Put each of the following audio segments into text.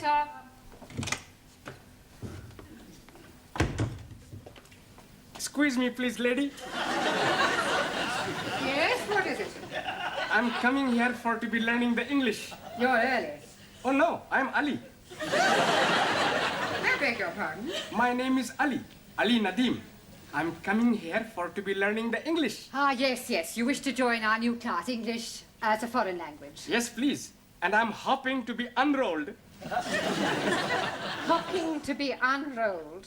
Enter. Excuse me, please, lady. Yes, what is it? I'm coming here for to be learning the English. You're early. Oh, no, I'm Ali. I beg your pardon? My name is Ali Nadim. I'm coming here for to be learning the English. Ah, yes. You wish to join our new class, English as a foreign language. Yes, please. And I'm hoping to be unrolled. Hoping to be unrolled.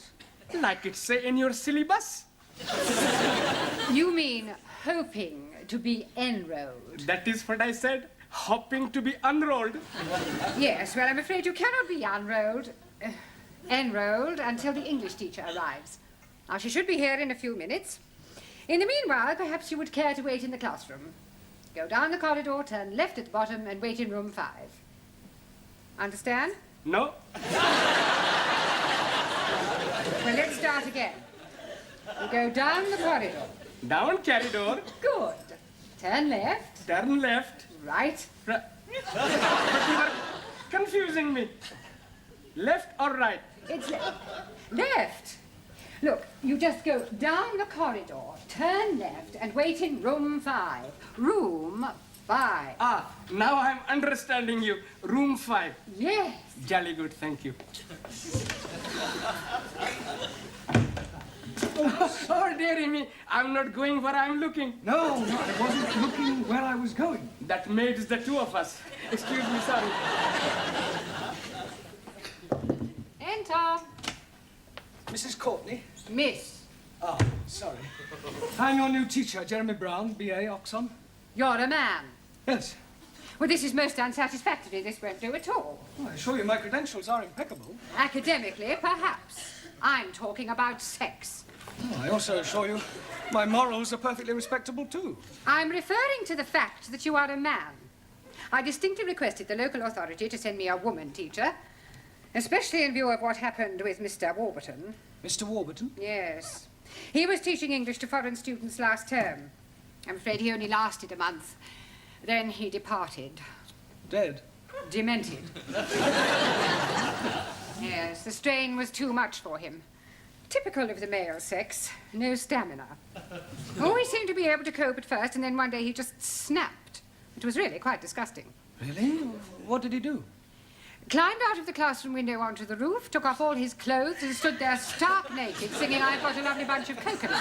Like it say in your syllabus. You mean hoping to be enrolled? That is what I said. Hoping to be unrolled. Yes, well, I'm afraid you cannot be enrolled until the English teacher arrives. Now, she should be here in a few minutes. In the meanwhile, perhaps you would care to wait in the classroom. Go down the corridor, turn left at the bottom, and wait in room 5. Understand? No. Well, let's start again. You go down the corridor. Down corridor. Good. Turn left. Turn left. Right. But you are confusing me. Left or right? It's left. Look, you just go down the corridor, turn left, and wait in room 5. Room 5. Ah, now I'm understanding you. Room 5. Yes. Jolly good, thank you. Oh, dearie me, I'm not going where I'm looking. No, I wasn't looking where I was going. That made the two of us. Excuse me, sorry. Enter. Mrs. Courtney? Miss. Oh, sorry. I'm your new teacher, Jeremy Brown, B.A. Oxon. You're a man. Yes. Well, this is most unsatisfactory. This won't do at all. Well, I assure you my credentials are impeccable. Academically, perhaps. I'm talking about sex. Oh, I also assure you my morals are perfectly respectable, too. I'm referring to the fact that you are a man. I distinctly requested the local authority to send me a woman teacher, especially in view of what happened with Mr. Warburton. Mr. Warburton? Yes. He was teaching English to foreign students last term. I'm afraid he only lasted a month. Then he departed. Dead? Demented. Yes, the strain was too much for him. Typical of the male sex. No stamina. Always seemed to be able to cope at first, and then one day he just snapped. It was really quite disgusting. Really? What did he do? Climbed out of the classroom window onto the roof, took off all his clothes, and stood there stark naked, singing, "I've got a lovely bunch of coconuts."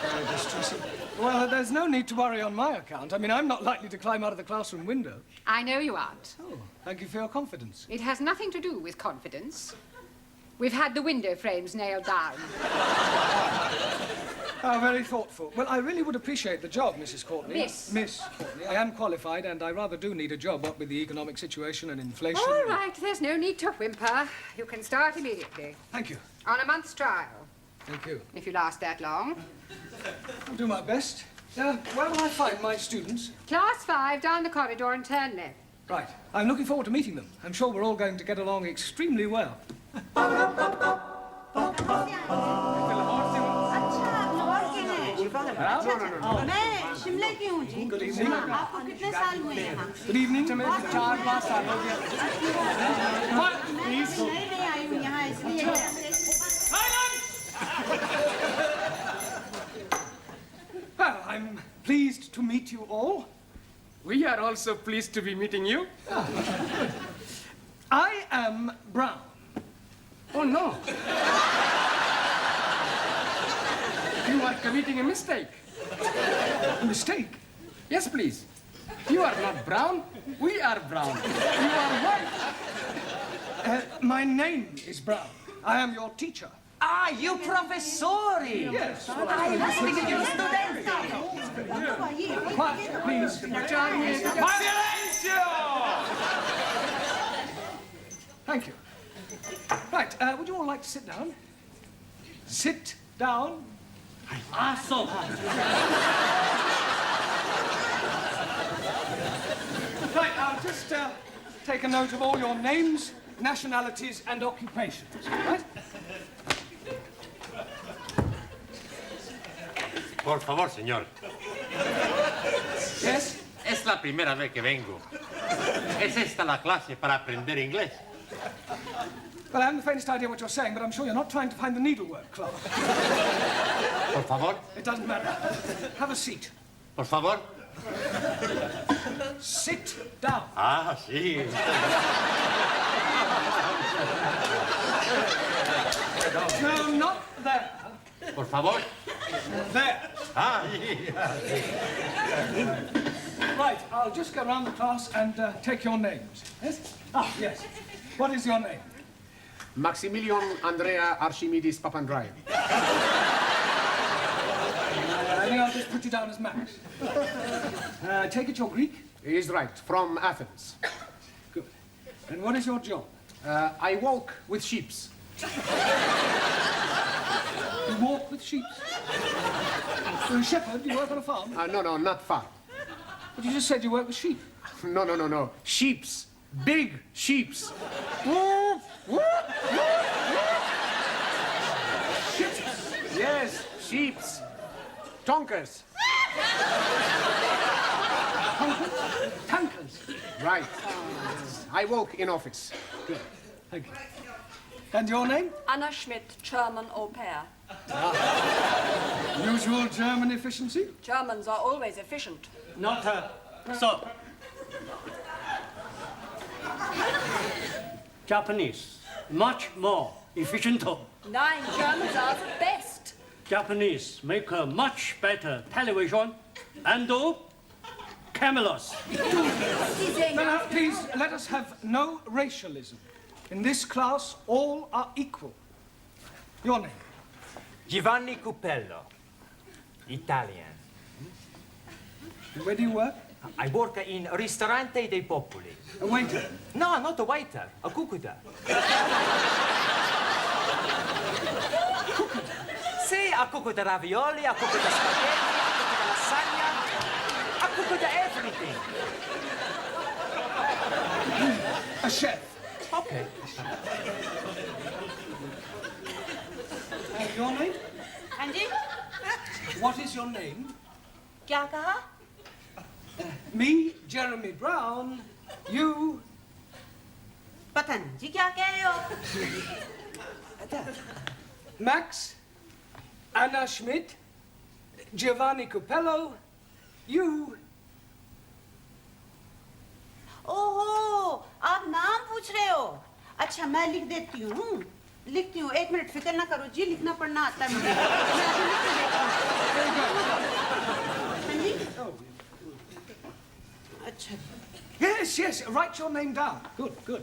Very distressing. Well, there's no need to worry on my account. I mean, I'm not likely to climb out of the classroom window. I know you aren't. Oh, thank you for your confidence. It has nothing to do with confidence. We've had the window frames nailed down. How very thoughtful. Well, I really would appreciate the job, Mrs. Courtney. Miss. Miss Courtney. I am qualified, and I rather do need a job, what with the economic situation and inflation. All right, there's no need to whimper. You can start immediately. Thank you. On a month's trial, Thank you. if you last that long. I'll do my best. Where will I find my students? Class 5, down the corridor and turn left. Right. I'm looking forward to meeting them. I'm sure we're all going to get along extremely well. Good evening. Good evening. Please. Well, I'm pleased to meet you all. We are also pleased to be meeting you. I am Brown. Oh, no. You are committing a mistake. A mistake? Yes, please. You are not brown. We are brown. You are white. My name is Brown. I am your teacher. Ah, you professori! Yes. I was thinking you studenti. Quiet, please. Silenzio! Thank you. Right, would you all like to sit down? Sit down. Ah, so. Right, I'll just take a note of all your names, nationalities, and occupations. Right? Por favor, señor. Yes? Es la primera vez que vengo. Es esta la clase para aprender inglés. Well, I haven't the faintest idea what you're saying, but I'm sure you're not trying to find the needlework class. Por favor, It doesn't matter. Have a seat. por favor. Sit down. Ah, sí. No, not there. Por favor. There. Ah, sí. Right, I'll just go around the class and take your names. Yes? Ah, yes. What is your name? Maximilian Andrea Archimedes Papandreou. I think I'll just put you down as Max. I take it you're Greek? He is right, from Athens. Good. And what is your job? I walk with sheeps. You walk with sheep. You're a shepherd? You work on a farm? No, not far. But you just said you work with sheep. No. Sheeps. Big sheeps. Yes, sheeps. Tonkers. Tankers. Right. I walk in office. Good. Thank you. And your name? Anna Schmidt, German au pair. Usual German efficiency? Germans are always efficient. Not her. So. Japanese, much more efficient. Nine Germans are the best. Japanese make a much better television and cameras. No, please, let us have no racialism. In this class, all are equal. Your name? Giovanni Cupello, Italian. And where do you work? I work in Ristorante dei Popoli. A waiter. No, not a waiter, a cuccuta. Sì, a cuccuta ravioli, a cuccuta spaghetti, a cuccuta lasagna, a cuccuta everything. A chef. Okay. And your name? हाँ जी What is your name? क्या कहा Me, Jeremy Brown. You. पता नहीं जी क्या कह रहे हो Max. Anna Schmidt. Giovanni Cupello. You. ओहो आप नाम पूछ रहे हो अच्छा मैं लिख देती हूँ लिखती हूँ एक मिनट फिक्र ना करो जी लिखना पढ़ना आता है मुझे मैं अभी लिख के देती हूँ हाँ जी अच्छा Yes, write your name down. Good.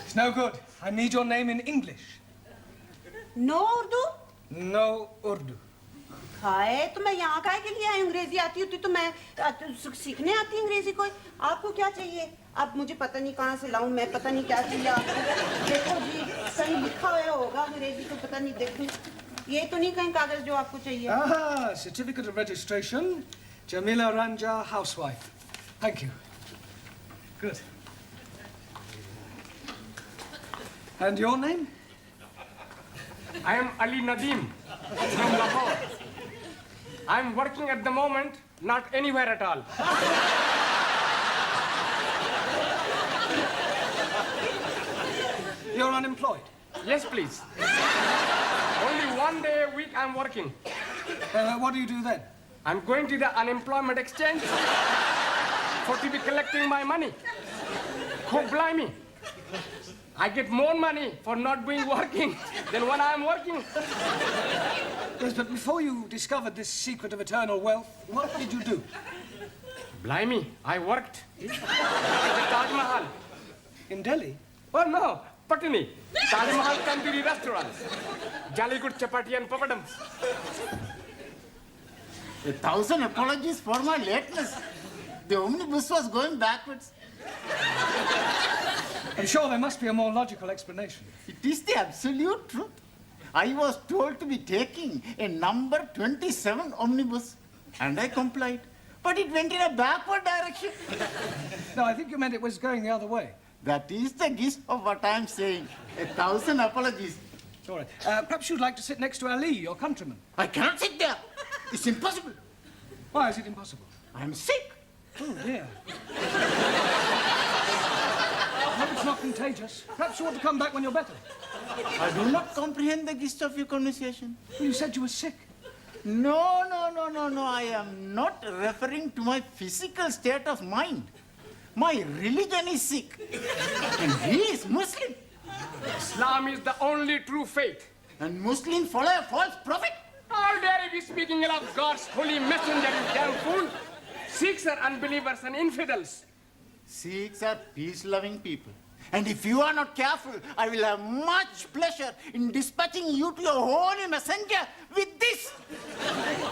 It's no good. I need your name in English. No Urdu No Urdu. Hi तो मैं यहाँ काहे के लिए आई अंग्रेजी आती होती तो मैं सीखने आती अंग्रेजी कोई आपको क्या चाहिए अब मुझे पता नहीं कहाँ से लाऊं मैं पता नहीं क्या चाहिए आपको देखो जी कहीं लिखा हुआ होगा अंग्रेजी तो पता नहीं देखूं ये तो नहीं कहीं कागज जो आपको चाहिए Ah, certificate of registration. Jamila Ranja, housewife. Thank you. Good. And your name? I am Ali Nadim from Lahore. I am working at the moment, not anywhere at all. You're unemployed. Yes, please. Only one day a week I'm working. What do you do then? I'm going to the unemployment exchange for to be collecting my money. God blimey. I get more money for not being working than when I'm working. Yes, but before you discovered this secret of eternal wealth, what did you do? Blimey, I worked at the Taj Mahal. In Delhi? Oh no, Patani. Taj Mahal Tandoori restaurant. Jolly good chapati and papadums. 1,000 apologies for my lateness. The omnibus was going backwards. I'm sure there must be a more logical explanation. It is the absolute truth. I was told to be taking a number 27 omnibus, and I complied. but it went in a backward direction. No, I think you meant it was going the other way. That is the gist of what I'm saying. 1,000 apologies. It's all right. Perhaps you'd like to sit next to Ali, your countryman. I cannot sit there. It's impossible. Why is it impossible? I'm sick. Oh, dear. I hope it's not contagious. Perhaps you ought to come back when you're better. I do not comprehend the gist of your conversation. Well, you said you were sick. No. I am not referring to my physical state of mind. My religion is sick. And he is Muslim. Islam is the only true faith. And Muslims follow a false prophet. How dare you be speaking ill of God's holy messenger, you damn fool? Sikhs are unbelievers and infidels. Sikhs are peace-loving people. And if you are not careful, I will have much pleasure in dispatching you to your holy messenger with this.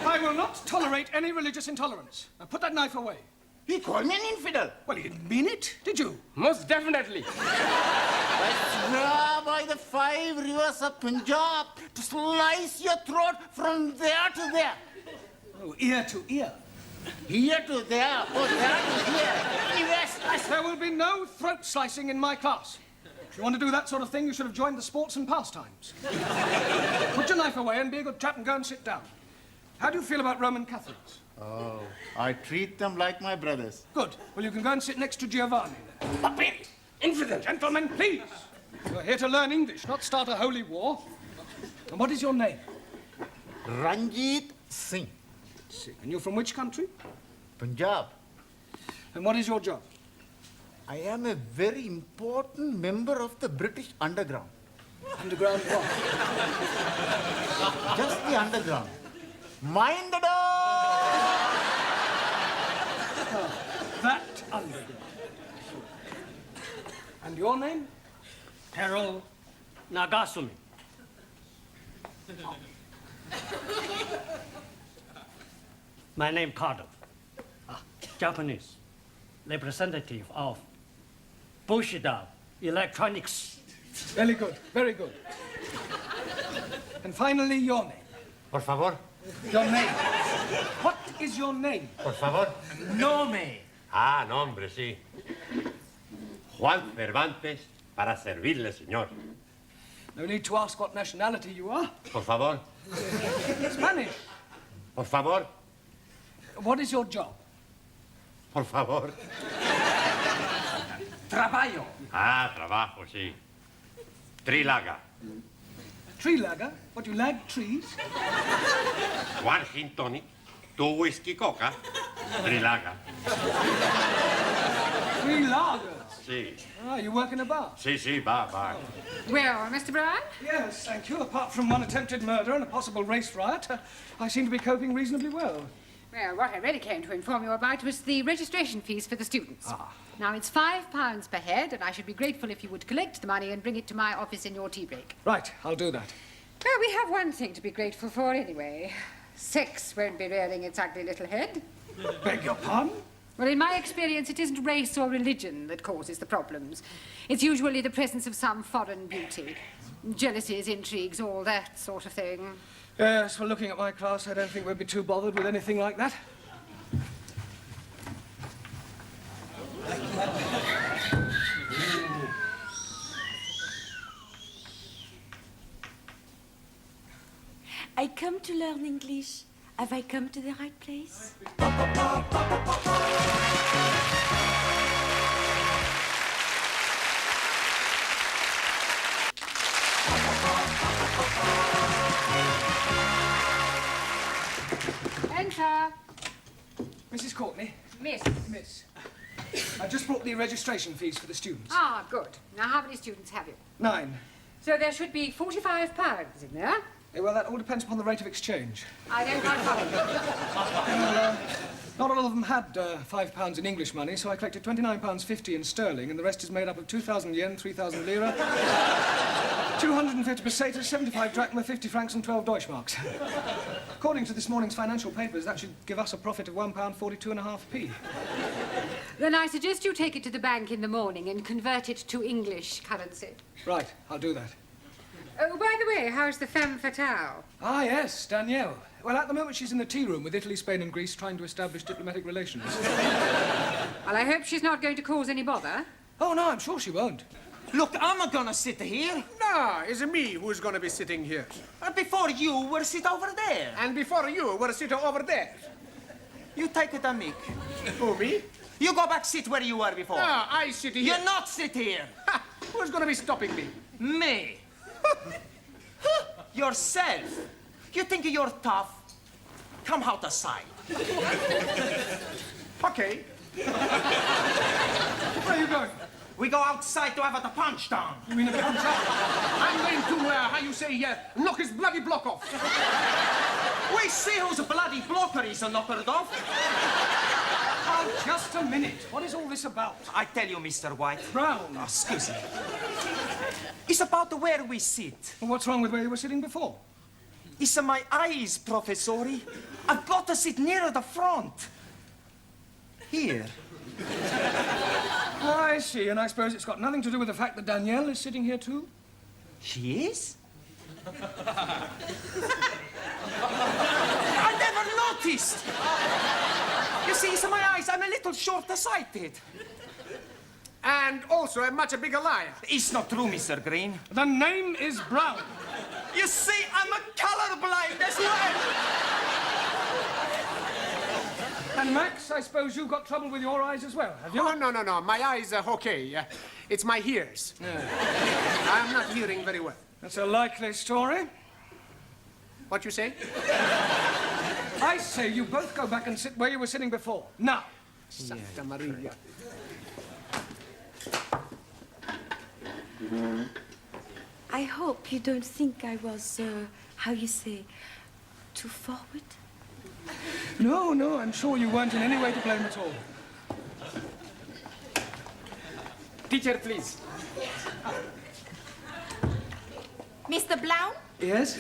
I will not tolerate any religious intolerance. Now put that knife away. He called me an infidel. Well, you didn't mean it, did you? Most definitely. I swear by the 5 rivers of Punjab to slice your throat from there to there. Oh, ear to ear. Here to there, or there to here. Anywhere. There will be no throat slicing in my class. If you want to do that sort of thing, you should have joined the sports and pastimes. Put your knife away and be a good chap and go and sit down. How do you feel about Roman Catholics? Oh, I treat them like my brothers. Good. Well, you can go and sit next to Giovanni then. Puppy! Infidel! Gentlemen, please. You're here to learn English, not start a holy war. And what is your name? Ranjit Singh. And you're from which country? Punjab. And what is your job? I am a very important member of the British underground. Underground what? Just the underground. Mind the door! That underground. And your name? Harold Nagasumi. My name Carter. Japanese. Representative of Bushido Electronics. Very good, very good. And finally, your name. Por favor. Your name. What is your name? Por favor. Nome. Ah, nombre, sí. Juan Cervantes, para servirle, señor. No need to ask what nationality you are. Por favor. Spanish. Por favor. What is your job? Por favor. Trabalho. Ah, trabajo, sí. Trilaga. Tree lagger? What, you lag trees? One gin tonic, 2 whiskey coca, Trilaga. Tree lagers? Sí. Ah, you work in a bar? Sí, sí, va. Well, Mr. Brown? Yes, thank you. Apart from one attempted murder and a possible race riot, I seem to be coping reasonably well. Well, what I really came to inform you about was the registration fees for the students. Now, it's £5 per head, and I should be grateful if you would collect the money and bring it to my office in your tea break. Right, I'll do that. Well, we have one thing to be grateful for anyway. Sex won't be rearing its ugly little head. Beg your pardon? Well, in my experience, it isn't race or religion that causes the problems. It's usually the presence of some foreign beauty. Jealousies, intrigues, all that sort of thing. Yes, well, looking at my class, I don't think we'd be too bothered with anything like that. I come to learn English. Have I come to the right place? Enter. Mrs. Courtney. Miss. Miss. I just brought the registration fees for the students. Ah, good. Now, how many students have you? 9. So there should be £45 in there. Well, that all depends upon the rate of exchange. I don't quite follow you. Not all of them had £5 in English money, so I collected £29.50 in sterling, and the rest is made up of 2,000 yen, 3,000 lira, 250 pesetas, 75 drachma, 50 francs, and 12 Deutschmarks. According to this morning's financial papers, that should give us a profit of £1.42.5p. Then I suggest you take it to the bank in the morning and convert it to English currency. Right, I'll do that. Oh, by the way, how's the femme fatale? Ah, yes, Danielle. Well, at the moment she's in the tea room with Italy, Spain and Greece trying to establish diplomatic relations. Well, I hope she's not going to cause any bother. Oh, no, I'm sure she won't. Look, I'm not gonna sit here. No, it's me who's gonna be sitting here. Before you, we'll sit over there. And before you, we're sitting over there. You take it, Mick. Who, me? You go back, sit where you were before. No, I sit here. You're not sit here. Ha! Who's gonna be stopping me? Me. Yourself. You think you're tough? Come out aside. Okay. Where are you going? We go outside to have the punch down. You mean a punch up? I'm going to, how you say, knock his bloody block off. We see whose bloody blocker is knocked off. Oh, just a minute. What is all this about? I tell you, Mr. White. Brown. Oh, excuse me. It's about where we sit. Well, what's wrong with where you were sitting before? It's my eyes, Professori. I've got to sit near the front. Here. Oh, I see, and I suppose it's got nothing to do with the fact that Danielle is sitting here too? She is? I never noticed. You see, it's my eyes. I'm a little short-sighted. And also a much bigger liar. It's not true, Mr. Green. The name is Brown. You see, I'm a colorblind as well. And Max, I suppose you've got trouble with your eyes as well, have you? Oh, no. My eyes are okay. It's my ears. I'm not hearing very well. That's a likely story. What you say? I say you both go back and sit where you were sitting before. Now. Santa Maria. I hope you don't think I was, how you say, too forward. No, I'm sure you weren't in any way to blame at all. Teacher, please. Mr. Blount, Yes?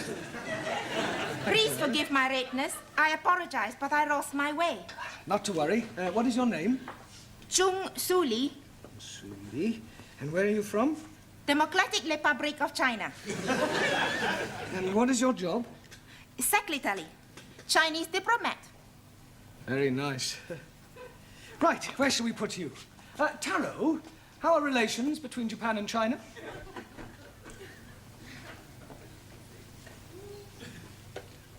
please forgive my lateness. I apologize, but I lost my way. Not to worry. What is your name? Chung Suli, Suli. And where are you from? Democratic Republic of China. And what is your job? Secretary, Chinese diplomat. Very nice. Right, where shall we put you? Taro, how are relations between Japan and China?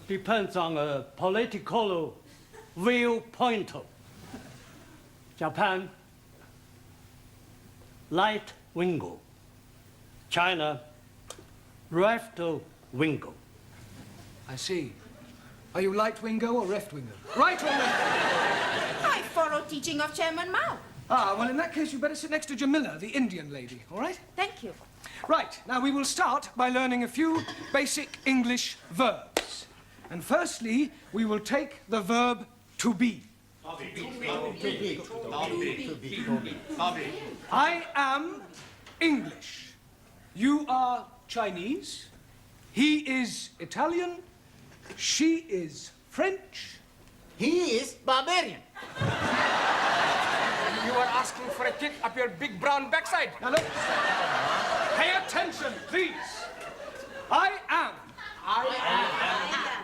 Depends on a political viewpoint. Japan, right wingo. China, left wingo. I see. Are you right wingo or left wingo? Right or left? I follow teaching of Chairman Mao. Ah, well, in that case, you better sit next to Jamila, the Indian lady, all right? Thank you. Right, now we will start by learning a few basic English verbs. And firstly, we will take the verb to be. I am English. You are Chinese. He is Italian. She is French. He is barbarian. You are asking for a kick up your big brown backside. Now look, pay attention, please. I am.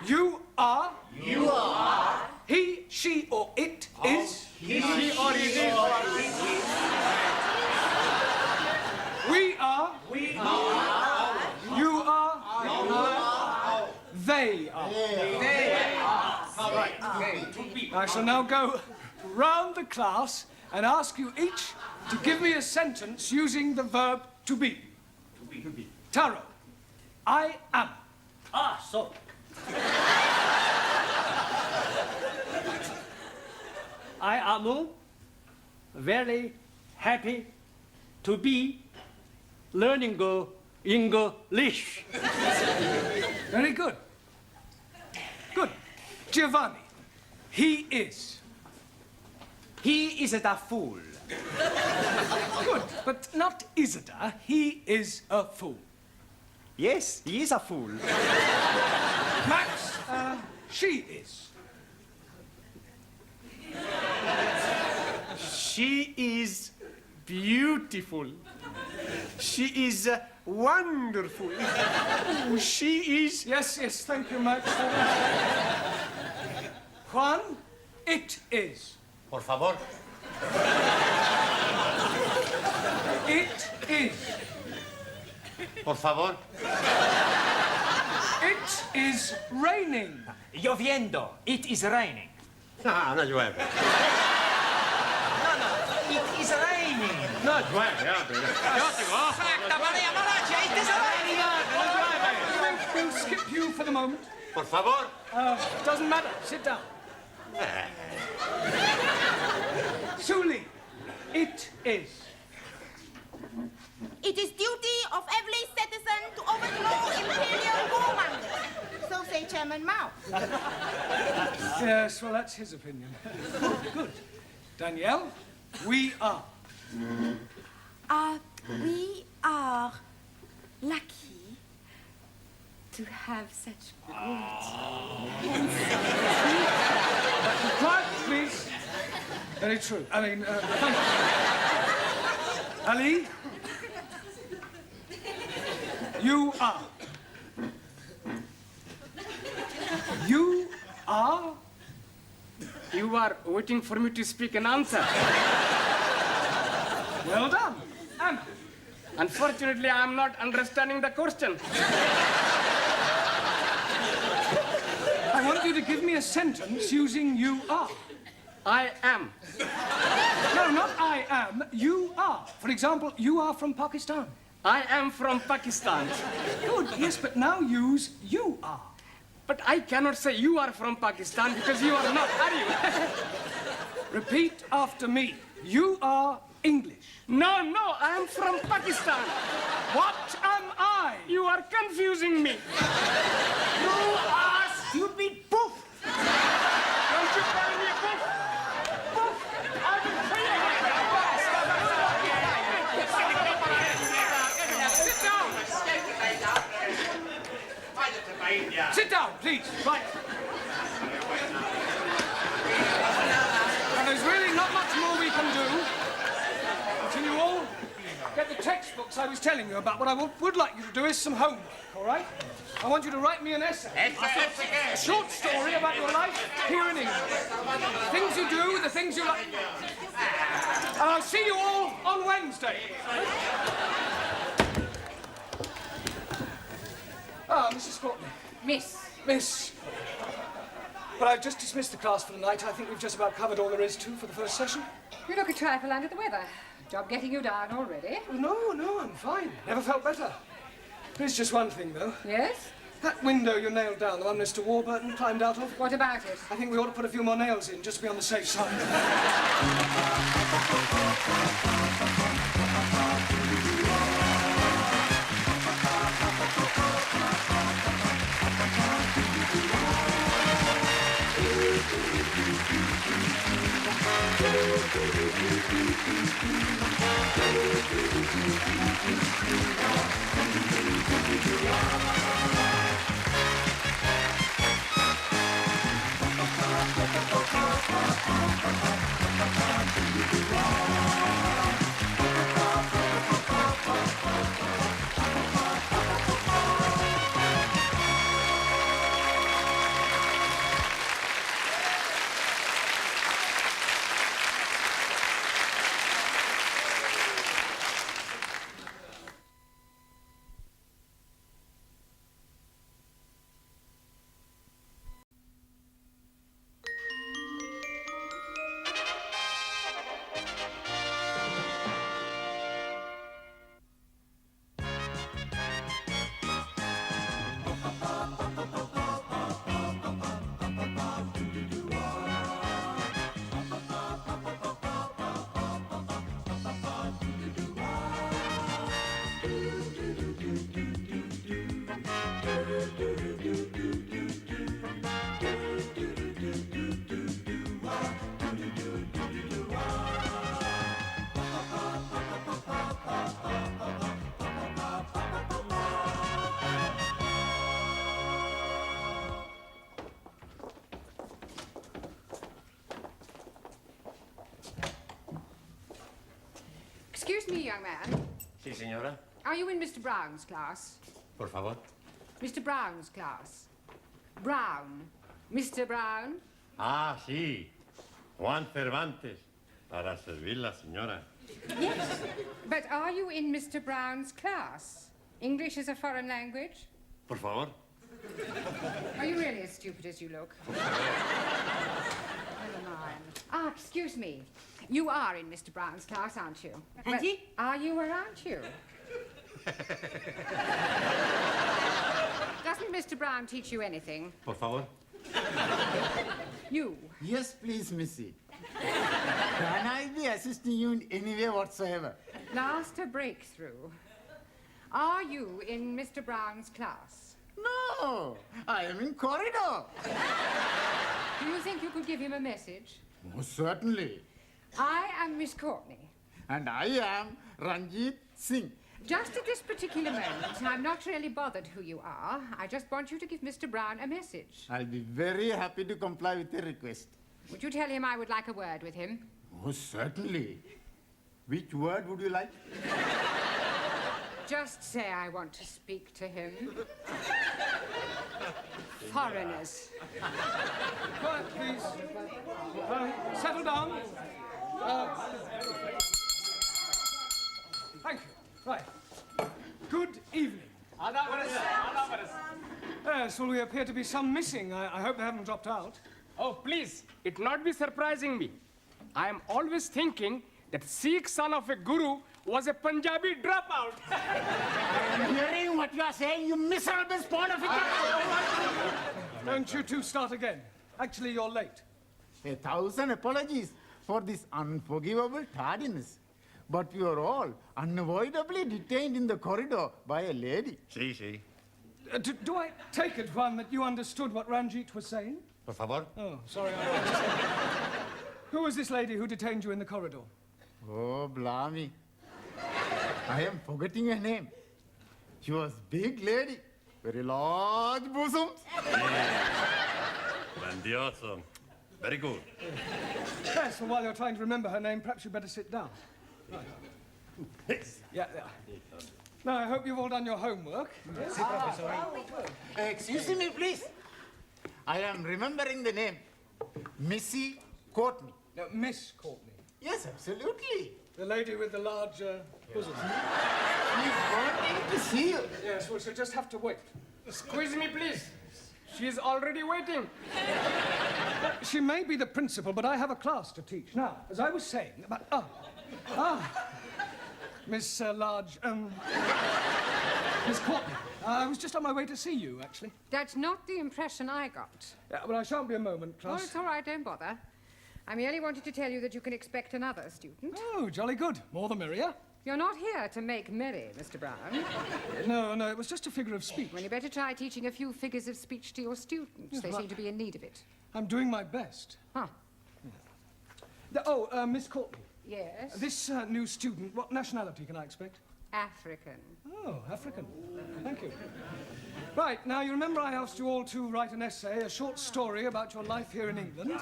You are. You are. He, she, or it is. He or it is. We are. We are. You are. They are. They are. I shall now go round the class and ask you each to give me a sentence using the verb to be. To be. Taro, I am. Ah, so. I am very happy to be learning English. Very good. Good. Giovanni, he is. He is a fool. Good, but not Isidore. He is a fool. Yes, he is a fool. Max, she is. She is beautiful. She is wonderful. Oh, she is... Yes, yes, thank you, Max. Juan, it is. Por favor. It is. Por favor. It is raining. Lloviendo. It is raining. No, no llueve. No, no. It is raining. No llueve, hombre. Exacta, Maria Malacia, it is raining. We'll skip you for the moment. Por favor. Doesn't matter. Sit down. Suli, it is. It is duty of every citizen to overthrow imperial government. So say Chairman Mao. Yes, well, that's his opinion. Good. Danielle, we are. We are lucky to have such great Quiet, please. Very true. I mean, thank you. Ali, you are. You are. You are waiting for me to speak an answer. Well done. And Unfortunately, I am not understanding the question. I want you to give me a sentence using you are. I am. No, not I am. You are. For example, you are from Pakistan. I am from Pakistan. Good. Yes, but now use you are. But I cannot say you are from Pakistan because you are not, are you? Repeat after me. You are English. No, no, I am from Pakistan. What am I? You are confusing me. You are stupid poof. Don't you call me a poof? Poof! I will kill you. Sit down. Sit down, please. Right. And there's really not much more we can do until you all get the textbooks I was telling you about. What I would like you to do is some homework, all right? I want you to write me an essay. A short story about your life here in England. The things you do, the things you like. And I'll see you all on Wednesday. Ah, Mrs. Courtney. Miss. But I've just dismissed the class for the night. I think we've just about covered all there is to for the first session. You look a trifle under the weather. Job getting you down already? No, I'm fine. Never felt better. There's just one thing, though. Yes? That window you nailed down, the one Mr. Warburton climbed out of. What about it? I think we ought to put a few more nails in, just to be on the safe side. Excuse me, young man. Sí, señora. Are you in Mr. Brown's class? Por favor. Mr. Brown's class. Brown. Mr. Brown? Ah, sí. Juan Cervantes. Para servir la señora. Yes. But are you in Mr. Brown's class? English is a foreign language? Por favor. Are you really as stupid as you look? Never mind. Ah, excuse me. You are in Mr. Brown's class, aren't you? Hanji? Are you or aren't you? Doesn't Mr. Brown teach you anything? Por favor. You. Yes, please, Missy. Can I be assisting you in any way whatsoever? Last a breakthrough. Are you in Mr. Brown's class? No, I am in corridor. Do you think you could give him a message? Most certainly. I am Miss Courtney. And I am Ranjit Singh. Just at this particular moment, I'm not really bothered who you are. I just want you to give Mr. Brown a message. I'll be very happy to comply with your request. Would you tell him I would like a word with him? Most certainly. Which word would you like? Just say I want to speak to him. Foreigners. Quiet, please. Settle down. Thank you. Right. Good evening. Yes, well, we appear to be some missing. I hope they haven't dropped out. Oh, please, it not be surprising me. I am always thinking that Sikh son of a guru was a Punjabi dropout. I'm hearing what you are saying, you miserable spawn of a... Don't you two start again. Actually, you're late. 1,000 apologies for this unforgivable tardiness. But we were all unavoidably detained in the corridor by a lady. Sí, sí. Do I take it, Juan, that you understood what Ranjit was saying? Por favor. Oh, sorry. Who was this lady who detained you in the corridor? Oh, blimey. I am forgetting her name. She was big lady, very large bosoms. Grandioso. Very good. Yes, well, while you're trying to remember her name, perhaps you'd better sit down. Right. Yeah. Now, I hope you've all done your homework. Excuse me, please. I am remembering the name. Missy Courtney. No, Miss Courtney. Yes, absolutely. The lady with the large bosom. She's wanting to see you. Yes, well, she'll just have to wait. Squeeze me, please. She's already waiting. She may be the principal, but I have a class to teach. Now, as I was saying about... Miss Miss Courtney. I was just on my way to see you, actually. That's not the impression I got. Yeah, well, I shan't be a moment, Oh, class. it's all right, don't bother. I merely wanted to tell you that you can expect another student. Oh, jolly good. More the merrier. You're not here to make merry, Mr. Brown. No, it was just a figure of speech. Well, you better try teaching a few figures of speech to your students. Yes, They well, seem to be in need of it. I'm doing my best. Huh. Miss Courtney. Yes? This new student, what nationality can I expect? African. Oh, African. Thank you. Right, now you remember I asked you all to write an essay, a short story about your life here in England?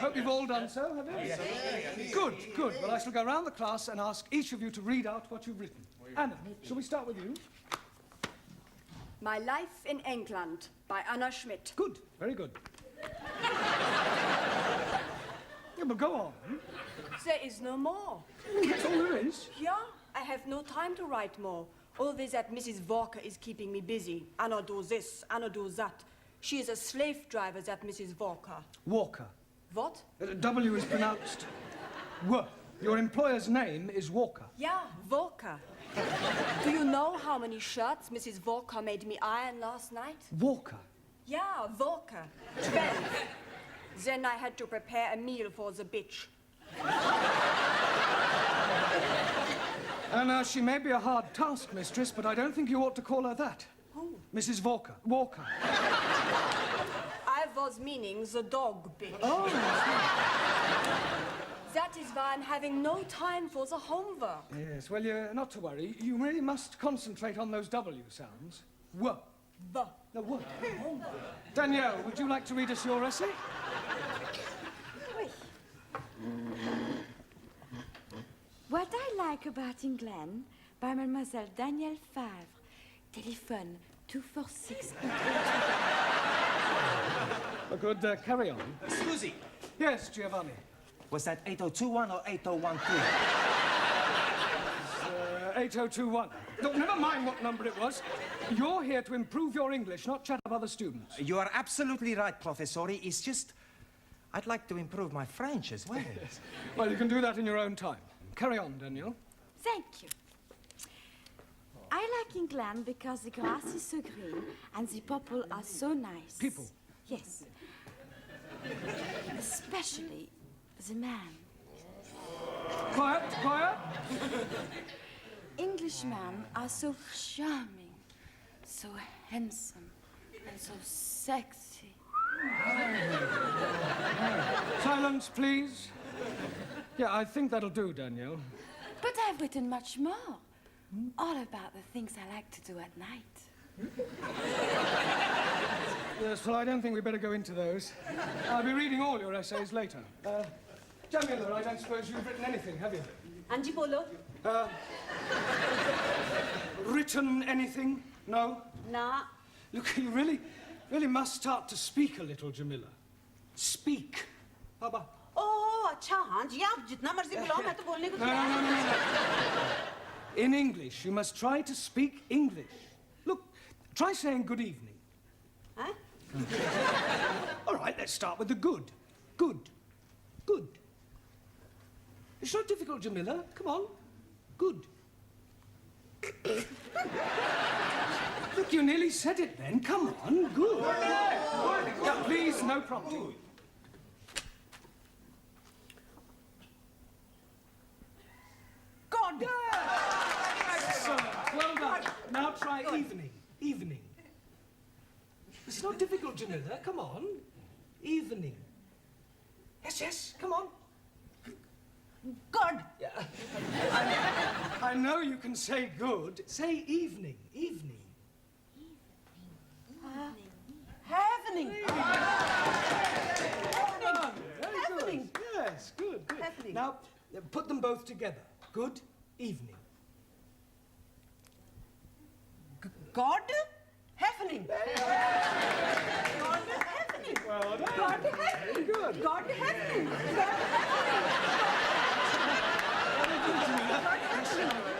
Hope you've all done so, have you? Yes. Good. Well, I shall go round the class and ask each of you to read out what you've written. Anna, shall we start with you? My Life in England by Anna Schmidt. Good, very good. Yeah, but go on. There is no more. That's all there is? Yeah, I have no time to write more. Always that Mrs. Walker is keeping me busy. Anna do this, Anna do that. She is a slave driver, that Mrs. Walker. Walker. What? W is pronounced W. Your employer's name is Walker. Yeah, Walker. Do you know how many shirts Mrs. Walker made me iron last night? Walker? Yeah, Walker. 12. Then I had to prepare a meal for the bitch. Anna, she may be a hard taskmistress, but I don't think you ought to call her that. Who? Mrs. Walker. Walker. I was meaning the dog bitch. Oh. That is why I'm having no time for the homework. Yes, well, you're not to worry. You really must concentrate on those W sounds. W. B. No, what? Danielle, would you like to read us your essay? What I like about England, by Mademoiselle Danielle Favre. Telephone 246. Good, carry on. Scusi, Yes, Giovanni. was that 8021 or 8013? 8021. Look, never mind what number it was. You're here to improve your English, not chat up other students. You are absolutely right, Professori. It's just, I'd like to improve my French as well. Well, you can do that in your own time. Carry on, Daniel. Thank you. I like England because the grass is so green and the people are so nice. People? Yes. Especially the man. Quiet, quiet. Englishmen are so charming, so handsome, and so sexy. Silence, please. Yeah, I think that'll do, Danielle. But I've written much more. All about the things I like to do at night. Yes, well, I don't think we better go into those. I'll be reading all your essays later. Jamila, I don't suppose you've written anything, have you? Anji bolo. Written anything? No? Na. Look, you really must start to speak a little, Jamila. Speak. Baba. Oh, अच्छा हाँ जी आप जितना मर्जी बुलाओ मैं तो बोलने को No, तैयार no, no, no, no. In English, you must try to speak English. Look, try saying good evening. Huh? All right, let's start with the good. Good. Good. It's not difficult, Jamila. Come on. Good. Look, you nearly said it then. Come on. Good. Yeah, please, no prompting. God. Excellent. Well done. Now try evening. Evening. It's not difficult, Jamila. Come on. Evening. Yes, yes. Come on. God. Yeah. I know you can say good. Say evening. Evening. Happening. Well done. Very Happening. good. Yes, good, good. Happening. Now, put them both together. Good evening. God. Happening. God happening. Well done. God happening. Very good. God happening.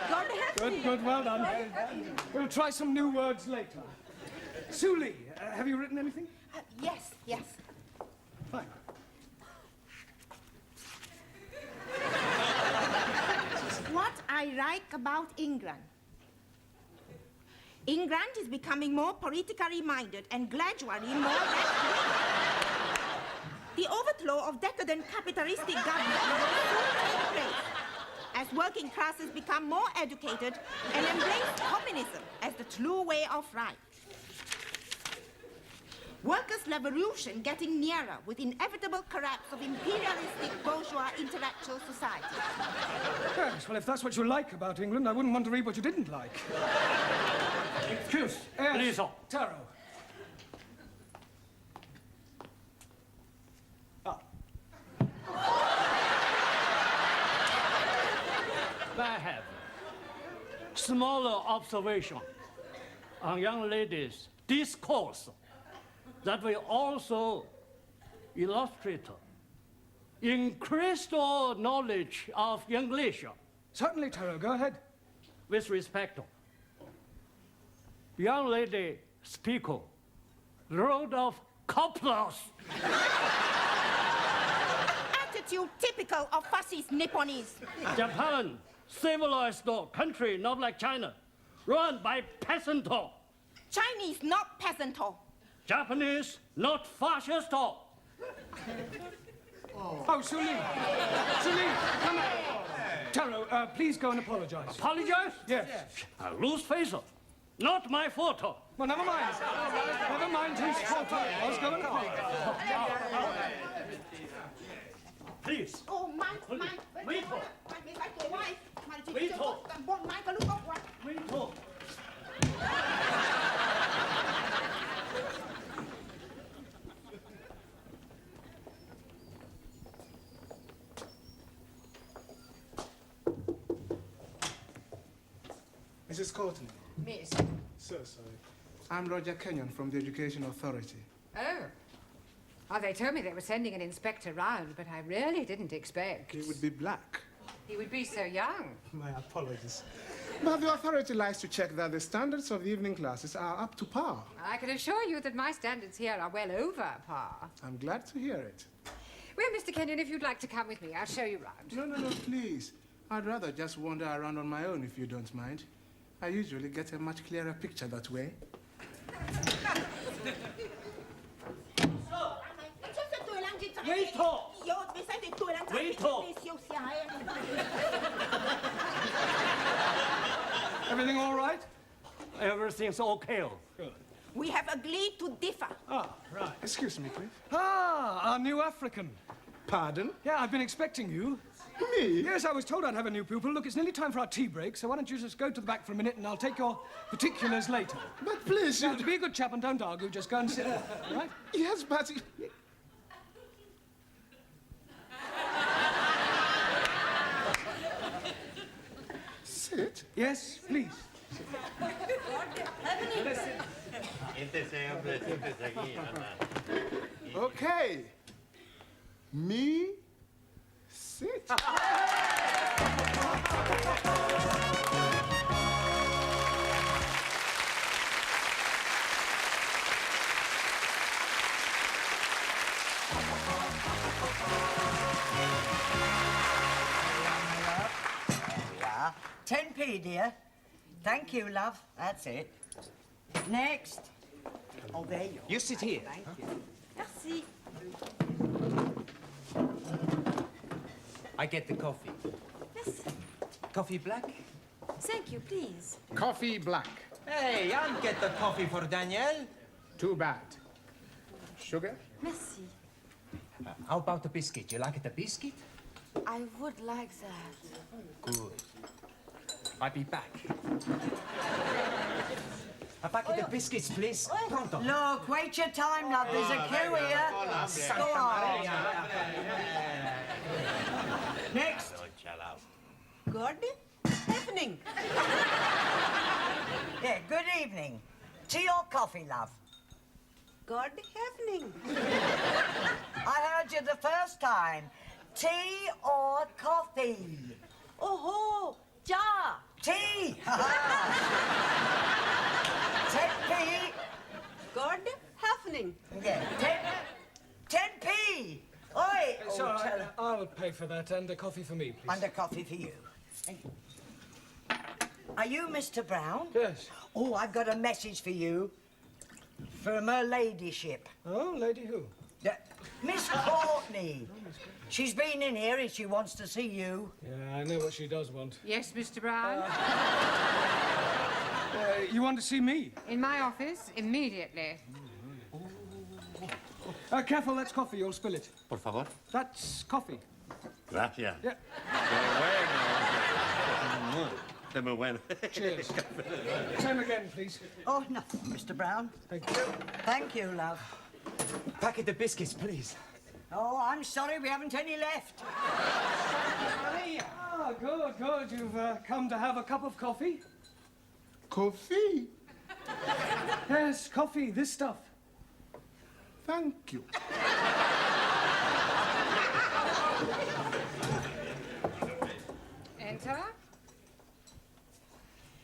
God happening. Good, good, well done. We'll try some new words later. Suli, have you written anything? Yes, yes. Fine. What I like about England. England is becoming more politically minded and gradually more left-wing. The overthrow of decadent capitalistic government will soon take place as working classes become more educated and embrace communism as the true way of life. Workers' revolution getting nearer with inevitable collapse of imperialistic bourgeois intellectual society. Yes, well, if that's what you like about England, I wouldn't want to read what you didn't like. Excuse, Yes, please. Taro. I have smaller observation on young ladies' discourse that will also illustrate increased knowledge of English. Certainly, Taro, go ahead. With respect, young lady speak road of couples. Attitude typical of fascist Nipponese. Japan, civilized country, not like China, run by peasant. Chinese not peasant. Japanese, not fascist. Oh, Suli. Suli, come on. Taro, please go and apologize. Apologize? Yes. I lose face. Not my fault. Well, never mind. Never mind whose fault it was. Go and apologize. Please. Oh, my. Wait. Mrs. Courtney. Miss. So sorry. I'm Roger Kenyon from the Education Authority. Oh. Oh, they told me they were sending an inspector round, but I really didn't expect. He would be black. He would be so young. My apologies. But the authority likes to check that the standards of the evening classes are up to par. I can assure you that my standards here are well over par. I'm glad to hear it. Well, Mr. Kenyon, if you'd like to come with me, I'll show you round. No, please. I'd rather just wander around on my own if you don't mind. I usually get a much clearer picture that way. Wait Everything all right? Everything's okay. Good. We have agreed to differ. Ah, right. Excuse me, please. Ah, our new African. Pardon? Yeah, I've been expecting you. Me? Yes, I was told I'd have a new pupil. Look, it's nearly time for our tea break, so why don't you just go to the back for a minute and I'll take your particulars later. But please, Now, to be a good chap and don't argue, just go and sit there, all right? Yes, but... Sit? Yes, please. Okay. Me, sit. Yeah. 10p, dear. Thank you, love. That's it. Next. Oh, there you are. You sit here. Thank you. Merci. I get the coffee. Yes. Coffee black? Thank you, please. Coffee black. Hey, I'll get the coffee for Danielle. Too bad. Sugar? Merci. How about the biscuit? You like the biscuit? I would like that. Good. I'll be back. A packet of biscuits, please. Pronto. Look, wait your time, love. There's a queue here. Go on. Next. Good evening. Yeah, good evening. Tea or coffee, love? Good evening. I heard you the first time. Tea or coffee? Oh, ja. Tea! 10p. Good evening. Yeah, 10p. Oi! It's all right. I'll pay for that and a coffee for me, please. And a coffee for you. Are you Mr. Brown? Yes. Oh, I've got a message for you. From her ladyship. Oh, lady who? Miss Courtney. She's been in here and she wants to see you. Yeah, I know what she does want. Yes, Mr. Brown? You want to see me? In my office, immediately. Careful, that's coffee. You'll spill it. Por favor. That's coffee. Gracias. Yeah. Qué muy bueno. Cheers. Same again, please. Oh, nothing, Mr. Brown. Thank you. Thank you, love. Packet of biscuits, please. Oh, I'm sorry, we haven't any left. Ah, good. You've come to have a cup of coffee? Coffee? Yes, coffee, this stuff. Thank you. Enter.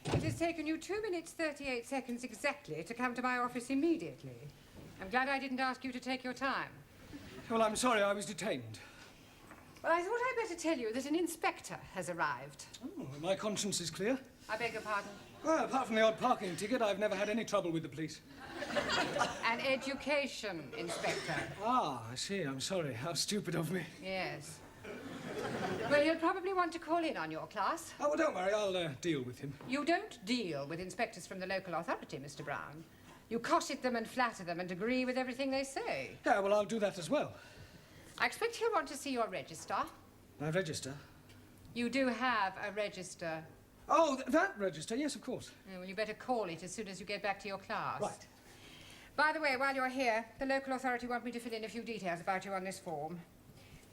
It has taken you 2 minutes, 38 seconds exactly to come to my office immediately. I'm glad I didn't ask you to take your time. Well, I'm sorry, I was detained. Well, I thought I'd better tell you that an inspector has arrived. Oh, my conscience is clear. I beg your pardon. Well, apart from the odd parking ticket, I've never had any trouble with the police. An education inspector. Ah, I see. I'm sorry. How stupid of me. Yes. Well, you'll probably want to call in on your class. Oh, well, don't worry. I'll deal with him. You don't deal with inspectors from the local authority, Mr. Brown. You cosset them and flatter them and agree with everything they say. Yeah, well, I'll do that as well. I expect he'll want to see your register. My register? You do have a register. Oh, that register? Yes, of course. Yeah, well, you better call it as soon as you get back to your class. Right. By the way, while you're here, the local authority want me to fill in a few details about you on this form.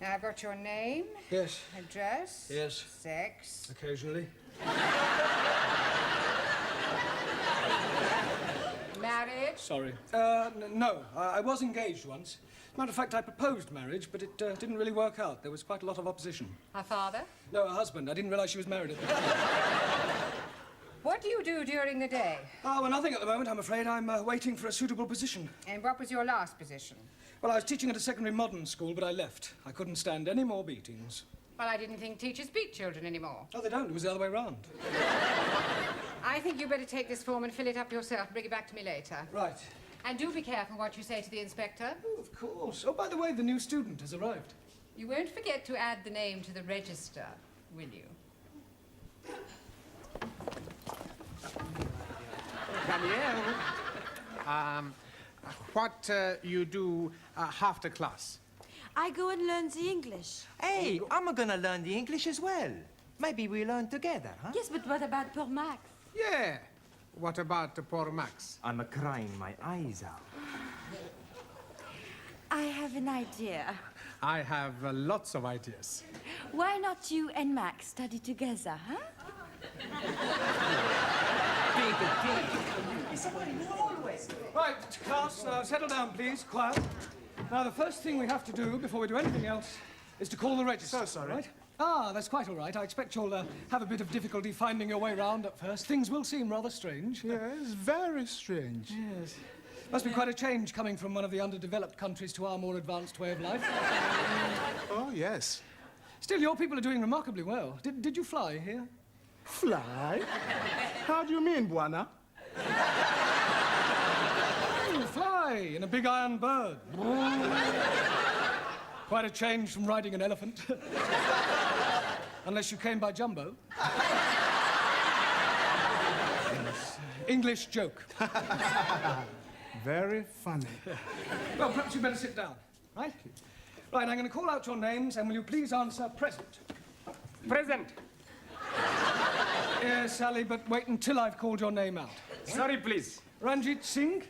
Now, I've got your name. Yes. Address. Yes. Sex. Occasionally. married? Sorry. No, I was engaged once. As a matter of fact, I proposed marriage, but it didn't really work out. There was quite a lot of opposition. Her father? No, her husband. I didn't realize she was married at the time. What do you do during the day? Oh, well, nothing at the moment, I'm afraid. I'm waiting for a suitable position. And what was your last position? Well, I was teaching at a secondary modern school, but I left. I couldn't stand any more beatings. Well, I didn't think teachers beat children anymore. Oh, they don't. It was the other way round. I think you better take this form and fill it up yourself and bring it back to me later. Right. And do be careful what you say to the inspector. Oh, of course. Oh, by the way, the new student has arrived. You won't forget to add the name to the register, will you? Danielle, what you do after class? I go and learn the English. Hey, I'm gonna learn the English as well. Maybe we learn together, huh? Yes, but what about poor Max? Yeah. What about poor Max? I'm crying my eyes out. I have an idea. I have lots of ideas. Why not you and Max study together, huh? Right, class, settle down, please. Quiet. Now, the first thing we have to do before we do anything else is to call the register. So sorry. Right? Ah, that's quite all right. I expect you'll have a bit of difficulty finding your way round at first. Things will seem rather strange. Yes, very strange. Yes. Must be quite a change coming from one of the underdeveloped countries to our more advanced way of life. Oh, yes. Still, your people are doing remarkably well. Did you fly here? Fly? How do you mean, Buana? Fly in a big iron bird. Quite a change from riding an elephant. Unless you came by jumbo. Yes. English joke. Very funny. Well, perhaps you better sit down, right? Right, I'm going to call out your names, and will you please answer present? Present. Yes, Sally, but wait until I've called your name out. Sorry, please. Ranjit Singh?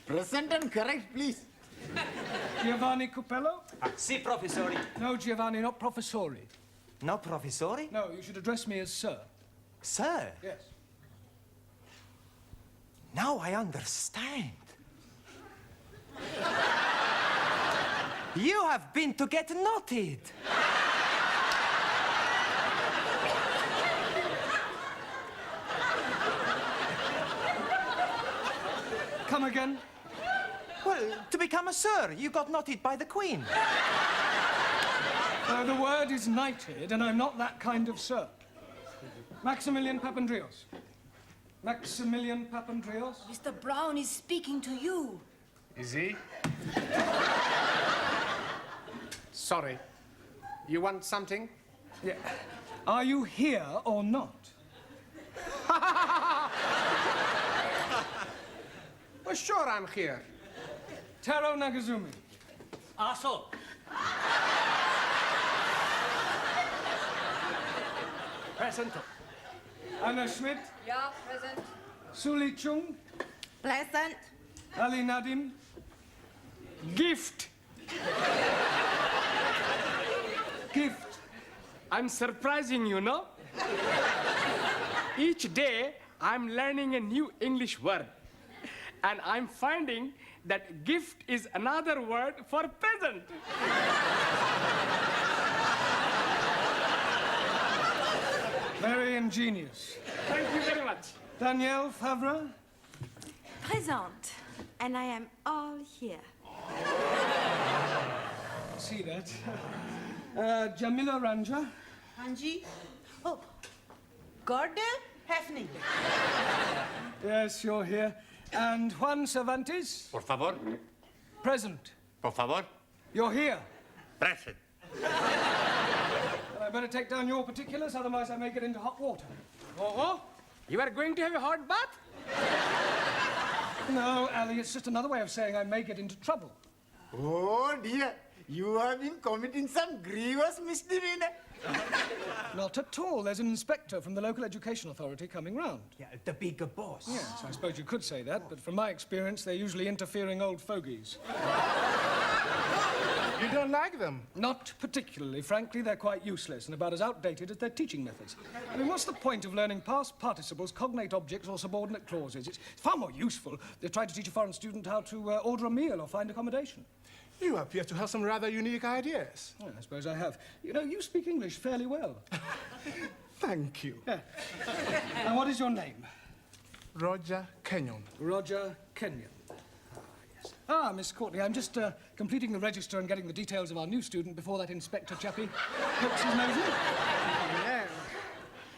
Present and correct, please. Giovanni Cupello? Si, professori. No, Giovanni, not professori. No, professori? No, you should address me as sir. Sir? Yes. Now I understand. You have been to get knotted. Come again? Well, to become a sir, you got knotted by the Queen. The word is knighted, and I'm not that kind of sir. Maximilian Papandreous. Maximilian Papandreous? Mr. Brown is speaking to you. Is he? Sorry. You want something? Yeah. Are you here or not? Well, sure I'm here. Taro Nagazumi. Aso. Present. Anna Schmidt. Yeah, present. Suli Chung. Pleasant. Ali Nadim. Gift. Gift. I'm surprising you, no? Each day, I'm learning a new English word. And I'm finding that gift is another word for present. Very ingenious. Thank you very much. Danielle Favre. Present. And I am all here. See that. Jamila Ranja. Hanji. Oh, Gordon Heffning. Yes, you're here. And Juan Cervantes. Por favor. Present. Por favor. You're here. Present. I better take down your particulars, otherwise I may get into hot water. Oh, you are going to have a hot bath? No, Ali, it's just another way of saying I may get into trouble. Oh, dear. You have been committing some grievous misdemeanor. Not at all. There's an inspector from the local education authority coming round. Yeah, the bigger boss. Yes, I suppose you could say that, but from my experience, they're usually interfering old fogies. You don't like them? Not particularly. Frankly, they're quite useless and about as outdated as their teaching methods. I mean, what's the point of learning past participles, cognate objects, or subordinate clauses? It's far more useful to try to teach a foreign student how to order a meal or find accommodation. You appear to have some rather unique ideas. Well, I suppose I have. You know, you speak English fairly well. Thank you. Yeah. And what is your name? Roger Kenyon. Roger Kenyon. Yes. Miss Courtney, I'm just completing the register and getting the details of our new student before that inspector chappie pokes his nose in. Hello.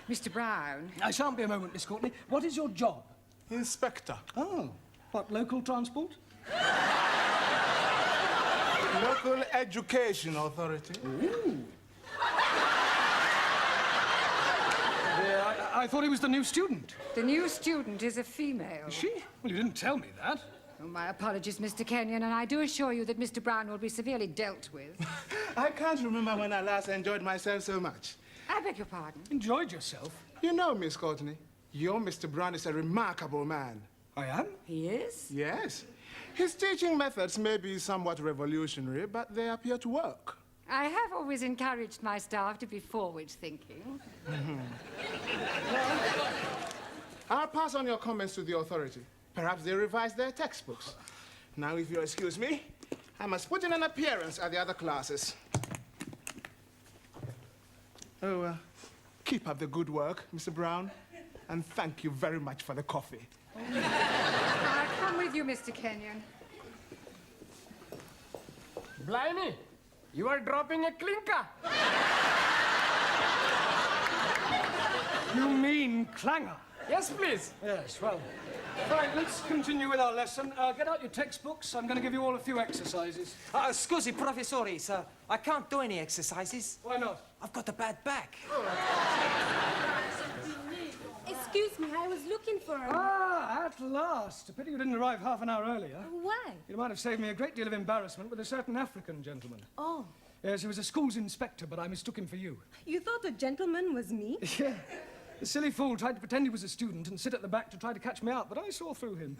Mr. Brown. I shan't be a moment, Miss Courtney. What is your job? Inspector. Oh. What, local transport? Local Education Authority. Ooh. Yeah, I thought he was the new student. The new student is a female. Is she? Well, you didn't tell me that. Oh, my apologies, Mr. Kenyon, and I do assure you that Mr. Brown will be severely dealt with. I can't remember when I last enjoyed myself so much. I beg your pardon? Enjoyed yourself? You know, Miss Courtney, your Mr. Brown is a remarkable man. I am? He is? Yes. His teaching methods may be somewhat revolutionary, but they appear to work. I have always encouraged my staff to be forward-thinking. I'll pass on your comments to the authority. Perhaps they revise their textbooks. Now, if you'll excuse me, I must put in an appearance at the other classes. Oh, keep up the good work, Mr. Brown, and thank you very much for the coffee. I'll come with you, Mr. Kenyon. Blimey, you are dropping a clinker. You mean clanger? Yes, please. Yes, well. Right, let's continue with our lesson. Get out your textbooks. I'm going to give you all a few exercises. Scusi, professore, sir. I can't do any exercises. Why not? I've got a bad back. Excuse me, I was looking for him. Ah, at last. A pity you didn't arrive half an hour earlier. Why? You might have saved me a great deal of embarrassment with a certain African gentleman. Oh. Yes, he was a school's inspector, but I mistook him for you. You thought a gentleman was me? Yeah. The silly fool tried to pretend he was a student and sit at the back to try to catch me out, but I saw through him.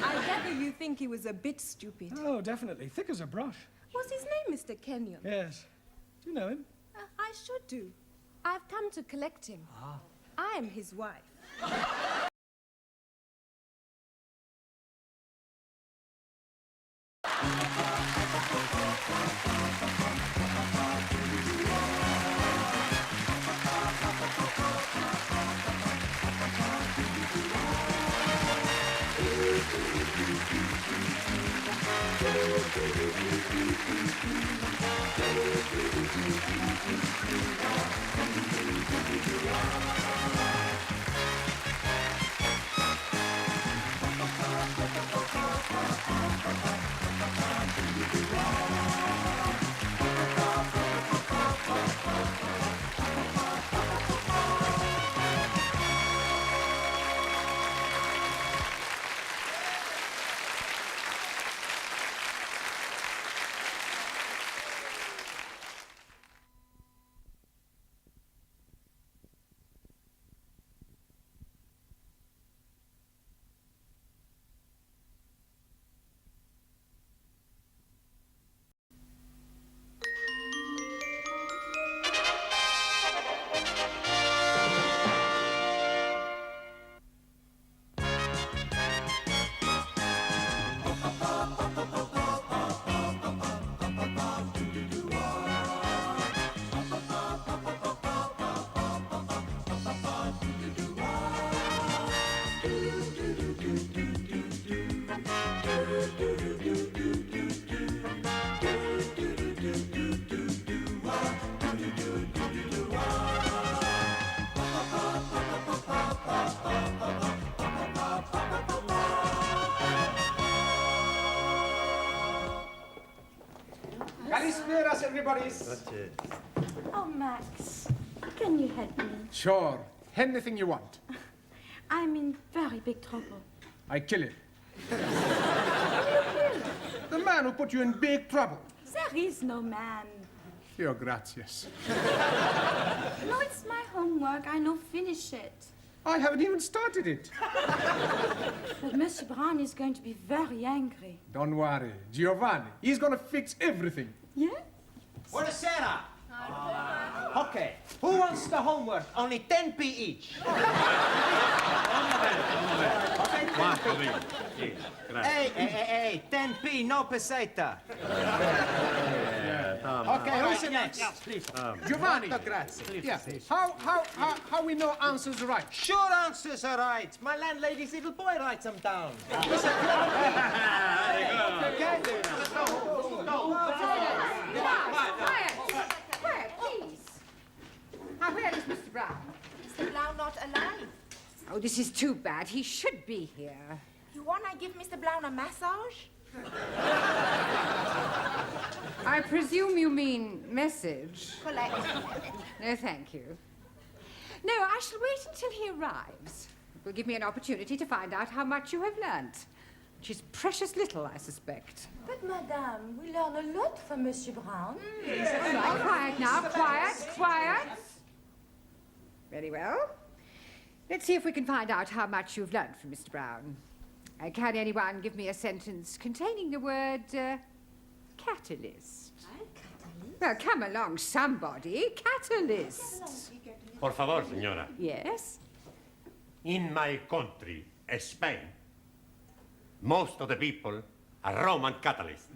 I gather you think he was a bit stupid. Oh, definitely. Thick as a brush. What's his name, Mr. Kenyon? Yes. Do you know him? I should do. I've come to collect him. Ah. I am his wife. Calisperas, everybody. Oh, Max, can you help me? Sure. Anything you want. I'm in very big trouble. I kill him. The man who put you in big trouble. There is no man. Your gracias. No, it's my homework. I no finish it. I haven't even started it. But Monsieur Brown is going to be very angry. Don't worry. Giovanni, he's going to fix everything. Yeah? Buonasera. Okay, who wants the homework? Only 10p each. Hey, 10p, no peseta. Okay, who's the next? Giovanni. Yeah. How we know answers right? Sure answers are right. My landlady's little boy writes them down. Quiet, please. Now, where is Mr. Brown? Mr. Brown not alive. Oh, this is too bad. He should be here. You wanna give Mr. Brown a massage? I presume you mean message. Collect. No, thank you. No, I shall wait until he arrives. It will give me an opportunity to find out how much you have learnt. Which is precious little, I suspect. But, Madame, we learn a lot from Monsieur Brown. All right, quiet now. Quiet. Very well. Let's see if we can find out how much you've learnt from Mr. Brown. Can anyone give me a sentence containing the word catalyst? Well, come along, somebody. Catalyst. Por favor, señora. Yes? In my country, Spain, most of the people are Roman Catholics.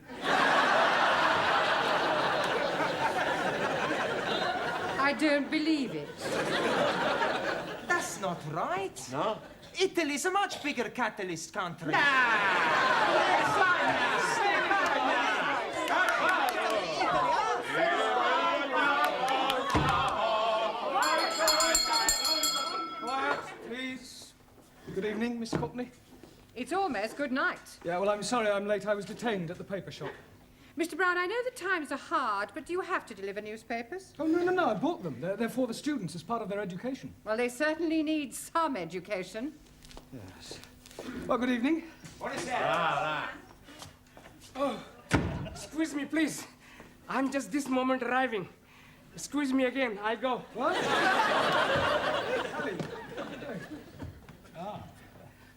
I don't believe it. That's not right. No? Italy's a much bigger catalyst country. Quiet, please. Good evening, Miss Courtney. It's almost good night. Yeah, well, I'm sorry I'm late. I was detained at the paper shop. Mr. Brown, I know the times are hard, but do you have to deliver newspapers? Oh, no, I bought them. They're for the students as part of their education. Well, they certainly need some education. Yes. Well, good evening. What is that? Oh, excuse me, please. I'm just this moment arriving. Excuse me again. I go. What?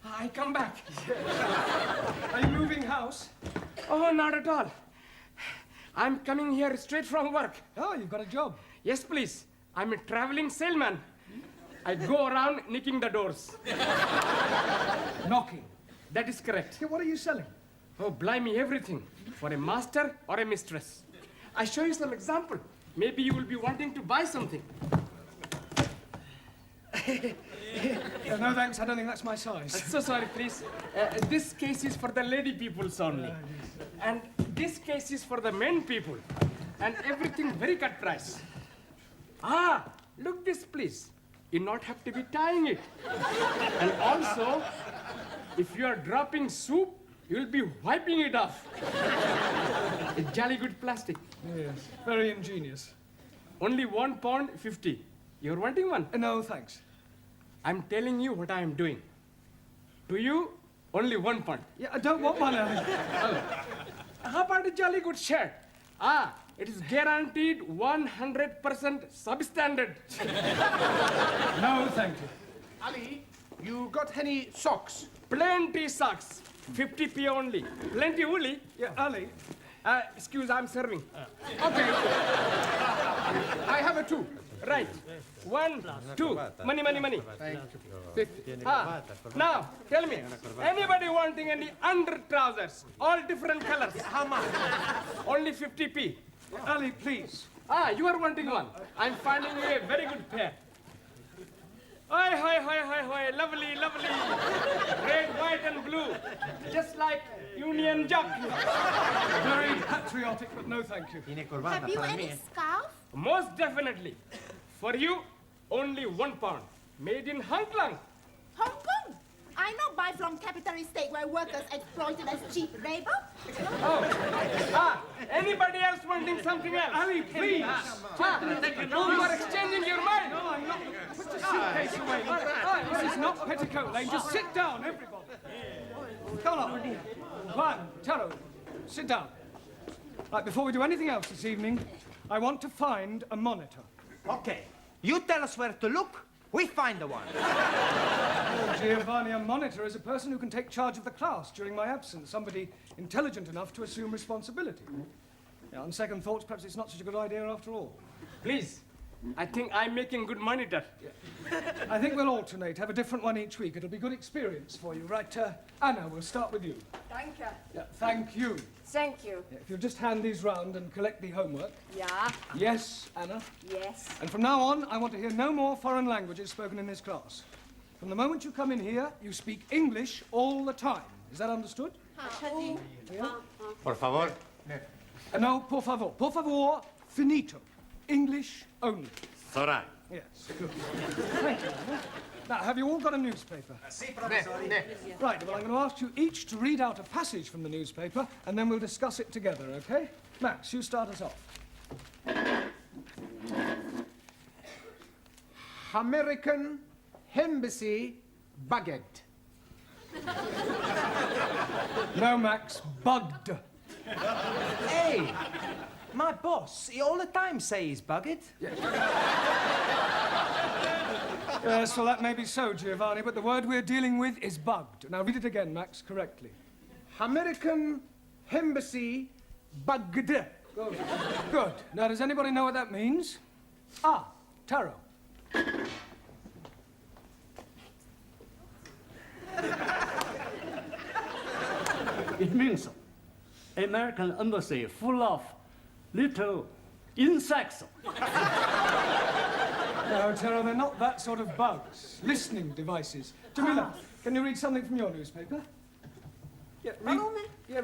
I come back. Are you moving house? Oh, not at all. I'm coming here straight from work. Oh, you've got a job. Yes, please. I'm a traveling salesman. I go around nicking the doors. Knocking? That is correct. Yeah, what are you selling? Oh, blimey, everything. For a master or a mistress. I show you some example. Maybe you will be wanting to buy something. No, thanks. I don't think that's my size. So sorry, please. This case is for the lady peoples only. And this case is for the men people. And everything very cut price. Ah, look this, please. You not have to be tying it. And also, if you are dropping soup, you'll be wiping it off. A jolly good plastic. Yes, very ingenious. Only £1.50. You're wanting one? No, thanks. I'm telling you what I am doing. To you, only £1. Yeah, I don't want one, Ellie. How about a jolly good shirt? Ah, it is guaranteed 100% substandard. No, thank you. Ali, you got any socks? Plenty socks. 50p only. Plenty woolly. Yeah, Ali. Excuse, I'm serving. Okay. I have a two. Right. 1, 2. Money. Now, tell me, anybody wanting any under trousers? All different colors. How much? Only 50p. Ali, please. Ah, you are wanting one. I'm finding you a very good pair. Hi. Lovely. Red, white, and blue. Just like Union Jack. Very patriotic, but no thank you. Have you any scarf? Most definitely. For you, only £1. Made in Hong Kong. Hong Kong? I know buy from capitalist state where workers exploited as cheap labor. Anybody else wanting something else? Ali, please. You are exchanging your mind. No, I'm not. Put the suitcase away. This is not Petticoat Lane. Just sit down, everybody. Come on. Juan, Taro, sit down. Right, before we do anything else this evening, I want to find a monitor. Okay. You tell us where to look, We find the one. Oh, Giovanni, a monitor is a person who can take charge of the class during my absence, somebody intelligent enough to assume responsibility. Yeah, on second thoughts, perhaps it's not such a good idea after all. Please, I think I'm making good monitor. I think we'll alternate, have a different one each week. It'll be good experience for you. Right, Anna, we'll start with you. Thank you. Yeah, thank you. Thank you. Yeah, if you'll just hand these round and collect the homework. Yeah. Yes, Anna. Yes. And from now on, I want to hear no more foreign languages spoken in this class. From the moment you come in here, you speak English all the time. Is that understood? Yeah? Por favor. No, por favor. Por favor, finito. English only. Sorry. Yes, good. Thank you, Anna. Now, have you all got a newspaper? Si, professore. Right, well, I'm going to ask you each to read out a passage from the newspaper, and then we'll discuss it together, okay? Max, you start us off. American Embassy Baguette. No, Max, bugged. Hey, my boss, he all the time say he's bugged. Yes, well, that may be so, Giovanni, but the word we're dealing with is bugged. Now, read it again, Max, correctly. American Embassy Baguette. Good. Good. Now, does anybody know what that means? Ah, Taro. It means American embassy full of little insects. No, Taro, they're not that sort of bugs. Listening devices. Jamila, can you read something from your newspaper? Yeah, read,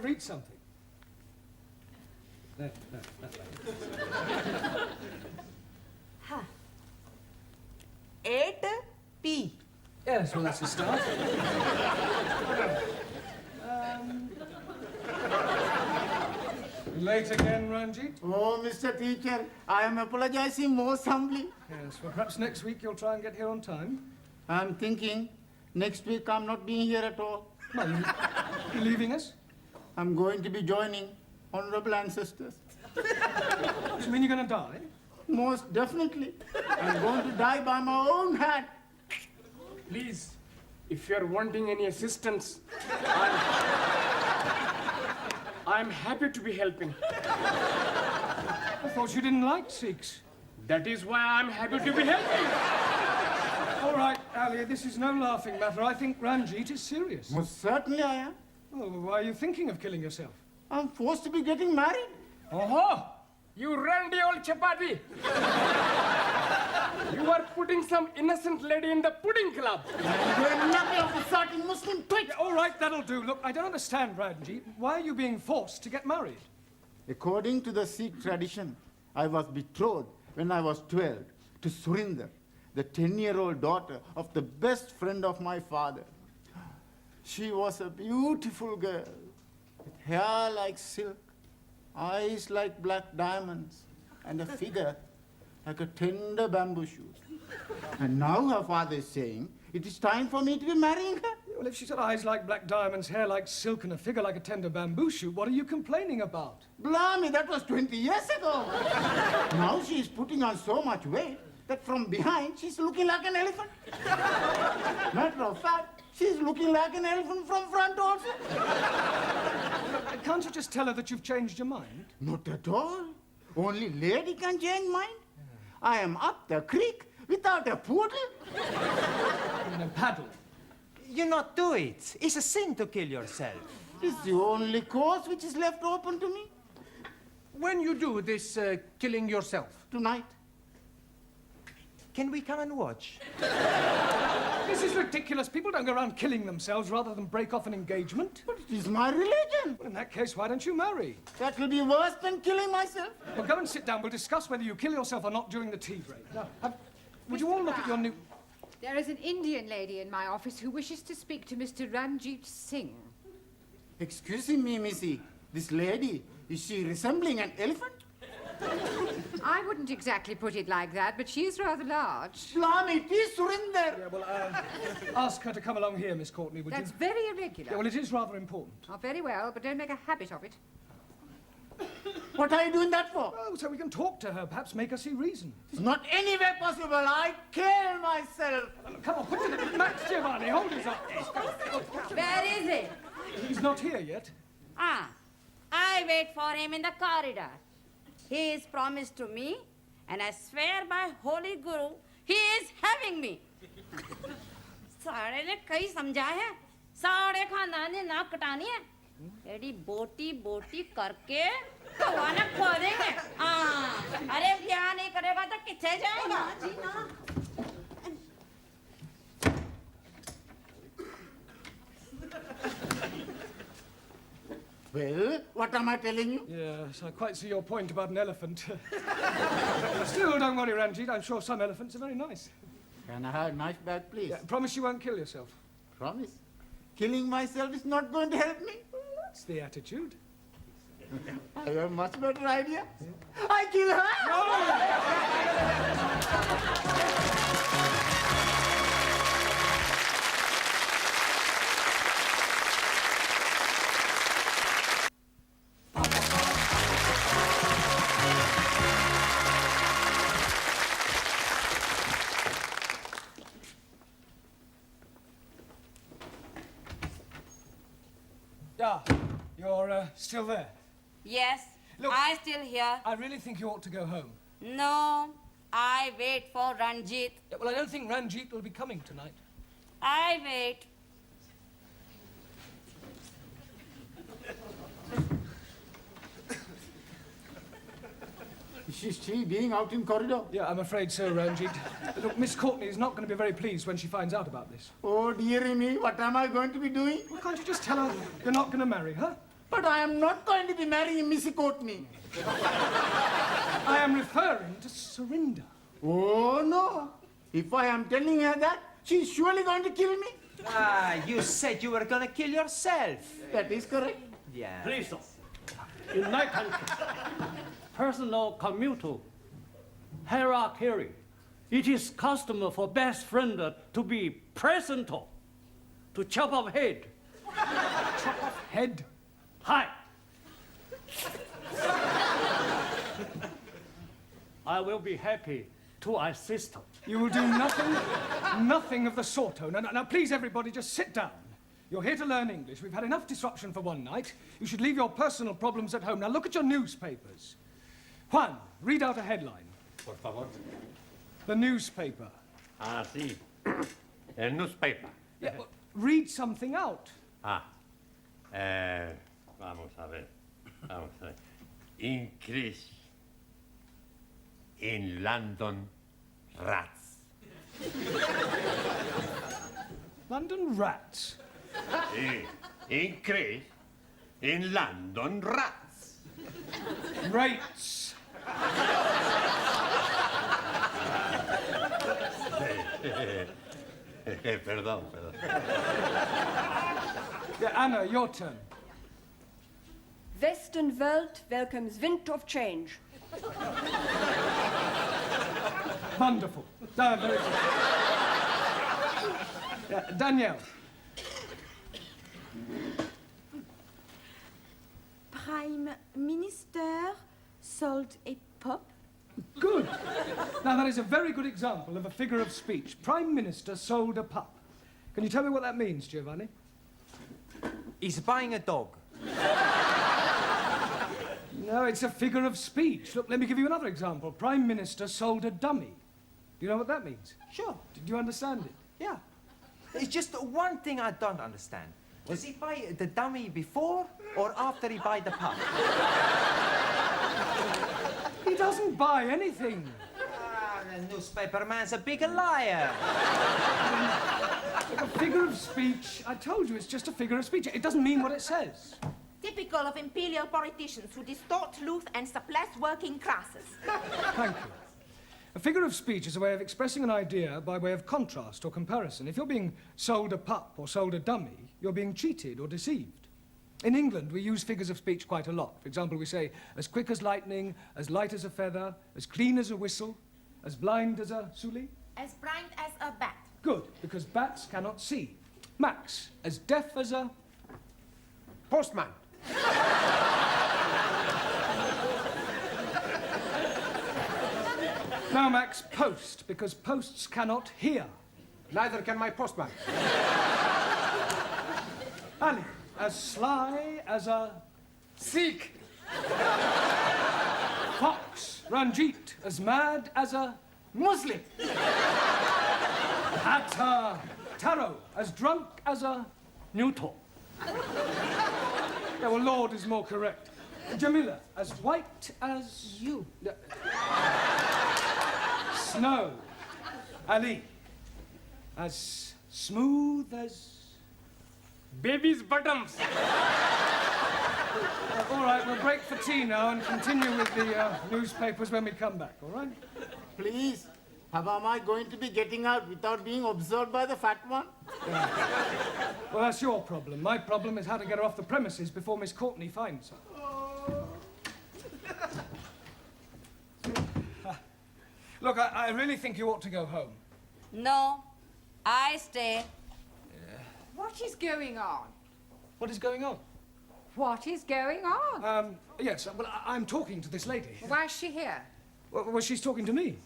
read something. There, that way. 8P. Yes, well, that's a start. Late again, Ranjit? Oh, Mr. Teacher, I am apologizing most humbly. Yes, well, perhaps next week you'll try and get here on time. I'm thinking next week I'm not being here at all. No, you're leaving us? I'm going to be joining honorable ancestors. Do you mean you're going to die? Most definitely. I'm going to die by my own hand. Please, if you're wanting any assistance, I'm happy to be helping. I thought you didn't like Sikhs. That is why I'm happy to be helping. All right, Ali, this is no laughing matter. I think Ranjit is serious. Most certainly I am. Oh, well, why are you thinking of killing yourself? I'm forced to be getting married. Oh, you randy old chapati. You are putting some innocent lady in the pudding club. You're nothing of the sort in Muslim twit. Yeah, all right, that'll do. Look, I don't understand, Ranjit. Why are you being forced to get married? According to the Sikh tradition, I was betrothed when I was 12 to Surinder, the 10-year-old daughter of the best friend of my father. She was a beautiful girl, with hair like silk, eyes like black diamonds, and a figure like a tender bamboo shoot. And now her father is saying it is time for me to be marrying her. Well, if she's got eyes like black diamonds, hair like silk, and a figure like a tender bamboo shoot, what are you complaining about? Blimey, that was 20 years ago. Now she is putting on so much weight that from behind she's looking like an elephant. Matter of fact, she's looking like an elephant from front also. Can't you just tell her that you've changed your mind? Not at all. Only lady can change mind. I am up the creek without a poodle. You know, paddle. You not do it. It's a sin to kill yourself. It's the only course which is left open to me. When you do this killing yourself? Tonight. Can we come and watch? This is ridiculous. People don't go around killing themselves rather than break off an engagement. But it is my religion. Well, in that case, why don't you marry? That will be worse than killing myself. Well, go and sit down. We'll discuss whether you kill yourself or not during the tea break. Now, would you all look at your new... There is an Indian lady in my office who wishes to speak to Mr. Ranjit Singh. Excuse me, missy. This lady, is she resembling an elephant? I wouldn't exactly put it like that, but she is rather large. Blimey, it is Surinder. Yeah, well, ask her to come along here, Miss Courtney, would That's you? very irregular. Yeah, well, it is rather important. Oh, very well, but don't make a habit of it. What are you doing that for? Oh, so we can talk to her, perhaps make her see reason. It's not any way possible. I kill myself. Come on, put it in. Max, Giovanni, hold his up. Where is he? He's not here yet. Ah, I wait for him in the corridor. He is promised to me, and I swear by Holy Guru, he is having me. सारे ने कई समझा है, सारे खानदान ने नाक कटानी है, एडी बोटी बोटी करके कवाना खो देंगे। अरे ब्याह नहीं करेगा तो किथे जाएगा? जी ना। Well, what am I telling you? Yes, I quite see your point about an elephant. Still, don't worry, Ranjit. I'm sure some elephants are very nice. Can I have a knife back, please? Yeah, promise you won't kill yourself. Promise? Killing myself is not going to help me. That's the attitude. I have a much better idea. I kill her! Yeah, you're still there. Yes, Look, I still here. I really think you ought to go home. No, I wait for Ranjit. Yeah, well, I don't think Ranjit will be coming tonight. I wait. Is she still being out in corridor? Yeah, I'm afraid so, Ranjit. Look, Miss Courtney is not going to be very pleased when she finds out about this. Oh, dearie me, what am I going to be doing? Well, can't you just tell her you're not going to marry her? But I am not going to be marrying Missy Courtney. I am referring to Surinder. Oh, no. If I am telling her that, she's surely going to kill me. Ah, you said you were going to kill yourself. That is correct. Yeah. Please, sir. In my country, personal commutal hierarchy, it is custom for best friend to be present to chop off head. Chop off head? Hi. I will be happy to assist. You will do nothing of the sort. Oh, now, please, everybody, just sit down. You're here to learn English. We've had enough disruption for one night. You should leave your personal problems at home. Now, look at your newspapers. Juan, read out a headline. Por favor. The newspaper. Ah, sí. El newspaper. Yeah, well, read something out. Vamos a ver. Increase in London rats. London rats? Increase in London rats. Rates. Perdón. Yeah, Anna, your turn. Western world welcomes wind of change. Wonderful. Very good. Yeah, Danielle. Prime Minister sold a pup. Good. Now, that is a very good example of a figure of speech. Prime Minister sold a pup. Can you tell me what that means, Giovanni? He's buying a dog. No, it's a figure of speech. Look, let me give you another example. Prime Minister sold a dummy. Do you know what that means? Sure. Did you understand it? Yeah. It's just one thing I don't understand. Does he buy the dummy before or after he buy the pup? He doesn't buy anything. The newspaper man's a big liar. A figure of speech, I told you, it's just a figure of speech. It doesn't mean what it says. Typical of imperial politicians who distort truth and suppress working classes. Thank you. A figure of speech is a way of expressing an idea by way of contrast or comparison. If you're being sold a pup or sold a dummy, you're being cheated or deceived. In England, we use figures of speech quite a lot. For example, we say, as quick as lightning, as light as a feather, as clean as a whistle, as blind as a suli. As blind as a bat. Good, because bats cannot see. Max, as deaf as a... Postman. Now, Max, post, because posts cannot hear. Neither can my postman. Ali, as sly as a Sikh. fox. Ranjit, as mad as a Muslim. Taro, as drunk as a Newton. Yeah, well, Lord is more correct. Jamila, as white as you. Snow. Ali, as smooth as Baby's bottoms. all right, we'll break for tea now and continue with the newspapers when we come back, all right? Please, how am I going to be getting out without being observed by the fat one? Well, that's your problem. My problem is how to get her off the premises before Miss Courtney finds her. Look, I really think you ought to go home. No, I stay. What is going on? What is going on? What is going on? Yes, well, I'm talking to this lady. Why is she here? Well, she's talking to me.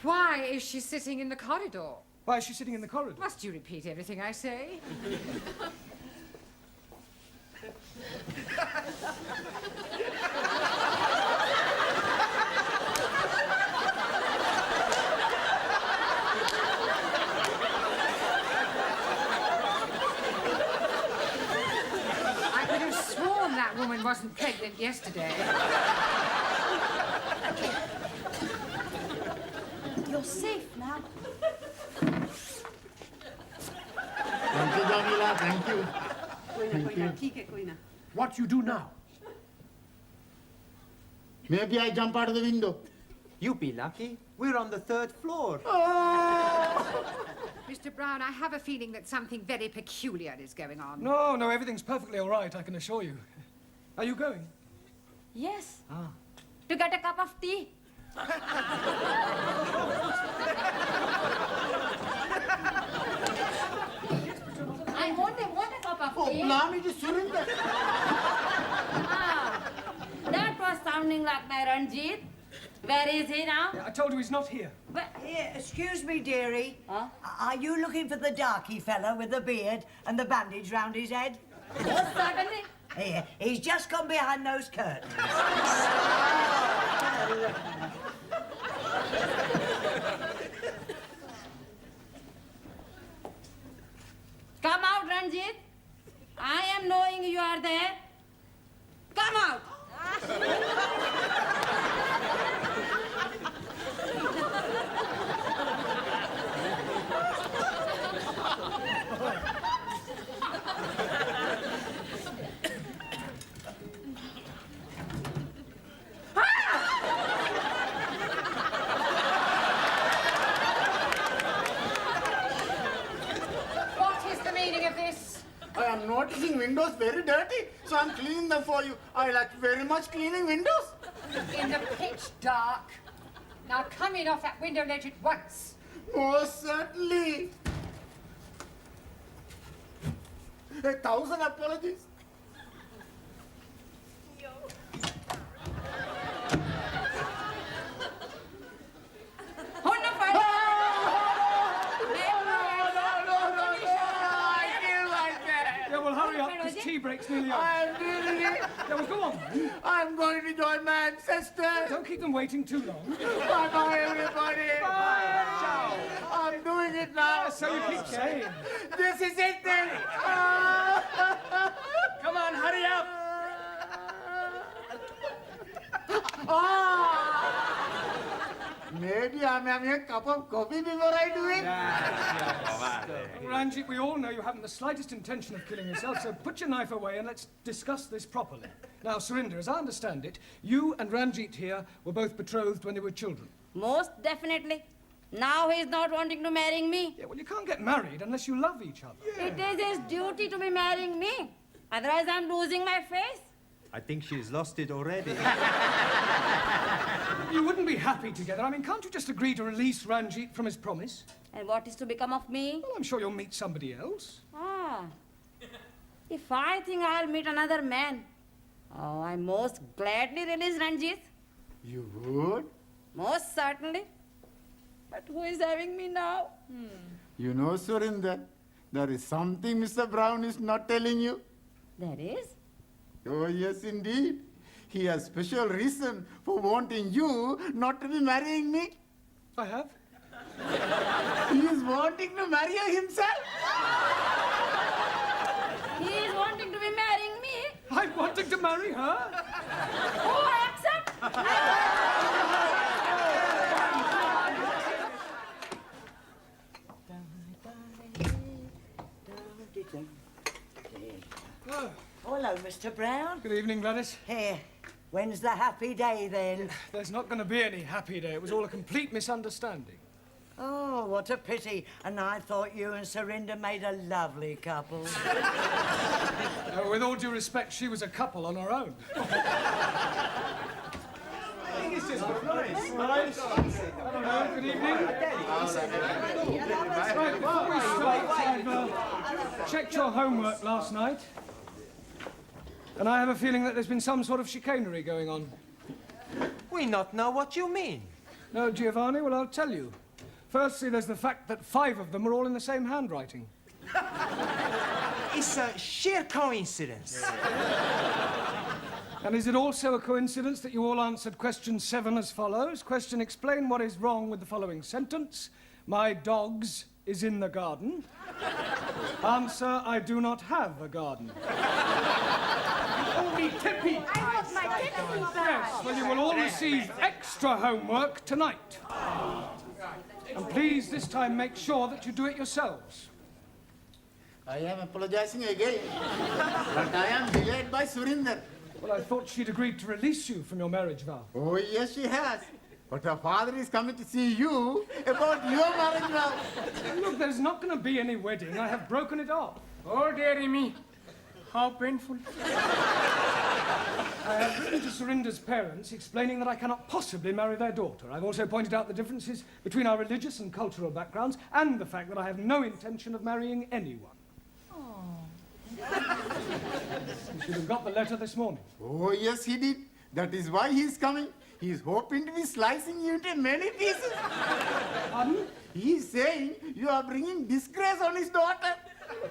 Why is she sitting in the corridor? Why is she sitting in the corridor? Must you repeat everything I say? I could have sworn that woman wasn't pregnant yesterday. You're safe now. Thank you, Jamila, thank you. What you do now? Maybe I jump out of the window. You be lucky. We're on the 3rd floor. Mr. Brown, I have a feeling that something very peculiar is going on. No, everything's perfectly all right, I can assure you. Are you going? Yes. To get a cup of tea. I want a cup of Oh, tea. blimey, just surrender. That was sounding like my Ranjit. Where is he now? I told you he's not here. But Here, excuse me, dearie. Huh? Are you looking for the darky fella with the beard and the bandage round his head? Yes, certainly. Here, he's just gone behind those curtains. Come out, Ranjit. I am knowing you are there. Come out. What is the meaning of this? I am noticing windows very dirty, so I'm cleaning them for you. I like very much cleaning windows. In the pitch dark. Now come in off that window ledge at once. Most certainly. 1,000 apologies. Yeah, well, hurry up, because tea break's nearly over. I'm doing it. Yeah, well, go on. I'm going to join my ancestors. Don't keep them waiting too long. Bye-bye, everybody. Bye. Ciao. I'm doing it now. So you keep saying. This is it then. Come on, hurry up. Maybe I'm having a cup of coffee before I do it. Ranjit, we all know you haven't the slightest intention of killing yourself, so put your knife away and let's discuss this properly. Now, Surinder, as I understand it, you and Ranjit here were both betrothed when they were children. Most definitely. Now he's not wanting to marry me. Yeah, well, you can't get married unless you love each other. It is his duty to be marrying me. Otherwise, I'm losing my face. I think she's lost it already. You wouldn't be happy together. I mean, can't you just agree to release Ranjit from his promise? And what is to become of me? Well, I'm sure you'll meet somebody else. If I think I'll meet another man, I most gladly release Ranjit. You would? Most certainly. But who is having me now? You know, Surinder, there is something Mr. Brown is not telling you. That is? Oh, yes, indeed. He has special reason for wanting you not to be marrying me. I have. He is wanting to marry you himself. He is wanting to be marrying me. I'm wanting to marry her. Oh, I accept. Oh. Hello, Mr. Brown. Good evening, Gladys. Here. When's the happy day, then? There's not going to be any happy day. It was all a complete misunderstanding. Oh, what a pity. And I thought you and Surinder made a lovely couple. With all due respect, she was a couple on her own. I think it's just nice. Hello, good evening. Right, before we start, I've checked your homework last night. And I have a feeling that there's been some sort of chicanery going on. We not know what you mean. No, Giovanni? Well, I'll tell you. Firstly, there's the fact that 5 of them are all in the same handwriting. It's a sheer coincidence. And is it also a coincidence that you all answered question 7 as follows? Question, explain what is wrong with the following sentence. My dogs is in the garden. Answer, I do not have a garden. Only Tippy. I want my Tippy back. Yes, well, you will all receive extra homework tonight. And please, this time, make sure that you do it yourselves. I am apologizing again, but I am delayed by Surinder. Well, I thought she'd agreed to release you from your marriage vow. Oh, yes, she has. But her father is coming to see you about your marriage vow. Look, there's not going to be any wedding. I have broken it off. Oh, dearie me. How painful. I have written to Surinder's parents explaining that I cannot possibly marry their daughter. I've also pointed out the differences between our religious and cultural backgrounds and the fact that I have no intention of marrying anyone. You should have got the letter this morning. Oh, yes, he did. That is why he is coming. He is hoping to be slicing you into many pieces. Pardon? He is saying you are bringing disgrace on his daughter.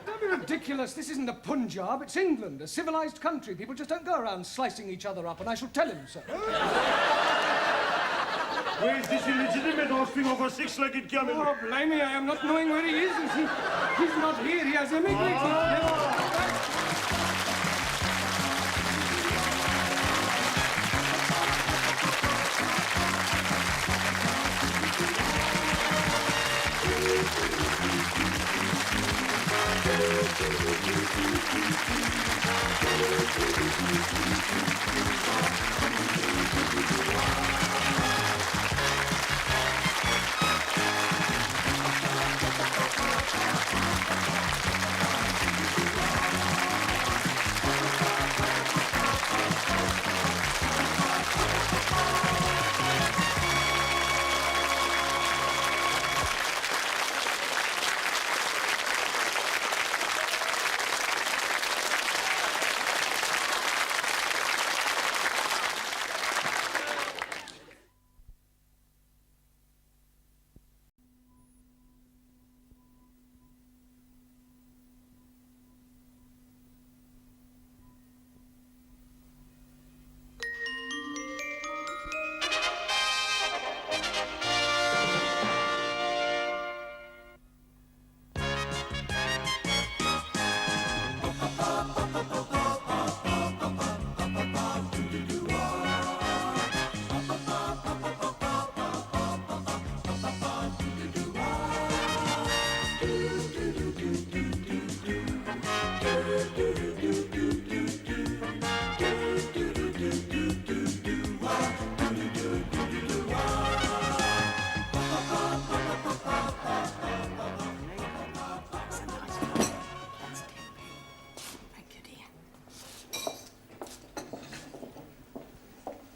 Don't be ridiculous. This isn't the Punjab. It's England, a civilized country. People just don't go around slicing each other up, and I shall tell him so. Where is this illegitimate offspring of a six-legged camel? Oh, blimey, I am not knowing where he is. He's not here. He has immigrated.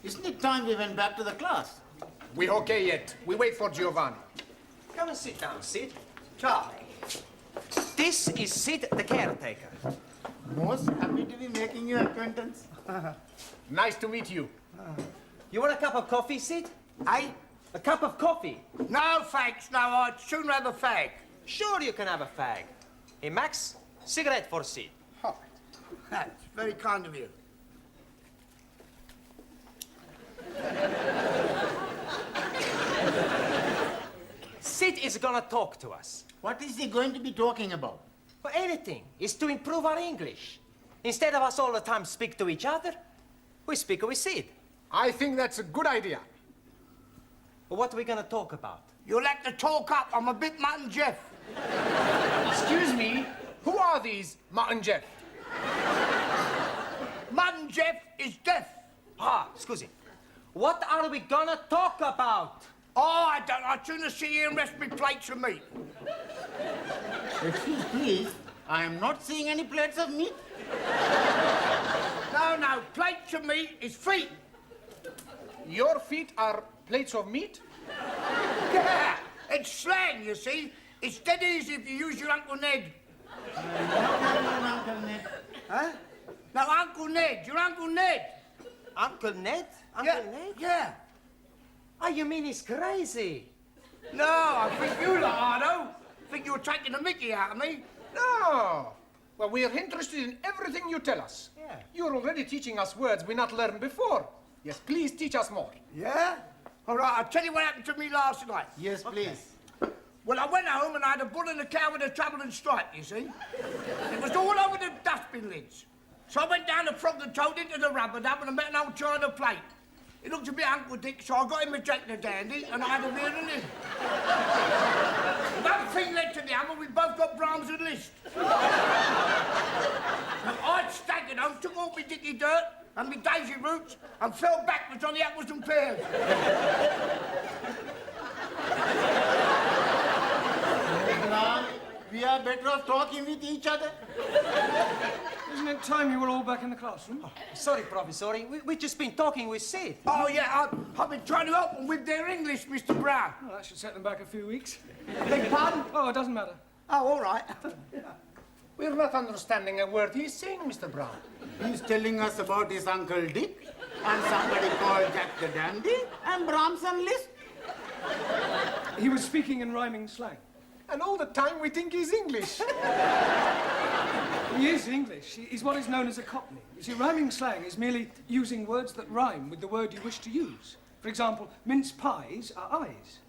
Isn't it time we went back to the class? We okay yet. We wait for Giovanni. Come and sit down, Sid. Charlie. This is Sid, the caretaker. Most happy to be making your acquaintance. Nice to meet you. You want a cup of coffee, Sid? Aye. A cup of coffee? No, thanks, no, I'd sooner have a fag. Sure you can have a fag. Hey, Max, cigarette for Sid. Oh, that's very kind of you. Sid is gonna talk to us. What is he going to be talking about? Well, anything. It's to improve our English. Instead of us all the time speak to each other, we speak with Sid. I think that's a good idea. Well, what are we gonna talk about? You'll have to talk up. I'm a bit Mutt and Jeff. Excuse me, who are these Mutt and Jeff? Mutt and Jeff is deaf. Ah, scusi. What are we gonna talk about? Oh, I don't. I'd sooner sit here and rest my plates of meat. Excuse please, I am not seeing any plates of meat. No, plates of meat is feet. Your feet are plates of meat? Yeah, it's slang, you see. It's dead easy if you use your Uncle Ned. Uncle Ned. Huh? No, Uncle Ned, your Uncle Ned. Uncle Ned? Uncle Ned? Yeah. Oh, you mean he's crazy? No, I think you lot are, though. Think you're taking the mickey out of me? No. Well, we are interested in everything you tell us. Yeah. You're already teaching us words we not learned before. Yes, please teach us more. Yeah? All right, I'll tell you what happened to me last night. Yes, please. Well, I went home and I had a bull and a cow with a trouble and stripe, you see. It was all over the dustbin lids. So I went down the frog and toad into the rubber dub and I met an old china plate. It looked a bit Uncle Dick, so I got him a Jack the Dandy and I had a real lid. One thing led to the other, we both got Brahms and Liszt. So I staggered home, took all my dicky dirt and my daisy roots and fell backwards on the apples and pears. We are better off talking with each other. Isn't it time you were all back in the classroom? Oh, sorry, Professor. We've just been talking with Sid. Oh, yeah, I've been trying to help them with their English, Mr. Brown. Well, that should set them back a few weeks. Beg your pardon? Oh, it doesn't matter. Oh, all right. We're not understanding a word he's saying, Mr. Brown. He's telling us about his Uncle Dick and somebody called Jack the Dandy and Brahms and Liszt. He was speaking in rhyming slang. And all the time we think he's English. He is English. He's what is known as a Cockney. You see, rhyming slang is merely using words that rhyme with the word you wish to use. For example, mince pies are eyes.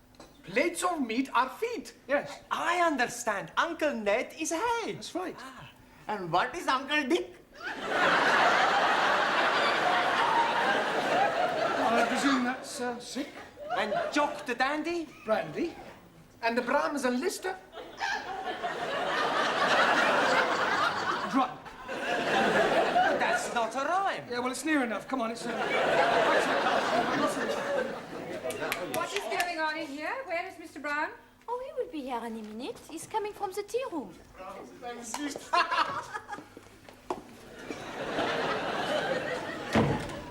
Plates of meat are feet. Yes. I understand. Uncle Ned is head. That's right. And what is Uncle Dick? I presume that's sick. And Jock the Dandy? Brandy. And the Brahms and Liszt? Drunk. That's not a rhyme. Yeah, well, it's near enough. Come on, it's... What is going on in here? Where is Mr. Brown? Oh, he will be here any minute. He's coming from the tea room.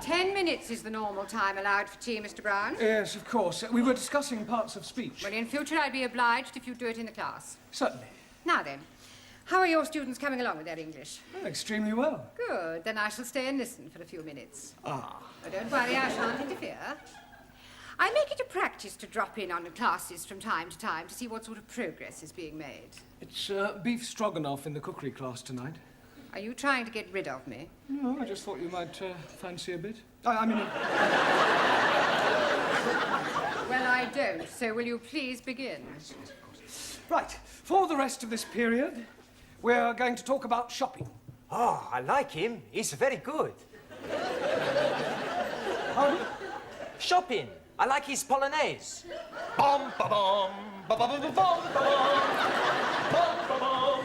10 minutes is the normal time allowed for tea, Mr. Brown. Yes, of course. We were discussing parts of speech. Well, in future, I'd be obliged if you do it in the class. Certainly. Now then, how are your students coming along with their English? Oh, extremely well. Good. Then I shall stay and listen for a few minutes. Ah. Oh, don't worry, I shan't interfere. I make it a practice to drop in on the classes from time to time to see what sort of progress is being made. It's beef stroganoff in the cookery class tonight. Are you trying to get rid of me? No, I just thought you might fancy a bit. I mean... Well, I don't, so will you please begin? Right. For the rest of this period, we're going to talk about shopping. Oh, I like him. He's very good. Pardon? Shopping. I like his Polonaise. Bum ba bum ba ba ba ba bum ba bum.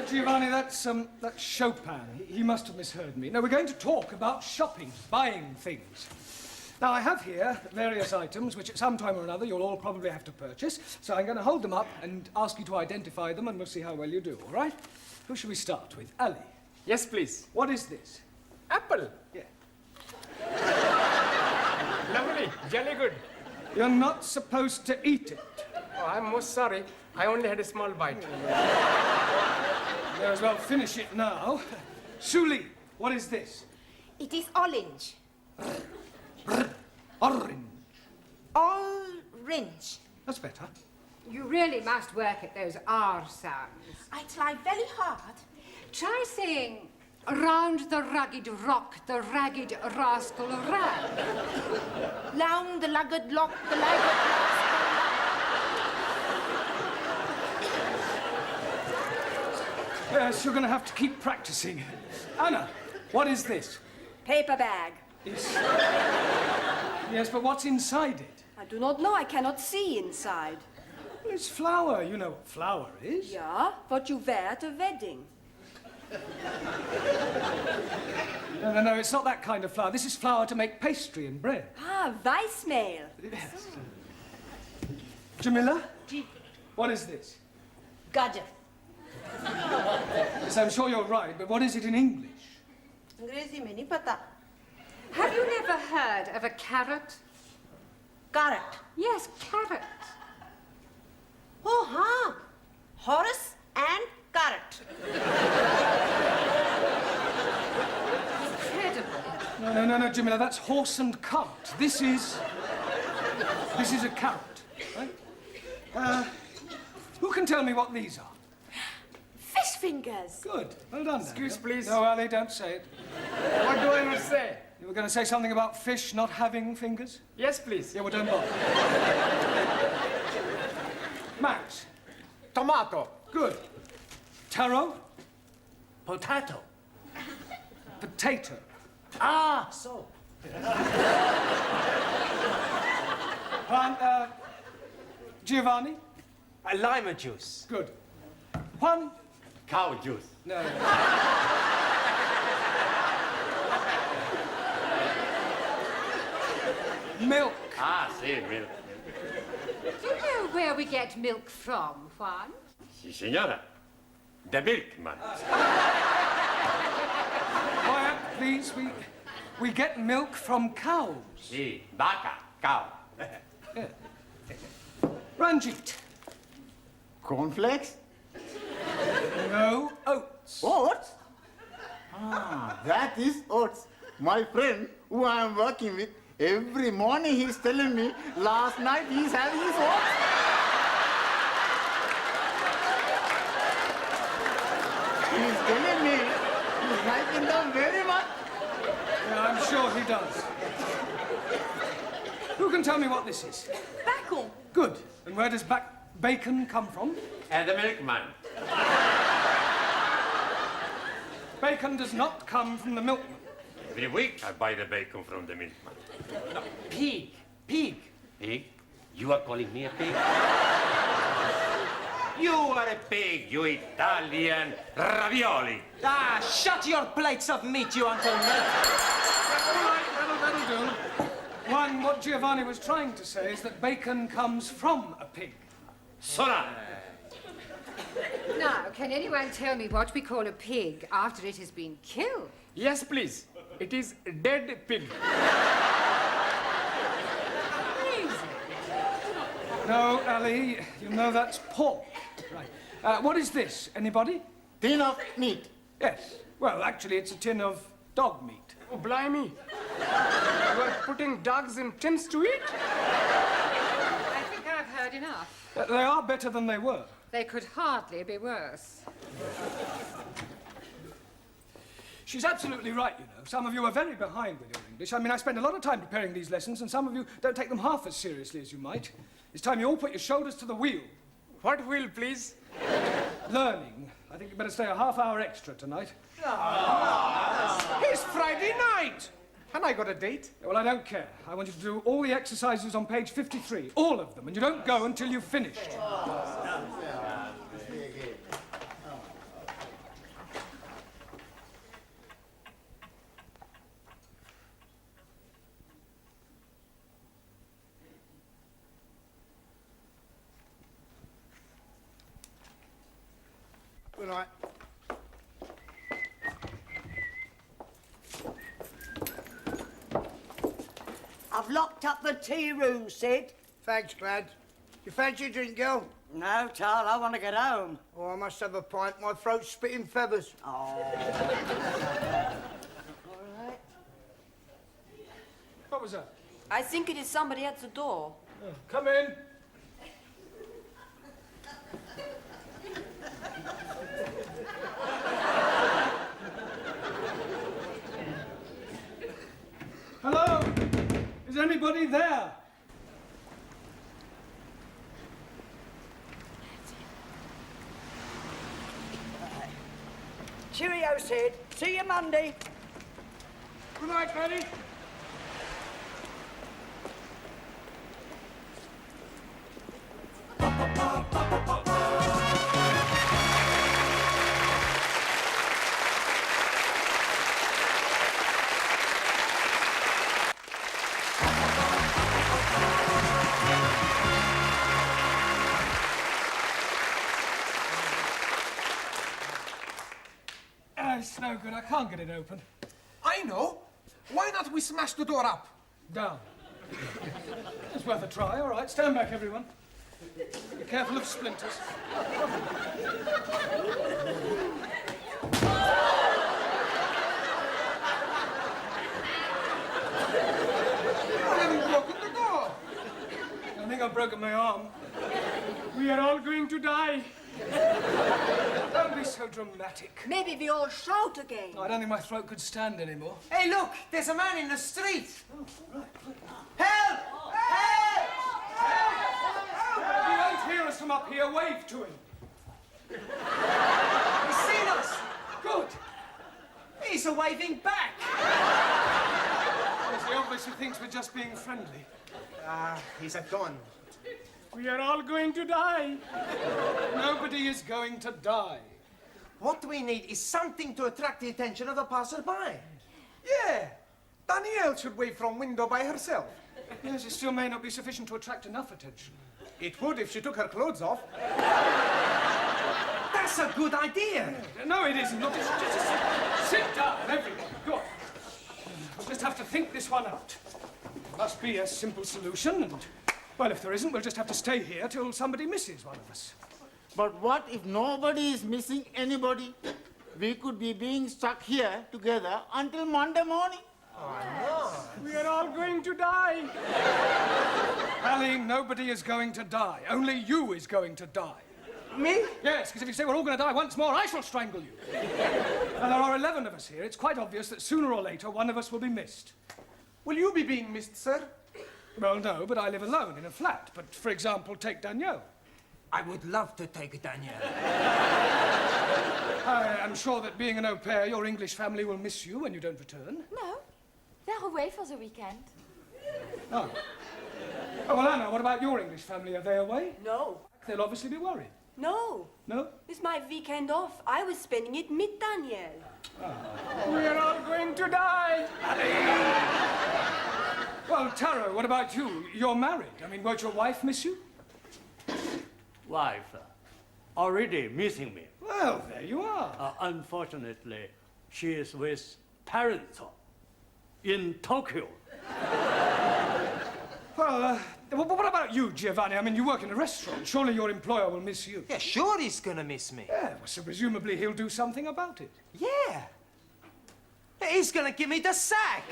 Giovanni, that's Chopin. He must have misheard me. No, we're going to talk about shopping, buying things. Now, I have here various items which at some time or another you'll all probably have to purchase, so I'm going to hold them up and ask you to identify them, and we'll see how well you do, all right? Who shall we start with? Ali. Yes, please. What is this? Apple. Yeah. Lovely. Jolly good. You're not supposed to eat it. Oh, I'm most sorry. I only had a small bite. May as well finish it now. Suli, what is this? It is orange. Orange. Orange. That's better. You really must work at those R sounds. I try very hard. Try saying, round the rugged rock, the ragged rascal ran. Round the lugged lock, the lagged Yes, you're going to have to keep practicing. Anna, what is this? Paper bag. Yes, but what's inside it? I do not know. I cannot see inside. Well, it's flour. You know what flour is. Yeah, what you wear at a wedding. No, it's not that kind of flour. This is flour to make pastry and bread. Ah, Weissmehl. Yes. Jamila? What is this? Gajar. Yes, I'm sure you're right, but what is it in English? अंग्रेजी में नहीं पता. Have you never heard of a carrot? Carrot. Yes, carrot. Oh, हाँ. Horse and carrot. Incredible. No, Jamila, that's horse and cart. This is a carrot, right? Who can tell me what these are? Fish fingers. Good. Well done, Excuse, Daniel. please. No, Ali, don't say it. What do I must say? You were going to say something about fish not having fingers? Yes, please. Yeah, well, don't bother. Max. Tomato. Good. Taro. Potato. Potato. Ah, so. Giovanni. Lima juice. Good. Juan. Cow juice. No. Milk. Ah, sí, milk. Do you know where we get milk from, Juan? Sí, señora. The milkman. Quiet, please. We get milk from cows. Sí, vaca, cow. Ranjit. Cornflakes? No, oats. Oats? Ah, that is oats. My friend, who I am working with, every morning he's telling me, last night he's having his oats. He's telling me he's liking them very much. Yeah, I'm sure he does. Who can tell me what this is? Bacon. Good. And where does bacon come from? And the milkman. Bacon does not come from the milkman. Every week I buy the bacon from the milkman. No, pig. Pig. Pig? You are calling me a pig? You are a pig, you Italian ravioli. Ah, shut your plates of meat, you Uncle Ned. All right, that'll do. One, what Giovanni was trying to say is that bacon comes from a pig. Sola. Now, can anyone tell me what we call a pig after it has been killed? Yes, please. It is a dead pig. No, Ali, you know that's pork. Right. What is this? Anybody? Tin of meat. Yes. Well, actually, it's a tin of dog meat. Oh, blimey. You are putting dogs in tins to eat? I think I've heard enough. They are better than they were. They could hardly be worse. She's absolutely right, you know. Some of you are very behind with your English. I mean, I spend a lot of time preparing these lessons, and some of you don't take them half as seriously as you might. It's time you all put your shoulders to the wheel. What wheel, please? Learning. I think you better stay a half hour extra tonight. It's Friday night. And I got a date. Well, I don't care. I want you to do all the exercises on page 53. All of them. And you don't go until you've finished. Good night. I've locked up the tea room, Sid. Thanks, Glad. You fancy a drink, girl? No, Tal, I want to get home. Oh, I must have a pint. My throat's spitting feathers. Oh. What was that? I think it is somebody at the door. Come in. Hello? Is anybody there? Cheerio, Sid. See you Monday. Good night, Canny. It's no good. I can't get it open. I know. Why not we smash the door up? Down. It's worth a try. All right, stand back, everyone. Be careful of splinters. I haven't broken the door. I think I've broken my arm. We are all going to die. Don't be so dramatic. Maybe we all shout again. I don't think my throat could stand anymore. Hey, look, there's a man in the street. Help! Help! Help! If you don't hear us from up here, wave to him. He's seen us. Good. He's a waving back. Yes, he obviously thinks we're just being friendly. He's gone. We are all going to die. Nobody is going to die. What we need is something to attract the attention of the passerby. Yeah. Danielle should wave from window by herself. Yes, it still may not be sufficient to attract enough attention. It would if she took her clothes off. That's a good idea. No, it isn't. Look, just sit down, everyone. Go on. We'll just have to think this one out. There must be a simple solution, and, well, if there isn't, we'll just have to stay here till somebody misses one of us. But what if nobody is missing anybody? We could be being stuck here together until Monday morning. We are all going to die. Ali, nobody is going to die. Only you is going to die. Me? Yes, because if you say we're all going to die once more, I shall strangle you. And there are 11 of us here. It's quite obvious that sooner or later one of us will be missed. Will you be being missed, sir? Well, no, but I live alone in a flat. But, for example, take Danielle. I would love to take Danielle. I am sure that being an au pair, your English family will miss you when you don't return. No, they're away for the weekend. Oh. Oh, well, Anna, what about your English family? Are they away? No. They'll obviously be worried. No. No? It's my weekend off. I was spending it with Danielle. We are all going to die. Well, Taro, what about you? You're married. I mean, won't your wife miss you? Wife, already missing me. Well, there you are. Unfortunately, she is with parents in Tokyo. Well, what about you, Giovanni? I mean, you work in a restaurant. Surely your employer will miss you. Yeah, sure he's gonna miss me. Yeah, well, so presumably he'll do something about it. Yeah. He's gonna give me the sack.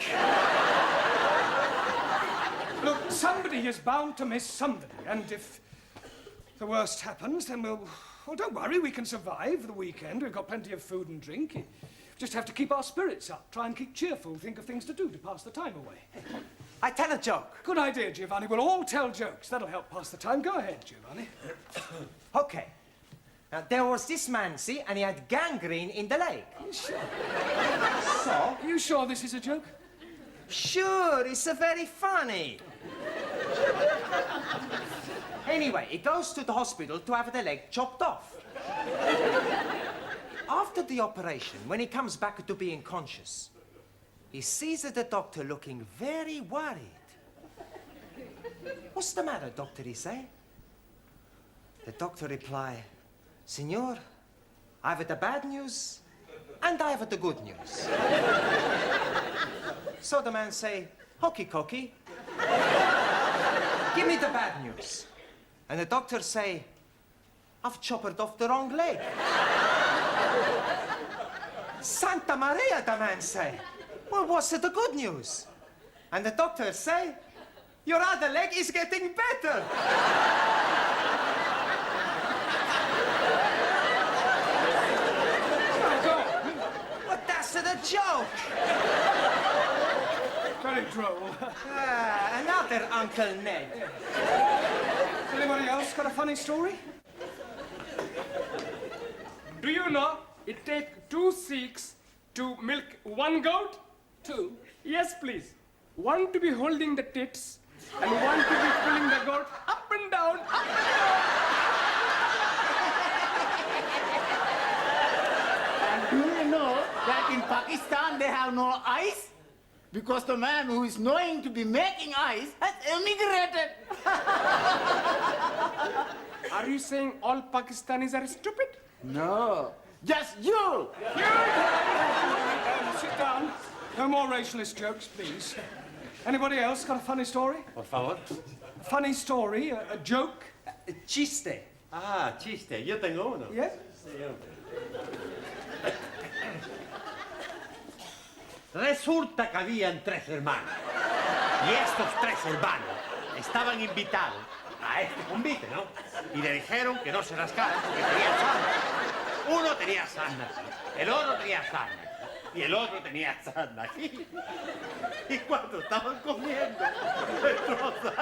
Look, somebody is bound to miss somebody, and if the worst happens, then well, don't worry, we can survive the weekend. We've got plenty of food and drink. You just have to keep our spirits up, try and keep cheerful, think of things to do to pass the time away. I tell a joke. Good idea, Giovanni. We'll all tell jokes. That'll help pass the time. Go ahead, Giovanni. Okay. Now, there was this man, see, and he had gangrene in the leg. Sure. So? Are you sure this is a joke? Sure, it's a very funny. Anyway, he goes to the hospital to have the leg chopped off. After the operation, when he comes back to being conscious, he sees the doctor looking very worried. What's the matter, doctor, he say? The doctor reply, Signor, I have the bad news and I have the good news. So the man say, hokey cokey, give me the bad news. And the doctor say, I've chopped off the wrong leg. Santa Maria, the man say. Well, what's the good news? And the doctor say, Your other leg is getting better. But that's the joke. Very droll. Another Uncle Ned. Anybody else got a funny story? Do you know it takes 2 Sikhs to milk 1 goat? 2? Yes, please. 1 to be holding the tits and 1 to be pulling the goat up and down, up and down. And do you know that in Pakistan they have no ice? Because the man who is knowing to be making ice has emigrated. Are you saying all Pakistanis are stupid? No, just you. Sit down. No more racialist jokes, please. Anybody else got a funny story? Por favor. A funny story, a joke? Chiste. Ah, chiste. Yo tengo uno. Yes? Sí, hombre. Resulta que habían 3 hermanos. Y estos 3 hermanos estaban invitados a este convite, ¿no? Y le dijeron que no se rascaran porque tenían sarna. Uno tenía sarna aquí, el otro tenía sarna aquí, y el otro tenía sarna aquí. Y cuando estaban comiendo, el trozado,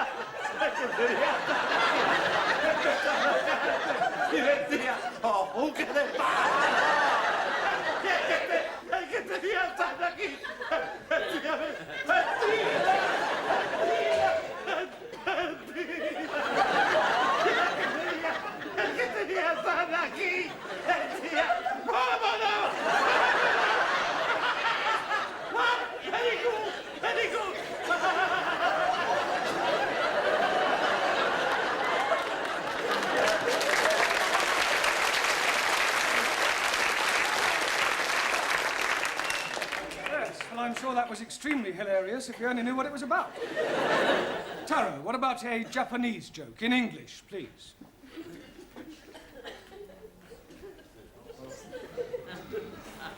el que tenía sarna aquí, y decía, ¡oh, qué de palo! El que tenía sarna aquí, decía, ¡mentira! El que tenía sarna aquí, decía, ¡vámonos! Very good, very good. Yes, well, I'm sure that was extremely hilarious if you only knew what it was about. Taro, what about a Japanese joke in English, please?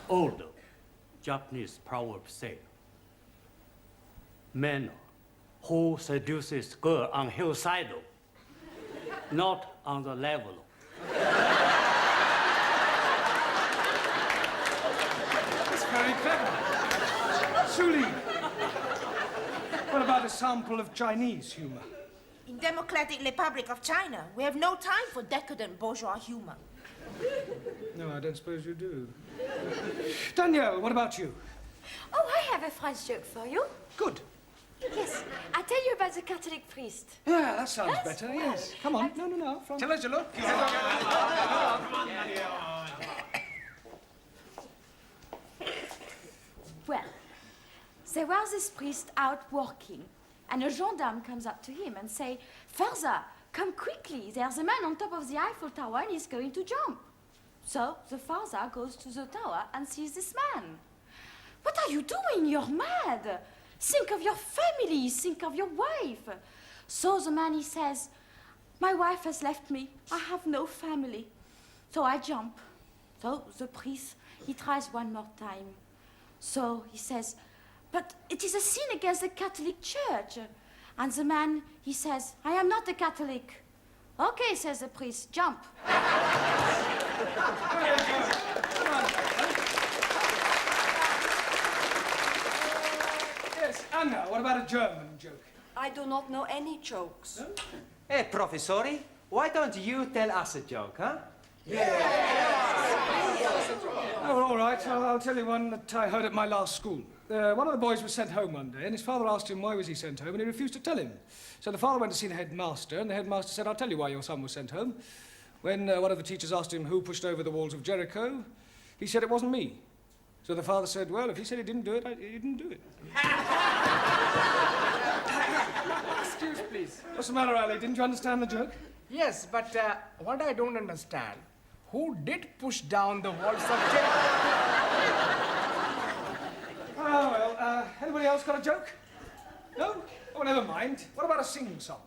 Old Japanese proverb say, man who seduces girl on hillside, not on the level. That's very clever. Suli, what about a sample of Chinese humor? In Democratic Republic of China, we have no time for decadent bourgeois humor. No, I don't suppose you do. Danielle, what about you? Oh, I have a French joke for you. Good. Yes, I tell you about the Catholic priest. Yeah, that sounds better, yes. Come on. No. From... Tell us your look. Well, there was this priest out walking, and a gendarme comes up to him and say, "Father, come quickly, there's a man on top of the Eiffel Tower and he's going to jump." So the father goes to the tower and sees this man. "What are you doing? You're mad. Think of your family, think of your wife." So the man, he says, "My wife has left me, I have no family." So I jump. So the priest, he tries one more time. So he says, "But it is a sin against the Catholic Church." And the man, he says, "I am not a Catholic." "Okay," says the priest, "jump." Yes, Anna, what about a German joke? I do not know any jokes. No? Hey, Professori, why don't you tell us a joke, huh? Oh, all right. I'll tell you one that I heard at my last school. One of the boys was sent home one day, and his father asked him why was he sent home, and he refused to tell him. So the father went to see the headmaster, and the headmaster said, "I'll tell you why your son was sent home." When one of the teachers asked him who pushed over the walls of Jericho, he said it wasn't me. So the father said, "Well, if he said he didn't do it, he didn't do it." Excuse, please. What's the matter, Ali? Didn't you understand the joke? Yes, but what I don't understand, who did push down the walls of Jericho? Oh, well, anybody else got a joke? No? Oh, never mind. What about a sing-song?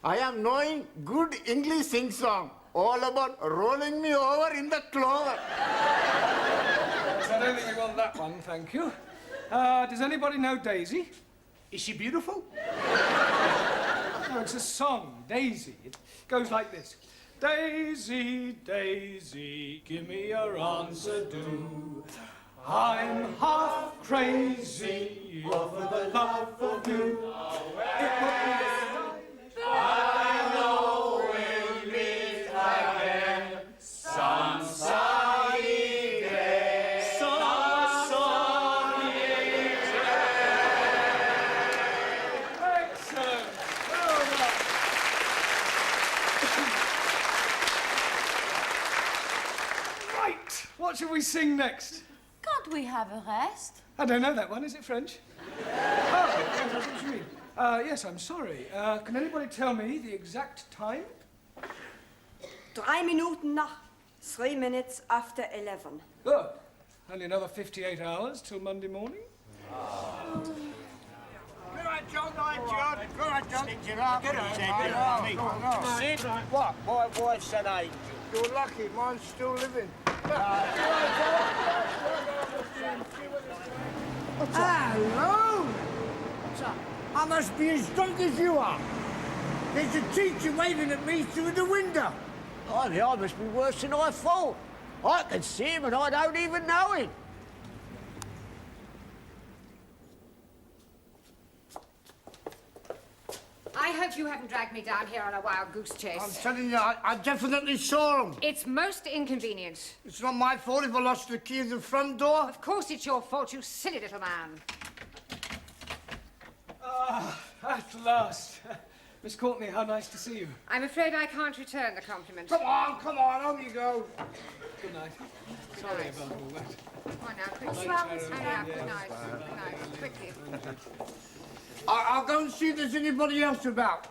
I am knowing good English sing-song, all about rolling me over in the clover. Yes, I don't think we want that one, thank you. Does anybody know Daisy? Is she beautiful? No, it's a song, Daisy. It goes like this. Daisy, Daisy, give me your answer, do. I'm half crazy over the love of you. It would be I know we'll meet again some sunny day. Some sunny day. Excellent. Well done. Right. What shall we sing next? Can't we have a rest? I don't know that one. Is it French? Oh, yes, that's what you mean. Yes, I'm sorry. Can anybody tell me the exact time? 3 minuten nach. 3 minutes after 11. Good. Only another 58 hours till Monday morning. Good night, John. Good night, John. Good night, John. Stick your arm. Get on. Sid, what? My wife's an angel. You're lucky. Mine's still living. Hello. What's up? I must be as drunk as you are. There's a teacher waving at me through the window. I must be worse than I thought. I can see him and I don't even know him. I hope you haven't dragged me down here on a wild goose chase. I'm telling you, I definitely saw him. It's most inconvenient. It's not my fault if I lost the key of the front door. Of course it's your fault, you silly little man. Ah, at last. Miss Courtney, how nice to see you. I'm afraid I can't return the compliment. Come on, on you go. Good night. Good Sorry night. about all that. Come on now, quickly. Good night, Hurry up. Sharon. Good night. Good night. Quickly. I'll go and see if there's anybody else about.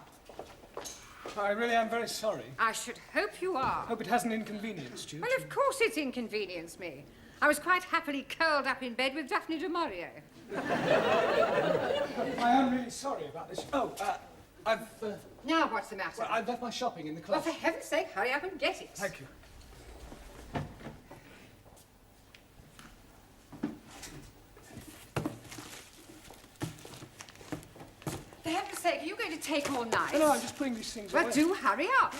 I really am very sorry. I should hope you are. Hope it hasn't inconvenienced you. Well, of course it's inconvenienced me. I was quite happily curled up in bed with Daphne du Maurier. I am really sorry about this. Oh, I've... Now what's the matter? Well, I've left my shopping in the Well, closet. for heaven's sake, hurry up and get it. Thank you. For heaven's sake, are you going to take all night? No, I'm just putting these things Well, away. do hurry up.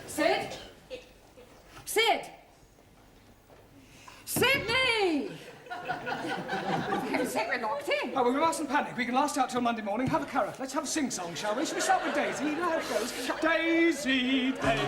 Sid? Sid! Sydney! For heaven's sake, we're locked in. Oh, well, we mustn't panic. We can last out till Monday morning. Have a carrot. Let's have a sing-song, shall we? Shall we start with Daisy? You know how it goes. Daisy, Daisy.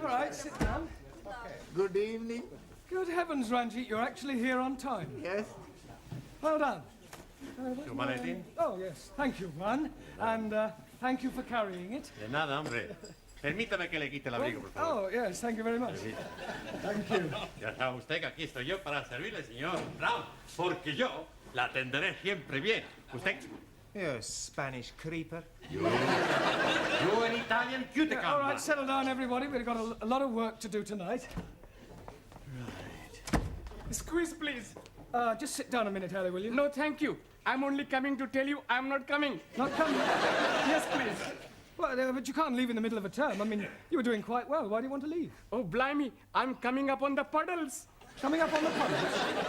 All right, sit down. Good evening. Good heavens, Ranjit, you're actually here on time. Yes. Well done. Humanity? Oh, yes. Thank you, Juan. And thank you for carrying it. De nada, hombre. Permítame que le quite el abrigo, por favor. Oh, yes, thank you very much. Thank you. Ya sabe usted que aquí estoy yo para servirle, señor Brown, porque yo la atenderé siempre bien. ¿Usted? You Spanish creeper. You an Italian cuticum. All right, settle down, everybody. We've got a lot of work to do tonight. Right. Squeeze, please. Just sit down a minute, Harry, will you? No, thank you. I'm only coming to tell you I'm not coming. Not coming? Yes, please. Well, but you can't leave in the middle of a term. I mean, you were doing quite well. Why do you want to leave? Oh, blimey, I'm coming up on the puddles. Coming up on the puddles?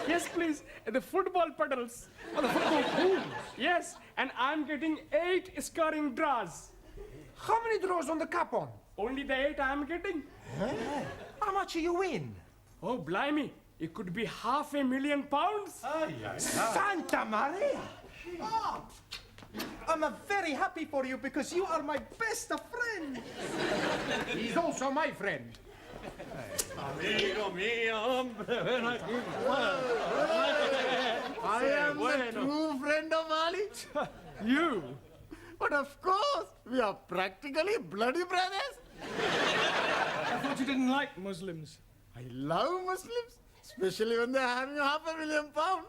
Yes, please. The football puddles. Oh, the football pools? Yes, and I'm getting 8 scoring draws. How many draws on the cup on? Only the 8 I'm getting. Huh? How much do you win? Oh, blimey. It could be £500,000. Santa Maria! Oh, I'm very happy for you because you are my best friend. He's also my friend. Amigo mío, hombre, ven aquí. I am the true friend of Ali. You? But of course, we are practically bloody brothers. I thought you didn't like Muslims. I love Muslims, especially when they're having £500,000.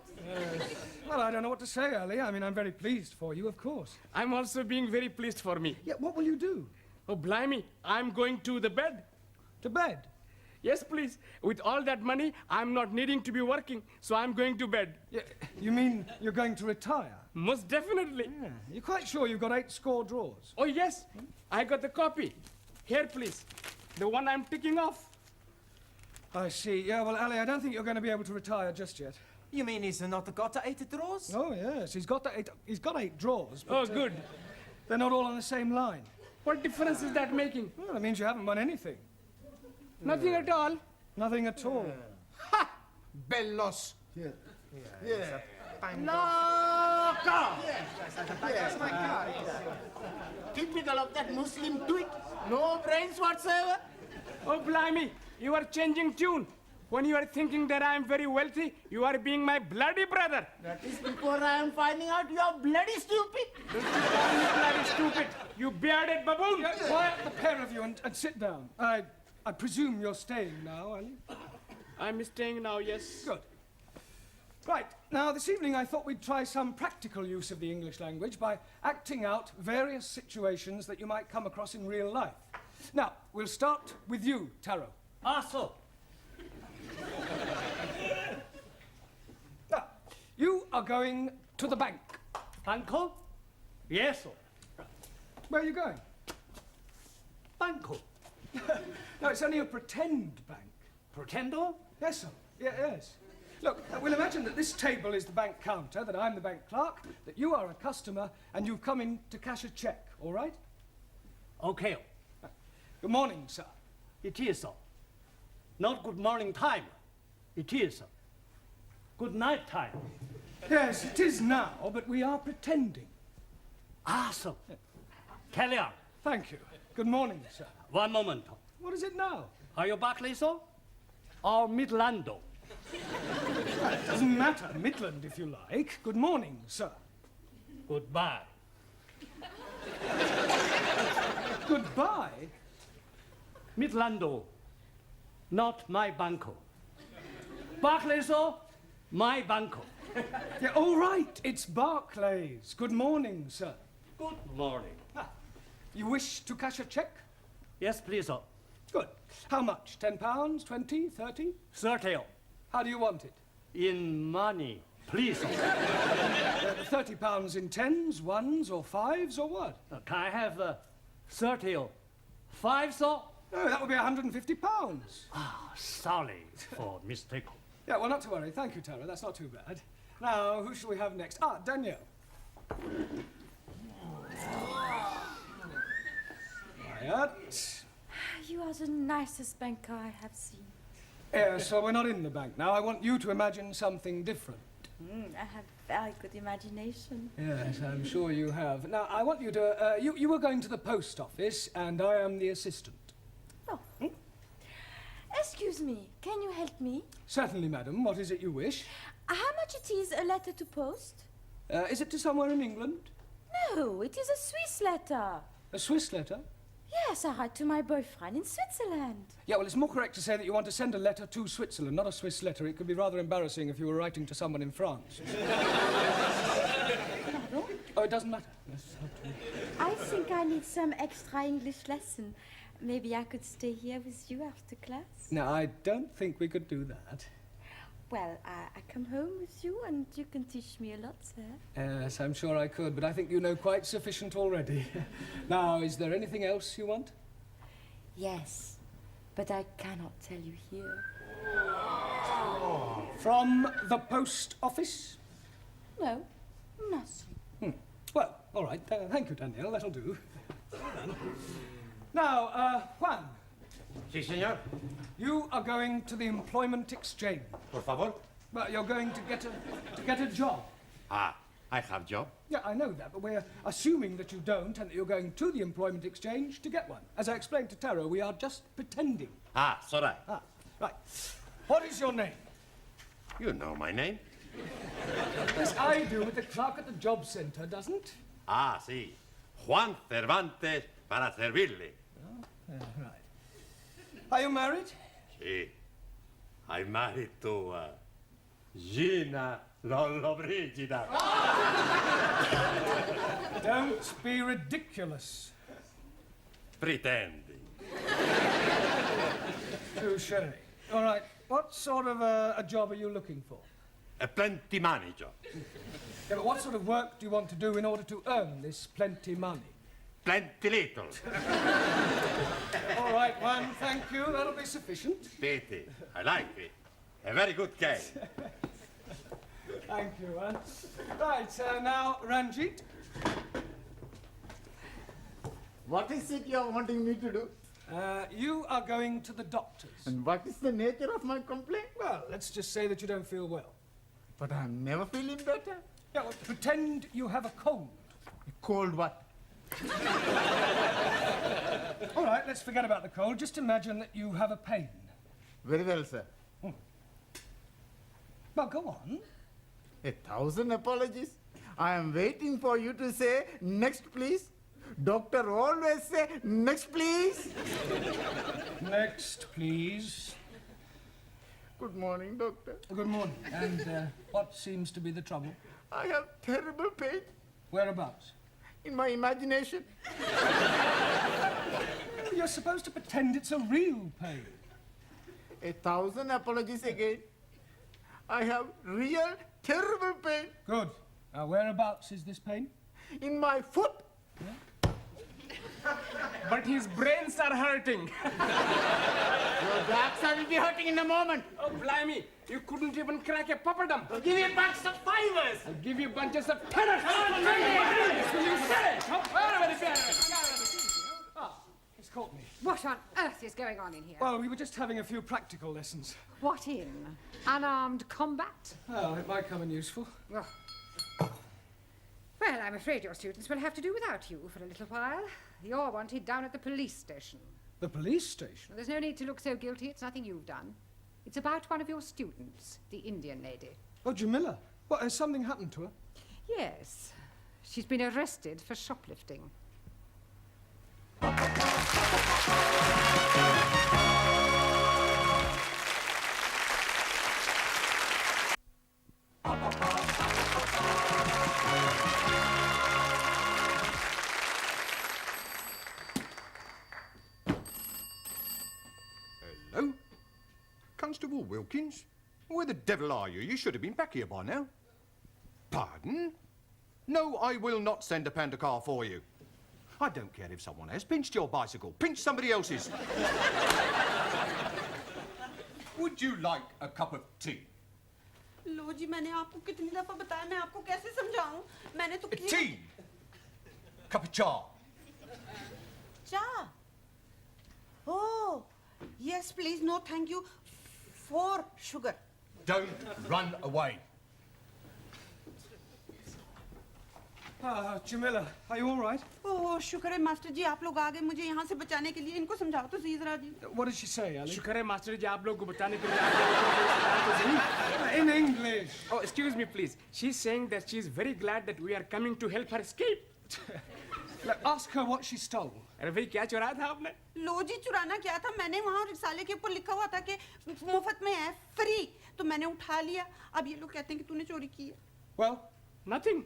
Well, I don't know what to say, Ali. I mean, I'm very pleased for you, of course. I'm also being very pleased for me. Yeah, what will you do? Oh, blimey, I'm going to the bed. To bed? Yes, please. With all that money, I'm not needing to be working, so I'm going to bed. Yeah, you mean you're going to retire? Most definitely. Yeah. You're quite sure you've got 8 score draws? Oh, yes. I got the copy. Here, please. The one I'm ticking off. I see. Yeah, well, Ali, I don't think you're going to be able to retire just yet. You mean he's not got 8 draws? Oh, yes. He's got 8 draws. But, Oh, good. They're not all on the same line. What difference is that making? Well, that means you haven't won anything. Nothing at all. Nothing at all. Ha! Bellos. Yeah. Yeah. Loco! That's my car. Typical of that Muslim twit. No brains whatsoever. Oh, blimey. You are changing tune. When you are thinking that I am very wealthy, you are being my bloody brother. That is before I am finding out you are bloody stupid. Don't you call me bloody stupid, you bearded baboon. Yeah, quiet, the pair of you, and sit down. I presume you're staying now, are you? I'm staying now, yes. Good. Right, now this evening I thought we'd try some practical use of the English language by acting out various situations that you might come across in real life. Now, we'll start with you, Taro. So. Now, you are going to the bank. Banco? Yes, sir. Where are you going? Banco. No, it's only a pretend bank. Pretendo? Yes, sir. Yeah, yes. Look, we'll imagine that this table is the bank counter, that I'm the bank clerk, that you are a customer, and you've come in to cash a cheque, all right? Okay. Good morning, sir. It is, sir. Not good morning time. It is, sir. Good night time. Yes, it is now, but we are pretending. Sir. Carry on. Thank you. Good morning, sir. One moment. What is it now? Are you Barclay, sir? Or Midlando? It doesn't matter. Midland, if you like. Good morning, sir. Goodbye. Goodbye? Midlando, not my banco. Barclay, sir, my banco. Yeah, all right. It's Barclays. Good morning, sir. Good morning. You wish to cash a cheque? Yes, please, sir. Good. How much? £10, 20, 30? 30. How do you want it? In money, please, sir. £30 in 10s, 1s, or 5s, or what? Can I have 30 or 5, sir? No, that would be £150. Sorry for mistake. Yeah, well, not to worry. Thank you, Tara. That's not too bad. Now, who shall we have next? Danielle. Quiet. You are the nicest banker I have seen. Yeah, so we're not in the bank now. I want you to imagine something different. I have very good imagination. Yes, I'm sure you have. Now, I want you to... you were going to the post office, and I am the assistant. Oh. Excuse me, can you help me? Certainly, madam. What is it you wish? How much it is a letter to post? Is it to somewhere in England? No, it is a Swiss letter. A Swiss letter? Yes, I write to my boyfriend in Switzerland. Yeah, well, it's more correct to say that you want to send a letter to Switzerland, not a Swiss letter. It could be rather embarrassing if you were writing to someone in France. Oh, it doesn't matter. I think I need some extra English lesson. Maybe I could stay here with you after class? No, I don't think we could do that. Well, I come home with you and you can teach me a lot, sir. Yes, I'm sure I could, but I think you know quite sufficient already. Now, is there anything else you want? Yes, but I cannot tell you here. From the post office? No, nothing. Well, all right. Thank you, Danielle. That'll do. Now, Juan. Sí, señor. You are going to the employment exchange. Por favor. Well, you're going to get a job. Ah, I have job. Yeah, I know that, but we're assuming that you don't and that you're going to the employment exchange to get one. As I explained to Tara, we are just pretending. Ah, sorry. Ah, right. What is your name? You know my name. Yes, I do, but the clerk at the job centre doesn't. Ah, sí. Juan Cervantes para servirle. Oh, right. Are you married? Sí. I'm married to Gina Lollobrigida. Don't be ridiculous. Pretending. Touché. All right. What sort of a job are you looking for? A plenty money job. Yeah, but what sort of work do you want to do in order to earn this plenty money? Plenty little. All right, one, thank you. That'll be sufficient. Pity. I like it. A very good game. Thank you, One. Right, now, Ranjit. What is it you're wanting me to do? You are going to the doctor's. And what is the nature of my complaint? Well, let's just say that you don't feel well. But I'm never feeling better. Yeah, well, pretend you have a cold. A cold what? All right, let's forget about the cold. Just imagine that you have a pain. Very well, sir. Well, go on. 1,000 apologies. I am waiting for you to say, next, please. Doctor always say, next, please. Next, please. Good morning, doctor. Good morning. And what seems to be the trouble? I have terrible pain. Whereabouts? In my imagination. You're supposed to pretend it's a real pain. 1,000 apologies again. I have real terrible pain. Good. Now, whereabouts is this pain? In my foot. Yeah? But his brains are hurting. Your backside will be hurting in a moment. Oh, blimey. You couldn't even crack a papadum. I'll give you a bunch of fivers. I'll give you bunches of tenors. Will you say it? Ah, he's caught me. What on earth is going on in here? Well, we were just having a few practical lessons. What in? Unarmed combat? Oh, it might come in useful. Well, I'm afraid your students will have to do without you for a little while. You're wanted down at the police station. The police station? There's no need to look so guilty. It's nothing you've done. It's about one of your students, the Indian lady. Oh, Jamila. What, has something happened to her? Yes. She's been arrested for shoplifting. Hello? Constable Wilkins? Where the devil are you? You should have been back here by now. Pardon? No, I will not send a panda car for you. I don't care if someone has pinched your bicycle. Pinch somebody else's. Would you like a cup of tea? लो जी मैंने आपको कितनी दफा बताया मैं आपको कैसे समझाऊं मैंने तो Tea. Cup of cha. Cha. Oh, yes, please. No, thank you. 4 sugar. Don't run away. Jamila, are you all right? Oh, शुक्र है मास्टर जी आप लोग आ गए मुझे यहाँ से बचाने के लिए इनको समझाओ तो सही जरा जी What did she say, Ali? शुक्र है मास्टर जी आप लोग को बचाने के लिए In English. Oh, excuse me, please. She's saying that she's very glad that we are coming to help her escape. Look, ask her what she stole. अरे भाई क्या चुराया था आपने? लो जी चुराना क्या था मैंने वहाँ रिसाले के ऊपर लिखा हुआ था कि मुफ्त में है फ्री तो मैंने उठा लिया अब ये लोग कहते हैं कि तूने चोरी की है Well, Nothing.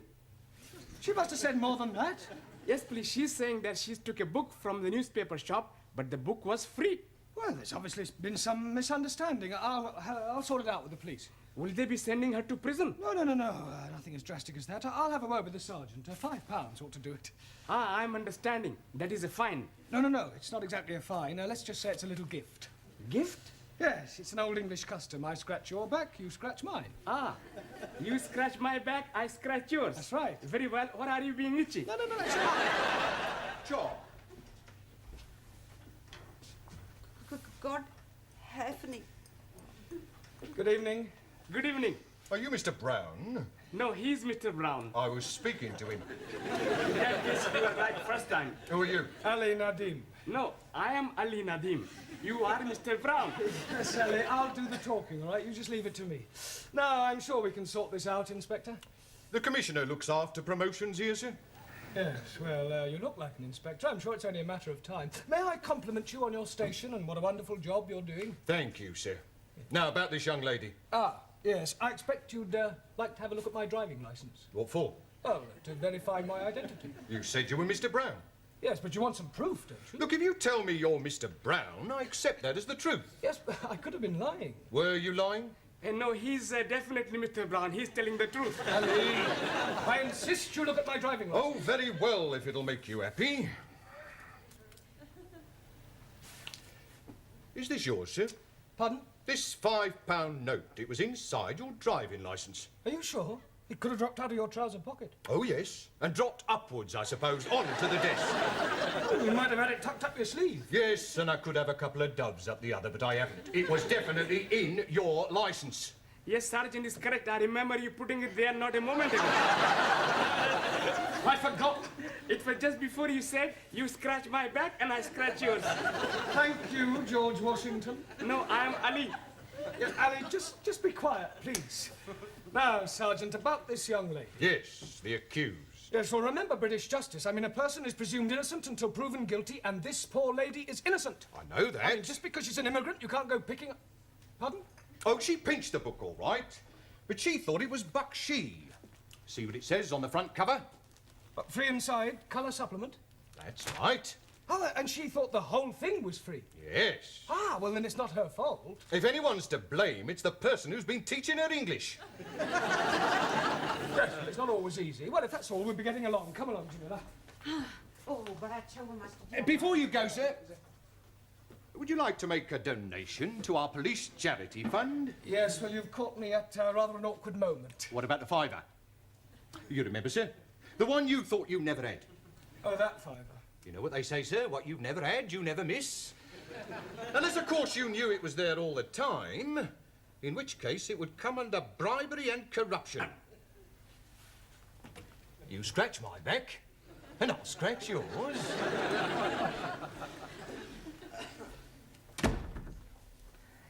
she must have said more than that. Yes, please. She's saying that she took a book from the newspaper shop, but the book was free. Well, there's obviously been some misunderstanding. I'll sort it out with the police. Will they be sending her to prison? No. Nothing as drastic as that. I'll have a word with the sergeant. £5 ought to do it. Ah, I'm understanding. That is a fine. No. It's not exactly a fine. Let's just say it's a little gift. Gift? Yes, it's an old English custom. I scratch your back, you scratch mine. Ah, you scratch my back, I scratch yours. That's right. Very well. What are you being itchy? No, it's not. Sure. God Heffney. Good evening. Good evening. Are you Mr. Brown? No, he's Mr. Brown. I was speaking to him. In that case, you were right first time. Who are you? Ali Nadim. No, I am Ali Nadim. You are Mr. Brown. Yes, Ali, I'll do the talking, all right? You just leave it to me. No, I'm sure we can sort this out, Inspector. The Commissioner looks after promotions here, sir. Yes, well, you look like an inspector. I'm sure it's only a matter of time. May I compliment you on your station and what a wonderful job you're doing? Thank you, sir. Now, about this young lady. Ah, yes. I expect you'd like to have a look at my driving licence. What for? Well, to verify my identity. You said you were Mr. Brown. Yes, but you want some proof, don't you? Look, if you tell me you're Mr. Brown, I accept that as the truth. Yes, but I could have been lying. Were you lying? No, he's definitely Mr. Brown. He's telling the truth. Ali, I insist you look at my driving licence. Oh, very well, if it'll make you happy. Is this yours, sir? Pardon? This £5 note. It was inside your driving licence. Are you sure? It could have dropped out of your trouser pocket. Oh, yes. And dropped upwards, I suppose, onto the desk. Oh, you might have had it tucked up your sleeve. Yes, and I could have a couple of doves up the other, but I haven't. It was definitely in your licence. Yes, Sergeant is correct. I remember you putting it there not a moment ago. I forgot. It was just before you said, you scratch my back and I scratch yours. Thank you, George Washington. No, I am Ali. Yes, Ali, just be quiet, please. Now, Sergeant, about this young lady. Yes, the accused. Yes, well, remember British justice. I mean, a person is presumed innocent until proven guilty, and this poor lady is innocent. I know that. I mean, just because she's an immigrant, you can't go picking up... Pardon? Oh, she pinched the book, all right. But she thought it was Bachu. See what it says on the front cover? Free inside, colour supplement. That's right. Oh, and she thought the whole thing was free. Yes. Ah, well, then it's not her fault. If anyone's to blame, it's the person who's been teaching her English. Yes, well, it's not always easy. Well, if that's all, we'll be getting along. Come along, Jamila. Oh, but I tell you, Master. Before you go, sir, would you like to make a donation to our police charity fund? Yes, well, you've caught me at rather an awkward moment. What about the £5? You remember, sir? The one you thought you never had. Oh, that £5. You know what they say, sir? What you've never had, you never miss. Unless, of course, you knew it was there all the time, in which case it would come under bribery and corruption. You scratch my back, and I'll scratch yours.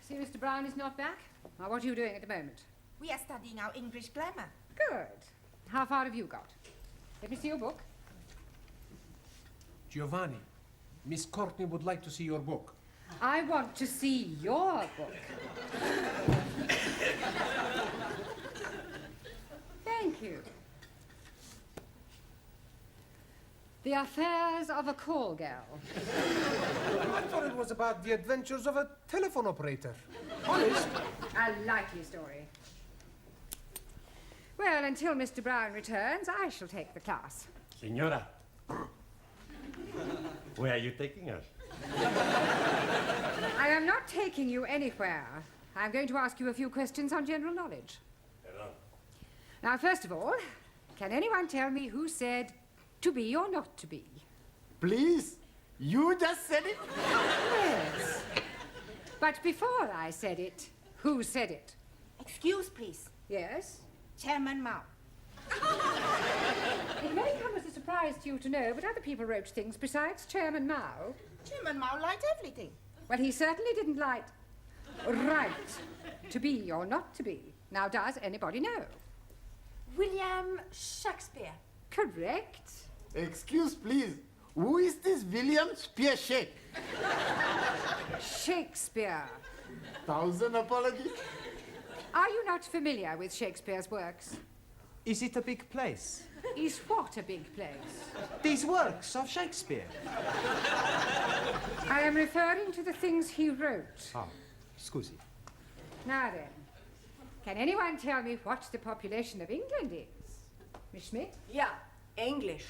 See, Mr. Brown is not back? Now, what are you doing at the moment? We are studying our English grammar. Good. How far have you got? Let me see your book. Giovanni, Miss Courtney would like to see your book. I want to see your book. Thank you. The Affairs of a Call Girl. I thought it was about the adventures of a telephone operator. Honest? A likely story. Well, until Mr. Brown returns, I shall take the class. Senora, where are you taking us? I am not taking you anywhere. I'm going to ask you a few questions on general knowledge. Hello. Now, first of all, can anyone tell me who said to be or not to be? Please, you just said it? Yes. But before I said it, who said it? Excuse, please. Yes? Chairman Mao. It may come as a surprise to you to know, but other people wrote things besides Chairman Mao. Chairman Mao liked everything. Well, he certainly didn't like right to be or not to be. Now, does anybody know? William Shakespeare. Correct. Excuse, please. Who is this William Spearshake? Shakespeare. Thousand apologies. Are you not familiar with Shakespeare's works? Is it a big place? Is what a big place? These works of Shakespeare. I am referring to the things he wrote. Ah, scusi. Now then, can anyone tell me what the population of England is? Miss Smith? Yeah, English.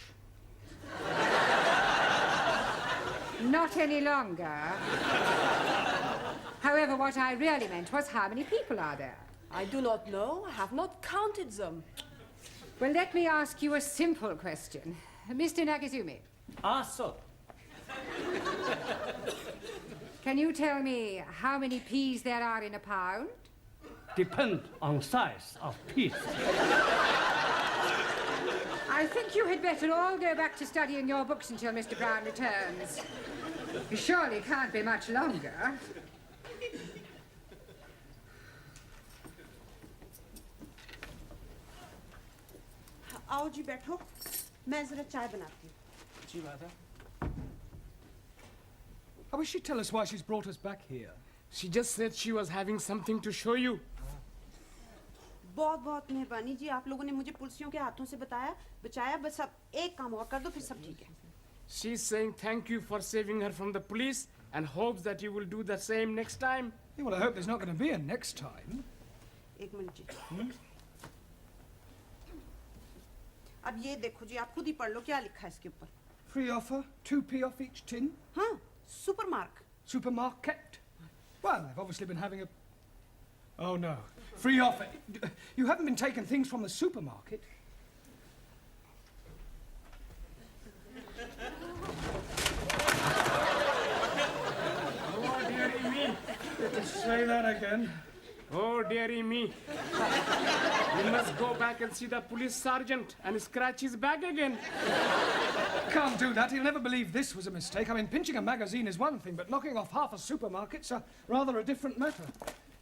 Not any longer. However, what I really meant was how many people are there? I do not know. I have not counted them. Well, let me ask you a simple question. Mr. Nagazumi. Ah, sir. Can you tell me how many peas there are in a pound? Depend on size of piece. I think you had better all go back to studying your books until Mr. Brown returns. He surely can't be much longer. आओ जी बैठो मैं जरा चाय बनाती हूँ जी Radha. I wish she'd tell us why she's brought us back here. She just said she was having something to show you. बहुत बहुत मेहरबानी जी आप लोगों ने मुझे पुलिसियों के हाथों से बचाया बस अब एक काम और कर दो फिर सब ठीक है She's saying thank you for saving her from the police and hopes that you will do the same next time. Yeah, well, I hope there's not going to be a next time. एक minute जी अब ये देखो जी आप खुद ही पढ़ लो क्या लिखा है इसके ऊपर Free offer, 2p off each tin. हाँ सुपरमार्क Supermarket. Well, they've obviously been having a... Oh, no. Free offer. You haven't been taking things from the supermarket. Oh, dearie me. Say that again. Oh, dearie me. You must go back and see the police sergeant and scratch his back again. Can't do that. He'll never believe this was a mistake. I mean, pinching a magazine is one thing, but knocking off half a supermarket's rather a different matter.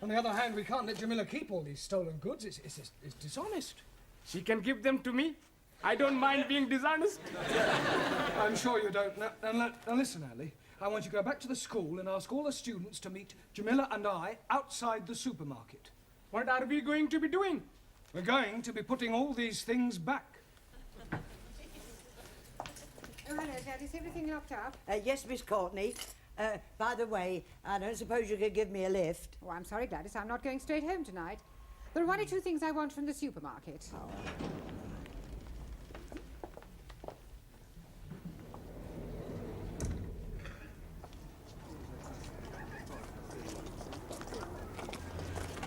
On the other hand, we can't let Jamila keep all these stolen goods. It's dishonest. She can give them to me. I don't mind being dishonest. I'm sure you don't. Now listen, Ali. I want you to go back to the school and ask all the students to meet Jamila and I outside the supermarket. What are we going to be doing? We're going to be putting all these things back. Oh, hello, Dad. Is everything locked up? Yes, Miss Courtney. By the way, I don't suppose you could give me a lift. Oh, I'm sorry, Gladys. I'm not going straight home tonight. There are one or two things I want from the supermarket. Oh.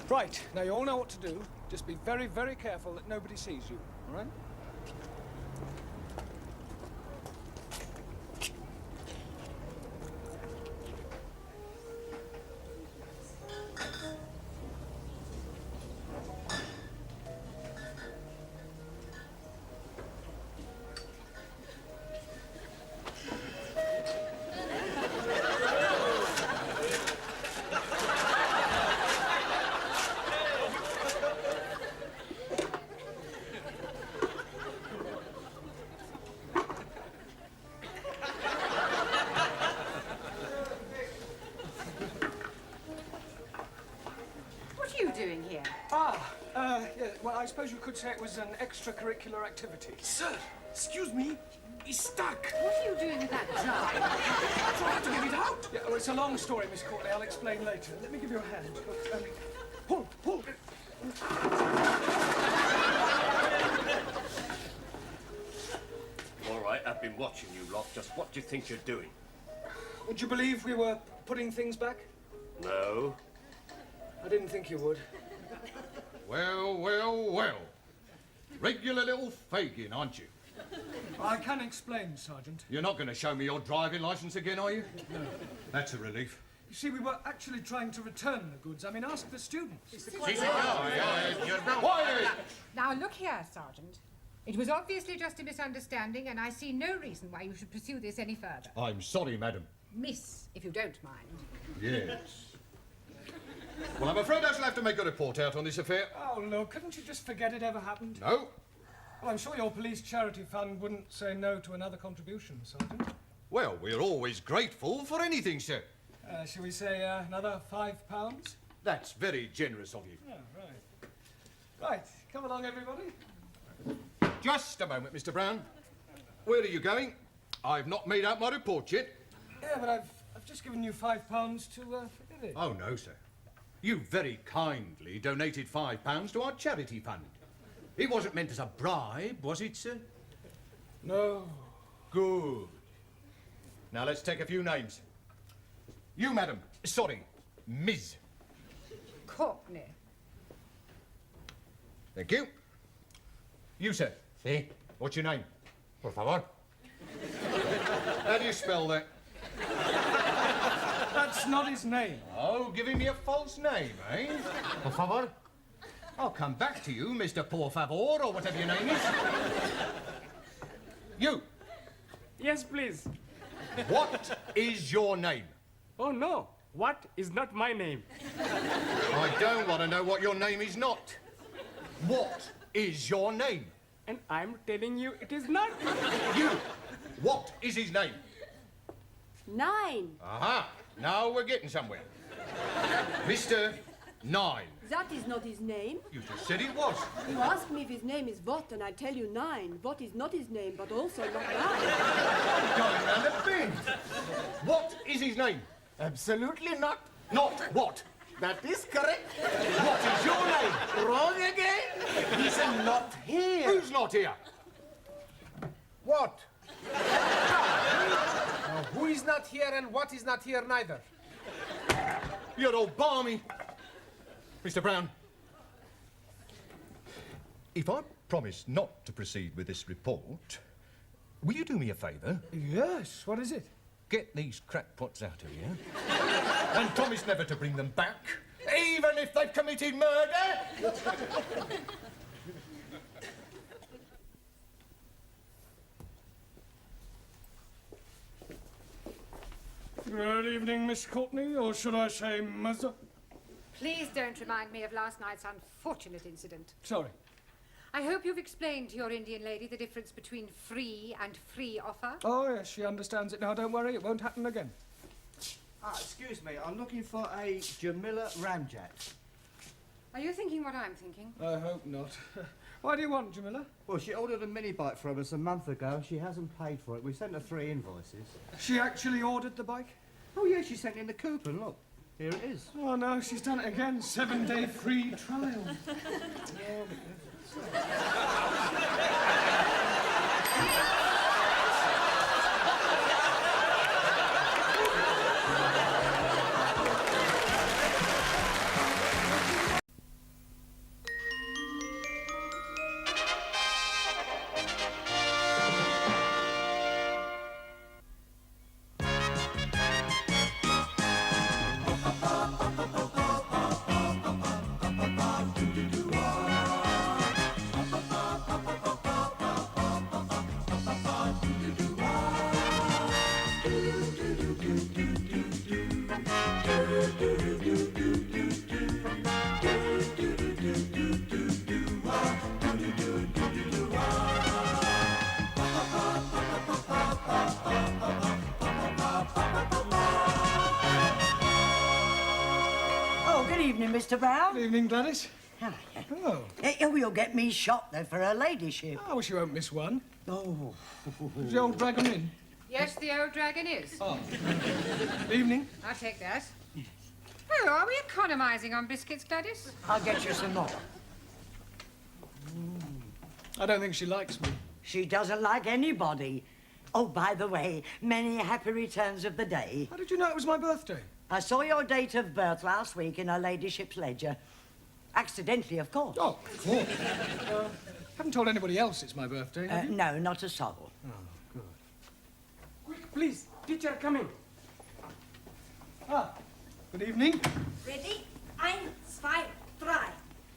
Right, now you all know what to do. Just be very, very careful that nobody sees you, all right? Yeah, well, I suppose you could say it was an extracurricular activity. Sir, excuse me. He's stuck. What are you doing with that jar? Trying to get it out. Yeah, well, it's a long story, Miss Courtney. I'll explain later. Let me give you a hand. Pull, pull. All right, I've been watching you lot. Just what do you think you're doing? Would you believe we were putting things back? No. I didn't think you would. Well, well, well. Regular little Fagin, aren't you? I can explain, Sergeant. You're not going to show me your driving licence again, are you? No. That's a relief. You see, we were actually trying to return the goods. I mean, ask the students. Now, look here, Sergeant. It was obviously just a misunderstanding, and I see no reason why you should pursue this any further. I'm sorry, madam. Miss, if you don't mind. Yes. Well, I'm afraid I shall have to make a report out on this affair. Oh, look, couldn't you just forget it ever happened? No. Well, I'm sure your police charity fund wouldn't say no to another contribution, Sergeant. Well, we're always grateful for anything, sir. Shall we say another £5? That's very generous of you. Oh, right. Right, come along, everybody. Just a moment, Mr. Brown. Where are you going? I've not made out my report yet. Yeah, but I've just given you £5 to forget it. Oh, no, sir. You very kindly donated £5 to our charity fund. It wasn't meant as a bribe, was it, sir? No. Good. Now, let's take a few names. You, madam. Sorry, Ms. Courtney. Thank you. You, sir. Sí. What's your name? Por favor. How do you spell that? That's not his name. Oh, giving me a false name, eh? Por favor. I'll come back to you, Mr. Por Favor, or whatever your name is. You. Yes, please. What is your name? Oh, no. What is not my name? I don't want to know what your name is not. What is your name? And I'm telling you it is not. You. What is his name? 9. Aha. Now we're getting somewhere. Mr. 9. That is not his name. You just said it was. You ask me if his name is what, and I tell you 9. What is not his name, but also not 9. Going round a bend. What is his name? Absolutely not. Not what? That is correct. What is your name? Wrong again. He's not here. Who's not here? What? Now, who is not here and what is not here neither? You're all balmy. Mr. Brown, if I promise not to proceed with this report, will you do me a favour? Yes, what is it? Get these crackpots out of here and promise never to bring them back, even if they've committed murder. Good evening, Miss Courtney, or should I say Mother? Please don't remind me of last night's unfortunate incident. Sorry. I hope you've explained to your Indian lady the difference between free and free offer. Oh, yes, she understands it now. Don't worry, it won't happen again. Excuse me, I'm looking for a Jamila Ramjet. Are you thinking what I'm thinking? I hope not. Why do you want, Jamila? Well, she ordered a mini bike from us a month ago and she hasn't paid for it. We sent her 3 invoices. She actually ordered the bike? Oh, yeah, she sent in the coupon. Look, here it is. Oh, no, she's done it again. 7-day free trial. Mr. Brown. Good evening, Gladys. Oh. You'll get me shot, though, for her ladyship. I wish you won't miss one. Oh. Is the old dragon in? Yes, the old dragon is. Oh. Evening. I'll take that. Oh, are we economising on biscuits, Gladys? I'll get you some more. I don't think she likes me. She doesn't like anybody. Oh, by the way, many happy returns of the day. How did you know it was my birthday? I saw your date of birth last week in her ladyship's ledger. Accidentally, of course. Oh, of course. Haven't told anybody else it's my birthday, have you? No, not a soul. Oh, good. Quick, please. Teacher coming. Ah, good evening. Ready? 1, 2, 3.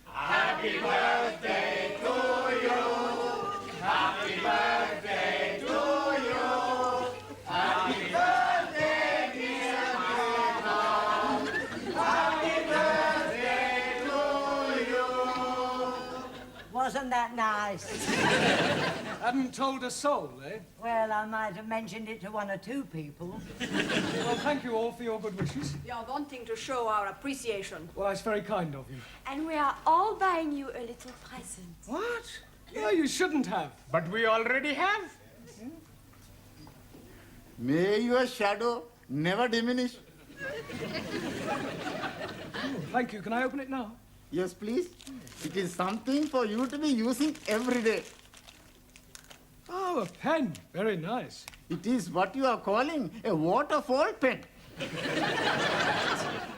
Happy birthday to you. Happy birthday to you. Happy birthday, dear Vietnam. Happy birthday to you. Wasn't that nice? Hadn't told a soul, eh? Well, I might have mentioned it to one or two people. Well, thank you all for your good wishes. We are wanting to show our appreciation. Well, that's very kind of you. And we are all buying you a little present. What? Yeah, you shouldn't have. But we already have. May your shadow never diminish. Thank you. Can I open it now? Yes, please. It is something for you to be using every day. Oh, a pen. Very nice. It is what you are calling a waterfall pen.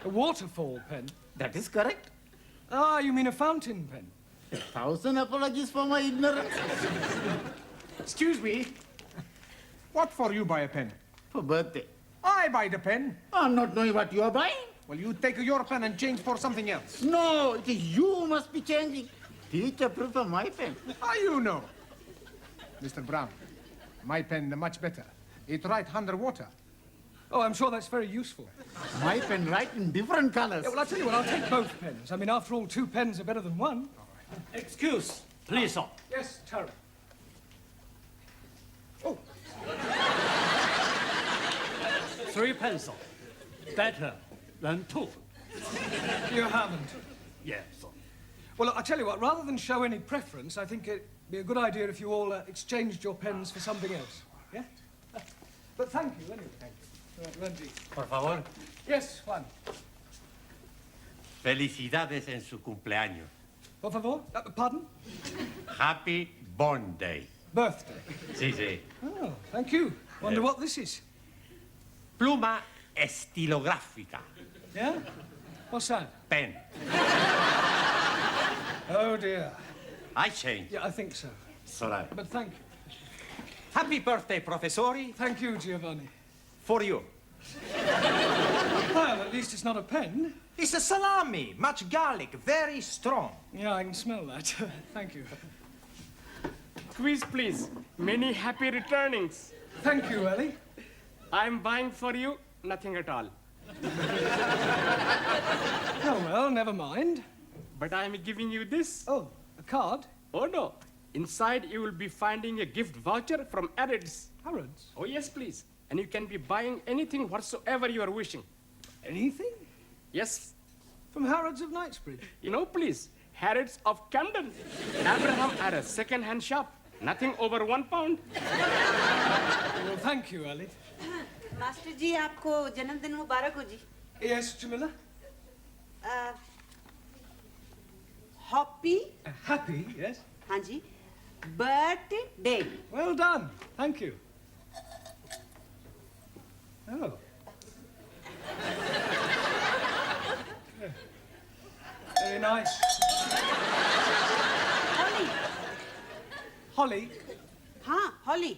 A waterfall pen? That is correct. Ah, you mean a fountain pen? 1,000 apologies for my ignorance. Excuse me. What for you buy a pen? For birthday. I buy the pen. I'm not knowing what you are buying. Well, you take your pen and change for something else. No, it is you who must be changing. Teacher prefer my pen. How you know? Mr. Brown, my pen much better. It write underwater. Oh, I'm sure that's very useful. My pen write in different colors. Yeah, well, I'll tell you what, I'll take both pens. I mean, after all, 2 pens are better than 1. Excuse, please, sir. Yes, Terry. Oh. 3 pencils. Better than 2. You haven't? Yes, sir. Well, I'll tell you what, rather than show any preference, I think it'd be a good idea if you all exchanged your pens for something else. Yeah? But thank you, anyway. Thank you. Randy. Por favor. Yes, Juan. Felicidades en su cumpleaños. Por favor? Pardon? Happy Born Day. Birthday. Sí, sí. Oh, thank you. Wonder what this is. Pluma estilográfica. Yeah? What's that? Pen. Oh, dear. I change. Yeah, I think so. Sorry. But thank you. Happy birthday, professori. Thank you, Giovanni. For you. Well, at least it's not a pen. It's a salami, much garlic, very strong. Yeah, I can smell that. Thank you. Quiz, please. Many happy returnings. Thank you, Ellie. I'm buying for you nothing at all. Oh, well, never mind. But I'm giving you this. Oh, a card? Oh, no. Inside, you will be finding a gift voucher from Harrods. Harrods? Oh, yes, please. And you can be buying anything whatsoever you are wishing. Anything? Yes. From Harrods of Knightsbridge? You know, please. Harrods of Camden. Abraham had a second-hand shop. Nothing over £1. Well, thank you, Ellie. Master ji आपको जन्मदिन मुबारक हो जी. Yes, Jamila? Happy? Happy, yes. हाँ जी. Birthday. Well done. Thank you. Oh. Yeah. Very nice. Holly. Holly? हाँ, Holly.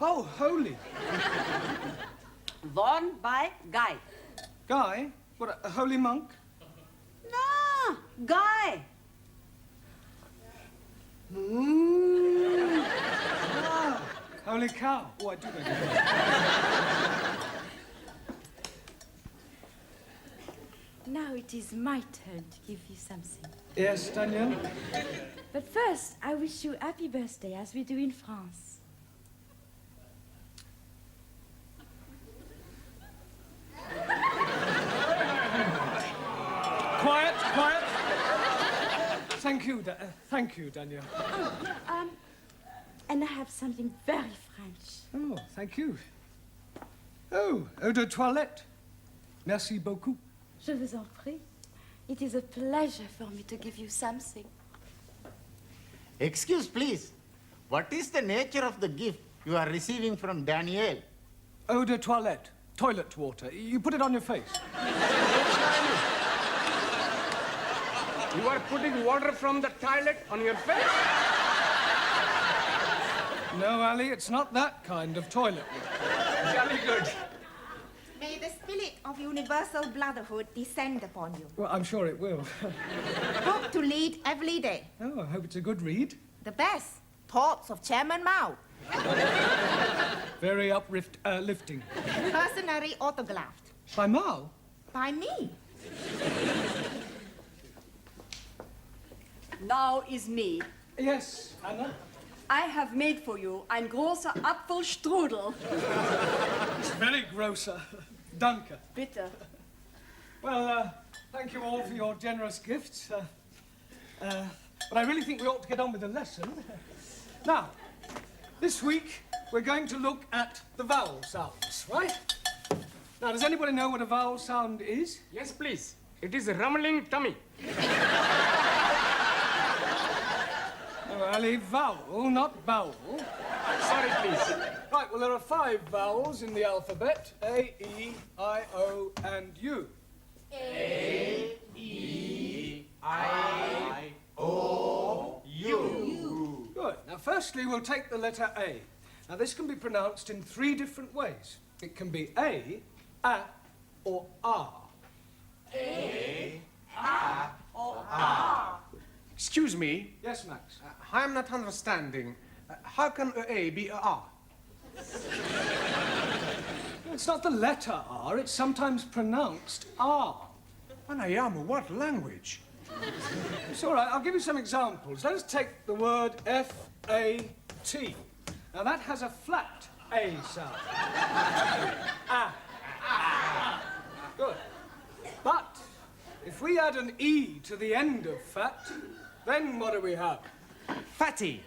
Oh, holy. Worn by Guy. Guy? What, a holy monk? No, Guy. Ah, holy cow. Oh, I do know. Now it is my turn to give you something. Yes, Daniel? But first, I wish you happy birthday, as we do in France. Quiet, quiet. Thank you, Daniel. Oh, and I have something very French. Oh, thank you. Oh, eau de toilette. Merci beaucoup. Je vous en prie. It is a pleasure for me to give you something. Excuse, please. What is the nature of the gift you are receiving from Daniel? Eau de toilette. Toilet water. You put it on your face. You are putting water from the toilet on your face? No, Ali, it's not that kind of toilet water. Jolly good. May the spirit of universal brotherhood descend upon you. Well, I'm sure it will. Book to read every day. Oh, I hope it's a good read. The best. Thoughts of Chairman Mao. Very uplifting. Personally autographed. By Mao? By me. thou is me. Yes, Anna? I have made for you ein großer Apfelstrudel. It's very grosser. Danke. Bitte. Well, thank you all for your generous gifts. But I really think we ought to get on with the lesson. Now, this week, we're going to look at the vowel sounds, right? Now, does anybody know what a vowel sound is? Yes, please. It is a rumbling tummy. Well, a vowel, not bowel. Sorry, please. Right, well, there are 5 vowels in the alphabet. A, E, I, O, and U. A, E, I, O, U. Good. Now, firstly, we'll take the letter A. Now, this can be pronounced in 3 different ways. It can be A, or R. A, or R. Excuse me. Yes, Max? I'm not understanding. How can A be a R? It's not the letter R, it's sometimes pronounced R. Anayama, what language? It's all right, I'll give you some examples. Let us take the word F-A-T. Now, that has a flat A sound. Good. But if we add an E to the end of fat, then what do we have? Fatty.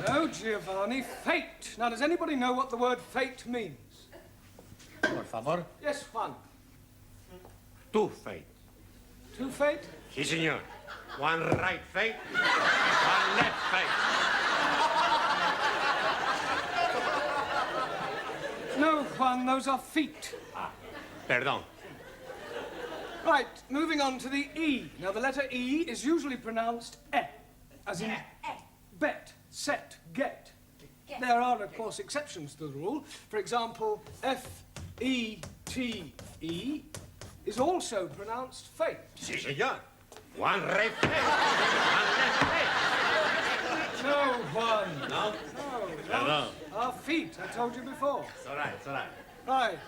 No, Giovanni, fate. Now, does anybody know what the word fate means? Por favor. Yes, Juan. Two fate. Two fate? Sí, señor. One right fate, one left fate. No, Juan, those are feet. Perdón. Right, moving on to the E. Now, the letter E is usually pronounced E, as in bet, set, get. There are, of course, exceptions to the rule. For example, F-E-T-E is also pronounced fate. Sí, señor. One right fate, one left fate. No, Juan. No? No. Our feet, I told you before. It's all right, it's all right. Right.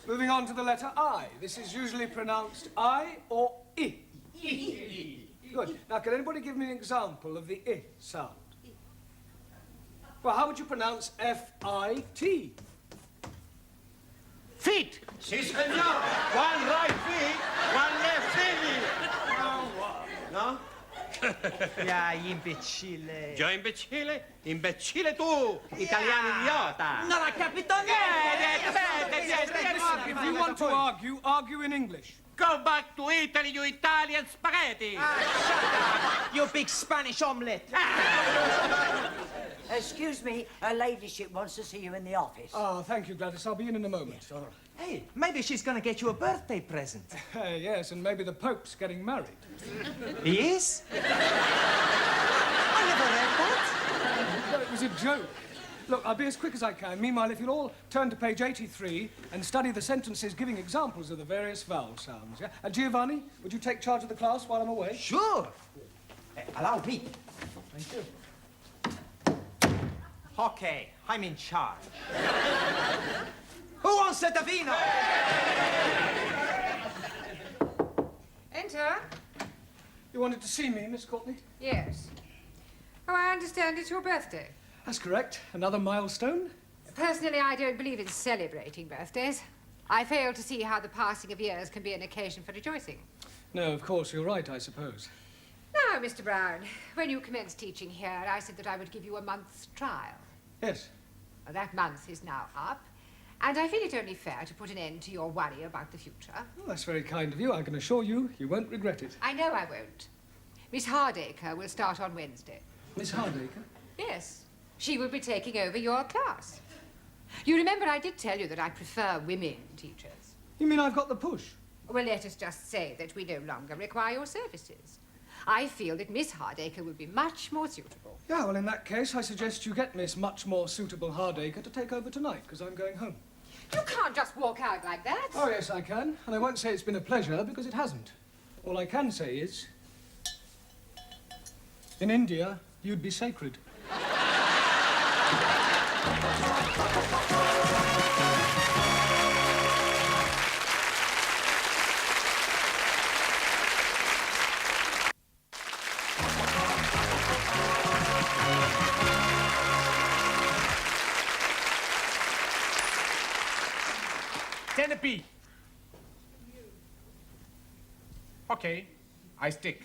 Moving on to the letter I. This is usually pronounced I or I. Good. Now, can anybody give me an example of the I sound? Well, how would you pronounce F-I-T? Feet. Sí, señor. One right feet, one left feet. No? Ya, imbecille. Yo imbecille? Imbecille tu, italiano idiota. Non ha capito niente. If you want to argue, argue in English. Go back to Italy, you Italian spaghetti. You big Spanish omelette. Excuse me, her ladyship wants to see you in the office. Oh, thank you, Gladys. I'll be in a moment. Yes, all right. Hey, maybe she's gonna get you a birthday present. Yes, and maybe the Pope's getting married. He is? I never read that. No, it was a joke. Look, I'll be as quick as I can. Meanwhile, if you'll all turn to page 83 and study the sentences giving examples of the various vowel sounds, yeah? Giovanni, would you take charge of the class while I'm away? Sure. Allow me. Thank you. Okay, I'm in charge. Who wants a vino? Enter. You wanted to see me, Miss Courtney? Yes. Oh, I understand it's your birthday. That's correct. Another milestone? Personally, I don't believe in celebrating birthdays. I fail to see how the passing of years can be an occasion for rejoicing. No, of course, you're right, I suppose. Now, Mr. Brown, when you commenced teaching here, I said that I would give you a month's trial. Yes. Well, that month is now up, and I feel it only fair to put an end to your worry about the future. Well, that's very kind of you. I can assure you, you won't regret it. I know I won't. Miss Hardacre will start on Wednesday. Miss Hardacre? Yes. She will be taking over your class. You remember I did tell you that I prefer women teachers. You mean I've got the push? Well, let us just say that we no longer require your services. I feel that Miss Hardacre would be much more suitable. Yeah, well, in that case, I suggest you get Miss Much More Suitable Hardacre to take over tonight, because I'm going home. You can't just walk out like that. Oh, yes, I can. And I won't say it's been a pleasure, because it hasn't. All I can say is, in India, you'd be sacred. Stand a P. Okay, I stick.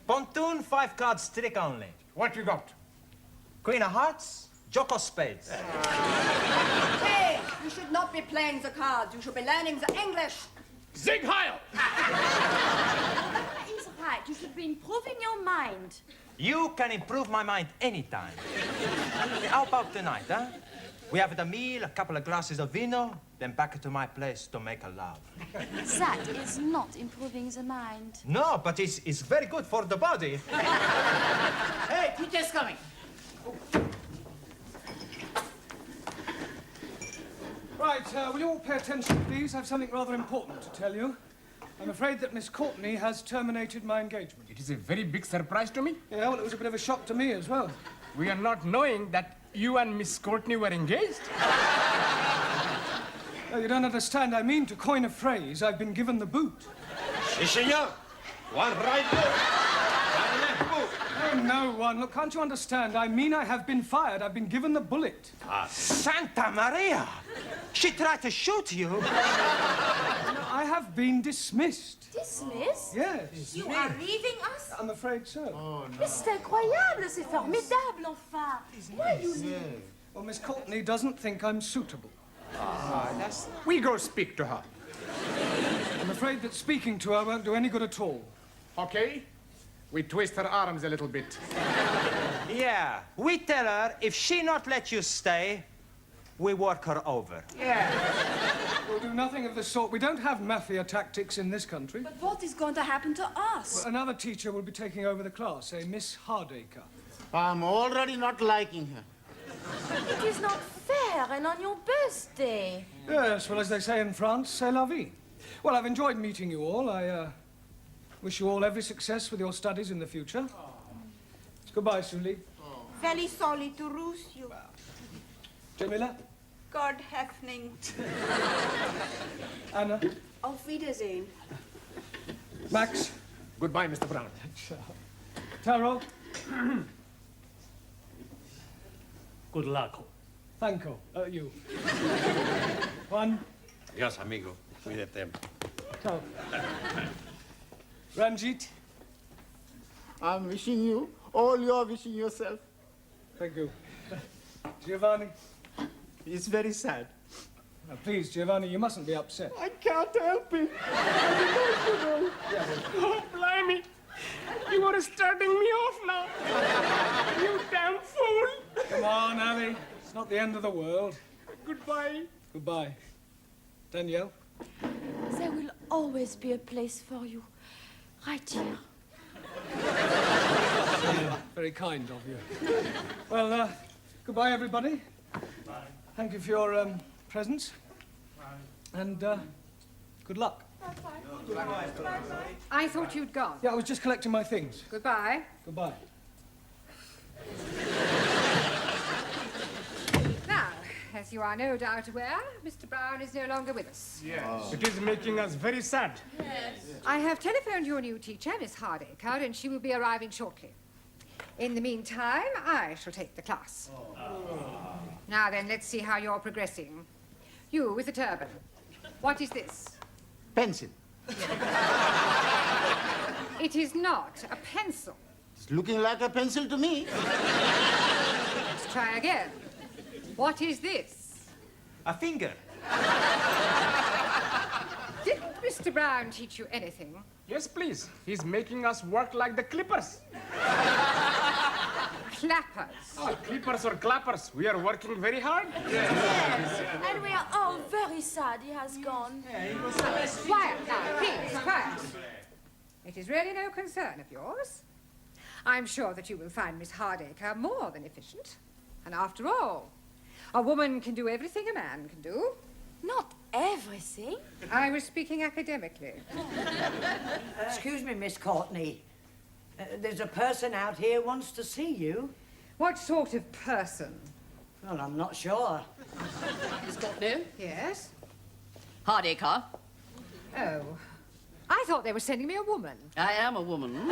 Pontoon, 5 cards trick only. What you got? Queen of hearts, Jock of spades. Hey, you should not be playing the cards. You should be learning the English. Zig Heil! He's right. You should be improving your mind. You can improve my mind anytime. How about tonight, huh? We have the meal, a couple of glasses of vino, then back to my place to make a love. That is not improving the mind. No, but it's very good for the body. Hey, teacher's coming. Right, will you all pay attention, please? I have something rather important to tell you. I'm afraid that Miss Courtney has terminated my engagement. It is a very big surprise to me. Yeah, well, it was a bit of a shock to me as well. We are not knowing that you and Miss Courtney were engaged. Oh, you don't understand. I mean, to coin a phrase, I've been given the boot. Si, senor. One right boot. One left boot. Oh, no, one. Look, can't you understand? I mean, I have been fired. I've been given the bullet. Santa Maria! She tried to shoot you. No, I have been dismissed. Dismissed? Yes. You are leaving us? I'm afraid so. Oh, no. Mais c'est incroyable, c'est formidable, enfin. Why you leave? Well, Miss Courtney doesn't think I'm suitable. We go speak to her. I'm afraid that speaking to her won't do any good at all. Okay? We twist her arms a little bit. Yeah, we tell her if she not let you stay, we work her over. Yeah. We'll do nothing of the sort. We don't have mafia tactics in this country. But what is going to happen to us? Well, another teacher will be taking over the class, a Miss Hardacre. I'm already not liking her. It is not fair, and on your birthday. Yes, well, as they say in France, c'est la vie. Well, I've enjoyed meeting you all. I wish you all every success with your studies in the future. Goodbye, Sully. Very sorry to lose you. Jamila? God Hefning. Anna? Auf Wiedersehen. Max? Goodbye, Mr. Brown. Taro? Good luck. Thank you. Juan? Adiós, amigo. Cuídate. Ciao. Ranjit? I'm wishing you all you're wishing yourself. Thank you. Giovanni? It's very sad. Now, please, Giovanni, you mustn't be upset. I can't help it. I'm emotional. Oh, blimey. You are starting me off now. You damn fool. Come on, Ali. It's not the end of the world. Goodbye. Goodbye. Danielle? There will always be a place for you. Right here. Very kind of you. Well, goodbye, everybody. Bye. Thank you for your presence. Bye. And good luck. I thought you'd gone. Yeah, I was just collecting my things. Goodbye. Goodbye. Now, as you are no doubt aware, Mr. Brown is no longer with us. Yes. It is making us very sad. Yes. I have telephoned your new teacher, Miss Hardacre, and she will be arriving shortly. In the meantime, I shall take the class. Now then, let's see how you're progressing. You with the turban. What is this? Pencil. It is not a pencil. It's looking like a pencil to me. Let's try again. What is this? A finger. Didn't Mr. Brown teach you anything? Yes, please. He's making us work like the clippers. Clappers. Oh, clippers or clappers. We are working very hard. Yes. And we are all very sad he has gone. Quiet now, please, quiet. It is really no concern of yours. I'm sure that you will find Miss Hardacre more than efficient. And after all, a woman can do everything a man can do. Not everything. I was speaking academically. Excuse me, Miss Courtney. There's a person out here who wants to see you. What sort of person? Well, I'm not sure. Miss Courtney? Yes? Hardacre. Oh. I thought they were sending me a woman. I am a woman.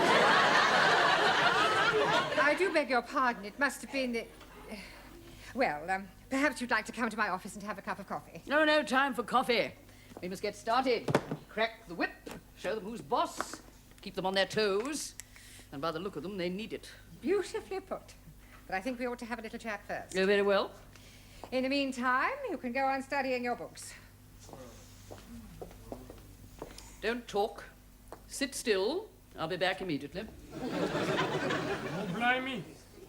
I do beg your pardon. It must have been the... Well, Perhaps you'd like to come to my office and have a cup of coffee. No, no time for coffee. We must get started. Crack the whip, show them who's boss, keep them on their toes, and by the look of them, they need it. Beautifully put. But I think we ought to have a little chat first. Oh, very well. In the meantime, you can go on studying your books. Don't talk. Sit still. I'll be back immediately. Oh, blimey.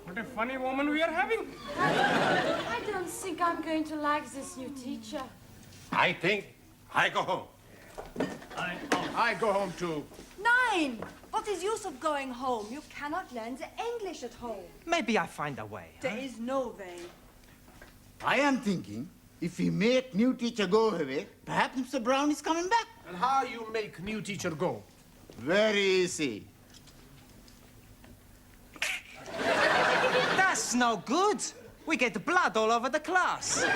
What a funny woman we are having. I don't think I'm going to like this new teacher. I think I go home. I go home too. Nine! What is use of going home? You cannot learn the English at home. Maybe I find a way. There is no way. I am thinking, if we make new teacher go away, perhaps Mr. Brown is coming back. And how you make new teacher go? Very easy. That's no good. We get blood all over the class.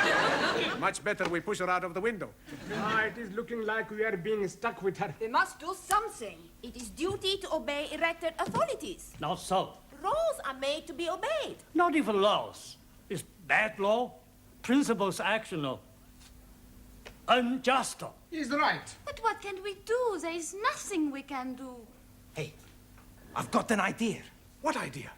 Much better we push her out of the window. It is looking like we are being stuck with her. We must do something. It is duty to obey elected authorities. Not so. Laws are made to be obeyed. Not even laws. It's bad law. Principles actional. Unjust. He's right. But what can we do? There is nothing we can do. Hey, I've got an idea. What idea?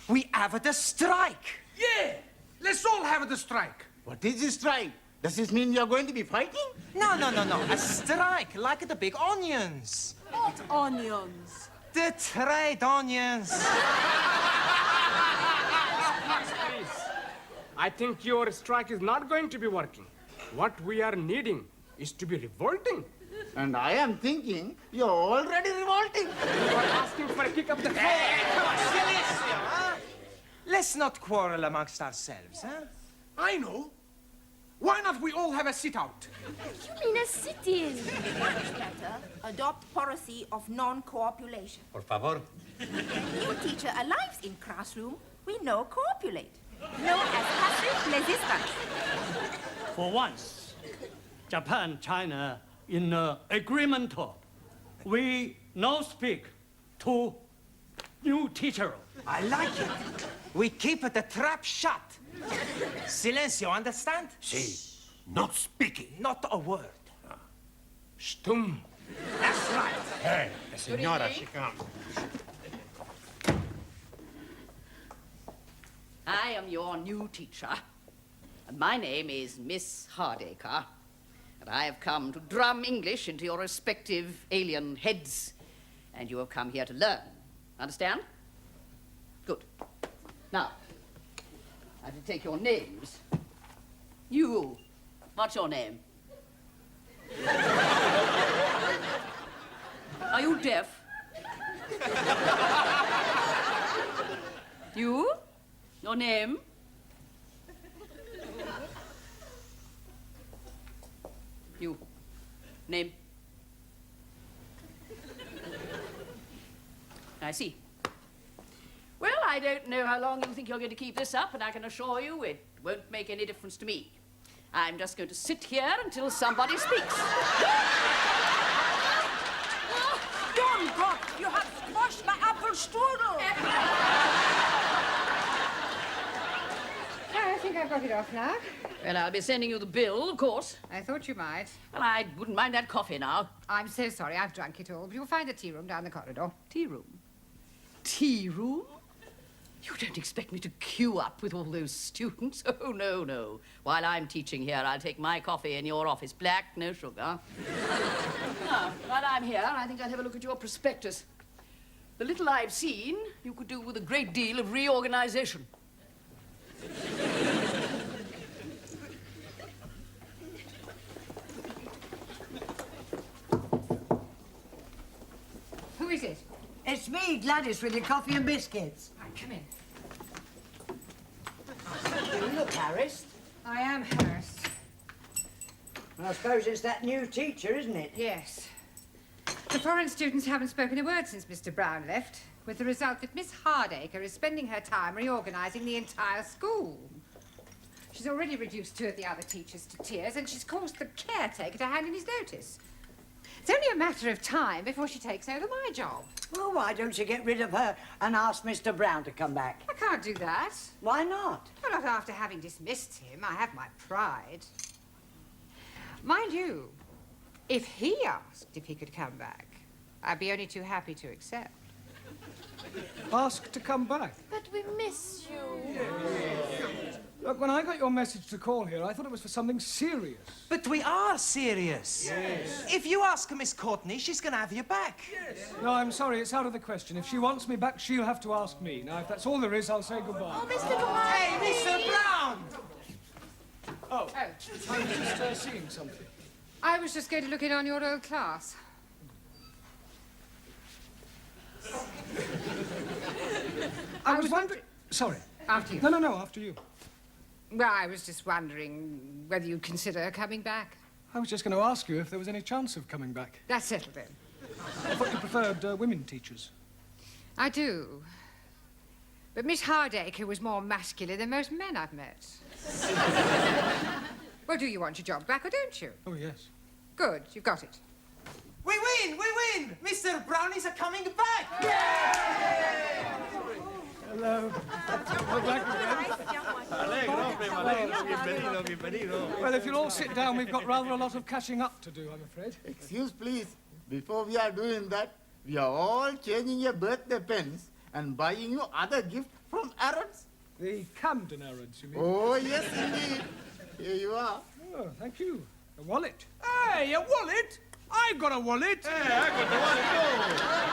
We have the strike. Yeah! Let's all have the strike. What is this strike? Does this mean you're going to be fighting? No, no, no, no. A strike, like the big onions. What onions? The trade onions. Please. I think your strike is not going to be working. What we are needing is to be revolting. And I am thinking you're already revolting. You are asking for a kick up the tail. Come on, Silencio, huh? Let's not quarrel amongst ourselves, huh? I know. Why not we all have a sit-out? You mean a sit-in? Much better, adopt policy of non-cooperation. Por favor. New teacher arrives in classroom, we no cooperate. Known as passive resistance. For once, Japan, China, in agreement, we no speak to new teacher. I like it. We keep the trap shut. Silencio, understand? Si. Not speaking. Not a word. Stum. That's right. Hey, the senora, she comes. I am your new teacher. And my name is Miss Hardacre. And I have come to drum English into your respective alien heads. And you have come here to learn. Understand? Good. Now, I have to take your names. You, what's your name? Are you deaf? You? Your name? You. Name? I see. Well, I don't know how long you think you're going to keep this up, and I can assure you it won't make any difference to me. I'm just going to sit here until somebody speaks. Don God, you have squashed my apple strudel. I think I've got it off now. Well, I'll be sending you the bill, of course. I thought you might. Well, I wouldn't mind that coffee now. I'm so sorry, I've drunk it all. But you'll find a tea room down the corridor. Tea room? Tea room? You don't expect me to queue up with all those students? Oh, no, no. While I'm teaching here, I'll take my coffee in your office. Black, no sugar. Now, while I'm here, I think I'll have a look at your prospectus. The little I've seen, you could do with a great deal of reorganization. Who is it? It's me, Gladys, with your coffee and biscuits. Right, come in. You look harassed. I am harassed. I suppose it's that new teacher, isn't it? Yes. The foreign students haven't spoken a word since Mr. Brown left, with the result that Miss Hardacre is spending her time reorganizing the entire school. She's already reduced two of the other teachers to tears, and she's caused the caretaker to hand in his notice. It's only a matter of time before she takes over my job. Well, why don't you get rid of her and ask Mr. Brown to come back? I can't do that. Why not? Well, not after having dismissed him. I have my pride. Mind you, if he asked if he could come back, I'd be only too happy to accept. Ask to come back. But we miss you. Look, when I got your message to call here, I thought it was for something serious. But we are serious. Yes. If you ask Miss Courtney, she's going to have you back. No, I'm sorry, it's out of the question. If she wants me back, she'll have to ask me. Now, if that's all there is, I'll say goodbye. Oh, Mr. Brown! Hey, Mr. Brown! Oh, I was just seeing something. I was just going to look in on your old class. I was wondering... Sorry. After you. No, after you. Well, I was just wondering whether you'd consider coming back. I was just going to ask you if there was any chance of coming back. That's settled then. I thought you preferred women teachers. I do. But Miss Hardacre was more masculine than most men I've met. Well, do you want your job back or don't you? Oh, yes. Good, you've got it. We win! We win! Mr. Brownies are coming back! Hello. Well, if you'll all sit down, we've got rather a lot of catching up to do, I'm afraid. Excuse, please. Before we are doing that, we are all changing your birthday pens and buying you other gifts from Arabs. The Camden Arabs, you mean? Oh, yes, indeed. Here you are. Oh, thank you. A wallet. Hey, a wallet? I've got a wallet. Hey, I got the wallet too.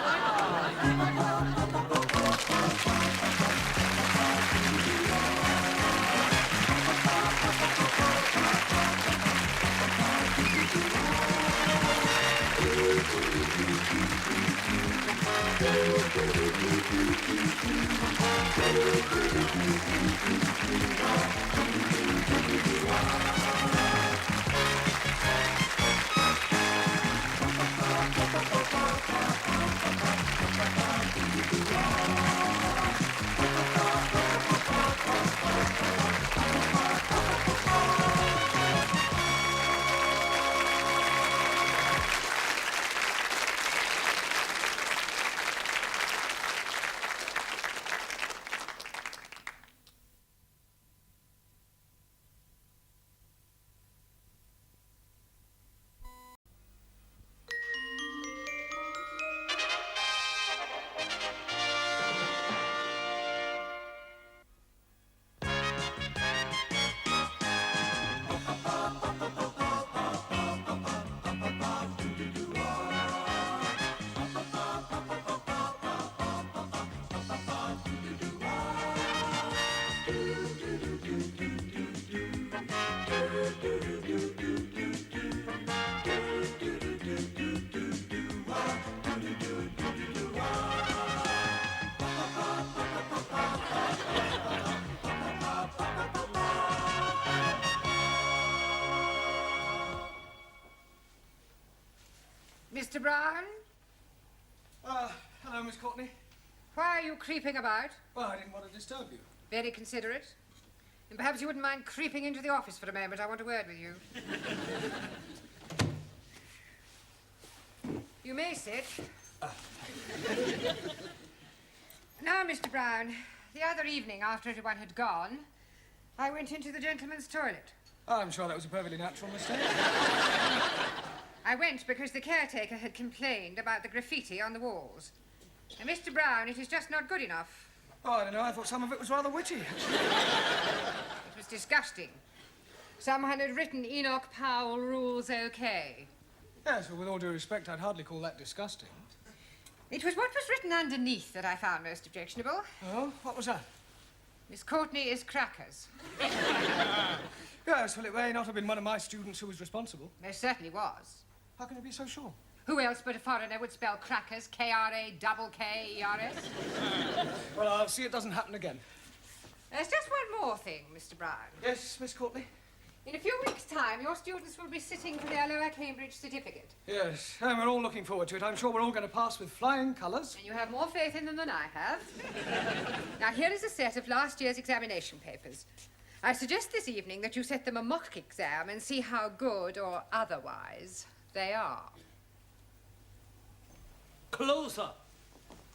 Mr. Brown? Hello, Miss Courtney. Why are you creeping about? Well, I didn't want to disturb you. Very considerate. And perhaps you wouldn't mind creeping into the office for a moment. I want a word with you. You may sit. Now, Mr. Brown, the other evening, after everyone had gone, I went into the gentleman's toilet. I'm sure that was a perfectly natural mistake. I went because the caretaker had complained about the graffiti on the walls. And, Mr. Brown, it is just not good enough. Oh, I don't know. I thought some of it was rather witty. It was disgusting. Someone had written Enoch Powell rules okay. Yes, well, with all due respect, I'd hardly call that disgusting. It was what was written underneath that I found most objectionable. Oh, what was that? Miss Courtney is crackers. Yes, well, it may not have been one of my students who was responsible. There certainly was. How can you be so sure? Who else but a foreigner would spell crackers, K-R-A-K-K-E-R-S? Well, I'll see it doesn't happen again. There's just one more thing, Mr. Brown. Yes, Miss Courtney? In a few weeks' time, your students will be sitting for their lower Cambridge certificate. Yes, and we're all looking forward to it. I'm sure we're all going to pass with flying colours. And you have more faith in them than I have. Now, here is a set of last year's examination papers. I suggest this evening that you set them a mock exam and see how good or otherwise they are. Closer.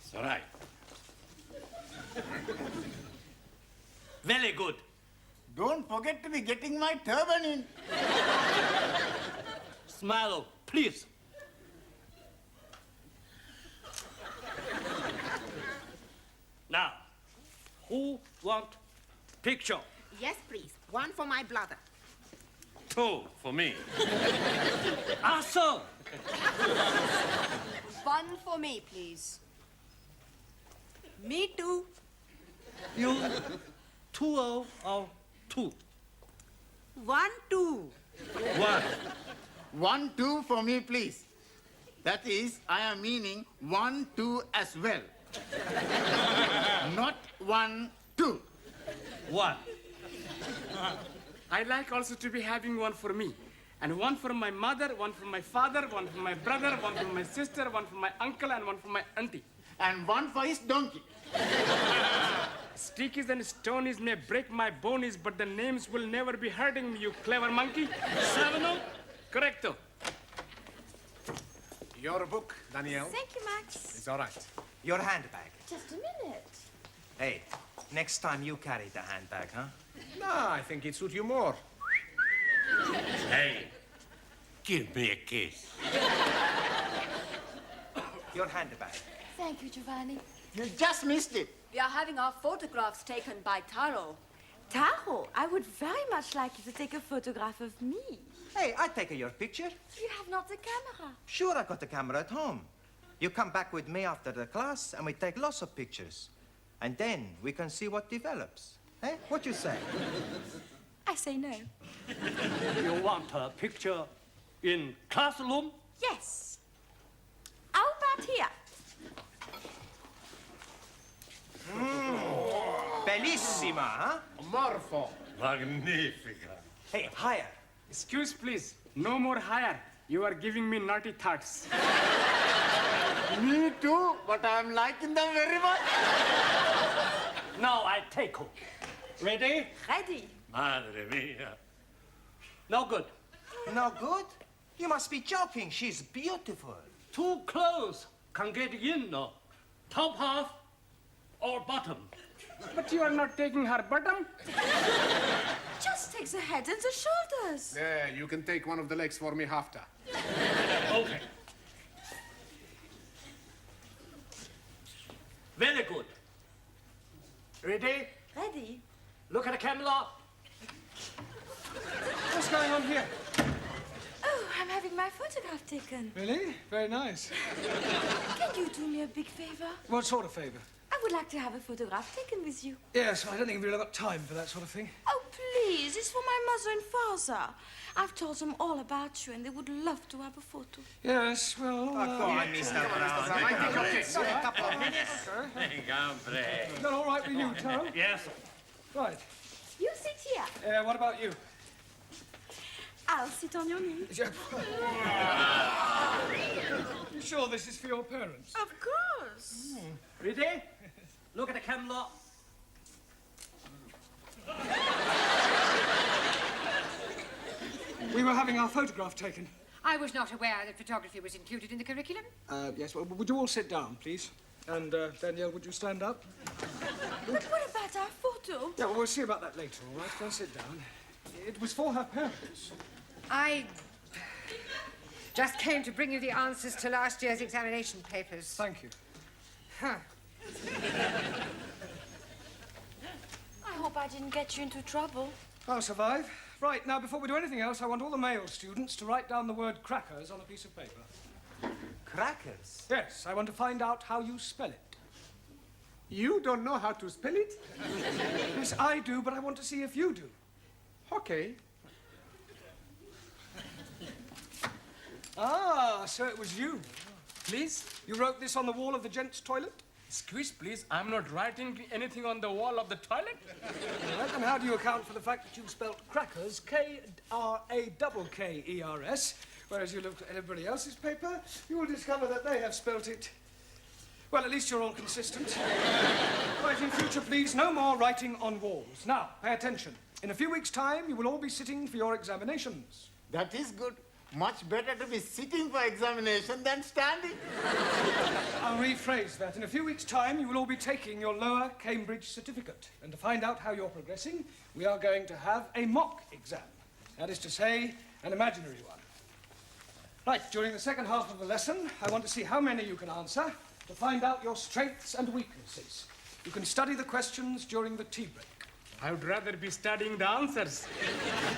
It's all right. Very good. Don't forget to be getting my turban in. Smile, please. Now, who want picture? Yes, please. One for my brother. 2 for me. Answer. One for me, please. Me too. You 2 or 2? 1, 2. 1. 1, 2 for me, please. That is, I am meaning 1, 2 as well. Not 1, 2. 1. I'd like also to be having one for me. And one for my mother, one for my father, one for my brother, one for my sister, one for my uncle, and one for my auntie. And one for his donkey. Stickies and stonies may break my bonies, but the names will never be hurting me, you clever monkey. 7 Correcto. Your book, Danielle. Thank you, Max. It's all right. Your handbag. Just a minute. Hey, next time you carry the handbag, huh? No, I think it suits you more. Hey, give me a kiss. Your handbag. Thank you, Giovanni. You just missed it. We are having our photographs taken by Taro. Taro, I would very much like you to take a photograph of me. Hey, I take your picture. You have not a camera. Sure, I got the camera at home. You come back with me after the class, and we take lots of pictures. And then we can see what develops. Eh? What you say? I say no. You want a picture in classroom? Yes. How about here? Bellissima, huh? Morpho. Magnifica. Hey, higher. Excuse, please. No more higher. You are giving me naughty thoughts. Me too, but I'm liking them very much. Now I take her. Ready? Ready. Madre mia. No good. No good? You must be joking. She's beautiful. Too close. Can get in, no. Top half or bottom. But you are not taking her bottom? Just take the head and the shoulders. There, you can take one of the legs for me after. Okay. Very good. Ready? Ready. Look at the camera. What's going on here? Oh, I'm having my photograph taken. Really? Very nice. Can you do me a big favor? What sort of favor? I would like to have a photograph taken with you. Yes, I don't think we've really got time for that sort of thing. Oh, please. It's for my mother and father. I've told them all about you, and they would love to have a photo. Yes, well... Go on, Mr. Brown. I think I'll get A couple of minutes. Is that all right with you, Taro? Yes. Right. You sit here. What about you? I'll sit on your knee. You sure this is for your parents? Of course. Ready? Look at the camera. We were having our photograph taken. I was not aware that photography was included in the curriculum. Yes, well, would you all sit down, please? And, Danielle, would you stand up? But what about our photo? Yeah, well, we'll see about that later, all right? Go and sit down. It was for her parents. I just came to bring you the answers to last year's examination papers. Thank you. Huh. I hope I didn't get you into trouble. I'll survive. Right, now, before we do anything else, I want all the male students to write down the word crackers on a piece of paper. Crackers? Yes, I want to find out how you spell it. You don't know how to spell it? Yes, I do, but I want to see if you do. Okay. Ah, so it was you. Please? You wrote this on the wall of the gents' toilet? Excuse, please. I'm not writing anything on the wall of the toilet. Right, and how do you account for the fact that you spelt crackers, K-R-A-K-K-E-R-S, whereas you looked at everybody else's paper, you will discover that they have spelt it... Well, at least you're all consistent. Right, in future, please, no more writing on walls. Now, pay attention. In a few weeks' time, you will all be sitting for your examinations. That is good. Much better to be sitting for examination than standing. I'll rephrase that. In a few weeks' time, you will all be taking your lower Cambridge certificate. And to find out how you're progressing, we are going to have a mock exam. That is to say, an imaginary one. Right, during the second half of the lesson, I want to see how many you can answer to find out your strengths and weaknesses. You can study the questions during the tea break. I would rather be studying the answers.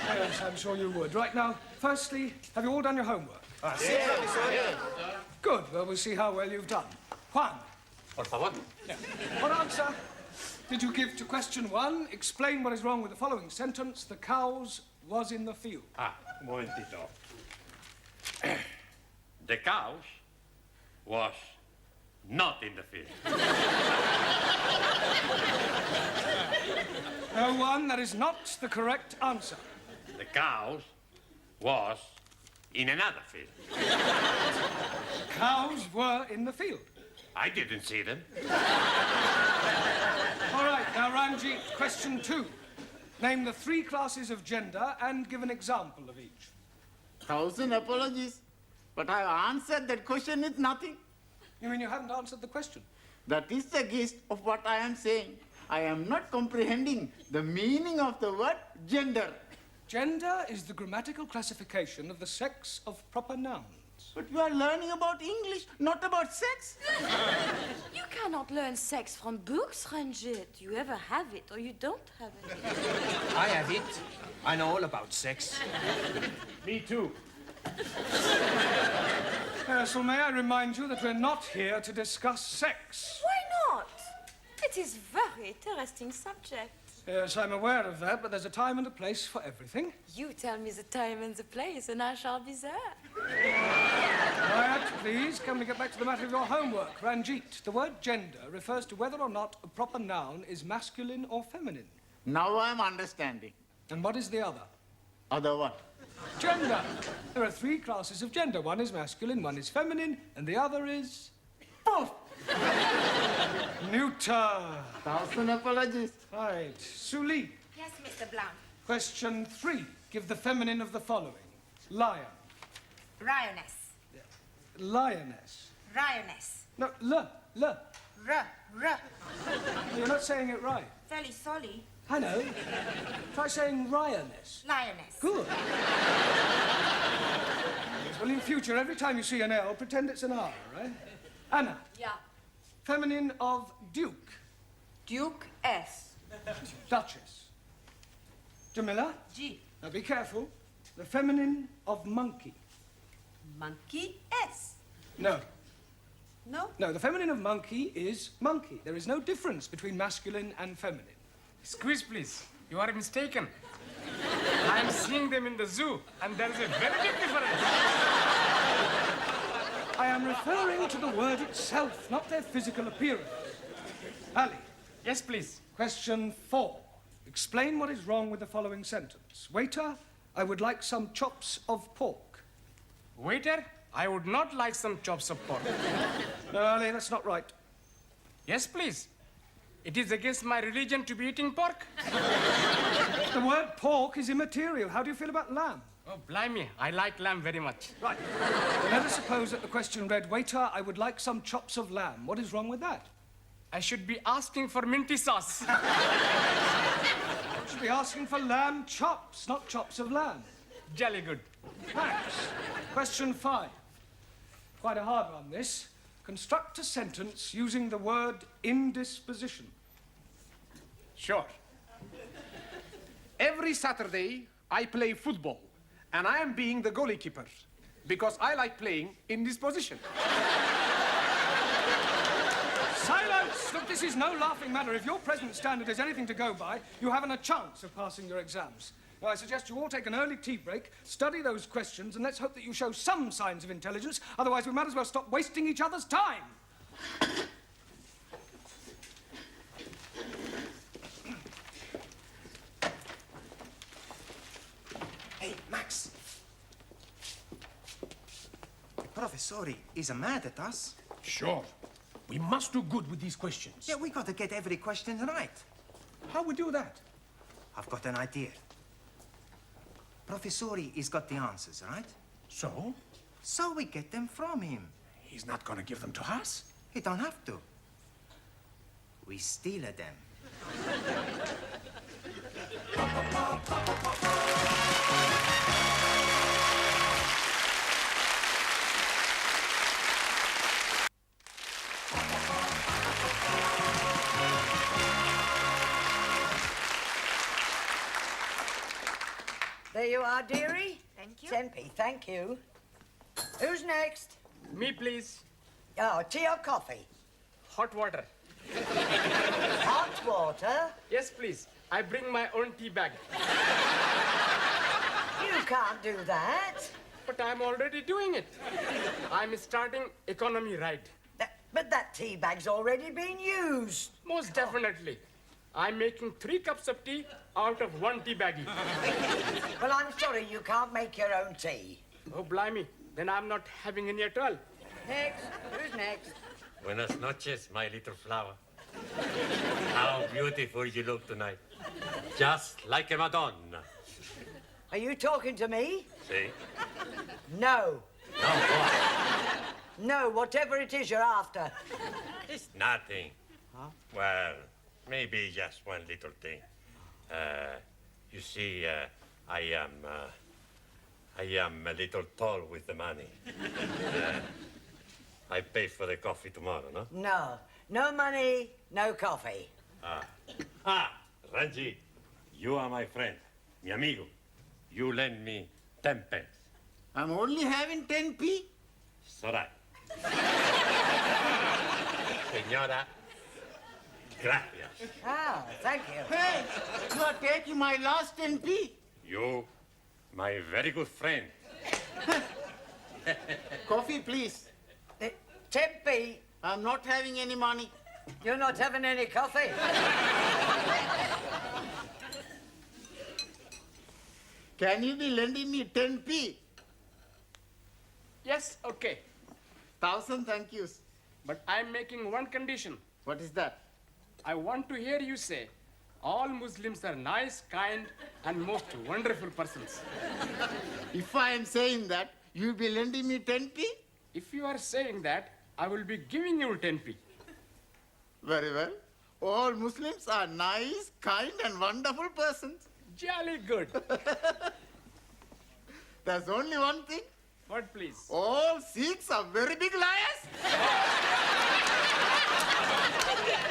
Yes, I'm sure you would. Right now, firstly, have you all done your homework? Good. Well, we'll see how well you've done. Juan. Por favor. Yeah. What answer did you give to question 1? Explain what is wrong with the following sentence. The cows was in the field. Un momentito. The cows was not in the field. No, Juan, that is not the correct answer. The cows was in another field. Cows were in the field. I didn't see them. All right, now, Ranjit, question 2. Name the 3 classes of gender and give an example of each. 1,000 apologies. But I answered that question with nothing. You mean you haven't answered the question? That is the gist of what I am saying. I am not comprehending the meaning of the word gender. Gender is the grammatical classification of the sex of proper nouns. But you are learning about English, not about sex. You cannot learn sex from books, Ranjit. You either have it or you don't have it. I have it. I know all about sex. Me too. So may I remind you that we're not here to discuss sex. Why not? It is very interesting subject. Yes, I'm aware of that, but there's a time and a place for everything. You tell me the time and the place, and I shall be there. Quiet, please. Can we get back to the matter of your homework? Ranjit, the word gender refers to whether or not a proper noun is masculine or feminine. Now I am understanding. And what is the other? Other one? Gender. There are 3 classes of gender. One is masculine, one is feminine, and the other is... Poof! Neuter. 1,000 apologies. Right. Suli. Yes, Mr. Blount. Question 3. Give the feminine of the following. Lion. Lioness. Lioness. Lioness. No, R. You're not saying it right. Fairly sorry. I know. Try saying lioness. Lioness. Good. Yes, well, in future, every time you see an L, pretend it's an R, right? Anna. Yeah. Feminine of duke. Duke S. Duchess. Jamila. G. Now be careful. The feminine of monkey. Monkey S. No. No? No, the feminine of monkey is monkey. There is no difference between masculine and feminine. Squeeze, please. You are mistaken. I'm seeing them in the zoo, and there is a very big difference. I am referring to the word itself, not their physical appearance. Ali. Yes, please. Question 4. Explain what is wrong with the following sentence. Waiter, I would like some chops of pork. Waiter, I would not like some chops of pork. No, Ali, that's not right. Yes, please. It is against my religion to be eating pork. The word pork is immaterial. How do you feel about lamb? Oh, blimey, I like lamb very much. Right. Well, let us suppose that the question read, Waiter, I would like some chops of lamb. What is wrong with that? I should be asking for minty sauce. You should be asking for lamb chops, not chops of lamb. Jolly good. Max, question 5. Quite a hard one, this. Construct a sentence using the word indisposition. Sure. Every Saturday, I play football, and I am being the goalkeeper because I like playing in this position. Silence! Look, this is no laughing matter. If your present standard is anything to go by, you haven't a chance of passing your exams. Now, I suggest you all take an early tea break, study those questions, and let's hope that you show some signs of intelligence. Otherwise, we might as well stop wasting each other's time. Hey, Max. The professor is mad at us. Sure. We must do good with these questions. Yeah, we got to get every question right. How we do that? I've got an idea. Professori has got the answers, right? So? So we get them from him. He's not gonna give them to us. He don't have to. We steal them. There you are, dearie. Thank you. Tempe, thank you. Who's next? Me, please. Oh, tea or coffee? Hot water. Hot water? Yes, please. I bring my own tea bag. You can't do that. But I'm already doing it. I'm starting economy ride. But that tea bag's already been used. Most definitely. I'm making 3 cups of tea out of 1 tea baggie. Well, I'm sorry you can't make your own tea. Oh, blimey. Then I'm not having any at all. Next. Who's next? Buenas noches, my little flower. How beautiful you look tonight. Just like a Madonna. Are you talking to me? See? No. No, what? No, whatever it is you're after. It's nothing. Huh? Well, maybe just one little thing. You see, I am a little tall with the money. I pay for the coffee tomorrow, no? No. No money, no coffee. Ranji, you are my friend, mi amigo. You lend me 10 pence. I'm only having 10p. It's all right. Señora, gracias. Ah, thank you. Hey, you are taking my last 10p. You, my very good friend. Coffee, please. 10p. I'm not having any money. You're not having any coffee? Can you be lending me 10p? Yes, okay. 1,000 thank yous. But I'm making one condition. What is that? I want to hear you say, all Muslims are nice, kind, and most wonderful persons. If I am saying that, you'll be lending me 10p? If you are saying that, I will be giving you 10p. Very well. All Muslims are nice, kind, and wonderful persons. Jolly good. There's only one thing. What, please? All Sikhs are very big liars.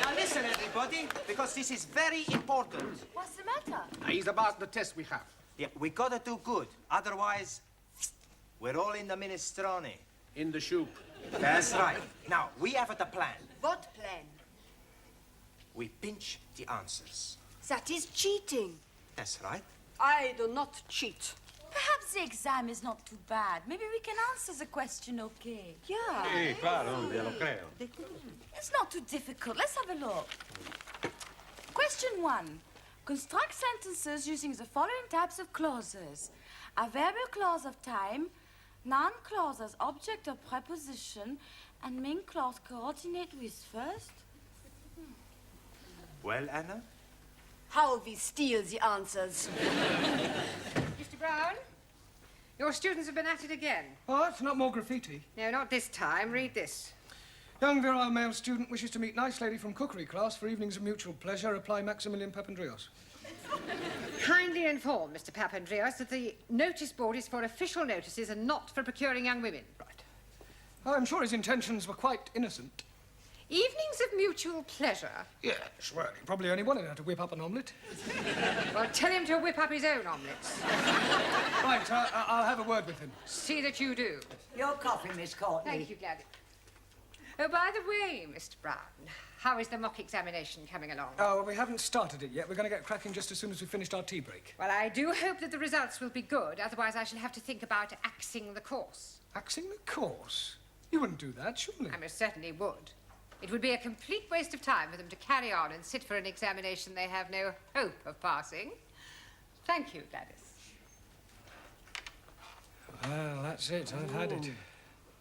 Now listen, everybody, because this is very important. What's the matter? He's about the test we have. Yeah, we gotta do good. Otherwise, we're all in the minestrone. In the soup. That's right. Now, we have a plan. What plan? We pinch the answers. That is cheating. That's right. I do not cheat. Perhaps the exam is not too bad. Maybe we can answer the question okay. Yeah. Sí, claro, ya lo creo. It's not too difficult. Let's have a look. Question 1. Construct sentences using the following types of clauses. Adverbial clause of time, noun clause as object or preposition, and main clause coordinate with first. Well, Anna? How we steal the answers. Mr. Brown, your students have been at it again. What? Not more graffiti? No, not this time. Read this. Young virile male student wishes to meet nice lady from cookery class for evenings of mutual pleasure. Apply Maximilian Papandreou. Kindly inform Mr. Papandreou that the notice board is for official notices and not for procuring young women. Right. I'm sure his intentions were quite innocent. Evenings of mutual pleasure? Yes, well, he probably only wanted her to whip up an omelette. Well, tell him to whip up his own omelettes. Right, I'll have a word with him. See that you do. Your coffee, Miss Courtney. Thank you, Gladys. Oh, by the way, Mr. Brown, how is the mock examination coming along? Oh, well, we haven't started it yet. We're going to get cracking just as soon as we've finished our tea break. Well, I do hope that the results will be good. Otherwise, I shall have to think about axing the course. Axing the course? You wouldn't do that, surely? I most certainly would. It would be a complete waste of time for them to carry on and sit for an examination they have no hope of passing. Thank you, Gladys. Well, that's it. I've had it.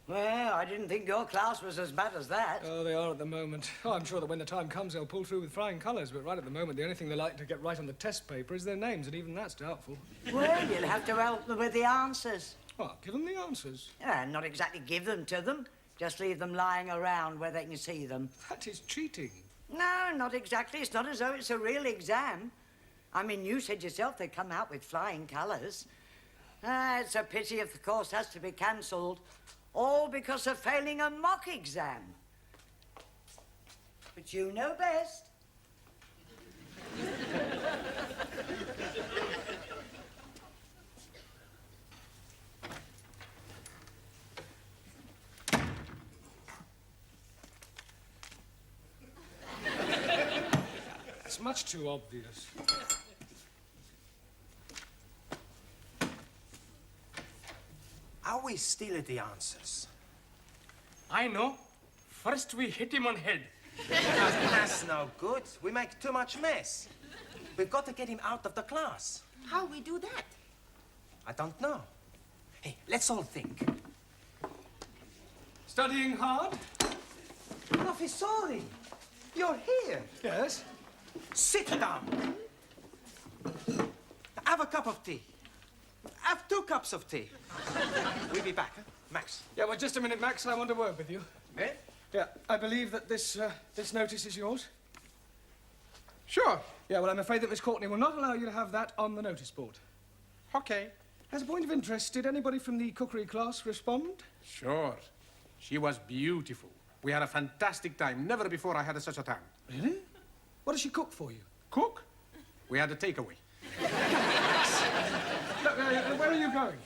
Well, I didn't think your class was as bad as that. Oh, they are at the moment. Oh, I'm sure that when the time comes, they'll pull through with flying colours. But right at the moment, the only thing they like to get right on the test paper is their names, and even that's doubtful. Well, you'll have to help them with the answers. What, give them the answers? Not exactly give them to them. Just leave them lying around where they can see them. That is cheating. No, not exactly. It's not as though it's a real exam. I mean, you said yourself they come out with flying colours. It's a pity if the course has to be cancelled, all because of failing a mock exam. But you know best. It's much too obvious. Are we still at the answers? I know. First we hit him on head. That's no good. We make too much mess. We've got to get him out of the class. How we do that? I don't know. Hey, let's all think. Studying hard? Professore, you're here. Yes? Sit down. Have a cup of tea. Have 2 cups of tea. We'll be back, huh? Max. Yeah, well, just a minute, Max. I want a word with you. Eh? Yeah, I believe that this notice is yours. Sure. Yeah, well, I'm afraid that Miss Courtney will not allow you to have that on the notice board. Okay. As a point of interest, did anybody from the cookery class respond? Sure. She was beautiful. We had a fantastic time. Never before I had such a time. Really? What does she cook for you? Cook? We had a takeaway. Look, where are you going?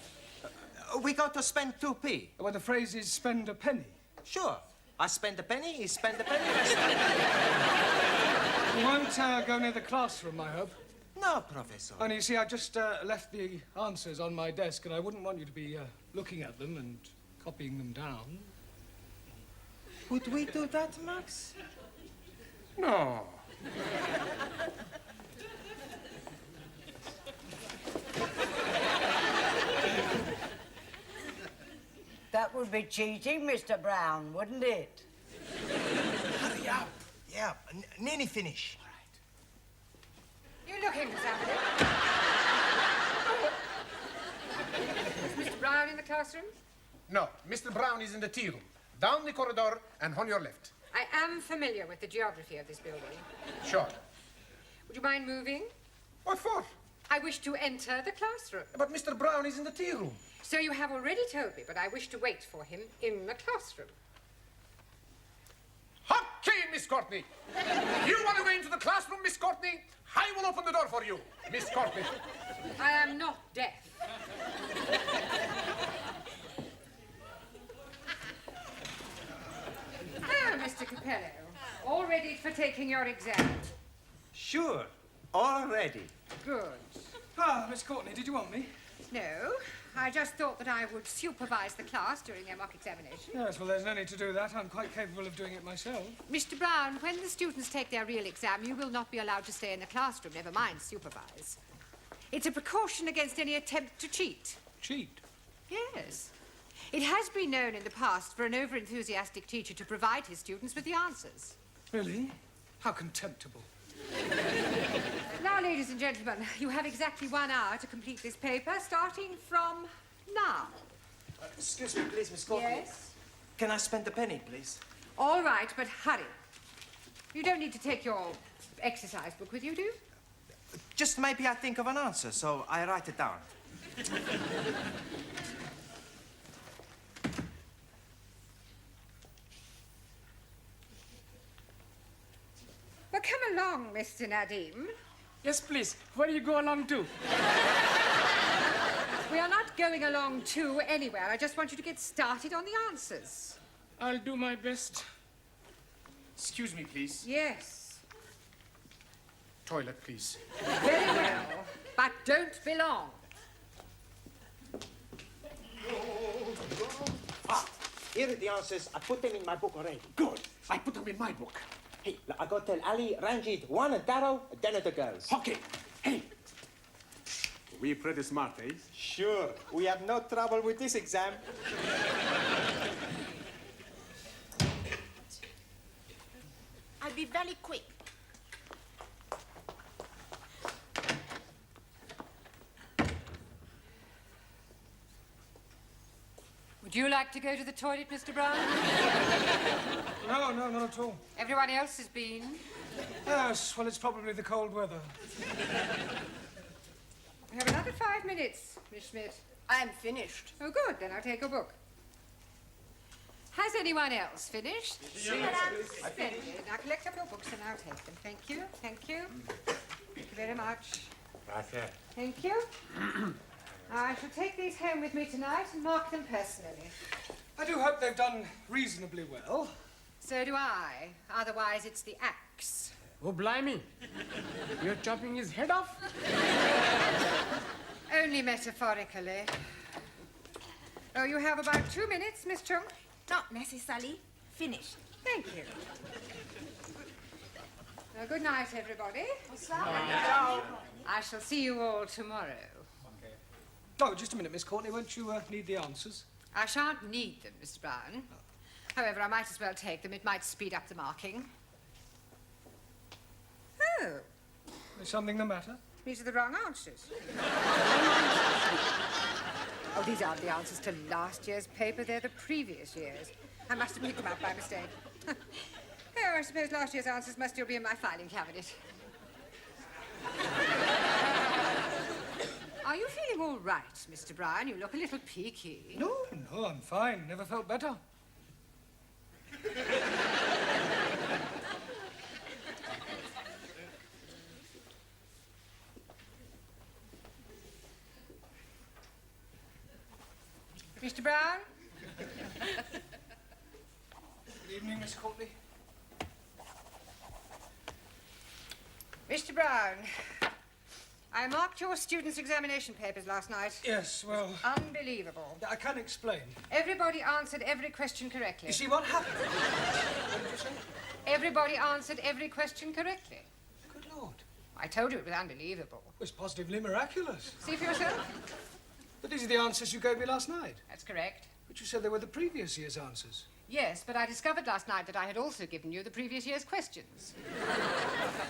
We got to spend 2p. Well, the phrase is spend a penny. Sure. I spend a penny, he spend a penny. You won't go near the classroom, I hope. No, Professor. Only, you see, I just left the answers on my desk, and I wouldn't want you to be looking at them and copying them down. Would we do that, Max? No. That would be cheating, Mr. Brown, wouldn't it? Hurry up. Yeah, nearly finish. You look in, somebody. Is Mr. Brown in the classroom? No, Mr. Brown is in the tea room. Down the corridor and on your left. I am familiar with the geography of this building. Sure. Would you mind moving? What for? I wish to enter the classroom. But Mr. Brown is in the tea room. So you have already told me, but I wish to wait for him in the classroom. Okay, Miss Courtney. You want to go into the classroom, Miss Courtney? I will open the door for you, Miss Courtney. I am not deaf. Ah, Mr. Capello, all ready for taking your exam? Sure. Already. Good. Ah, Miss Courtney, did you want me? No, I just thought that I would supervise the class during their mock examination. Yes, well, there's no need to do that. I'm quite capable of doing it myself. Mr. Brown, when the students take their real exam, you will not be allowed to stay in the classroom, never mind supervise. It's a precaution against any attempt to cheat. Cheat? Yes. It has been known in the past for an over-enthusiastic teacher to provide his students with the answers. Really? How contemptible. Now, ladies and gentlemen, you have exactly 1 hour to complete this paper, starting from now. Excuse me, please, Miss Courtney. Yes? Can I spend a penny, please? All right, but hurry. You don't need to take your exercise book with you, do you? Just maybe I think of an answer, so I write it down. Well, come along, Mr. Nadim. Yes, please. Where do you go along to? We are not going along to anywhere. I just want you to get started on the answers. I'll do my best. Excuse me, please. Yes. Toilet, please. Very well. But don't be long. Ah, here are the answers. I put them in my book already. Good. I put them in my book. Hey, I got to tell Ali, Ranjit, Juan and Taro, then at the girls. Okay. Hey. We're pretty smart, eh? Sure. We have no trouble with this exam. I'll be very quick. Would you like to go to the toilet, Mr. Brown? No, not at all. Everyone else has been. Yes, well, it's probably the cold weather. We have another 5 minutes, Miss Schmidt. I'm finished. Oh, good. Then I'll take a book. Has anyone else finished? Splendid. Now collect up your books and I'll take them. Thank you. Thank you. Thank you very much. Gracias. Thank you. I shall take these home with me tonight and mark them personally. I do hope they've done reasonably well. So do I. Otherwise, it's the axe. Oh, blimey. You're chopping his head off? Only metaphorically. Oh, you have about 2 minutes, Miss Chung. Not necessarily. Finished. Thank you. Now, good night, everybody. I shall see you all tomorrow. Oh, just a minute, Miss Courtney. Won't you need the answers? I shan't need them, Mr. Brown. However, I might as well take them. It might speed up the marking. Oh. Is something the matter? These are the wrong answers. Oh, these aren't the answers to last year's paper. They're the previous year's. I must have picked them up by mistake. Oh, I suppose last year's answers must still be in my filing cabinet. Are you feeling all right, Mr. Brown? You look a little peaky. No, I'm fine. Never felt better. Mr. Brown? Good evening, Miss Courtney. Mr. Brown, I marked your students' examination papers last night. Yes, well... Unbelievable. I can explain. Everybody answered every question correctly. You see, what happened? What did you say? Everybody answered every question correctly. Good Lord. I told you it was unbelievable. It was positively miraculous. See for yourself? But these are the answers you gave me last night. That's correct. But you said they were the previous year's answers. Yes, but I discovered last night that I had also given you the previous year's questions.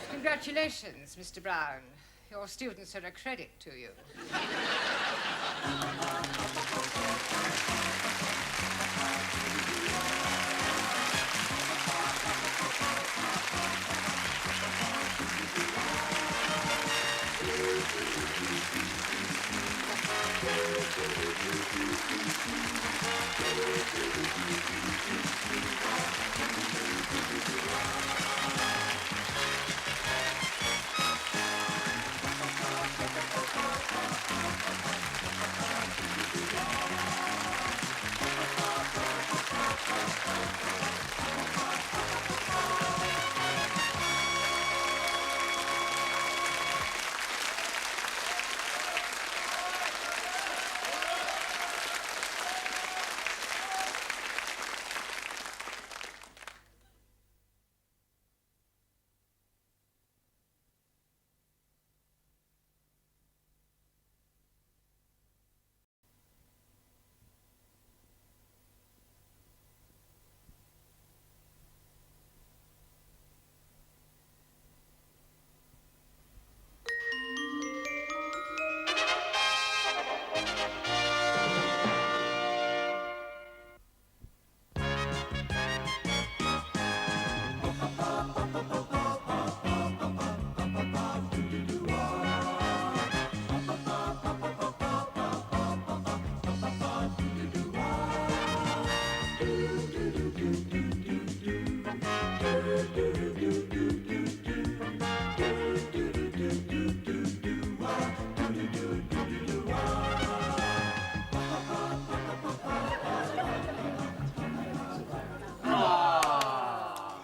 Congratulations, Mr. Brown. Your students are a credit to you.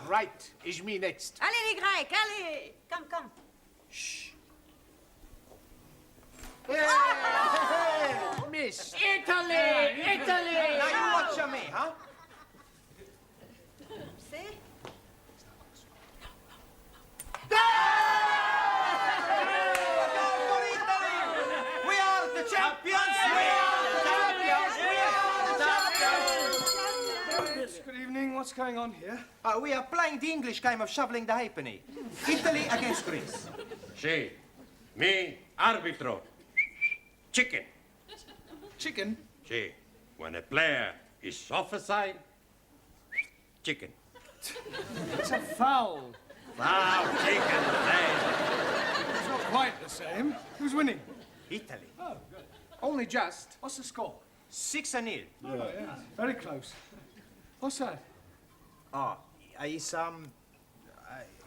Right, is me next. Allez, les Grecs, allez. Come. Shh. Hey, miss. Italy! Now you watch me, huh? See? We are the champions! Good evening. What's going on here? We are playing the English game of shoveling the halfpenny. Italy against Greece. Sí. Mi árbitro. Chicken. Chicken? Sí. When a player Is offside. Chicken. It's a foul. Foul, chicken, It's not quite the same. Who's winning? Italy. Oh, good. Only just. What's the score? 6-0. Oh, yeah. Very close. What's that?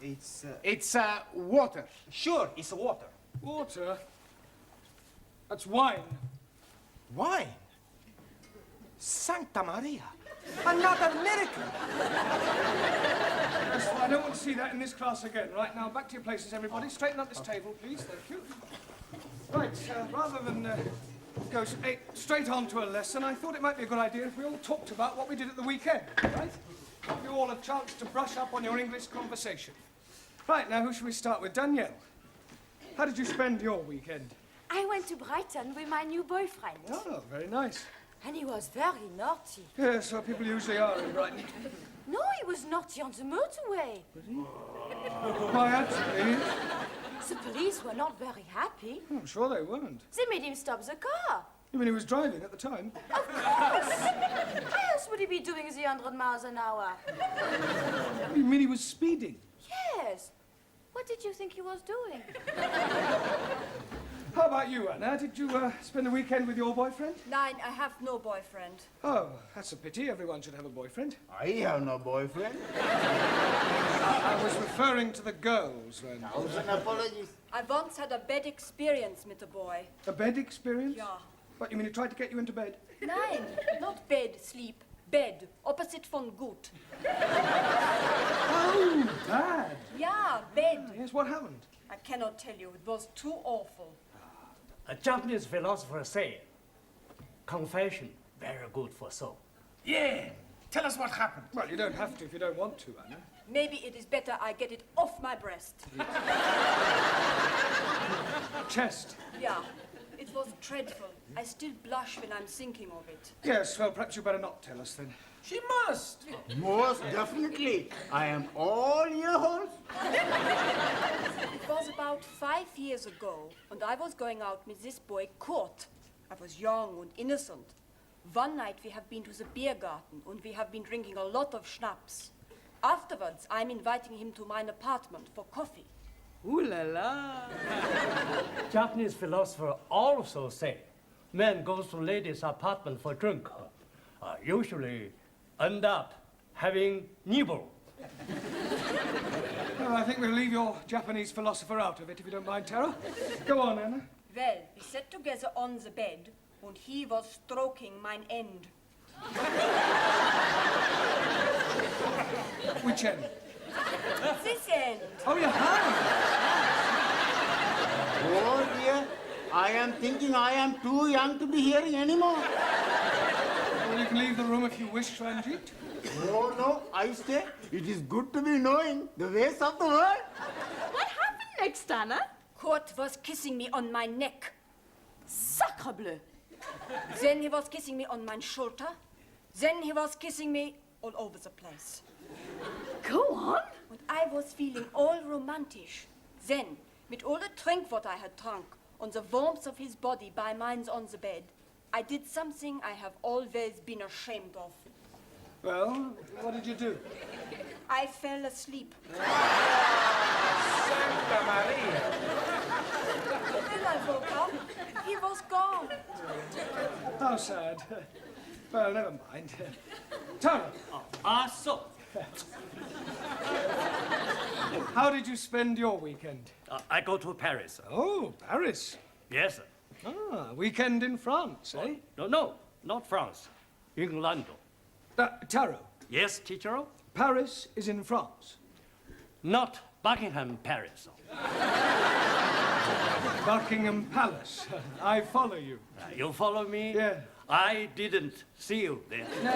It's It's water. Sure, it's water. Water? That's wine. Wine? Santa Maria. Another miracle. Listen, I don't want to see that in this class again. Right, now, back to your places, everybody. Straighten up this table, please. Thank you. Right, rather than go straight on to a lesson, I thought it might be a good idea if we all talked about what we did at the weekend, right? Give you all a chance to brush up on your English conversation. Right, now, who should we start with? Danielle. How did you spend your weekend? I went to Brighton with my new boyfriend. Oh, very nice. And he was very naughty. Yes, so people usually are in Brighton. No, he was naughty on the motorway. Why, actually... The police were not very happy. I'm sure they weren't. They made him stop the car. You mean he was driving at the time? Of course! Why else would he be doing the 100 miles an hour? You mean he was speeding? Yes. What did you think he was doing? How about you, Anna? Did you spend the weekend with your boyfriend? Nein, I have no boyfriend. Oh, that's a pity. Everyone should have a boyfriend. I have no boyfriend. I was referring to the girls, Ren. Thousand apologies. I once had a bad experience with a boy. A bed experience? Yeah. What, you mean he tried to get you into bed? Nein, not bed, sleep. Bed, opposite von gut. Oh, bad. Yeah, bed. Yes, what happened? I cannot tell you. It was too awful. A Japanese philosopher said, confession, very good for soul. Yeah. Tell us what happened. Well, you don't have to if you don't want to, Anna. Maybe it is better I get it off my breast. Chest. Yeah, it was dreadful. I still blush when I'm thinking of it. Yes, well, perhaps you better not tell us then. She must. Most definitely. I am all yours. It was about 5 years ago, and I was going out with this boy, Kurt. I was young and innocent. One night we have been to the beer garden, and we have been drinking a lot of schnapps. Afterwards, I'm inviting him to my apartment for coffee. Ooh la la! Japanese philosopher also say, man goes to lady's apartment for drink. Usually end up having nibble. Well, I think we'll leave your Japanese philosopher out of it, if you don't mind, Tara. Go on, Anna. Well, we sat together on the bed, and he was stroking mine end. Which end? This end. Oh, your hand. Oh dear, I am thinking I am too young to be here anymore. Well, you can leave the room if you wish, Ranjit. Oh no, I stay. It is good to be knowing the ways of the world. What happened next, Anna? Kurt was kissing me on my neck. Sacre bleu. Then he was kissing me on my shoulder. Then he was kissing me all over the place. Go on. And I was feeling all romantic. Then, with all the drink what I had drunk, on the warmth of his body by mine on the bed, I did something I have always been ashamed of. Well, what did you do? I fell asleep. Santa Maria. Then I woke up. He was gone. How sad. Well, never mind. Tara. So. How did you spend your weekend? I go to Paris. Oh, Paris. Yes, sir. Ah, weekend in France, eh? No, not France. England. Taro. Yes, teacher? Paris is in France. Not Buckingham Paris. Buckingham Palace. I follow you. You follow me? Yeah. I didn't see you there. No.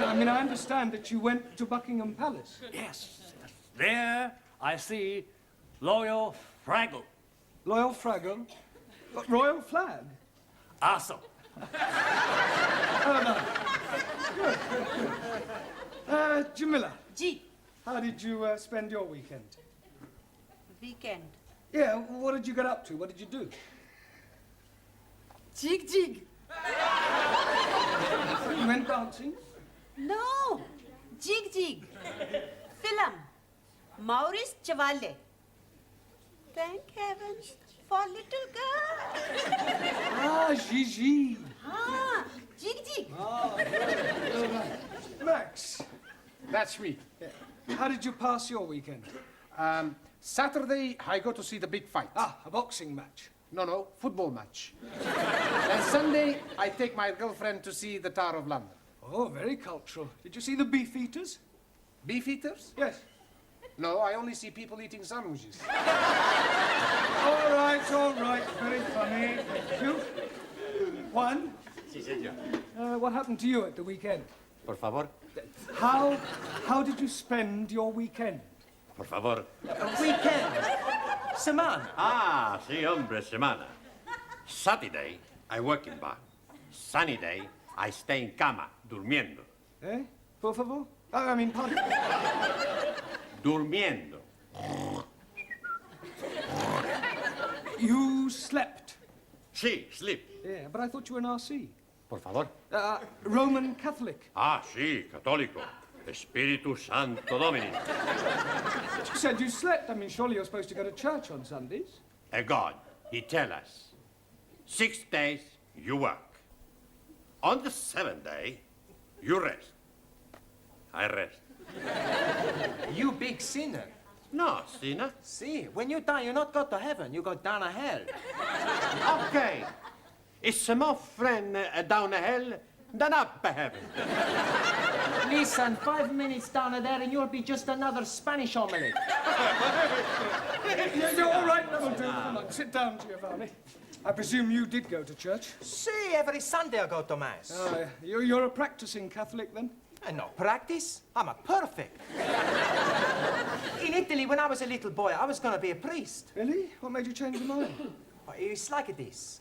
I mean, I understand that you went to Buckingham Palace. Yes. There I see Royal Fraggle. Royal Fraggle? Royal flag? Awesome. Oh, no. Good. Jamila. Ji. How did you spend your weekend? Weekend. Yeah, what did you get up to? What did you do? Jig jig. You went dancing? No, jig. Film. Maurice Chevalier. Thank heavens for little girl. Ah, Gigi. Ah, jig. All right. Max. That's me. How did you pass your weekend? Saturday, I go to see the big fight. Ah, a boxing match. No, football match. And Sunday, I take my girlfriend to see the Tower of London. Oh, very cultural. Did you see the beef eaters? Beef eaters? Yes. No, I only see people eating sandwiches. All right. Very funny. Thank you. Juan, Sí, señor. what happened to you at the weekend? Por favor. How did you spend your weekend? Por favor. Weekend. Semana. Ah, sí, hombre, semana. Saturday, I work in bar. Sunny day, I stay in cama, durmiendo. Eh? Por favor? I mean, pardon? Durmiendo. You slept? Sí, sleep. Yeah, but I thought you were an RC. Por favor. Roman Catholic. Ah, sí, católico. Espíritu Santo Domini. You said you slept. I mean, surely you're supposed to go to church on Sundays. A God, he tell us, 6 days you work. On the 7th day, you rest. I rest. You big sinner. No, sinner. See, when you die, you not go to heaven, you go down to hell. Okay. It's more friend down the hell than up heaven. Listen, 5 minutes down there and you'll be just another Spanish omelette. You're all right, that'll do. Come on, sit down, Giovanni. I presume you did go to church? See, every Sunday I go to Mass. Oh, you're a practicing Catholic, then? And no practice. I'm a perfect. In Italy, when I was a little boy, I was going to be a priest. Really? What made you change your mind? Well, it's like this.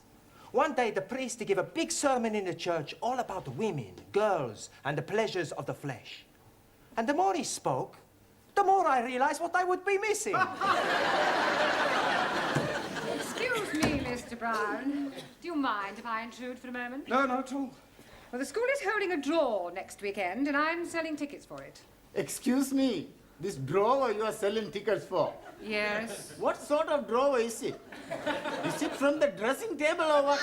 One day, the priest gave a big sermon in the church all about women, girls, and the pleasures of the flesh. And the more he spoke, the more I realized what I would be missing. Excuse me, Mr. Brown. Do you mind if I intrude for a moment? No, not at all. Well, the school is holding a draw next weekend, and I'm selling tickets for it. Excuse me, this drawer you are selling tickets for? Yes. What sort of drawer is it? Is it from the dressing table or what?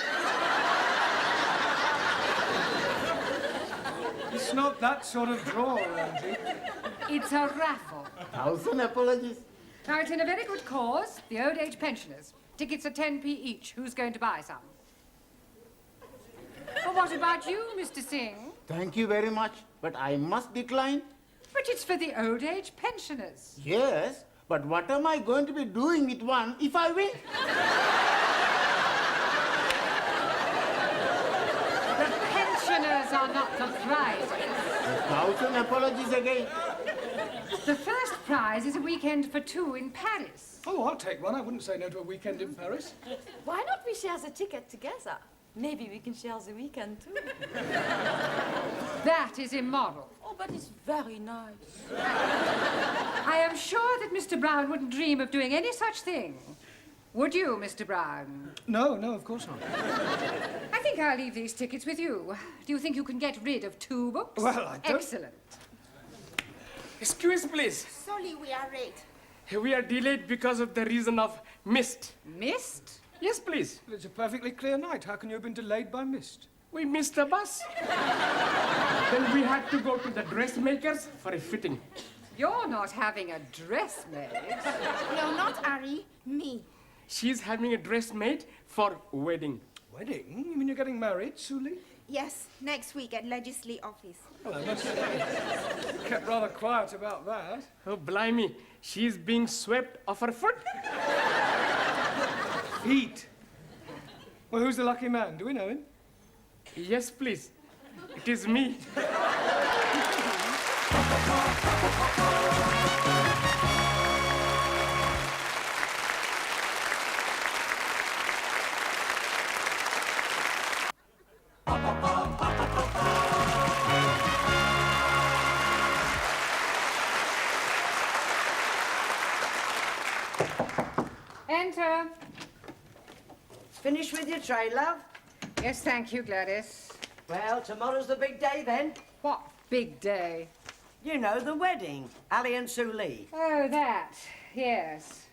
It's not that sort of drawer, Angie. It's a raffle. 1,000 apologies. Now, it's in a very good cause, the old age pensioners. Tickets are 10p each. Who's going to buy some? Well, what about you, Mr. Singh? Thank you very much, but I must decline. But it's for the old age pensioners. Yes, but what am I going to be doing with one if I win? The pensioners are not the prizes. 1,000 apologies again. The first prize is a weekend for two in Paris. Oh, I'll take one. I wouldn't say no to a weekend in Paris. Why not we share the ticket together? Maybe we can share the weekend too. That is immoral. Oh, but it's very nice. I am sure that Mr. Brown wouldn't dream of doing any such thing. Would you, Mr. Brown? No, of course not. I think I'll leave these tickets with you. Do you think you can get rid of 2 books? Well, I don't... Excellent. Excuse, please. Sorry, we are late. We are delayed because of the reason of mist. Mist? Yes, please. Well, it's a perfectly clear night. How can you have been delayed by mist? We missed the bus. Then we had to go to the dressmakers for a fitting. You're not having a dress made. No, not Ari, me. She's having a dress made for wedding. Wedding? You mean you're getting married, Suli? Yes, next week at Legislative Office. Well, I must say, kept rather quiet about that. Oh, blimey. She's being swept off her foot. Feet? Well, who's the lucky man? Do we know him? Yes, please. It is me. Enter. Finish with your tray, love? Yes, thank you, Gladys. Well, tomorrow's the big day then. What big day? You know, the wedding. Ali and Sue Lee. Oh, that. Yes.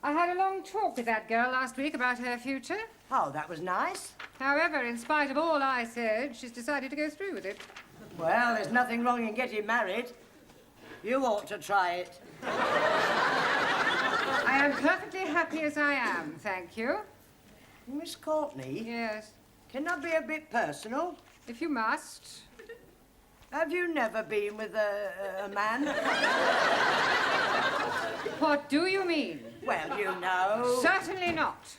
I had a long talk with that girl last week about her future. Oh, that was nice. However, in spite of all I said, she's decided to go through with it. Well, there's nothing wrong in getting married. You ought to try it. I am perfectly happy as I am, thank you. Miss Courtney? Yes. Can I be a bit personal? If you must. Have you never been with a man? What do you mean? Well, you know. Certainly not.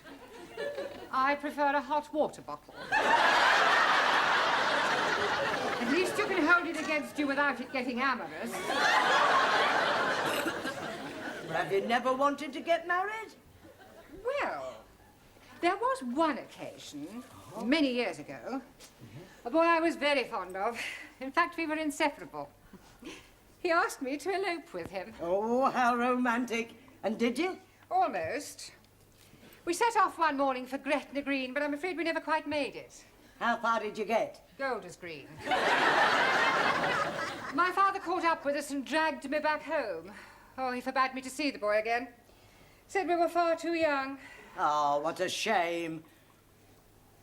I prefer a hot water bottle. At least you can hold it against you without it getting amorous. Have you never wanted to get married? Well, there was one occasion, many years ago, a boy I was very fond of. In fact, we were inseparable. He asked me to elope with him. Oh, how romantic. And did you? Almost. We set off one morning for Gretna Green, but I'm afraid we never quite made it. How far did you get? Golders Green. My father caught up with us and dragged me back home. Oh, he forbade me to see the boy again. Said we were far too young. Oh, what a shame.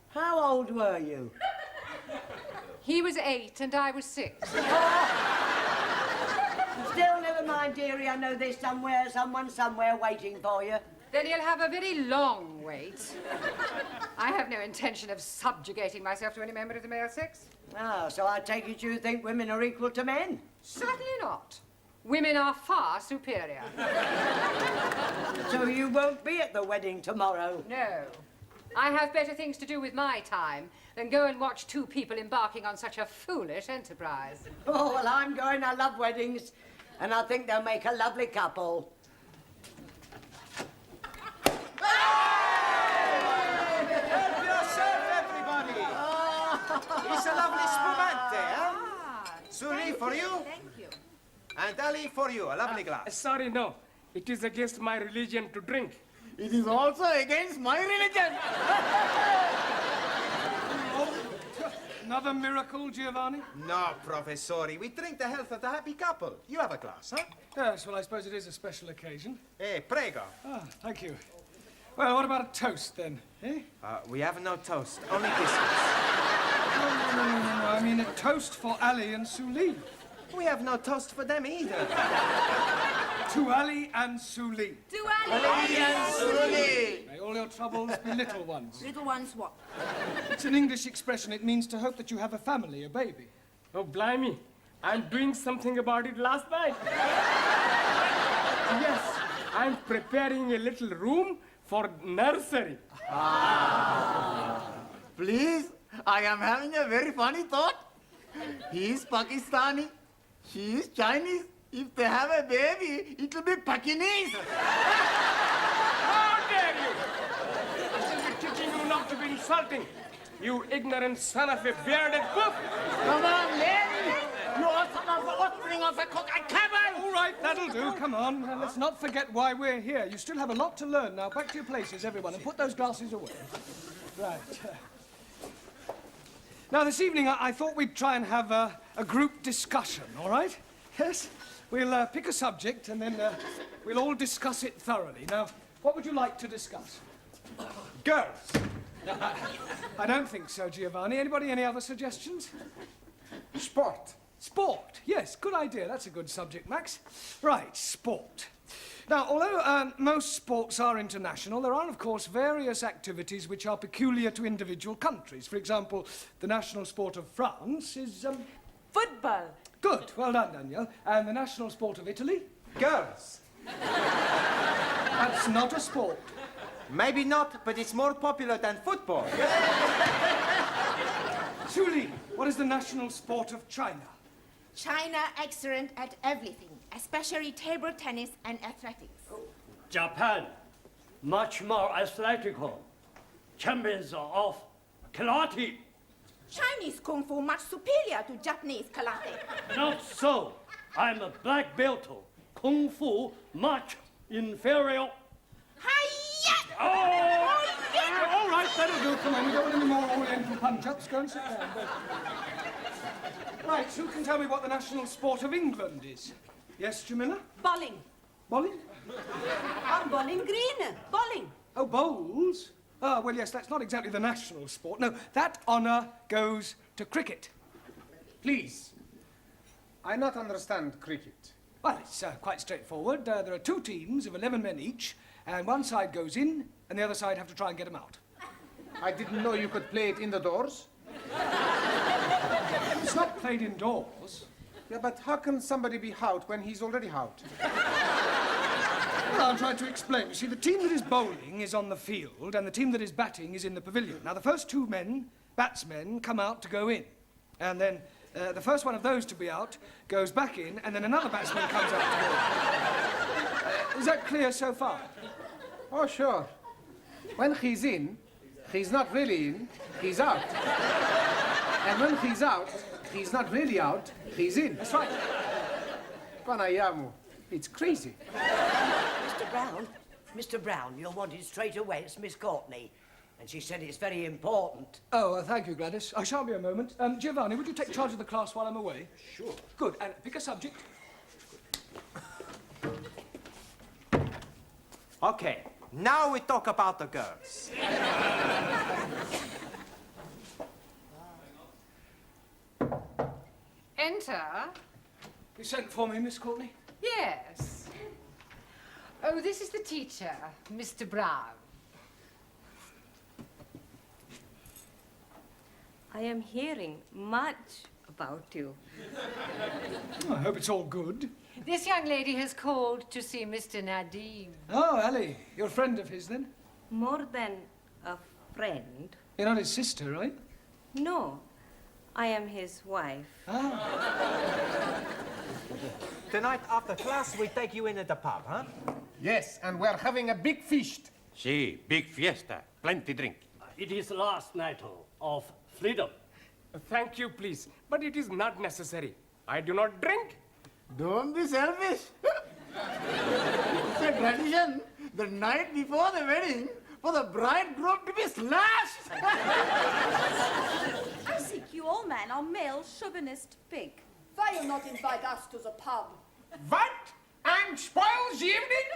How old were you? He was 8 and I was 6. Still, never mind, dearie. I know there's someone somewhere waiting for you. Then you'll have a very long wait. I have no intention of subjugating myself to any member of the male sex. Oh, so I take it you think women are equal to men? Certainly not. Women are far superior. So you won't be at the wedding tomorrow? No. I have better things to do with my time than go and watch two people embarking on such a foolish enterprise. Oh, well, I'm going. I love weddings. And I think they'll make a lovely couple. Help yourself, everybody. It's a lovely spumante, huh? Suri, for you. Thank you. And Ali, for you. A lovely glass. Sorry, no. It is against my religion to drink. It is also against my religion. Another miracle, Giovanni? No, Professori. We drink the health of the happy couple. You have a glass, huh? Yes, well, I suppose it is a special occasion. Prego. Ah, thank you. Well, what about a toast, then? Eh? We have no toast, only biscuits. No. I mean a toast for Ali and Sue Lee. We have no toast for them either. To Ali and Sue Lee. To Ali. Ali and Sue Lee. May all your troubles be little ones. Little ones what? It's an English expression. It means to hope that you have a family, a baby. Oh, blimey. I'm doing something about it last night. Yes, I'm preparing a little room for nursery. Please, I am having a very funny thought. He is Pakistani. She is Chinese. If they have a baby, it will be Pakinese. How dare you! I shall be teaching you not to be insulting, you ignorant son of a bearded cook. Come on, Larry. You are son of the offspring of a cook. I can't. All right, that'll do. Come on. Now, let's not forget why we're here. You still have a lot to learn. Now, back to your places, everyone, and put those glasses away. Right. Now, this evening, I thought we'd try and have a group discussion, all right? Yes? We'll pick a subject, and then we'll all discuss it thoroughly. Now, what would you like to discuss? Girls. I don't think so, Giovanni. Anybody, any other suggestions? Sport. Sport. Yes, good idea. That's a good subject, Max. Right, sport. Now, although most sports are international, there are, of course, various activities which are peculiar to individual countries. For example, the national sport of France is... Football. Good. Well done, Danielle. And the national sport of Italy? Girls. That's not a sport. Maybe not, but it's more popular than football. Julie, what is the national sport of China? China excellent at everything, especially table tennis and athletics. Japan, much more athletical. Champions of karate. Chinese Kung Fu much superior to Japanese karate. Not so. I'm a black belt. Kung Fu much inferior. Hi-ya! Oh! Oh, All right, that'll do. Come on, we don't want any more Oriental punch-ups. Go and sit down. Right, who can tell me what the national sport of England is? Yes, Jamila? Bowling. Bowling? Bowling green. Bowling. Oh, bowls? Ah, well, yes, that's not exactly the national sport. No, that honour goes to cricket. Please. I not understand cricket. Well, it's quite straightforward. There are two teams of 11 men each, and one side goes in, and the other side have to try and get them out. I didn't know you could play it indoors. It's not played indoors. Yeah, but how can somebody be out when he's already out? Well, I'll try to explain. You see, the team that is bowling is on the field, and the team that is batting is in the pavilion. Now, the first two men, batsmen, come out to go in. And then the first one of those to be out goes back in, and then another batsman comes out to go in. Is that clear so far? Oh, sure. When he's in, he's not really in, he's out. And when he's out, he's not really out, he's in. That's right. Panayamu, it's crazy. Mr. Brown, you're wanted straight away. It's Miss Courtney. And she said it's very important. Oh, thank you, Gladys. I shan't be a moment. Giovanni, would you take charge of the class while I'm away? Sure. Good. And pick a subject. Okay, now we talk about the girls. Enter. You sent for me, Miss Courtney? Yes. Oh, this is the teacher, Mr. Brown. I am hearing much about you. I hope it's all good. This young lady has called to see Mr. Nadim. Oh, Ellie, you're a friend of his, then? More than a friend. You're not his sister, right? No, I am his wife. Tonight after class, we take you in at the pub, huh? Yes, and we're having a big feast. Si, big fiesta. Plenty drink. It is last night of freedom. Thank you, please. But it is not necessary. I do not drink. Don't be selfish. It's a tradition the night before the wedding for the bridegroom to be slashed. I think you all men are male chauvinist pig. Why you not invite us to the pub? What? And spoils the evening?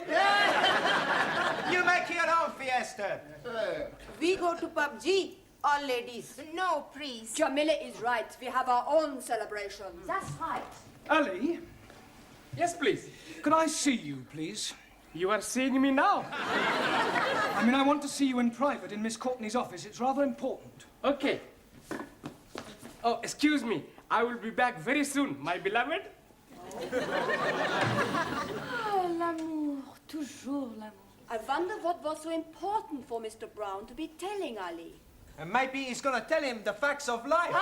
You make your own fiesta. We go to PUBG, all ladies. No, please. Jamila is right. We have our own celebrations. That's right. Ali? Yes, please. Could I see you, please? You are seeing me now. I mean, I want to see you in private in Miss Courtney's office. It's rather important. Okay. Oh, excuse me. I will be back very soon, my beloved. Oh, l'amour, toujours l'amour. I wonder what was so important for Mr. Brown to be telling Ali. And maybe he's gonna tell him the facts of life.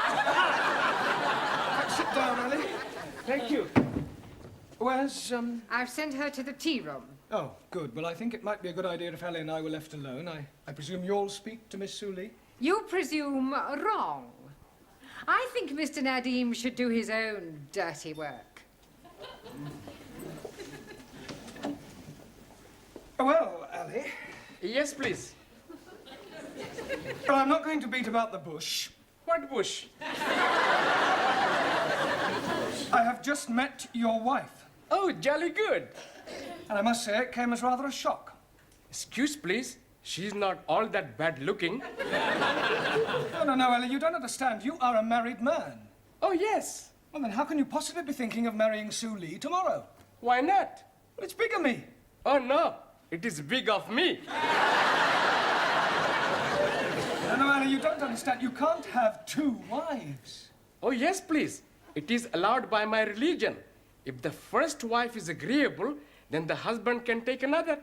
Sit down, Ali. Thank you. Where's, I've sent her to the tea room. Oh, good. Well, I think it might be a good idea if Ali and I were left alone. I presume you'll speak to Miss Suli? You presume wrong. I think Mr. Nadim should do his own dirty work. Well, Ali. Yes, please. Well, I'm not going to beat about the bush. What bush? I have just met your wife. Oh, jolly good. And I must say, it came as rather a shock. Excuse, please. She's not all that bad looking. No, Ellie, you don't understand. You are a married man. Oh, yes. Well, then how can you possibly be thinking of marrying Sue Lee tomorrow? Why not? Well, it's bigamy. Oh, no. It is big of me. No, Ellie, you don't understand. You can't have two wives. Oh, yes, please. It is allowed by my religion. If the first wife is agreeable, then the husband can take another.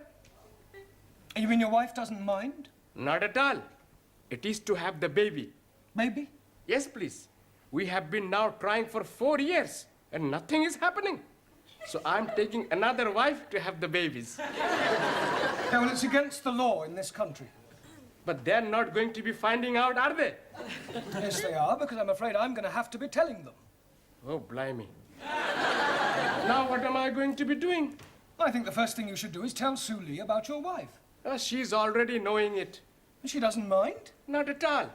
You mean your wife doesn't mind? Not at all. It is to have the baby. Baby? Yes, please. We have been now trying for 4 years, and nothing is happening. So I'm taking another wife to have the babies. Yeah, well, it's against the law in this country. But they're not going to be finding out, are they? Yes, they are, because I'm afraid I'm going to have to be telling them. Oh, blimey. Now what am I going to be doing? I think the first thing you should do is tell Sue Lee about your wife. She's already knowing it. She doesn't mind? Not at all.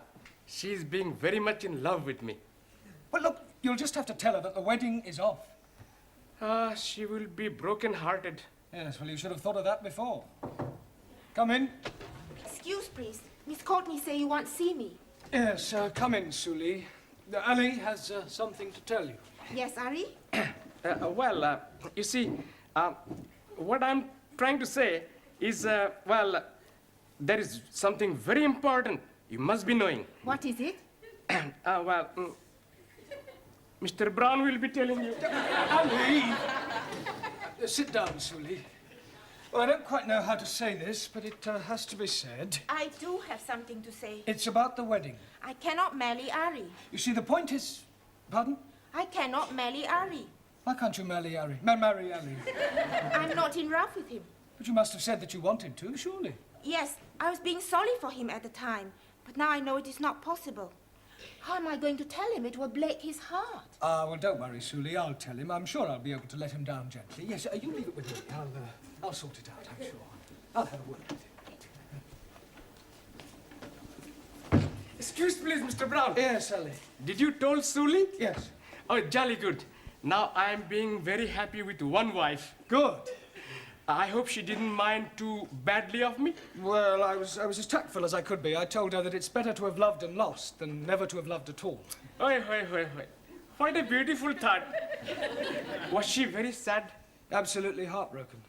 She's being very much in love with me. Well, look, you'll just have to tell her that the wedding is off. She will be broken-hearted. Yes, well, you should have thought of that before. Come in. Excuse, please. Miss Courtney say you want to see me. Yes, come in, Suli. Ali has something to tell you. Yes, Ari? Well, you see, what I'm trying to say is, well, there is something very important you must be knowing. What is it? Well, Mr. Brown will be telling you. Ali! Sit down, Suli. Well, I don't quite know how to say this, but it has to be said. I do have something to say. It's about the wedding. I cannot marry Ari. You see, the point is... Pardon? I cannot marry Ari. Why can't you marry Ali? Marry Ali? I'm not in love with him. But you must have said that you wanted to, surely. Yes, I was being sorry for him at the time, but now I know it is not possible. How am I going to tell him? It will break his heart. Well, don't worry, Suli. I'll tell him. I'm sure I'll be able to let him down gently. Yes, you leave it with me. I'll sort it out, I'm sure. I'll have a word with him. Excuse, please, Mr. Brown. Yes, Ali. Did you told Suli? Yes. Oh, jolly good. Now I'm being very happy with one wife. Good. I hope she didn't mind too badly of me. Well, I was as tactful as I could be. I told her that it's better to have loved and lost than never to have loved at all. Oi. What a beautiful thought. Was she very sad? Absolutely heartbroken.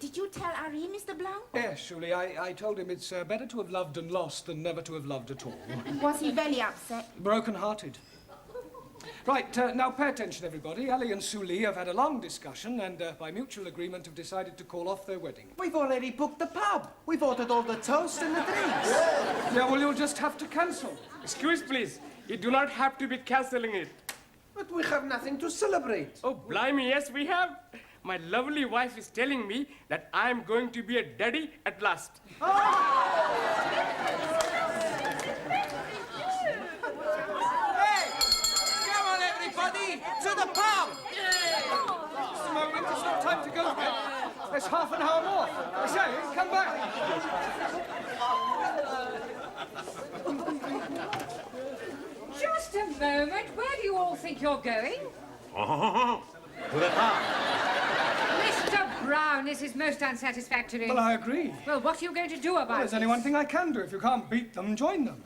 Did you tell Ari, Mr. Brown? Yes, Suli. I told him it's better to have loved and lost than never to have loved at all. Was he very upset? Broken-hearted. Right, now pay attention, everybody. Ali and Suli have had a long discussion and, by mutual agreement, have decided to call off their wedding. We've already booked the pub. We've ordered all the toast and the drinks. Yeah, well, you'll just have to cancel. Excuse, please. You do not have to be cancelling it. But we have nothing to celebrate. Oh, blimey, yes, we have. My lovely wife is telling me that I'm going to be a daddy at last. To the pub! Just a moment, it's not time to go yet. There's half an hour more. I say, come back. Just a moment. Where do you all think you're going? To the pub. Mr. Brown, this is most unsatisfactory. Well, I agree. Well, what are you going to do about Well, there's this? only one thing I can do. If you can't beat them, join them.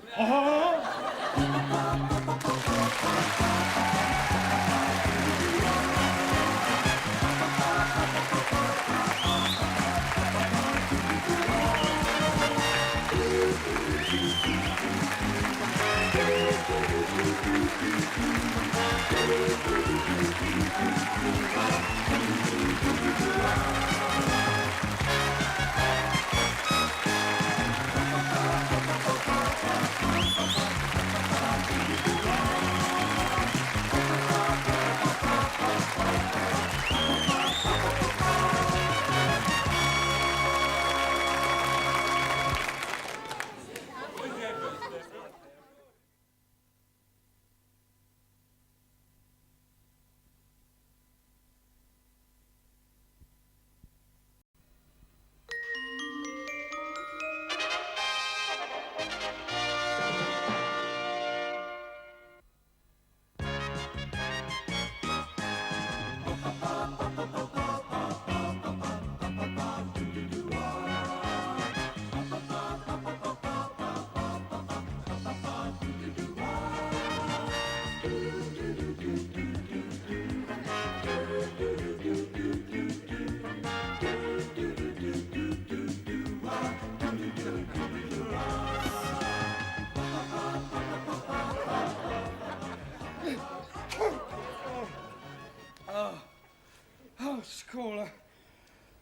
School.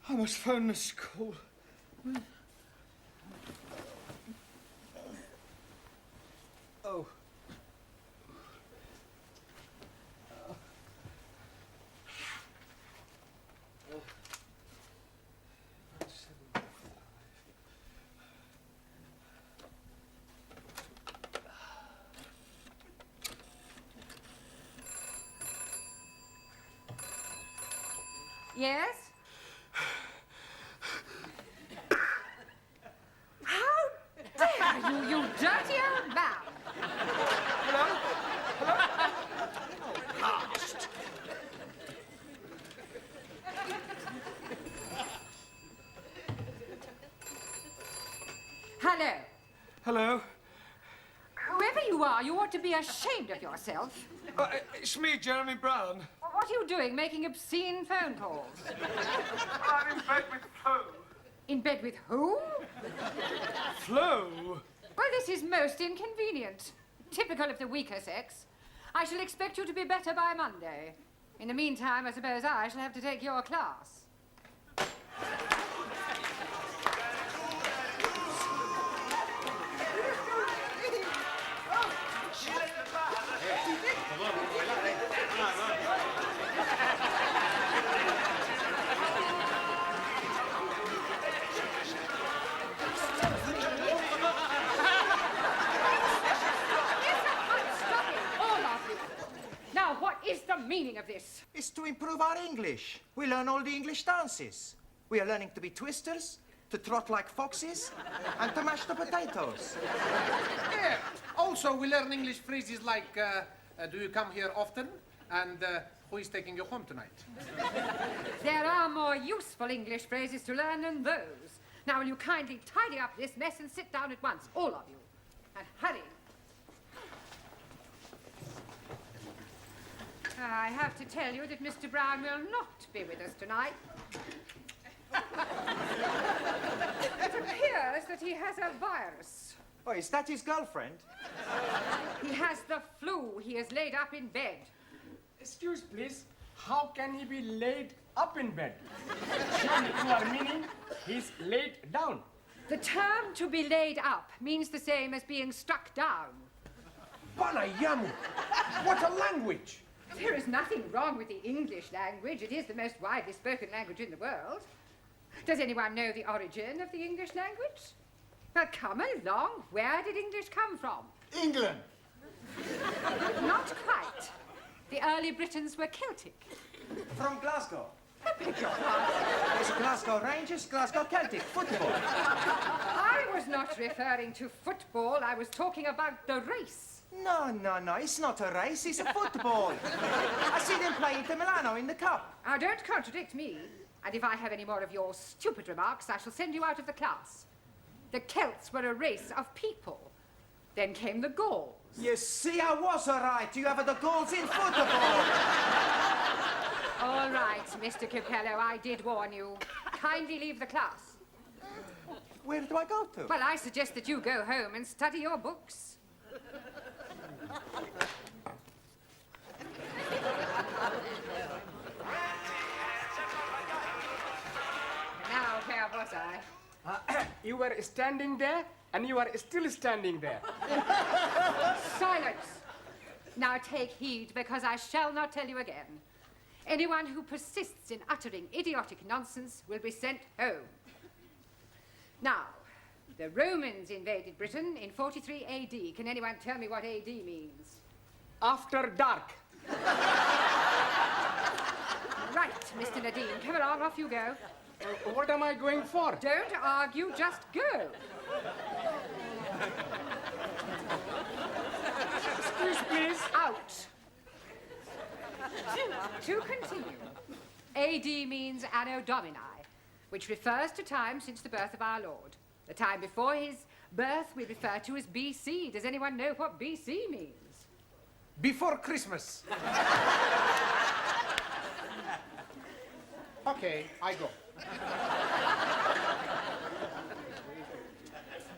I must phone the school. Oh. Yes? You dirty old man. Hello? Past. Hello. Hello? Whoever you are, you ought to be ashamed of yourself. It's me, Jeremy Brown. Well, what are you doing, making obscene phone calls? I'm in bed with Flo. In bed with who? Flo? Well, this is most inconvenient. Typical of the weaker sex. I shall expect you to be better by Monday. In the meantime, I suppose I shall have to take your class. Now, what is the meaning of this? It's to improve our English. We learn all the English dances. We are learning to be twisters, to trot like foxes, and to mash the potatoes. Yeah. Also, we learn English phrases like, do you come here often? And who is taking you home tonight? There are more useful English phrases to learn than those. Now, will you kindly tidy up this mess and sit down at once, all of you? And hurry. I have to tell you that Mr. Brown will not be with us tonight. It appears that he has a virus. Oh, is that his girlfriend? He has the flu. He is laid up in bed. Excuse, please. How can he be laid up in bed? Surely you are meaning he's laid down. The term to be laid up means the same as being struck down. Banayamu! What a language! There is nothing wrong with the English language. It is the most widely spoken language in the world. Does anyone know the origin of the English language? Well, come along. Where did English come from? England. Not quite. The early Britons were Celtic. From Glasgow. I beg your pardon. There's Glasgow Rangers, Glasgow Celtic, football. I was not referring to football. I was talking about the race. No, it's not a race, it's a football. I see them play Inter Milano in the cup. Now, don't contradict me. And if I have any more of your stupid remarks, I shall send you out of the class. The Celts were a race of people. Then came the Gauls. You see, I was all right. You have the Gauls in football. All right, Mr. Capello, I did warn you. Kindly leave the class. Where do I go to? Well, I suggest that you go home and study your books. Now, where was I? You were standing there, and you are still standing there. Silence! Now take heed, because I shall not tell you again. Anyone who persists in uttering idiotic nonsense will be sent home. Now, the Romans invaded Britain in 43 AD. Can anyone tell me what AD means? After dark. Right, Mr. Nadine. Come along, off you go. What am I going for? Don't argue, just go. Excuse, please. Out. To continue, AD means Anno Domini, which refers to time since the birth of our Lord. The time before his birth we refer to as BC. Does anyone know what BC means? Before Christmas. Okay, I go.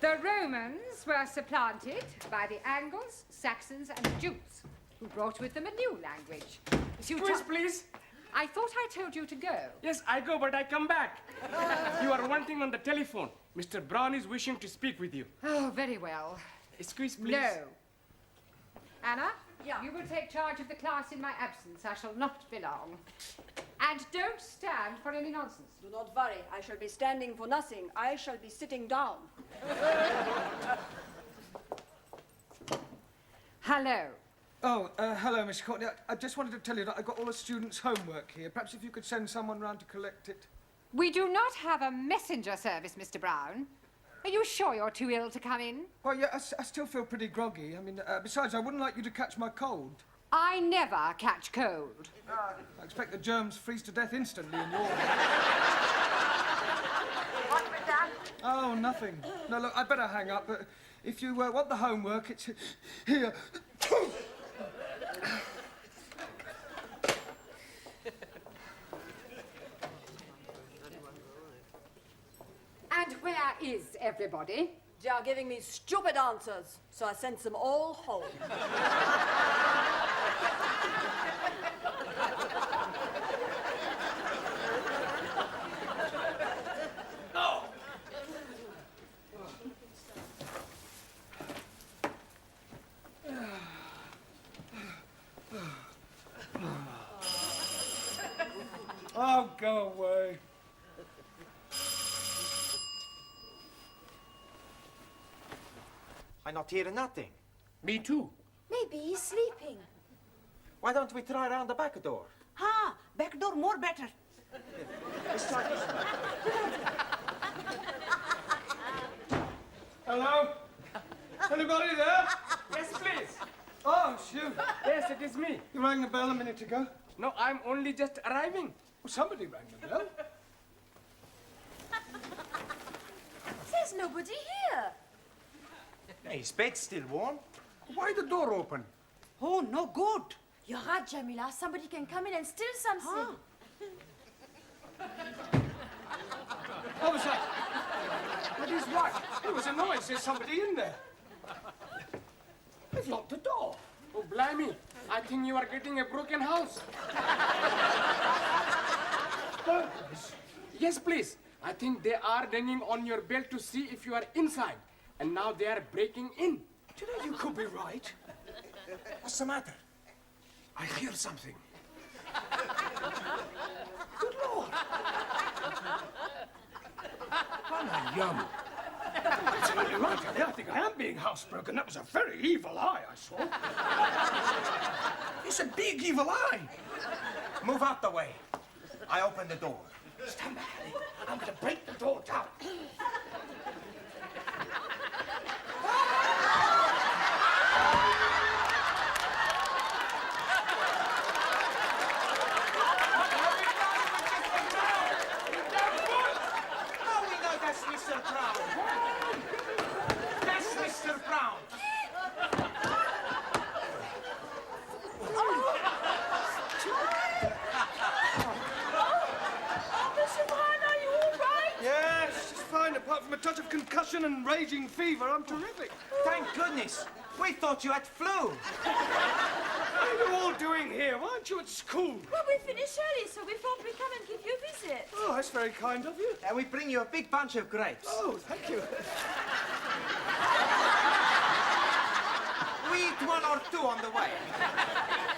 The Romans were supplanted by the Angles, Saxons, and Jews, who brought with them a new language. Excuse, please. I thought I told you to go. Yes, I go, but I come back. You are wanting on the telephone. Mr. Brown is wishing to speak with you. Oh, very well. Excuse, please. No. Anna? Yeah. You will take charge of the class in my absence. I shall not be long. And don't stand for any nonsense. Do not worry. I shall be standing for nothing. I shall be sitting down. Hello. Oh, hello, Miss Courtney. I just wanted to tell you that I got all the students' homework here. Perhaps if you could send someone round to collect it. We do not have a messenger service, Mr. Brown. Are you sure you're too ill to come in? Well, yeah, I still feel pretty groggy. I mean, besides, I wouldn't like you to catch my cold. I never catch cold. I expect the germs freeze to death instantly in your... What was that? Oh, nothing. No, look, I better hang up. But if you want the homework, it's here. And where is everybody? They are giving me stupid answers, so I sent them all home. Oh, go away. I'm not hearing nothing. Me too. Maybe he's sleeping. Why don't we try around the back door? Ha! Back door more better. Let's try this one. Hello? Anybody there? Yes, please. Oh, shoot. Yes, it is me. You rang the bell a minute ago? No, I'm only just arriving. Well, somebody rang the bell. There's nobody here. Hey, his bed's still warm. Why the door open? Oh, no good. You're right, Jamila. Somebody can come in and steal something. What was that? But he's right. There was a noise. There's somebody in there. They've locked the door. Oh, blimey. I think you are getting a broken house. Burglars? Yes, please. I think they are ringing on your bell to see if you are inside. And now they are breaking in. Do you know you could be right? What's the matter? I hear something. Good Lord. I'm yum. Absolutely right. I think I am being housebroken. That was a very evil eye I saw. It's a big evil eye. Move out the way. I open the door. Stand back, Harry. I'm going to break the door down. Oh, we know that's Mr. Brown. That's Mr. Brown. Mr. Brown, are you all right? Yes, just fine. Apart from a touch of concussion and raging fever, I'm terrific. Thank goodness. We thought you had flu. What are you all doing here? Why aren't you at school? Well, we finished early, so we thought we'd come and give you a visit. Oh, that's very kind of you. And we bring you a big bunch of grapes. Oh, thank you. We eat one or two on the way.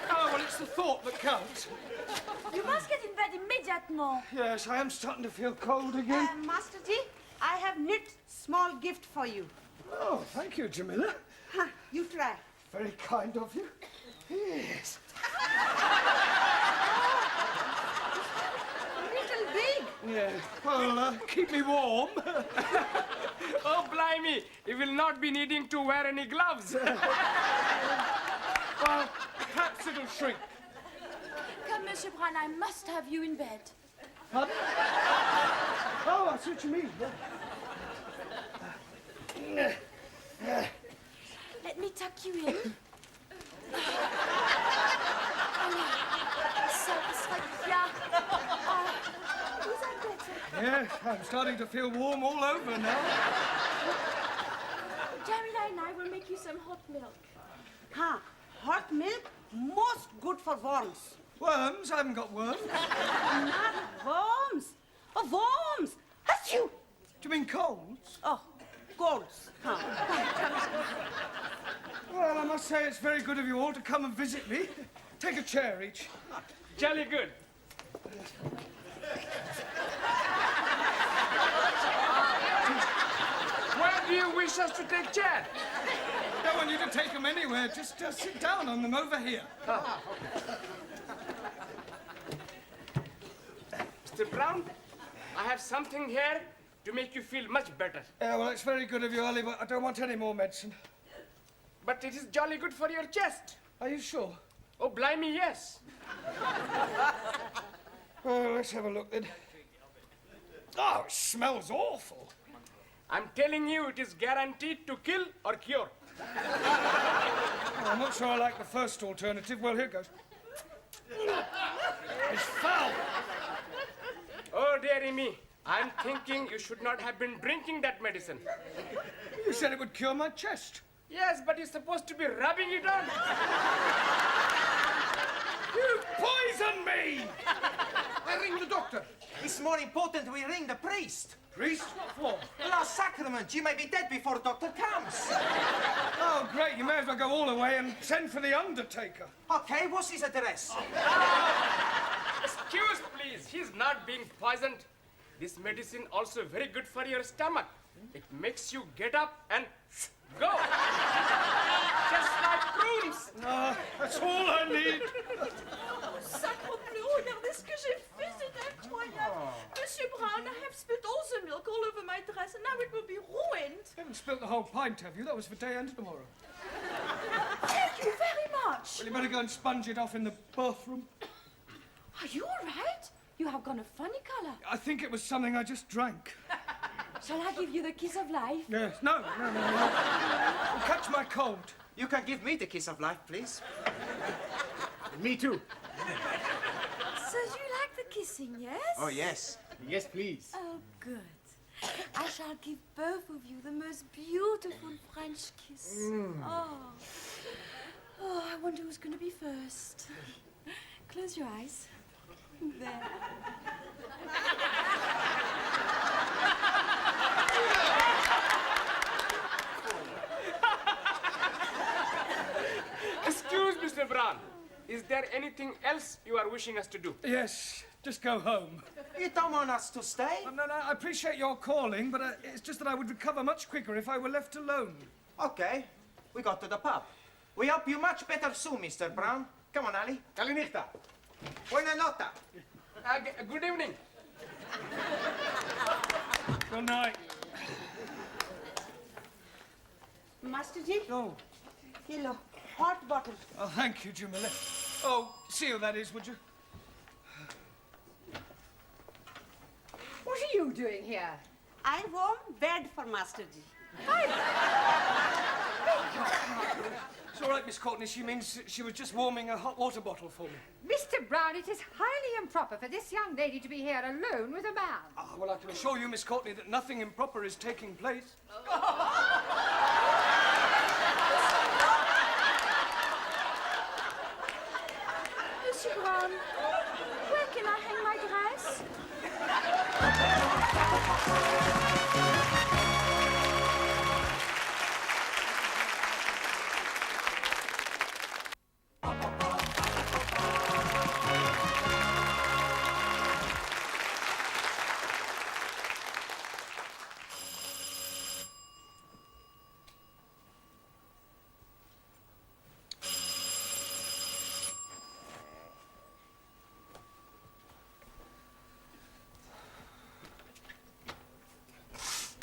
Oh, well, it's the thought that counts. You must get in bed immediately. Yes, I am starting to feel cold again. Master Ji, I have knit small gift for you. Oh, thank you, Jamila. Ha, you try. Very kind of you. Yes. A little big. Yeah. Well, keep me warm. Oh, blimey. You will not be needing to wear any gloves. Well, perhaps it'll shrink. Come, Monsieur Brown, I must have you in bed. Pardon? Oh, I see what you mean. Let me tuck you in. So it's like, yeah. Is that better? Yes, I'm starting to feel warm all over now. Jamila and I will make you some hot milk. Ha, hot milk, most good for worms. Worms? I haven't got worms. Not worms. Oh, worms. Achoo! Do you mean colds? Oh, colds. Ha. Well, I must say it's very good of you all to come and visit me. Take a chair each. Jolly good. Where do you wish us to take chair? Don't want you to take them anywhere. Just sit down on them over here. Mr. Brown, I have something here to make you feel much better. Yeah, well, it's very good of you, Ollie, but I don't want any more medicine. But it is jolly good for your chest. Are you sure? Oh, blimey, yes. Well, let's have a look then. Oh, it smells awful. I'm telling you, it is guaranteed to kill or cure. Oh, I'm not sure I like the first alternative. Well, here goes. It's foul. Oh, dearie me. I'm thinking you should not have been drinking that medicine. You said it would cure my chest. Yes, but you're supposed to be rubbing it on. You poisoned me! I ring the doctor. It's more important we ring the priest. Priest? What for? The last sacrament. You may be dead before the doctor comes. Oh, great. You may as well go all the way and send for the undertaker. Okay, what's his address? Excuse, please. He's not being poisoned. This medicine also very good for your stomach. It makes you get up and go. Just like prunes. No, that's all I need. Sacre bleu, regardez ce que j'ai fait, c'est incroyable. Monsieur Brown, I have spilled all the milk all over my dress and now it will be ruined. You haven't spilt the whole pint, have you? That was for day and tomorrow. Thank you very much. Well, you better go and sponge it off in the bathroom. Are you all right? You have gone a funny color. I think it was something I just drank. Shall I give you the kiss of life? Yes. No. It'll catch my cold. You can give me the kiss of life, please. Me too. So you like the kissing, yes? Oh, yes. Yes, please. Oh, good. I shall give both of you the most beautiful French kiss. Oh, I wonder who's going to be first. Close your eyes. There. Excuse, Mr. Brown. Is there anything else you are wishing us to do? Yes. Just go home. You don't want us to stay? No, I appreciate your calling, but it's just that I would recover much quicker if I were left alone. Okay. We got to the pub. We hope you much better soon, Mr. Brown. Come on, Ali. Kalinichta. Buena nota. Good evening. Good night. Master Ji? Oh. Hello. Hot bottle. Oh, thank you, Jamila. Oh, see who that is, would you? What are you doing here? I warm bed for Master Ji. It's all right, Miss Courtney. She means she was just warming a hot water bottle for me. Mr. Brown, it is highly improper for this young lady to be here alone with a man. Ah, well, I can assure you, Miss Courtney, that nothing improper is taking place. Monsieur Brown, where can I hang my dress?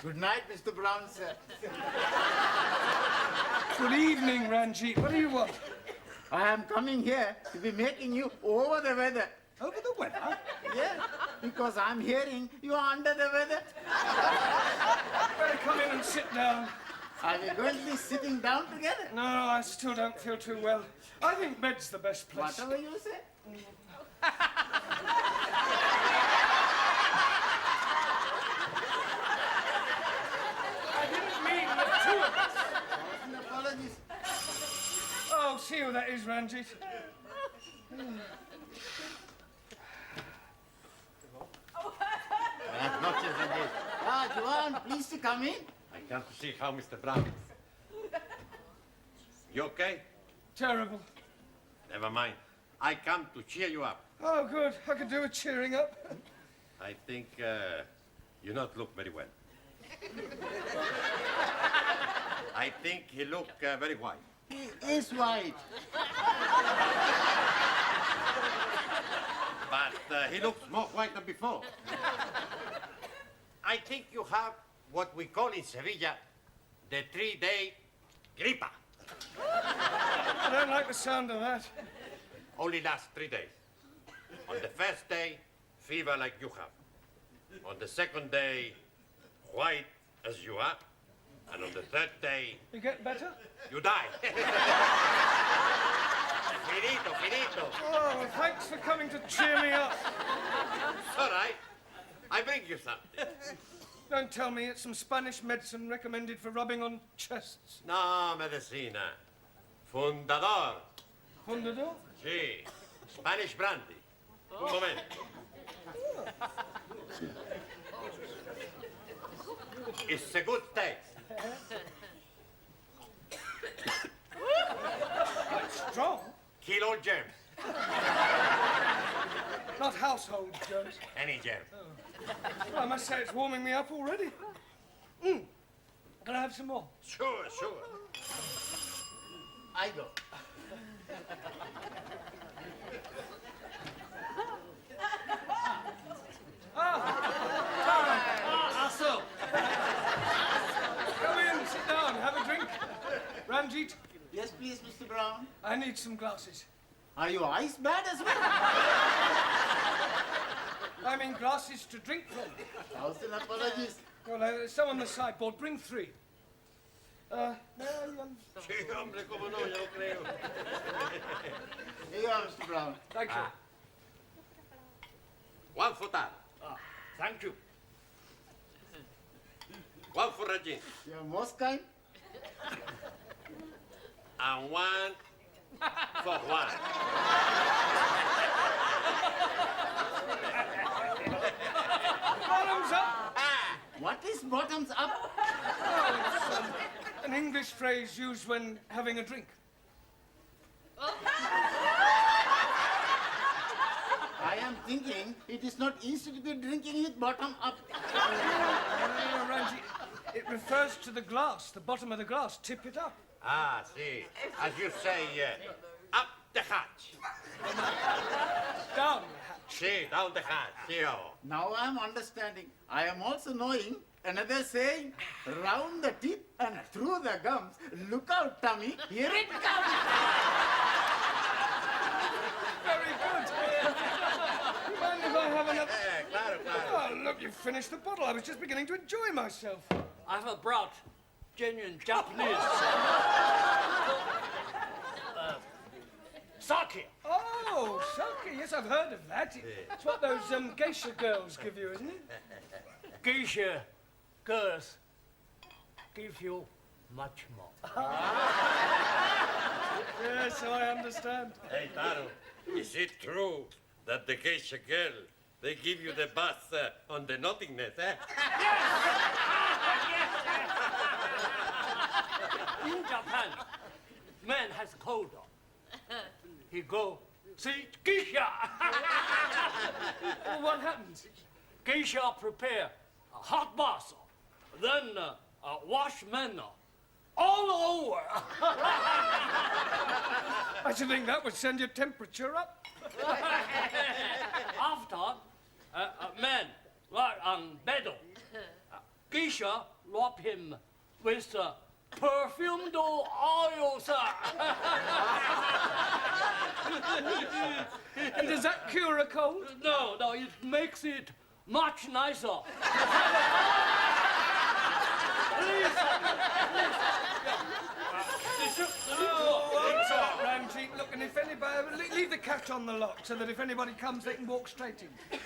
Good night, Mr. Brown, sir. Good evening, Ranjit. What do you want? I am coming here to be making you over the weather. Over the weather? Yes, because I'm hearing you are under the weather. Better come in and sit down. Are we going to be sitting down together? No, I still don't feel too well. I think bed's the best place. Whatever you say. I didn't mean the two of us. Apologies. Oh, see who that is, Ranjit. Noches, Ranjit. Ah, Joan, please to come in. I come to see how Mr. Brown is. You okay? Terrible. Never mind. I come to cheer you up. Oh, good. I could do with cheering up. I think you not look very well. I think he look very white. He is white. But he looks more white than before. I think you have what we call in Sevilla the 3-day gripa. I don't like the sound of that. Only lasts 3 days. On the first day, fever like you have. On the second day, white as you are. And on the third day... You get better? You die. Finito, finito. Oh, well, thanks for coming to cheer me up. It's all right. I bring you something. Don't tell me it's some Spanish medicine recommended for rubbing on chests. No, medicina. Fundador. Fundador? Sí. Spanish brandy. Un momento. It's a good taste. Quite strong. Kill all germs. Not household germs. Any germ. Well, I must say it's warming me up already. Can I have some more? Sure, sure. I go. So. Come in, sit down, have a drink. Ranjit? Yes, please, Mr. Brown. I need some glasses. Are you eyes bad as well? I mean glasses to drink from. Thousand apologies. Well, there's some on the sideboard. Bring 3. Sí, hombre, cómo no, yo creo. Here you are, Mr. Brown. Thank you. One for Tal. Thank you. One for Regine. You're most kind. And one for Juan. Bottoms up. What is bottoms up? Oh, it's an English phrase used when having a drink. I am thinking it is not easy to be drinking with bottom up. Ranjit, it refers to the glass, the bottom of the glass. Tip it up. Ah, see. As you say, up the hatch. Down the hatch. See, down the hatch. See, oh. Now I am understanding. I am also knowing another saying, round the teeth and through the gums. Look out, Tommy. Here it comes. Very good. Mind if I have another? Claro, claro. Oh, look, you've finished the bottle. I was just beginning to enjoy myself. I have brought genuine Japanese sake. Oh, sake. Yes, I've heard of that. It's what those geisha girls give you, isn't it? Geisha girls give you much more. Yes, I understand. Hey, Taro, is it true that the geisha girl, they give you the bath on the nothingness, eh? In Japan, man has cold. He go see geisha. Well, what happens? Geisha prepare a hot bath, then wash men all over. I should think that would send your temperature up. After, man lie on bed. Geisha rub him with perfumed oil, sir. And does that cure a cold? No, it makes it much nicer. Please. Oh, Ranjit, look, and if anybody... Leave the cat on the lock so that if anybody comes, they can walk straight in.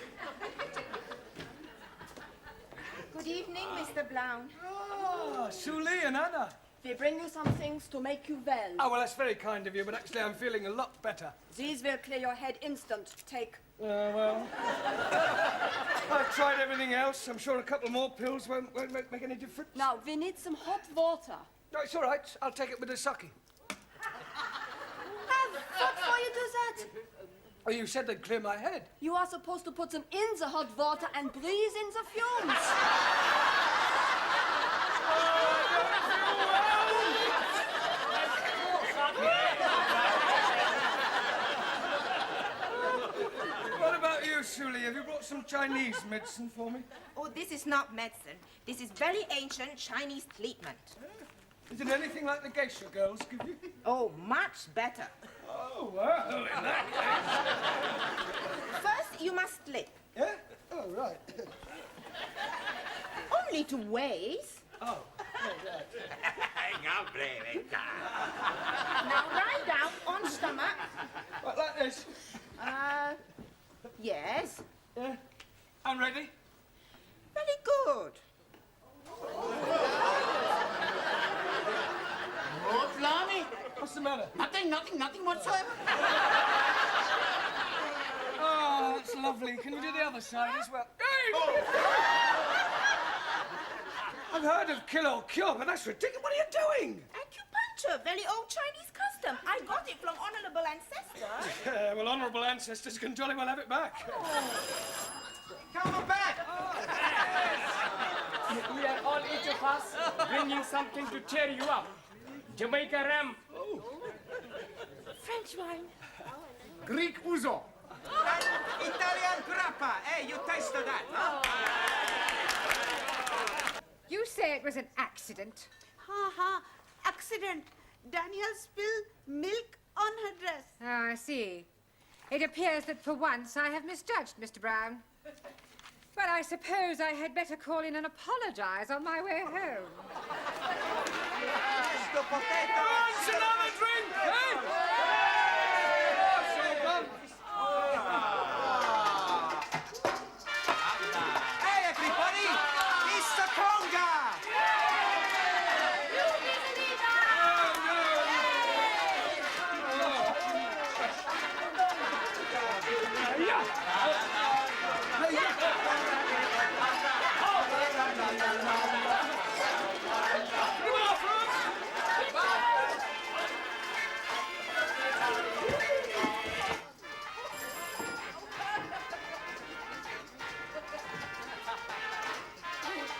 Good evening, Mr. Brown. Ah, Suli and Anna. We bring you some things to make you well. Oh, well, that's very kind of you, but actually I'm feeling a lot better. These will clear your head instant. Take. Well... I've tried everything else. I'm sure a couple more pills won't make any difference. Now, we need some hot water. No, it's all right. I'll take it with the sake. What for you do that? Oh, you said they'd clear my head. You are supposed to put them in the hot water and breathe in the fumes. What about you, Shuli, have you brought some Chinese medicine for me? Oh, this is not medicine. This is very ancient Chinese treatment. Is it anything like the geisha girls give you? Oh, much better. Oh, well, in that case. First, you must slip. Yeah? Oh, right. Only 2 ways. Oh, right. Now lie down on stomach. What, like this? Yes. Yeah. I'm ready. Very good. Oh, blimey. What's the matter? Nothing whatsoever. Oh, that's lovely. Can you do the other side as well? I've heard of kill or cure, but that's ridiculous. What are you doing? Acupuncture, very old Chinese custom. I got it from honorable ancestors. Yeah, well, honourable ancestors can jolly well have it back. Come back! We are all each of us bringing something to cheer you up. Jamaica ram. French wine. Greek ouzo. Italian grappa. Hey, you tasted that, huh? You say it was an accident. Ha. Accident. Daniel spilled milk on her dress. Oh, I see. It appears that for once I have misjudged Mr. Brown. Well, I suppose I had better call in and apologize on my way home. Wants another drink, eh? Hey, everybody! Mr. Conga!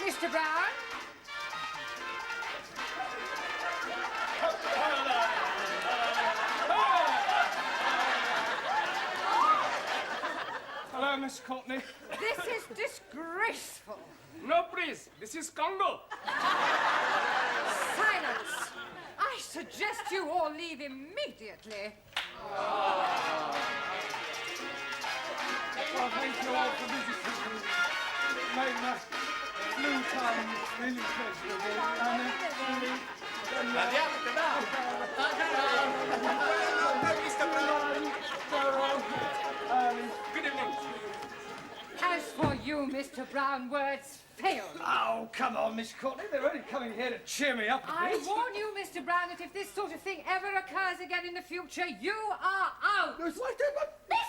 Mr. Brown? Hello, Miss Courtney. This is disgraceful. No, please. This is Congo. Silence! I suggest you all leave immediately. Well, thank you all for visiting me. It made my blue time really pleasurable. Good evening. As for you, Mr. Brown, words fail. Oh, come on, Miss Courtney. They're only coming here to cheer me up a I bit. warn you, Mr. Brown, that if this sort of thing ever occurs again in the future, you are out. It's like that, Mr.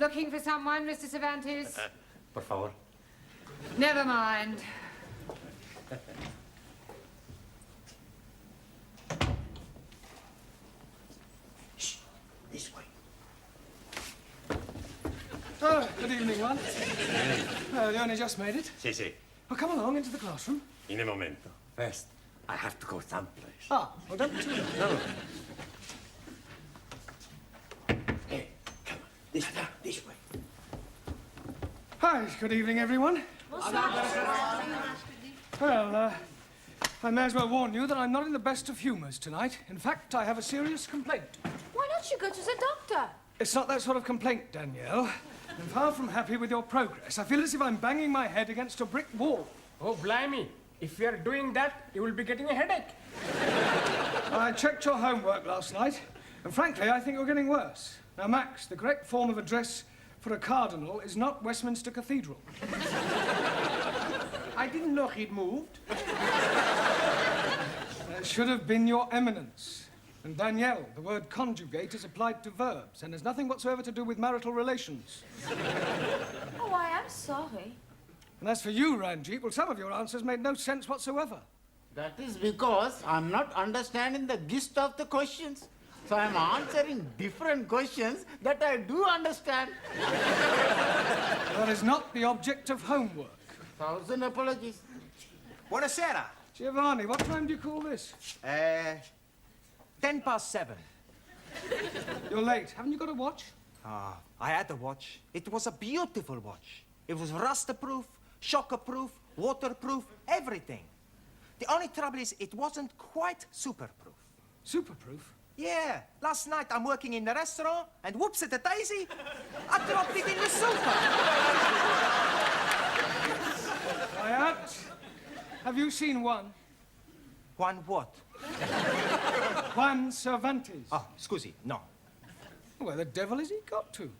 looking for someone, Mr. Cervantes? Por favor. Never mind. Shh, this way. Oh, good evening, one. You only just made it. Sí, sí. Well, come along into the classroom. In a momento. First, I have to go someplace. Ah, well, don't you? No. Hey, come on. This way. Hi, good evening, everyone. Well, I may as well warn you that I'm not in the best of humours tonight. In fact, I have a serious complaint. Why don't you go to the doctor? It's not that sort of complaint, Danielle. I'm far from happy with your progress. I feel as if I'm banging my head against a brick wall. Oh, blimey. If you're doing that, you will be getting a headache. I checked your homework last night, and frankly, I think you're getting worse. Now, Max, the correct form of address for a cardinal is not Westminster Cathedral. I didn't know he'd moved. It should have been Your Eminence. And Danielle, the word conjugate is applied to verbs and has nothing whatsoever to do with marital relations. Oh, I am sorry. And as for you, Ranjit, well, some of your answers made no sense whatsoever. That is because I'm not understanding the gist of the questions. So I'm answering different questions that I do understand. That is not the object of homework. 1,000 apologies. Buonasera. Giovanni, what time do you call this? 7:10. You're late. Haven't you got a watch? Ah, I had a watch. It was a beautiful watch. It was rust-proof, shock-proof, waterproof, everything. The only trouble is it wasn't quite super-proof. Super-proof? Yeah. Last night I'm working in the restaurant and whoops-a-daisy, I dropped it in the super. Quiet. Have you seen one? One what? Juan Cervantes. Oh, scusi, no. Where the devil has he got to?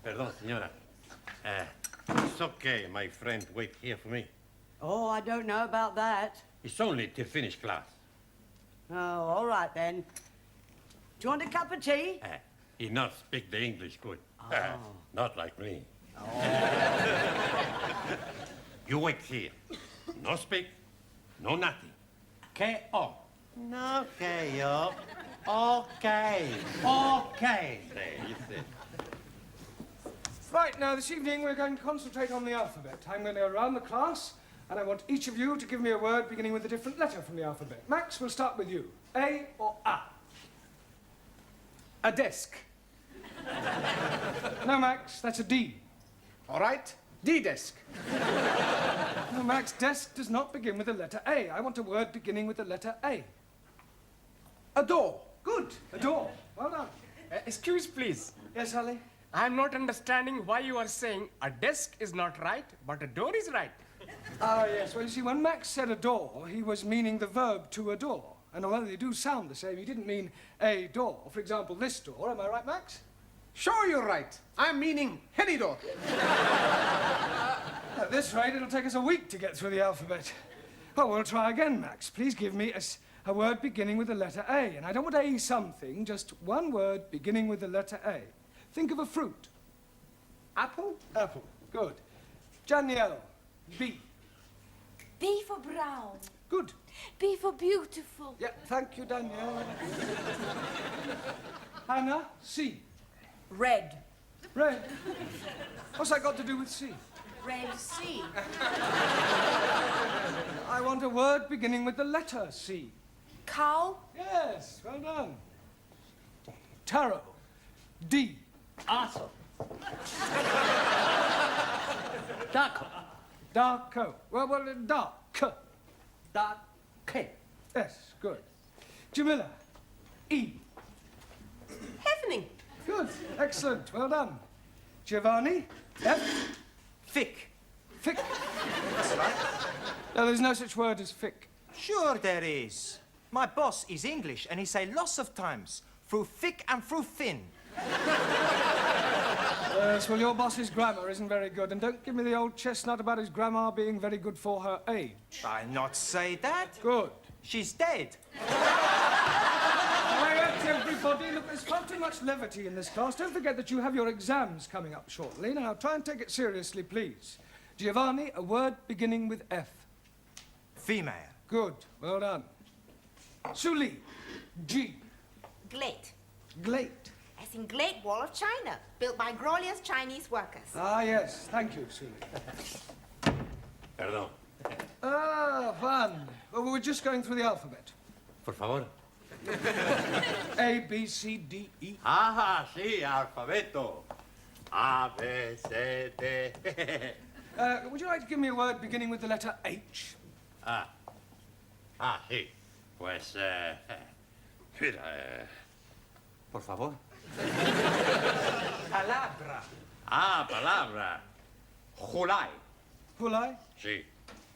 Perdón, señora. It's okay, my friend. Wait here for me. Oh, I don't know about that. It's only to finish class. Oh, all right then. Do you want a cup of tea? He not speak the English good. Not like me. You wait here. No speak, no nothing. K.O. No, K.O. Okay. Okay. There, you see. Right, now, this evening we're going to concentrate on the alphabet. I'm going to go around the class, and I want each of you to give me a word beginning with a different letter from the alphabet. Max, we'll start with you. A or A? A desk. No, Max, that's a D. All right. D-desk. No, Max, desk does not begin with the letter A. I want a word beginning with the letter A. A door. Good. A door. Well done. Excuse, please. Yes, Ali? I'm not understanding why you are saying a desk is not right, but a door is right. Ah, yes. Well, you see, when Max said adore, he was meaning the verb to adore. And although they do sound the same, he didn't mean a door. For example, this door. Am I right, Max? Sure, you're right. I'm meaning any door. At this rate, it'll take us a week to get through the alphabet. Oh, we'll try again, Max. Please give me a word beginning with the letter A. And I don't want A something, just one word beginning with the letter A. Think of a fruit. Apple? Apple. Good. Danielle. B. B for brown. Good. B for beautiful. Yeah, thank you, Danielle. Hannah. C. Red. Red. What's that got to do with C? Red sea. I want a word beginning with the letter C. Cow. Yes, well done. Tarot. D. Arthur. Darko. Darko. Well, dark. Dark. K. Yes, good. Jamila. E. Happening. Good. Excellent. Well done. Giovanni. F. Thick. Thick. That's right. No, there's no such word as thick. Sure there is. My boss is English, and he say lots of times, through thick and through thin. Yes, well, your boss's grammar isn't very good, and don't give me the old chestnut about his grandma being very good for her age. I not say that. Good. She's dead. Quiet, everybody. Look, there's far too much levity in this class. Don't forget that you have your exams coming up shortly. Now, try and take it seriously, please. Giovanni, a word beginning with F. Female. Good. Well done. Suli, G. Glade. Glade. As in Great Wall of China, built by glorious Chinese workers. Ah, yes. Thank you, Suli. Perdón. Ah, Juan. Well, we were just going through the alphabet. Por favor. A, B, C, D, E. Ah, sí, alfabeto. A, B, C, D. Would you like to give me a word beginning with the letter H? Sí. Pues, mira, por favor. Palabra. Palabra. July. July? Sí.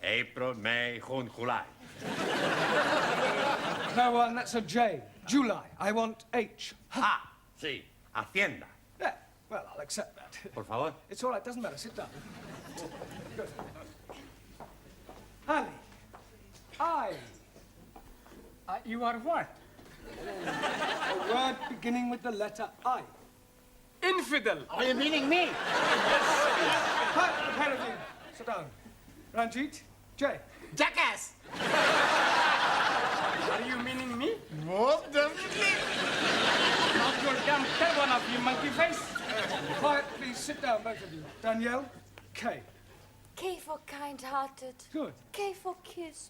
April, May, June, July. No, Juan, that's a J. July. I want H. Sí. Hacienda. Yeah, well, I'll accept that. Por favor. It's all right, doesn't matter. Sit down. Good. Ali. I. You are what? A word beginning with the letter I. Infidel. Are you meaning me? Pair of you. Sit down. Ranjit. J. Jackass. Are you meaning me? Most definitely. Not your damn tail one of you, monkey face. Quiet, please. Sit down, both of you. Danielle. K. K for kind-hearted. Good. K for kiss.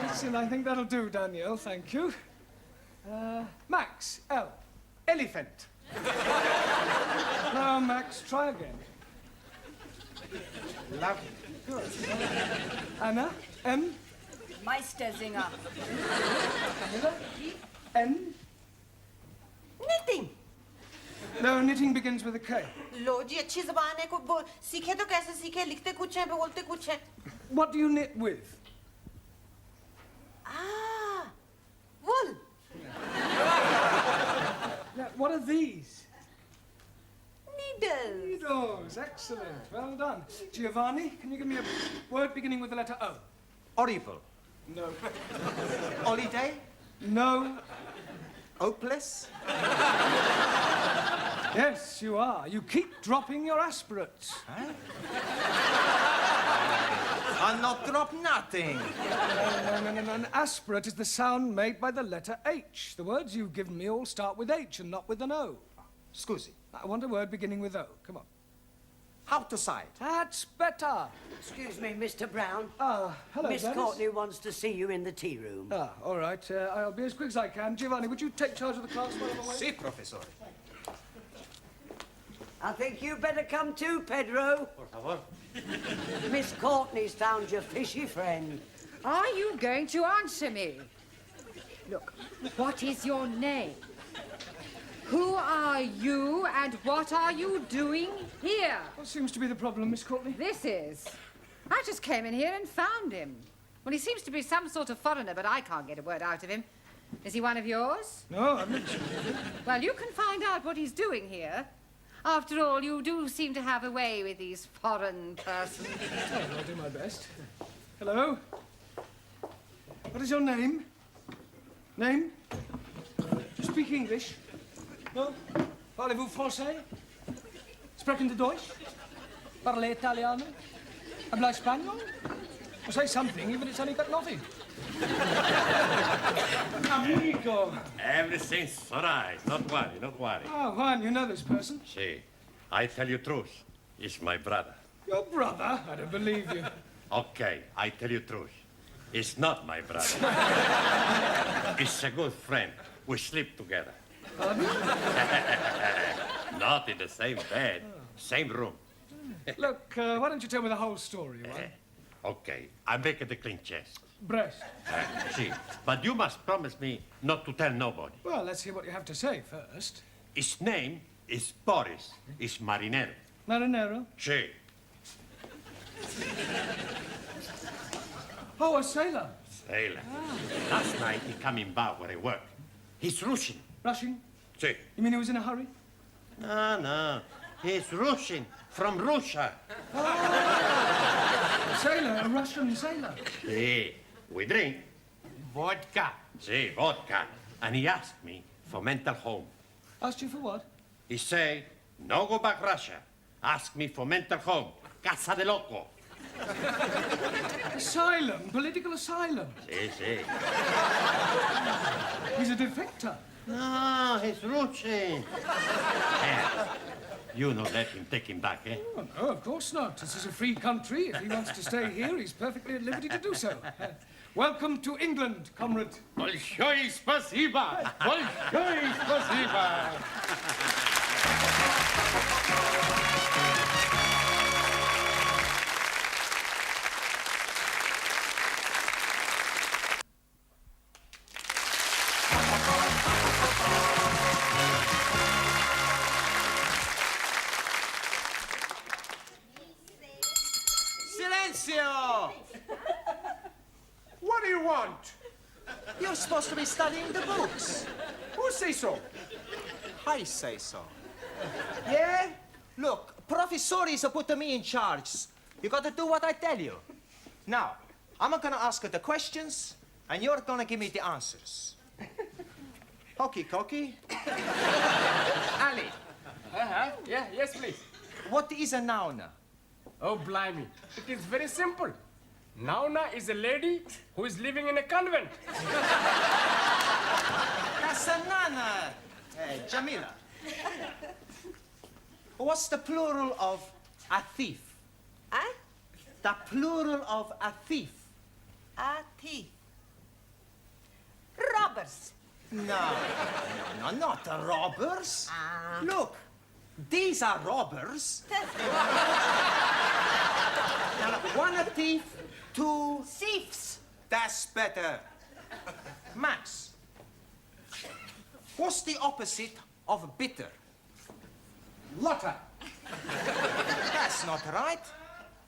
Listen, I think that'll do, Danielle. Thank you. Max. L. Elephant. Now, Max, try again. Lovely. Good. Anna. M. Meistersinger. Camilla. N. Knitting. No, knitting begins with a K. लो जी अच्छी ज़बान है को सीखे तो कैसे सीखे लिखते कुछ हैं बोलते कुछ हैं What do you knit with? wool. Now, what are these? Needles. Needles. Excellent. Well done. Giovanni, can you give me a word beginning with the letter O? Horrible. No. Holiday. No. Hopeless. Yes, you are. You keep dropping your aspirates. Huh? I'll not drop nothing. No. An aspirate is the sound made by the letter H. The words you've given me all start with H and not with an O. Scusi. I want a word beginning with O. Come on. Outside. That's better. Excuse me, Mr. Brown. Hello, Miss Dennis. Courtney wants to see you in the tea room. All right. I'll be as quick as I can. Giovanni, would you take charge of the class while I'm away? Si, professor. I think you better come too, Pedro. Por favor. Miss Courtney's found your fishy friend. Are you going to answer me? Look, what is your name? Who are you and what are you doing here? What seems to be the problem, Miss Courtney? This is. I just came in here and found him. Well, he seems to be some sort of foreigner, but I can't get a word out of him. Is he one of yours? No, I'm not sure. Well, you can find out what he's doing here. After all, you do seem to have a way with these foreign persons. Oh, I'll do my best. Hello? What is your name? Name? Do you speak English? No? Parlez-vous français? Sprechen Sie Deutsch? Parlez Italiano? Habla español? Well, say something, even if it's only got nothing. Amigo. Everything's all right. Not worry. Oh, Juan, you know this person? See, I tell you truth. It's my brother. Your brother? I don't believe you. Okay, I tell you truth. It's not my brother. It's a good friend. We sleep together. Pardon? Not in the same bed, same room. Look, why don't you tell me the whole story, Juan? Okay, I make it a clean chest. Breast. See, but you must promise me not to tell nobody. Well, let's hear what you have to say first. His name is Boris. He's marinero. Marinero? Sí. Oh, a sailor. Sailor. Last night he come in bar where I work. He's Russian. Russian? Sí. You mean he was in a hurry? No. He's Russian. From Russia. A sailor, a Russian sailor. Sí. We drink. Vodka. Sí, vodka. And he asked me for mental home. Asked you for what? He say, no go back Russia. Ask me for mental home. Casa de loco. Asylum, political asylum. Sí. He's a defector. No, he's Rucci. You not let him take him back, eh? Oh, no, of course not. This is a free country. If he wants to stay here, he's perfectly at liberty to do so. Welcome to England, comrade. Большое спасибо! Большое спасибо! Silencio! What do you want? You're supposed to be studying the books. Who say so? I say so. Yeah? Look, professores are putting me in charge. You gotta do what I tell you. Now, I'm gonna ask you the questions, and you're gonna give me the answers. Hokey cokey. Ali. Yes, please. What is a noun? Oh, blimey. It is very simple. Nauna is a lady who is living in a convent. That's a nana. Jamila. What's the plural of a thief? Huh? The plural of a thief. A thief. Robbers. No, not the robbers. Look, these are robbers. Now, one a thief, two thieves. That's better. Max, what's the opposite of bitter? Lotter. That's not right.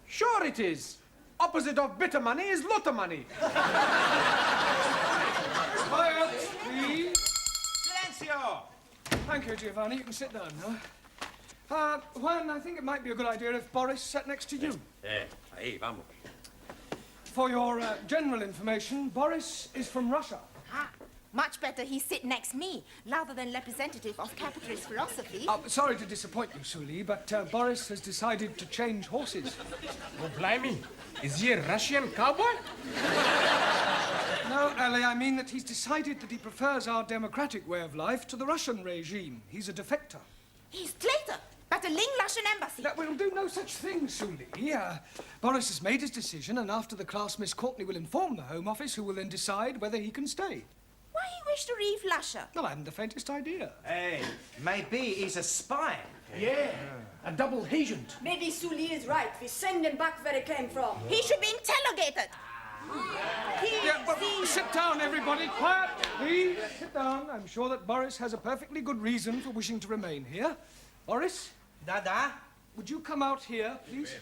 Sure it is. Opposite of bitter money is lotter money. Quiet, please. Silencio! Thank you, Giovanni. You can sit down now. Juan, I think it might be a good idea if Boris sat next to you. Ahí, vamos. For your general information, Boris is from Russia. Much better he sit next me, rather than representative of capitalist philosophy. Sorry to disappoint you, Suli, but Boris has decided to change horses. Oh, blimey. Is he a Russian cowboy? No, Ali, I mean that he's decided that he prefers our democratic way of life to the Russian regime. He's a defector. He's traitor, but a Ling Russian embassy. That will do no such thing, Suli. Boris has made his decision, and after the class, Miss Courtney will inform the Home Office, who will then decide whether he can stay. Why he wish to leave Russia? Well, I haven't the faintest idea. Hey, maybe he's a spy. Yeah, a double agent. Maybe Sully is right. We send him back where he came from. He should be interrogated. Sit down, everybody. Quiet, please. Sit down. I'm sure that Boris has a perfectly good reason for wishing to remain here. Boris? Dada? Would you come out here, please?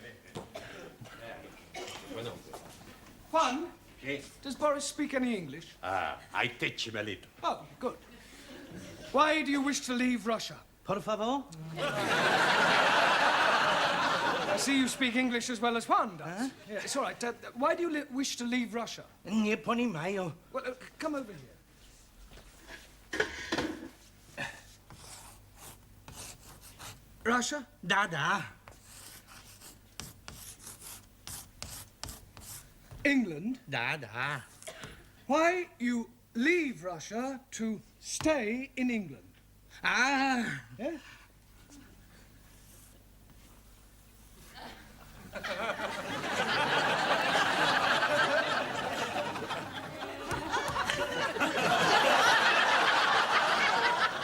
Juan? Yes. Does Boris speak any English? I teach him a little. Oh, good. Why do you wish to leave Russia? Por favor? I see you speak English as well as Juan does. Yeah, it's all right. Why do you wish to leave Russia? Nie poнимаю. Well, come over here. Russia? Dada. England? Dada. Why you leave Russia to stay in England? Ah. Yeah?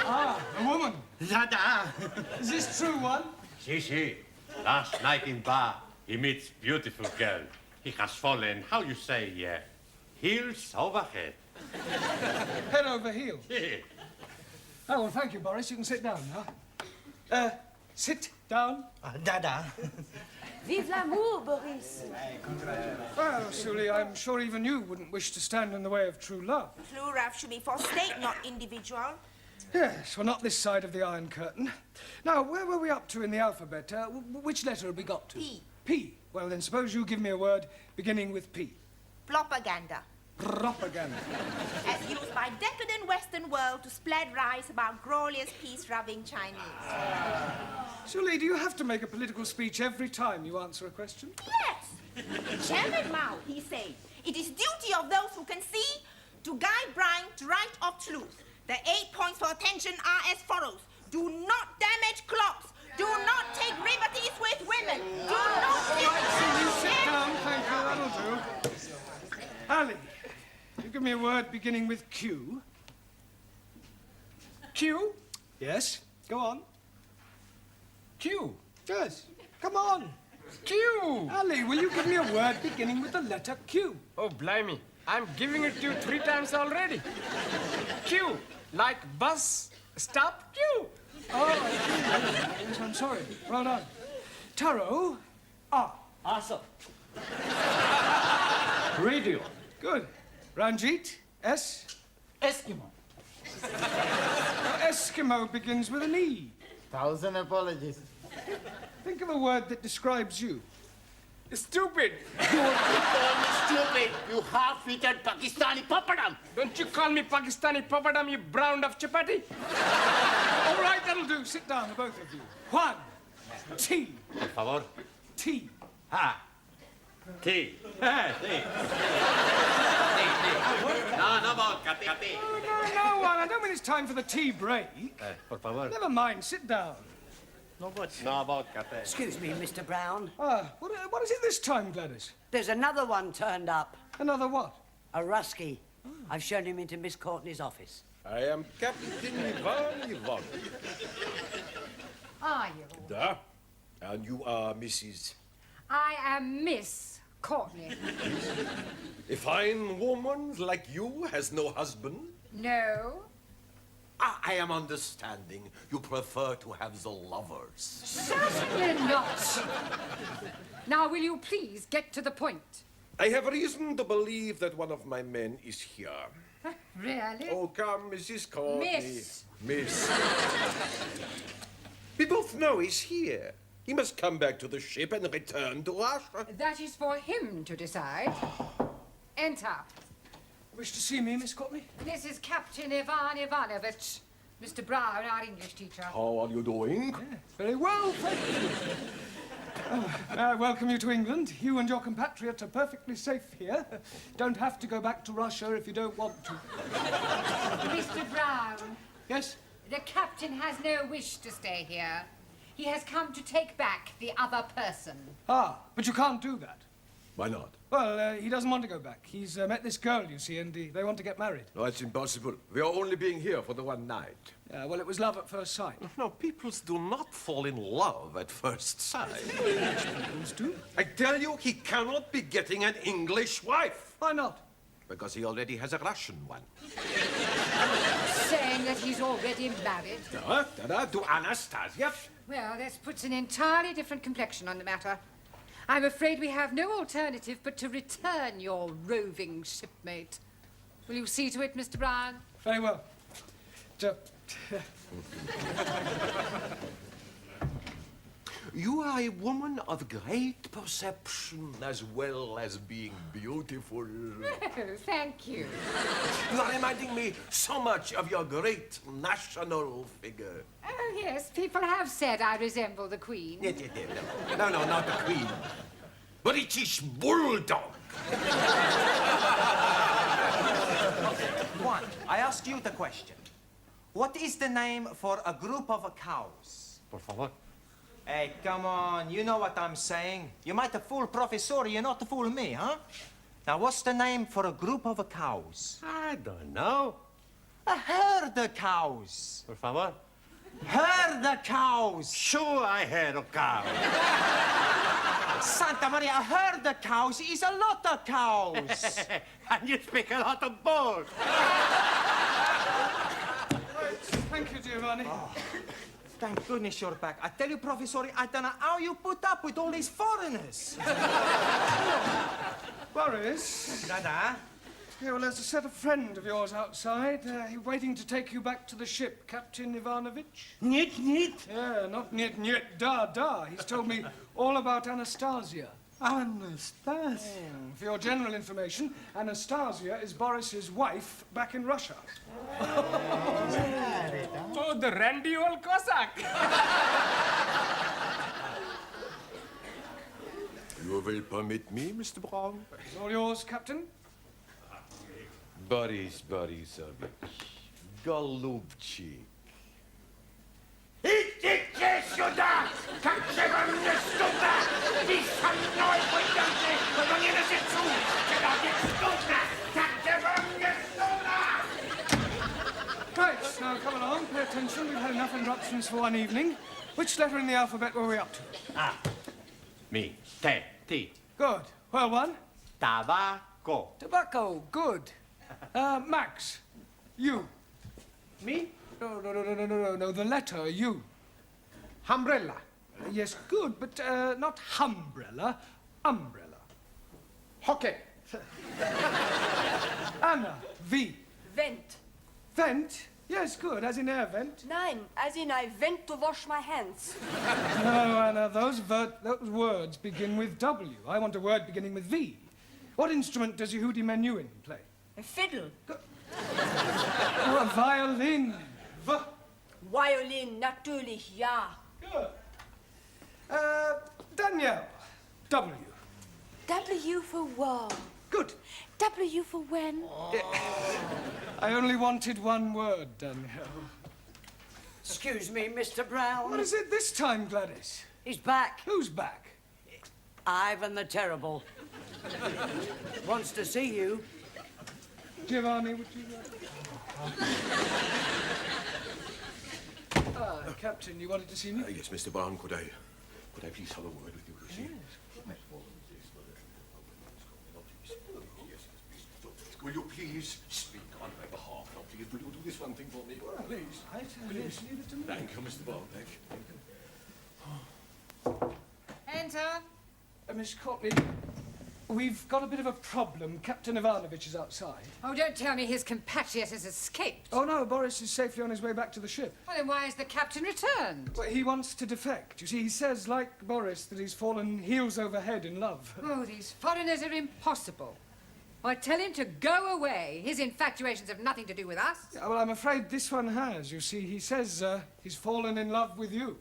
A woman. Dada. Is this true, one? Si. Last night in bar, he meets beautiful girl. He has fallen, how you say, heels over head. Head over heels. Yeah. Oh, well, thank you, Boris. You can sit down now. Sit down. Dada. Vive l'amour, Boris. Well, Sully, I'm sure even you wouldn't wish to stand in the way of true love. True love should be for state, not individual. Yes, well, not this side of the Iron Curtain. Now, where were we up to in the alphabet? Which letter have we got to? P. P. Well, then suppose you give me a word beginning with P. Propaganda. propaganda. As used by decadent Western world to spread lies about glorious peace-loving Chinese. Sully, do you have to make a political speech every time you answer a question? Yes. Chairman Mao, he said, it is duty of those who can see to guide blind to right of truth. The 8 points for attention are as follows. Do not damage clocks. Do not take liberties with women. Do not Sit down, thank you, that'll do. Ali, you give me a word beginning with Q. Q? Yes, go on. Q? Yes, come on. Q! Ali, will you give me a word beginning with the letter Q? Oh, blimey. I'm giving it to you 3 times already. Q, like bus, stop, Q. Oh, yes, I'm sorry. Well done. Taro, R. Awesome. Radio. Good. Ranjit, S. Eskimo. Eskimo begins with an E. 1,000 apologies. Think of a word that describes you. Stupid. Stupid, you half-eaten Pakistani papadam. Don't you call me Pakistani papadam, you browned up chapati. All right, that'll do. Sit down, the both of you. Juan, T. Por favor. T. Ha. T. T. No vodka, T. No, Juan, I don't mean it's time for the tea break. Por favor. Never mind, sit down. No vodka, T. Excuse me, Mr. Brown. What is it this time, Gladys? There's another one turned up. Another what? A Rusky. I've shown him into Miss Courtney's office. I am Captain Ivan. Are you? Da. And you are Mrs. I am Miss Courtney. A fine woman like you has no husband? No. I am understanding you prefer to have the lovers. Certainly not. Now, will you please get to the point? I have reason to believe that one of my men is here. Really? Oh, come, Mrs. Courtney. Miss. We both know he's here. He must come back to the ship and return to Russia. That is for him to decide. Enter. Wish to see me, Miss Courtney? This is Captain Ivan Ivanovich. Mr. Brown, our English teacher. How are you doing? Very well, thank you. I welcome you to England. You and your compatriots are perfectly safe here. Don't have to go back to Russia if you don't want to. Mr. Brown. Yes? The captain has no wish to stay here. He has come to take back the other person. Ah, but you can't do that. Why not? Well, he doesn't want to go back. He's met this girl, you see, and they want to get married. No, it's impossible. We are only being here for the one night. Well, it was love at first sight. No, peoples do not fall in love at first sight. Peoples do. I tell you, he cannot be getting an English wife. Why not? Because he already has a Russian one. Saying that he's already married. To Anastasia. Well, this puts an entirely different complexion on the matter. I'm afraid we have no alternative but to return your roving shipmate. Will you see to it, Mr. Brown? Very well. You are a woman of great perception as well as being beautiful. Oh, thank you. You are reminding me so much of your great national figure. Oh, yes, people have said I resemble the Queen. No, not the Queen. British Bulldog. Juan, I ask you the question. What is the name for a group of cows? Por favor. Hey, come on, you know what I'm saying. You might have fooled Professor, you not fool me, huh? Now, what's the name for a group of cows? I don't know. A herd of cows. Por favor. Herd of cows. Sure, I heard of cows. Santa Maria, a herd of cows is a lot of cows. And you speak a lot of bull. Thank you, Giovanni. Thank goodness you're back. I tell you, Professor, I don't know how you put up with all these foreigners. Boris. Dada. Yeah, well, there's a set of friend of yours outside. He's waiting to take you back to the ship, Captain Ivanovich. Niet. Yeah, not niet, da. He's told me all about Anastasia. Anastasia. For your general information, Anastasia is Boris's wife back in Russia. Oh, the randy old Cossack. You will permit me, Mr. Brown? It's all yours, Captain. Boris Borisovich, Golubчик. Идите сюда! Как же вам не стыдно? Вы со мной пойдете, но не на сету! Когда не стыдно! Как же вам не стыдно? Right, now come along, pay attention. We've had enough interruptions for one evening. Which letter in the alphabet were we up to? Ah. Me. Te. Ti. Good. Well, one. Tabaco. Tobacco. Good. Max. You. Me? No, the letter U. Umbrella. Yes, good, but not humbrella, umbrella. Hockey. Anna, V. Vent. Vent? Yes, good, as in air vent. Nein, as in I went to wash my hands. No, Anna, those words begin with W. I want a word beginning with V. What instrument does Yehudi Menuhin play? A fiddle. Oh, a violin. V. Violin, natürlich, ja. Good. Danielle. W. W for war. Good. W for when. I only wanted one word, Danielle. Excuse me, Mr. Brown. What is it this time, Gladys? He's back. Who's back? Ivan the Terrible. Wants to see you. Giovanni, would you... Captain, you wanted to see me? Yes, Mr. Brown, could I please have a word with you? Yes. Will you please speak on my behalf? Now, please, will you do this one thing for me? Please. Please, leave it to me. Thank you, Mr. Brown. Thank you. Enter. Miss Courtney, we've got a bit of a problem. Captain Ivanovich is outside. Oh, don't tell me his compatriot has escaped. Oh, no, Boris is safely on his way back to the ship. Well, then why has the captain returned? Well, he wants to defect. You see, he says, like Boris, that he's fallen heels over head in love. Oh, these foreigners are impossible. Why, tell him to go away. His infatuations have nothing to do with us. Yeah, well, I'm afraid this one has. You see, he says he's fallen in love with you.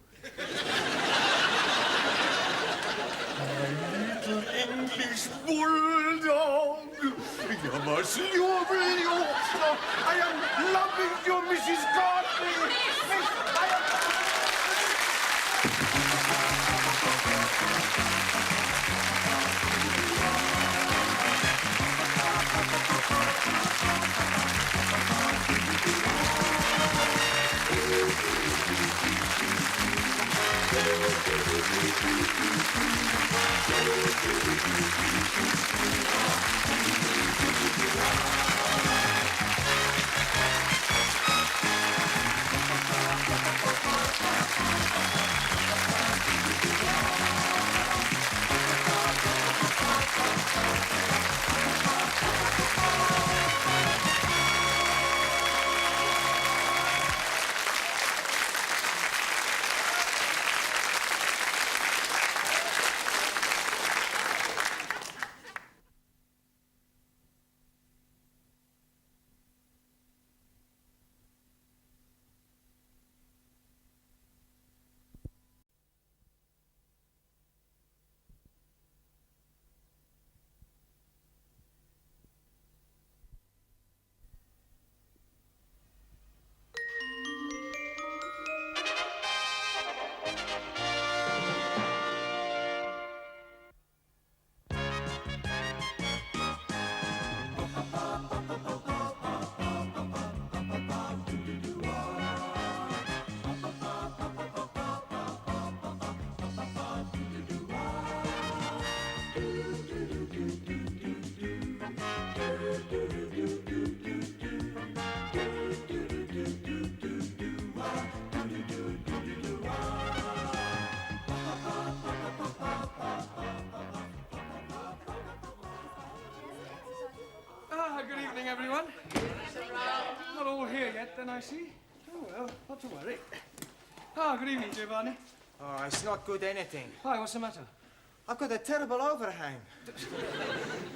Little English bulldog. You must love you. I am loving you, Mrs. Courtney. Good evening, everyone. Not all here yet, then, I see. Oh, well, not to worry. Good evening, Giovanni. Oh, it's not good anything. Why, what's the matter? I've got a terrible overhang.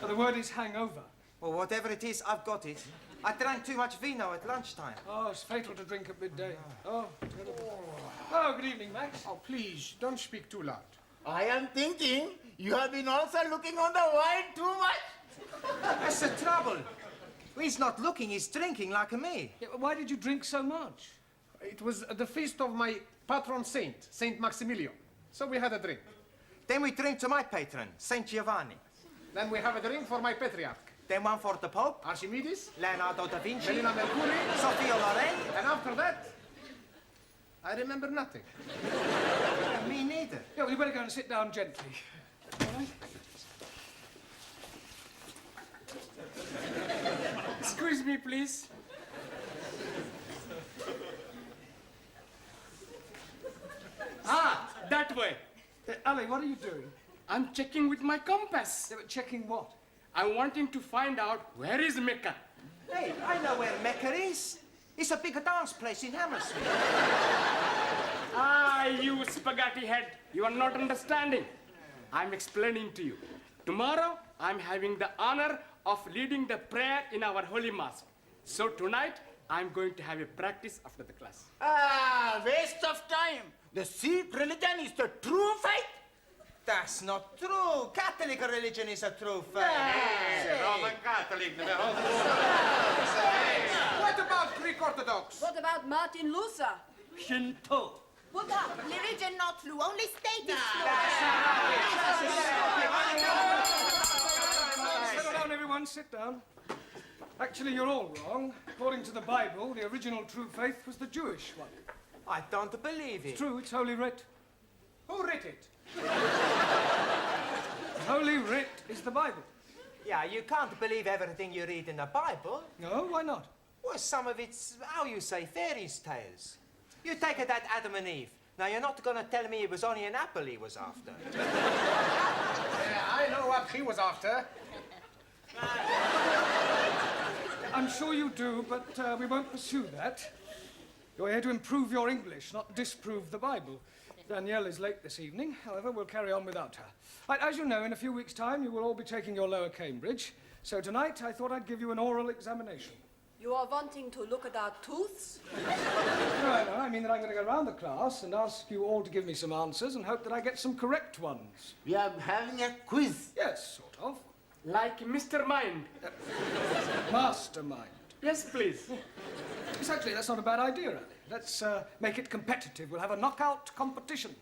The word is hangover. Well, whatever it is, I've got it. I drank too much vino at lunchtime. Oh, it's fatal to drink at midday. Oh, terrible. Oh, good evening, Max. Oh, please, don't speak too loud. I am thinking you have been also looking on the wine too much. That's the trouble. He's not looking, he's drinking like me. Yeah, but why did you drink so much? It was the feast of my patron saint, Saint Maximilian. So we had a drink. Then we drink to my patron, Saint Giovanni. Then we have a drink for my patriarch. Then one for the Pope, Archimedes, Leonardo da Vinci, Melina Mercury, Sophia Loren. And after that, I remember nothing. Me neither. Yeah, well, you better go and sit down gently. All right? Excuse me, please. That way. Ali, what are you doing? I'm checking with my compass. Yeah, but checking what? I'm wanting to find out where is Mecca. Hey, I know where Mecca is. It's a big dance place in Hammersmith. You spaghetti head. You are not understanding. I'm explaining to you. Tomorrow, I'm having the honor of leading the prayer in our Holy Mass. So tonight, I'm going to have a practice after the class. Ah, waste of time. The Sikh religion is the true faith. That's not true. Catholic religion is a true faith. Roman Catholic. What about Greek Orthodox? What about Martin Luther? Shinto. Buddha, religion not true, only state is true. Settle down, everyone. Sit down. Actually, you're all wrong. According to the Bible, the original true faith was the Jewish one. I don't believe it. It's true, it's Holy Writ. Who writ it? Holy Writ is the Bible. Yeah, you can't believe everything you read in the Bible. No, why not? Well, some of it's, how you say, fairy tales. You take it that Adam and Eve. Now, you're not gonna tell me it was only an apple he was after. I know what he was after. I'm sure you do, but we won't pursue that. You're here to improve your English, not disprove the Bible. Danielle is late this evening. However, we'll carry on without her. Right, as you know, in a few weeks' time, you will all be taking your lower Cambridge. So tonight, I thought I'd give you an oral examination. You are wanting to look at our tooths? No, I mean that I'm going to go around the class and ask you all to give me some answers and hope that I get some correct ones. We are having a quiz. Yes, sort of. Like Mr. Mind. Mastermind. Yes, please. Yes, actually, that's not a bad idea, Ali. Let's make it competitive. We'll have a knockout competition.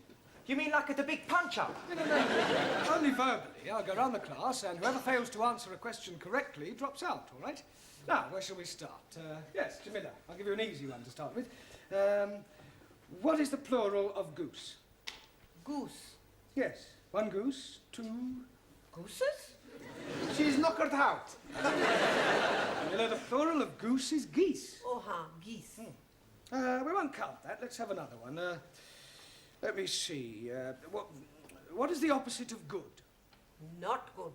You mean like at the big punch-up? No. Only verbally. I'll go around the class, and whoever fails to answer a question correctly drops out, all right? Now, where shall we start? Yes, Jamila, I'll give you an easy one to start with. What is the plural of goose? Goose. Yes, one goose, two... Gooses? She's knockered out. Jamila, the plural of goose is geese. Oh, geese. We won't count that. Let's have another one. Let me see. What is the opposite of good? Not good.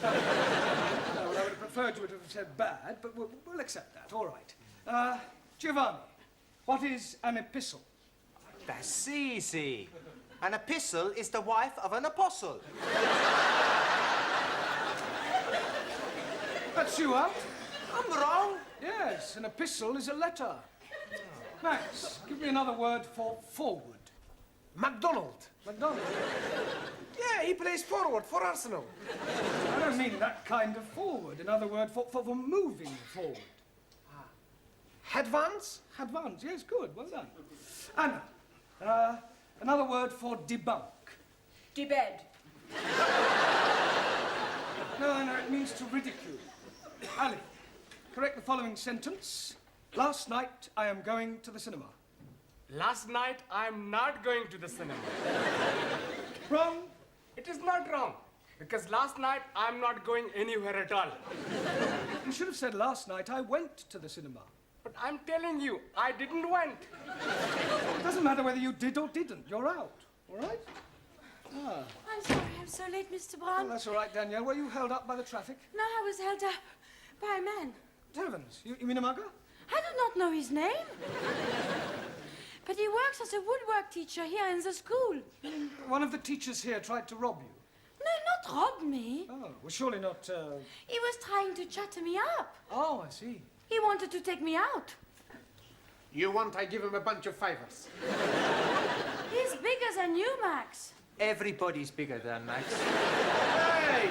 Well, I would have preferred you would have said bad, but we'll accept that. All right. Giovanni, what is an epistle? That's easy. An epistle is the wife of an apostle. That's you out. I'm wrong. Yes, an epistle is a letter. Max, give me another word for forward. MacDonald. MacDonald? Yeah, he plays forward for Arsenal. I don't mean that kind of forward. Another word for moving forward. Advance? Advance, yes, good, well done. Anna, another word for debunk. Debed. No, it means to ridicule. Ali, correct the following sentence. Last night, I am going to the cinema. Last night, I'm not going to the cinema. Wrong. It is not wrong. Because last night, I'm not going anywhere at all. You should have said last night I went to the cinema. But I'm telling you, I didn't went. It doesn't matter whether you did or didn't. You're out, all right? I'm sorry I'm so late, Mr. Brown. Oh, that's all right, Danielle. Were you held up by the traffic? No, I was held up by a man. Heavens, you mean a mugger? I do not know his name. But he works as a woodwork teacher here in the school. One of the teachers here tried to rob you. not rob me. Oh, well, surely not, He was trying to chatter me up. Oh, I see. He wanted to take me out. You want I give him a bunch of favors? He's bigger than you, Max. Everybody's bigger than Max. Hey!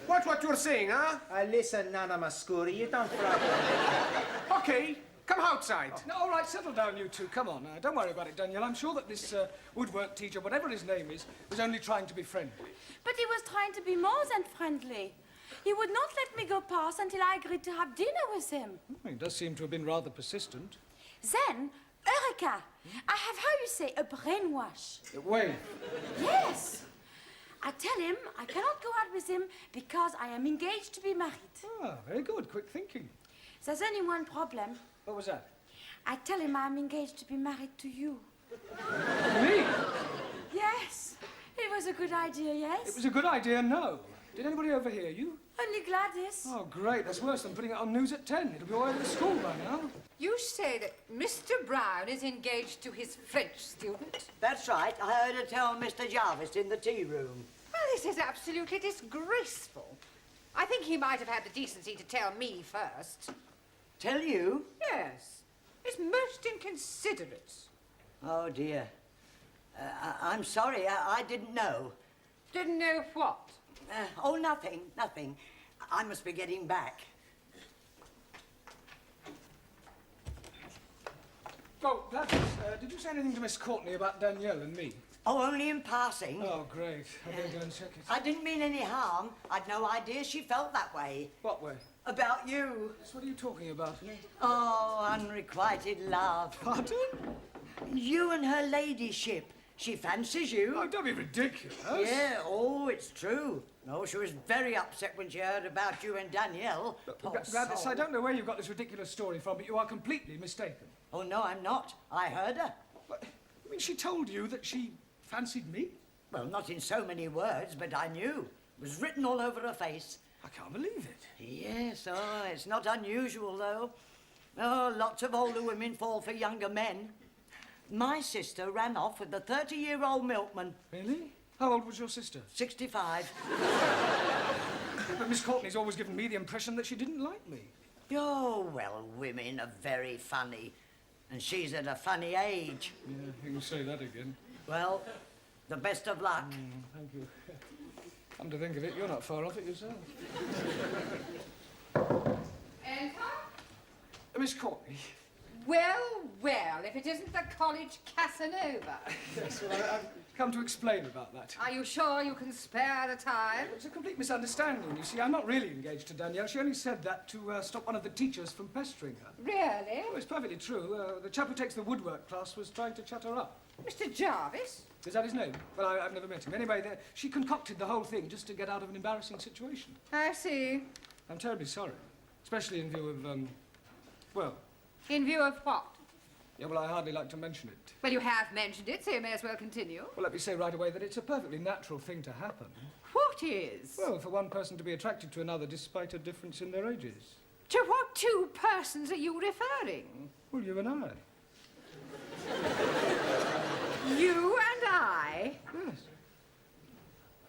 Watch what you're saying, huh? Listen, Nana Mascuri, you don't frighten. Okay, come outside. No, all right, settle down, you two. Come on. Don't worry about it, Danielle. I'm sure that this woodwork teacher, whatever his name is, was only trying to be friendly. But he was trying to be more than friendly. He would not let me go past until I agreed to have dinner with him. He does seem to have been rather persistent. Then, Eureka! I have, how you say, a brainwash. Wait. Yes! I tell him I cannot go out with him because I am engaged to be married. Ah, very good. Quick thinking. There's only one problem. What was that? I tell him I'm engaged to be married to you. Me? Yes. It was a good idea, yes? It was a good idea, no. Did anybody overhear you? Only Gladys. Oh, great. That's worse than putting it on news at 10. It'll be all over the school by now. You say that Mr. Brown is engaged to his French student? That's right. I heard her tell Mr. Jarvis in the tea room. Well, this is absolutely disgraceful. I think he might have had the decency to tell me first. Tell you? Yes. It's most inconsiderate. Oh, dear. I'm sorry. I didn't know. Didn't know what? Oh, nothing. I must be getting back. Oh, Gladys, did you say anything to Miss Courtney about Danielle and me? Oh, only in passing. Oh, great. I better go and check it. I didn't mean any harm. I'd no idea she felt that way. What way? About you. What are you talking about? Oh, unrequited love. Pardon? You and her ladyship. She fancies you. Oh, don't be ridiculous. Yeah, oh, it's true. No, she was very upset when she heard about you and Danielle. Gladys, I don't know where you got this ridiculous story from, but you are completely mistaken. Oh, no, I'm not. I heard her. What? You mean she told you that she fancied me? Well, not in so many words, but I knew. It was written all over her face. I can't believe it. Yes, oh, it's not unusual, though. Oh, lots of older women fall for younger men. My sister ran off with the 30-year-old milkman. Really? How old was your sister? 65. But Miss Courtney's always given me the impression that she didn't like me. Oh, well, women are very funny. And she's at a funny age. Yeah, you can say that again. Well, the best of luck. Thank you. Come to think of it, you're not far off it yourself. Enter? Miss Courtney. Well, well, if it isn't the college Casanova. Yes, well, I've come to explain about that. Are you sure you can spare the time? It's a complete misunderstanding. You see, I'm not really engaged to Danielle. She only said that to stop one of the teachers from pestering her. Really? Oh, it's perfectly true. The chap who takes the woodwork class was trying to chat her up. Mr. Jarvis? Is that his name? Well, I've never met him. Anyway, she concocted the whole thing just to get out of an embarrassing situation. I see. I'm terribly sorry. Especially in view of, well... In view of what? Yeah, well, I hardly like to mention it. Well, you have mentioned it, so you may as well continue. Well, let me say right away that it's a perfectly natural thing to happen. What is? Well, for one person to be attracted to another despite a difference in their ages. To what two persons are you referring? Well, you and I. You and I? Yes.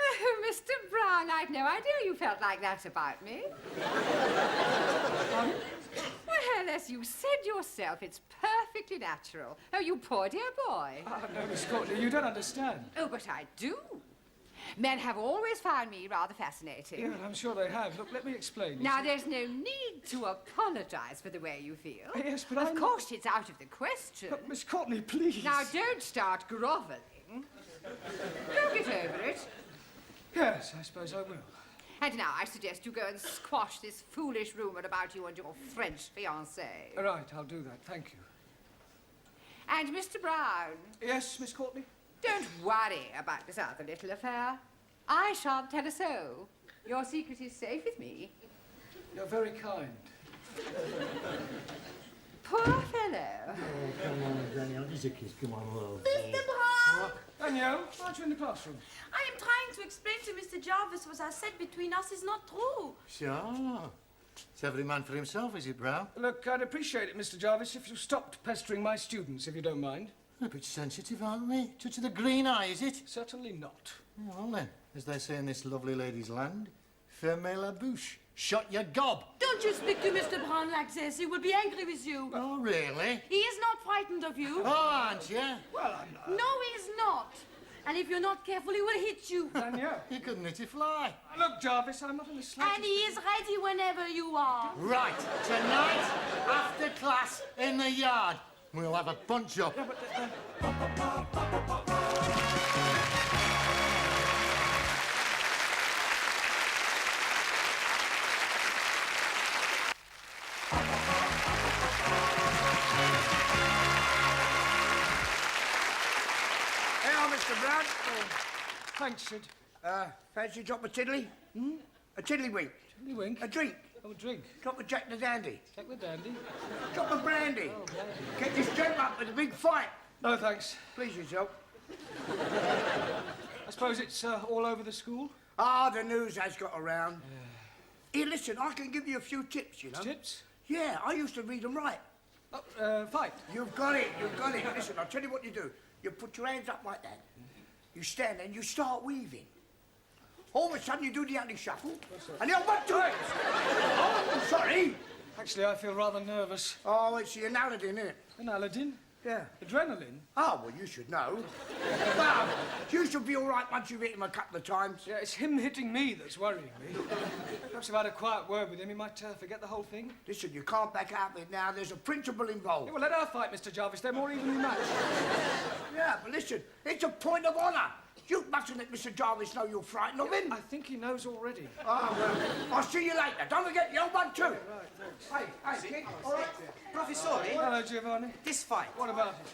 Oh, Mr. Brown, I'd no idea you felt like that about me. Well, as you said yourself, it's perfectly natural. Oh, you poor dear boy. Oh, no, Miss Courtney, you don't understand. Oh, but I do. Men have always found me rather fascinating. Yeah, I'm sure they have. Look, let me explain. Now, there's no need to apologise for the way you feel. Yes, but of course, it's out of the question. But, Miss Courtney, please. Now, don't start grovelling. You'll get over it. Yes, I suppose I will. And now I suggest you go and squash this foolish rumour about you and your French fiancée. Right, I'll do that. Thank you. And Mr. Brown. Yes, Miss Courtney? Don't worry about this other little affair. I shan't tell a soul. Your secret is safe with me. You're very kind. Poor fellow. Oh, come on, Danielle. Just a kiss. Come on, love. Mr. Brown! Danielle, aren't you in the classroom? I am trying to explain to Mr. Jarvis what I said between us is not true. Sure. It's every man for himself, is it, Brown? Look, I'd appreciate it, Mr. Jarvis, if you stopped pestering my students, if you don't mind. They're a bit sensitive, aren't they? Touch of the green eye, is it? Certainly not. Oh, well then. as they say in this lovely lady's land, fermez la bouche. Shut your gob. Don't you speak to Mr. Brown like this. He will be angry with you. Oh, really? He is not frightened of you. Oh, aren't you? Well, I'm not. No, he is not. And if you're not careful, he will hit you. Danielle. He couldn't hit a fly. Look, Jarvis, I'm not in the slightest... And he is ready whenever you are. Right, tonight, after class, in the yard, we'll have a punch-up. Yeah, but... Mr. Brown. Oh, thanks, Sid. Fancy a drop of tiddly? Hmm? A tiddlywink. Tiddlywink? A drink. Oh, a drink. Drop of Jack the Dandy. Jack the Dandy? Drop of brandy. Oh, brandy. Get this gent up with a big fight. No, thanks. Please yourself. I suppose it's all over the school? Ah, the news has got around. Here, listen, I can give you a few tips, you know. Tips? Yeah, I used to read them right. Oh, fight. You've got it, you've got it. Listen, I'll tell you what you do. You put your hands up like that. You stand there and you start weaving. All of a sudden you do the anti-shuffle. And the old one do it. Oh, sorry. Actually, I feel rather nervous. Oh, it's the Aladdin, isn't it? An Aladdin? Yeah. Adrenaline? Oh, well, you should know. Well, you should be all right once you've hit him a couple of times. Yeah, it's him hitting me that's worrying me. Perhaps if I had a quiet word with him, he might forget the whole thing. Listen, you can't back out of it now. There's a principle involved. Yeah, well, let her fight, Mr. Jarvis. They're more evenly matched. Yeah, but listen, it's a point of honour. You mustn't let Mr. Jarvis know you're frightened of him. I think he knows already. Oh, well, I'll see you later. Don't forget the old one, too. Right, thanks. Hey, kid. All right. Professore, Hello, Giovanni. this fight. What about it?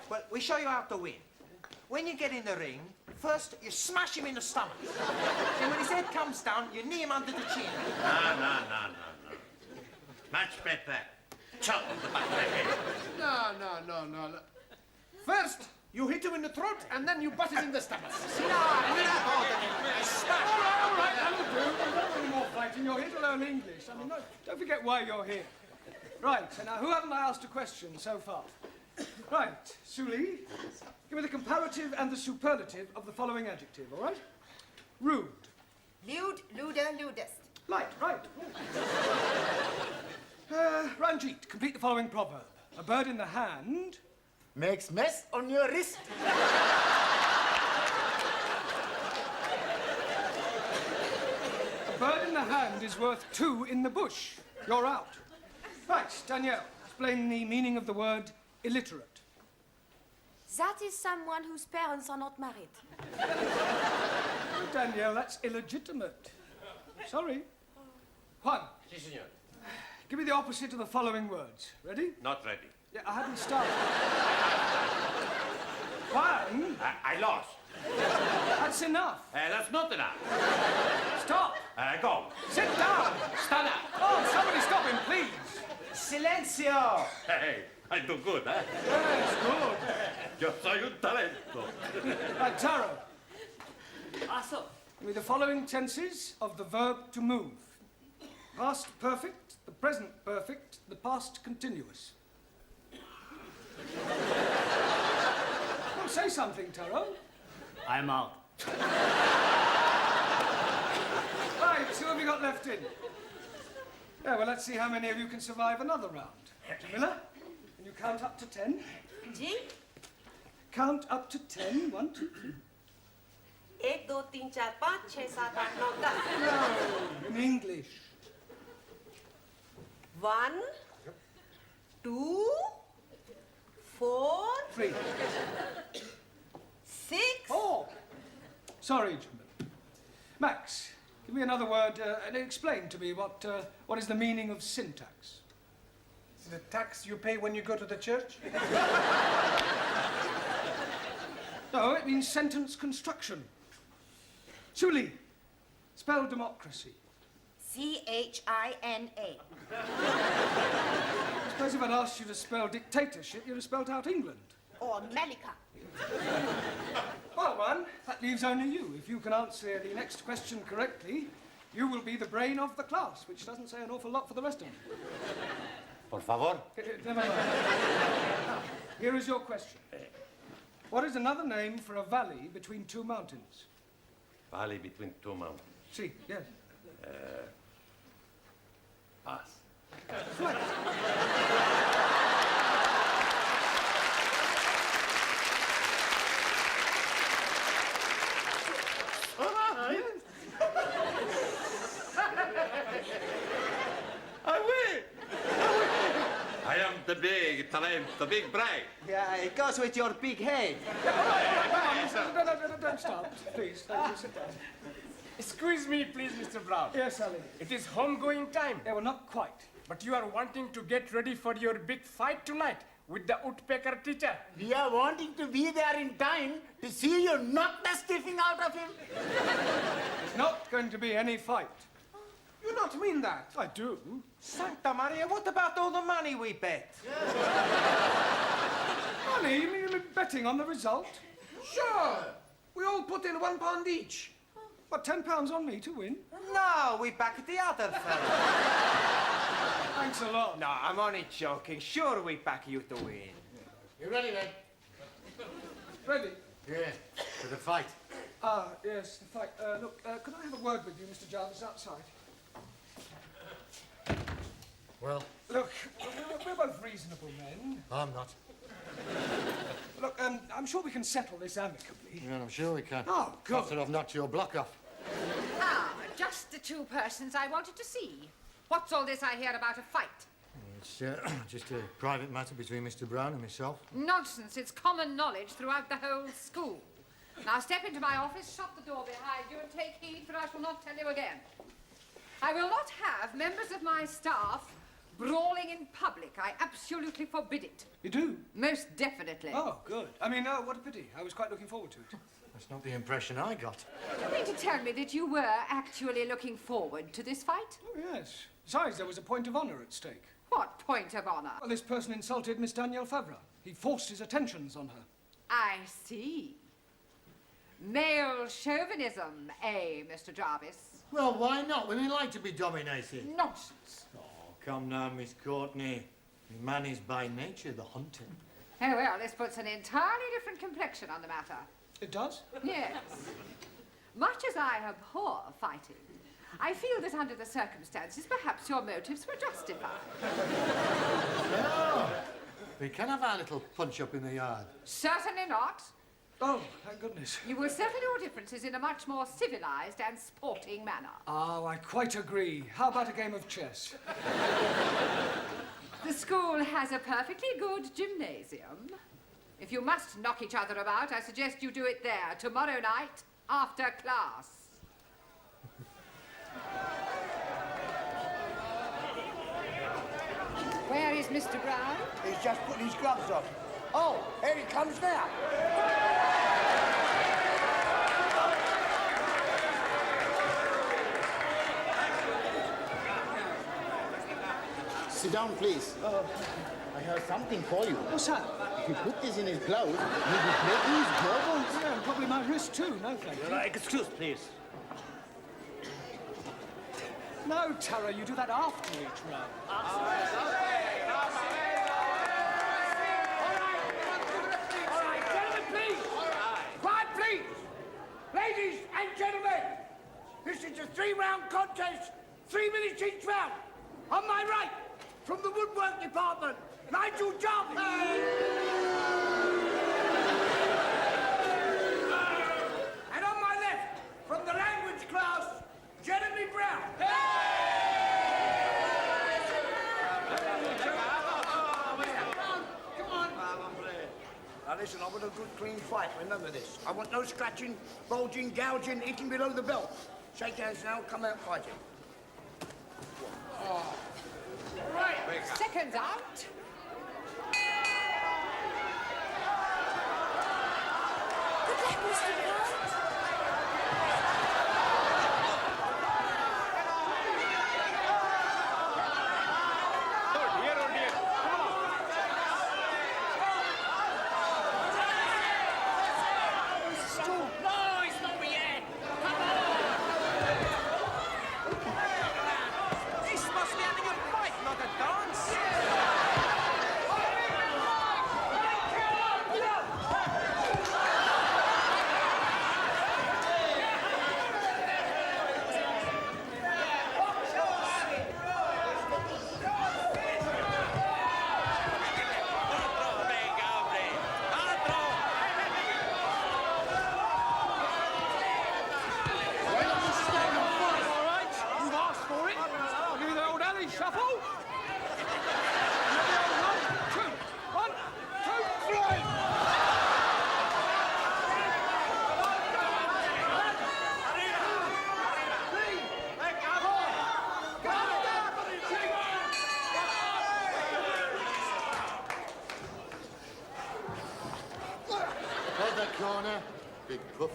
Well, we show you how to win. When you get in the ring, first you smash him in the stomach. Then when his head comes down, you knee him under the chin. No. Much better. Chop on the back of the head. No. First, you hit him in the throat, and then you butt him in the stomach. No, we're not ordering. You smash him. All right, that'll do. Don't do any more fighting. You're here to learn English. I mean, no, don't forget why you're here. Right, so now, who haven't I asked a question so far? Right, Suli, give me the comparative and the superlative of the following adjective, all right? Rude. Lewd, luder, ludest. Right. Ranjit, complete the following proverb. A bird in the hand... Makes mess on your wrist. A bird in the hand is worth 2 in the bush. You're out. Right, Danielle, explain the meaning of the word illiterate. That is someone whose parents are not married. Oh, Danielle, that's illegitimate. Sorry. Juan. Si, senor. Give me the opposite of the following words. Ready? Not ready. Yeah, I hadn't started. Juan. I lost. That's enough. That's not enough. Stop. Go. Sit down. Stand up. Oh, somebody stop him, please. Silencio. Hey, I do good, eh? Yes, good. Yo soy un talento. Right, Taro. Give me the following tenses of the verb to move. Past perfect, the present perfect, the past continuous. Well, say something, Taro. I'm out. Right, who have you got left in? Yeah, well, let's see how many of you can survive another round. Miller, can you count up to 10? G? Count up to 10. 1, 2, 3. 1, 2, 3, 4, 5, 6, 7, 8, 9, 10. No, in English. 1, 2, 4, 3. 6. Oh! Sorry, Jimmy. Max, give me another word and explain to me what is the meaning of syntax. Is it a tax you pay when you go to the church? No, it means sentence construction. Suli, spell democracy. C-H-I-N-A. I suppose if I'd asked you to spell dictatorship, you'd have spelled out England. Or America. Well, Juan, that leaves only you. If you can answer the next question correctly, you will be the brain of the class, which doesn't say an awful lot for the rest of them. Por favor. Never mind. Now, here is your question. What is another name for a valley between two mountains? valley between two mountains. See, yes. Pass. I am the big talent, the big brag. Yeah, it goes with your big head. No, don't start, please. Sit down. Excuse me, please, Mr. Brown. Yes, Sally. It is homegoing time. Yeah, well, not quite. But you are wanting to get ready for your big fight tonight with the woodpecker teacher. We are wanting to be there in time to see you knock the stiffing out of him. There's not going to be any fight. You not mean that? I do. Santa Maria, what about all the money we bet? Money? You mean betting on the result? Sure. We all put in £1 each. What, £10 on me to win? No, we back the other fella. Thanks a lot. No, I'm only joking. Sure, we back you to win. You ready, then? Ready? Yeah, for the fight. Ah, yes, the fight. Look, could I have a word with you, Mr. Jarvis, outside? Well, Look, we're both reasonable men. I'm not. Look, I'm sure we can settle this amicably. Yeah, I'm sure we can. Oh, good. After I've knocked your block off. Ah, just the two persons I wanted to see. What's all this I hear about a fight? It's just a private matter between Mr. Brown and myself. Nonsense. It's common knowledge throughout the whole school. Now step into my office, shut the door behind you, and take heed, for I shall not tell you again. I will not have members of my staff brawling in public. I absolutely forbid it. You do? Most definitely. Oh, good. I mean, what a pity. I was quite looking forward to it. That's not the impression I got. Do you mean to tell me that you were actually looking forward to this fight? Oh, yes. Besides, there was a point of honour at stake. What point of honour? Well, this person insulted Miss Danielle Favre. He forced his attentions on her. I see. Male chauvinism, eh, Mr. Jarvis? Well, why not? Women like to be dominated. Nonsense. Oh, come now, Miss Courtney. Man is by nature the hunter. Oh, well, this puts an entirely different complexion on the matter. It does? Yes. Much as I abhor fighting, I feel that under the circumstances, perhaps your motives were justified. No. We can have our little punch-up in the yard. Certainly not. Oh, thank goodness. You will settle your differences in a much more civilized and sporting manner. Oh, I quite agree. How about a game of chess? The school has a perfectly good gymnasium. If you must knock each other about, I suggest you do it there tomorrow night after class. Where is Mr. Brown? He's just putting his gloves on. Oh, here he comes now. Sit down, please. I have something for you. What's that? If you put this in his blouse, you'll be breaking his jawbones. Yeah, and probably my wrist too. No, thank you. Excuse, please. No, Tara, you do that after each round. All right, gentlemen, please. Quiet, please. Ladies and gentlemen, this is a 3-round contest, 3 minutes each round. On my right, from the woodwork department, Nigel Jarvis. And on my left, from the language class, Jeremy Brown. Come on. Now listen, I want a good clean fight, remember this. I want no scratching, bulging, gouging, eating below the belt. Shake hands now, come out fighting. Oh. Right, seconds out. Good luck, Mr. Brown. This must be having a fight, not a dance. Shuffle. One, two, three. Hold that corner. Big puff.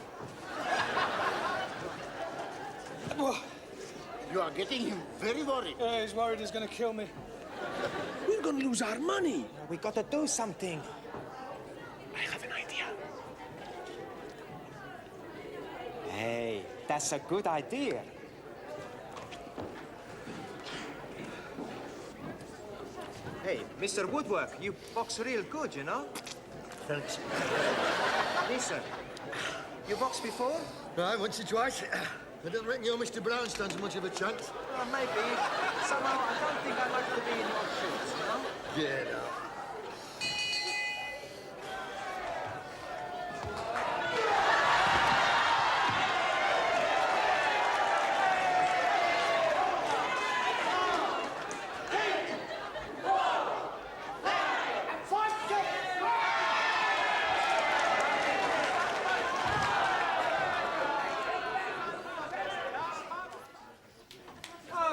You are getting him very worried. He's worried he's going to kill me. We're going to lose our money. We got to do something. I have an idea. Hey, that's a good idea. Hey, Mr. Woodwork, you box real good, you know? Thanks. Listen, you boxed before? Right, once or twice. I don't reckon your Mr. Brown stands much of a chance. Maybe. Somehow, I don't think I'd like to be in your shoes, you know? Yeah, no.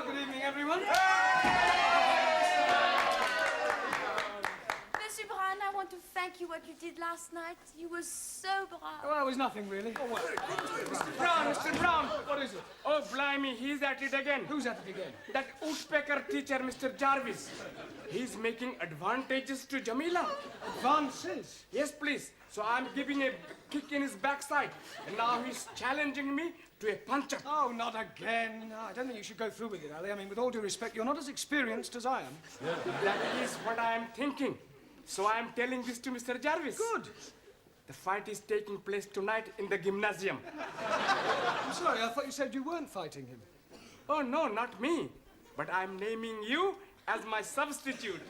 Good evening, everyone. Monsieur Brown, I want to thank you what you did last night. You were so brave. Well, it was nothing, really. Oh, well. Mr. Brown. What is it? Oh, blimey, he's at it again. Who's at it again? That woodpecker teacher, Mr. Jarvis. He's making advantages to Jamila. Advances? Yes, please. So I'm giving a kick in his backside. And now he's challenging me to a punch-up. Oh, not again. No, I don't think you should go through with it, Ali. I mean, with all due respect, you're not as experienced as I am. That is what I am thinking. So I am telling this to Mr. Jarvis. Good. The fight is taking place tonight in the gymnasium. I'm sorry, I thought you said you weren't fighting him. Oh, no, not me. But I'm naming you as my substitute.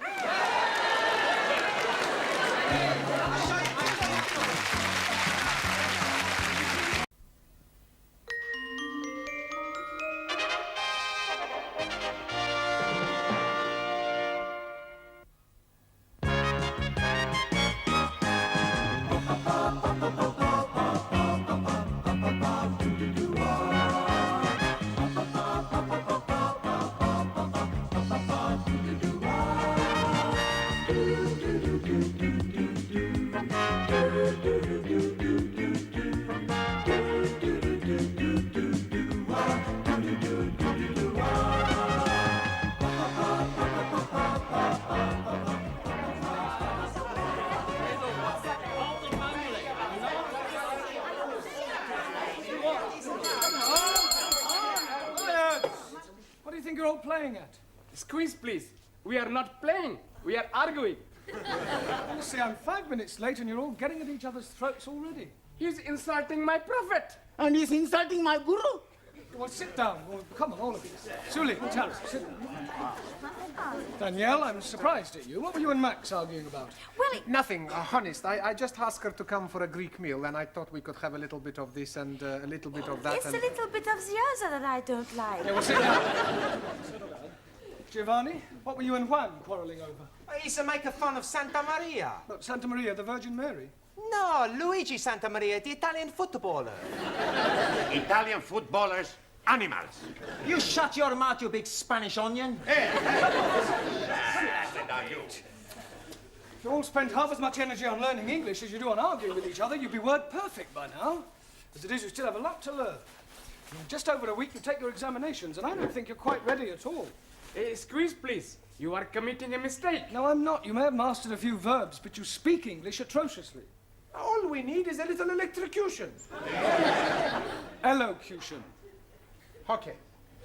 What do you think you're all playing at? Squeeze, please. We are not playing. We are arguing. Honestly, I'm 5 minutes late and you're all getting at each other's throats already. He's insulting my prophet. And he's insulting my guru. Well, sit down. Well, come on, all of you. Sully, Charles, sit down. Danielle, I'm surprised at you. What were you and Max arguing about? Well, nothing, honest. I just asked her to come for a Greek meal, and I thought we could have a little bit of this and a little bit of that. It's a little bit of the other that I don't like. Yeah, well, sit down. Giovanni, what were you and Juan quarrelling over? He's making fun of Santa Maria. Look, Santa Maria, the Virgin Mary? No, Luigi Santa Maria, the Italian footballer. Italian footballers, animals. You shut your mouth, you big Spanish onion. If you all spent half as much energy on learning English as you do on arguing with each other, you'd be word perfect by now. As it is, you still have a lot to learn. In just over a week, you take your examinations, and I don't think you're quite ready at all. Squeeze, please. You are committing a mistake. No, I'm not. You may have mastered a few verbs, but you speak English atrociously. All we need is a little electrocution. Elocution. Okay.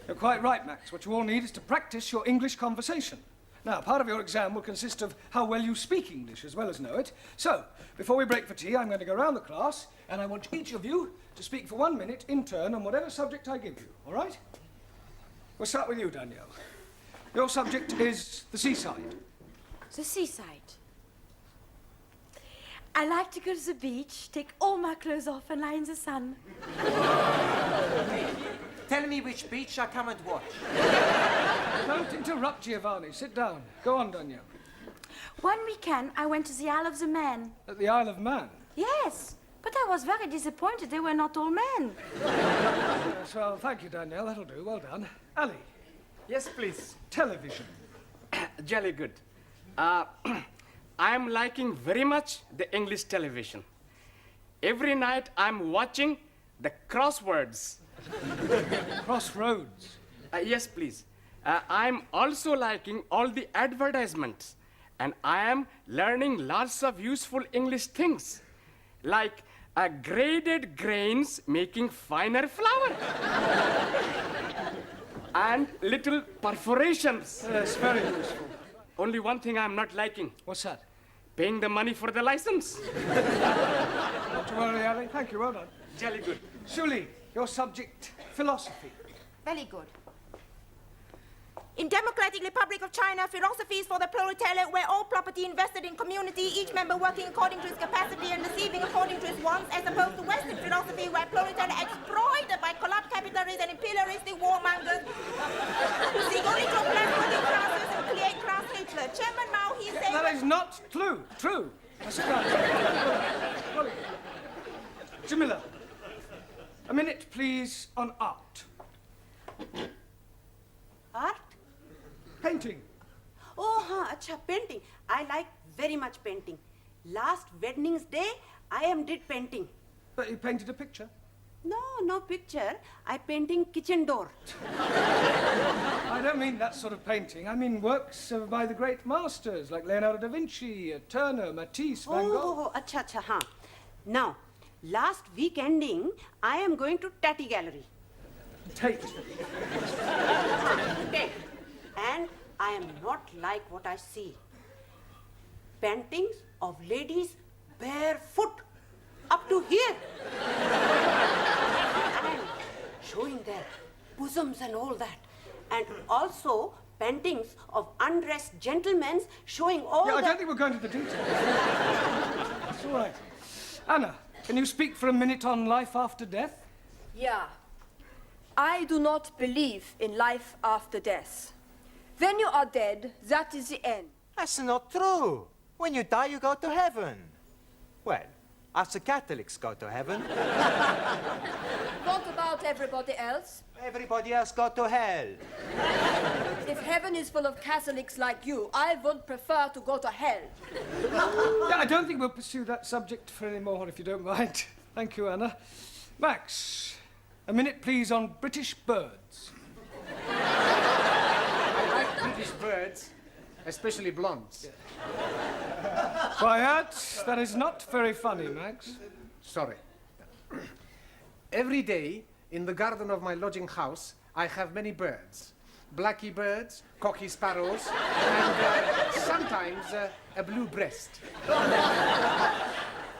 You're quite right, Max. What you all need is to practice your English conversation. Now, part of your exam will consist of how well you speak English as well as know it. So, before we break for tea, I'm going to go round the class, and I want each of you to speak for 1 minute in turn on whatever subject I give you, all right? We'll start with you, Danielle. Your subject is the seaside. The seaside. I like to go to the beach, take all my clothes off and lie in the sun. Tell me which beach I come and watch. Don't interrupt, Giovanni. Sit down. Go on, Danielle. One weekend, I went to the Isle of the Man. At the Isle of Man? Yes, but I was very disappointed. They were not all men. Yes, well, thank you, Danielle. That'll do. Well done. Ali. Yes, please. Television. Jolly good. I'm liking very much the English television. Every night I'm watching the crosswords. Crossroads? Yes, please. I'm also liking all the advertisements. And I am learning lots of useful English things. Like graded grains making finer flour. And little perforations. Yes, very useful. Only one thing I'm not liking. What's that? Paying the money for the license. Not to worry, Ali. Thank you. Well done. Jolly good. Shuli, your subject, philosophy. Very good. In Democratic Republic of China, philosophy is for the proletariat, where all property invested in community, each member working according to his capacity and receiving according to his wants, as opposed to Western philosophy, where proletariat exploited by corrupt capitalists and imperialistic warmongers who seek only to oppress working classes and create class hatred. Chairman Mao, he said... That is not true. That's right. Jamila, a minute, please, on art. Art? Painting. Oh, acha, painting. I like very much painting. Last Wednesday's day, I did painting. But you painted a picture? No picture. I painting kitchen door. I don't mean that sort of painting. I mean works by the great masters, like Leonardo da Vinci, Turner, Matisse, Van Gogh. Oh, acha, huh. Now, last week ending, I am going to Tatty Gallery. Tate. Tate. And I am not like what I see. Paintings of ladies barefoot up to here. And showing their bosoms and all that. And also paintings of undressed gentlemen showing all I don't think we're going to the details. It's all right. Anna, can you speak for a minute on life after death? Yeah. I do not believe in life after death. When you are dead, that is the end. That's not true. When you die, you go to heaven. Well, us the Catholics go to heaven. What about everybody else? Everybody else go to hell. If heaven is full of Catholics like you, I would prefer to go to hell. Yeah, I don't think we'll pursue that subject for any more, if you don't mind. Thank you, Anna. Max, a minute, please, on British birds. I like British birds, especially blondes. Quiet. That is not very funny, Max. Sorry. Every day, in the garden of my lodging house, I have many birds. Blacky birds, cocky sparrows, and sometimes a blue breast.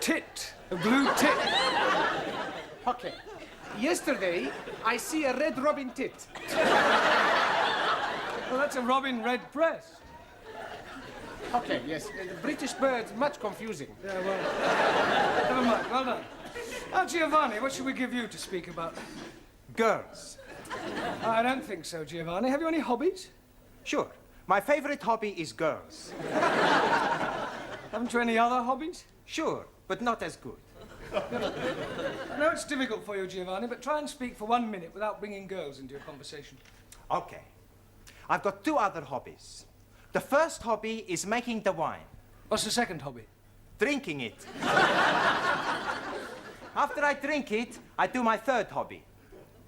Tit. A blue tit. Okay. Yesterday, I see a red robin tit. Well, that's a robin redbreast. Okay, yes. The British birds, much confusing. Yeah, well, never mind. Well done. Now, Giovanni, what should we give you to speak about? Girls. I don't think so, Giovanni. Have you any hobbies? Sure. My favorite hobby is girls. Haven't you any other hobbies? Sure, but not as good. I know it's difficult for you, Giovanni, but try and speak for 1 minute without bringing girls into your conversation. Okay. I've got two other hobbies. The first hobby is making the wine. What's the second hobby? Drinking it. After I drink it, I do my third hobby.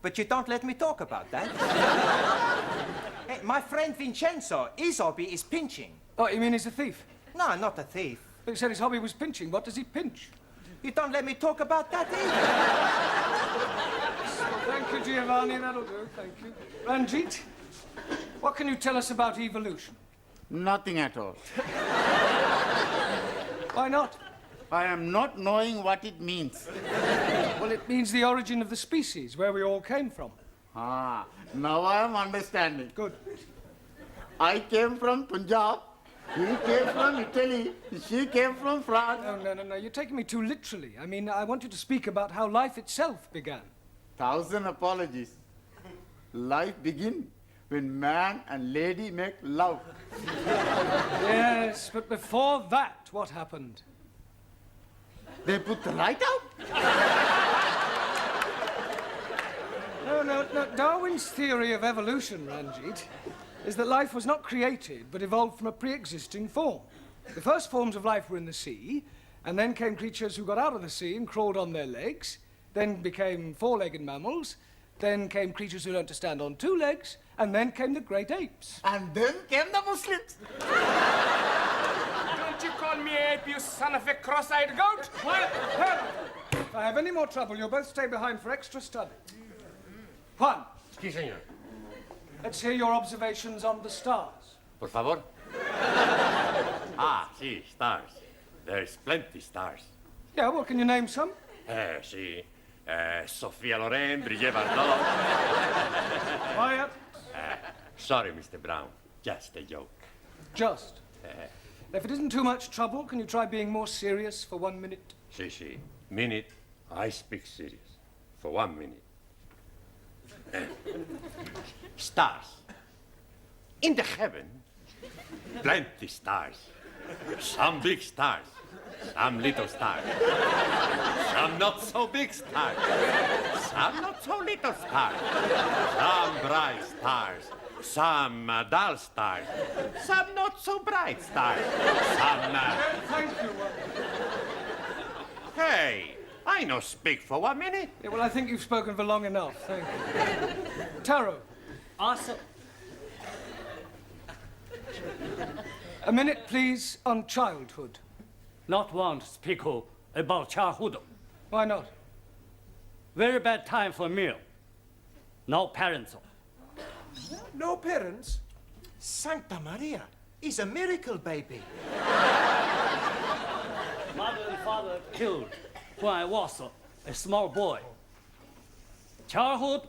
But you don't let me talk about that. Hey, my friend Vincenzo, his hobby is pinching. Oh, you mean he's a thief? No, not a thief. But he said his hobby was pinching. What does he pinch? You don't let me talk about that either. Thank you, Giovanni. That'll do. Thank you. Ranjit, what can you tell us about evolution? Nothing at all. Why not? I am not knowing what it means. Well, it means the origin of the species, where we all came from. Ah, now I am understanding. Good. I came from Punjab. He came from Italy. She came from France. No. You're taking me too literally. I mean, I want you to speak about how life itself began. 1,000 apologies. Life began when man and lady make love. Yes, but before that, what happened? They put the light out? No. Darwin's theory of evolution, Ranjit, is that life was not created, but evolved from a pre-existing form. The first forms of life were in the sea, and then came creatures who got out of the sea and crawled on their legs, then became four-legged mammals, then came creatures who learned to stand on two legs, and then came the great apes. And then came the Muslims. Don't you call me ape, you son of a cross-eyed goat? Quiet! If I have any more trouble, you'll both stay behind for extra study. Juan. Sí, señor. Let's hear your observations on the stars. Por favor. Sí, stars. There's plenty stars. Yeah, well, can you name some? Sí. Sophia Loren, Brigitte Bardot. Quiet. Sorry, Mr. Brown. Just a joke. Just. If it isn't too much trouble, can you try being more serious for 1 minute? Sí. Minute, I speak serious. For 1 minute. Stars. In the heaven, plenty stars. Some big stars, some little stars. Some not so big stars, some not so little stars. Some bright stars, some dull stars, some not so bright stars. Some... Thank you. Hey, I no speak for 1 minute. Yeah, well, I think you've spoken for long enough. Thank you. Taro. Awesome. A minute, please, on childhood. Not want to speak about childhood. Why not? Very bad time for meal. No parents. No parents? Santa Maria is a miracle baby. Mother and father killed when I was a small boy. Childhood,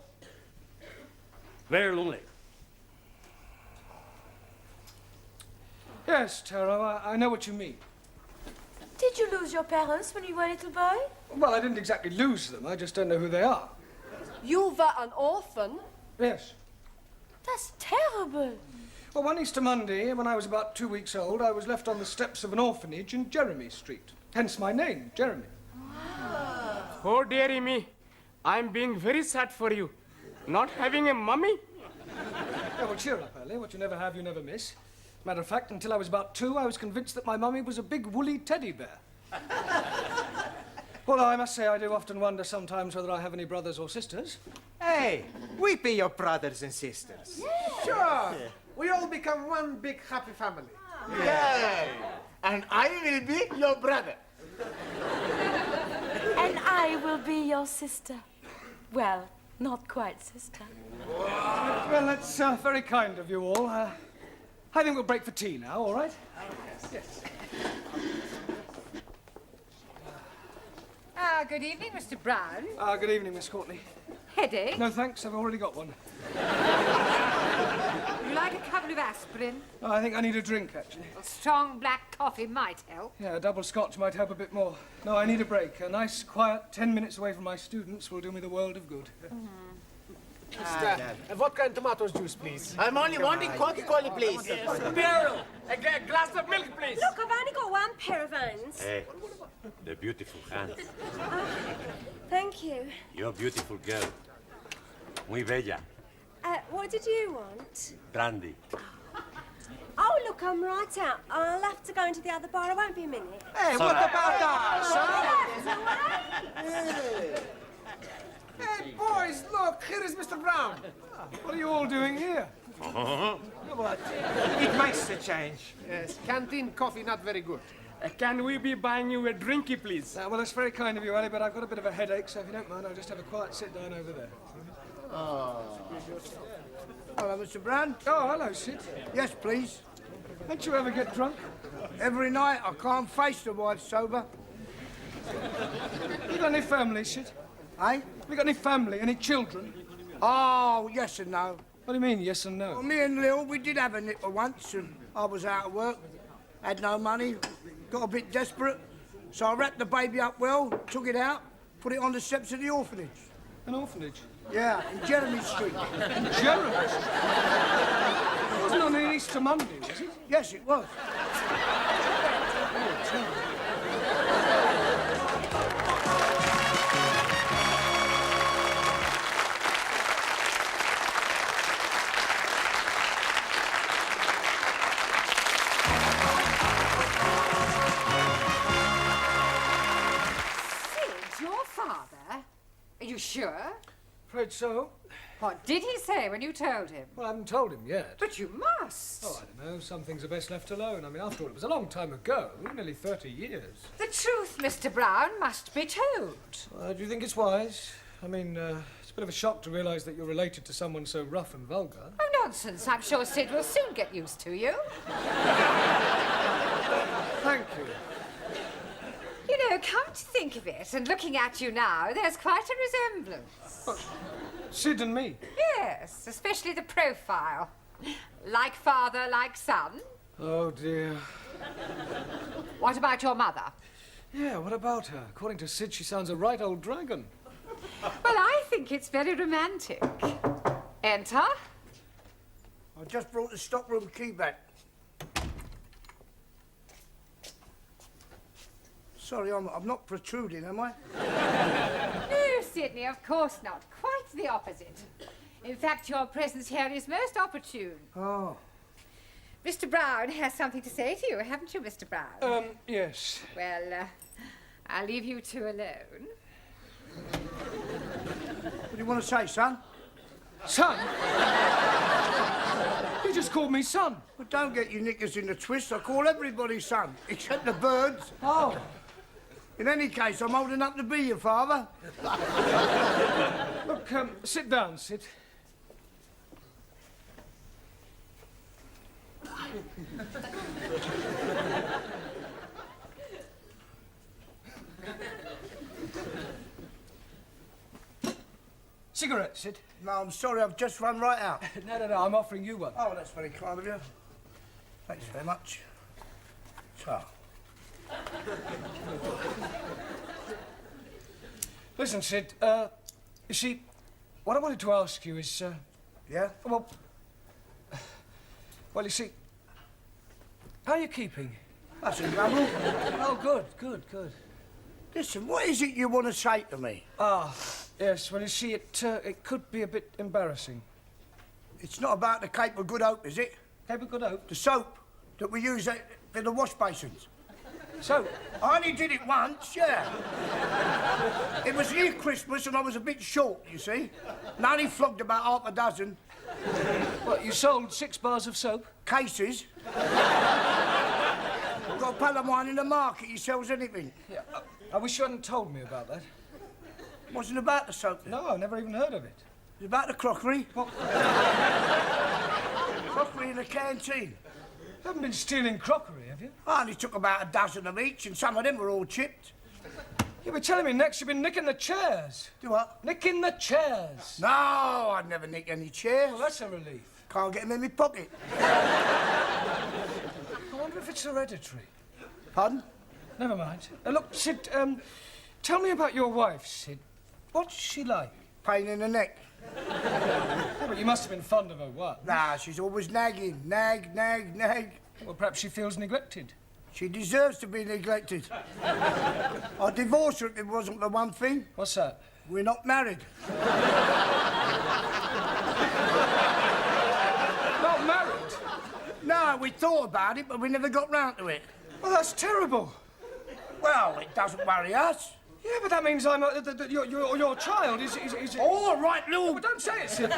very lonely. Yes, Taro, I know what you mean. Did you lose your parents when you were a little boy? Well, I didn't exactly lose them. I just don't know who they are. You were an orphan? Yes. That's terrible. Well, one Easter Monday, when I was about 2 weeks old, I was left on the steps of an orphanage in Jeremy Street. Hence my name, Jeremy. Oh, dearie me. I'm being very sad for you. Not having a mummy? Yeah, well, cheer up, Ellie. What you never have, you never miss. Matter of fact, until I was about 2, I was convinced that my mummy was a big woolly teddy bear. Although I must say I do often wonder sometimes whether I have any brothers or sisters. Hey, we be your brothers and sisters. Yeah. Sure. We all become one big happy family. Yeah. And I will be your brother. And I will be your sister. Well, not quite sister. Well, that's very kind of you all. I think we'll break for tea now, all right? Yes. Good evening, Mr. Brown. Good evening, Miss Courtney. Headache? No, thanks. I've already got one. Would you like a couple of aspirin? Oh, I think I need a drink, actually. A strong black coffee might help. Yeah, a double scotch might help a bit more. No, I need a break. A nice, quiet 10 minutes away from my students will do me the world of good. A vodka and tomatoes juice, please. I'm only wanting Coca-Cola, please. Beryl, a glass of milk, please. Look, I've only got one pair of hands. Hey, the beautiful hands. Thank you. You're a beautiful girl. Muy bella. What did you want? Brandy. Oh, look, I'm right out. I'll have to go into the other bar. I won't be a minute. Hey, what about us? Hey, boys, look, here is Mr. Brown. What are you all doing here? It makes a change. Yes, canteen coffee not very good. Can we be buying you a drinky, please? Well, that's very kind of you, Ali, but I've got a bit of a headache, so if you don't mind, I'll just have a quiet sit down over there. Hello, Mr. Brown. Oh, hello, Sid. Yes, please. Don't you ever get drunk? Every night I can't face the wife sober. You got any family, Sid? Eh? You got any family, any children? Oh, yes and no. What do you mean, yes and no? Well, me and Lil, we did have a nipper once, and I was out of work, had no money, got a bit desperate, so I wrapped the baby up well, took it out, put it on the steps of the orphanage. An orphanage? Yeah, in Jeremy Street. In Jeremy Street? It wasn't on an Easter Monday, was it? Yes, it was. Your father? Are you sure? Afraid so. What did he say when you told him? Well, I haven't told him yet. But you must. Oh, I don't know. Some things are best left alone. I mean, after all, it was a long time ago. Nearly 30 years. The truth, Mr. Brown, must be told. Do you think it's wise? I mean, it's a bit of a shock to realise that you're related to someone so rough and vulgar. Oh, nonsense. I'm sure Sid will soon get used to you. Thank you. You know, come to think of it, and looking at you now, there's quite a resemblance. Sid and me? Yes, especially the profile. Like father, like son. Oh, dear. What about your mother? Yeah, what about her? According to Sid, she sounds a right old dragon. Well, I think it's very romantic. Enter. I just brought the stockroom key back. Sorry, I'm not protruding, am I? No, Sidney, of course not. Quite the opposite. In fact, your presence here is most opportune. Oh. Mr. Brown has something to say to you, haven't you, Mr. Brown? Yes. Well, I'll leave you two alone. What do you want to say, son? Son? You just called me son. Well, don't get your knickers in the twist. I call everybody son, except the birds. Oh. In any case, I'm old enough to be your father. Look, sit down, Sid. Cigarette, Sid? No, I'm sorry, I've just run right out. No, I'm offering you one. Oh, that's very kind of you. Thanks very much. So. Listen, Sid, you see, what I wanted to ask you is, Yeah? Well, you see, how are you keeping? That's in trouble. Oh, good. Listen, what is it you want to say to me? Ah, yes, well, you see, it could be a bit embarrassing. It's not about the Cape of Good Hope, is it? Cape of Good Hope? The soap that we use for the wash basins. So? I only did it once, yeah. It was near Christmas and I was a bit short, you see. And I only flogged about half a dozen. What, you sold 6 bars of soap? Cases. I've got a pal of mine in the market, he sells anything. Yeah, I wish you hadn't told me about that. It wasn't about the soap. No, I never even heard of it. It was about the crockery. What? Crockery in the canteen. You haven't been stealing crockery, have you? I only took about a dozen of each, and some of them were all chipped. You were telling me next you've been nicking the chairs. Do what? Nicking the chairs. No, I'd never nick any chairs. Well, that's a relief. Can't get them in my pocket. I wonder if it's hereditary. Pardon? Never mind. Look, Sid, tell me about your wife, Sid. What's she like? Pain in the neck. Yeah, but you must have been fond of her once. Nah, she's always nagging. Nag. Well, perhaps she feels neglected. She deserves to be neglected. I'd divorce her if it wasn't the one thing. What's that? We're not married. Not married? No, we thought about it, but we never got round to it. Well, that's terrible. Well, it doesn't worry us. Yeah, but that means your child is... All right, Lou. No, but don't say it, Sid.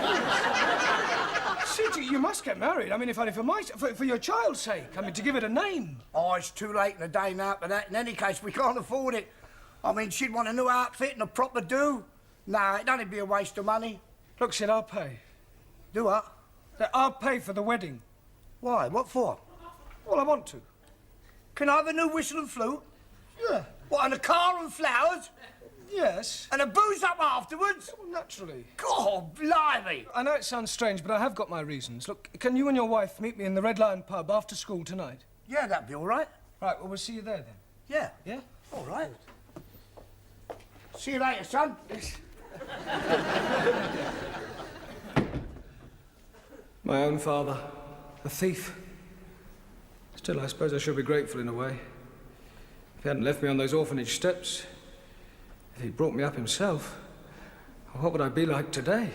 Sid, you must get married. I mean, if only for your child's sake. I mean, to give it a name. Oh, it's too late in the day now for that. In any case, we can't afford it. I mean, she'd want a new outfit and a proper do. Nah, it'd only be a waste of money. Look, Sid, I'll pay. Do what? I'll pay for the wedding. Why? What for? Well, I want to. Can I have a new whistle and flute? Yeah. What, and a car and flowers? Yes. And a booze up afterwards? Well, naturally. God, blimey! I know it sounds strange, but I have got my reasons. Look, can you and your wife meet me in the Red Lion pub after school tonight? Yeah, that'd be all right. Right, well, we'll see you there then. Yeah. Yeah? All right. See you later, son. My own father, a thief. Still, I suppose I should be grateful in a way. If he hadn't left me on those orphanage steps, if he'd brought me up himself, what would I be like today?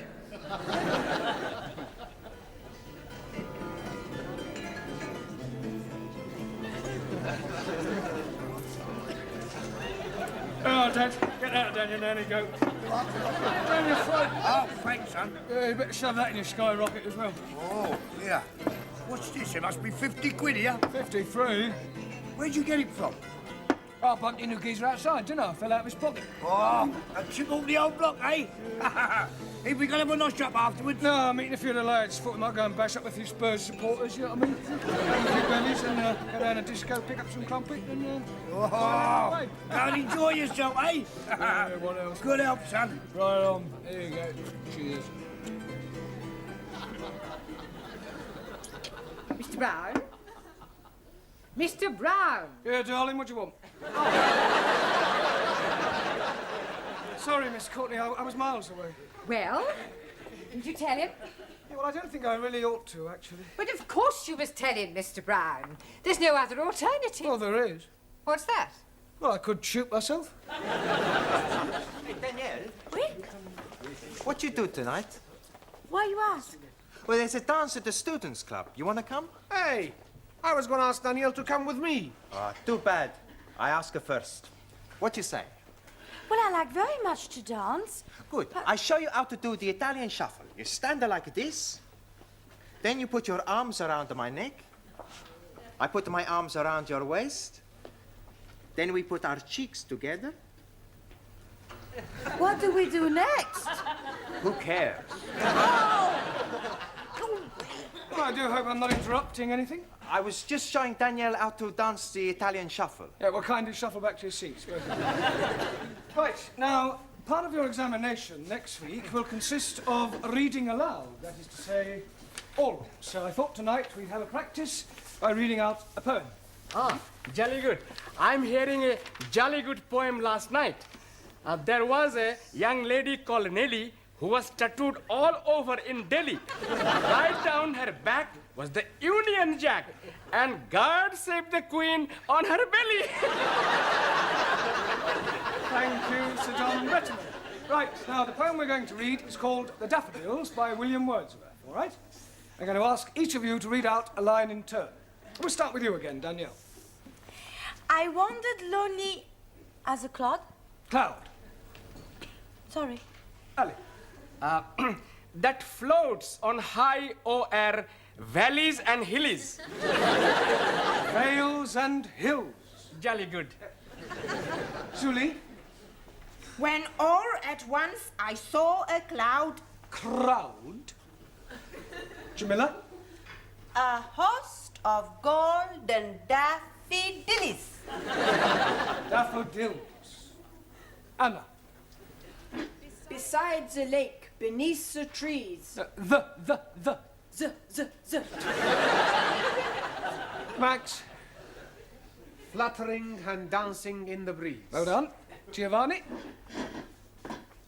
Oh, Dad, get out down your nanny go. Down your throat. Oh, thanks, son. Yeah, you better shove that in your skyrocket as well. Oh, yeah. What's this? It must be 50 quid here. 53? Where'd you get it from? I bumped into a geezer outside, didn't I? Fell out of his pocket. Oh, and took all the old block, eh? If we gonna have a nosh up afterwards? No, I'm meeting a few of the lads. Thought we might go and bash up a few Spurs supporters, you know what I mean? Have a few bellies and go down a disco, pick up some crumpet and... Oh, go and enjoy yourself, eh? Yeah, what else? Good help, son. Right on. Here you go. Cheers. Mr. Brown? Mr. Brown! Yeah, darling, what do you want? Sorry, Miss Courtney, I was miles away. Well, didn't you tell him? Yeah, well, I don't think I really ought to, actually. But of course you must tell him, Mr. Brown. There's no other alternative. Oh, there is. What's that? Well, I could shoot myself. Hey, Danielle. Oui? What you do tonight? Why you ask? Well, there's a dance at the students' club. You want to come? Hey, I was going to ask Danielle to come with me. Ah, too bad. I ask her first. What you say? Well, I like very much to dance. Good. I show you how to do the Italian shuffle. You stand there like this. Then you put your arms around my neck. I put my arms around your waist. Then we put our cheeks together. What do we do next? Who cares? Well, I do hope I'm not interrupting anything. I was just showing Danielle how to dance the Italian shuffle. Yeah, well, kindly shuffle back to your seats. Right, now, part of your examination next week will consist of reading aloud. That is to say, all. So I thought tonight we'd have a practice by reading out a poem. Ah, jolly good. I'm hearing a jolly good poem last night. There was a young lady called Nelly who was tattooed all over in Delhi. Right down her back was the Union Jack, and God save the Queen on her belly. Thank you, Sir John Betterman. Right, now the poem we're going to read is called The Daffodils by William Wordsworth, all right? I'm going to ask each of you to read out a line in turn. We'll start with you again, Danielle. I wandered lonely as a cloud. Cloud. Sorry. Ali. That floats on high o'er valleys and hillies. Vales and hills. Jolly good. Julie. When all at once I saw a cloud. Crowd. Jamila. A host of golden daffodils. Daffodils. Anna. Beside the lake, beneath the trees. The. The. Max. Fluttering and dancing in the breeze. Well done. Giovanni.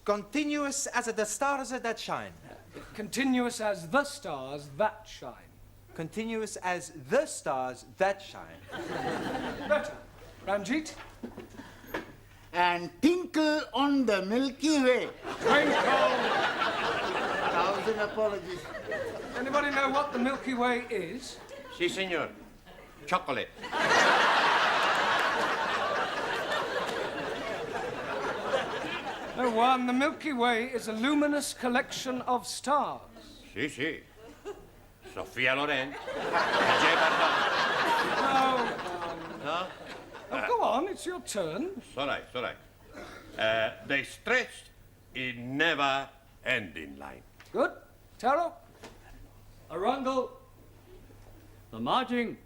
Continuous as the stars that shine. Continuous as the stars that shine. Continuous as the stars that shine. Better. Ranjit. And tinkle on the Milky Way. Twinkle. 1,000 apologies. Anybody know what the Milky Way is? Si, senor. Chocolate. No one. The Milky Way is a luminous collection of stars. Si, si. Sofia Loren. No. Oh, go on, it's your turn. It's all right, it's all right. They stretched in never-ending line. Good. Taro. Arundel, the margin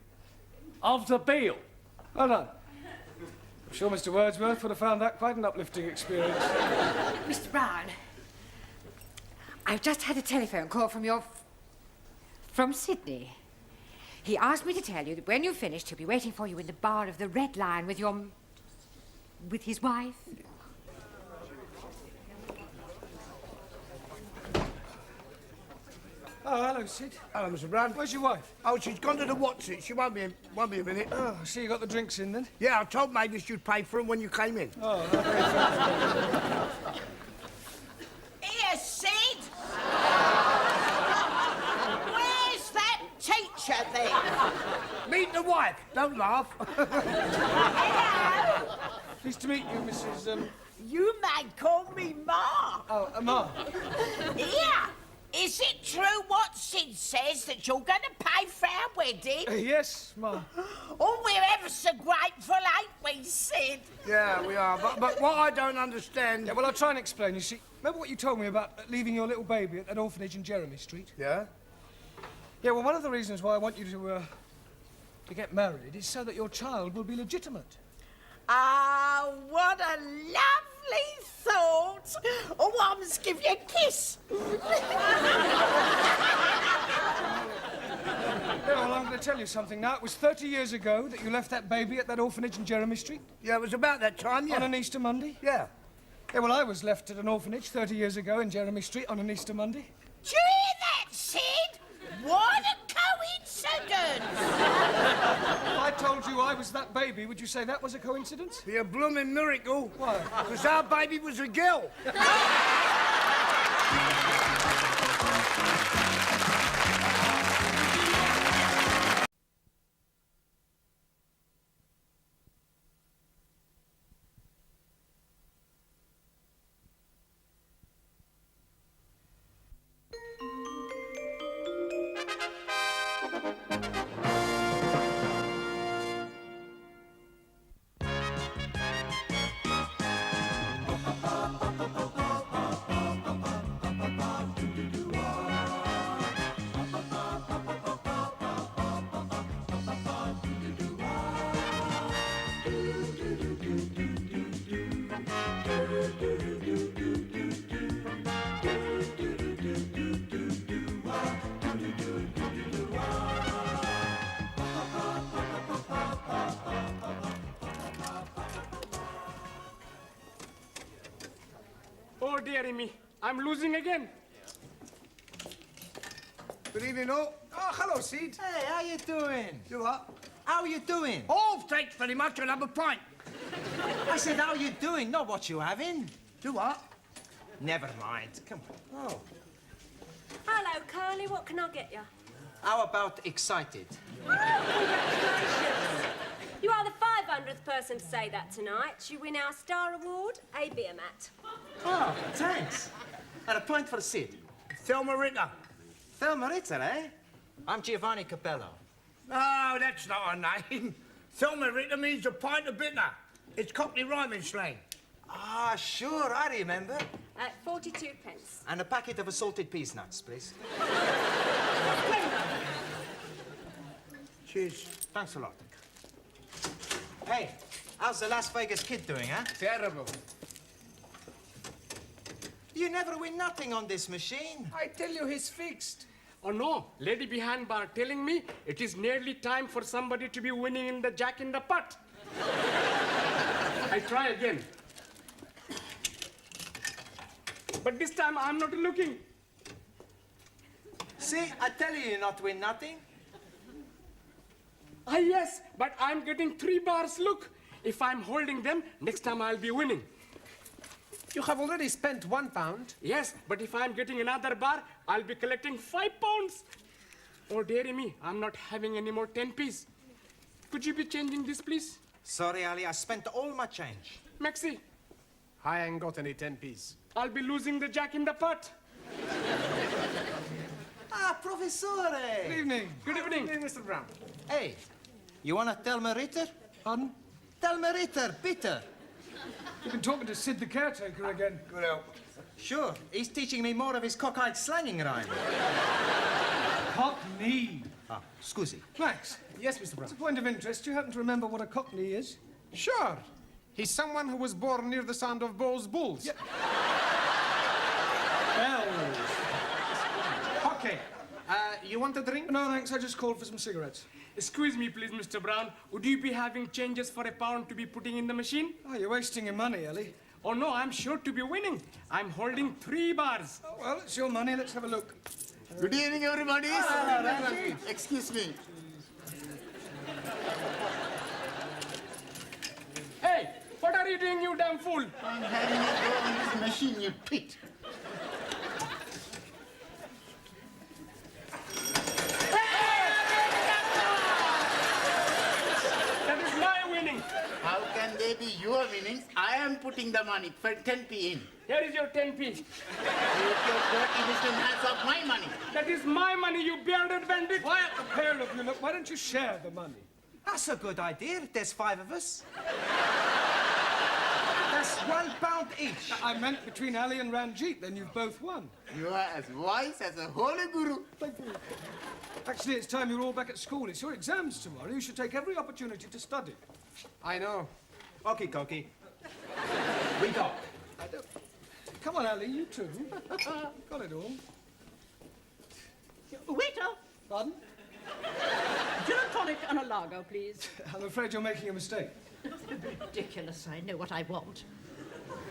of the bill. Well done. I'm sure Mr. Wordsworth would have found that quite an uplifting experience. Mr. Brown, I've just had a telephone call from Sydney. He asked me to tell you that when you've finished, he'll be waiting for you in the bar of the Red Lion with his wife. Oh, hello, Sid. Hello, Mr. Brown. Where's your wife? Oh, she's gone to the What's-It. She won't be a minute. Oh, I see you got the drinks in, then? Yeah, I told Mavis you'd pay for them when you came in. Oh, Here, Sid! Where's that teacher then? Meet the wife. Don't laugh. Hello! Pleased to meet you, Mrs. You may call me Ma. Oh, Ma. Here! Is it true what Sid says that you're going to pay for our wedding? Yes, Ma. Oh, we're ever so grateful, ain't we, Sid? Yeah, we are. But what I don't understand... Yeah, well, I'll try and explain. You see, remember what you told me about leaving your little baby at that orphanage in Jeremy Street? Yeah? Yeah, well, one of the reasons why I want you to get married is so that your child will be legitimate. Ah, what a lovely thought. Oh, I must give you a kiss. Yeah, well, I'm going to tell you something now. It was 30 years ago that you left that baby at that orphanage in Jeremy Street. Yeah, it was about that time, yeah. On an Easter Monday? Yeah. Yeah, well, I was left at an orphanage 30 years ago in Jeremy Street on an Easter Monday. Do you hear that, Sid? What a coincidence! If I told you I was that baby, would you say that was a coincidence? Be a blooming miracle. Why? Because our baby was a girl. Oh, dearie me. I'm losing again. Good evening, all. Oh, hello, Sid. Hey, how you doing? You what? How you doing? Oh, thanks very much. I'll have a pint. I said, how you doing, not what you having. Do what? Never mind. Come on. Oh. Hello, Carly. What can I get you? How about excited? You are the 500th person to say that tonight. You win our Star Award, a beer mat. Oh, thanks. And a pint for Sid. Thelma Ritter. Thelma Ritter, eh? I'm Giovanni Capello. No, that's not her name. Thelma Ritter means a pint of bitter. It's Cockney rhyming slang. Ah, sure, I remember. 42 pence. And a packet of assorted peas nuts, please. Cheers. Thanks a lot. Hey, how's the Las Vegas kid doing, huh? Terrible. You never win nothing on this machine. I tell you, he's fixed. Oh, no. Lady behind bar telling me it is nearly time for somebody to be winning in the Jack in the Pot. I try again. But this time I'm not looking. See, I tell you not win nothing. Ah, yes, but I'm getting 3 bars. Look, if I'm holding them, next time I'll be winning. You have already spent £1. Yes, but if I'm getting another bar, I'll be collecting £5. Oh, dearie me, I'm not having any more 10p's. Could you be changing this, please? Sorry, Ali, I spent all my change. Maxie, I ain't got any 10p's. I'll be losing the Jack in the Pot. Ah, Professore! Good evening. Good evening. Mr. Brown. Hey, you want a Thelma Ritter? Pardon? Thelma Ritter, bitter. You've been talking to Sid the caretaker again. Good help. Sure, he's teaching me more of his cockeyed slanging rhyme. Cockney. Ah, scusi. Max. Yes, Mr. Brown. It's a point of interest. Do you happen to remember what a cockney is? Sure. He's someone who was born near the sound of Bow's bulls. Yeah. Bells. Okay. You want a drink? No, thanks. I just called for some cigarettes. Excuse me, please, Mr. Brown. Would you be having changes for £1 to be putting in the machine? Oh, you're wasting your money, Ellie. Oh, no, I'm sure to be winning. I'm holding 3 bars. Oh, well, it's your money. Let's have a look. Good evening, everybody. Excuse me. Hey, what are you doing, you damn fool? I'm having a go on this machine, you twit. That is my winning. How can they be your winnings? I am putting the money for 10p in. Here is your 10p. Take your dirty little hands off my money. That is my money, you bearded bandit. Quiet, the pair of you. Look, why don't you share the money? That's a good idea. There's 5 of us. That's £1 each. I meant between Ali and Ranjit, then you've both won. You are as wise as a holy guru. Thank you. Actually, it's time you're all back at school. It's your exams tomorrow. You should take every opportunity to study. I know. Okie dokie. We go. Come on, Ali, you too. Got it all. Waiter, Pardon? gin and tonic and a lager, please. I'm afraid you're making a mistake. Ridiculous, I know what I want.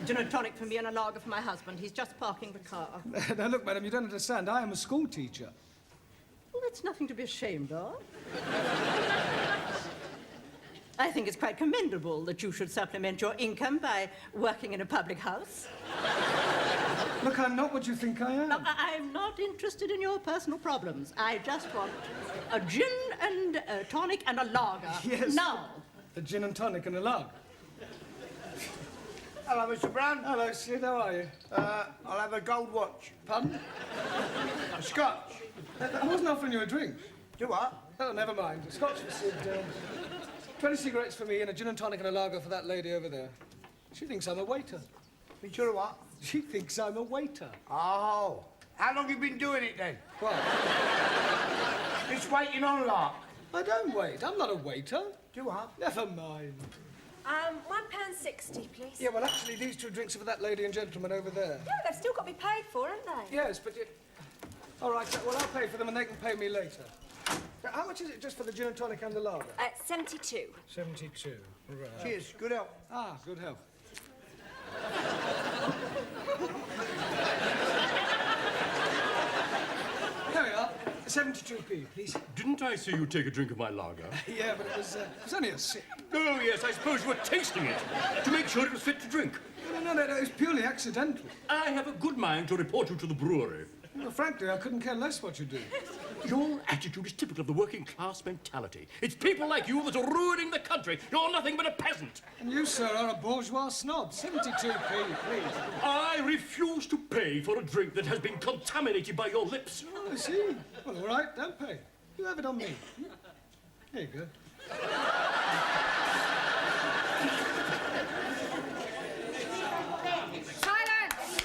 Gin and tonic for me and a lager for my husband. He's just parking the car. Now, look, madam, you don't understand. I am a school teacher. Well, that's nothing to be ashamed of. I think it's quite commendable that you should supplement your income by working in a public house. Look, I'm not what you think I am. No, I'm not interested in your personal problems. I just want a gin and a tonic and a lager. Yes. Now. A gin and tonic and a lager. Hello, Mr. Brown. Hello, Sid. How are you? I'll have a gold watch. Pardon? A scotch. I wasn't offering you a drink. Do what? Oh, never mind. A scotch for Sid. 20 cigarettes for me and a gin and tonic and a lager for that lady over there. She thinks I'm a waiter. Think you're a what? She thinks I'm a waiter. Oh. How long have you been doing it then? What? It's waiting on lark. I don't wait. I'm not a waiter. Do what? Never mind. £1.60, please. Yeah, well, actually, these 2 drinks are for that lady and gentleman over there. Yeah, they've still got to be paid for, haven't they? Yes, but you... All right, well, I'll pay for them and they can pay me later. How much is it just for the gin and tonic and the lager? 72. 72. Right. Cheers. Good health. Ah, good health. There we are. 72p, please. Didn't I see you take a drink of my lager? Yeah, but it was only a sip. Oh, yes, I suppose you were tasting it to make sure it was fit to drink. No, it was purely accidental. I have a good mind to report you to the brewery. Well, frankly, I couldn't care less what you do. Your attitude is typical of the working class mentality. It's people like you that are ruining the country. You're nothing but a peasant. And you, sir, are a bourgeois snob. 72p, please. I refuse to pay for a drink that has been contaminated by your lips. Oh, I see. Well, all right, don't pay. You have it on me. Here you go. Silence!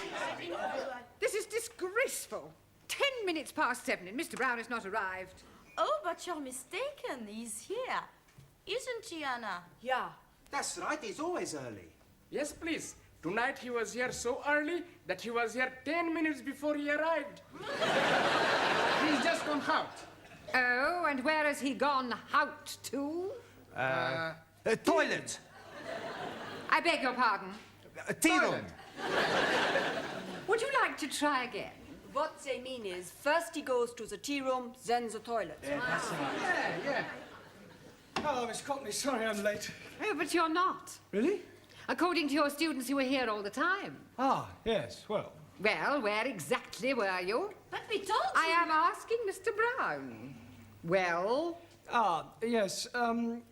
This is disgraceful. 10 minutes past 7 and Mr. Brown has not arrived. Oh, but you're mistaken. He's here. Isn't he, Anna? Yeah. That's right. He's always early. Yes, please. Tonight he was here so early that he was here 10 minutes before he arrived. He's just gone out. Oh, and where has he gone out to? Toilet. I beg your pardon. Tea room. Would you like to try again? What they mean is, first he goes to the tea room, then the toilet. Yeah. Hello, Miss Courtney. Sorry I'm late. Oh, but you're not. Really? According to your students, you were here all the time. Ah, yes, well. Well, where exactly were you? But we told you. I am asking Mr. Brown. Well? Ah, yes, And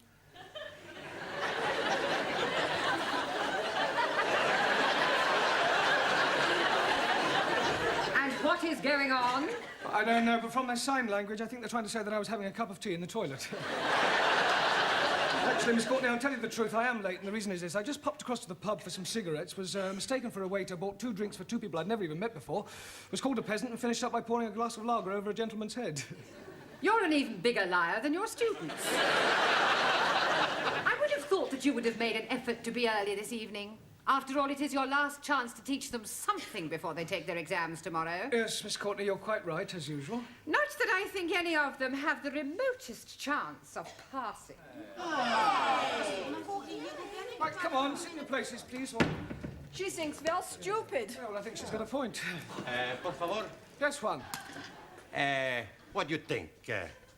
what is going on? I don't know, but from their sign language, I think they're trying to say that I was having a cup of tea in the toilet. Actually, Miss Courtney, I'll tell you the truth. I am late, and the reason is this. I just popped across to the pub for some cigarettes, was mistaken for a waiter, bought 2 drinks for 2 people I'd never even met before, was called a peasant, and finished up by pouring a glass of lager over a gentleman's head. You're an even bigger liar than your students. I would have thought that you would have made an effort to be early this evening. After all, it is your last chance to teach them something before they take their exams tomorrow. Yes, Miss Courtney, you're quite right, as usual. Not that I think any of them have the remotest chance of passing. Right, come on, sit in your places, please. Or... She thinks we are stupid. Well, I think she's got a point. Por favor. Yes, Juan. What do you think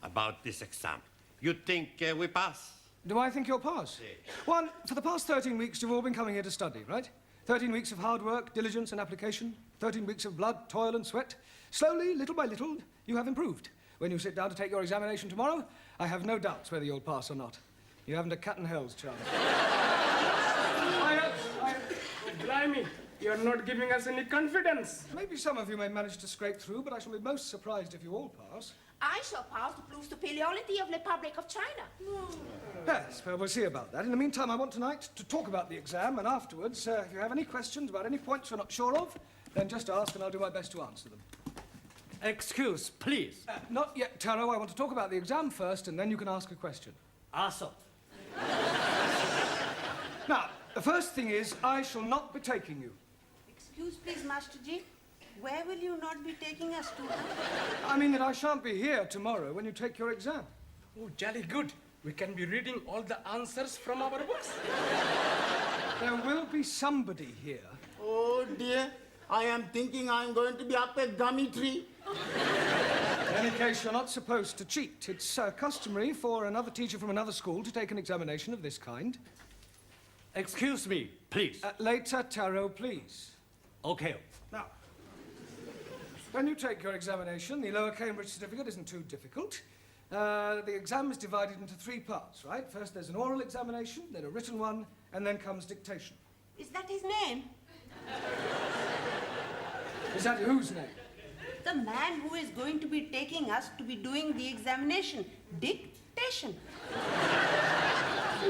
about this exam? You think we pass? Do I think you'll pass? Well, for the past 13 weeks, you've all been coming here to study, right? 13 weeks of hard work, diligence and application. 13 weeks of blood, toil and sweat. Slowly, little by little, you have improved. When you sit down to take your examination tomorrow, I have no doubts whether you'll pass or not. You haven't a cat and hell's chance. Blimey, you're not giving us any confidence. Maybe some of you may manage to scrape through, but I shall be most surprised if you all pass. I shall pass to prove superiority of the Republic of China. Yes, well, we'll see about that. In the meantime, I want tonight to talk about the exam, and afterwards, if you have any questions about any points you're not sure of, then just ask and I'll do my best to answer them. Excuse, please. Not yet, Taro. I want to talk about the exam first, and then you can ask a question. Also. Now, the first thing is, I shall not be taking you. Excuse, please, Master Ji. Where will you not be taking us to? I mean that I shan't be here tomorrow when you take your exam. Oh, jolly good. We can be reading all the answers from our books. There will be somebody here. Oh, dear. I am thinking I'm going to be up a gummy tree. In any case, you're not supposed to cheat. It's customary for another teacher from another school to take an examination of this kind. Excuse me, please. Later, Taro, please. Okay. Now, when you take your examination, the Lower Cambridge certificate isn't too difficult. The exam is divided into 3 parts, right? First, there's an oral examination, then a written one, and then comes dictation. Is that his name? Is that whose name? The man who is going to be taking us to be doing the examination. Dictation.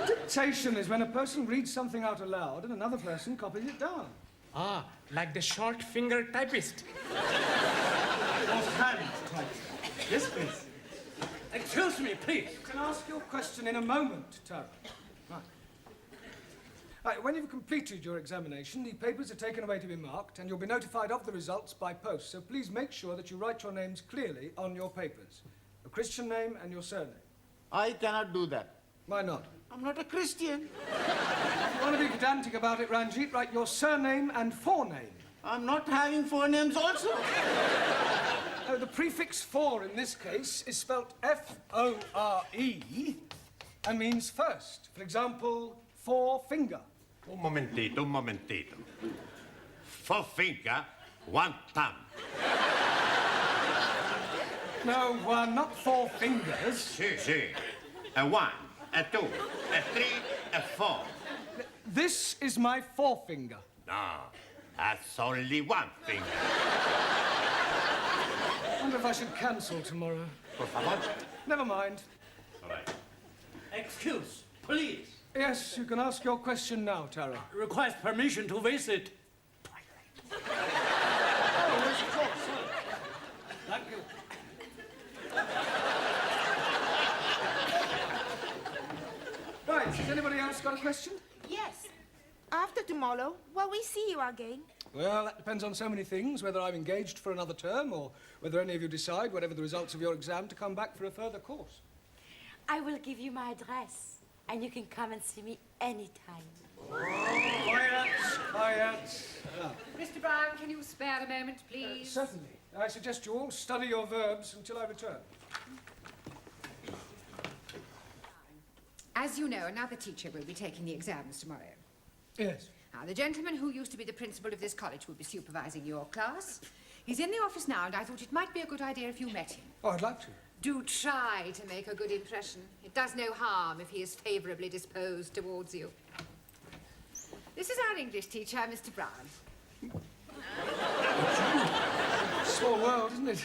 Dictation is when a person reads something out aloud and another person copies it down. Ah, like the short finger typist. Offhand typist. Yes, please. Excuse me, please. You can ask your question in a moment, Taro. Right. Right, when you've completed your examination, the papers are taken away to be marked, and you'll be notified of the results by post. So please make sure that you write your names clearly on your papers. A Christian name and your surname. I cannot do that. Why not? I'm not a Christian. If you want to be pedantic about it, Ranjit, write your surname and forename. I'm not having forenames also. The prefix for in this case is spelt F-O-R-E and means first. For example, forefinger. Un momentito. 4 finger, 1 thumb. No, not 4 fingers. Si. A 1, a 2, a 3, a 4. This is my forefinger. No, that's only 1 finger. I wonder if I should cancel tomorrow. Por favor. Never mind. All right. Excuse, please. Yes, you can ask your question now, Taro. Request permission to visit. Oh, yes, of course. Thank you. Right, has anybody else got a question? Yes. After tomorrow, will we see you again? Well, that depends on so many things, whether I'm engaged for another term or whether any of you decide, whatever the results of your exam, to come back for a further course. I will give you my address, and you can come and see me anytime. Quiet. Ah. Mr. Brown, can you spare a moment, please? Certainly. I suggest you all study your verbs until I return. As you know, another teacher will be taking the exams tomorrow. Yes. Now, the gentleman who used to be the principal of this college will be supervising your class. He's in the office now, and I thought it might be a good idea if you met him. Oh, I'd like to. Do try to make a good impression. It does no harm if he is favourably disposed towards you. This is our English teacher, Mr. Brown. Small world, isn't it?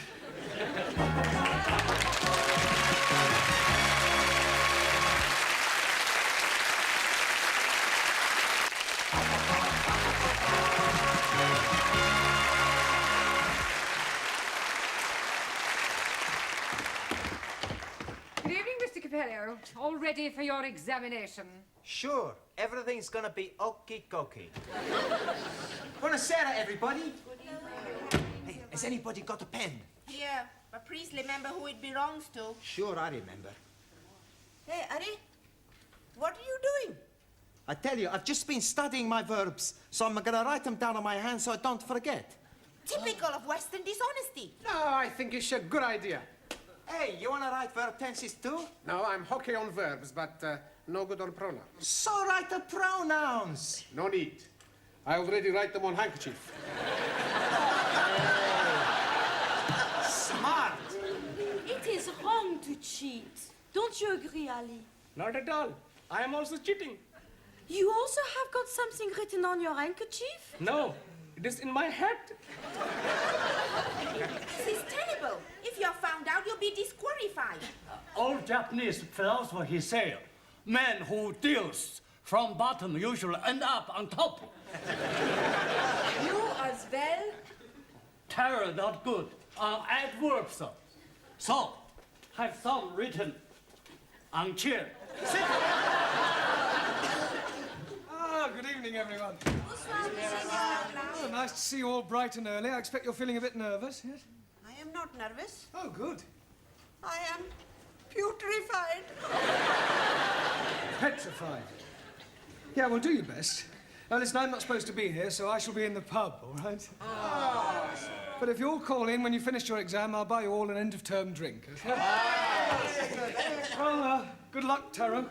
Good evening, Mr. Capello. All ready for your examination? Sure, everything's gonna be okie-dokie. Buonasera, everybody. Hey, has anybody got a pen? Here, but please remember who it belongs to. Sure, I remember. Hey, Ari, what are you doing? I tell you, I've just been studying my verbs, so I'm gonna write them down on my hand so I don't forget. Typical of Western dishonesty. No, I think it's a good idea. Hey, you wanna write verb tenses too? No, I'm hockey on verbs, but no good on pronouns. So write the pronouns. No need. I already write them on handkerchief. Smart. It is wrong to cheat. Don't you agree, Ali? Not at all. I am also cheating. You also have got something written on your handkerchief? No, it is in my head. This is terrible. If you're found out, you'll be disqualified. Old Japanese philosopher, he said, man who deals from bottom usually end up on top. You as well? Terror not good. Adverbs. So, have some written on chair. Ah, good evening, everyone. Oh, nice to see you all bright and early. I expect you're feeling a bit nervous, yes? I am not nervous. Oh, good. I am putrefied. Petrified. Yeah, well, do your best. Now, listen, I'm not supposed to be here, so I shall be in the pub, all right? Oh. But if you'll call in when you finish your exam, I'll buy you all an end-of-term drink, okay? Well, good luck, Taro.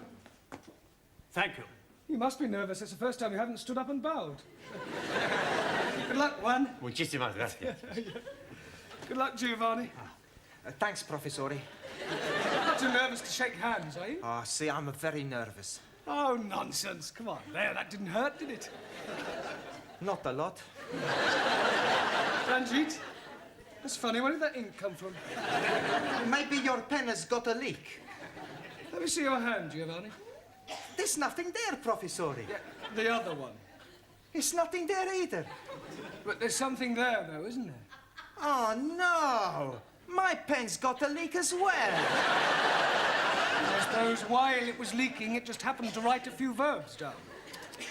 Thank you. You must be nervous. It's the first time you haven't stood up and bowed. Good luck, Juan. Muchísimas gracias. Good luck, Giovanni. Thanks, Professore. Not too nervous to shake hands, are you? Oh, see, I'm very nervous. Oh, nonsense. Come on. There, that didn't hurt, did it? Not a lot. Ranjit, that's funny. Where did that ink come from? Maybe your pen has got a leak. Let me see your hand, Giovanni. There's nothing there, Professore. Yeah, the other one. It's nothing there either. But there's something there, though, isn't there? Oh, no. My pen's got a leak as well. I suppose while it was leaking, it just happened to write a few verbs down.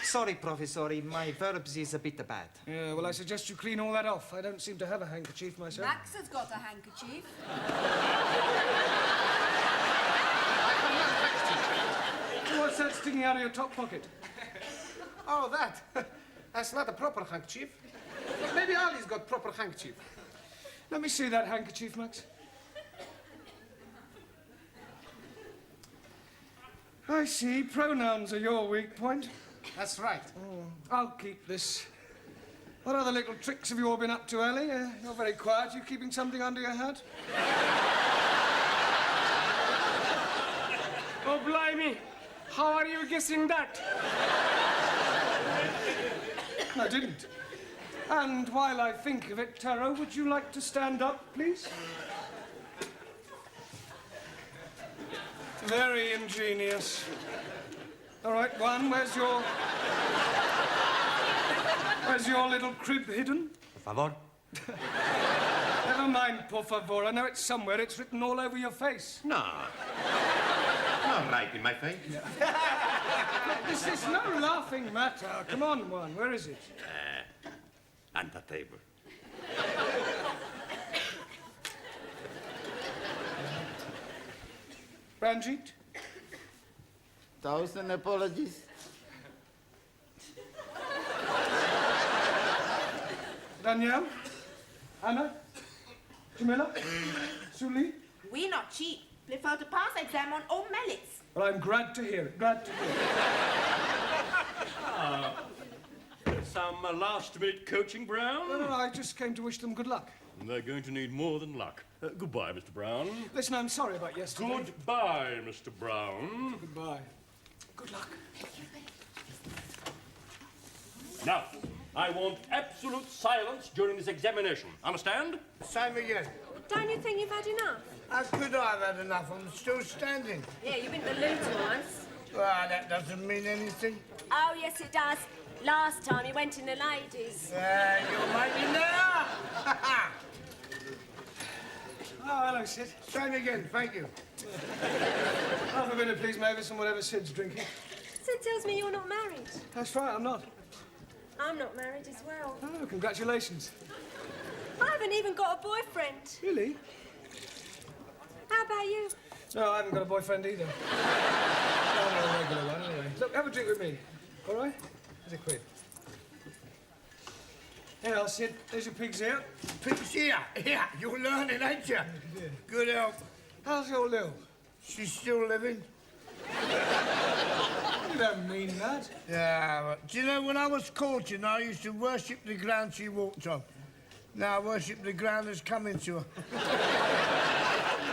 Sorry, Professore, my verbs is a bit bad. Yeah, well, I suggest you clean all that off. I don't seem to have a handkerchief myself. Max has got a handkerchief. What's that sticking out of your top pocket? Oh, that. That's not a proper handkerchief. Maybe Ali's got proper handkerchief. Let me see that handkerchief, Max. I see. Pronouns are your weak point. That's right. I'll keep this. What other little tricks have you all been up to, Ellie? You're very quiet. You keeping something under your hat? Oh, blimey. How are you guessing that? I didn't. And while I think of it, Taro, would you like to stand up, please? Very ingenious. All right, Juan, where's your little crib hidden? Por favor. Never mind, por favor. I know it's somewhere. It's written all over your face. No. Not right in my face. Look, this is no laughing matter. Come on, Juan. Where is it? On the table. Ranjit? 1,000 apologies. Danielle? Anna? Jamila? Suli? We not cheat. Prefer to pass exam on all merits. Well, I'm glad to hear it. Glad to hear it. Some last-minute coaching, Brown? No, I just came to wish them good luck. They're going to need more than luck. Goodbye, Mr. Brown. Listen, I'm sorry about yesterday. Goodbye, Mr. Brown. Goodbye. Good luck. Now, I want absolute silence during this examination. Understand? Same again. Don't you think you've had enough? How could I have had enough? I'm still standing. Yeah, you've been to Luton once. Well, that doesn't mean anything. Oh, yes, it does. Last time you went in the ladies. You're making that up. Oh, hello, Sid. Same again, thank you. Half a minute, please, Mavis, and whatever Sid's drinking. Sid tells me you're not married. That's right, I'm not. I'm not married as well. Oh, congratulations. I haven't even got a boyfriend. Really? How about you? No, I haven't got a boyfriend either. No, a regular one, anyway. Look, have a drink with me. All right? Here's a quid. Here, Sid, there's your pig's ear. Pig's ear? Yeah, you're learning, ain't you? Good help. How's your Lil? She's still living. You don't mean that. Yeah, but do you know, when I was courting, I used to worship the ground she walked on. Now I worship the ground that's coming to her.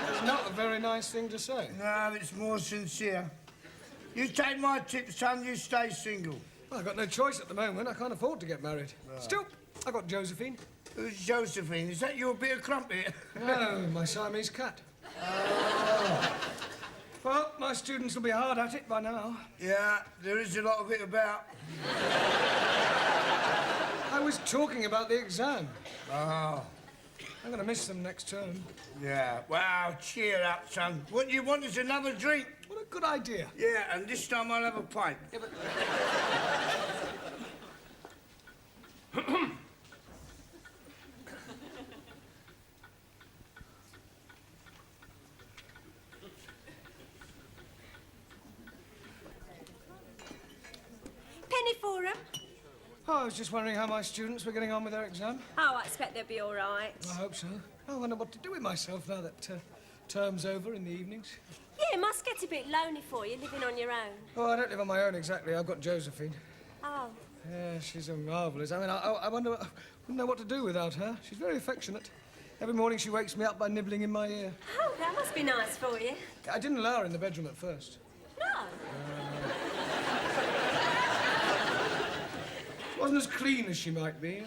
It's not a very nice thing to say. No, it's more sincere. You take my tip, son, you stay single. Well, I've got no choice at the moment. I can't afford to get married. Right. Still, I got Josephine. Who's Josephine? Is that your bit of crumpet? No, my Siamese cat. Well, my students will be hard at it by now. Yeah, there is a lot of it about. I was talking about the exam. Oh. I'm going to miss them next term. Yeah, well, cheer up, son. What you want is another drink. What a good idea. Yeah, and this time I'll have a pint. Yeah, but... Penny for 'em? Oh, I was just wondering how my students were getting on with their exam. Oh, I expect they'll be all right. I hope so. I wonder what to do with myself now that term's over in the evenings. Yeah, it must get a bit lonely for you, living on your own. Oh, I don't live on my own exactly. I've got Josephine. Oh. Yeah, she's a marvellous. I mean, I wonder... I wouldn't know what to do without her. She's very affectionate. Every morning she wakes me up by nibbling in my ear. Oh, that must be nice for you. I didn't allow her in the bedroom at first. No. She wasn't as clean as she might be.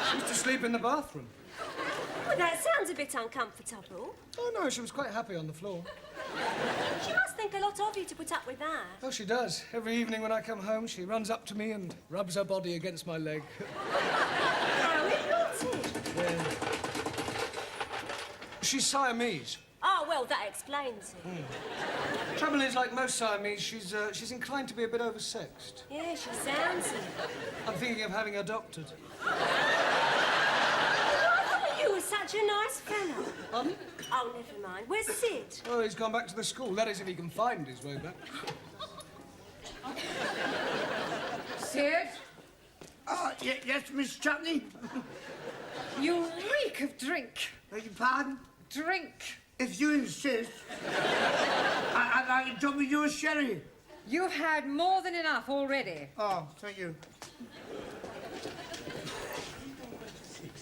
She used to sleep in the bathroom. Well, that sounds a bit uncomfortable. Oh, no, she was quite happy on the floor. She must think a lot of you to put up with that. Oh, she does. Every evening when I come home, she runs up to me and rubs her body against my leg. How naughty. Yeah. She's Siamese. Oh, well, that explains it. Trouble is, like most Siamese, she's inclined to be a bit oversexed. Yeah, she sounds it. I'm thinking of having her doctored. You were such a nice fellow. Pardon? Oh, never mind. Where's Sid? Oh, he's gone back to the school. That is, if he can find his way back. Sid? Oh, yes, Miss Chutney? You reek of drink. Beg your pardon? Drink. If you insist, I'd like to drop with you a sherry. You've had more than enough already. Oh, thank you.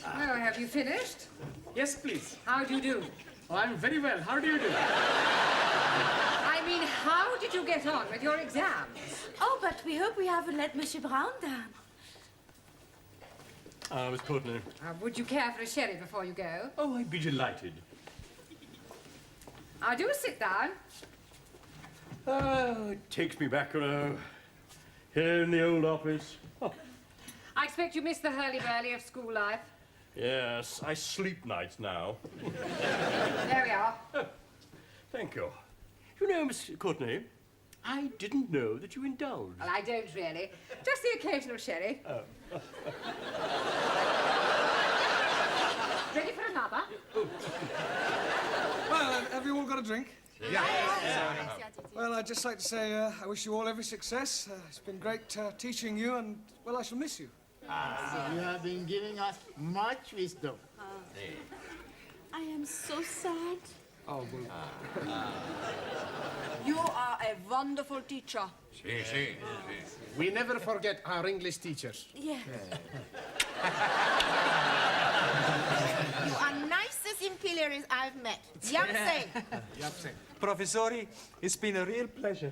Well, have you finished? Yes, please. How do you do? Oh, I'm very well. How do you do? I mean, how did you get on with your exams? Oh, but we hope we haven't let Monsieur Brown down. Miss Courtney. Would you care for a sherry before you go? Oh, I'd be delighted. Do sit down. Oh, it takes me back, here in the old office. Oh. I expect you miss the hurly-burly of school life. Yes, I sleep nights now. There we are. Oh, thank you. You know, Miss Courtney, I didn't know that you indulged. Well, I don't really. Just the occasional sherry. Oh. Ready for another? Well, have you all got a drink? Yeah. Well, I'd just like to say I wish you all every success. It's been great teaching you, and, well, I shall miss you. You have been giving us much wisdom. I am so sad. Oh, well. You are a wonderful teacher. We never forget our English teachers. Yeah. You are nicest imperials I've met. Yamseng. Professori, it's been a real pleasure.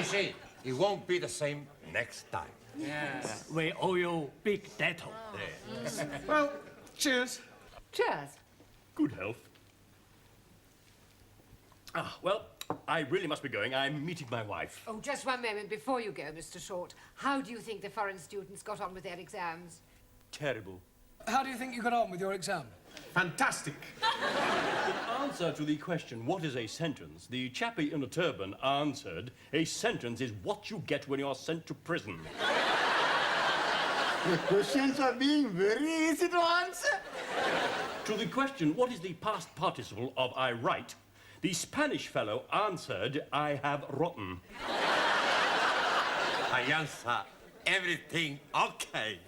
See, it won't be the same next time. Yes. We owe you big debt. Well, cheers. Cheers. Good health. Well, I really must be going. I'm meeting my wife. Oh, just one moment before you go, Mr. Short. How do you think the foreign students got on with their exams? Terrible. How do you think you got on with your exam? Fantastic. In answer to the question, what is a sentence, the chappie in a turban answered, a sentence is what you get when you are sent to prison. The questions are being very easy to answer. To the question, what is the past participle of I write, the Spanish fellow answered, I have rotten. I answer, everything okay.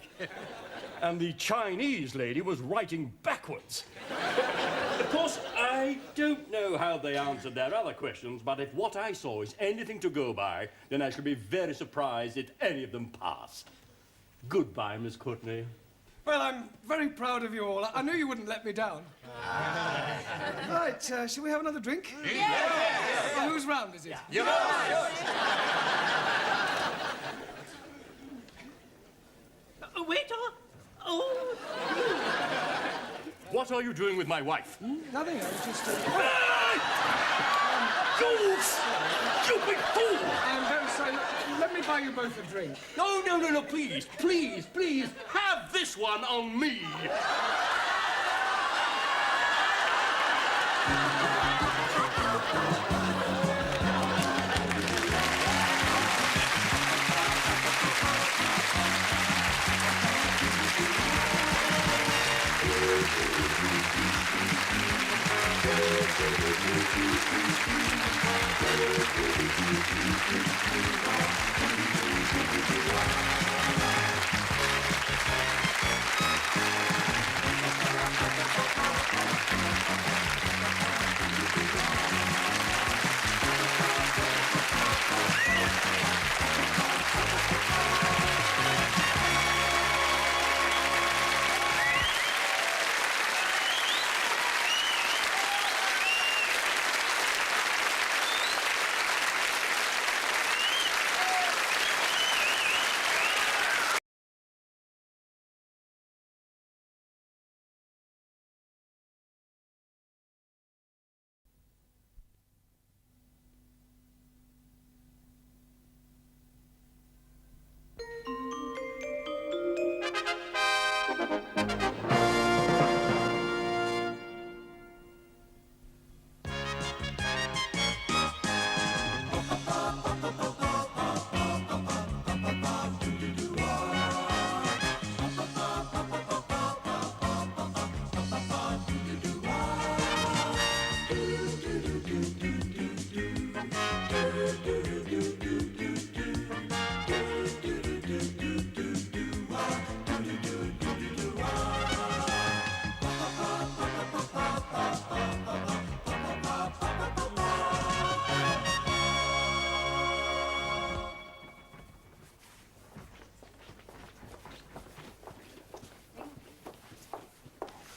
And the Chinese lady was writing backwards. Of course, I don't know how they answered their other questions, but if what I saw is anything to go by, then I shall be very surprised if any of them pass. Goodbye, Miss Courtney. Well, I'm very proud of you all. I knew you wouldn't let me down. Right, shall we have another drink? Yes. Well, whose round is it? Yours. Waiter! Oh! What are you doing with my wife? Nothing, I was just... You stupid fool! I'm very sorry. Let me buy you both a drink. No, please, have this one on me.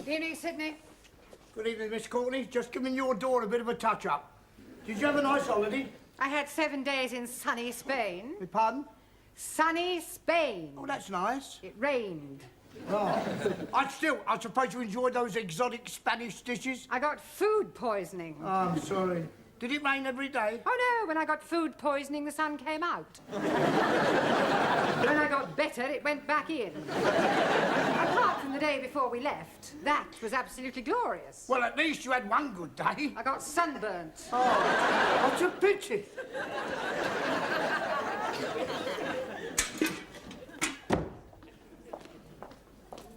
Evening, Sydney. Good evening, Miss Courtney. Just giving your door a bit of a touch-up. Did you have a nice holiday? I had 7 days in sunny Spain. Pardon? Sunny Spain. Oh, that's nice. It rained. Oh. I suppose you enjoyed those exotic Spanish dishes? I got food poisoning. Oh, I'm sorry. Did it rain every day? Oh, no. When I got food poisoning, the sun came out. When I got better, it went back in. Apart from the day before we left, that was absolutely glorious. Well, at least you had one good day. I got sunburnt. Oh, what's a pity?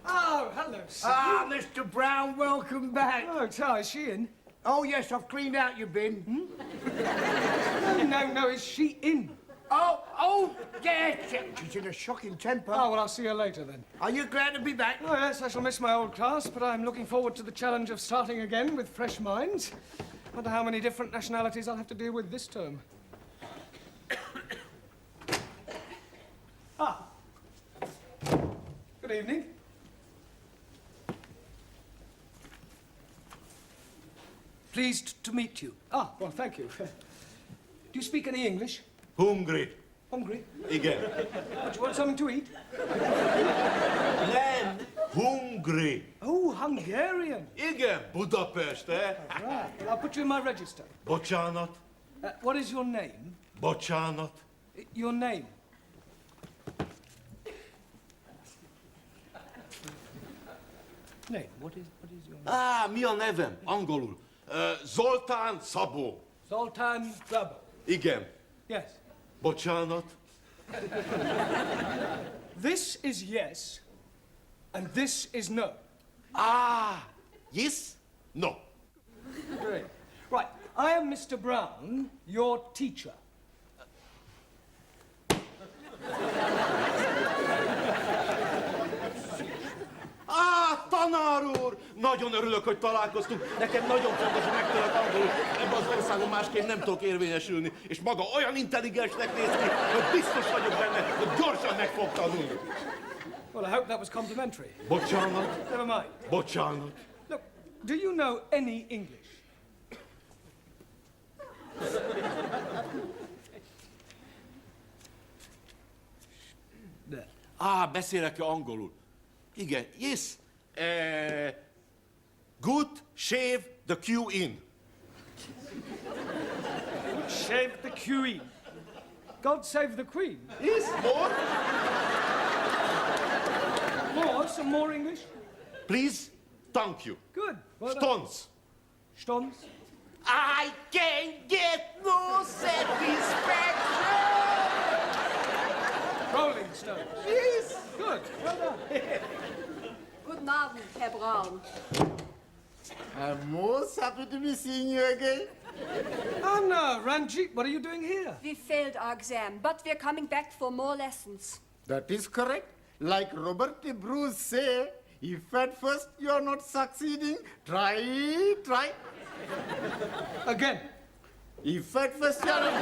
Oh, hello, sir. Ah, Mr. Brown, welcome back. Oh, Ty, is she in? Oh, yes, I've cleaned out your bin. No, is she in? Oh, yes. She's in a shocking temper. Oh, well, I'll see her later, then. Are you glad to be back? Oh, yes, I shall miss my old class, but I'm looking forward to the challenge of starting again with fresh minds. Wonder how many different nationalities I'll have to deal with this term. Good evening. Pleased to meet you. Ah, well, thank you. Do you speak any English? Hungry. Hungry? Igen. What, you want something to eat? Nem, hungry. Oh, Hungarian. Igen, Budapest, eh? Right. Well, I'll put you in my register. Bocsánat, What is your name? bocsánat. Your name? Name. What is your name? Mi a nevem, angolul? Zoltán Szabó. Zoltán Szabó. Igen. Yes. Bocsánat. This is yes, and this is no. Yes? No. Great. Right. I am Mr. Brown, your teacher. Tanár úr! Nagyon örülök, hogy találkoztunk. Nekem nagyon fontos, hogy megtudok angolul. Ebben az országban másként nem tudok érvényesülni. És maga olyan intelligensnek néz ki, hogy biztos vagyok benne, hogy gyorsan meg fog tanulni. Well, I hope that was complimentary. Bocsánat. Never mind. Bocsánat. Look, do you know any English? Beszélek-e angolul? Igen, yes. Good shave the queue in. Shave the queen. God save the queen. Yes, more. More? Some more English? Please, thank you. Good. Well done. Stones. Stones? I can't get no satisfaction. Rolling Stones. Yes. Good. Well done. Guten Abend, Herr Braun. I'm most happy to be seeing you again. Anna, Ranjit, what are you doing here? We failed our exam, but we're coming back for more lessons. That is correct. Like Robert de Bruce say, if at first you are not succeeding, try. Again. If at first you are not...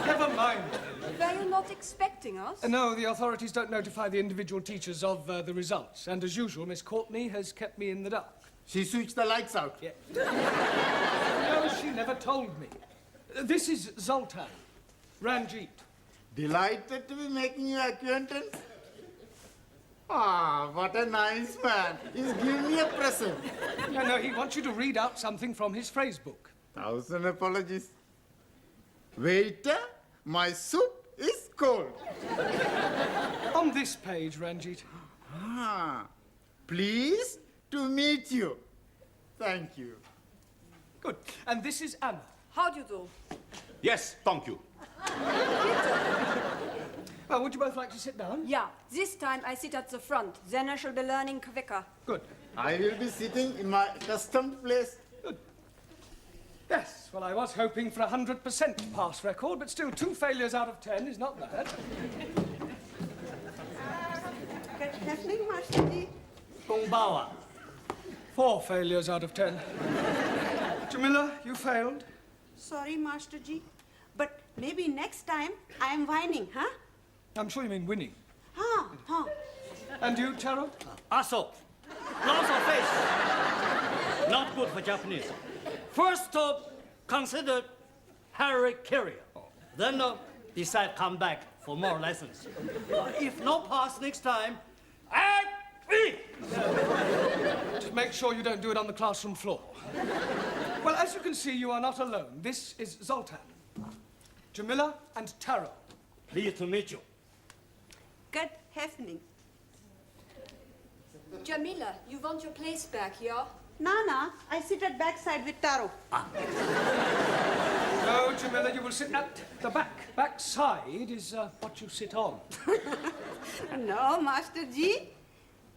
Never mind. Were you not expecting us? No, the authorities don't notify the individual teachers of the results. And as usual, Miss Courtney has kept me in the dark. She switched the lights out. Yeah. No, she never told me. This is Zoltan. Ranjit. Delighted to be making your acquaintance. Ah, what a nice man. He's giving me a present. No, he wants you to read out something from his phrase book. 1,000 apologies. Waiter, my soup is cold. On this page, Ranjit. Pleased to meet you. Thank you. Good. And this is Anna. How do you do? Yes, thank you. Well, would you both like to sit down? Yeah, this time I sit at the front. Then I shall be learning quicker. Good. I will be sitting in my accustomed place. Good. Yes, well, I was hoping for a 100% pass record, but still 2 failures out of 10 is not bad. Good evening, Master Ji. Gongbawa. 4 failures out of 10. Jamila, you failed. Sorry, Master Ji. But maybe next time I am whining, huh? I'm sure you mean winning. Huh. And you, Taro? Aso. Lots of face. Not good for Japanese. First stop, consider Harry Carrier. Then decide come back for more lessons. If no pass next time, Just make sure you don't do it on the classroom floor. Well, as you can see, you are not alone. This is Zoltan, Jamila, and Taro. Pleased to meet you. Good evening. Jamila, you want your place back, yeah? Nana, I sit at backside with Taro. No, Jamila, you will sit at the back. Backside is what you sit on. No, Master Ji.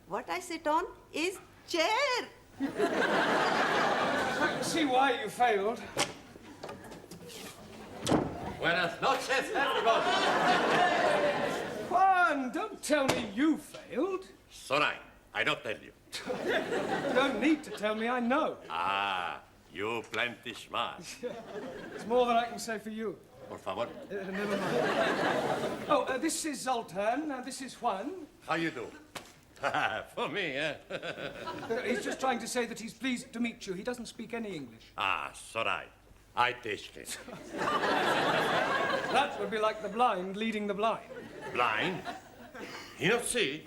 What I sit on is chair. I can see why you failed. Buenas noches, everybody. Juan, don't tell me you failed. Sorry, I don't tell you. You don't need to tell me, I know. You plenty smart. It's more than I can say for you. Por favor. Never mind. Oh, this is Zoltan, and this is Juan. How you do? For me, eh? He's just trying to say that he's pleased to meet you. He doesn't speak any English. Sorry. I teach him. That would be like the blind leading the blind. Blind? You don't see?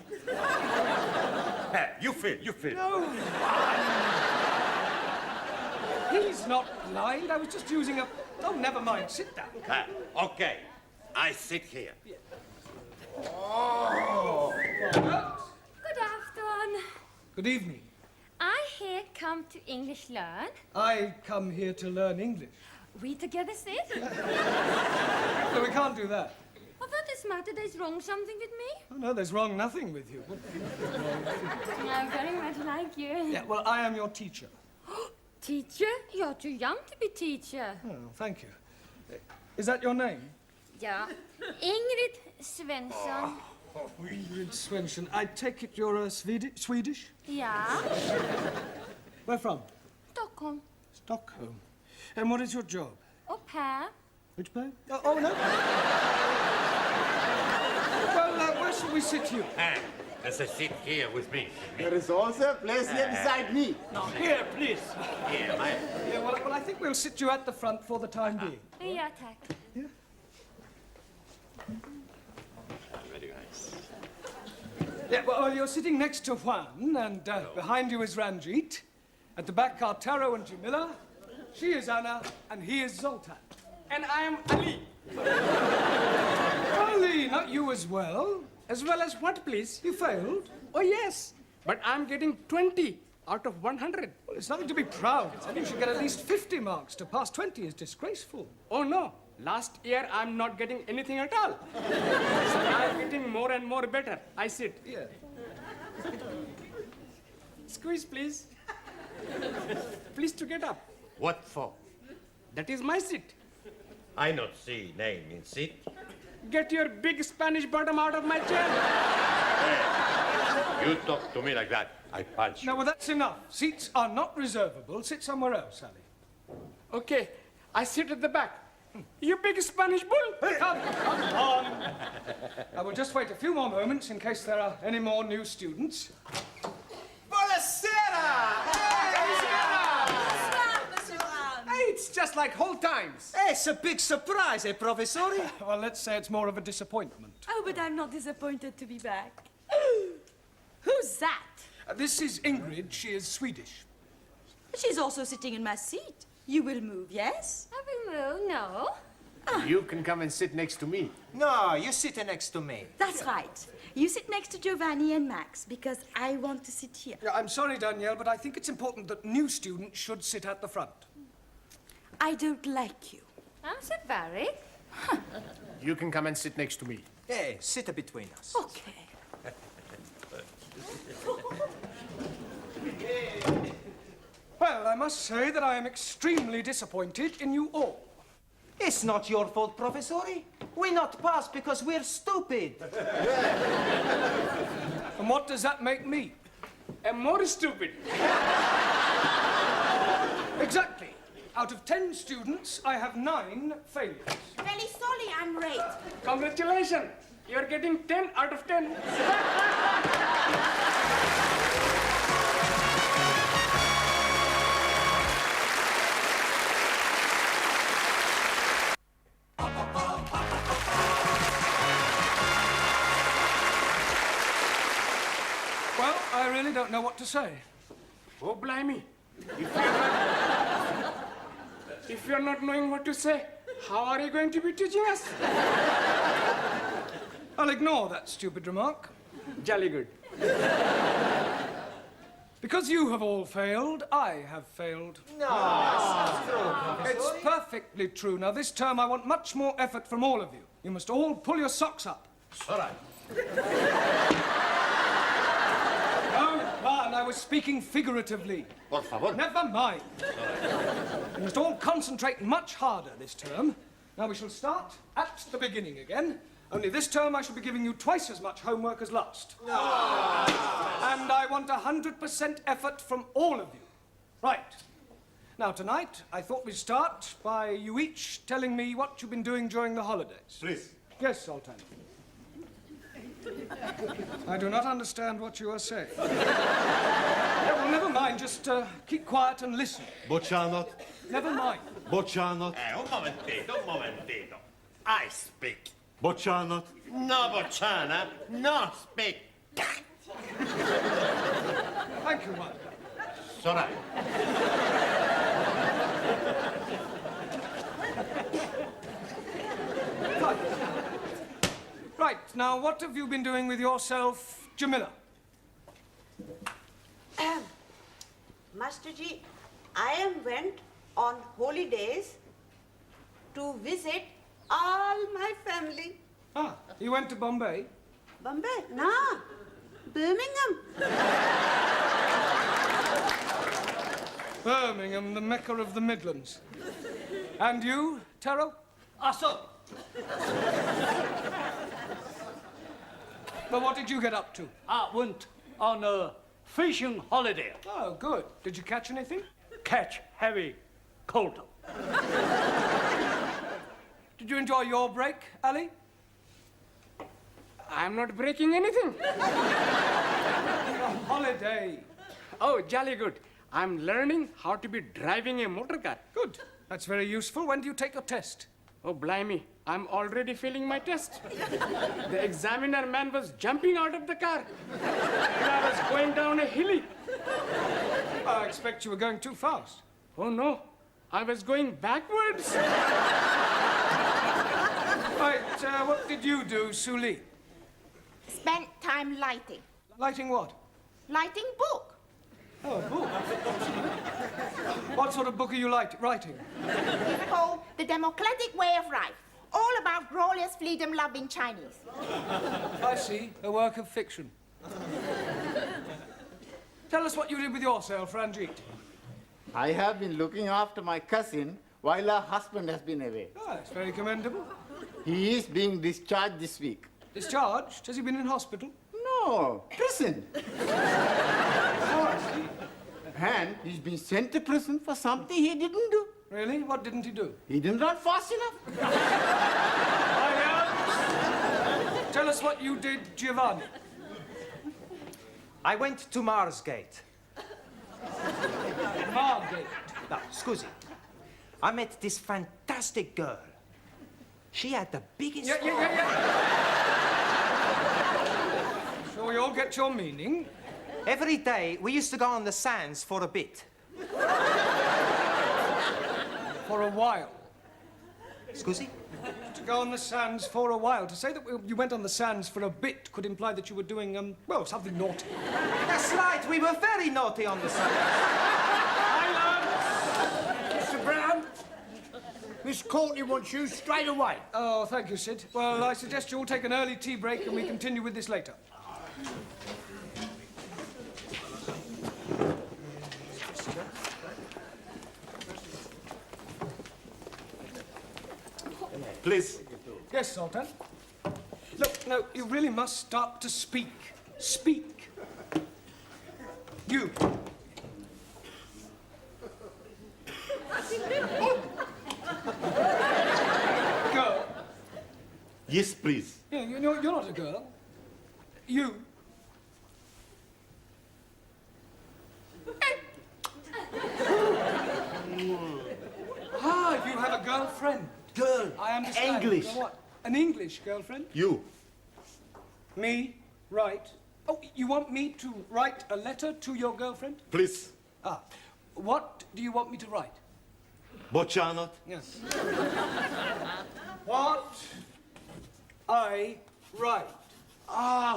You feel. No. He's not blind. I was just using a... Oh, never mind. Sit down. Okay. I sit here. Oh. Good afternoon. Good evening. I here come to English learn. I come here to learn English. We together sit. No, we can't do that. Oh, what is matter? There's wrong something with me? Oh, no, there's wrong nothing with you. I very much like you. Yeah, well, I am your teacher. Teacher? You're too young to be teacher. Oh, thank you. Is that your name? Yeah. Ingrid Svensson. Oh, Ingrid Svensson, I take it you're Swedish? Yeah. Where from? Stockholm. Stockholm. And what is your job? Au pair. Which pair? Oh, no. Well, where shall we sit here? There's a seat here with me. There is also a place here beside me. Now, here, please. Here, Yeah, well, I think we'll sit you at the front for the time being. Yeah, tack. Very nice. Yeah, well, you're sitting next to Juan, and behind you is Ranjit. At the back are Taro and Jamila. She is Anna, and he is Zoltan. And I am Ali. Ali, not you as well. As well as what, please? You failed. Oh, yes. But I'm getting 20 out of 100. Well, it's nothing to be proud of. You should get at least 50 marks. To pass 20 is disgraceful. Oh, no. Last year, I'm not getting anything at all. So I'm getting more and more better. I sit. Yeah. Squeeze, please. Please to get up. What for? That is my seat. I not see name in seat. Get your big Spanish bottom out of my chair. Hey, you talk to me like that, I punch you. Now, well, that's enough. Seats are not reservable. Sit somewhere else, Ali. Okay, I sit at the back. You big Spanish bull. Come on. I will just wait a few more moments in case there are any more new students. Buonasera! Hey, it's just like old times. Hey, it's a big surprise, eh, Professori? Well, let's say it's more of a disappointment. Oh, but I'm not disappointed to be back. Who's that? This is Ingrid. She is Swedish. She's also sitting in my seat. You will move, yes? I will move, no. You can come and sit next to me. No, you sit next to me. That's right. You sit next to Giovanni and Max, because I want to sit here. Yeah, I'm sorry, Danielle, but I think it's important that new students should sit at the front. I don't like you. I'm so very. You can come and sit next to me. Hey, sit between us. Okay. Well, I must say that I am extremely disappointed in you all. It's not your fault, Professori. We not pass because we're stupid. And what does that make me? I'm more stupid. Exactly. Out of 10 students, I have 9 failures. Very sorry, I'm late. Congratulations. You're getting 10 out of 10. Well, I really don't know what to say. Oh, blimey. If you're not knowing what to say, how are you going to be teaching us? I'll ignore that stupid remark. Jolly good. Because you have all failed, I have failed. No, It's perfectly true. Now, this term, I want much more effort from all of you. You must all pull your socks up. All right. Oh, man, I was speaking figuratively. Por favor. Never mind. You must all concentrate much harder this term. Now, we shall start at the beginning again. Only this term I shall be giving you twice as much homework as last. No. And I want 100% effort from all of you. Right. Now, tonight, I thought we'd start by you each telling me what you've been doing during the holidays. Please. Yes, Sultan. I do not understand what you are saying. Yeah, well, never mind. Just keep quiet and listen. Boccianot. Never mind. Boccianot. Un momentito. I speak. Boccianot. No, Bocciana. No speak. Thank you, Juan. All right. Right, now what have you been doing with yourself, Jamila? Master Ji, I went on holidays to visit all my family. Ah, you went to Bombay? Bombay? No, Birmingham. Birmingham, the Mecca of the Midlands. And you, Taro? Ah, sir. But what did you get up to? I went on a fishing holiday. Oh, good. Did you catch anything? Catch heavy cold. Did you enjoy your break, Ali? I'm not breaking anything. A holiday. Oh, jolly good. I'm learning how to be driving a motor car. Good. That's very useful. When do you take your test? Oh, blimey. I'm already failing my test. The examiner man was jumping out of the car. And I was going down a hilly. I expect you were going too fast. Oh, no. I was going backwards. Right, what did you do, Suli? Spent time lighting. Lighting what? Lighting book. Oh, a book. What sort of book are you writing? It's called The Democratic Way of Life. All about glorious freedom-loving Chinese. I see. A work of fiction. Tell us what you did with yourself, Ranjit. I have been looking after my cousin while her husband has been away. Ah, that's very commendable. He is being discharged this week. Discharged? Has he been in hospital? No, prison. Oh, I see. And he's been sent to prison for something he didn't do. Really? What didn't he do? He didn't run fast enough. Tell us what you did, Giovanni. I went to Marsgate. Margate? No, scusi. I met this fantastic girl. She had the biggest... Yeah. So we all get your meaning. Every day, we used to go on the sands for a bit. For a while. Scusi? To go on the sands for a while. To say that you went on the sands for a bit could imply that you were doing, well, something naughty. That's right, we were very naughty on the sands. Mr. Brown, Miss Courtney wants you straight away. Oh, thank you, Sid. Well, I suggest you all take an early tea break and we continue with this later. Please. Yes, Sultan. Look, no, you really must start to speak. Speak. You. Girl. Yes, please. Yeah, you're not a girl. You. Ah, you have a girlfriend. Girl. I understand. English. What? An English girlfriend? You. Me? Right. Oh, you want me to write a letter to your girlfriend? Please. Ah. What do you want me to write? Bocsánat. Yes. What I write.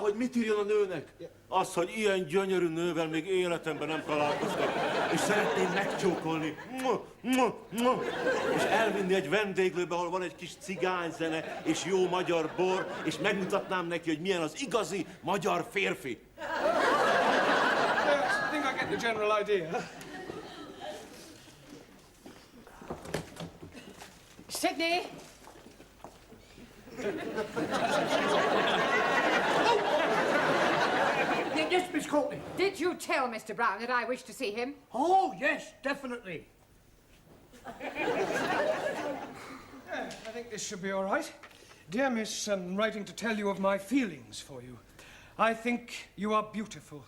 Hogy mit írjon a nőnek? Az, hogy ilyen gyönyörű nővel még életemben nem találkoztam, és szeretném megcsókolni, és elvinni egy vendéglőbe, ahol van egy kis cigányzene, és jó magyar bor, és megmutatnám neki, hogy milyen az igazi magyar férfi. Yes, I think I get the general idea. Sydney! Yes, Miss Courtney. Did you tell Mr. Brown that I wish to see him? Oh, yes, definitely. I think this should be all right. Dear Miss, I'm writing to tell you of my feelings for you. I think you are beautiful.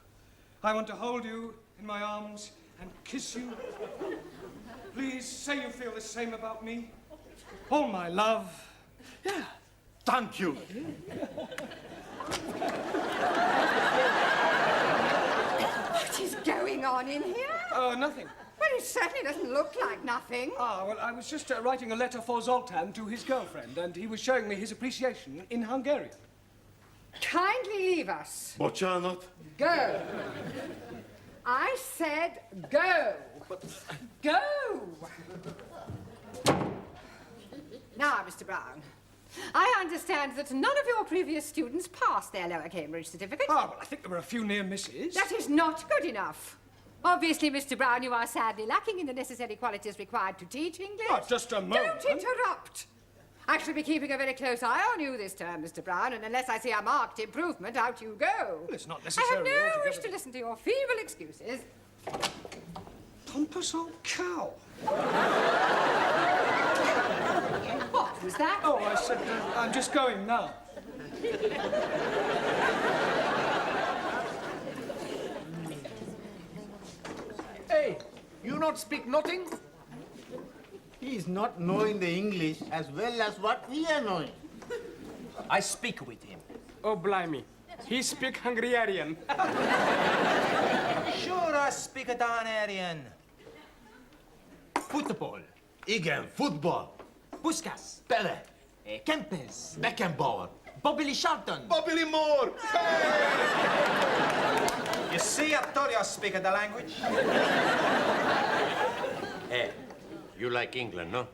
I want to hold you in my arms and kiss you. Please say you feel the same about me. All my love. Yeah. Thank you. What is going on in here? Nothing. Well, it certainly doesn't look like nothing. Ah, well, I was just writing a letter for Zoltan to his girlfriend, and he was showing me his appreciation in Hungarian. Kindly leave us. Bocsánat. Go. I said go. Go. Now, Mr. Brown, I understand that none of your previous students passed their lower Cambridge certificate. Ah, well, I think there were a few near misses. That is not good enough. Obviously, Mr. Brown, you are sadly lacking in the necessary qualities required to teach English. Oh, just a moment. Don't interrupt. I shall be keeping a very close eye on you this term, Mr. Brown, and unless I see a marked improvement, out you go. Well, it's not I necessarily have no altogether wish to listen to your feeble excuses. Pompous old cow. What was that? Oh, I said, I'm just going now. Hey, you not speak nothing? He is not knowing the English as well as what we are knowing. I speak with him. Oh, blimey. He speak Hungarian. Sure, I speak a Danarian. Football. Igen, football. Puskas. Pele. Kempes. Beckenbauer. Bobby Charlton. Bobby Moore. You see, I told you I speak the language. Hey, you like England, no?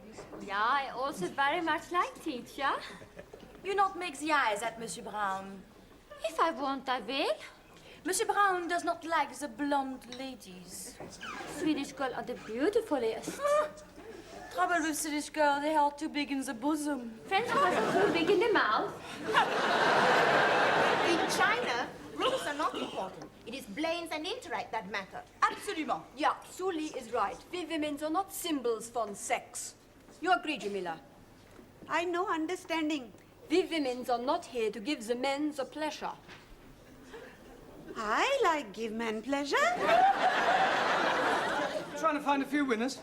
Yeah, I also very much like teacher. You not make the eyes at Monsieur Brown. If I want, I will. Monsieur Brown does not like the blonde ladies. Swedish girls are the beautifulest. Trouble with Swedish girls, they are too big in the bosom. French girls are too big in the mouth. In China, rules are not important. It is brains and intellect that matter. Absolument. Yeah, Sully is right. We women are not symbols for sex. You agree, Jamila? I know understanding. We women are not here to give the men the pleasure. I like give men pleasure. Trying to find a few winners.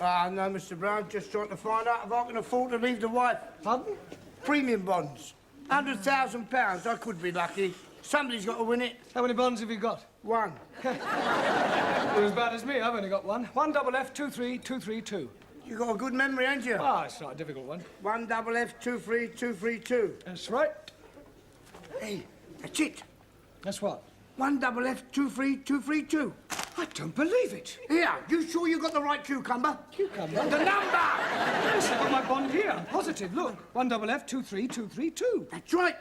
Ah, no, Mr. Brown, just trying to find out if I can afford to leave the wife. Pardon? Premium bonds. £100,000. I could be lucky. Somebody's got to win it. How many bonds have you got? One. You're as bad as me. I've only got one. 1FF23232. You got a good memory, ain't you? Ah, it's not a difficult one. 1FF23232. That's right. Hey, that's it. That's what? 1FF23232. I don't believe it. Here, you sure you got the right cucumber? Cucumber? The number! Yes, I've got my bond here. I'm positive. Look, 1FF23232. That's right.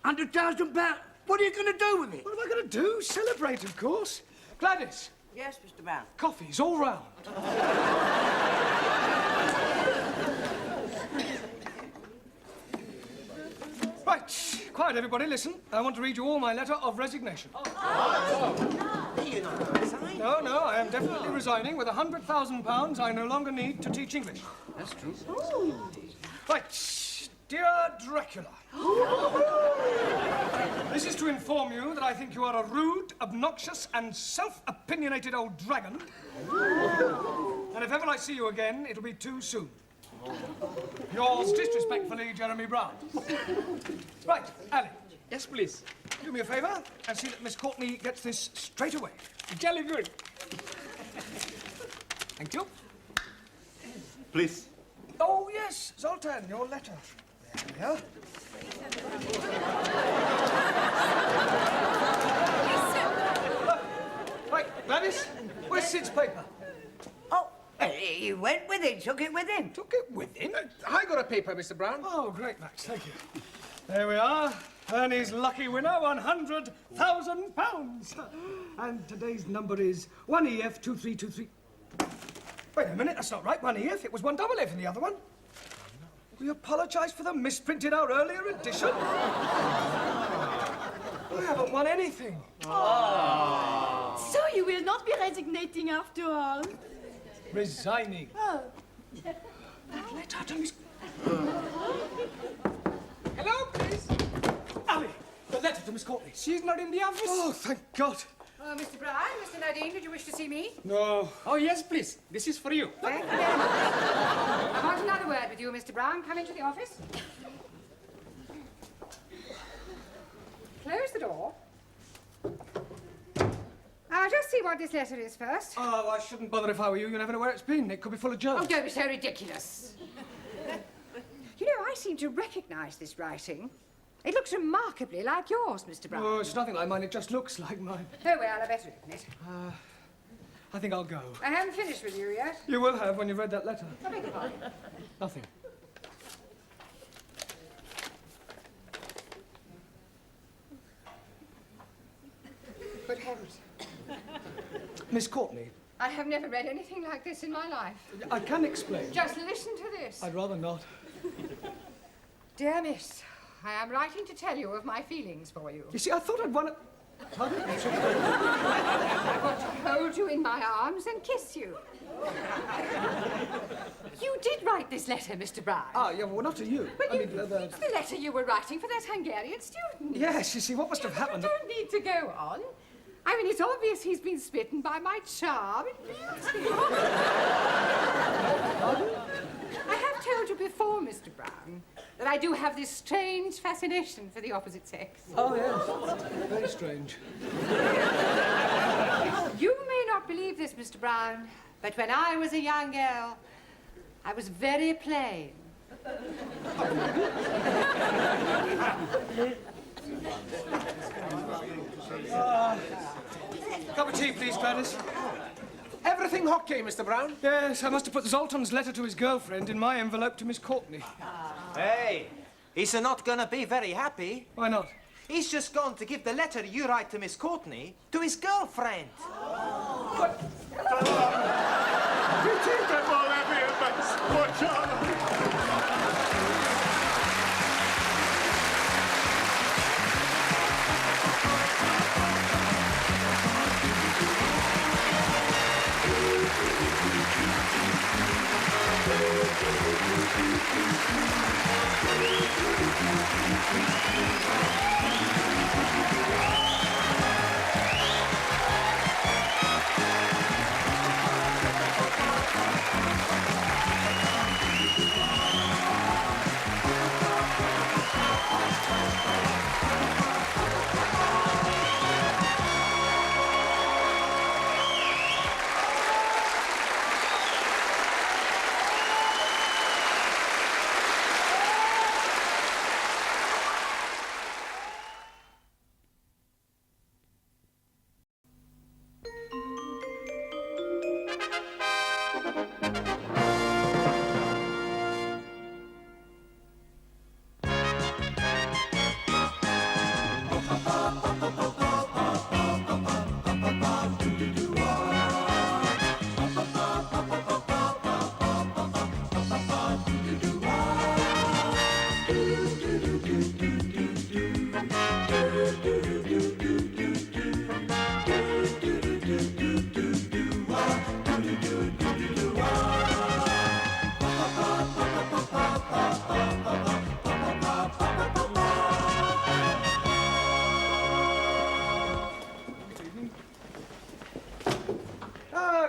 £100,000. What are you going to do with it? What am I going to do? Celebrate, of course. Gladys. Yes, Mr. Brown. Coffees all round. Right, quiet everybody, listen. I want to read you all my letter of resignation. No, I am definitely resigning. With £100,000 I no longer need to teach English. That's true. Right, dear Dracula. This is to inform you that I think you are a rude, obnoxious and self-opinionated old dragon. And if ever I see you again, it'll be too soon. Yours disrespectfully, Jeremy Brown. Right, Ali. Yes, please. Do me a favour and see that Miss Courtney gets this straight away. Jolly good. Thank you. Please. Oh, yes, Zoltan, your letter. There we are. Right, Gladys, where's Sid's paper? Oh, he went with it, took it with him. Took it with him? I got a paper, Mr. Brown. Oh, great, Max, thank you. There we are. Ernie's lucky winner, £100,000. And today's number is 1EF2323. Wait a minute, that's not right. 1EF, it was 1FF in the other one. We apologise for the misprinted our earlier edition. I haven't won anything. So you will not be resignating after all? Resigning. Oh. Letter to Miss... Hello, please. Ali, the letter to Miss Courtney. She's not in the office. Oh, thank God. Mr. Brown, Mr. Nadine, did you wish to see me? No. Oh, yes, please. This is for you. Thank you very much. I want another word with you, Mr. Brown. Come into the office. Close the door. I'll just see what this letter is first. Oh, I shouldn't bother if I were you. You never know where it's been. It could be full of germs. Oh, don't be so ridiculous. You know, I seem to recognise this writing. It looks remarkably like yours, Mr. Brown. Oh, it's nothing like mine. It just looks like mine. Oh, well, I better open it. I think I'll go. I haven't finished with you yet. You will have when you've read that letter. I beg your pardon. Nothing. Good heavens. Miss Courtney, I have never read anything like this in my life. I can explain. Just listen to this. I'd rather not. Dear Miss, I am writing to tell you of my feelings for you. You see, I thought I'd want to... Pardon? I want to hold you in my arms and kiss you. You did write this letter, Mr. Brown. Ah, yeah, well, not to you. But I mean, it's the letter you were writing for that Hungarian student. Yes, you see, what must have happened... You don't need to go on. I mean, it's obvious he's been smitten by my charm and beauty. I have told you before, Mr. Brown, that I do have this strange fascination for the opposite sex. Oh, yes. Very strange. You may not believe this, Mr. Brown, but when I was a young girl, I was very plain. Cup of tea, please, Gladys. Everything okay, Mr. Brown? Yes, I must have put Zoltan's letter to his girlfriend in my envelope to Miss Courtney. Hey, he's not gonna be very happy. Why not? He's just going to give the letter you write to Miss Courtney to his girlfriend. What?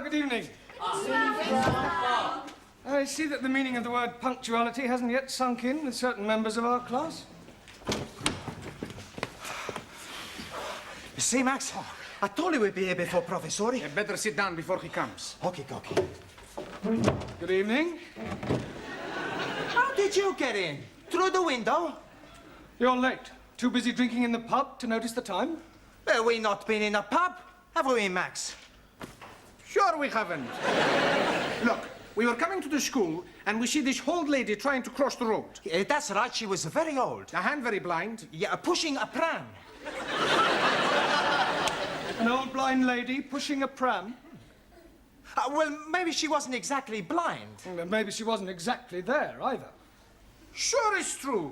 Good evening. I see that the meaning of the word punctuality hasn't yet sunk in with certain members of our class. You see, Max, I told you we'd be here before Professori. You'd better sit down before he comes. Okay. Good evening. How did you get in? Through the window? You're late. Too busy drinking in the pub to notice the time? Well, we not been in a pub, have we, Max? Sure we haven't. Look, we were coming to the school and we see this old lady trying to cross the road. That's right, she was very old. And very blind. Yeah, pushing a pram. An old blind lady pushing a pram? Well, maybe she wasn't exactly blind. Well, maybe she wasn't exactly there, either. Sure it's true.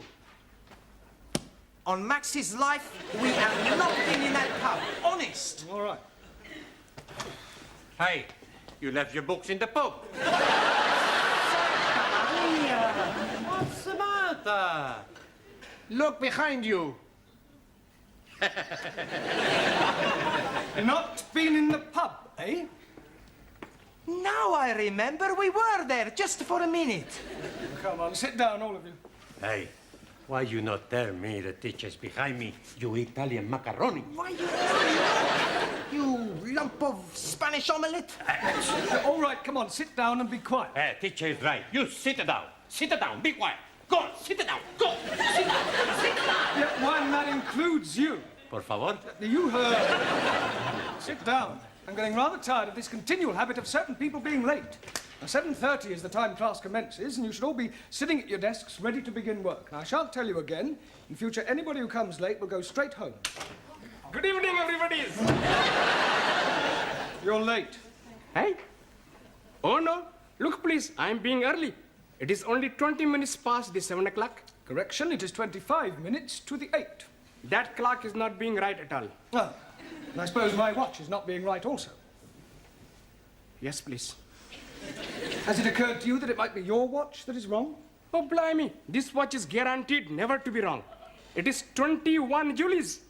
On Max's life, we have not been in that pub. Honest. All right. Hey, you left your books in the pub. What's the matter? Look behind you. Not been in the pub, eh? Now I remember we were there just for a minute. Come on, sit down, all of you. Hey, why you not tell me the teacher's behind me, you Italian macaroni? Why you lump of Spanish omelette? All right, come on, sit down and be quiet. Hey, teacher is right. You sit down. Sit down. Be quiet. Go on, sit down. Go. Sit down. Sit down. Yeah, one, that includes you. Por favor. You heard. Sit down. I'm getting rather tired of this continual habit of certain people being late. Now, 7:30 is the time class commences, and you should all be sitting at your desks ready to begin work. Now, I shan't tell you again. In future, anybody who comes late will go straight home. Good evening, everybody. You're late. Hey? Oh, no. Look, please, I'm being early. It is only 20 minutes past the 7 o'clock. Correction, it is 25 minutes to the 8. That clock is not being right at all. Ah, and I suppose my watch is not being right also. Yes, please. Has it occurred to you that it might be your watch that is wrong? Oh, blimey. This watch is guaranteed never to be wrong. It is 21 Julies.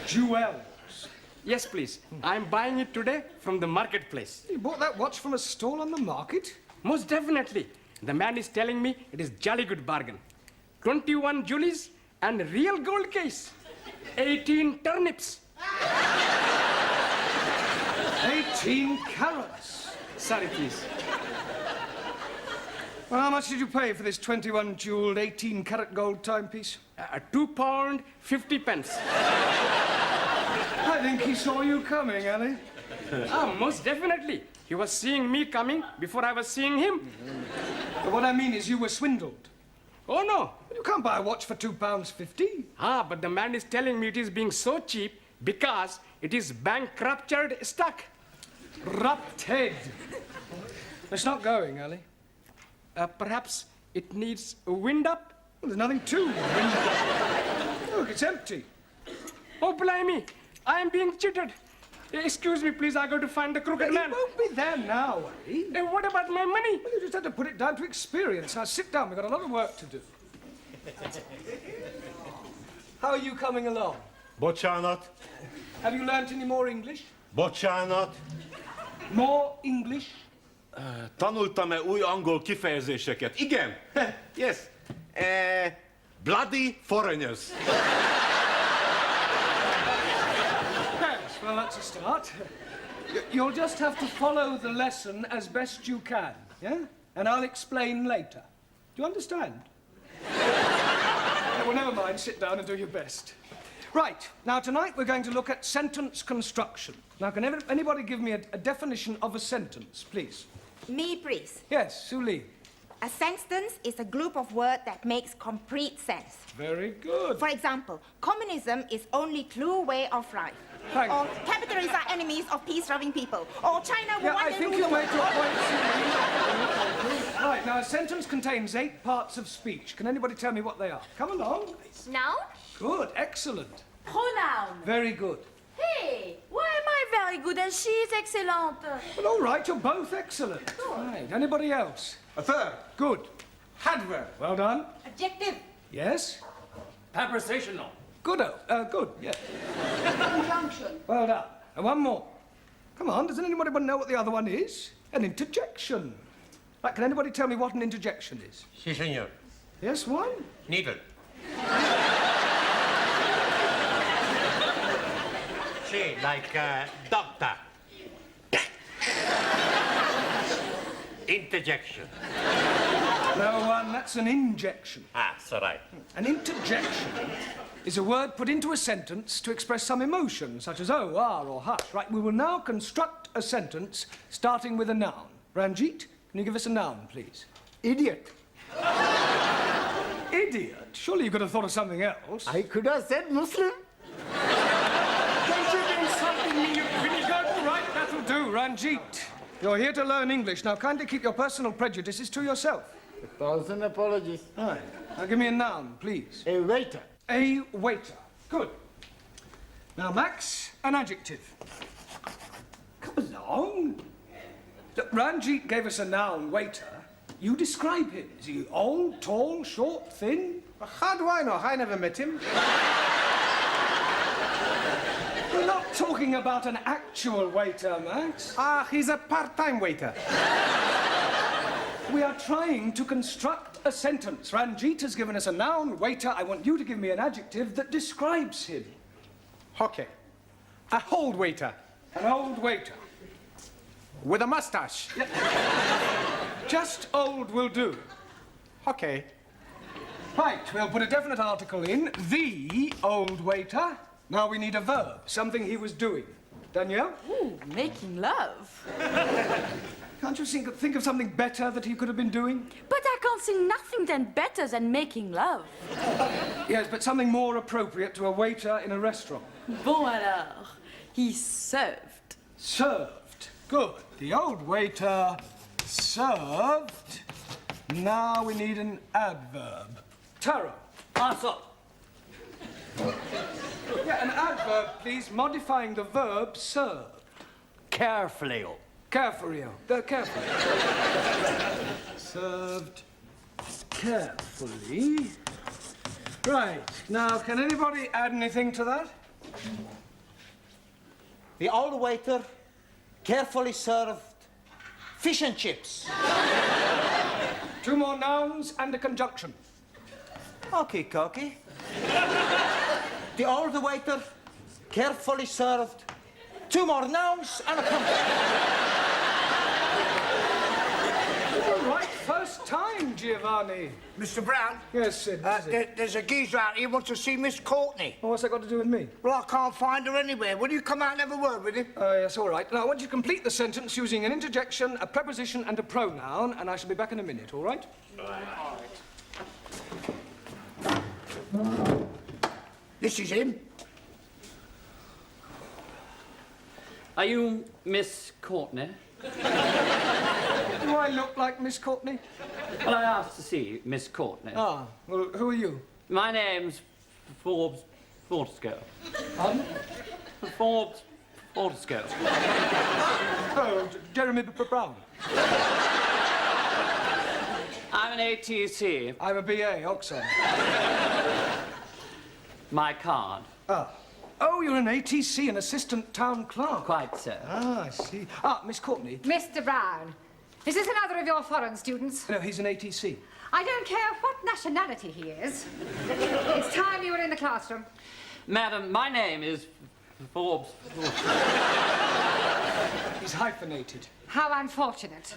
Jewels. Yes, please. I'm buying it today from the marketplace. You bought that watch from a stall on the market? Most definitely. The man is telling me it is jolly good bargain. 21 Julies and real gold case. 18 turnips. 18 carats. Sorry, please. Well, how much did you pay for this 21 jeweled 18 carat gold timepiece? £2.50. I think he saw you coming, Ali. Most definitely. He was seeing me coming before I was seeing him. But what I mean is you were swindled. Oh, no. You can't buy a watch for £2.50. But the man is telling me it is being so cheap because it is bankrupted stock. Rupted. It's not going, Ali. Perhaps it needs a wind up? Well, there's nothing to wind up. Look, it's empty. Oh, blimey. I am being cheated. Excuse me, please. I go to find the crooked man. He won't be there now, Ali. What about my money? Well, you just had to put it down to experience. Now, sit down. We've got a lot of work to do. How are you coming along? Bocsánat. Have you learnt any more English? Bocsánat. More English? Tanultam-e új angol kifejezéseket? Igen. Yes. Bloody foreigners. Yes, well, that's a start. You'll just have to follow the lesson as best you can, yeah? And I'll explain later. Do you understand? Well, never mind. Sit down and do your best. Right. Now, tonight we're going to look at sentence construction. Now, can anybody give me a definition of a sentence, please? Me, please. Yes, Suli. A sentence is a group of words that makes complete sense. Very good. For example, communism is only true way of life. Thank Or capitalists are enemies of peace-loving people. Or China will Yeah, one I day think rule you the made your world. point, Suli. Right, now, a sentence contains 8 parts of speech. Can anybody tell me what they are? Come along. Noun? Good, excellent. Pronoun. Very good. Hey, why am I very good and she is excellent? Well, all right, you're both excellent. Right, anybody else? A third. Good. Adverb. Well done. Adjective. Yes? Prepositional. Good, good, yeah. Conjunction. Well done. And one more. Come on, doesn't anybody know what the other one is? An interjection. Right, can anybody tell me what an interjection is? Si, senor. Yes, one? Needle. Si, like doctor. Interjection. No, that's an injection. Ah, so right. An interjection is a word put into a sentence to express some emotion, such as oh, ah, or hush. Right, we will now construct a sentence starting with a noun. Ranjit, can you give us a noun, please? Idiot. Idiot? Surely you could have thought of something else. I could have said Muslim. Don't you be insulting me, you vinegar. All right, that'll do, Ranjit. You're here to learn English. Now, kindly keep your personal prejudices to yourself. 1,000 apologies. All right. Now, give me a noun, please. A waiter. A waiter. Good. Now, Max, an adjective. Come along. Look, Ranjit gave us a noun, waiter. You describe him. Is he old, tall, short, thin? How do I know? I never met him. We're not talking about an actual waiter, Max. Ah, he's a part-time waiter. We are trying to construct a sentence. Ranjit has given us a noun, waiter. I want you to give me an adjective that describes him. Okay. A old waiter. An old waiter. With a mustache. Just old will do. Okay. Right, we'll put a definite article in. The old waiter. Now we need a verb, something he was doing. Danielle? Ooh, making love. Can't you think of something better that he could have been doing? But I can't see nothing then better than making love. Yes, but something more appropriate to a waiter in a restaurant. Bon alors, he served. Served. Good. The old waiter Served. Now we need an adverb. Tara. Answer. Yeah, an adverb, please, modifying the verb served. Carefully. Carefully. Carefully. Served carefully. Right. Now, can anybody add anything to that? The old waiter carefully served fish and chips. 2 more nouns and a conjunction. Okay, Cocky. The old waiter carefully served 2 more nouns and a conjunction. All right, first time, Giovanni. Mr. Brown? Yes, Sid. There's a geezer out here who wants to see Miss Courtney. Well, what's that got to do with me? Well, I can't find her anywhere. Will you come out and have a word with him? Yes, all right. Now, I want you to complete the sentence using an interjection, a preposition, and a pronoun, and I shall be back in a minute, all right? All right. This is him. Are you Miss Courtney? Do I look like Miss Courtney? Well, I asked to see Miss Courtney. Ah, well, who are you? My name's Forbes Fortescue. Pardon? Forbes Fortescue. Oh, Jeremy Brown. I'm an ATC. I'm a BA, Oxon. My card. Ah. Oh, you're an ATC, an assistant town clerk. Quite so. Ah, I see. Ah, Miss Courtney. Mr. Brown, is this another of your foreign students? No, he's an ATC. I don't care what nationality he is. It's time you were in the classroom. Madam, my name is Forbes. He's hyphenated. How unfortunate.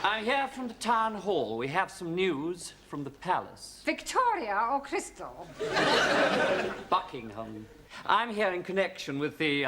I'm here from the town hall. We have some news from the palace. Victoria or Crystal? Buckingham. I'm here in connection with the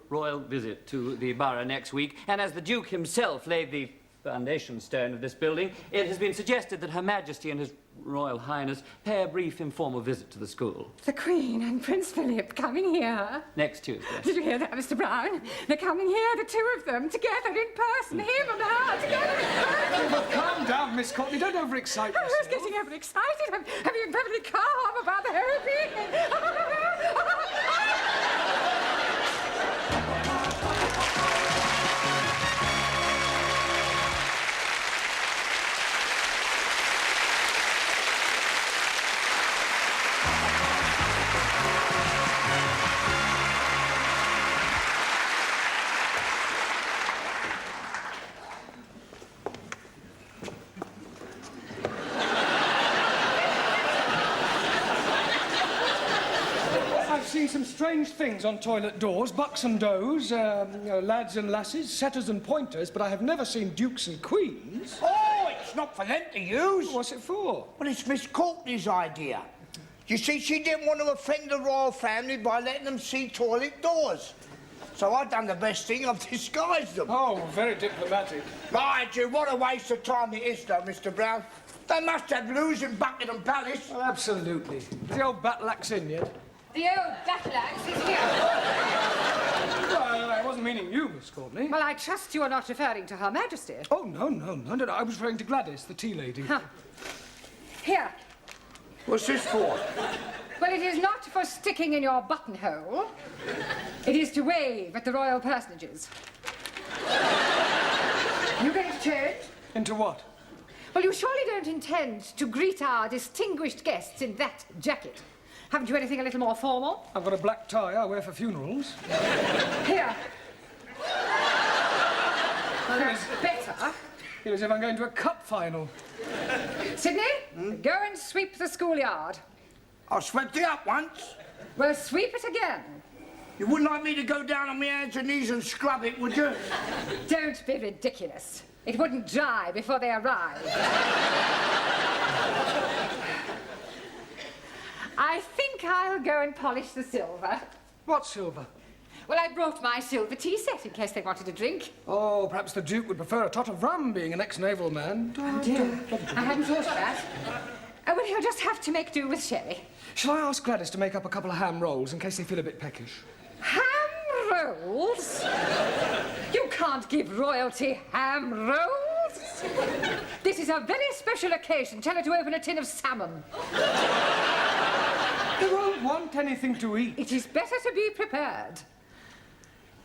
royal visit to the borough next week, and as the Duke himself laid the foundation stone of this building, it has been suggested that Her Majesty and His Royal Highness pay a brief informal visit to the school. The Queen and Prince Philip coming here. Next Tuesday. Did you hear that, Mr. Brown? They're coming here, the two of them, together in person, him and her, together in person. Well, calm down, Miss Courtney. Don't overexcite yourself. I was getting overexcited. I'm being perfectly calm about the whole thing. Some strange things on toilet doors, bucks and does, lads and lasses, setters and pointers, but I have never seen dukes and queens. Oh, it's not for them to use. What's it for? Well, it's Miss Courtney's idea. You see, she didn't want to offend the royal family by letting them see toilet doors. So I've done the best thing, I've disguised them. Oh, very diplomatic. Mind you, what a waste of time it is, though, Mr. Brown. They must have lose in Buckingham Palace. Well, absolutely. Is the old battle axe in yet? The old battle axe is here. Well, I wasn't meaning you, Miss Courtney. Well, I trust you are not referring to Her Majesty. Oh, no. I was referring to Gladys, the tea lady. Huh. Here. What's this for? Well, it is not for sticking in your buttonhole. It is to wave at the royal personages. You going to change? Into what? Well, you surely don't intend to greet our distinguished guests in that jacket. Haven't you anything a little more formal? I've got a black tie I wear for funerals. Here. That's better. Feel as if I'm going to a cup final. Sydney, go and sweep the schoolyard. I swept it up once. Well, sweep it again. You wouldn't like me to go down on my hands and knees and scrub it, would you? Don't be ridiculous. It wouldn't dry before they arrive. I think I'll go and polish the silver. What silver? Well, I brought my silver tea set in case they wanted a drink. Oh, perhaps the Duke would prefer a tot of rum, being an ex-naval man. Oh, dear. I hadn't thought of that. Oh, well, he'll just have to make do with sherry. Shall I ask Gladys to make up a couple of ham rolls in case they feel a bit peckish? Ham rolls? You can't give royalty ham rolls. This is a very special occasion. Tell her to open a tin of salmon. They won't want anything to eat. It is better to be prepared.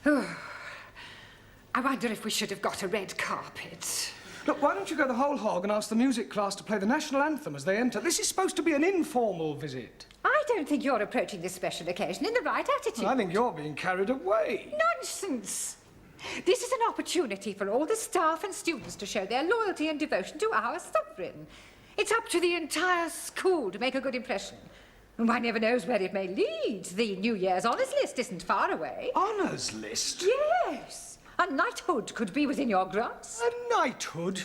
I wonder if we should have got a red carpet. Look, why don't you go the whole hog and ask the music class to play the national anthem as they enter? This is supposed to be an informal visit. I don't think you're approaching this special occasion in the right attitude. I think you're being carried away. Nonsense! This is an opportunity for all the staff and students to show their loyalty and devotion to our sovereign. It's up to the entire school to make a good impression. And one never knows where it may lead. The New Year's honours list isn't far away. Honours list? Yes. A knighthood could be within your grasp. A knighthood?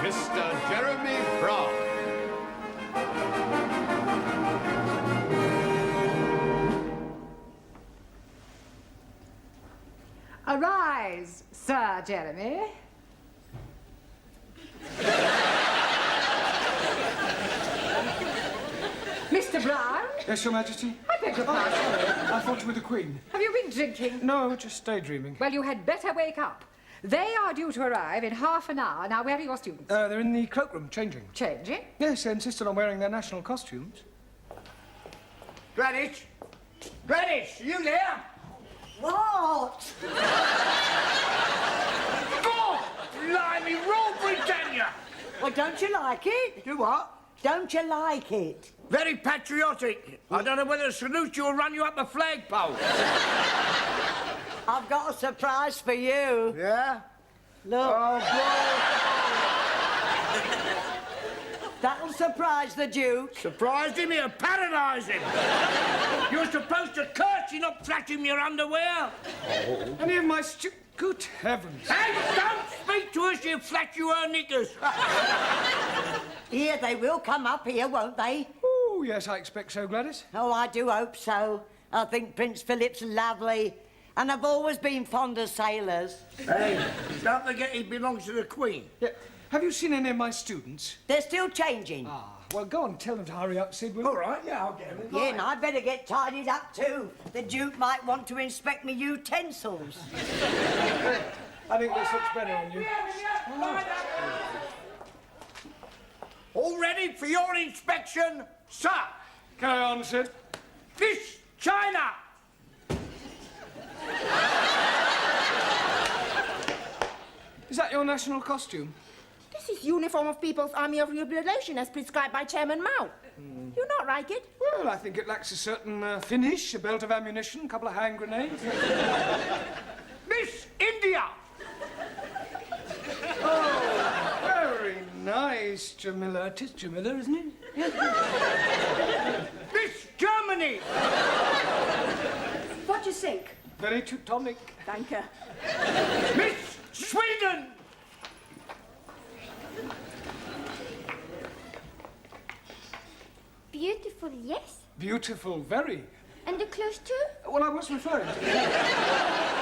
Mr. Jeremy Brown. Arise, Sir Jeremy. Mr. Brown? Yes, Your Majesty? I beg your pardon. I thought you were the Queen. Have you been drinking? No, just daydreaming. Well, you had better wake up. They are due to arrive in half an hour. Now, where are your students? They're in the cloakroom, changing. Changing? Yes, they insisted on wearing their national costumes. Gladys? Gladys, are you there? What? God! Blimey, Rule Britannia! Well, don't you like it? Do what? Don't you like it? Very patriotic. I don't know whether to salute you or run you up a flagpole. I've got a surprise for you. Yeah? Look. Oh, That'll surprise the Duke. surprised him, he'll paralyse him. You're supposed to curse him, not flash him your underwear. Any of my Good heavens. Hey, don't speak to us, you flash you her knickers. Here, they will come up here, won't they? Oh, yes, I expect so, Gladys. Oh, I do hope so. I think Prince Philip's lovely. And I've always been fond of sailors. Hey, don't forget he belongs to the Queen. Yeah. Have you seen any of my students? They're still changing. Ah, well, go on, tell them to hurry up, Sid, will you? All right, yeah, I'll get them. Yeah, and I'd better get tidied up too. The Duke might want to inspect me utensils. I think this looks better on you. All ready for your inspection, sir? Carry on, Sid. Miss China! Is that your national costume? This is uniform of People's Army of Liberation as prescribed by Chairman Mao. You not like it? Well, I think it lacks a certain finish, a belt of ammunition, a couple of hand grenades. Miss India! Oh, very nice, Jamila. It is Jamila, isn't it? Miss Germany! What do you think? Very Teutonic. Thank you. Miss Sweden! Beautiful, yes. Beautiful, very. And the clothes too? Well, I was referring to...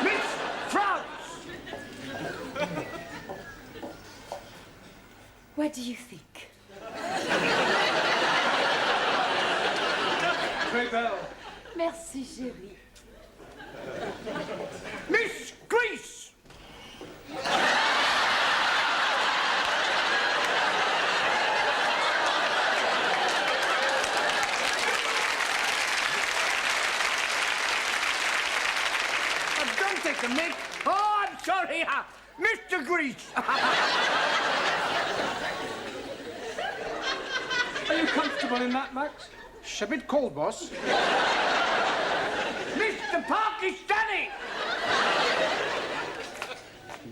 Miss France! What do you think? Très belle. Merci, chérie. Miss Greece! Don't take the mic. Oh, I'm sorry, Mr. Greece. Are you comfortable in that, Max? It's a bit cold, boss. Mr. Pakistani!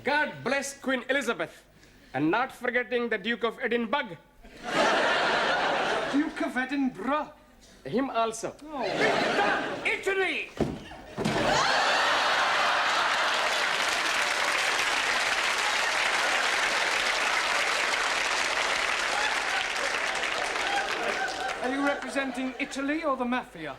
God bless Queen Elizabeth, and not forgetting the Duke of Edinburgh. Duke of Edinburgh? Him also. Oh. Mr. Italy! Are you representing Italy or the mafia?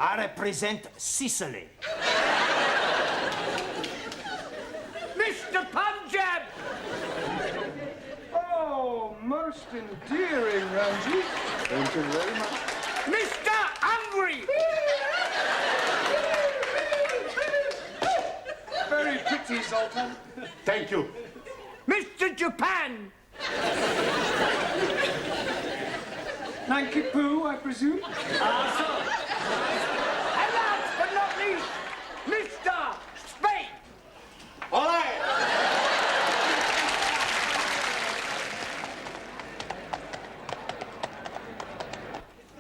I represent Sicily. Mr. Punjab! Oh, most endearing, Ramsey. Thank you very much. Mr. Hungry! Very pretty, Zoltan. Thank you. Mr. Japan! Nanki Poo, I presume? And last but not least, Mr. Spain! All right.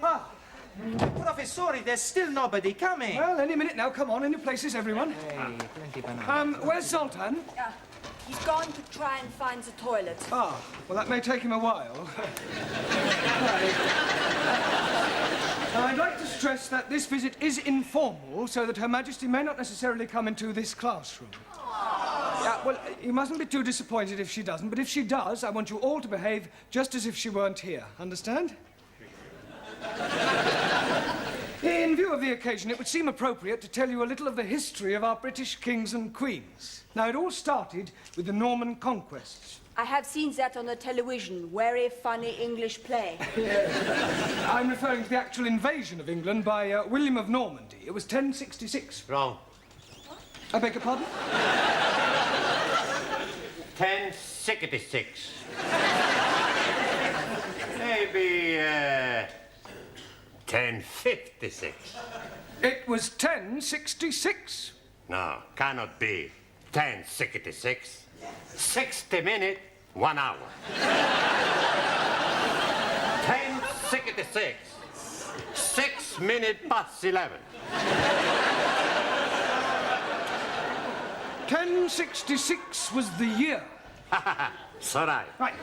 Ah, Professori, there's still nobody coming. Well, any minute now. Come on, in your places, everyone. Hey, plenty banana. Where's Zoltan? He's gone to try and find the toilet. Ah, well, that may take him a while. Now, I'd like to stress that this visit is informal, so that Her Majesty may not necessarily come into this classroom. Yeah, well, you mustn't be too disappointed if she doesn't, but if she does, I want you all to behave just as if she weren't here. Understand? In view of the occasion, it would seem appropriate to tell you a little of the history of our British kings and queens. Now, it all started with the Norman conquests. I have seen that on the television. Very funny English play. I'm referring to the actual invasion of England by William of Normandy. It was 1066. Wrong. I beg your pardon? 1066. Maybe 1056. It was 1066. No, cannot be 1066. 60 minutes, 1 hour. 1066. 6 minutes past 11. 1066 was the year. So right. Right.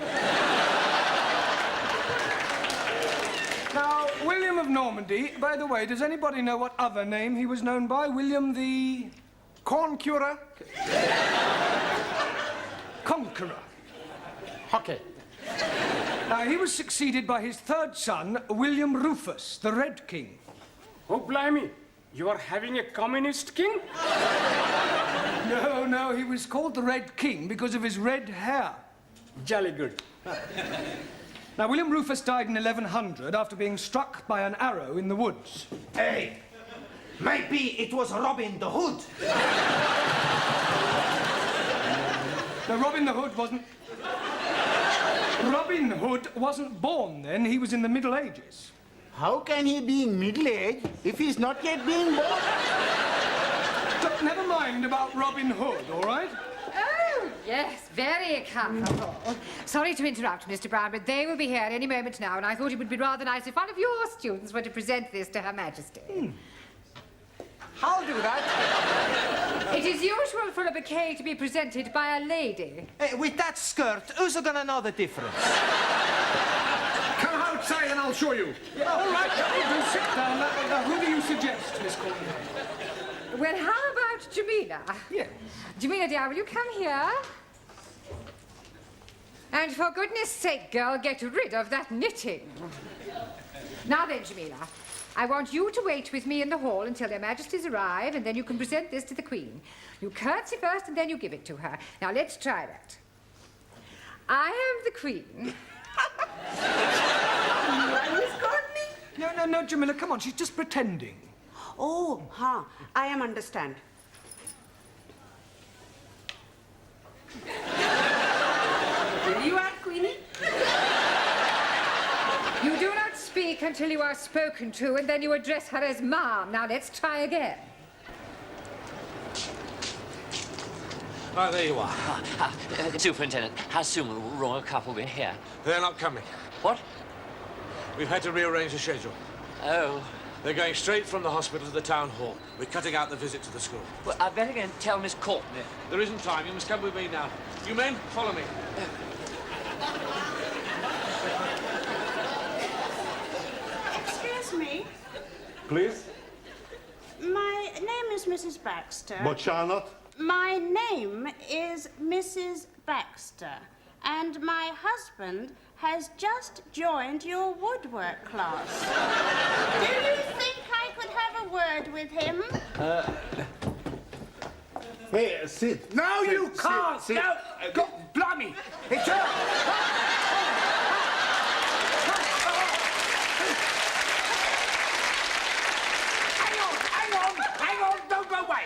Now, William of Normandy, by the way, does anybody know what other name he was known by? William the... Corn curer? Conqueror. Okay. Now, he was succeeded by his third son, William Rufus, the Red King. Oh, blimey. You are having a communist king? No, he was called the Red King because of his red hair. Jolly good. Now, William Rufus died in 1100 after being struck by an arrow in the woods. Hey, maybe it was Robin the Hood. No, Robin Hood wasn't born then. He was in the Middle Ages. How can he be in middle age if he's not yet being born? Look, never mind about Robin Hood, all right? Oh, yes, very comfortable. Sorry to interrupt, Mr. Brown, but they will be here any moment now, and I thought it would be rather nice if one of your students were to present this to Her Majesty. I'll do that. It is usual for a bouquet to be presented by a lady. Hey, with that skirt, who's gonna know the difference? Come outside and I'll show you. Yeah, all right, do sit down. Now, who do you suggest, Miss Courtney? Well, how about Jamila? Yes. Jamila, dear, will you come here? And for goodness sake, girl, get rid of that knitting. Now then, Jamila, I want you to wait with me in the hall until Their Majesties arrive, and then you can present this to the Queen. You curtsy first, and then you give it to her. Now, let's try that. I am the Queen. Miss Courtney? No, Jamila, come on, she's just pretending. Oh, I am understand. Will you act, Queenie? You do not speak until you are spoken to, and then you address her as Mom. Now, let's try again. Oh, there you are. Superintendent, how soon will the royal couple be here? They're not coming. What? We've had to rearrange the schedule. Oh. They're going straight from the hospital to the town hall. We're cutting out the visit to the school. Well, I'd better go and tell Miss Courtney. There isn't time. You must come with me now. You men, follow me. Excuse me. Please? My name is Mrs. Baxter. But Charlotte? My name is Mrs. Baxter, and my husband has just joined your woodwork class. Do you think I could have a word with him? Hey, sit. No, Sit, you can't. sit. No, God, blimey. It's her. Hang on, don't go away.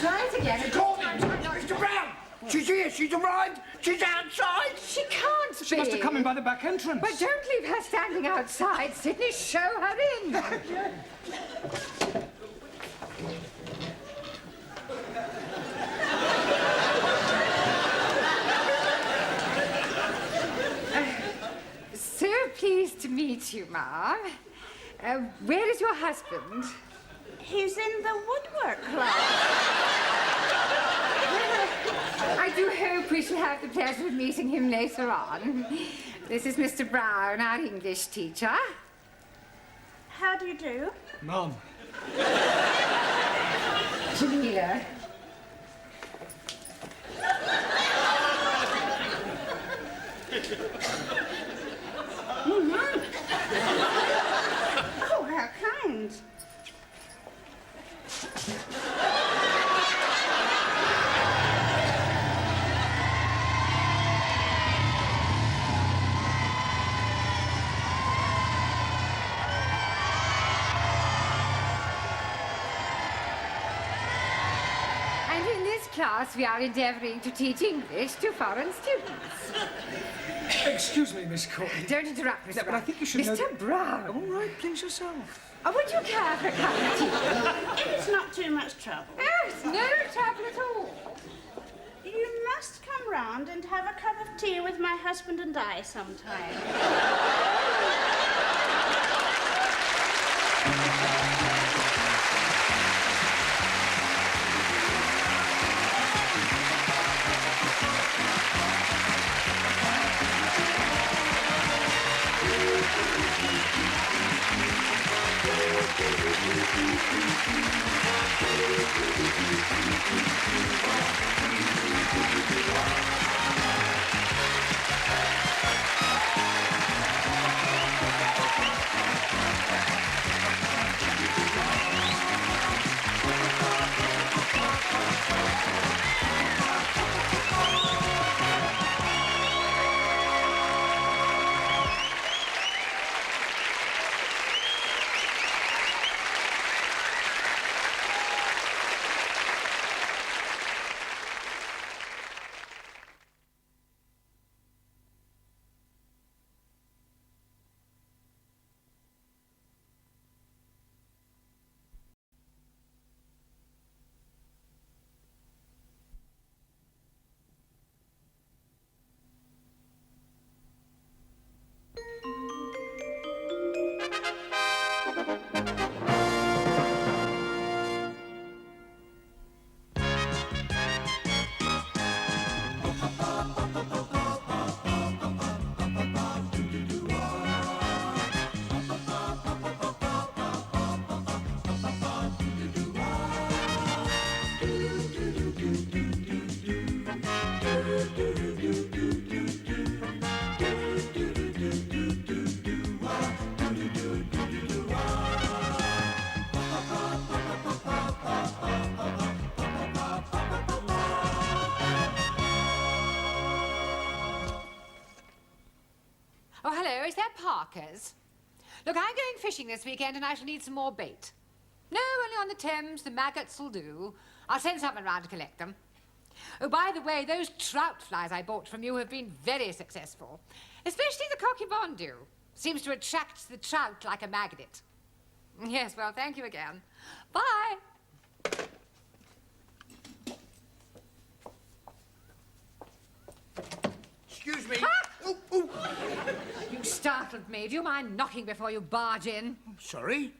Try it again. Call me, Mr. Brown. She's here, she's arrived, she's outside. She can't be. She must have come in by the back entrance. But don't leave her standing outside, Sydney. Show her in. So pleased to meet you, ma'am. Where is your husband? He's in the woodwork club. I do hope we shall have the pleasure of meeting him later on. This is Mr. Brown, our English teacher. How do you do? Mum. Jamila. Oh, how kind. And in this class, we are endeavouring to teach English to foreign students. Excuse me, Miss Courtney. Don't interrupt, Mr. No, but I think you should know Mr. that- Brown. All right, please yourself. Would you care for a cup of tea? It's not too much trouble. Oh, it's no trouble at all. You must come round and have a cup of tea with my husband and I sometime. Oh, hello, is that Parker's? Look, I'm going fishing this weekend and I shall need some more bait. No, only on the Thames, the maggots will do. I'll send someone round to collect them. Oh, by the way, those trout flies I bought from you have been very successful. Especially the cocky bondu. Seems to attract the trout like a magnet. Yes, well, thank you again. Bye. Excuse me. Ah! Ooh, ooh. You startled me. Do you mind knocking before you barge in? Sorry.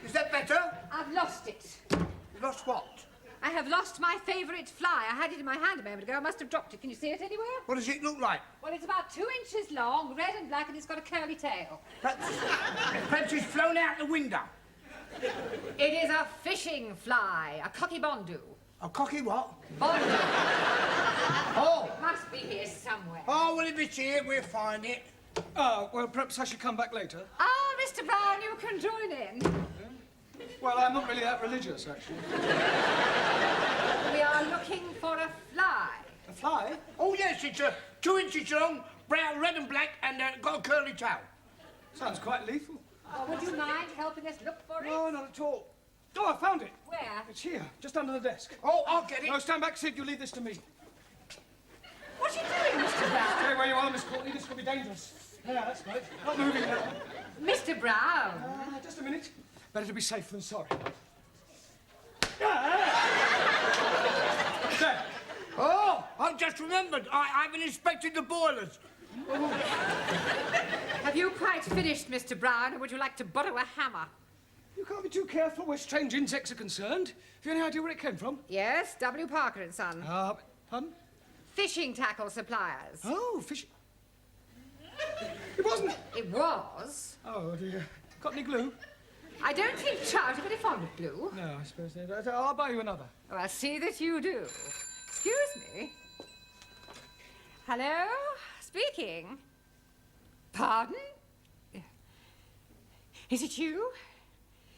Is that better? I've lost it. You lost what? I have lost my favourite fly. I had it in my hand a moment ago. I must have dropped it. Can you see it anywhere? What does it look like? Well, it's about 2 inches long, red and black, and it's got a curly tail. Perhaps it's flown out the window. It is a fishing fly, a cocky bondu. A cocky what? Bondu. Oh. It must be here somewhere. Oh, well, if it's here, we'll find it. Well, perhaps I should come back later. Ah, Mr. Brown, you can join in. Well, I'm not really that religious, actually. We are looking for a fly. A fly? Oh, yes, it's 2 inches long, brown, red and black, and got a curly tail. Sounds quite lethal. Oh, would you mind helping us look for it? No, not at all. Oh, I found it. Where? It's here, just under the desk. Oh, I'll get it. No, stand back, Sid. You leave this to me. What are you doing, Mr. Brown? Stay where you are, Miss Courtney. This could be dangerous. Yeah, that's right. Not moving now. Mr. Brown. Just a minute. Better to be safe than sorry. There. Oh, I've just remembered. I haven't inspected the boilers. Have you quite finished, Mr. Brown, or would you like to borrow a hammer? You can't be too careful where strange insects are concerned. Have you any idea where it came from? Yes, W. Parker and Son. Pardon? Fishing tackle suppliers. Oh, fishing. It wasn't. It was. Oh, dear. Got any glue? I don't think trout are very fond of glue. No, I suppose they don't. I'll buy you another. Oh, I'll see that you do. Excuse me. Hello? Speaking. Pardon? Is it you?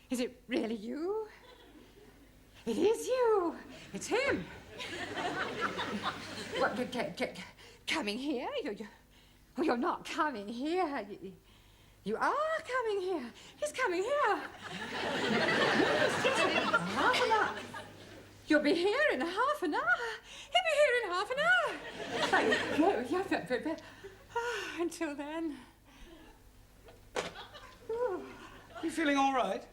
Is it really you? It is you. It's him. What, coming here? You're not coming here. You are coming here. He's coming here. Half an hour. You'll be here in half an hour. He'll be here in half an hour. Thank you. Until then. You feeling all right?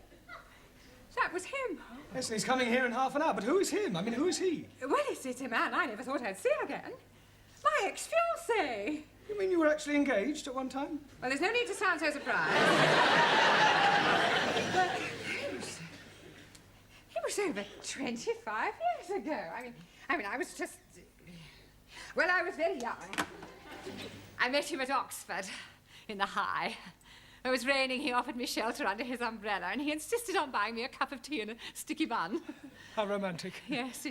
That was him. Yes, and he's coming here in half an hour. But who is him? I mean, who is he? Well, it's a man I never thought I'd see again. My ex-fiancé. You mean you were actually engaged at one time? Well, there's no need to sound so surprised. But he was over 25 years ago. I mean, I was just... Well, I was very young. I met him at Oxford, in the High. It was raining, he offered me shelter under his umbrella, and he insisted on buying me a cup of tea and a sticky bun. How romantic. Yes,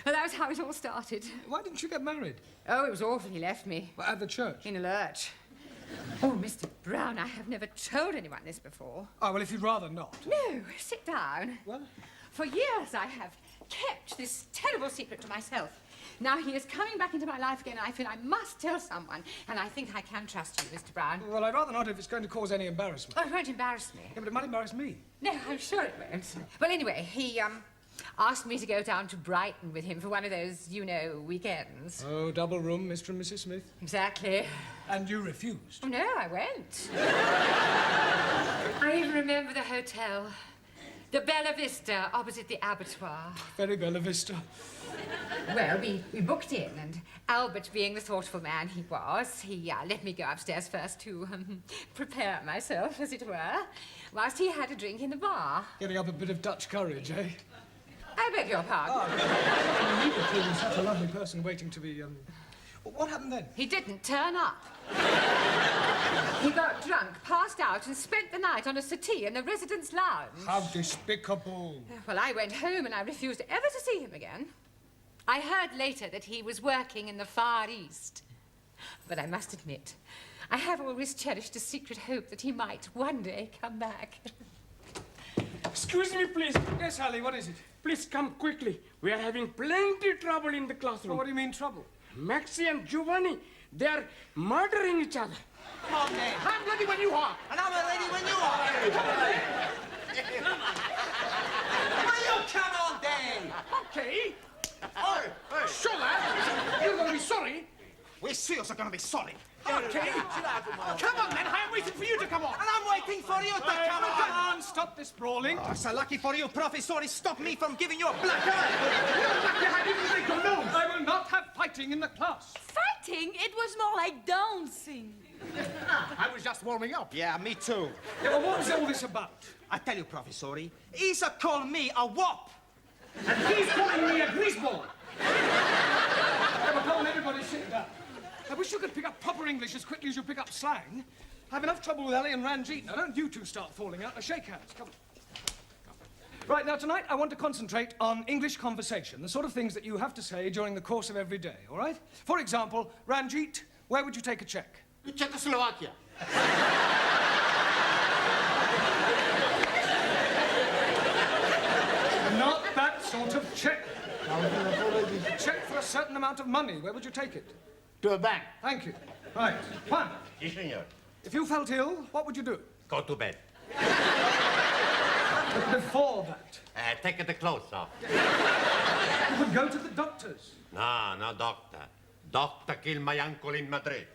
well, that was how it all started. Why didn't you get married? Oh, it was awful. He left me. Well, at the church? In a lurch. Oh, Mr. Brown, I have never told anyone this before. Oh, well, if you'd rather not. No, sit down. What? For years I have kept this terrible secret to myself. Now he is coming back into my life again, and I feel I must tell someone, and I think I can trust you, Mr. Brown. Well, I'd rather not if it's going to cause any embarrassment. Oh, it won't embarrass me. Yeah, but it might embarrass me. No, I'm sure it won't. Well, anyway, he, asked me to go down to Brighton with him for one of those, you know, weekends. Oh, double room, Mr. and Mrs. Smith. Exactly. And you refused? Oh, no, I went. I even remember the hotel. The Bella Vista, opposite the abattoir. Very Bella Vista. Well, we booked in, and Albert, being the thoughtful man he was, he let me go upstairs first to prepare myself, as it were, whilst he had a drink in the bar. Getting up a bit of Dutch courage, eh? I beg your pardon. Oh, you were clearly such a lovely person waiting to be, What happened then? He didn't turn up. He got drunk, passed out, and spent the night on a settee in the residence lounge. How despicable. Well, I went home and I refused ever to see him again. I heard later that he was working in the Far East. But I must admit, I have always cherished a secret hope that he might one day come back. Excuse me, please. Yes, Ali, what is it? Please come quickly. We are having plenty trouble in the classroom. Well, what do you mean, trouble? Maxie and Giovanni, they are murdering each other. Come on, then. I'm ready when you are. And I'm ready when you are. Come on, then. Will you come on, then? Okay. Oh, hey. Sure, lad. You're going to be sorry. We serious are going to be sorry. Okay. Come on, then. I'm waiting for you to come on. And I'm waiting for you to come on. Come on, stop this brawling. Oh, so lucky for you, Professor, stop me from giving you a black eye. You're black behind even break your nose. I will not have fighting in the class. Fighting? It was more like dancing. I was just warming up. Yeah, me too. Yeah, well, what was all this about? I tell you, Professor, he's called me a wop. And he's calling me a greaseball. Yeah, but come on, everybody sit down. I wish you could pick up proper English as quickly as you pick up slang. I have enough trouble with Ellie and Ranjit. Now, don't you two start falling out. Now, shake hands. Come on. Right, now, tonight, I want to concentrate on English conversation, the sort of things that you have to say during the course of every day, all right? For example, Ranjit, where would you take a check? Czechoslovakia. Not that sort of check. Check for a certain amount of money. Where would you take it? To a bank. Thank you. Right. Juan, Si, senor. if you felt ill, what would you do? Go to bed. But before that, Take the clothes off. you would go to the doctors. No, doctor. Doctor killed my uncle in Madrid.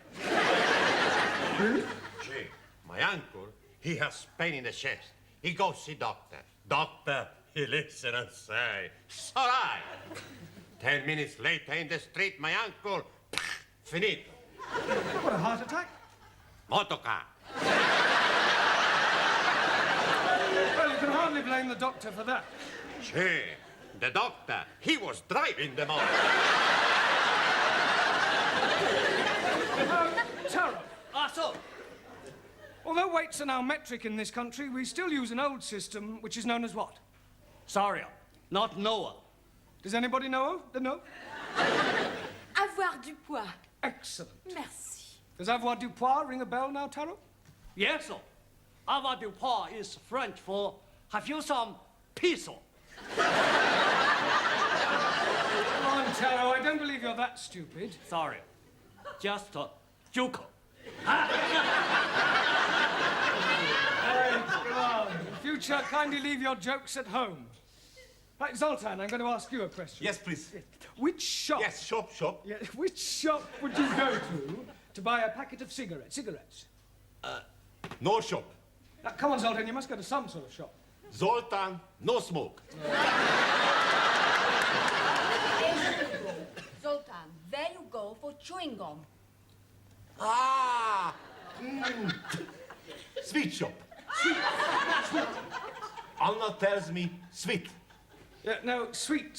Really? Si. My uncle, he has pain in the chest. He goes see doctor. Doctor, he listen and say, it's all right. 10 minutes later in the street, my uncle, finito. What, a heart attack? Motorcar. Well, you can hardly blame the doctor for that. Si. The doctor, he was driving the motor. Taro. So. Although weights are now metric in this country, we still use an old system which is known as what? Sorry, not Noah. Does anybody know? No? Avoir du poids. Excellent. Merci. Does avoir du poids ring a bell now, Taro? Yes, sir. Avoir du poids is French for have you some peso? Come on, Taro, I don't believe you're that stupid. Sorry, just a joke. Right, come on. In future, kindly leave your jokes at home. Right, Zoltan, I'm going to ask you a question. Yes, please. Which shop... Yes, shop. Yeah, which shop would you go to buy a packet of cigarettes? No shop. Now, come on, Zoltan, you must go to some sort of shop. Zoltan, no smoke. Zoltan, there you go for chewing gum. Ah! Sweet shop. Sweet. Anna tells me sweet. Yeah, no, sweet.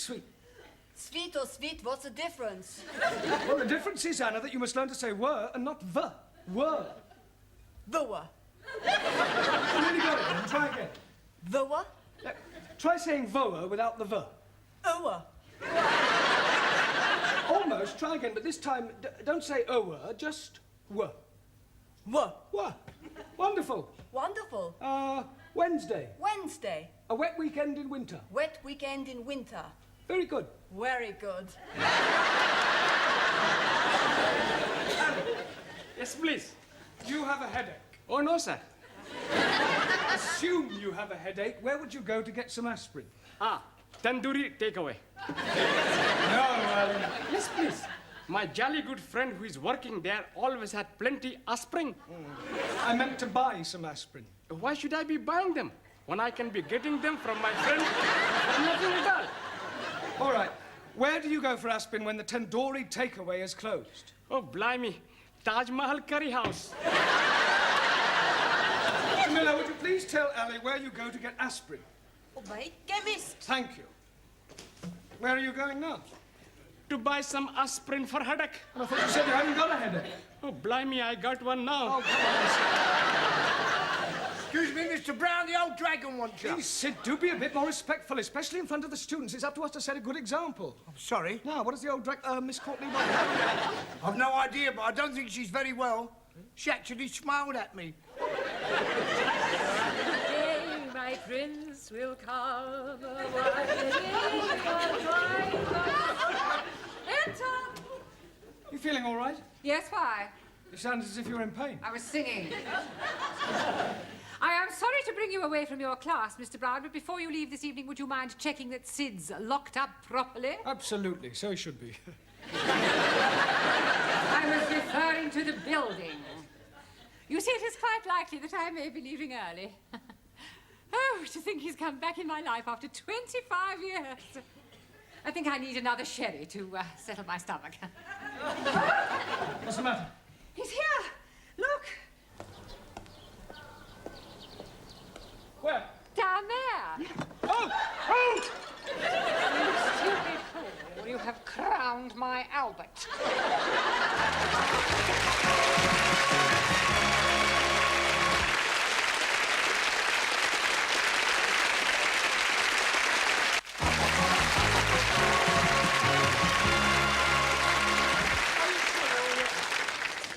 Sweet or sweet, what's the difference? Well, the difference is, Anna, that you must learn to say were and not the. Were. The were. You really got it, then. Try again. The were? Try saying voa without the ver. Over. Almost. Try again, but this time, don't say were, just were. Were. Were. Wonderful. Wonderful. Wednesday. Wednesday. A wet weekend in winter. Wet weekend in winter. Very good. Very good. Yes, please. You have a headache. Oh, no, sir. Assume you have a headache. Where would you go to get some aspirin? Tandoori takeaway. No, Yes, please. My jolly good friend who is working there always had plenty aspirin. I meant to buy some aspirin. Why should I be buying them when I can be getting them from my friend for nothing at all? All right. Where do you go for aspirin when the tandoori takeaway is closed? Oh, blimey. Taj Mahal Curry House. Camilla, would you please tell Ali where you go to get aspirin? Oh, by chemist. Thank you. Where are you going now? To buy some aspirin for headache. I thought you said you hadn't got a headache. Oh, blimey, I got one now. Oh, come on. Excuse me, Mr. Brown, the old dragon wants you. Please, Sid, do be a bit more respectful, especially in front of the students. It's up to us to set a good example. I'm sorry. Now, what does the old Miss Courtney want? I've no idea, but I don't think she's very well. She actually smiled at me. Today my prince will come. Enter! You feeling all right? Yes, why? You sound as if you were in pain. I was singing. I am sorry to bring you away from your class, Mr. Brown, but before you leave this evening, would you mind checking that Sid's locked up properly? Absolutely, so he should be. I was referring to the building. You see, it is quite likely that I may be leaving early. Oh, to think he's come back in my life after 25 years. I think I need another sherry to settle my stomach. What's the matter? He's here! Look! Where? Down there! Oh! Oh! You stupid fool! You have crowned my Albert.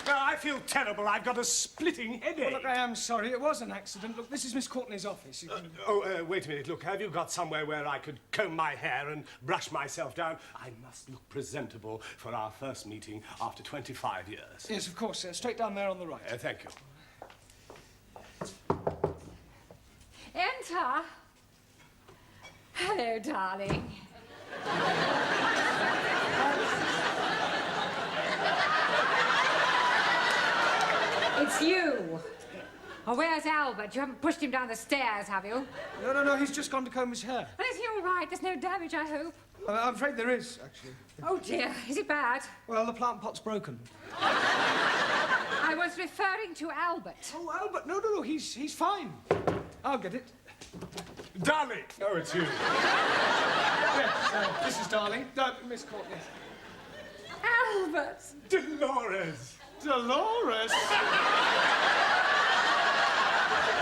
Well, I feel terrible. I've got a splitting headache. Well, look, I am sorry. It was an accident. Look, this is Miss Courtney's office. Wait a minute. Look, have you got somewhere where I could comb my hair and brush myself down? I must look presentable for our first meeting after 25 years. Yes, of course. Straight down there on the right. Thank you. Enter. Hello, darling. It's you. Oh, where's Albert? You haven't pushed him down the stairs, have you? No. He's just gone to comb his hair. Well, is he all right? There's no damage, I hope. I'm afraid there is, actually. Oh, dear. Is it bad? Well, the plant pot's broken. I was referring to Albert. Oh, Albert. No. He's fine. I'll get it. Darling. Oh, it's you. Yes, this is Darling. Miss Courtney. Albert. Dolores. Dolores?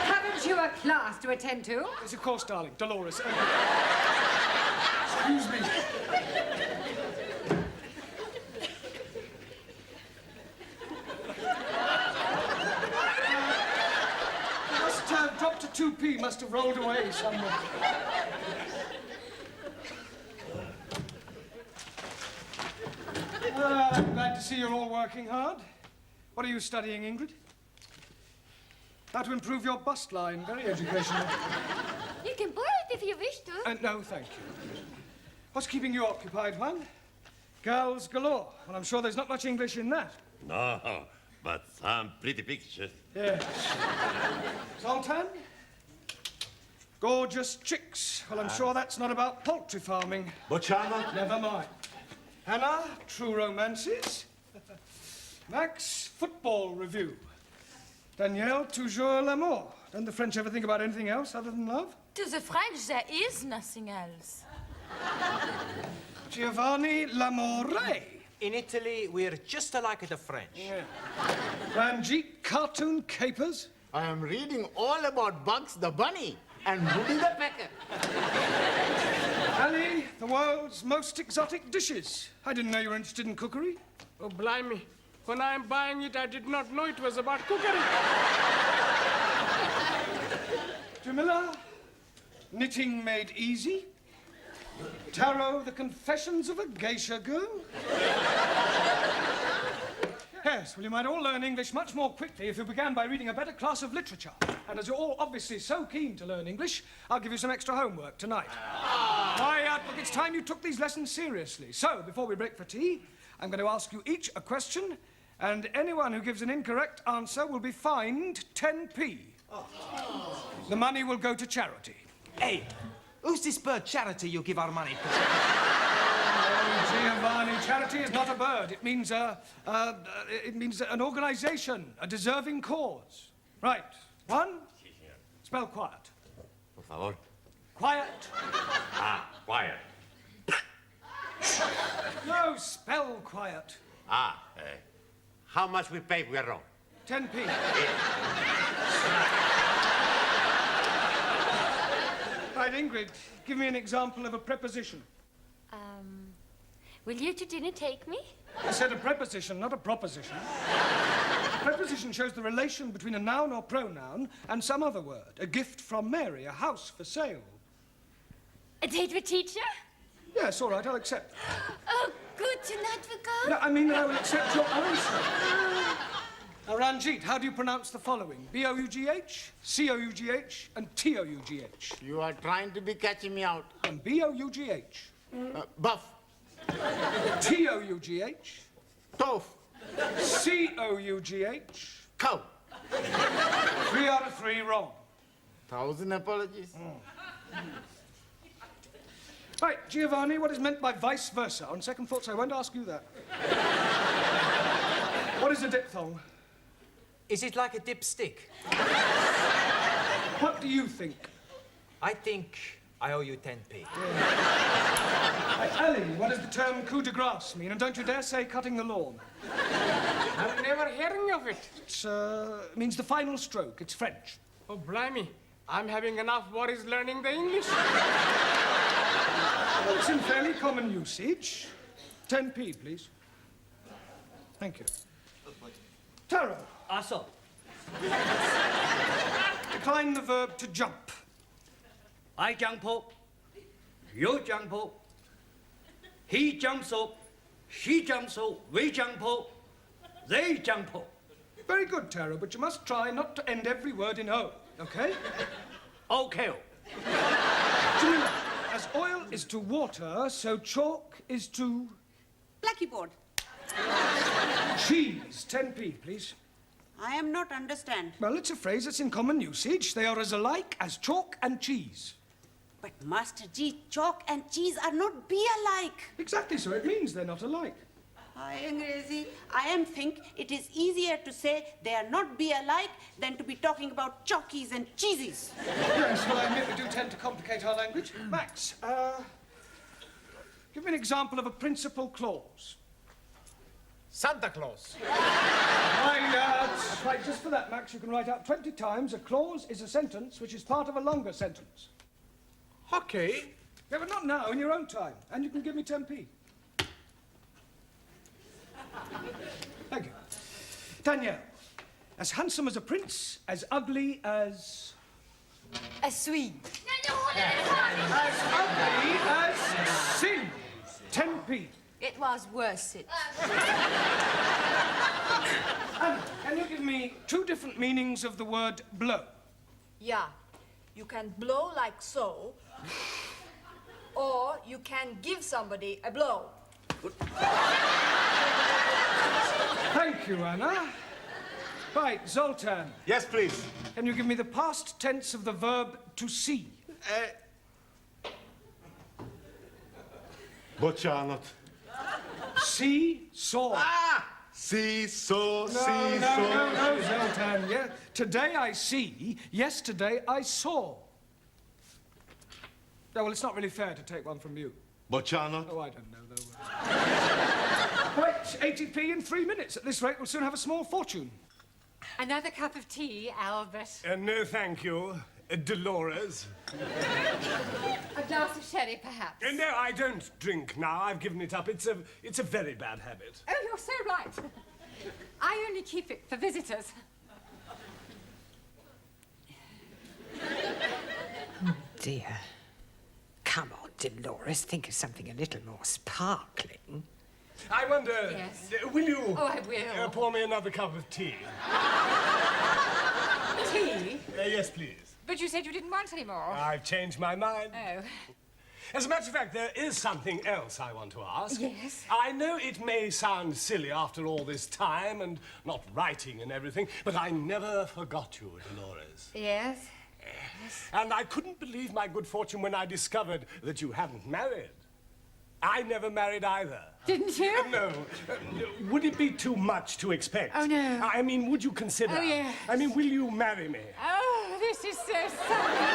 Haven't you a class to attend to? Yes, of course, darling. Dolores. Excuse me. Must have dropped a 2p. Must have rolled away somewhere. I'm glad to see you're all working hard. What are you studying, Ingrid? How to improve your bust line. Very educational. You can borrow it if you wish to. No, thank you. What's keeping you occupied, Juan? Girls galore. Well, I'm sure there's not much English in that. No, but some pretty pictures. Yes. Zoltan? Gorgeous chicks. Well, I'm sure that's not about poultry farming. Bocciano? Never mind. Hannah, true romances. Max, football review. Danielle, toujours l'amour. Don't the French ever think about anything else other than love? To the French, there is nothing else. Giovanni, l'amore. In Italy, we're just alike the French. Yeah. Ranjit, cartoon capers. I am reading all about Bugs the Bunny and Woody the Pecker. Ali, the world's most exotic dishes. I didn't know you were interested in cookery. Oh, blimey. When I'm buying it, I did not know it was about cookery. Jamila, knitting made easy. Tarot, the confessions of a geisha girl. Yes, well, you might all learn English much more quickly if you began by reading a better class of literature. And as you're all obviously so keen to learn English, I'll give you some extra homework tonight. Quiet, look, it's time you took these lessons seriously. So, before we break for tea, I'm going to ask you each a question, and anyone who gives an incorrect answer will be fined 10p. The money will go to charity. Hey, who's this bird charity you give our money to? Oh, Giovanni, charity is not a bird. It means an organization, a deserving cause. Right. One, spell quiet. Por favor. Quiet. Quiet. No, spell quiet. How much we pay if we are wrong? 10p. Right, Ingrid, give me an example of a preposition. Will you to dinner take me? I said a preposition, not a proposition. A preposition shows the relation between a noun or pronoun and some other word. A gift from Mary, a house for sale. A date with teacher? Yes, all right, I'll accept. Oh, good tonight we go. No, I mean I will accept your answer. Now, Ranjit, how do you pronounce the following? B-O-U-G-H, C-O-U-G-H, and T-O-U-G-H. You are trying to be catching me out. And B-O-U-G-H. Buff. T-O-U-G-H. Tof. C-O-U-G-H. Cow. 3 out of 3 wrong. 1,000 apologies. Right, Giovanni, what is meant by vice versa? On second thoughts, I won't ask you that. What is a diphthong? Is it like a dipstick? What do you think? I think I owe you 10p. Ali, what does the term coup de grace mean? And don't you dare say cutting the lawn. I'm never hearing of it. It means the final stroke. It's French. Oh, blimey. I'm having enough worries learning the English. Well, it's in fairly common usage. 10p, please. Thank you. Taro, Also. Decline the verb to jump. I jump up. You jump up. He jumps up. She jumps up. We jump up. They jump up. Very good, Tara, but you must try not to end every word in O, okay? Okay. Jamila, as oil is to water, so chalk is to... Blackboard. Cheese. 10p, please. I am not understand. Well, it's a phrase that's in common usage. They are as alike as chalk and cheese. But Master G, chalk and cheese are not be alike. Exactly, so it means they're not alike. Hi, Angrezi. I am think it is easier to say they are not be alike than to be talking about chalkies and cheeses. Yes, well, I admit we do tend to complicate our language. Max, give me an example of a principal clause. Santa Claus. That's right, just for that, Max, you can write out 20 times a clause is a sentence which is part of a longer sentence. Hockey? Yeah, but not now, in your own time. And you can give me 10p. Thank you. Danielle, as handsome as a prince, as ugly as... A Swede. As ugly as sin. 10p. It was worth it. Anna, can you give me 2 different meanings of the word blow? Yeah. You can blow like so, or you can give somebody a blow. Thank you, Anna. Right, Zoltan. Yes, please. Can you give me the past tense of the verb to see? Boccianot. See, saw. Ah! See, saw, No, Zoltan. Yeah. Today I see, yesterday I saw. No, well, it's not really fair to take one from you. Boccianot. Oh, I don't know, though. Right, 80p in 3 minutes. At this rate, we'll soon have a small fortune. Another cup of tea, Albert. No, thank you, Dolores. A glass of sherry, perhaps? No, I don't drink now. I've given it up. It's a very bad habit. Oh, you're so right. I only keep it for visitors. Dear. Come on, Dolores, think of something a little more sparkling. I wonder... Yes. Will you... Oh, I will. Pour me another cup of tea? Tea? Yes, please. But you said you didn't want any more. I've changed my mind. Oh. As a matter of fact, there is something else I want to ask. Yes? I know it may sound silly after all this time and not writing and everything, but I never forgot you, Dolores. Yes? And I couldn't believe my good fortune when I discovered that you hadn't married. I never married either. Didn't you? No. Would it be too much to expect? Oh, no. I mean, would you consider? Oh, yes. I mean, will you marry me? Oh, this is so sunny.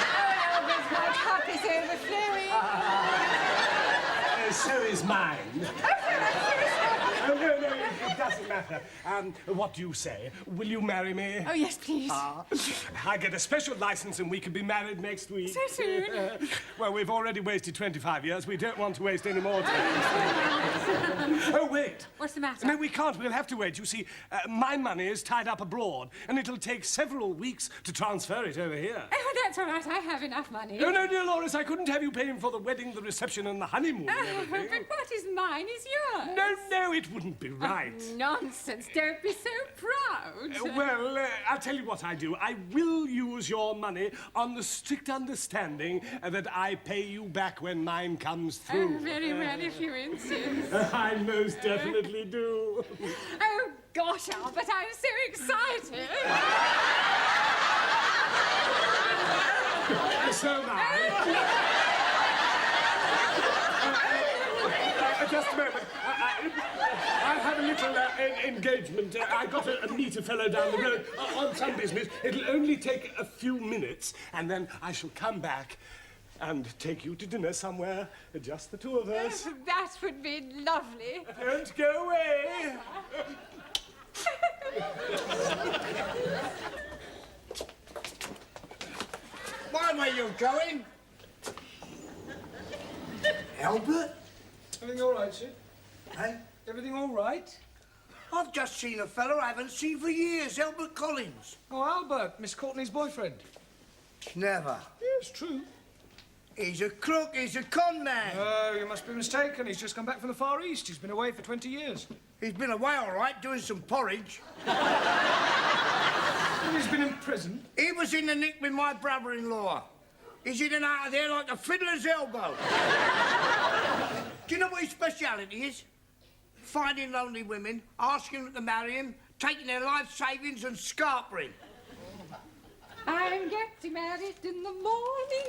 Oh, Albert, my cup is overflowing. So is mine. Oh, no, it doesn't matter. What do you say? Will you marry me? Oh, yes, please. I get a special license and we can be married next week. So soon? Well, we've already wasted 25 years. We don't want to waste any more time. Oh, wait. What's the matter? No, we can't. We'll have to wait. You see, my money is tied up abroad, and it'll take several weeks to transfer it over here. Oh, that's all right. I have enough money. Oh, no, dear Loris, I couldn't have you paying for the wedding, the reception, and the honeymoon and everything. But what is mine is yours. No, it wouldn't be right. Nonsense. Don't be so proud. Well, I'll tell you what I do. I will use your money on the strict understanding that I pay you back when mine comes through. Oh, very well, if you insist. I most definitely do. Oh, gosh, Albert, I'm so excited. So am I. Just a moment. I have a little engagement. I got to meet a fellow down the road on some business. It'll only take a few minutes, and then I shall come back and take you to dinner somewhere, just the two of us. Oh, that would be lovely. Don't go away. Why were you going? Albert? Everything all right, sir? Hey? Everything all right? I've just seen a fellow I haven't seen for years, Albert Collins. Oh, Albert, Miss Courtney's boyfriend. Never. It's true. He's a crook, he's a con man. Oh, you must be mistaken. He's just come back from the Far East. He's been away for 20 years. He's been away all right, doing some porridge. And he's been in prison. He was in the nick with my brother-in-law. He's in and out of there like a fiddler's elbow. Do you know what his speciality is? Finding lonely women, asking them to marry him, taking their life savings and scarpering. I'm getting married in the morning.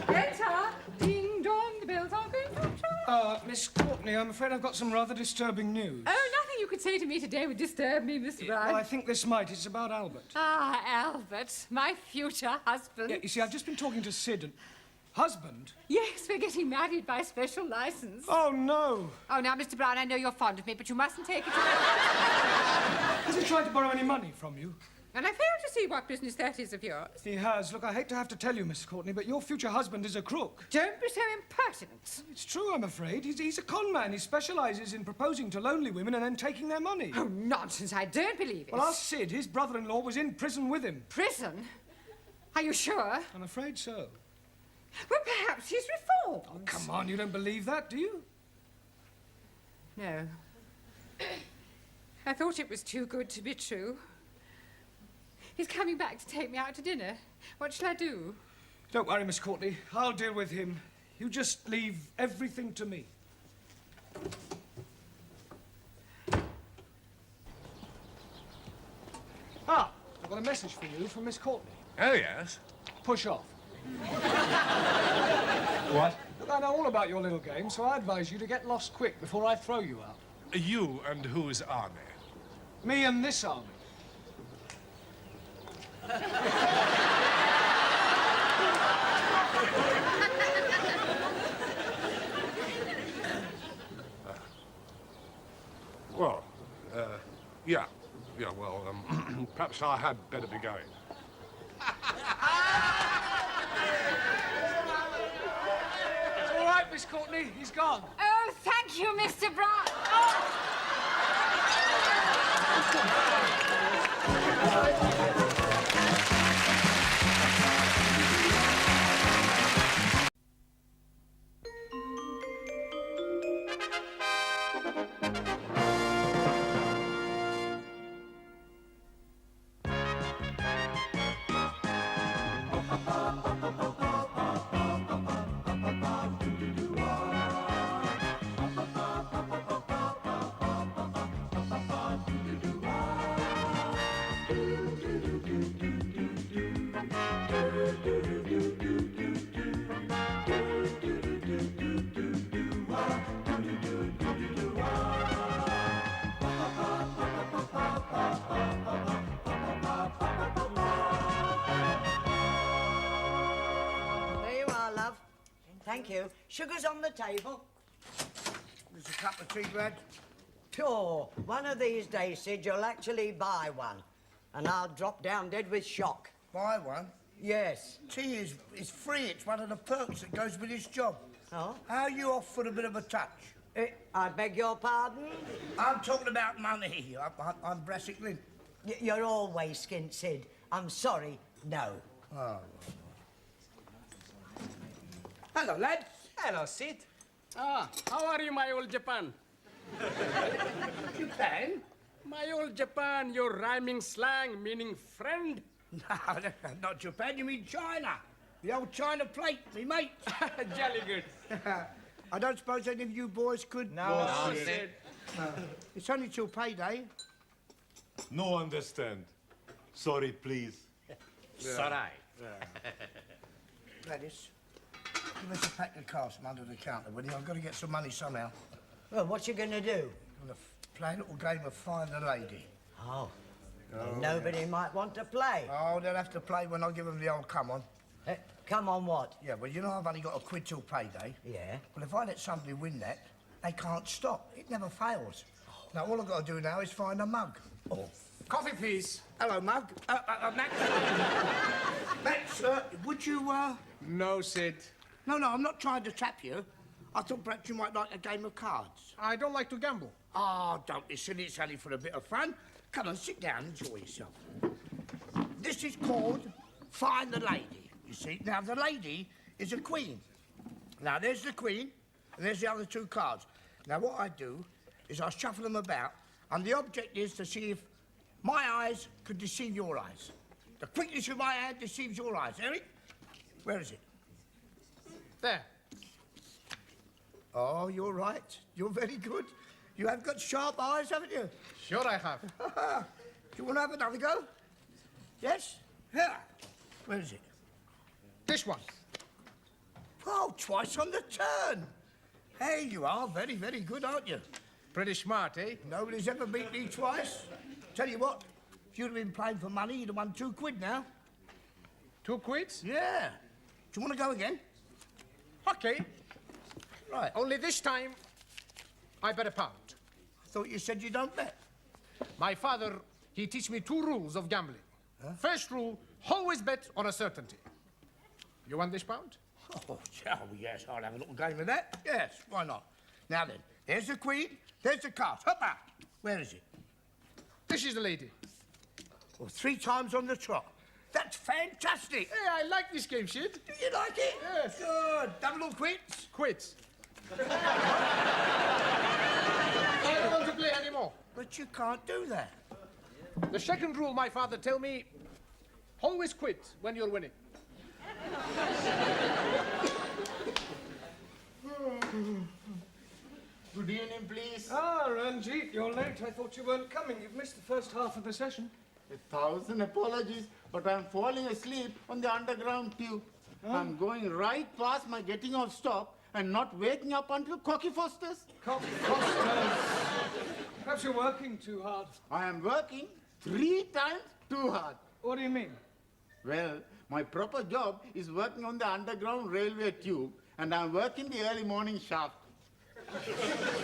Enter, ding dong, the bells are going to chime. Miss Courtney, I'm afraid I've got some rather disturbing news. Oh, nothing you could say to me today would disturb me, Mr. Brown. Well, I think this might. It's about Albert. Ah, Albert, my future husband. Yeah, you see, I've just been talking to Sid and... Husband? Yes, we're getting married by special license. Oh, no. Oh, now, Mr. Brown, I know you're fond of me, but you mustn't take it. Has he tried to borrow any money from you? And I fail to see what business that is of yours. He has. Look, I hate to have to tell you, Miss Courtney, but your future husband is a crook. Don't be so impertinent. It's true, I'm afraid. He's a con man. He specialises in proposing to lonely women and then taking their money. Oh, nonsense. I don't believe it. Well, ask Sid. His brother-in-law was in prison with him. Prison? Are you sure? I'm afraid so. Well, perhaps he's reformed. Oh, come on, you don't believe that, do you? No. I thought it was too good to be true. He's coming back to take me out to dinner. What shall I do? Don't worry, Miss Courtney. I'll deal with him. You just leave everything to me. I've got a message for you from Miss Courtney. Oh, yes? Push off. What? Look, I know all about your little game, so I advise you to get lost quick before I throw you out. You and whose army? Me and this army. Well, yeah. Yeah, well, perhaps I had better be going. It's all right, Miss Courtney. He's gone. Oh, thank you, Mr. Brown. Thank you. Sugar's on the table. There's a cup of tea, Brad. Sure. One of these days, Sid, you'll actually buy one. And I'll drop down dead with shock. Buy one? Yes. Tea is free. It's one of the perks that goes with this job. Oh? How are you off for a bit of a touch? I beg your pardon? I'm talking about money. I'm brassically. You're always skint, Sid. I'm sorry, no. Oh. Hello, lad. Hello, Sid. Ah, how are you, my old Japan? Japan? My old Japan, your rhyming slang meaning friend? No, not Japan. You mean China. The old China plate, me mate. Jolly good. I don't suppose any of you boys could... No, Sid. It's only till payday. No understand. Sorry, please. Sorry. Gladys, give us a pack of cards from under the counter, will you? I've got to get some money somehow. Well, what you gonna do? I'm going to play a little game of Find the Lady. Oh. Well, nobody might want to play. Oh, they'll have to play when I give them the old come on. Come on what? Yeah, well, you know I've only got a quid till payday. Yeah. Well, if I let somebody win that, they can't stop. It never fails. Now, all I've got to do now is find a mug. Oh. Coffee, please. Hello, mug. Max. Max, would you, No, Sid. No, I'm not trying to trap you. I thought perhaps you might like a game of cards. I don't like to gamble. Oh, don't be silly. It's only for a bit of fun. Come on, sit down, enjoy yourself. This is called Find the Lady, you see. Now, the lady is a queen. Now, there's the queen, and there's the other two cards. Now, what I do is I shuffle them about, and the object is to see if my eyes could deceive your eyes. The quickness of my hand deceives your eyes. Eric, where is it? There. Oh, you're right. You're very good. You have got sharp eyes, haven't you? Sure I have. Do you want to have another go? Yes? Here. Where is it? This one. Oh, twice on the turn. Hey, you are very, very good, aren't you? Pretty smart, eh? Nobody's ever beat me twice. Tell you what, if you'd have been playing for money, you'd have won £2 now. 2 quids? Yeah. Do you want to go again? Okay. Right. Only this time, I bet £1. I thought you said you don't bet. My father, he teach me 2 rules of gambling. Huh? First rule, always bet on a certainty. You want this £1? Oh, yes, I'll have a little game of that. Yes, why not? Now then, there's the queen, there's the cards. Hoppa! Where is it? This is the lady. Well, 3 times on the trot. That's fantastic. Hey, I like this game, Sid. Do you like it? Yes. Good. Double or quits? Quits. I don't want to play anymore. But you can't do that. The second rule my father tell me, always quit when you're winning. Good evening, please. Ah, Ranjit, you're late. I thought you weren't coming. You've missed the first half of the session. 1,000 apologies, but I'm falling asleep on the underground tube. I'm going right past my getting off stop and not waking up until Cocky Foster's. Cocky Foster's. Perhaps you're working too hard. I am working 3 times too hard. What do you mean? Well, my proper job is working on the underground railway tube, and I'm working the early morning shaft.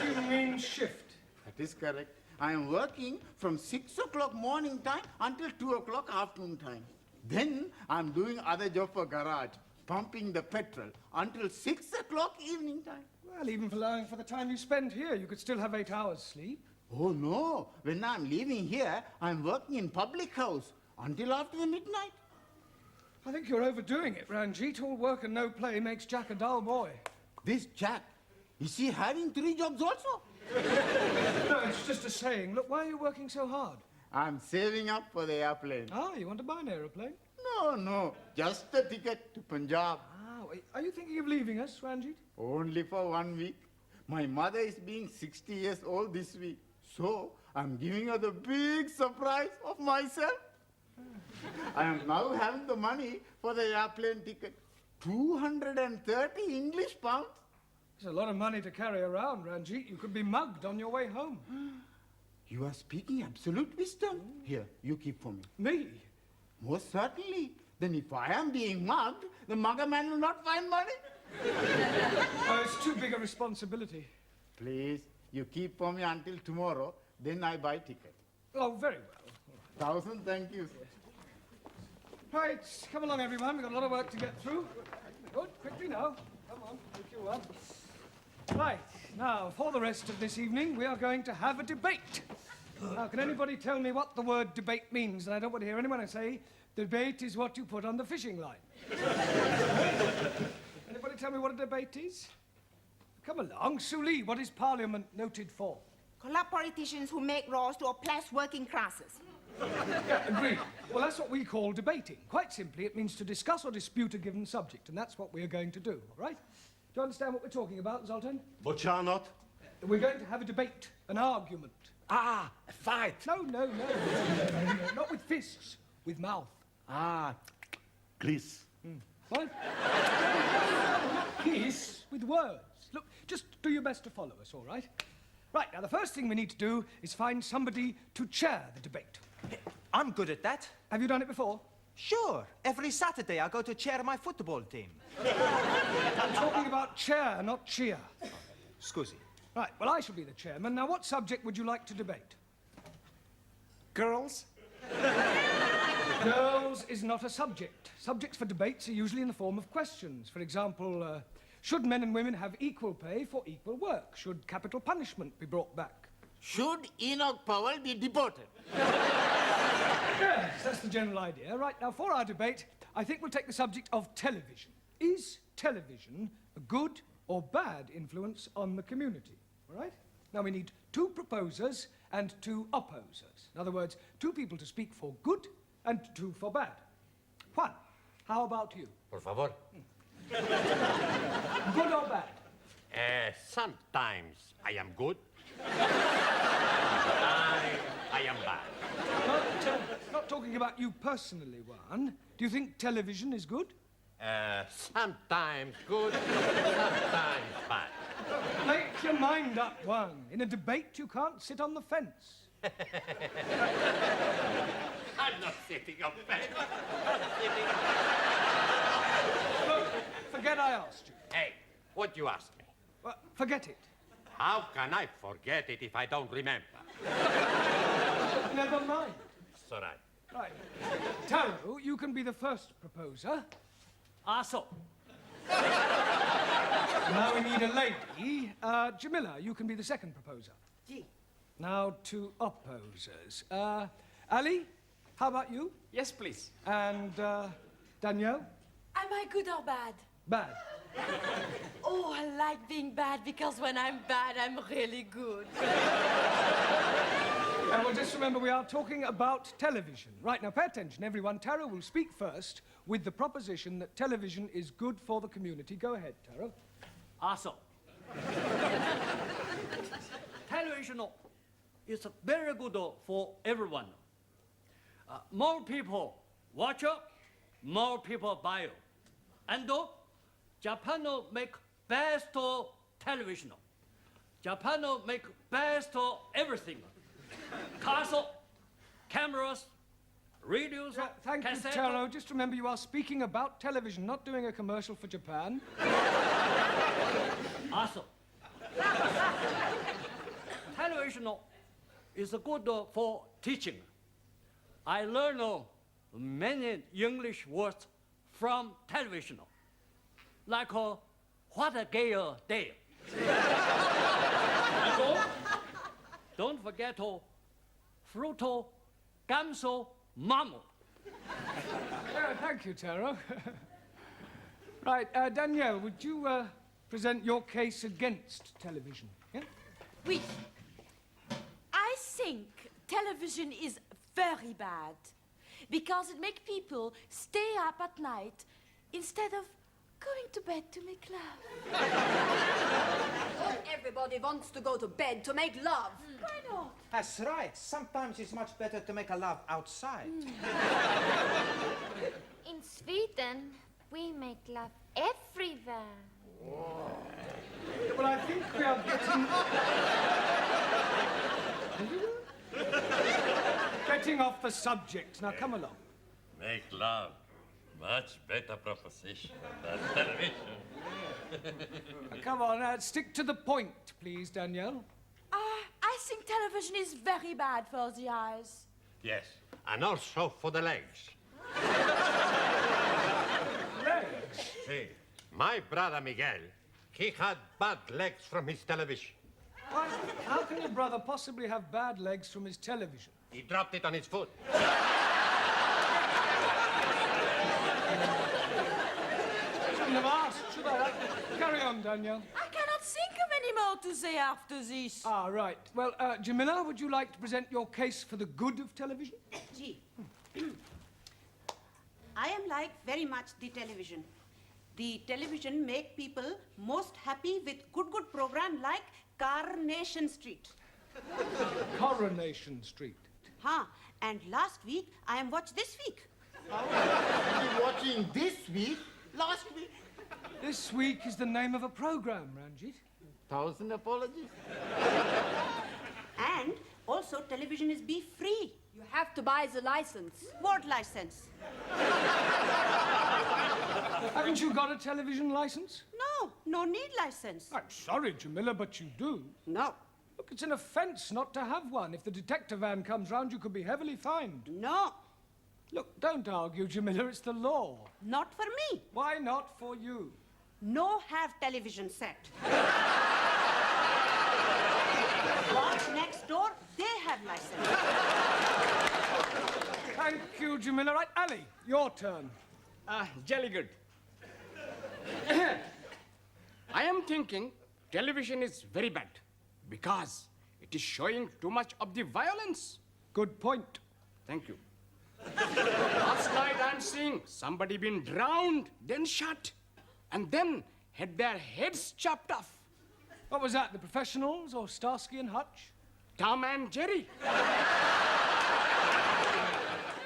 You mean shift? That is correct. I am working from 6 o'clock morning time until 2 o'clock afternoon time. Then I'm doing other job for garage, pumping the petrol until 6 o'clock evening time. Well, even for allowing for the time you spend here, you could still have 8 hours sleep. Oh, no. When I'm leaving here, I'm working in public house until after the midnight. I think you're overdoing it, Ranjit. All work and no play makes Jack a dull boy. This Jack, is he having 3 jobs also? No, it's just a saying. Look, why are you working so hard? I'm saving up for the airplane. Ah, you want to buy an aeroplane? No, just the ticket to Punjab. Ah, wait, are you thinking of leaving us, Ranjit? Only for 1 week. My mother is being 60 years old this week. So, I'm giving her the big surprise of myself. I am now having the money for the airplane ticket. 230 English pounds. It's a lot of money to carry around, Ranjit. You could be mugged on your way home. You are speaking absolute wisdom. Here, you keep for me. Me? Most certainly. Then if I am being mugged, the mugger man will not find money. Oh, it's too big a responsibility. Please, you keep for me until tomorrow, then I buy ticket. Oh, very well. 1,000 thank yous. Right, come along, everyone. We've got a lot of work to get through. Good, quickly now. Come on, make you well. Right, now, for the rest of this evening, we are going to have a debate. Now, can anybody tell me what the word debate means? And I don't want to hear anyone say, debate is what you put on the fishing line. Anybody tell me what a debate is? Come along. Suli, what is Parliament noted for? Corrupt politicians who make laws to oppress working classes. Yeah, agreed. Well, that's what we call debating. Quite simply, it means to discuss or dispute a given subject, and that's what we're going to do, all right? Do you understand what we're talking about, Zoltan? But you're not. We're going to have a debate, an argument. Ah, a fight. No, not with fists, with mouth. Ah, Please. What? Not kiss, with words. Look, just do your best to follow us, all right? Right, now the first thing we need to do is find somebody to chair the debate. I'm good at that. Have you done it before? Sure. Every Saturday I go to chair my football team. I'm talking about chair, not cheer. Scusi. Right, well, I shall be the chairman. Now, what subject would you like to debate? Girls? Girls is not a subject. Subjects for debates are usually in the form of questions. For example, should men and women have equal pay for equal work? Should capital punishment be brought back? Should Enoch Powell be deported? Yes, that's the general idea. Right, now for our debate, I think we'll take the subject of television. Is television a good or bad influence on the community? All right? Now we need 2 proposers and 2 opposers. In other words, 2 people to speak for good and 2 for bad. Juan, how about you? Por favor. Good or bad? Sometimes I am good. I am bad. But, not talking about you personally, Juan. Do you think television is good? Sometimes good, sometimes bad. Make your mind up, Juan. In a debate, you can't sit on the fence. I'm not sitting on fence. Look, forget I asked you. Hey, what you asked me? Well, forget it. How can I forget it if I don't remember? Never mind. It's all right. Right. Taro, you can be the first proposer. Also. Now we need a lady. Jamila, you can be the second proposer. Gee. Now 2 opposers. Ali, how about you? Yes, please. And Danielle? Am I good or bad? Bad. Oh, I like being bad because when I'm bad, I'm really good. Well, just remember we are talking about television. Right, now pay attention, everyone. Taro will speak first with the proposition that television is good for the community. Go ahead, Taro. Also. Television is very good for everyone. More people watch it, more people buy it. And Japan make best television. Japan make best everything. Cars, cameras, radios, Thank you, cassette. Taro. Just remember you are speaking about television, not doing a commercial for Japan. Also, television is good for teaching. I learn many English words from television, like what a gay day. Don't forget fruto, gamso, mamo. Thank you, Taro. Right, Danielle, would you present your case against television? Yeah? Oui. I think television is very bad because it makes people stay up at night instead of going to bed to make love. Not everybody wants to go to bed to make love. Why not? That's right. Sometimes it's much better to make a love outside. In Sweden, we make love everywhere. Well, I think we are getting off the subject. Now, come along. Make love. Much better proposition than television. Come on, stick to the point, please, Danielle. I think television is very bad for the eyes. Yes, and also for the legs. Legs? See, my brother Miguel, he had bad legs from his television. Why, how can your brother possibly have bad legs from his television? He dropped it on his foot. Shouldn't have asked, should I? Carry on, Danielle. I cannot think of any more to say after this. Ah, right. Well, Jamila, would you like to present your case for the good of television? Gee. I am like very much the television. The television make people most happy with good program like Coronation Street. Coronation Street. Huh. And last week, I am watched this week. You're watching this week? Last week. This week is the name of a program, Ranjit. 1,000 apologies. And also, television is be free. You have to buy the license. What license? Haven't you got a television license? No need license. I'm sorry, Jamila, but you do. No. Look, it's an offence not to have one. If the detector van comes round, you could be heavily fined. No. Look, don't argue, Jamila. It's the law. Not for me. Why not for you? No have television set. Watch next store, they have license. Thank you, Jamila. Right, Ali, your turn. Jolly good. I am thinking television is very bad because it is showing too much of the violence. Good point. Thank you. Last night I'm seeing somebody been drowned, then shot, and then had their heads chopped off. What was that, the professionals or Starsky and Hutch? Tom and Jerry.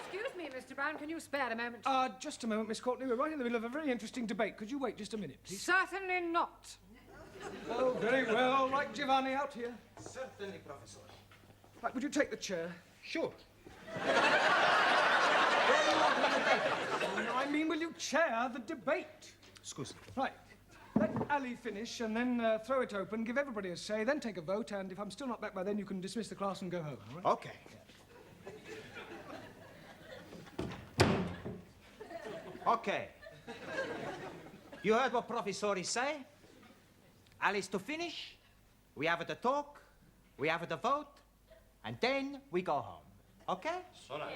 Excuse me, Mr. Brown, can you spare a moment? Just a moment, Miss Courtney. We're right in the middle of a very interesting debate. Could you wait just a minute, please? Certainly not. Oh, very well. Right, Giovanni, out here. Certainly, Professor. Right, would you take the chair? Sure. No, I mean, will you chair the debate? Excuse me. Right. Let Ali finish and then throw it open, give everybody a say, then take a vote, and if I'm still not back by then, you can dismiss the class and go home, all right? Okay. Okay. You heard what Professor say? Ali's to finish, we have the talk, we have the vote, and then we go home. Okay? Sola.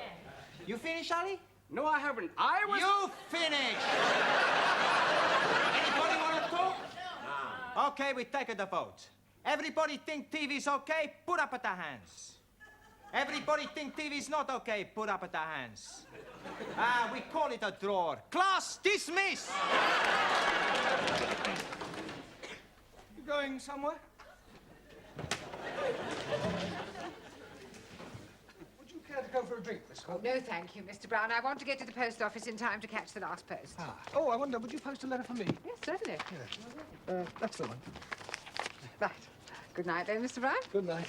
You finish, Ali? No, I haven't. I was... You finish! Anybody want to talk? No. Okay, we take the vote. Everybody think TV's okay? Put up at the hands. Everybody think TV's not okay? Put up at the hands. We call it a draw. Class, dismiss! You going somewhere? Would you care to go for a drink, Miss Courtney? No, thank you, Mr. Brown. I want to get to the post office in time to catch the last post. Oh, I wonder, would you post a letter for me? Yes, certainly. That's the one. Right. Good night, then, Mr. Brown. Good night.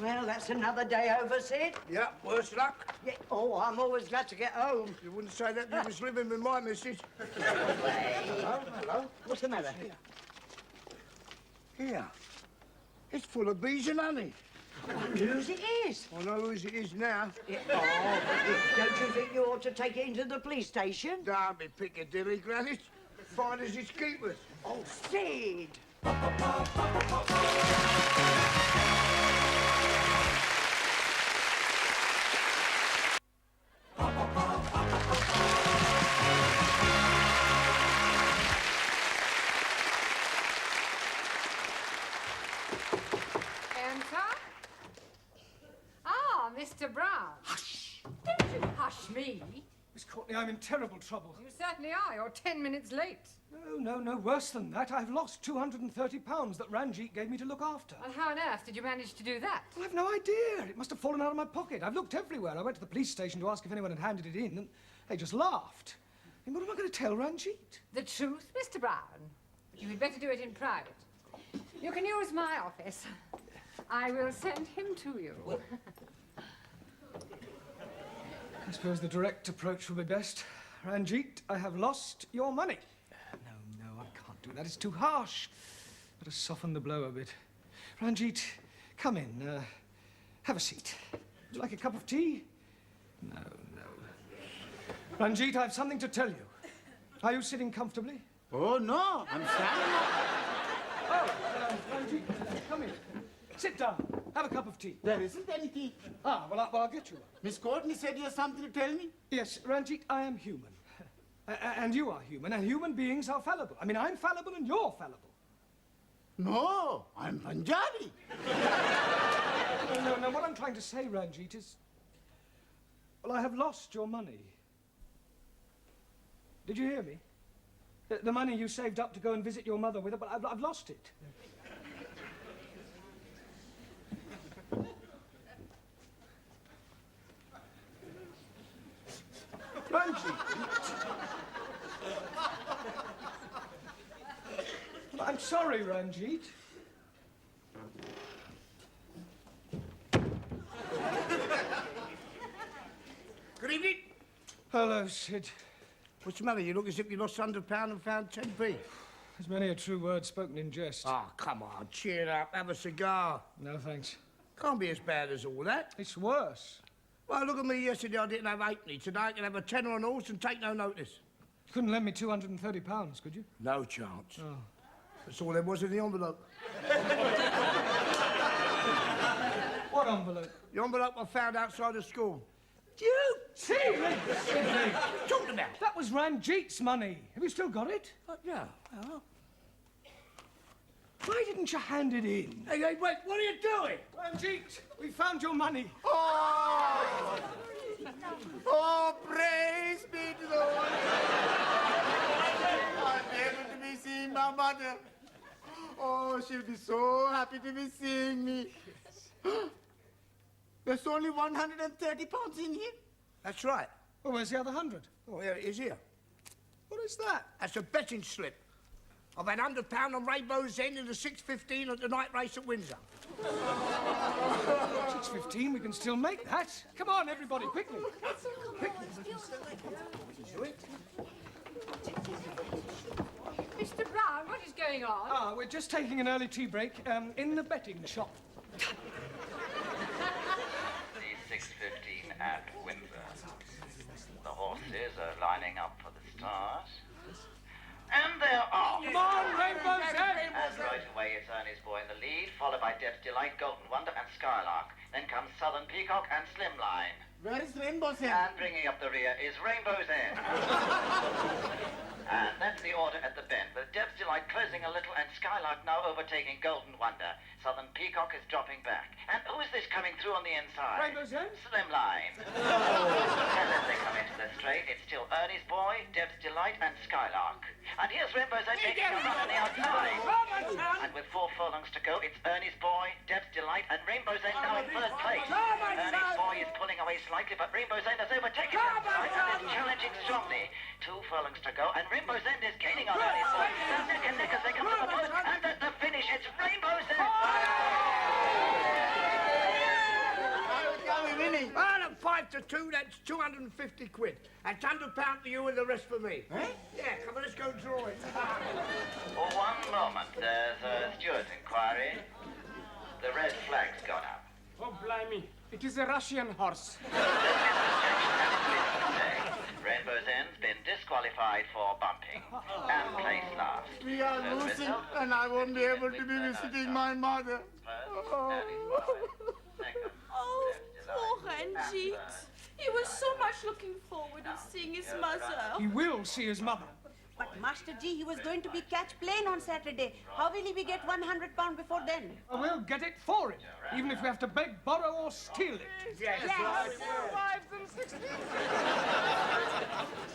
Well, that's another day over, Sid. Yeah, worse luck. Yeah. Oh, I'm always glad to get home. You wouldn't say that if you was living with my missus. Hello, hello. What's the matter? Here. It's full of bees and honey. Whose it is? I know whose it is now. Yeah. Oh, don't you think you ought to take it into the police station? Don't be Piccadilly, Granny. Fine as its keepers. Oh, Sid! Mr. Brown. Hush! Don't you hush me. Miss Courtney, I'm in terrible trouble. You certainly are. You're 10 minutes late. No, worse than that. I've lost £230 that Ranjit gave me to look after. Well, how on earth did you manage to do that? Well, I've no idea. It must have fallen out of my pocket. I've looked everywhere. I went to the police station to ask if anyone had handed it in, and they just laughed. I mean, what am I going to tell Ranjit? The truth, Mr. Brown. But you had better do it in private. You can use my office. I will send him to you. I suppose the direct approach will be best. Ranjit, I have lost your money. No, I can't do that. It's too harsh. Better soften the blow a bit. Ranjit, come in. Have a seat. Would you like a cup of tea? No. Ranjit, I have something to tell you. Are you sitting comfortably? Oh, no, I'm standing up. Oh, Ranjit, come in. Sit down. Have a cup of tea. There isn't any tea. Well, I'll get you one. Miss Courtney said you have something to tell me? Yes, Ranjit, I am human. And you are human, and human beings are fallible. I mean, I'm fallible and you're fallible. No, I'm Punjabi. No, what I'm trying to say, Ranjit, is... Well, I have lost your money. Did you hear me? The money you saved up to go and visit your mother with, but I've lost it. Ranjit. I'm sorry, Ranjit. Good evening. Hello, Sid. What's the matter? You look as if you lost £100 and found 10p. There's many a true word spoken in jest. Come on, cheer up. Have a cigar. No, thanks. Can't be as bad as all that. It's worse. Well, look at me yesterday. I didn't have 8p. Today I can have a tenner on horse and take no notice. You couldn't lend me £230, could you? No chance. Oh. That's all there was in the envelope. envelope? The envelope I found outside the school. You tea! Talking about? That was Ranjit's money. Have you still got it? Yeah. Well, why didn't you hand it in? Hey, wait, what are you doing? Ranjit, we found your money. Oh! Oh, praise be to the Lord. I'm able to be seeing my mother. Oh, she'll be so happy to be seeing me. There's only 130 pounds in here. That's right. Well, where's the other 100? Oh, here it is here. What is that? That's a betting slip. I've had £100 on Rainbow's End in the 6:15 at the night race at Windsor. 6:15, we can still make that. Come on, everybody, quickly. Mr. Brown, what is going on? Ah, we're just taking an early tea break in the betting shop. The 6:15 at Windsor. The horses are lining up for the start. And they're off. Come on, Rainbow's End! And right away it's Ernie's Boy in the lead, followed by Deb's Delight, Golden Wonder and Skylark. Then comes Southern Peacock and Slimline. Where is Rainbow's End? And bringing up the rear is Rainbow's End. And that's the order at the bend, with Deb's Delight closing a little and Skylark now overtaking Golden Wonder. Southern Peacock is dropping back. And who is this coming through on the inside? Rainbow's End? Slimline. And as they come into the straight, it's still Ernie's Boy, Deb's Delight and Skylark. And here's Rainbow's End taking a run on the outside. And with 4 furlongs to go, it's Ernie's Boy, Deb's Delight and Rainbow's End now in first place. Ernie's Boy is pulling away slightly, but Rainbow's End has overtaken him and is challenging strongly. 2 furlongs to go, and Rainbow's End is gaining on Ernie's Boy. They're neck and neck as they come to the post, and at the finish, it's Rainbow's End. Are we winning? Well, at 5-2, that's 250 quid. That's £100 for you and the rest for me. Eh? Yeah, come on, let's go draw it. For one moment, there's a steward's inquiry. The red flag's gone up. Oh, blimey. It is a Russian horse. Rainbow's End's been disqualified for bumping and placed last. We are So the losing, result and I won't be able to be visiting my mother. Oh, poor Ranjit. He was so much looking forward to seeing his mother. He will see his mother. But Master G, he was going to be catch plane on Saturday. How will he be get 100 pound before then? We'll get it for him, even if we have to beg, borrow, or steal it. Yes. Wives and 16.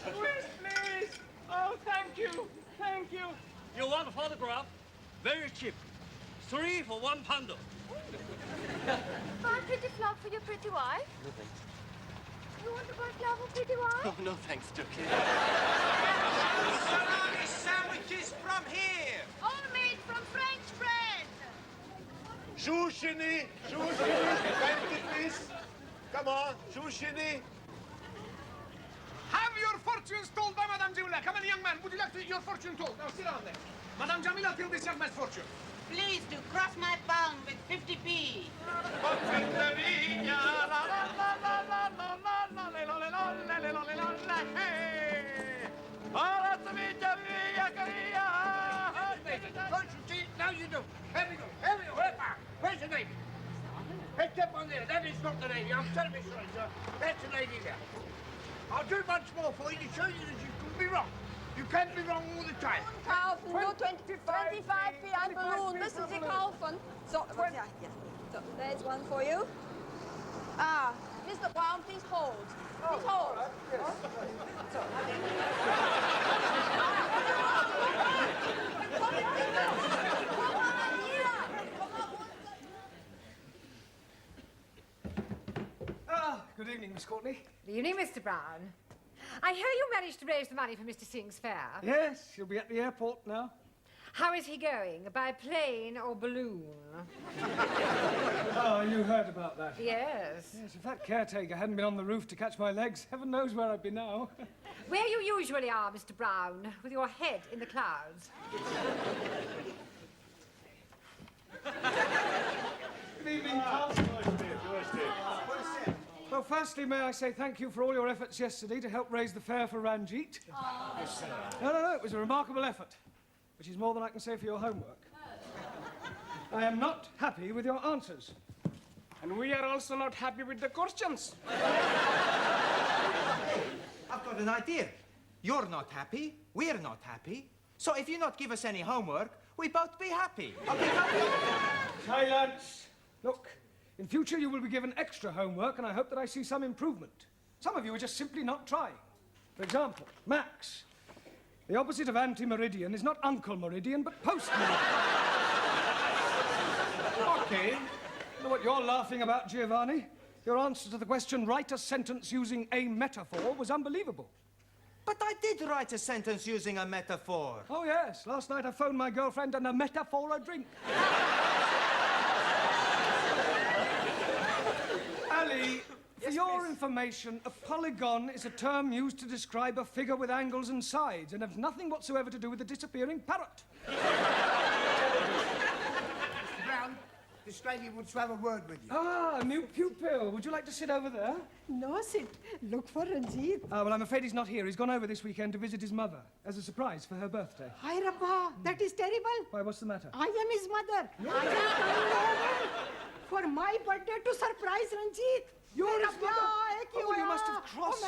Please. Oh, thank you. Thank you. You want a photograph? Very cheap. 3 for £1. Buy a pretty flower for your pretty wife? No, thanks. You want to buy a flower for pretty wife? Oh, no, thanks, it's okay. Salami sandwiches from here. All made from French bread. Shushini! Shushini! Please. Come on, Shushini! Have your fortunes told by Madame Jamila. Come on, young man. Would you like to your fortune told? Now, sit down there. Madame Jamila, tell this young man's fortune. Please to cross my palm with 50p. Now you do. Here we go. Where's the lady? Hey, step on there. That is not the lady. I'm terribly sorry, sir. That's the lady there. I'll do much more for you to show you that you couldn't be wrong. You can't be wrong all the time. Kaufen, nur 25p ein balloon. Müssen Sie kaufen. So, ja, hier. So, there's one for you. Ah, Mr. Brown, please hold. Please hold. Good evening, Miss Courtney. Good evening, Mr. Brown. I hear you managed to raise the money for Mr. Singh's fare. Yes, he'll be at the airport now. How is he going? By plane or balloon? Oh, you heard about that? Yes. Yes, if that caretaker hadn't been on the roof to catch my legs, heaven knows where I'd be now. Where you usually are, Mr. Brown, with your head in the clouds. Good evening, Tom. Well, firstly, may I say thank you for all your efforts yesterday to help raise the fare for Ranjit. No, it was a remarkable effort, which is more than I can say for your homework. I am not happy with your answers. And we are also not happy with the questions. I've got an idea. You're not happy, we're not happy. So if you not give us any homework, we both be happy. Okay, Silence. Look, in future you will be given extra homework, and I hope that I see some improvement. Some of you are just simply not trying. For example, Max. The opposite of anti-meridian is not Uncle Meridian, but post-meridian. Okay. I know what you're laughing about, Giovanni. Your answer to the question, write a sentence using a metaphor, was unbelievable. But I did write a sentence using a metaphor. Oh, yes. Last night I phoned my girlfriend and a metaphor a drink. Ali, for your information, a polygon is a term used to describe a figure with angles and sides and has nothing whatsoever to do with the disappearing parrot. Brown, this lady wants to have a word with you. Ah, a new pupil. Would you like to sit over there? No, sit. Look for Ranjit. Well, I'm afraid he's not here. He's gone over this weekend to visit his mother as a surprise for her birthday. Hi, Rabba. That is terrible. Why, what's the matter? I am his mother. I am coming over for my birthday to surprise Ranjit. You're his mother? Oh, you must have crossed.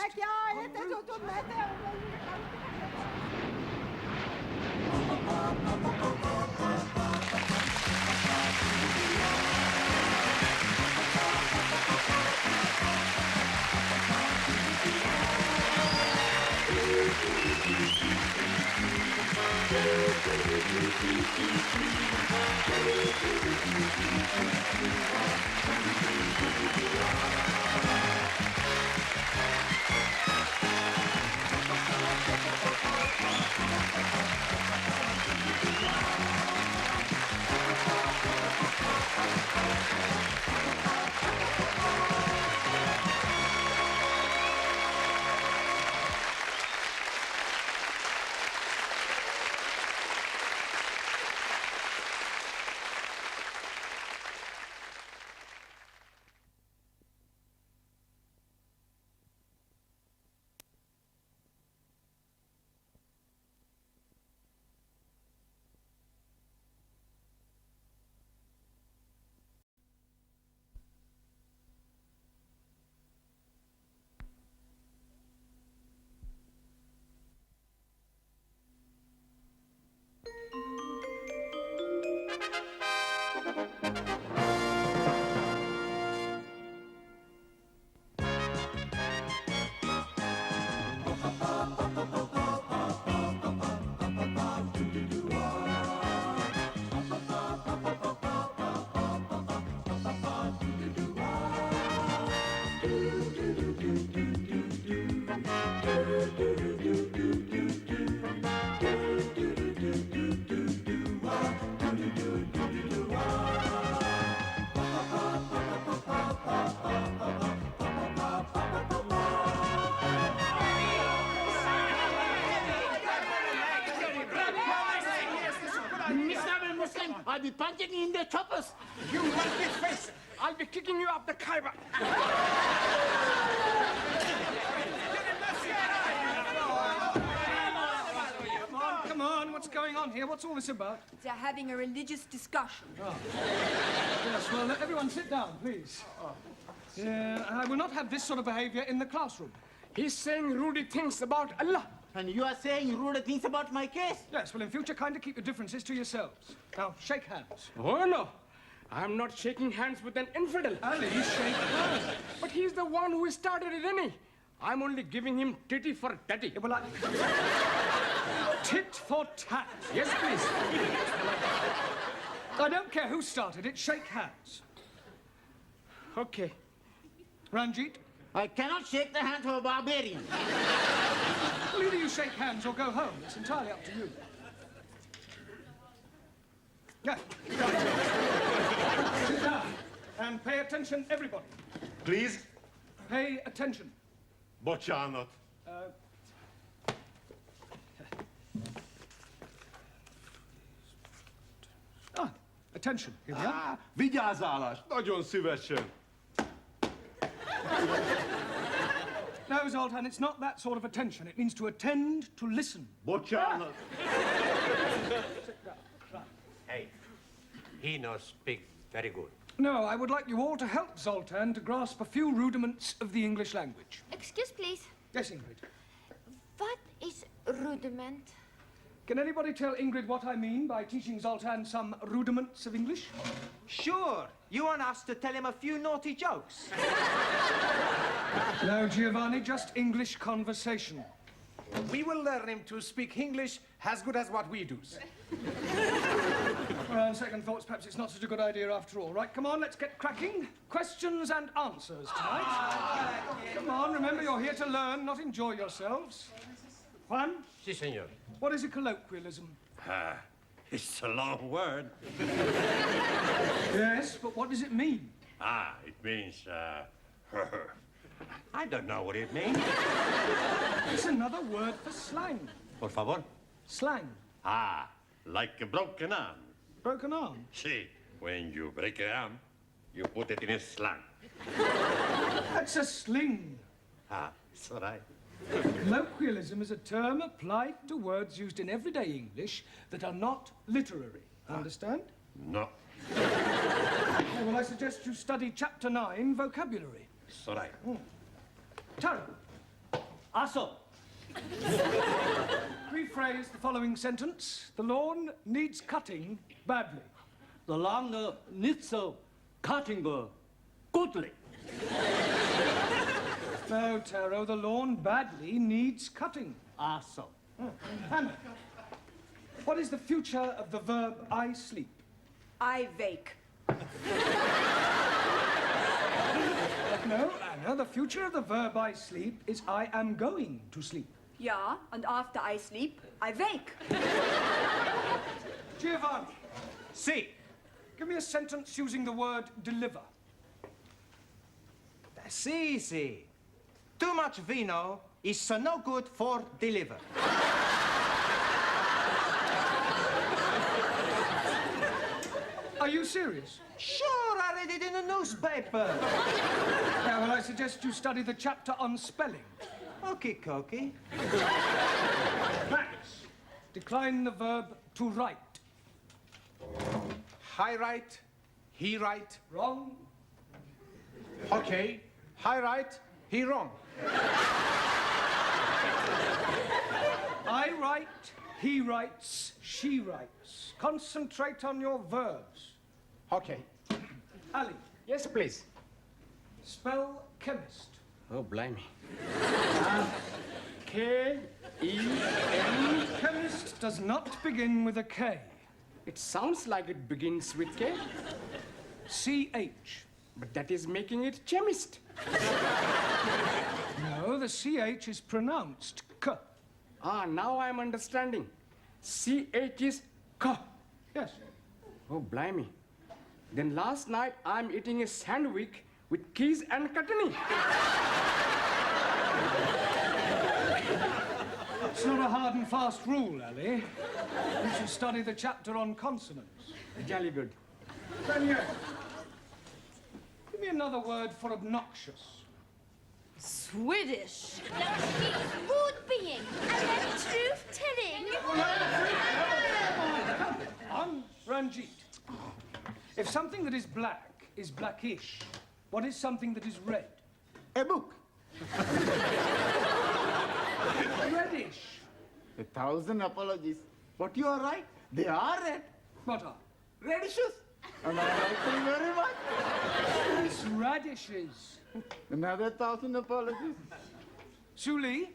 I'll be punching in the choppers. You monkey face! I'll be kicking you up the Khyber. Come on, what's going on here? What's all this about? They're having a religious discussion. Yes, well, let everyone sit down, please. I will not have this sort of behavior in the classroom. He's saying rude things about Allah. And you are saying rude things about my case? Yes, well, in future, kindly keep your differences to yourselves. Now, shake hands. Oh, no. I'm not shaking hands with an infidel. Ali, shake hands. But he's the one who started it, isn't he? I'm only giving him titty for tatty. Yeah, well, tit for tat. Yes, please. I don't care who started it. Shake hands. Okay. Ranjit? I cannot shake the hand of a barbarian. Well, either you shake hands or go home. It's entirely up to you. Yeah. Sit down. And pay attention, everybody. Please? Pay attention. Bocsánat. Attention. Here we are. Vigyázálás! Nagyon szívesen. No, Zoltan, it's not that sort of attention. It means to attend, to listen. Bocsánat. Hey, he knows speak very good. No, I would like you all to help Zoltan to grasp a few rudiments of the English language. Excuse, please. Yes, Ingrid. What is rudiment? Can anybody tell Ingrid what I mean by teaching Zoltan some rudiments of English? Sure. You want us to tell him a few naughty jokes? No, Giovanni, just English conversation. We will learn him to speak English as good as what we do, sir. Well, on second thoughts, perhaps it's not such a good idea after all. Right, come on, let's get cracking. Questions and answers tonight. Come on, remember you're here to learn, not enjoy yourselves. Juan? Si, senor. What is a colloquialism? It's a long word. Yes, but what does it mean? It means, I don't know what it means. It's another word for slang. Por favor. Slang. Like a broken arm. Broken arm? See, when you break an arm, you put it in a sling. That's a sling. That's all right. Colloquialism is a term applied to words used in everyday English that are not literary. Understand? No. Okay, well, I suggest you study Chapter 9, vocabulary. It's all right. Taro. Also, rephrase the following sentence. The lawn needs cutting badly. the lawn needs cutting goodly. No, Taro, the lawn badly needs cutting. Also. Hannah, what is the future of the verb I sleep? I wake. No, Anna, the future of the verb I sleep is I am going to sleep. Yeah, and after I sleep, I wake. Giovanni. Si. Give me a sentence using the word deliver. That's easy. Too much vino is no good for deliver. Are you serious? Sure, I read it in the newspaper. Yeah, well, I suggest you study the chapter on spelling. Okie dokie. Max, decline the verb to write. I write, he write. Wrong. Okay, I write, he wrong. I write, he writes, she writes. Concentrate on your verbs. Okay. Ali. Yes, please. Spell chemist. Oh, blimey. K-E-M. Chemist does not begin with a K. It sounds like it begins with K. C-H. But that is making it chemist. No, the C-H is pronounced K. Now I'm understanding. C-H is K. Yes. Oh, blimey. Then last night I'm eating a sandwich with keys and chutney. It's not a hard and fast rule, Ali. You should study the chapter on consonants. Jolly good. Daniel, give me another word for obnoxious. Swedish. Rude being and then truth-telling. On Ranjit. If something that is black is blackish, what is something that is red? A book. Reddish. 1,000 apologies. But you are right. They are red. What are? Radishes. And I like them very much. It's radishes. Another 1,000 apologies. Suli,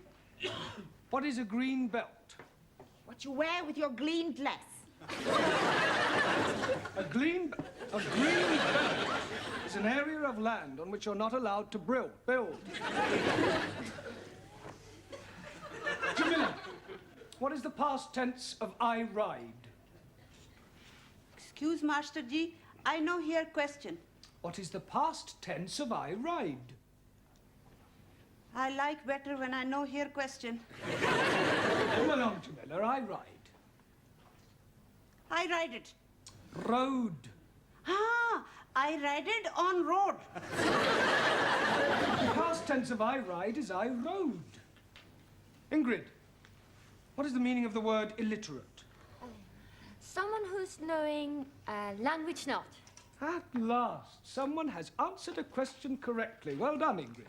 what is a green belt? What you wear with your green dress. A green belt is an area of land on which you're not allowed to build. Jamila, what is the past tense of I ride? Excuse, Master Ji, I know here question. What is the past tense of I ride? I like better when I know here question. Come along, Jamila, I ride. I ride it. Road. I ride it on road. The past tense of I ride is I rode. Ingrid, what is the meaning of the word illiterate? Someone who's knowing language not. At last, someone has answered a question correctly. Well done, Ingrid.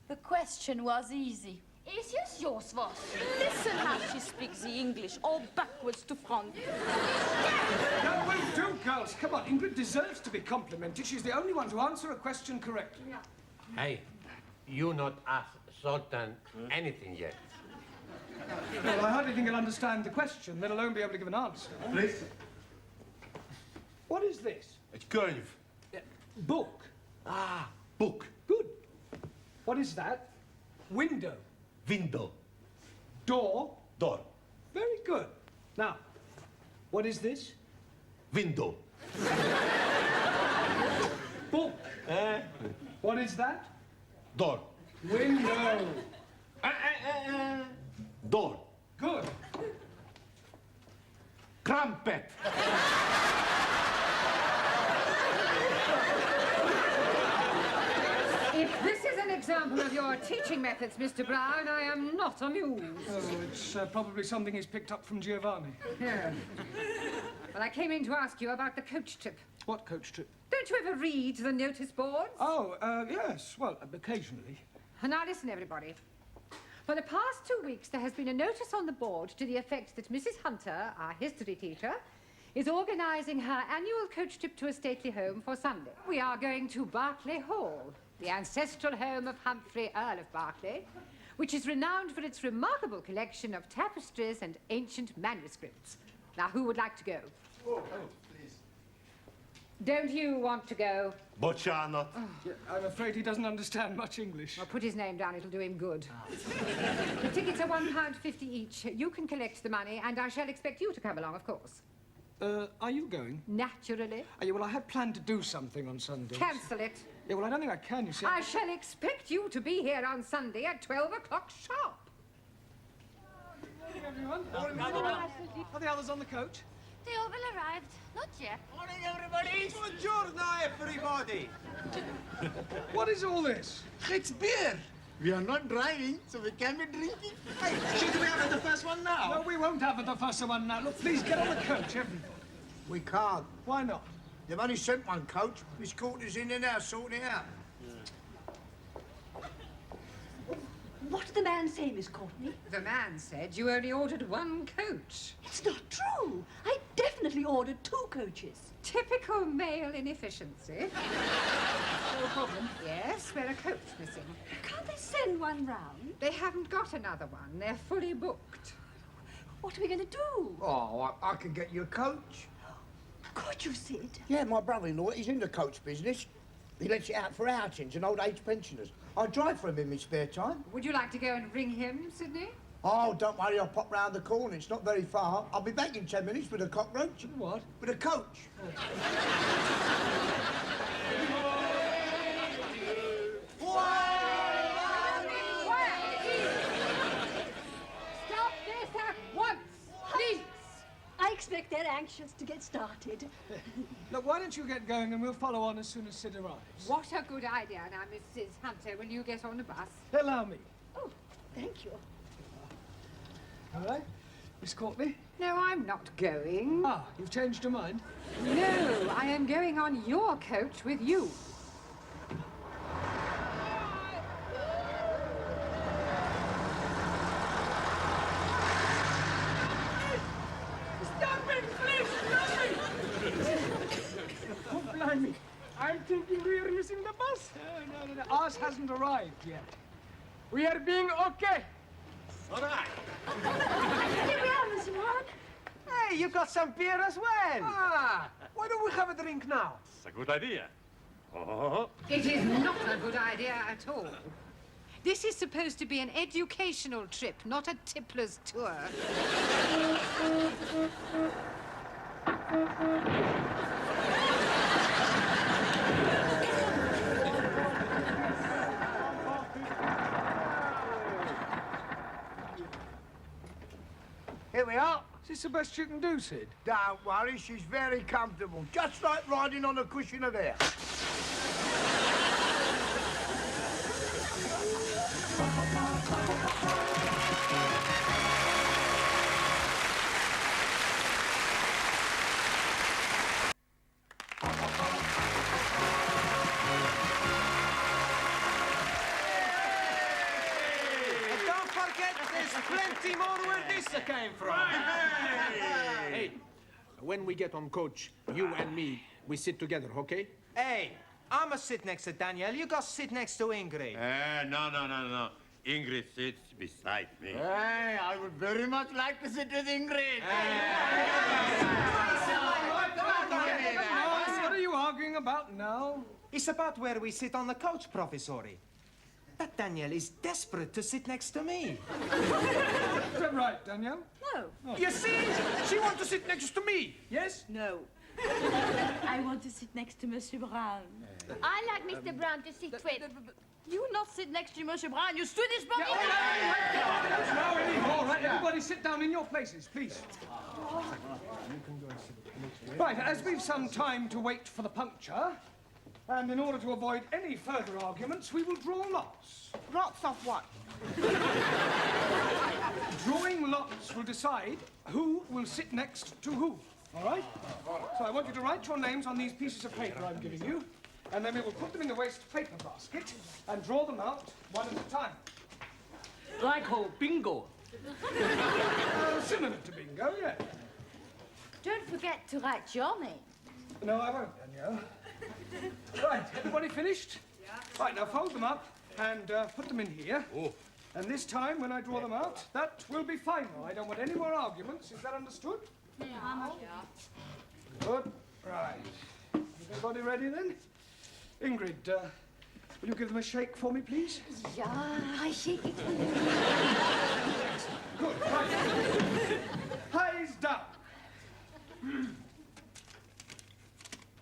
The question was easy. Easiest yours was. Listen how she speaks the English, all backwards to front. That will do, girls. Come on, Ingrid deserves to be complimented. She's the only one to answer a question correctly. Hey, you not ask Sultan anything yet. Well, I hardly think he'll understand the question, let alone be able to give an answer. Please. What is this? It's curve. Book. Ah, book. Good. What is that? Window. Window. Door. Door. Very good. Now, what is this? Window. Book. What is that? Door. Window. Door. Good. Crumpet. If this is an example of your teaching methods, Mr. Brown, I am not amused. Oh, it's probably something he's picked up from Giovanni. Yeah. Well, I came in to ask you about the coach trip. What coach trip? Don't you ever read the notice boards? Oh, yes. Well, occasionally. Now listen, everybody. For the past 2 weeks, there has been a notice on the board to the effect that Mrs. Hunter, our history teacher, is organising her annual coach trip to a stately home for Sunday. We are going to Berkeley Hall, the ancestral home of Humphrey, Earl of Berkeley, which is renowned for its remarkable collection of tapestries and ancient manuscripts. Now, who would like to go? Oh, please. Don't you want to go? Bocciano. Yeah, I'm afraid he doesn't understand much English. I'll put his name down, it'll do him good. The tickets are £1.50 each. You can collect the money, and I shall expect you to come along, of course. Are you going? Naturally. Yeah, well, I had planned to do something on Sunday. Cancel it. Yeah, well, I don't think I can, you see. I shall expect you to be here on Sunday at 12 o'clock sharp. Morning, everyone. Morning, Are the others on the coach? They all will arrived. Not yet. Morning, everybody. Buongiorno, everybody. What is all this? It's beer. We are not driving, so we can be drinking. Hey, should we have the first one now? No, we won't have the first one now. Look, please get on the coach, everybody. We can't. Why not? They've only sent one coach. Miss Courtney's in there now, sorting it out. What did the man say, Miss Courtney? The man said you only ordered one coach. It's not true. I definitely ordered 2 coaches. Typical male inefficiency. No problem. Yes, we're a coach missing. Can't they send one round? They haven't got another one. They're fully booked. What are we going to do? Oh, I can get you a coach. Could you, Sid? Yeah, my brother-in-law, he's in the coach business. He lets it out for outings and old-age pensioners. I drive for him in my spare time. Would you like to go and ring him, Sydney? Oh, don't worry, I'll pop round the corner. It's not very far. I'll be back in 10 minutes with a cockroach. What? With a coach. Stop this at once, please. I expect they're anxious to get started. Look, why don't you get going and we'll follow on as soon as Sid arrives. What a good idea. Now, Mrs. Hunter, will you get on the bus? Allow me. Oh, thank you. All right. Miss Courtney? No, I'm not going. Ah, you've changed your mind? No, I am going on your coach with you. Stop it, please! Stop it! Oh, blimey. I'm thinking we are missing the bus. No. Ours hasn't arrived yet. We are being okay. All right. Here we are, Mr. Mark. Hey, you got some beer as well. Ah, why don't we have a drink now? It's a good idea. Oh. It is not a good idea at all. This is supposed to be an educational trip, not a tippler's tour. Here we are. Is this the best you can do, Sid? Don't worry, she's very comfortable. Just like riding on a cushion of air. came from. Hey, when we get on coach, you and me, we sit together, okay? Hey, I'ma sit next to Danielle. You go sit next to Ingrid. No. Ingrid sits beside me. Hey, I would very much like to sit with Ingrid. What are you arguing about now? It's about where we sit on the couch, Professori. That Danielle is desperate to sit next to me. Is that right, Danielle? No. You see? She wants to sit next to me, yes? No. I want to sit next to Monsieur Brown. I like Mr. Brown to sit with. You not sit next to Monsieur Brown, you Swedish body. No anymore. Right, everybody sit down in your places, please. Right, as we've some time to wait for the puncture, and in order to avoid any further arguments, we will draw lots. Lots of what? Drawing lots will decide who will sit next to who, all right? So I want you to write your names on these pieces of paper I'm giving you, and then we will put them in the waste paper basket and draw them out one at a time. Like bingo. Similar to bingo, yeah. Don't forget to write your name. No, I won't, Danielle. Right, everybody finished? Yeah. Right, now fold them up and put them in here. Oh. And this time, when I draw them out, that will be final. I don't want any more arguments. Is that understood? Yeah. Good. Right. Everybody ready then? Ingrid, will you give them a shake for me, please? Yeah, I shake it. Good. Right. Eyes down.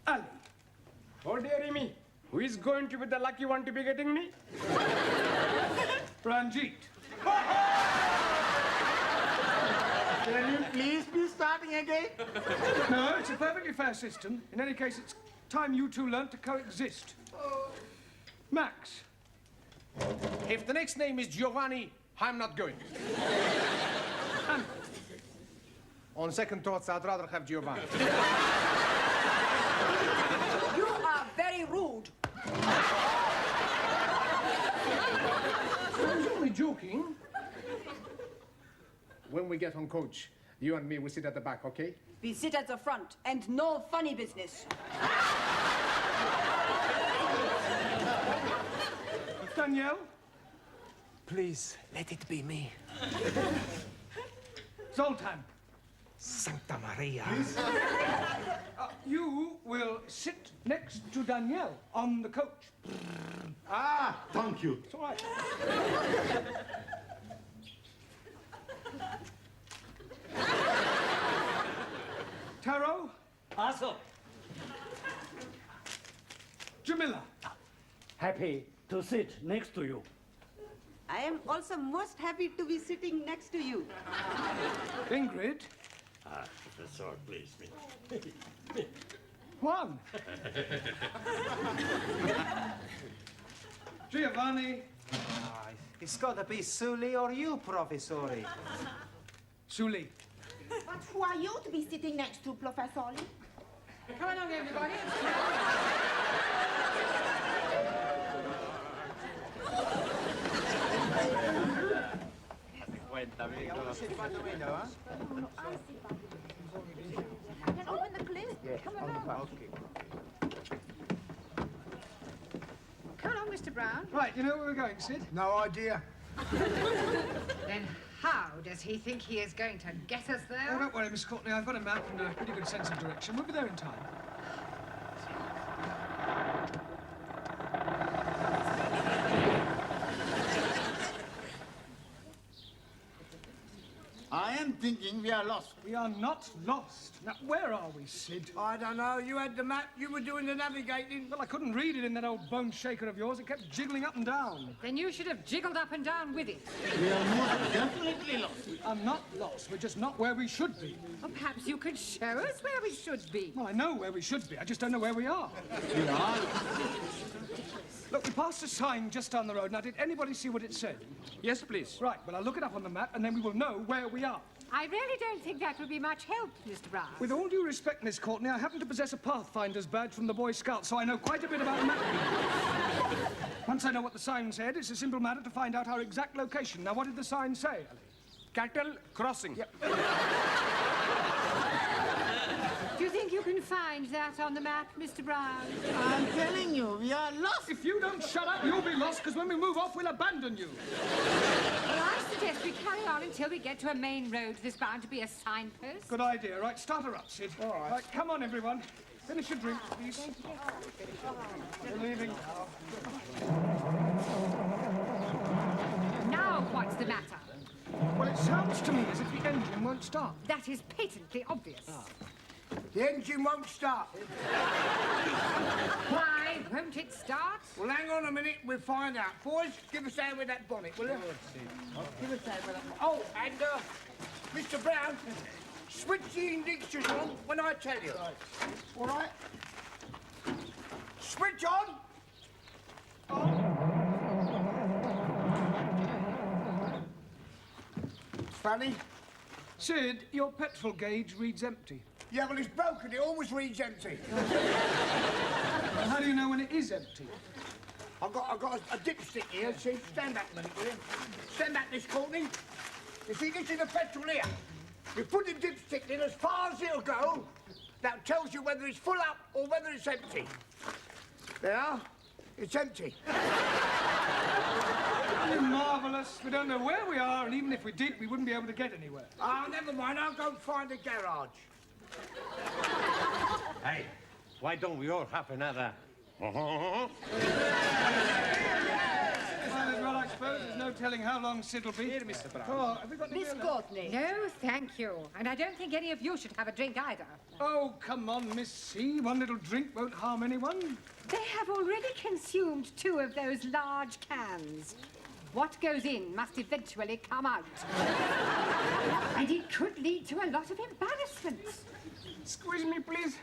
Ali. Oh, dearie me. Who is going to be the lucky one to be getting me? Ranjit. Can you please be starting again? No, it's a perfectly fair system. In any case, it's time you two learnt to coexist. Max. If the next name is Giovanni, I'm not going. Anna. On second thoughts, I'd rather have Giovanni. You are very rude. I was only joking. When we get on coach, you and me will sit at the back, okay? We sit at the front, and no funny business. Danielle. Please, let it be me. Zoltan. Santa Maria. You will sit next to Danielle on the coach. Ah, thank you. It's all right. Taro. Also, Jamila. happy to sit next to you. I am also most happy to be sitting next to you. Ingrid. Professor, please, me. Juan. Giovanni. It's gotta be Sully or you, Professori. Sully. But who are you to be sitting next to, Professor? Come along, everybody. Find the window, huh? Then open the clip. Yes, Come on the along. back. Okay. Come along, Mr. Brown. Right, you know where we're going, Sid? No idea. Then how does he think he is going to get us there? Oh, don't worry, Miss Courtney. I've got a map and a pretty good sense of direction. We'll be there in time. I am thinking we are lost. We are not lost. Now, where are we, Sid? I don't know. You had the map. You were doing the navigating. Well, I couldn't read it in that old bone shaker of yours. It kept jiggling up and down. Then you should have jiggled up and down with it. We are most definitely lost. We are not lost. We're just not where we should be. Well, perhaps you could show us where we should be. Well, I know where we should be. I just don't know where we are. We are. Look, we passed a sign just down the road. Now, did anybody see what it said? Yes, please. Right, well, I'll look it up on the map, and then we will know where we are. I really don't think that would be much help, Mr. Brown. With all due respect, Miss Courtney, I happen to possess a Pathfinder's badge from the Boy Scouts, so I know quite a bit about mapping. Once I know what the sign said, it's a simple matter to find out our exact location. Now, what did the sign say, Ali? Cattle crossing. Do you think you can find that on the map, Mr. Brown? I'm telling you, we are lost. If you don't shut up, you'll be lost, because when we move off, we'll abandon you. Well, I suggest we carry on until we get to a main road. There's bound to be a signpost. Good idea. Right, start her up, Sid. All right. Right, come on, everyone. Finish your drink, please. We're leaving now. Now what's the matter? Well, it sounds to me as if the engine won't start. That is patently obvious. The engine won't start. Why won't it start? Well, hang on a minute, we'll find out. Boys, give us a hand with that bonnet, will you? Give us a hand with that bonnet. Oh, and, Mr. Brown, switch the ignition on when I tell you. All right? Switch on. Funny. Sid, your petrol gauge reads empty. Yeah, well, it's broken. It always reads empty. Well, how do you know when it is empty? I've got a dipstick here. See, stand back a minute, will you? Stand back, Miss Courtney. You see, this is the petrol here. You put the dipstick in as far as it'll go. That tells you whether it's full up or whether it's empty. There, it's empty. Oh, marvellous. We don't know where we are, and even if we did, we wouldn't be able to get anywhere. Oh, never mind. I'll go and find a garage. Hey, why don't we all have another? Well, I suppose there's no telling how long Sid'll be. Here, Mr. Brown. Oh, have we got Miss Courtney. No, thank you. And I don't think any of you should have a drink either. Oh, come on, Miss C. One little drink won't harm anyone. They have already consumed 2 of those large cans. What goes in must eventually come out. And it could lead to a lot of embarrassment. Squeeze me, please.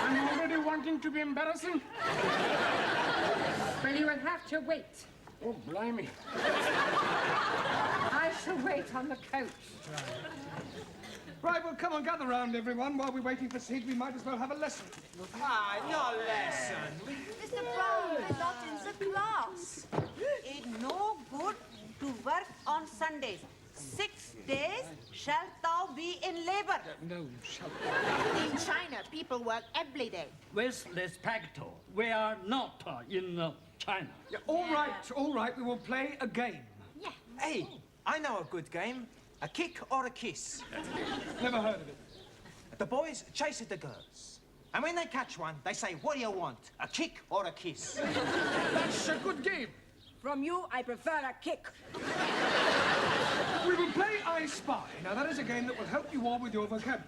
I'm already wanting to be embarrassing. Well, you will have to wait. Oh, blimey. I shall wait on the coach. Right, well, come on, gather round, everyone. While we're waiting for Sid, we might as well have a lesson. Ah, no lesson. Mr. Brown, we're not in the class. It's no good to work on Sundays. 6 days shalt thou be in labor. No, shall In China, people work every day. With respect, we are not in China. Yeah, all right, we will play a game. Yeah. Hey, I know a good game. A kick or a kiss. Never heard of it. The boys chase the girls. And when they catch one, they say, what do you want? A kick or a kiss? That's a good game. From you, I prefer a kick. We will play I Spy. Now, that is a game that will help you all with your vocabulary.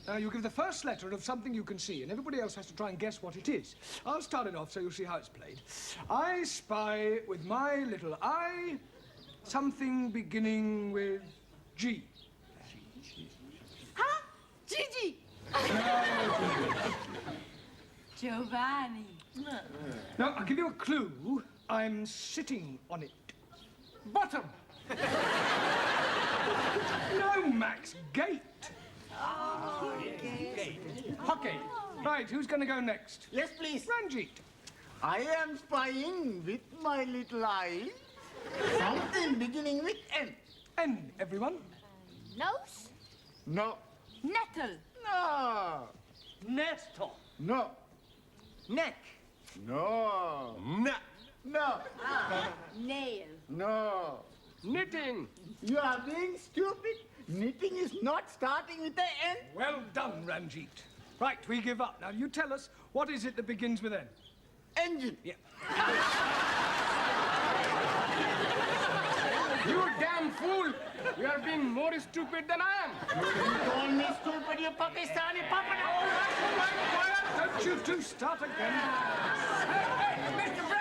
Now, you give the first letter of something you can see, and everybody else has to try and guess what it is. I'll start it off so you'll see how it's played. I spy with my little eye something beginning with G. Huh? Gigi. Giovanni. Now, I'll give you a clue. I'm sitting on it. Bottom. No, Max. Gate. Oh, Gate. Hockey. Right, who's going to go next? Yes, please. Ranjit. I am spying with my little eye something beginning with N. N, everyone. Nose? No. Nettle. No. Nestor. No. Neck. No. Nut. No. Nail. No. Knitting. You are being stupid. Knitting is not starting with the N. Well done, Ranjit. Right, we give up. Now, you tell us, what is it that begins with N? Engine. Yeah. You damn fool. You are being more stupid than I am. You call me stupid, you Pakistani puppet. All right, quiet. Don't you two start again. Hey, Mr. Brown!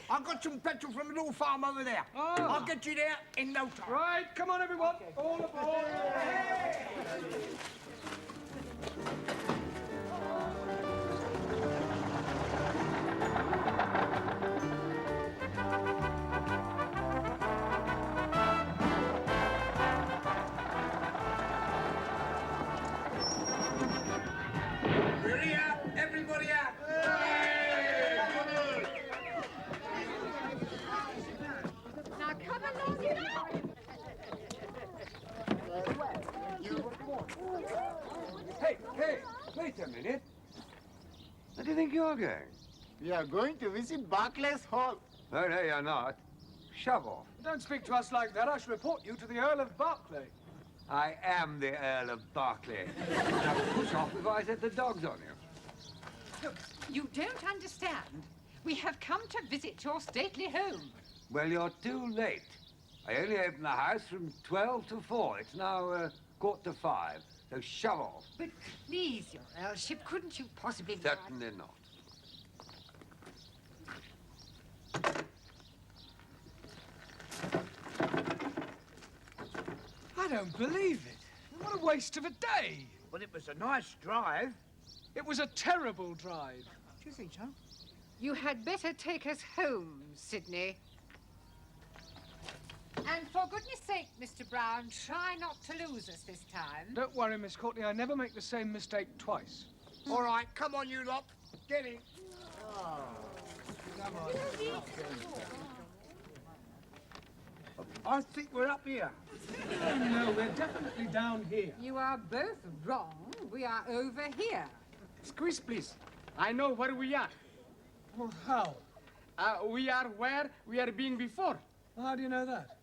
I've got some petrol from a little farm over there. Oh. I'll get you there in no time. Right, come on, everyone. All aboard. Hurry up, everybody up. Now, come along, you know. Hey, wait a minute. Where do you think you're going? We are going to visit Barclays Hall. Oh, no, you're not. Shove off. Don't speak to us like that. I shall report you to the Earl of Berkeley. I am the Earl of Berkeley. Now, push off before I set the dogs on you. Look, you don't understand. We have come to visit your stately home. Well, you're too late. I only open the house from 12 to 4. It's now 4:45, so shove off. But please, your Earlship, couldn't you possibly... Certainly not. I don't believe it. What a waste of a day. Well, it was a nice drive. It was a terrible drive. Do you think so? You had better take us home, Sidney. And for goodness sake, Mr. Brown, try not to lose us this time. Don't worry, Miss Courtney. I never make the same mistake twice. All right, come on, you lot. Get in. I think we're up here. No, we're definitely down here. You are both wrong. We are over here. Squeeze, please. I know where we are. Well, how? We are where we are being before. How do you know that?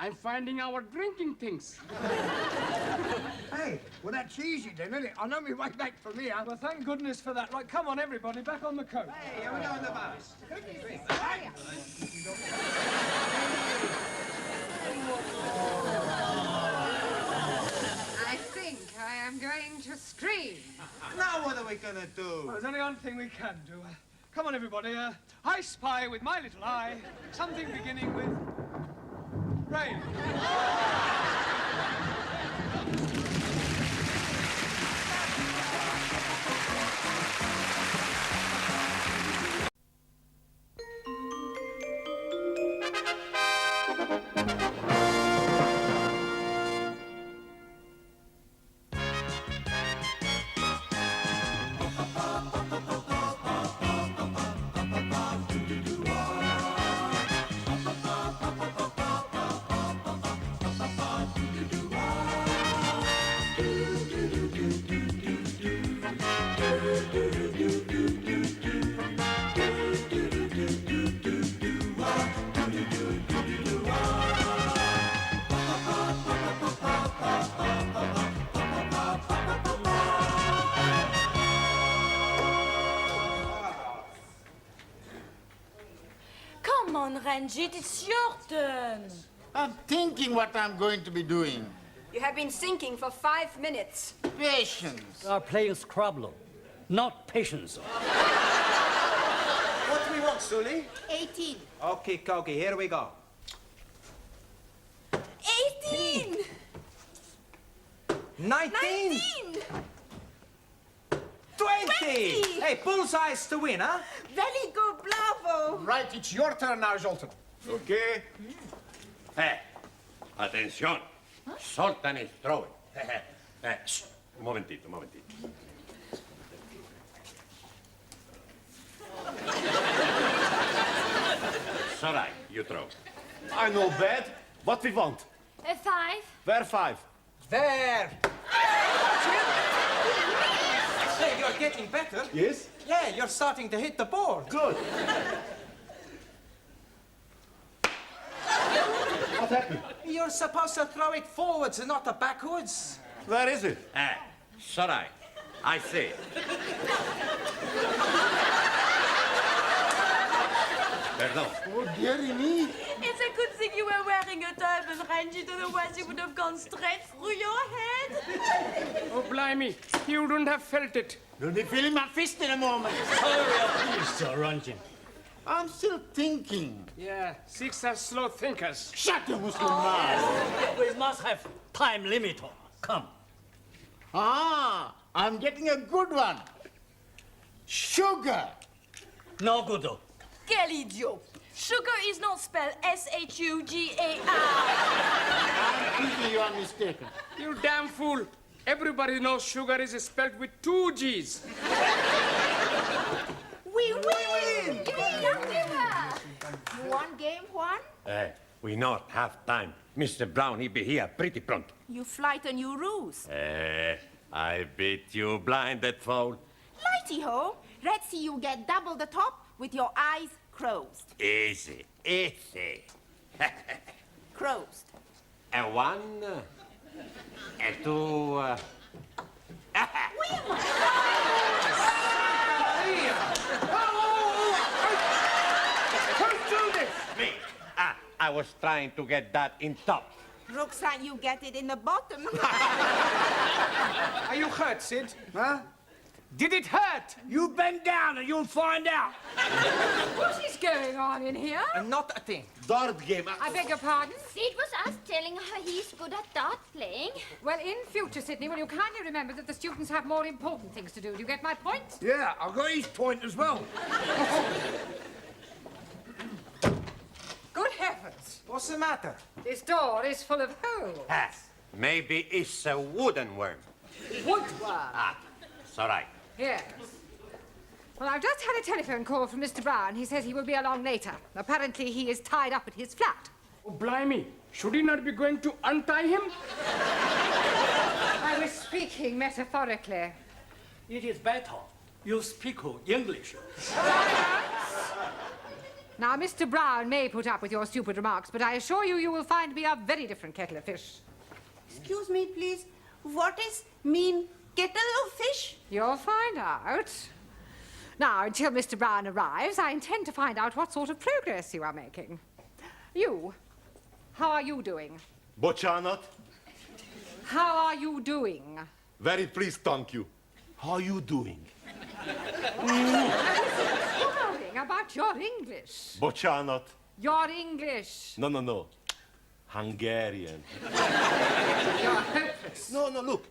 I'm finding our drinking things. Hey, well, that's easy then, isn't it? I know my way back from here. Well, thank goodness for that. Right, come on, everybody, back on the coast. Hey, here we go on the bus. I think I am going to scream. Now what are we gonna do? Well, there's only one thing we can do. Come on, everybody. I spy with my little eye something beginning with rain. Come on, Ranjit, it's your turn. I'm thinking what I'm going to be doing. You have been thinking for 5 minutes. Patience. We are playing Scrabble, not patience. What do we want, Sully? 18. Okay, Coggy, here we go. 18! 19! 20! Hey, bullseyes to win, huh? Very good, bravo. Right, it's your turn now, Zoltan. Okay. Atención. Soltan is throwing. Shh, un momentito, un momentito. Sorry, you throw. I know bad. What we want? A 5. Where 5? There! Hey, you're getting better. Yes? Yeah, you're starting to hit the board. Good. What happened? You're supposed to throw it forwards and not backwards. Where is it? Sorry, I see. Perdón. Oh, dearie me. It's a good thing you were wearing a turban, Ranjit, otherwise you would have gone straight through your head. Oh, blimey. You wouldn't have felt it. You'll be feeling my fist in a moment. Hurry up, please, Sir Ranjit. I'm still thinking. Yeah, 6 are slow thinkers. Shut your Muslim mouth. We must have time limit. Come. Ah, I'm getting a good one. Sugar. No good. Quel idiot. Sugar is not spelled S-H-U-G-A-R. I'm thinking you are mistaken. You damn fool. Everybody knows sugar is spelled with 2 G's. We win! You want game, Juan? We not have time. Mr. Brown, he be here pretty pronto. You flighten your rules. I beat you, blinded fool. Righty-ho. Let's see you get double the top with your eyes closed. Easy, easy. Closed. A one, a two. Who's doing this? Me. I was trying to get that in top. Roxanne, you get it in the bottom. Are you hurt, Sid? Huh? Did it hurt? You bend down and you'll find out. What is going on in here? Not a thing. Dart game. I beg your pardon? It was us telling her he's good at dart playing. Well, in future, Sydney, will you kindly remember that the students have more important things to do? Do you get my point? Yeah, I've got his point as well. Good heavens! What's the matter? This door is full of holes. Maybe it's a wooden worm. Woodworm. It's all right. Yes. Well, I've just had a telephone call from Mr. Brown. He says he will be along later. Apparently, he is tied up at his flat. Oh, blimey. Should he not be going to untie him? I was speaking metaphorically. It is better you speak English. Now, Mr. Brown may put up with your stupid remarks, but I assure you, you will find me a very different kettle of fish. Excuse me, please. What is mean kettle of fish? You'll find out. Now, until Mr. Brown arrives, I intend to find out what sort of progress you are making. You, how are you doing? Boccianot, How are you doing? very pleased, thank you. How are you doing? Worrying about your English. Boccianot. Your English. No. Hungarian. You're hopeless. No, look.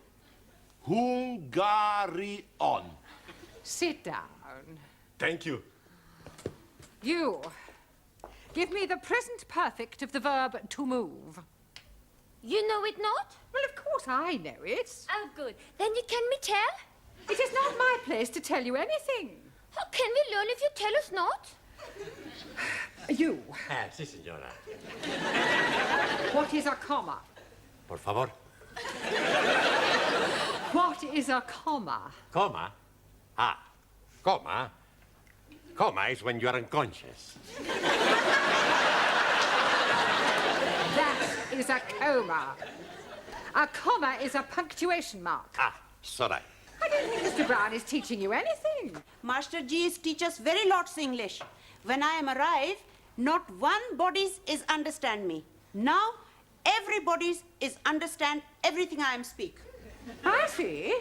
Hungarian. Sit down. Thank you. You, give me the present perfect of the verb to move. You know it not? Well, of course I know it. Oh, good. Then you can me tell? It is not my place to tell you anything. How can we learn if you tell us not? You. Si, signora. What is a comma? Por favor. What is a comma? Comma? Comma? Comma is when you're unconscious. That is a coma. A comma is a punctuation mark. It's all right. I don't think Mr. Brown is teaching you anything. Master G teaches very lots English. When I am arrived, not one bodies is understand me. Now, everybody's is understand everything I am speak. I see.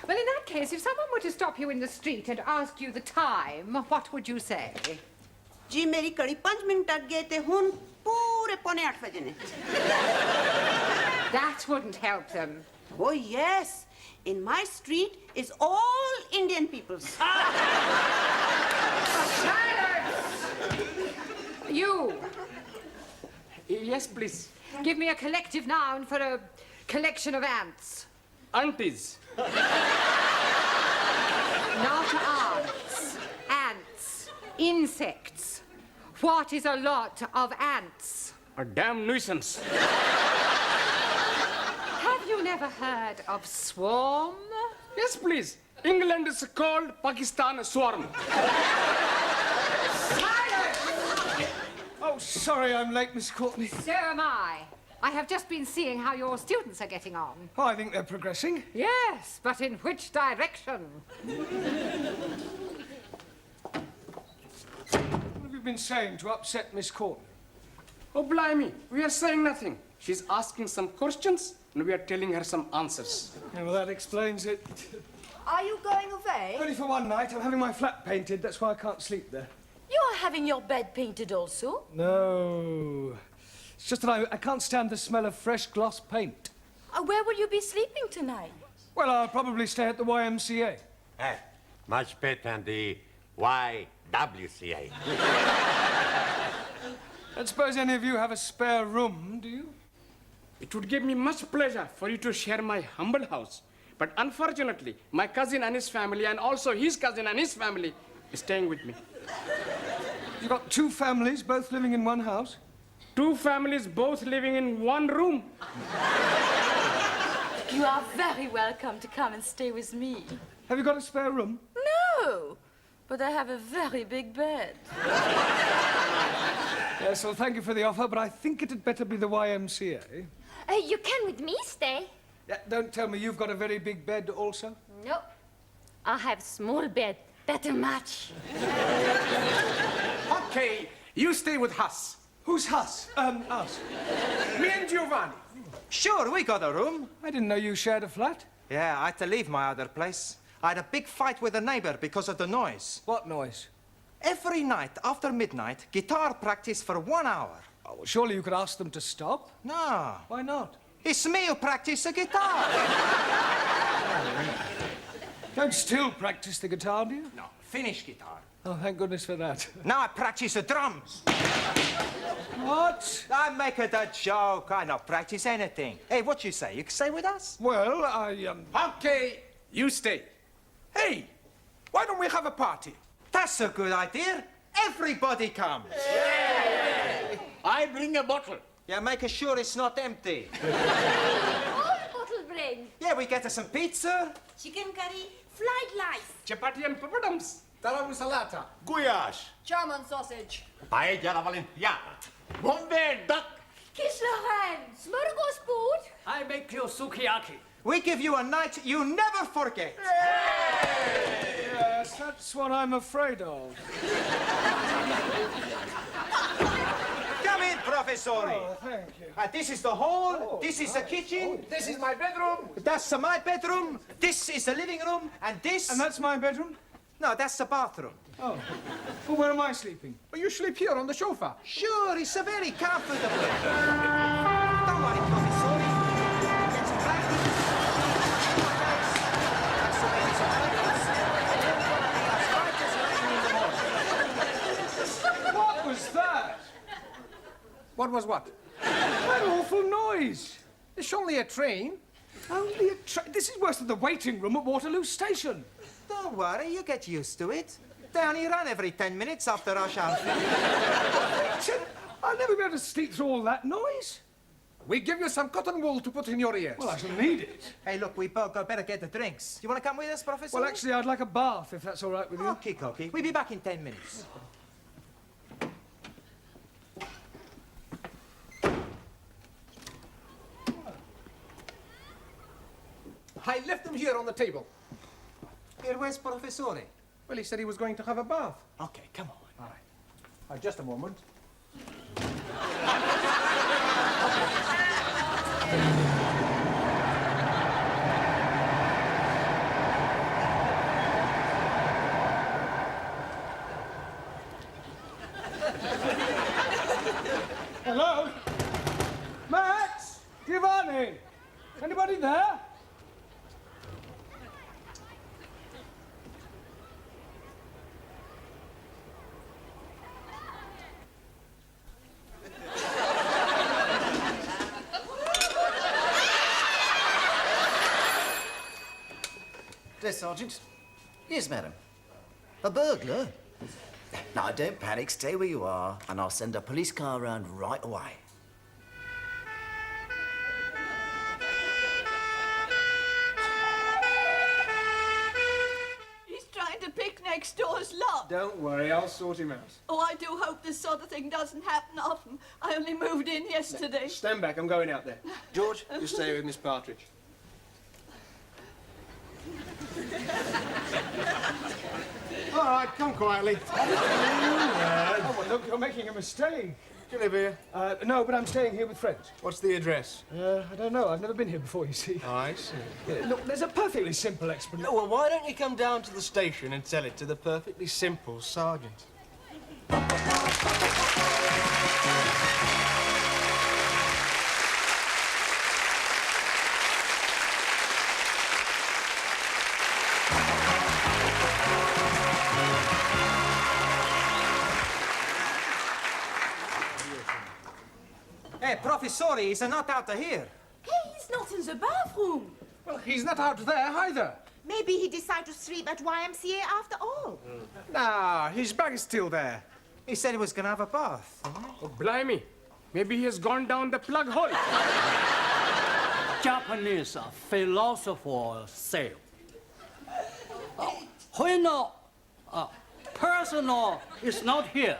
Well, in that case, if someone were to stop you in the street and ask you the time, what would you say? जी मेरी कड़ी 5 minute अट गए थे हुन पूरे 7:45 बजे ने. That wouldn't help them. Oh yes, in my street is all Indian peoples. Silence! You. Yes, please. Give me a collective noun for a collection of ants. Aunties. Not ants. Ants. Insects. What is a lot of ants? A damn nuisance. Have you never heard of swarm? Yes, please. England is called Pakistan swarm. Oh, sorry I'm late, Miss Courtney. So am I. I have just been seeing how your students are getting on. Oh, I think they're progressing. Yes, but in which direction? What have you been saying to upset Miss Courtney? Oh, blimey. We are saying nothing. She's asking some questions, and we are telling her some answers. Yeah, well, that explains it. Are you going away? Only for one night. I'm having my flat painted. That's why I can't sleep there. You are having your bed painted also? No. It's just that I can't stand the smell of fresh gloss paint. Where will you be sleeping tonight? Well, I'll probably stay at the YMCA. Much better than the YWCA. I don't suppose any of you have a spare room, do you? It would give me much pleasure for you to share my humble house. But unfortunately, my cousin and his family, and also his cousin and his family, is staying with me. You've got 2 families, both living in one house? 2 families, both living in one room. You are very welcome to come and stay with me. Have you got a spare room? No, but I have a very big bed. Yes, well, thank you for the offer, but I think it had better be the YMCA. You can with me stay. Yeah, don't tell me you've got a very big bed also? No. I have small bed. Better match. Okay, you stay with Huss. Who's Huss? Us. Me and Giovanni. Sure, we got a room. I didn't know you shared a flat. Yeah, I had to leave my other place. I had a big fight with a neighbor because of the noise. What noise? Every night after midnight, guitar practice for 1 hour. Oh, well, surely you could ask them to stop. No. Why not? It's me who practice the guitar. Don't still practice the guitar, do you? No, finish guitar. Oh, thank goodness for that. Now I practice the drums. What? I make it a joke. I not practice anything. Hey, what you say? You can stay with us? Well, Okay, you stay. Hey, why don't we have a party? That's a good idea. Everybody comes. I bring a bottle. Yeah, make sure it's not empty. All bottle bring. Yeah, we get us some pizza. Chicken curry, fried rice. Chapati and papadums. Talam salata. Goulash. German sausage. Paella alla valentiana. Bombay duck. Kisloren. Smorgasbord. I make you sukiyaki. We give you a night you never forget. Yes, that's what I'm afraid of. Come in, Professori. Oh, thank you. This is the hall. This is the kitchen. This is my bedroom. That's my bedroom. This is the living room. And this... And that's my bedroom? No, that's the bathroom. Oh. Well, where am I sleeping? Well, you sleep here on the sofa. Sure, it's a very comfortable. Don't worry, Professori. Get some blankets. That's the way it's What was that? What was what? That awful noise. It's only a train. Only a train. This is worse than the waiting room at Waterloo Station. Don't worry, you get used to it. They only run every 10 minutes after rush hour. I'll never be able to sleep through all that noise. We give you some cotton wool to put in your ears. Well, I shall need it. Hey, look, we both better get the drinks. You want to come with us, Professor? Well, actually, I'd like a bath, if that's all right with you. Okay. We'll be back in 10 minutes. I left them here on the table. Here, where's Professore? Well, he said he was going to have a bath. Okay, come on. All right. Just a moment. Hello? Max? Giovanni? Anybody there? Desk Sergeant. Yes, madam. A burglar? Now, don't panic. Stay where you are, and I'll send a police car around right away. He's trying to pick next door's lock. Don't worry, I'll sort him out. Oh, I do hope this sort of thing doesn't happen often. I only moved in yesterday. Stand back, I'm going out there. George, you stay with Miss Partridge. All right, come quietly. Oh, well, look, you're making a mistake. Do you live here? No, but I'm staying here with friends. What's the address? I don't know. I've never been here before, you see. Oh, I see. Look, there's a perfectly simple explanation. Well, why don't you come down to the station and tell it to the perfectly simple sergeant? Hey, Professore, he's not out of here. Hey, he's not in the bathroom. Well, he's not out there either. Maybe he decided to sleep at YMCA after all. Nah, his bag is still there. He said he was going to have a bath. Oh, blimey. Maybe he has gone down the plug hole. Japanese philosopher say, when a person is not here,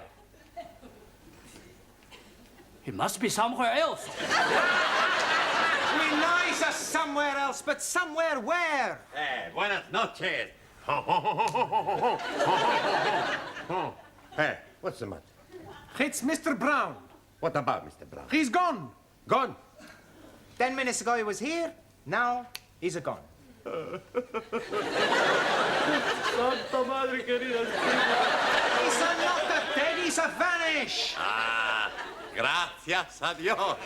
he must be somewhere else. We know he's somewhere else, but somewhere where? Buenas noches. Hey, what's the matter? It's Mr. Brown. What about Mr. Brown? He's gone. Gone? 10 minutes ago he was here. Now he's gone. Santa Madre querida. He's not dead, he's a vanish. Ah, gracias a Dios.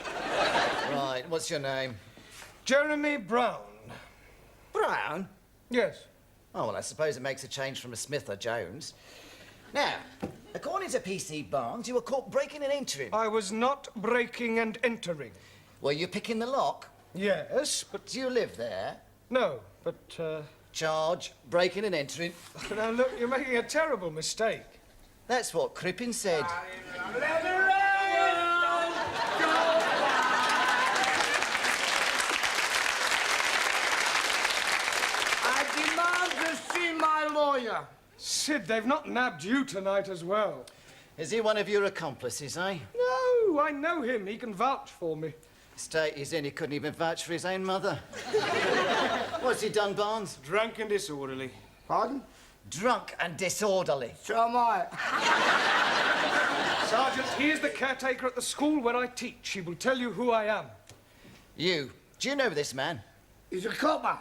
Right, what's your name? Jeremy Brown. Brown? Yes. Oh, well, I suppose it makes a change from a Smith or Jones. Now, according to PC Barnes, you were caught breaking and entering. I was not breaking and entering. Were you picking the lock? Yes, but... Do you live there? No, but, Charge, breaking and entering. Now, look, you're making a terrible mistake. That's what Crippen said. I demand to see my lawyer. Sid, they've not nabbed you tonight as well. Is he one of your accomplices, eh? No, I know him. He can vouch for me. State he's in, he couldn't even vouch for his own mother. What's he done, Barnes? Drunk and disorderly. Pardon? Drunk and disorderly. So am I. Sergeant, he is the caretaker at the school where I teach. He will tell you who I am. You. Do you know this man? He's a copper.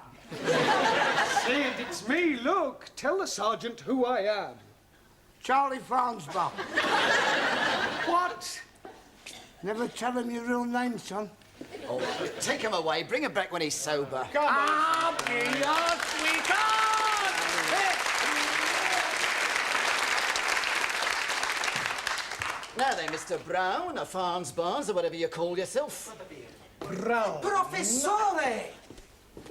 Sid, it's me. Look, tell the sergeant who I am. Charlie Farnsbaugh. What? Never tell him your real name, son. Oh, take him away. Bring him back when he's sober. Come on. I'll be your sweetheart. Now then, Mr. Brown, or Farnsbaugh, or whatever you call yourself. Brown. Professore!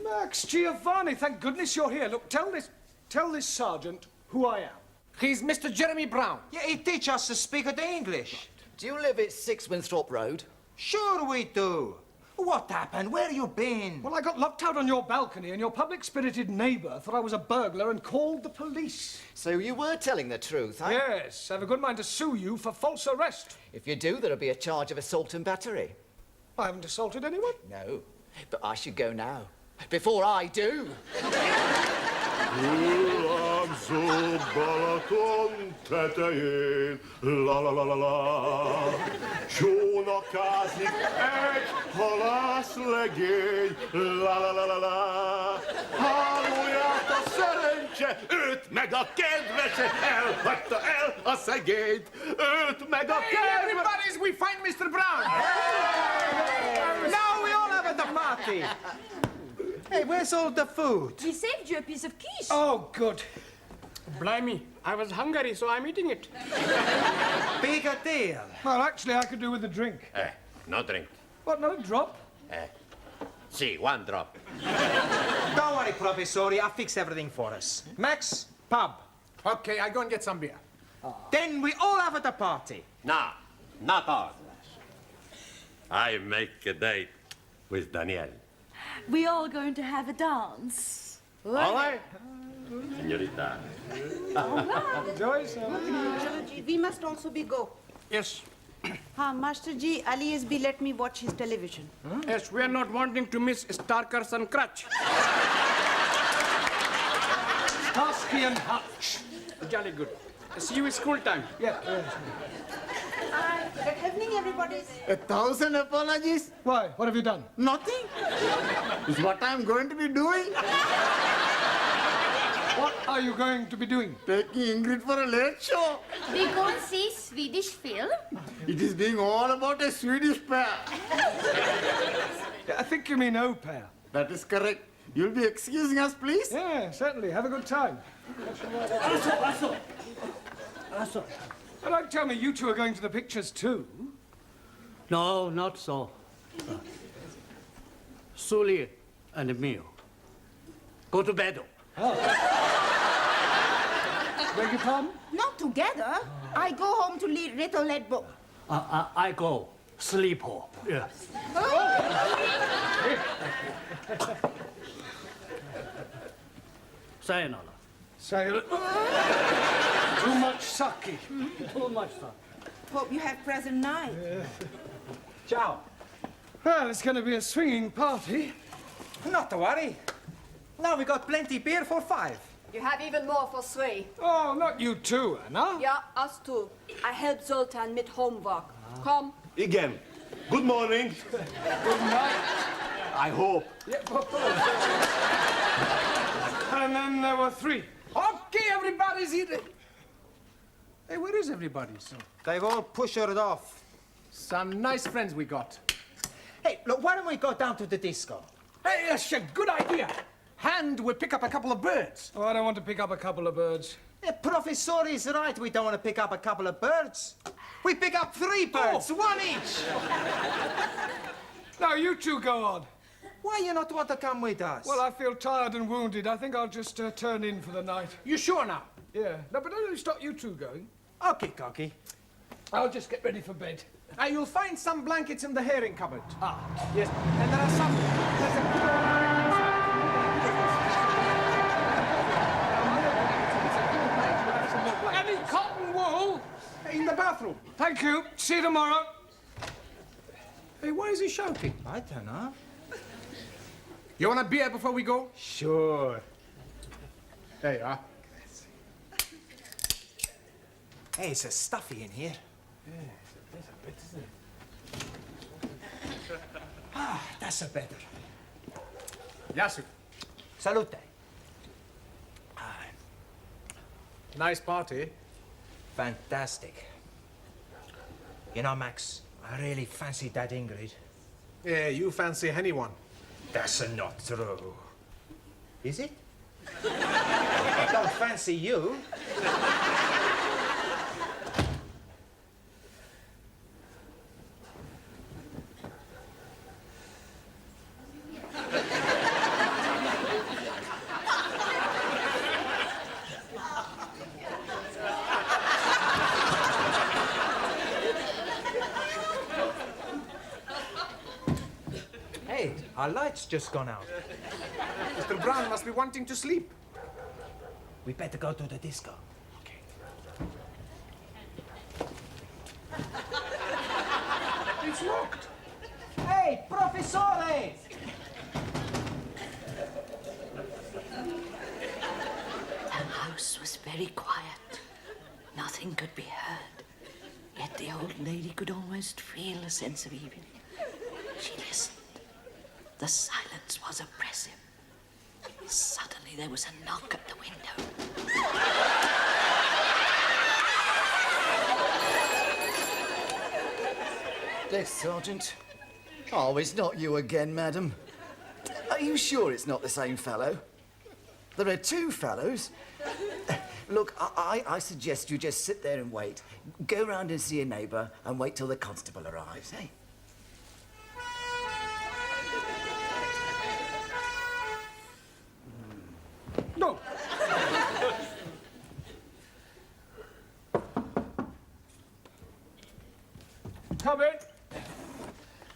Max Giovanni, thank goodness you're here. Look, tell this sergeant who I am. He's Mr. Jeremy Brown. Yeah, he teaches us to speak the English. Do you live at 6 Winthrop Road? Sure we do. What happened? Where you been? Well, I got locked out on your balcony and your public-spirited neighbour thought I was a burglar and called the police. So you were telling the truth, huh? Yes, I have a good mind to sue you for false arrest. If you do, there'll be a charge of assault and battery. I haven't assaulted anyone. No, but I should go now. Before I do. La la la la la. Csónakázik egy halászlegény. La la la la la. Hálóját a szerencse, őt meg a kedvese. Elhagyta el a szegényt, őt meg a kedvese. Everybody's, we find Mr. Brown. Now we all have at the party. Hey, where's all the food? He saved you a piece of quiche. Oh, good. Blimey, I was hungry, so I'm eating it. Big a deal. Well, actually, I could do with a drink. No drink. What, not a drop? See, one drop. Don't worry, Professore, I'll fix everything for us. Max, pub. Okay, I go and get some beer. Then we all have at the party. No, not all. I make a date with Danielle. We all going to have a dance. All right, señorita. Joyce, Chalo ji, we must also be go. Yes. Master ji, Ali has be let me watch his television. Yes, we are not wanting to miss Starkers and Crutch. Starsky and Hutch. Jolly good. See you at school time. Yeah. Good evening, everybody. 1,000 apologies? Why? What have you done? Nothing. Is what I'm going to be doing. What are you going to be doing? Taking Ingrid for a late show. We go and see Swedish film. It is being all about a Swedish pair. I think you mean au pair. That is correct. You'll be excusing us, please? Yeah, certainly. Have a good time. But don't tell me you two are going to the pictures too. No, not so. Sully and me go to bed. Beg your pardon? Not together. I go home to read little book. I go sleep. Yeah. Oh. Sayonara. Say too much sake. Too much sake. Hope you have present night. Ciao. Well, it's going to be a swinging party. Not to worry. Now we got plenty beer for 5. You have even more for 3. Oh, not you too, Anna. Yeah, us too. I helped Zoltan with homework. Come. Igen. Good morning. Good night. I hope. And then there were 3. Okay, everybody's eating. Hey, where is everybody? They've all pushered off. Some nice friends we got. Hey, look, why don't we go down to the disco? Hey, that's a good idea. And we'll pick up a couple of birds. Oh, I don't want to pick up a couple of birds. The professor is right. We don't want to pick up a couple of birds. We pick up 3 birds, 1 each. Now, you 2 go on. Why you not want to come with us? Well, I feel tired and wounded. I think I'll just turn in for the night. You sure now? Yeah. No, but don't stop you 2 going. Okay, Cocky. I'll just get ready for bed. You'll find some blankets in the herring cupboard. Ah. Yes. And there are some... Any cotton wool in the bathroom. Thank you. See you tomorrow. Hey, why is he shouting? I don't know. You want a beer before we go? Sure. There you are. Hey, it's stuffy in here. Yeah, there's a bit, isn't it? That's a better. Yasu. Salute. Nice party. Fantastic. You know, Max, I really fancy that Ingrid. Yeah, you fancy anyone. That's not true. Is it? I don't fancy you. Hey, our light's just gone out. Mr. Brown must be wanting to sleep. We better go to the disco. It's locked. Hey, professore! The house was very quiet. Nothing could be heard. Yet the old lady could almost feel a sense of evening. She listened. The silence was oppressive. Suddenly there was a knock at the window. Desk Sergeant. Oh, it's not you again, madam. Are you sure it's not the same fellow? There are 2 fellows. Look, I suggest you just sit there and wait. Go round and see your neighbour and wait till the constable arrives, eh? No. Come in.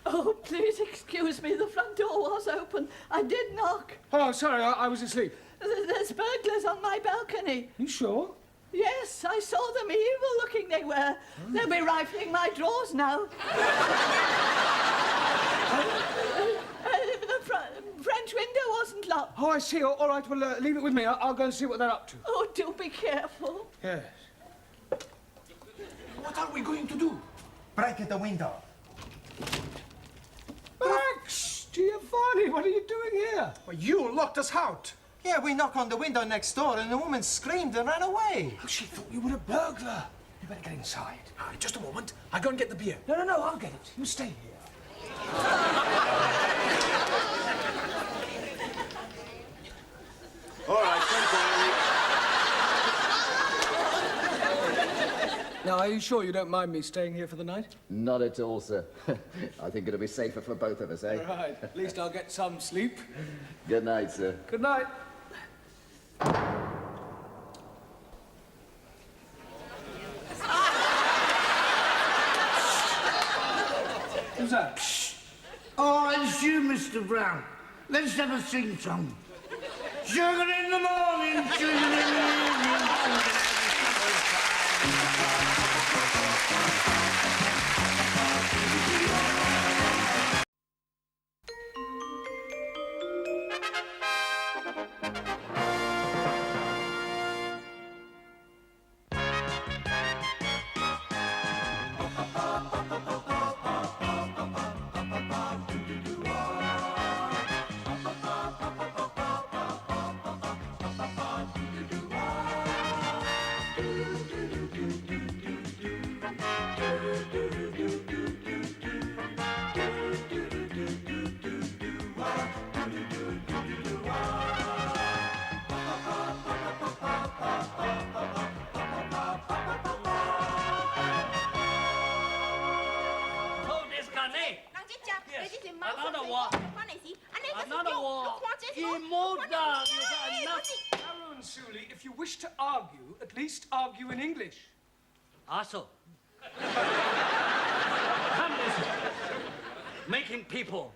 Oh, please excuse me. The front door was open. I did knock. Oh, sorry, I was asleep. There's burglars on my balcony. You sure? Yes, I saw them. Evil-looking they were. They'll be rifling my drawers now. The French window wasn't locked. Oh, I see. All right, well, leave it with me. I'll go and see what they're up to. Oh, do be careful. Yes. What are we going to do? Break the window. Max, Giovanni, what are you doing here? Well, you locked us out. Yeah, we knocked on the window next door and the woman screamed and ran away. Oh, she thought you were a burglar. You better get inside. Just a moment. I'll go and get the beer. No, I'll get it. You stay here. All right, come Now, are you sure you don't mind me staying here for the night? Not at all, sir. I think it'll be safer for both of us, eh? All right. At least I'll get some sleep. Good night, sir. Good night. Who's that? I It's you, Mr. Brown. Let's have a sing-song. Sugar in the morning, sugar in the evening, sugar Suli, if you wish to argue, at least argue in English. Also, communism, making people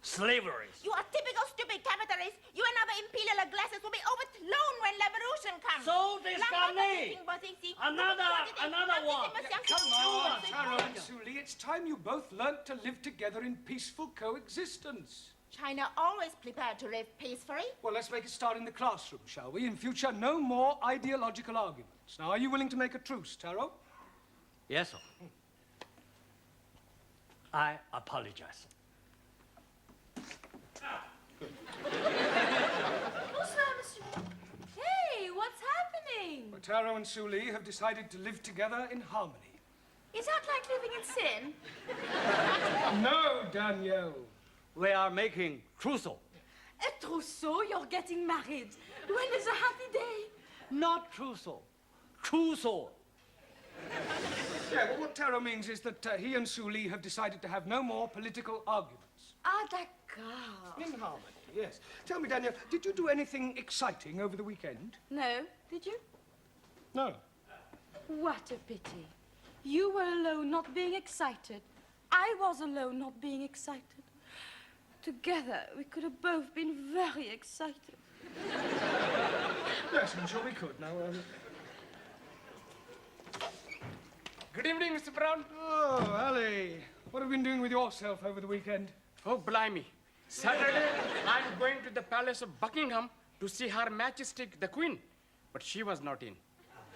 slavery. You are typical stupid capitalist. You and other imperial glasses will be overthrown when revolution comes. So this Canny. Another one. Come on, Taro and Suli, it's time you both learnt to live together in peaceful coexistence. China always prepared to live peacefully. Well, let's make a start in the classroom, shall we? In future, no more ideological arguments. Now, are you willing to make a truce, Taro? Yes, sir. I apologize. Hey, what's happening? Well, Taro and Suli have decided to live together in harmony. Is that like living in sin? No, Danielle. We are making trousseau. A trousseau? You're getting married. When is a happy day? Not trousseau. Trousseau. Yeah, well, what Taro means is that he and Suli have decided to have no more political arguments. Ah, d'accord. In harmony, yes. Tell me, Danielle, did you do anything exciting over the weekend? No, did you? No. What a pity. You were alone, not being excited. I was alone, not being excited. Together, we could have both been very excited. Yes, I'm sure we could. Now, Good evening, Mr. Brown. Oh, Ali. What have you been doing with yourself over the weekend? Oh, blimey. Saturday, I'm going to the Palace of Buckingham to see Her Majesty the Queen. But she was not in.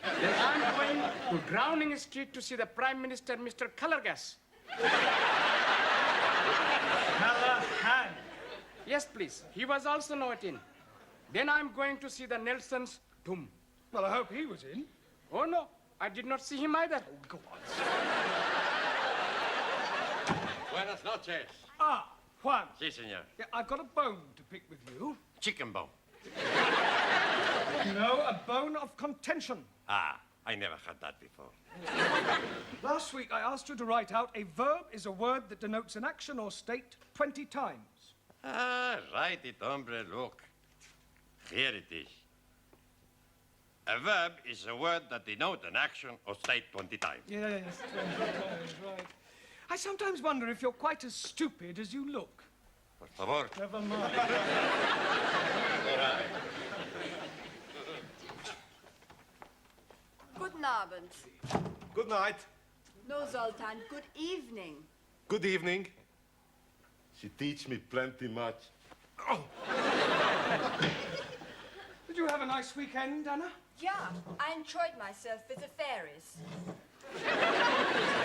Then I'm going to Browning Street to see the Prime Minister, Mr. Colorgas. Callahan. Yes, please. He was also not in. Then I'm going to see the Nelson's tomb. Well, I hope he was in. Oh, no. I did not see him either. Oh, go on. Buenas noches. Ah, Juan. Sí, señor. Yeah, I've got a bone to pick with you. Chicken bone. No, a bone of contention. Ah, I never had that before. Last week, I asked you to write out a verb is a word that denotes an action or state 20 times. Ah, write it, hombre, look. Here it is. A verb is a word that denotes an action or state 20 times. Yes, 20 times, right. I sometimes wonder if you're quite as stupid as you look. Por favor. Never mind. Guten Abend. Good night. No, Zoltan, good evening. Good evening. She teach me plenty much. Oh. Did you have a nice weekend, Anna? Yeah, I enjoyed myself with the fairies.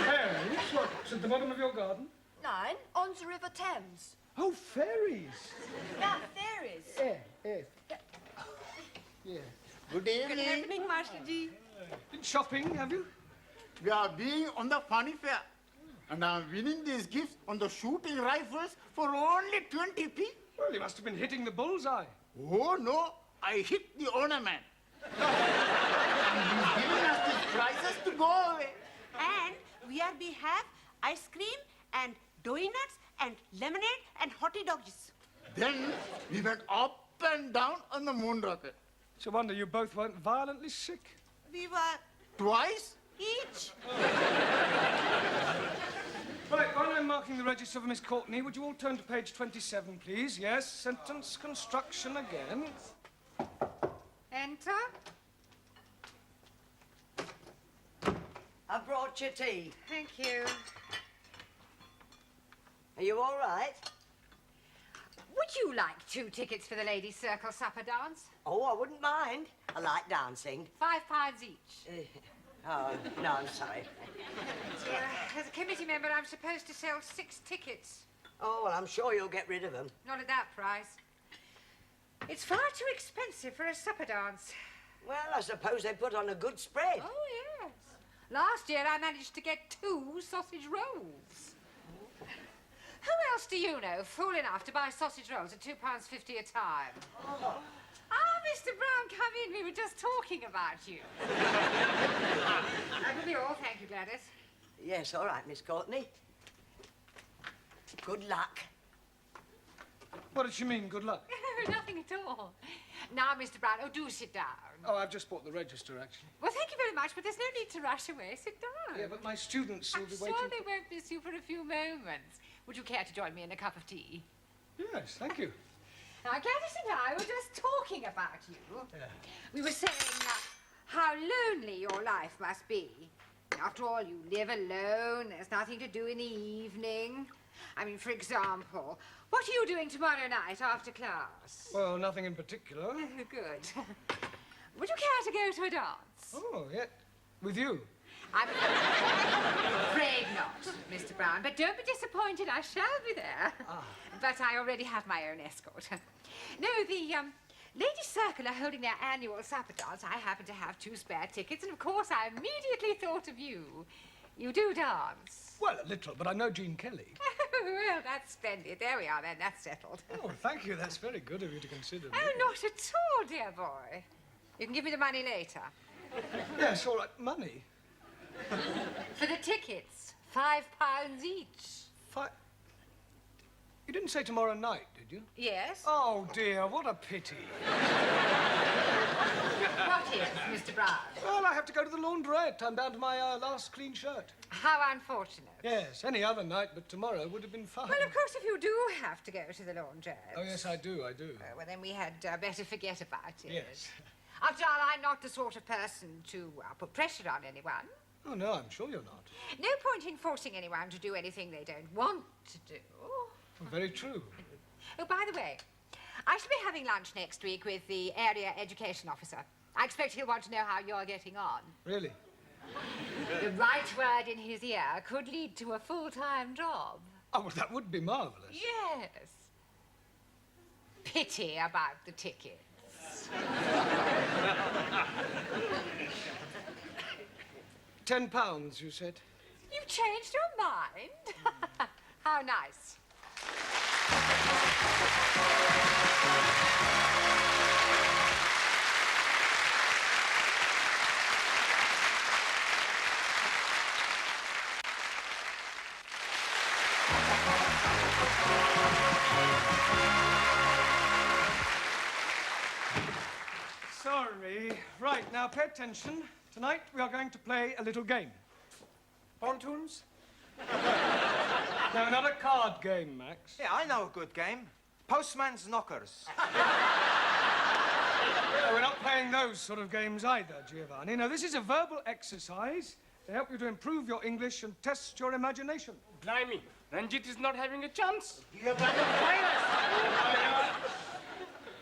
Fairies? What's at the bottom of your garden? Nein, on the River Thames. Oh, fairies. Yeah, fairies. Yes. Good evening. Master Ji. Been shopping, have you? We are being on the funny fair. And I'm winning these gifts on the shooting rifles for only 20p. Well, you must have been hitting the bullseye. Oh, no. I hit the owner man. And he's giving us these prizes to go away. And we have ice cream and donuts and lemonade and hottie doggies. Then we went up and down on the moon rocket. It's a wonder you both weren't violently sick. We were Twice? each. Right, while I'm marking the register for Miss Courtney, would you all turn to page 27, please? Yes, sentence construction again. Enter. I brought you tea. Thank you. Are you all right? Would you like 2 tickets for the ladies' circle supper dance? Oh, I wouldn't mind. I like dancing. £5 each. Oh, no, I'm sorry. As a committee member, I'm supposed to sell 6 tickets. Oh, well, I'm sure you'll get rid of them. Not at that price. It's far too expensive for a supper dance. Well, I suppose they put on a good spread. Oh, yes. Last year, I managed to get 2 sausage rolls. Who else do you know fool enough to buy sausage rolls at £2.50 a time? Oh. Ah, Mr. Brown, come in. We were just talking about you. That will be all. Thank you, Gladys. Yes, all right, Miss Courtney. Good luck. What did she mean, good luck? Nothing at all. Now, Mr. Brown, do sit down. Oh, I've just bought the register, actually. Well, thank you very much, but there's no need to rush away. Sit down. Yeah, but my students will be I'm waiting. sure they won't miss you for a few moments. Would you care to join me in a cup of tea? Yes, thank you. Now, Gladys and I were just talking about you. Yeah. We were saying how lonely your life must be. After all, you live alone. There's nothing to do in the evening. I mean, for example, what are you doing tomorrow night after class? Well, nothing in particular. Good. Would you care to go to a dance? Oh, yeah. With you? I'm afraid not, Mr. Brown, but don't be disappointed. I shall be there. But I already have my own escort. No, the Ladies' Circle are holding their annual supper dance. I happen to have 2 spare tickets, and of course I immediately thought of you. You do dance? Well, a little, but I know Jean Kelly. Well, that's splendid. There we are, then. That's settled. Oh, thank you. That's very good of you to consider me. Oh, not at all, dear boy. You can give me the money later. Yes, all right. Money? For the tickets. £5 each. You didn't say tomorrow night, did you? Yes. Oh, dear, what a pity. What is, Mr. Brown? Well, I have to go to the laundrette. I'm down to my last clean shirt. How unfortunate. Yes, any other night but tomorrow would have been fine. Well, of course, if you do have to go to the laundrette. Oh, yes, I do. Well, then we had better forget about it. Yes. After all, I'm not the sort of person to put pressure on anyone. Oh, no, I'm sure you're not. No point in forcing anyone to do anything they don't want to do. Oh, very true. Oh, by the way, I shall be having lunch next week with the area education officer. I expect he'll want to know how you're getting on. Really? The right word in his ear could lead to a full-time job. Oh, well, that would be marvellous. Yes. Pity about the tickets. £10, you said? You've changed your mind? How nice. Sorry. Right, now pay attention. Tonight we are going to play a little game. Pontoons? No, not a card game, Max. Yeah, I know a good game. Postman's knockers. No, we're not playing those sort of games either, Giovanni. No, this is a verbal exercise to help you to improve your English and test your imagination. Blimey, Ranjit is not having a chance.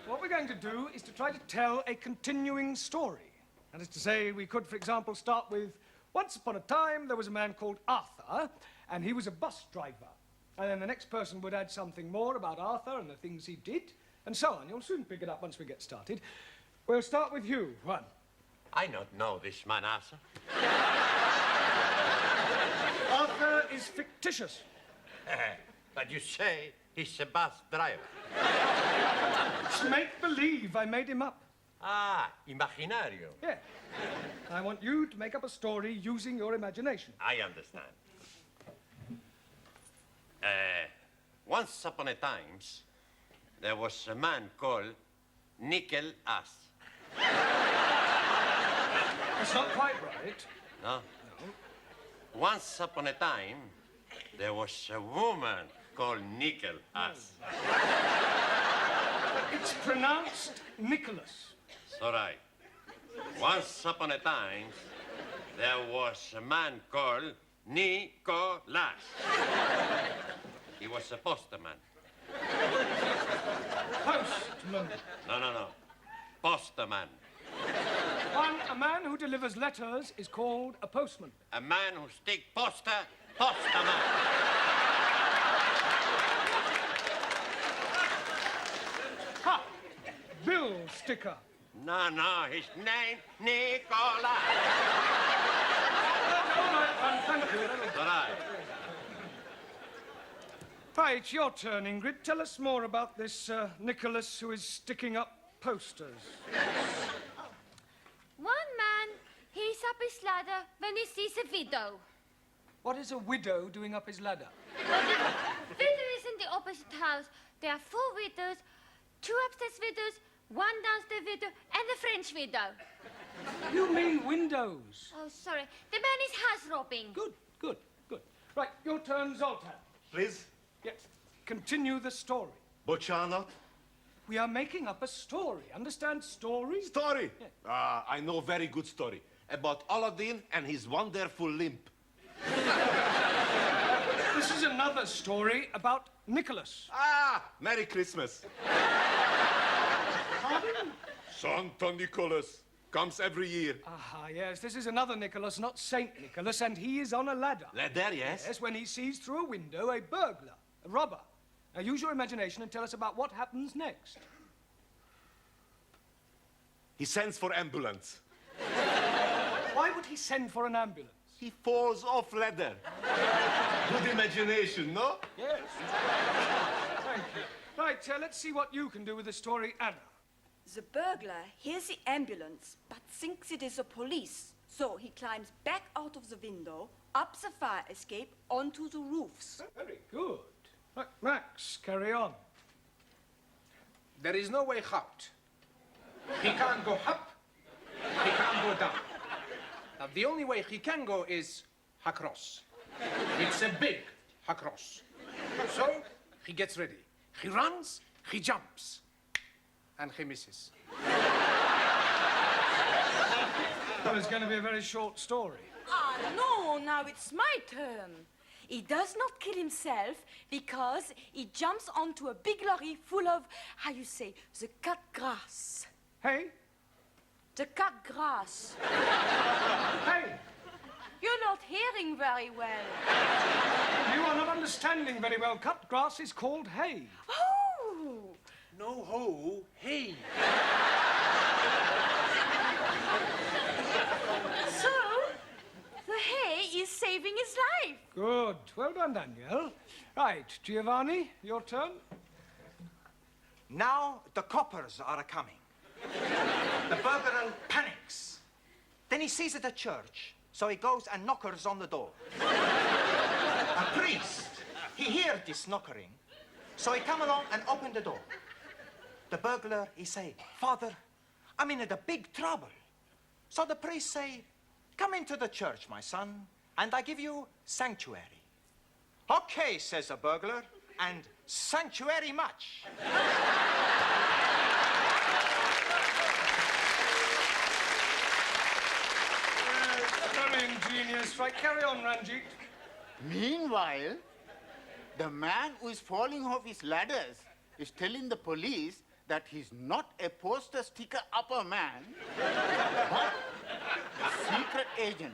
What we're going to do is to try to tell a continuing story. That is to say, we could, for example, start with, once upon a time, there was a man called Arthur, and he was a bus driver. And then the next person would add something more about Arthur and the things he did, and so on. You'll soon pick it up once we get started. We'll start with you, Juan. I don't know this man, Arthur. Arthur is fictitious. But you say he's a bus driver. It's make-believe. I made him up. Ah, imaginario. Yeah. I want you to make up a story using your imagination. I understand. Once upon a time, there was a man called Nickel Ass. That's not quite right. No? Once upon a time, There was a woman called Nicholas. It's pronounced Nicholas. It's all right. Once upon a time, there was a man called Nicholas. He was a postman. Postman. No. Postman. A man who delivers letters is called a postman. A man who stick poster, postman. Ha! Bill sticker. No, his name, Nicholas. All right, thank you. All right. Right, your turn, Ingrid. Tell us more about this Nicholas who is sticking up posters. One man, he's up his ladder when he sees a widow. What is a widow doing up his ladder? Well, the widow is in the opposite house. There are 4 widows, 2 upstairs widows, 1 downstairs widow, and a French widow. You mean windows? Oh, sorry. The man is house robbing. Good. Right, your turn, Zoltan. Please? Yes. Continue the story. Bocciano? We are making up a story. Understand story? Story? Yeah. I know very good story. About Aladdin and his wonderful limp. This is another story about Nicholas. Merry Christmas. Pardon? Santa Nicholas comes every year. Yes, this is another Nicholas, not Saint Nicholas, and he is on a ladder. Ladder, yes? Yes, when he sees through a window a burglar, a robber. Now, use your imagination and tell us about what happens next. He sends for ambulance. Why would he send for an ambulance? He falls off ladder. Good imagination, no? Yes. Thank you. Right, let's see what you can do with the story, Anna. The burglar hears the ambulance, but thinks it is the police. So he climbs back out of the window, up the fire escape, onto the roofs. Very good. Right, Max, carry on. There is no way out. He can't go up, he can't go down. Now, the only way he can go is across. It's a big across. So, he gets ready. He runs, he jumps, and he misses. Well, it's going to be a very short story. No, now it's my turn. He does not kill himself because he jumps onto a big lorry full of, how you say, the cut grass. Hey? The cut grass. Hey! You're not hearing very well. You are not understanding very well. Cut grass is called hay. Oh! No ho, hey. So, the hay is saving his life. Good. Well done, Danielle. Right, Giovanni, your turn. Now the coppers are coming. The burglar panics. Then he sees it at church, so he goes and knockers on the door. A priest, he hears this knockering, so he come along and open the door. The burglar, he say, Father, I'm in a big trouble. So the priest say, come into the church, my son, and I give you sanctuary. Okay, says the burglar, and sanctuary much. Very ingenious. Right, carry on, Ranjit. Meanwhile, the man who is falling off his ladders is telling the police that he's not a poster sticker upper man, but a secret agent.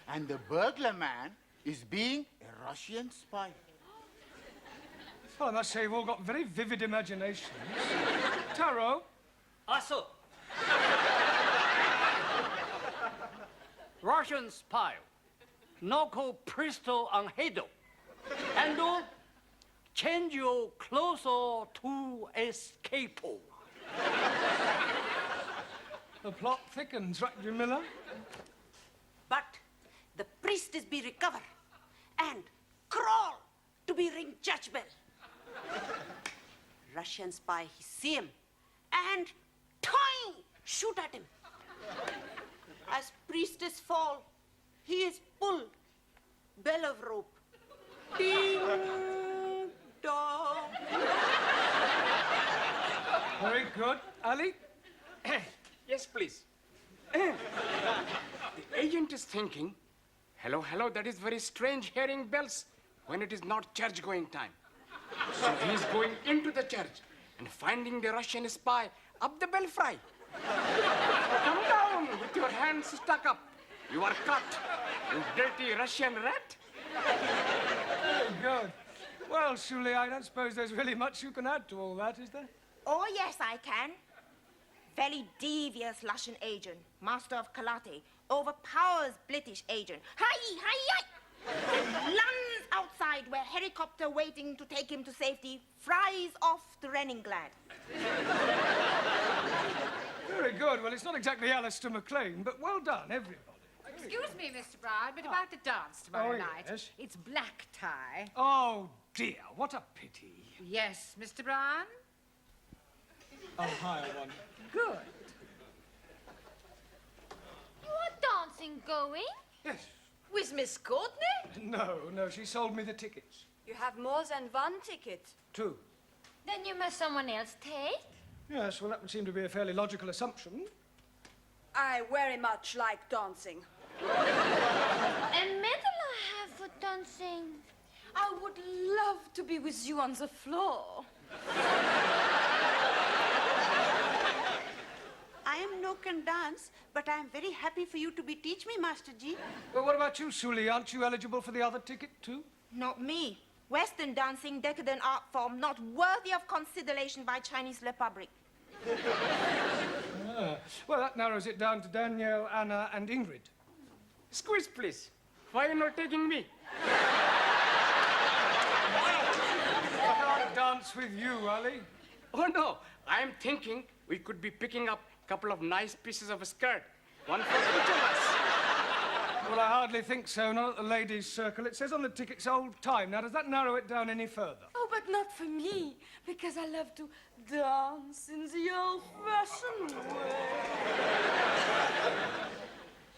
And the burglar man is being a Russian spy. Well, I must say, you've all got very vivid imaginations. Taro? Also, Russian spy, Noko Pristo Anhedo, and change your closer to escape. The plot thickens, right, Jamila? But the priest is be recover and crawl to be ring church bell. Russian spy, he see him and toing, shoot at him. As priestess fall, he is pull, bell of rope. Ding dong. Very good. Ali? Yes, please. The agent is thinking, hello, hello, that is very strange hearing bells when it is not church-going time. So he is going into the church and finding the Russian spy up the belfry. Come down with your hands stuck up. You are cut, you dirty Russian rat. Very good. Well, Shuli, I don't suppose there's really much you can add to all that, is there? Oh, yes, I can. Very devious Russian agent, master of karate, overpowers British agent. Hi, hi, hi! And lands outside where helicopter waiting to take him to safety fries off the running glad. Very good. Well, it's not exactly Alistair MacLean, but well done, everybody. Excuse me, Mr. Brown, but about the dance tomorrow night. Yes? It's black tie. Oh, dear, what a pity. Yes, Mr. Brown? I'll hire one. Good. You are dancing going? Yes. With Miss Courtney? No, she sold me the tickets. You have more than one ticket. 2. Then you must someone else take. Yes, well, that would seem to be a fairly logical assumption. I very much like dancing. A medal I have for dancing. I would love to be with you on the floor. I am no can dance, but I am very happy for you to be teach me, Master Ji. Well, what about you, Shuli? Aren't you eligible for the other ticket, too? Not me. Western dancing, decadent art form, not worthy of consideration by Chinese Republic. Well, that narrows it down to Danielle, Anna, and Ingrid. Squeeze, please. Why are you not taking me? I can't dance with you, Ali. Oh, no. I am thinking we could be picking up a couple of nice pieces of a skirt. One for each of us. Well, I hardly think so, not at the ladies' circle. It says on the tickets old time. Now, does that narrow it down any further? Oh, but not for me, because I love to dance in the old-fashioned way.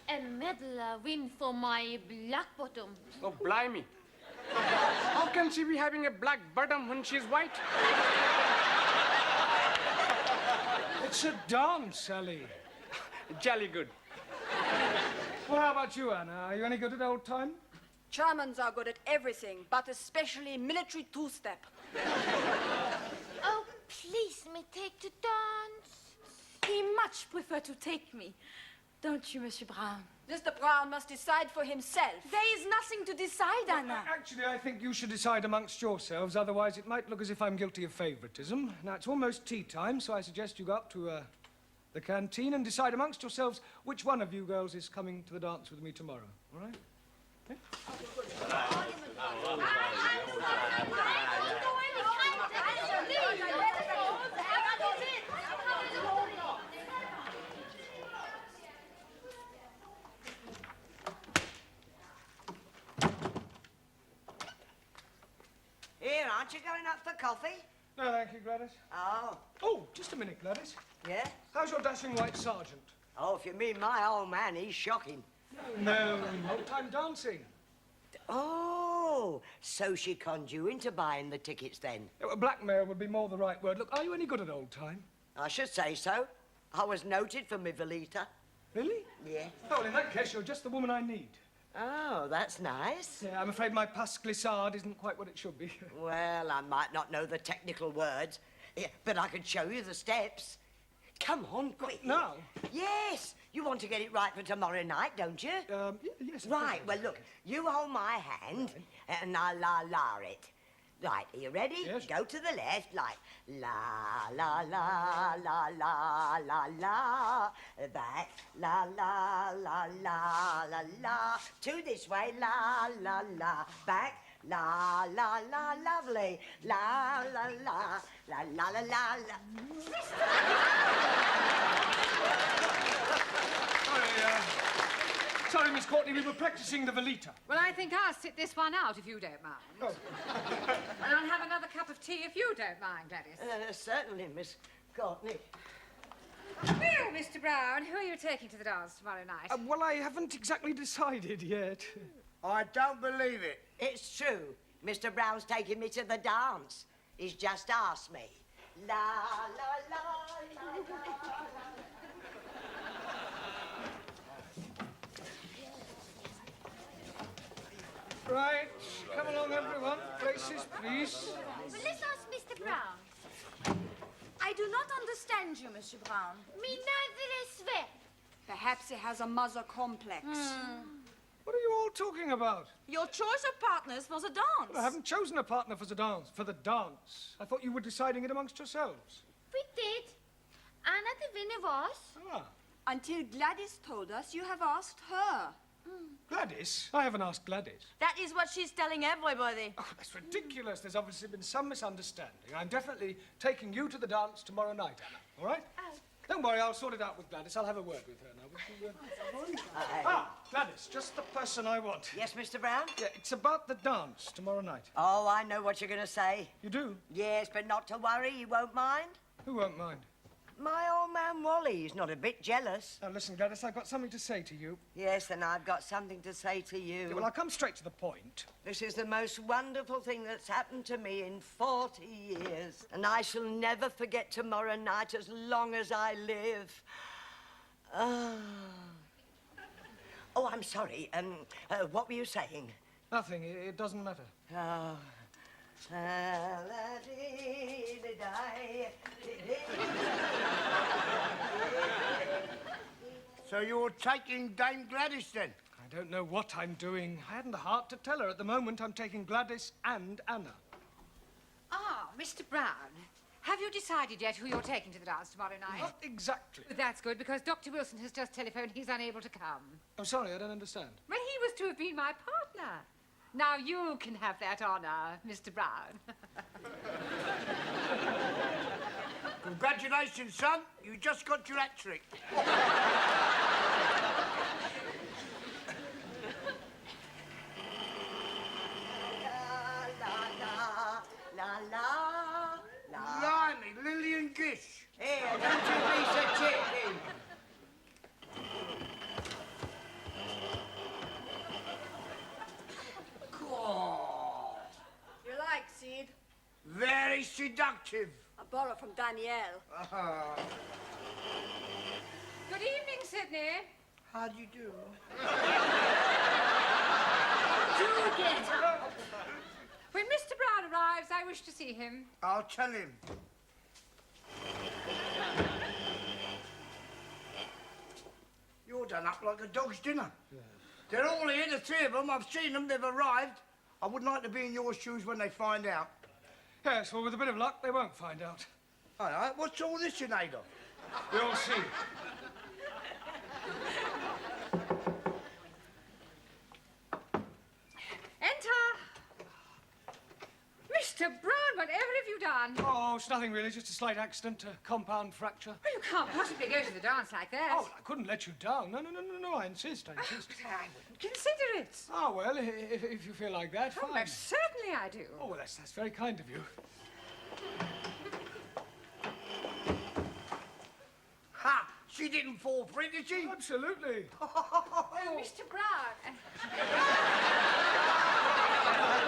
A medal I win for my black bottom. Oh, blimey. How can she be having a black bottom when she's white? It's a dance, Ali. Jolly good. Well, how about you, Anna? Are you any good at old time? Germans are good at everything, but especially military two-step. Oh, please, me take to dance. He much prefer to take me. Don't you, Monsieur Brown? Mr. Brown must decide for himself. There is nothing to decide, Anna. Actually, I think you should decide amongst yourselves, otherwise it might look as if I'm guilty of favoritism. Now, it's almost tea time, so I suggest you go up to the canteen and decide amongst yourselves which one of you girls is coming to the dance with me tomorrow, all right? Okay? Here, aren't you going up for coffee? No, thank you, Gladys. Oh. Oh, just a minute, Gladys. Yeah? How's your dashing white sergeant? Oh, if you mean my old man, he's shocking. No, old-time dancing. Oh, so she conned you into buying the tickets then? Yeah, well, blackmail would be more the right word. Look, are you any good at old time? I should say so. I was noted for my Velita. Really? Yeah. Oh, well, in that case, you're just the woman I need. Oh, that's nice. Yeah, I'm afraid my pas glissade isn't quite what it should be. Well, I might not know the technical words, yeah, but I can show you the steps. Come on, quick. Now? Yes. You want to get it right for tomorrow night, don't you? Yes. Right, well, look, you hold my hand, and I'll la it. Right, are you ready? Yes. Go to the left, like la, la, la, la, la, la, la. Back, la, la, la, la, la, la. Two this way, la, la, la. Back, la, la, la, lovely. La, la, la, la, la, la, la, Sorry, Miss Courtney, we were practicing the Velita. Well, I think I'll sit this one out if you don't mind. Oh. And I'll have another cup of tea if you don't mind, Gladys. Certainly, Miss Courtney. Well, Mr. Brown, who are you taking to the dance tomorrow night? Well, I haven't exactly decided yet. I don't believe it. It's true. Mr. Brown's taking me to the dance. He's just asked me. La, la, la, la, la, la. Right, come along, everyone. Places, please. Well, let's ask Mr. Brown. I do not understand you, Monsieur Brown. Me neither is well. Perhaps he has a mother complex. What are you all talking about? Your choice of partners for the dance. Well, I haven't chosen a partner for the dance. I thought you were deciding it amongst yourselves. We did. Anna the winner was. Ah. Until Gladys told us you have asked her. Gladys? I haven't asked Gladys. That is what she's telling everybody. Oh, that's ridiculous. There's obviously been some misunderstanding. I'm definitely taking you to the dance tomorrow night, Anna. All right? Oh. Don't worry, I'll sort it out with Gladys. I'll have a word with her now. Gladys, just the person I want. Yes, Mr. Brown? Yeah, it's about the dance tomorrow night. Oh, I know what you're going to say. You do? Yes, but not to worry, you won't mind. Who won't mind? My old man Wally, he's not a bit jealous. Now, listen, Gladys, I've got something to say to you. Yes, and I've got something to say to you. Yeah, well, I'll come straight to the point. This is the most wonderful thing that's happened to me in 40 years. And I shall never forget tomorrow night as long as I live. Oh, I'm sorry. What were you saying? Nothing. It doesn't matter. Oh. So you're taking Dame Gladys then? I don't know what I'm doing. I hadn't the heart to tell her. At the moment, I'm taking Gladys and Anna. Ah, Mr. Brown. Have you decided yet who you're taking to the dance tomorrow night? Not exactly. That's good, because Dr. Wilson has just telephoned he's unable to come. I'm sorry, I don't understand. Well, he was to have been my partner. Now you can have that honour, Mr. Brown. Congratulations, son. You just got your hat trick. Blimey, Lillian Gish. Here, don't you be so cheeky. You like, Sid? Very seductive. I borrowed from Danielle. Good evening, Sydney. How do you do? Do get up. When Mr. Brown arrives, I wish to see him. I'll tell him. You're done up like a dog's dinner. Yes. They're all here, the three of them. I've seen them. They've arrived. I wouldn't like to be in your shoes when they find out. Yes, well, with a bit of luck, they won't find out. All right, what's all this you made of? We'll see. Enter. Mr. Brown, whatever have you done? Oh, it's nothing really, just a slight accident, a compound fracture. Well, you can't possibly go to the dance like that. Oh, I couldn't let you down. No, I insist. But I wouldn't consider it. Oh, well, if you feel like that, Oh, fine. most certainly I do. Oh, well, that's very kind of you. Ha! She didn't fall for it, did she? Absolutely. Oh, Mr. Brown.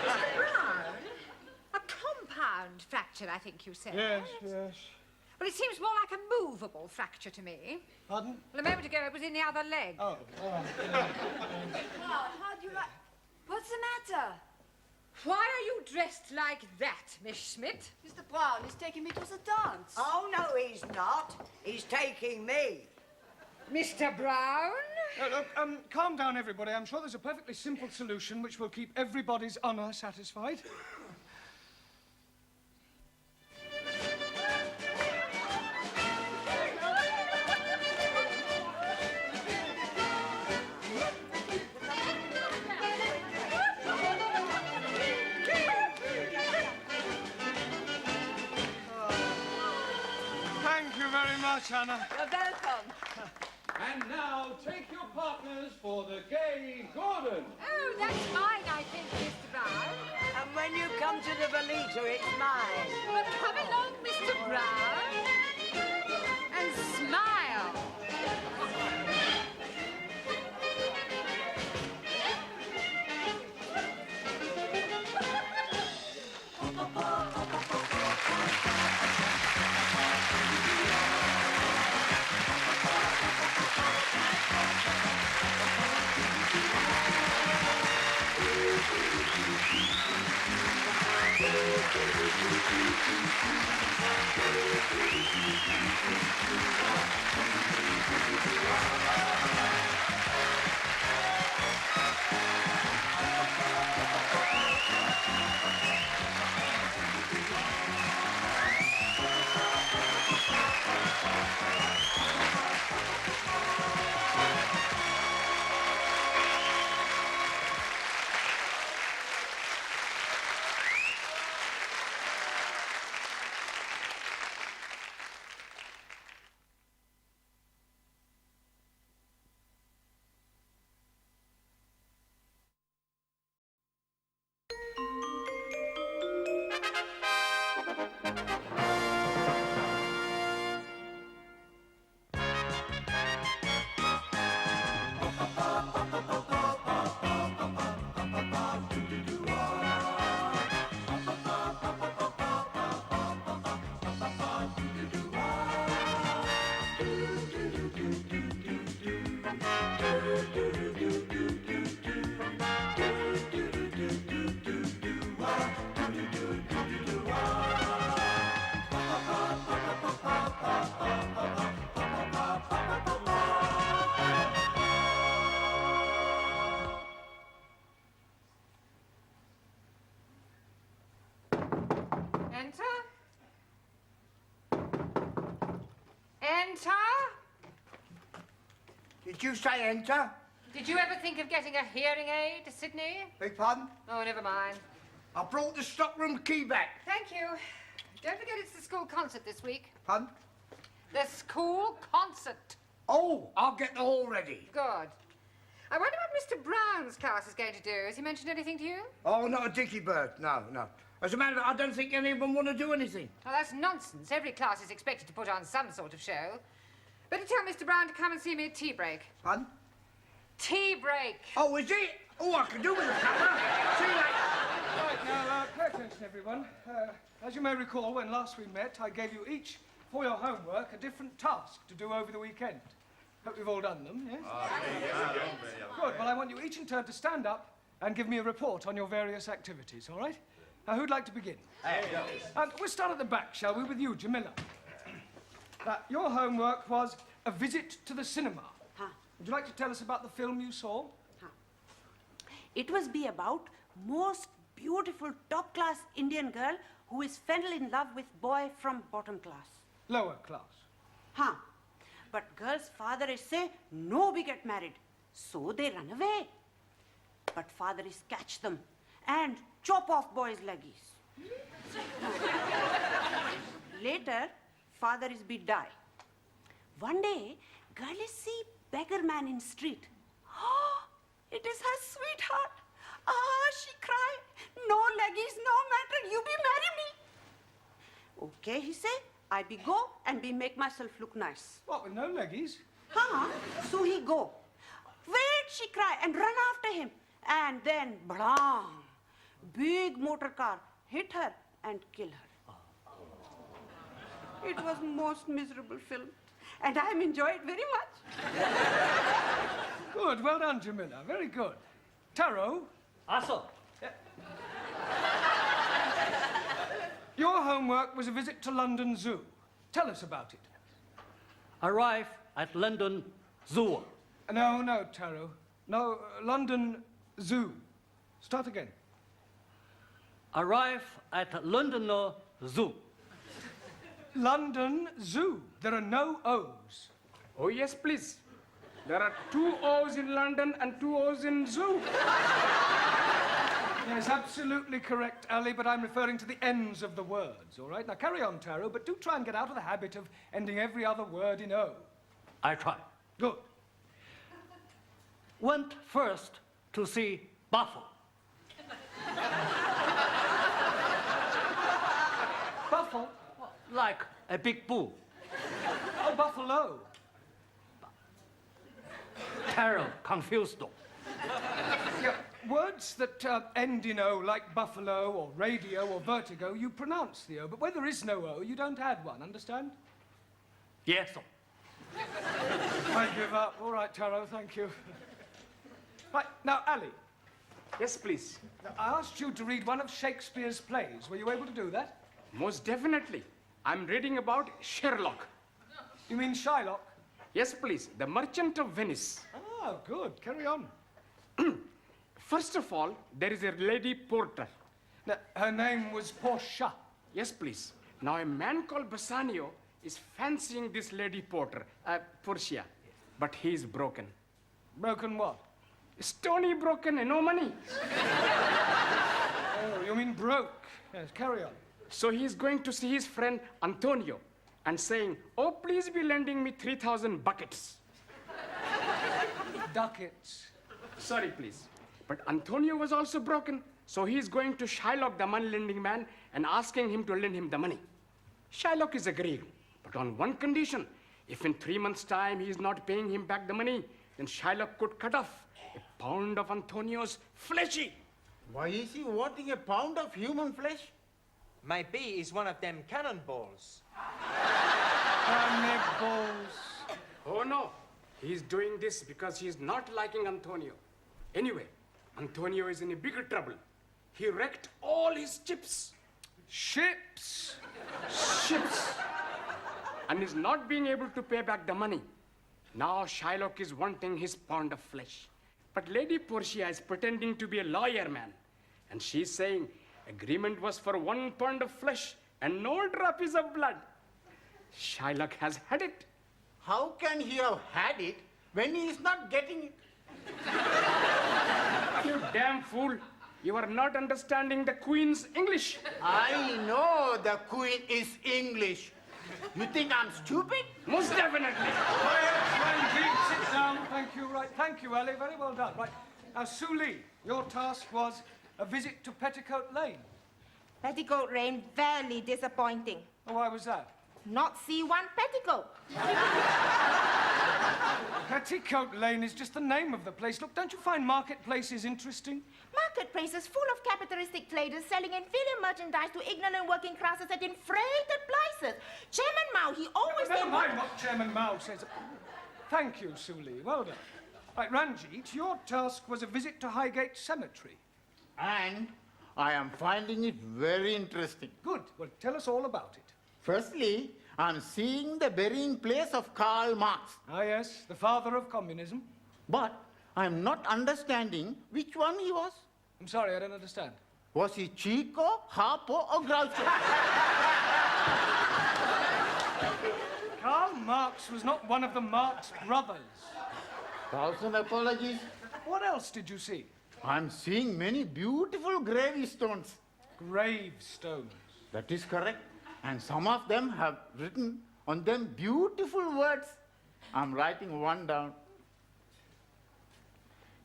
Mr. Brown? A compound fracture, I think you said. Yes. Well, it seems more like a movable fracture to me. Pardon? Well, a moment ago, it was in the other leg. Oh, Brown, how do you like... What's the matter? Why are you dressed like that, Miss Schmidt? Mr. Brown is taking me to the dance. Oh, no, he's not. He's taking me. Mr. Brown? Look, calm down, everybody. I'm sure there's a perfectly simple solution which will keep everybody's honour satisfied. Thank you very much, Anna. You're welcome. And now, take your partners for the gay Gordon. Oh, that's mine, I think, Mr. Brown. And when you come to the Velita, it's mine. Well, come along, Mr. Brown, and smile. Enter. Enter. Did you say enter? Did you ever think of getting a hearing aid, Sydney? Beg pardon? Oh, never mind. I brought the stockroom key back. Thank you. Don't forget it's the school concert this week. Pardon? The school concert. Oh, I'll get the hall ready. Good. I wonder what Mr. Brown's class is going to do. Has he mentioned anything to you? Oh, not a dicky bird. No, no. As a matter of fact, I don't think any of them want to do anything. Well, that's nonsense. Every class is expected to put on some sort of show. Better tell Mr. Brown to come and see me at tea break. Pardon? Tea break. Oh, is it? Oh, I can do with a cuppa. See you later. Right, now, pay attention, everyone. As you may recall, when last we met, I gave you each, for your homework, a different task to do over the weekend. Hope you've all done them, yes? Good. Well, I want you each in turn to stand up and give me a report on your various activities, all right? Now, who'd like to begin? And we'll start at the back, shall we, with you, Jamila. Your homework was a visit to the cinema. Would you like to tell us about the film you saw? It was be about most beautiful top-class Indian girl who is fell in love with boy from bottom class. Lower class. But girl's father is say, no we get married. So they run away. But father is catch them and chop off boy's leggies. Later, father is be die. One day, girl is see beggar man in street. Oh, it is her sweetheart. She cry. No leggies, no matter. You be marry me. Okay, he say. I be go and be make myself look nice. What, with no leggies? So he go. Wait, she cry and run after him. And then, blang, big motor car hit her and kill her. It was most miserable film. And I enjoy it very much. Good, well done, Jamila. Very good. Taro? Also. Your homework was a visit to London Zoo. Tell us about it. Arrive at London Zoo. No, Taro. No, London Zoo. Start again. Arrive at London Zoo. London Zoo. There are no O's. Oh, yes, please. There are 2 O's in London and 2 O's in zoo. Yes, absolutely correct, Ali, but I'm referring to the ends of the words, all right? Now, carry on, Taro, but do try and get out of the habit of ending every other word in O. I try. Good. Went first to see Buffalo. Buffalo? Like a big bull. Oh, buffalo. Taro confused. Yeah, words that end in O, like buffalo or radio or vertigo, you pronounce the O, but where there is no O, you don't add one, understand? Yes. I give up. All right, Taro, thank you. Right, now, Ali. Yes, please. Now, I asked you to read one of Shakespeare's plays. Were you able to do that? Most definitely. I'm reading about Sherlock. You mean Shylock? Yes, please. The Merchant of Venice. Oh, good. Carry on. First of all, there is a lady porter. Now, her name was Portia. Yes, please. Now, a man called Bassanio is fancying this lady porter, Portia, but he is broken. Broken what? Stony broken and no money. Oh, you mean broke. Yes, carry on. So he is going to see his friend Antonio and saying, oh, please be lending me 3,000 buckets. Ducats. Sorry, please. But Antonio was also broken, so he is going to Shylock, the money-lending man, and asking him to lend him the money. Shylock is agreeing, but on one condition. If in 3 months' time he is not paying him back the money, then Shylock could cut off a pound of Antonio's fleshy. Why is he wanting a pound of human flesh? Maybe he's one of them cannonballs. Cannonballs. Oh, no. He's doing this because he's not liking Antonio. Anyway, Antonio is in a bigger trouble. He wrecked all his chips. Ships. Ships. And is not being able to pay back the money. Now Shylock is wanting his pound of flesh. But Lady Portia is pretending to be a lawyer man. And she's saying agreement was for 1 pound of flesh and no drops of blood. Shylock has had it. How can he have had it when he is not getting it? You damn fool. You are not understanding the Queen's English. I know the Queen is English. You think I'm stupid? Most definitely. Sit down. Thank you. Right. Thank you, Ellie. Very well done. Right. Now, Sue Lee, your task was a visit to Petticoat Lane. Petticoat Lane, very disappointing. Oh, why was that? Not see one petticoat. Petticoat Lane is just the name of the place. Look, don't you find marketplaces interesting? Marketplaces full of capitalistic traders selling inferior merchandise to ignorant working classes at inflated prices. Chairman Mao, he always... Never mind what Chairman Mao says. Thank you, Sue Lee. Well done. Right, Ranjit, your task was a visit to Highgate Cemetery. And I am finding it very interesting. Good. Well, tell us all about it. Firstly, I'm seeing the burying place of Karl Marx. Ah, yes, the father of communism. But I'm not understanding which one he was. I'm sorry, I don't understand. Was he Chico, Harpo, or Groucho? Karl Marx was not one of the Marx brothers. 1,000 apologies. What else did you see? I'm seeing many beautiful gravestones. Gravestones. That is correct. And some of them have written on them beautiful words. I'm writing one down.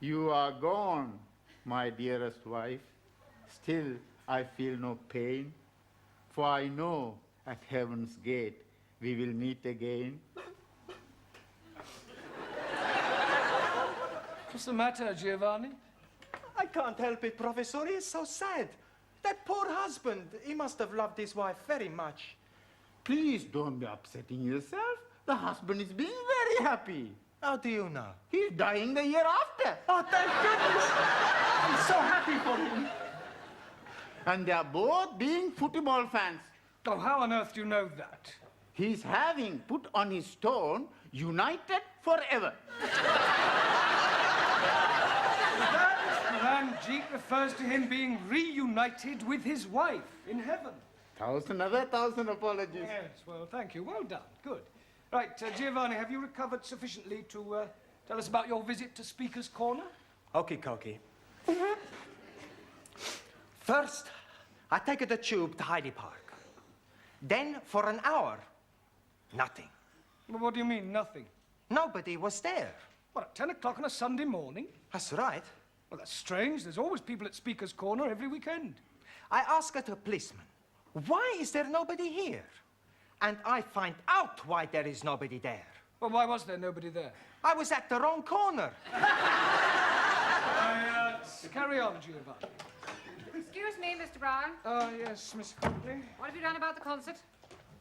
You are gone, my dearest wife. Still, I feel no pain. For I know at heaven's gate we will meet again. What's the matter, Giovanni? I can't help it, Professor. He is so sad. That poor husband, he must have loved his wife very much. Please don't be upsetting yourself. The husband is being very happy. How do you know? He's dying the year after. Oh, thank goodness. I'm so happy for him. And they are both being football fans. Oh, how on earth do you know that? He's having put on his stone, united forever. Ranjit refers to him being reunited with his wife in heaven. 1,000 apologies. Yes, well, thank you. Well done. Good. Right, Giovanni, have you recovered sufficiently to tell us about your visit to Speaker's Corner? Okie dokie. First, I take the tube to Hyde Park. Then, for an hour, nothing. Well, what do you mean, nothing? Nobody was there. What, at 10 o'clock on a Sunday morning? That's right. Well, that's strange. There's always people at Speaker's Corner every weekend. I ask the policeman, why is there nobody here? And I find out why there is nobody there. Well, why was there nobody there? I was at the wrong corner. Carry on, Giovanni. Excuse me, Mr. Brown. Yes, Miss Courtney. What have you done about the concert?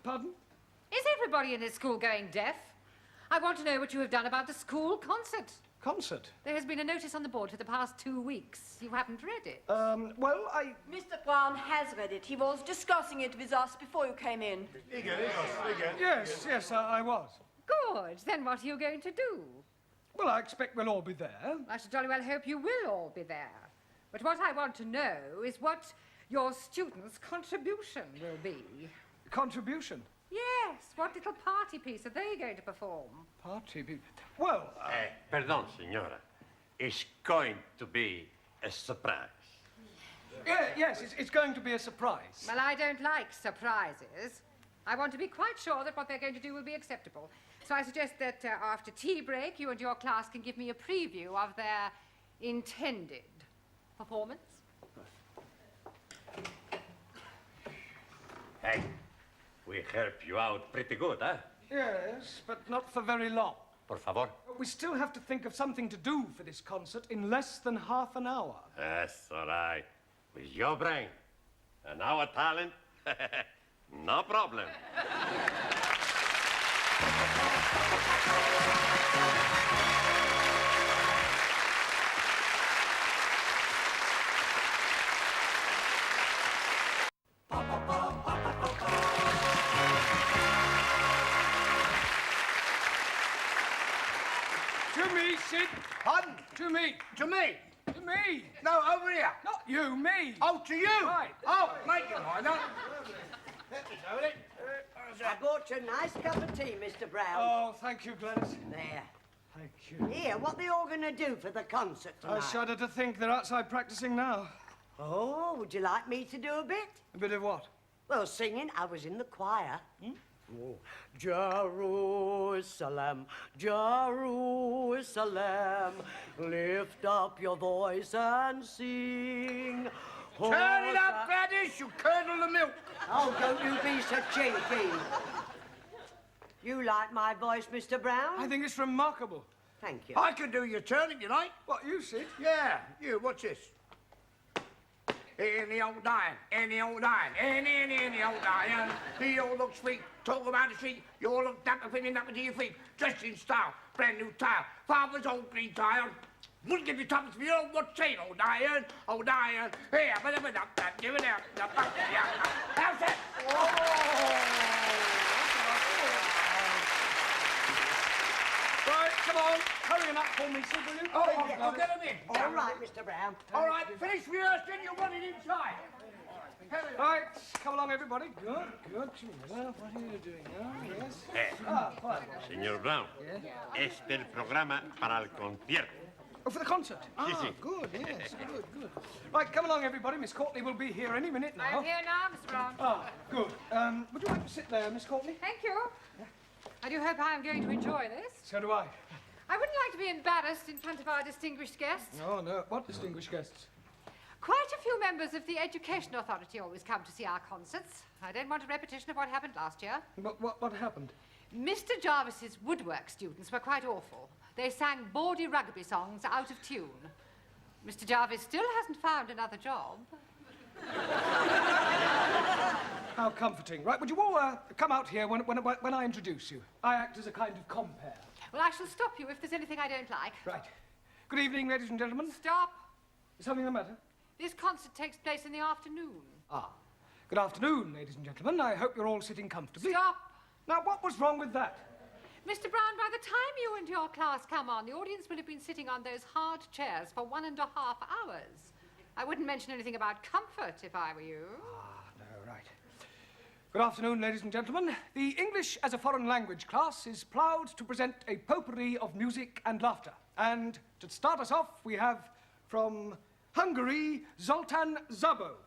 Pardon? Is everybody in this school going deaf? I want to know what you have done about the school concert. Concert? There has been a notice on the board for the past 2 weeks. You haven't read it. Well, Mr. Brown has read it. He was discussing it with us before you came in. Yes, I was. Good. Then what are you going to do? Well, I expect we'll all be there. I should jolly well hope you will all be there. But what I want to know is what your students' contribution will be. Contribution? Yes. What little party piece are they going to perform? Party piece? Well... Pardon, signora. It's going to be a surprise. Yes, it's going to be a surprise. Well, I don't like surprises. I want to be quite sure that what they're going to do will be acceptable. So I suggest that after tea break, you and your class can give me a preview of their intended performance. Hey, we help you out pretty good, huh? Yes, but not for very long. Por favor. We still have to think of something to do for this concert in less than half an hour. That's all right. With your brain and our talent, no problem. To me, Sid. Pardon? To me. To me? To me. No, over here. Not you, me. Oh, to you? Right. Oh, make it mind, huh? I bought you a nice cup of tea, Mr. Brown. Oh, thank you, Gladys. There. Thank you. Here, what they all going to do for the concert tonight? I shudder to think they're outside practicing now. Oh, would you like me to do a bit? A bit of what? Well, singing. I was in the choir. Oh. Jerusalem, Jerusalem, lift up your voice and sing. Turn it up, Gladys, you curdle the milk. Oh, don't you be so cheeky. You like my voice, Mr. Brown? I think it's remarkable. Thank you. I can do your turn if you like. What, you, Sid? Yeah, you, what's this? In the old iron, in the old iron, in the old iron. He all looks sweet, talk about the street. You all look dapper, pinning up to your feet. Dressed in style, brand new tile. Father's old green tile. Wouldn't give you tuppence for your old what's saying, old iron, old iron. Here, but give it out. How's that? Right, come on. Hurry him up for me, Sid, will you? Oh, yeah, I'll get him in. All right, Mr. Brown. All right, finish rehearsing, you'll run it inside. Right, come along, everybody. Good. Well, what are you doing now? Yes. Fine. Señor Brown, este es el programa para el concierto. Oh, for the concert? sí. Good, yes, good. Right, come along, everybody. Miss Courtney will be here any minute now. I'm here now, Mr. Brown. Good. Would you like to sit there, Miss Courtney? Thank you. I do hope I am going to enjoy this. So do I. I wouldn't like to be embarrassed in front of our distinguished guests. Oh, no. What distinguished guests? Quite a few members of the Education Authority always come to see our concerts. I don't want a repetition of what happened last year. What happened? Mr. Jarvis's woodwork students were quite awful. They sang bawdy rugby songs out of tune. Mr. Jarvis still hasn't found another job. How comforting. Right, would you all come out here when I introduce you? I act as a kind of compere. Well, I shall stop you if there's anything I don't like. Right. Good evening, ladies and gentlemen. Stop. Is something the matter? This concert takes place in the afternoon. Good afternoon, ladies and gentlemen. I hope you're all sitting comfortably. Stop. Now, what was wrong with that? Mr. Brown, by the time you and your class come on, the audience will have been sitting on those hard chairs for 1.5 hours. I wouldn't mention anything about comfort if I were you. No, right. Good afternoon, ladies and gentlemen. The English as a foreign language class is proud to present a potpourri of music and laughter. And to start us off, we have from Hungary, Zoltán Szabó.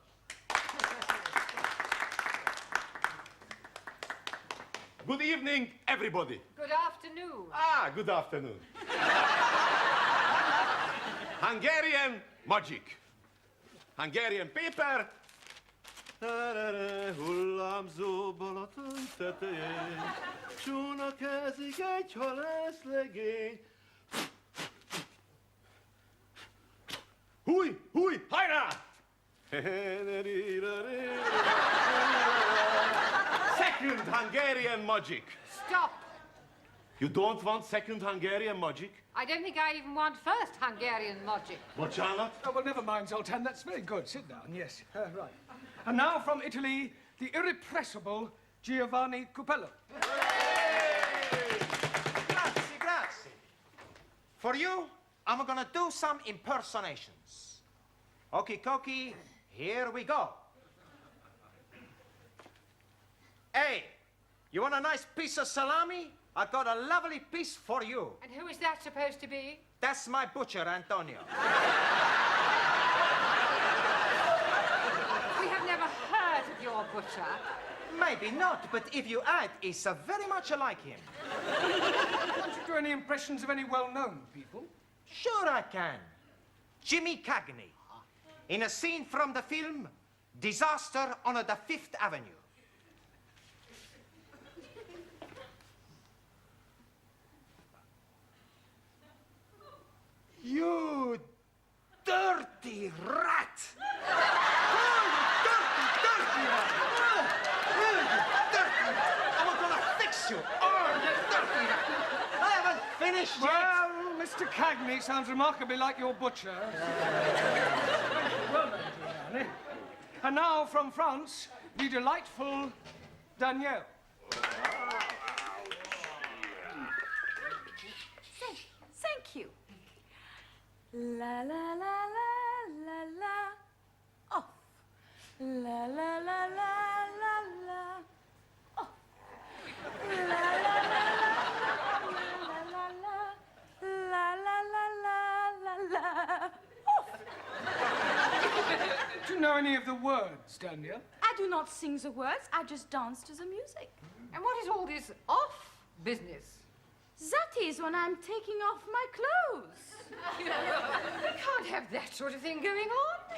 Good evening, everybody. Good afternoon. Good afternoon. Hungarian magic. Hungarian paper. Hullámzó Balaton tetején, csónakázik egy halászlegény. Húj, hajrá! Second Hungarian magic. Stop. You don't want second Hungarian magic? I don't think I even want first Hungarian logic. But Charlotte? Oh, well, never mind, Zoltan. That's very good. Sit down, yes. Right. And now from Italy, the irrepressible Giovanni Cupello. Grazie, grazie. For you, I'm gonna do some impersonations. Okie dokie, here we go. Hey, you want a nice piece of salami? I got a lovely piece for you. And who is that supposed to be? That's my butcher, Antonio. We have never heard of your butcher. Maybe not, but if you add, it's very much like him. Can't you do any impressions of any well-known people? Sure I can. Jimmy Cagney, in a scene from the film Disaster on the Fifth Avenue. You dirty rat! Dirty rat! I'm gonna fix you! Oh, you dirty rat! I haven't finished yet! Well, Mr. Cagney sounds remarkably like your butcher. Well done, Giuliani. And now from France, the delightful Danielle. Thank you. La la la la la la. Off. La la la la la la. Off. La la la la la la la la la la. Off. Do you know any of the words, Danielle? I do not sing the words, I just dance to the music. And what is all this off business? That is when I'm taking off my clothes. We can't have that sort of thing going on.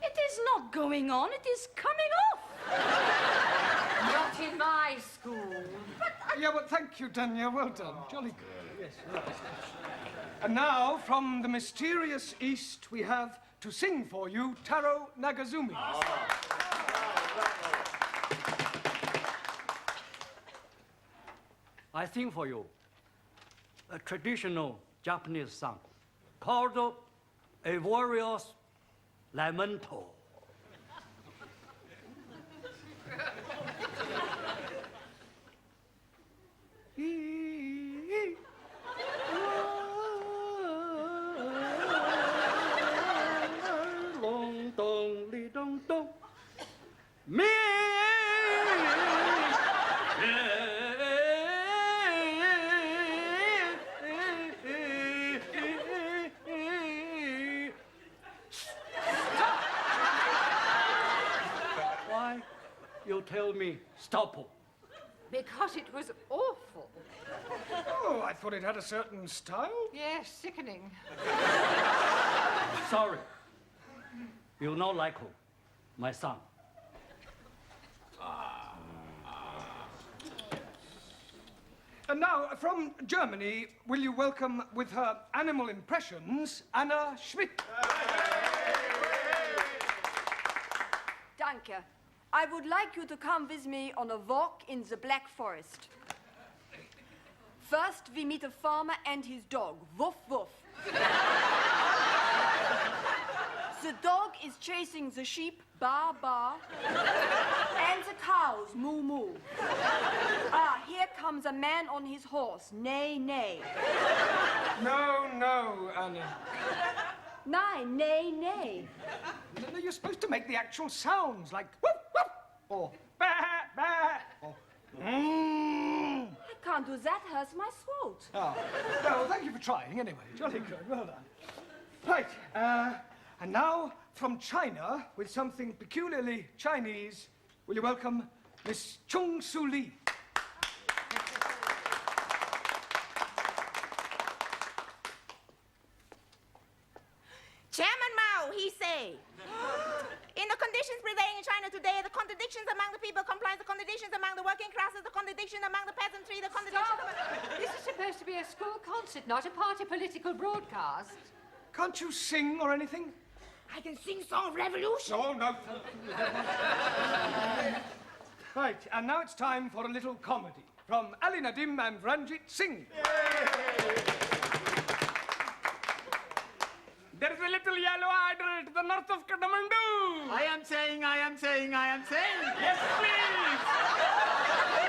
It is not going on, it is coming off. Not in my school. Yeah, well, thank you, Danielle. Well done. Jolly good. Yes, right. And now, from the mysterious East, we have to sing for you Taro Nagazumi. I sing for you a traditional Japanese song called A Warrior's Lamento. Long dong li dong dong. Me. Why you tell me stop? Because it was awful. Oh, I thought it had a certain style. Yes, sickening. Sorry. You not like her, my son. And now, from Germany, will you welcome with her animal impressions, Anna Schmidt? Danke. I would like you to come with me on a walk in the Black Forest. First, we meet a farmer and his dog. Woof, woof. The dog is chasing the sheep, ba, ba, and the cows, moo, moo. Ah, here comes a man on his horse, neigh, neigh. No, no, Anna. Nein, neigh, neigh. No, you're supposed to make the actual sounds, like whoop, whoop, or bah, bah, or I can't do that, hurts my throat. Oh, well, thank you for trying anyway. Jolly good, well done. Right, and now from China, with something peculiarly Chinese, will you welcome Miss Chung Soo Lee? Chairman Mao, he say. In the conditions prevailing in China today, the contradictions among the people comprise the contradictions among the working classes, the contradiction among the peasantry, the contradiction among... This is supposed to be a school concert, not a party political broadcast. Can't you sing or anything? I can sing Song of Revolution. Oh, no. Right, and now it's time for a little comedy. from Ali Nadim and Ranjit Singh. There is a little yellow idol to the north of Kathmandu. I am saying. Yes, please.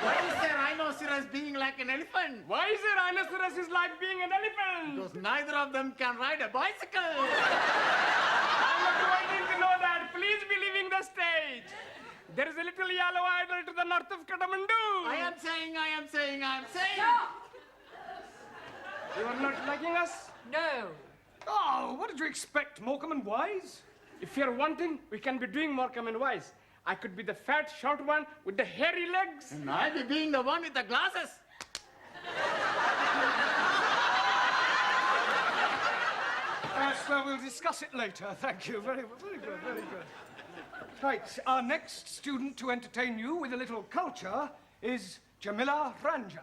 Why is the rhinoceros being like an elephant? Why is a rhinoceros is like being an elephant? Because neither of them can ride a bicycle. I'm not waiting to know that. Please be leaving the stage. There is a little yellow idol to the north of Kathmandu. I am saying. You are not liking us? No. Oh, what did you expect, Morecambe and Wise? If you're wanting, we can be doing Morecambe and Wise. I could be the fat, short one with the hairy legs. And I'll be being the one with the glasses. Yes, well, we'll discuss it later. Thank you. Very good, very good. Right, our next student to entertain you with a little culture is Jamila Ranja.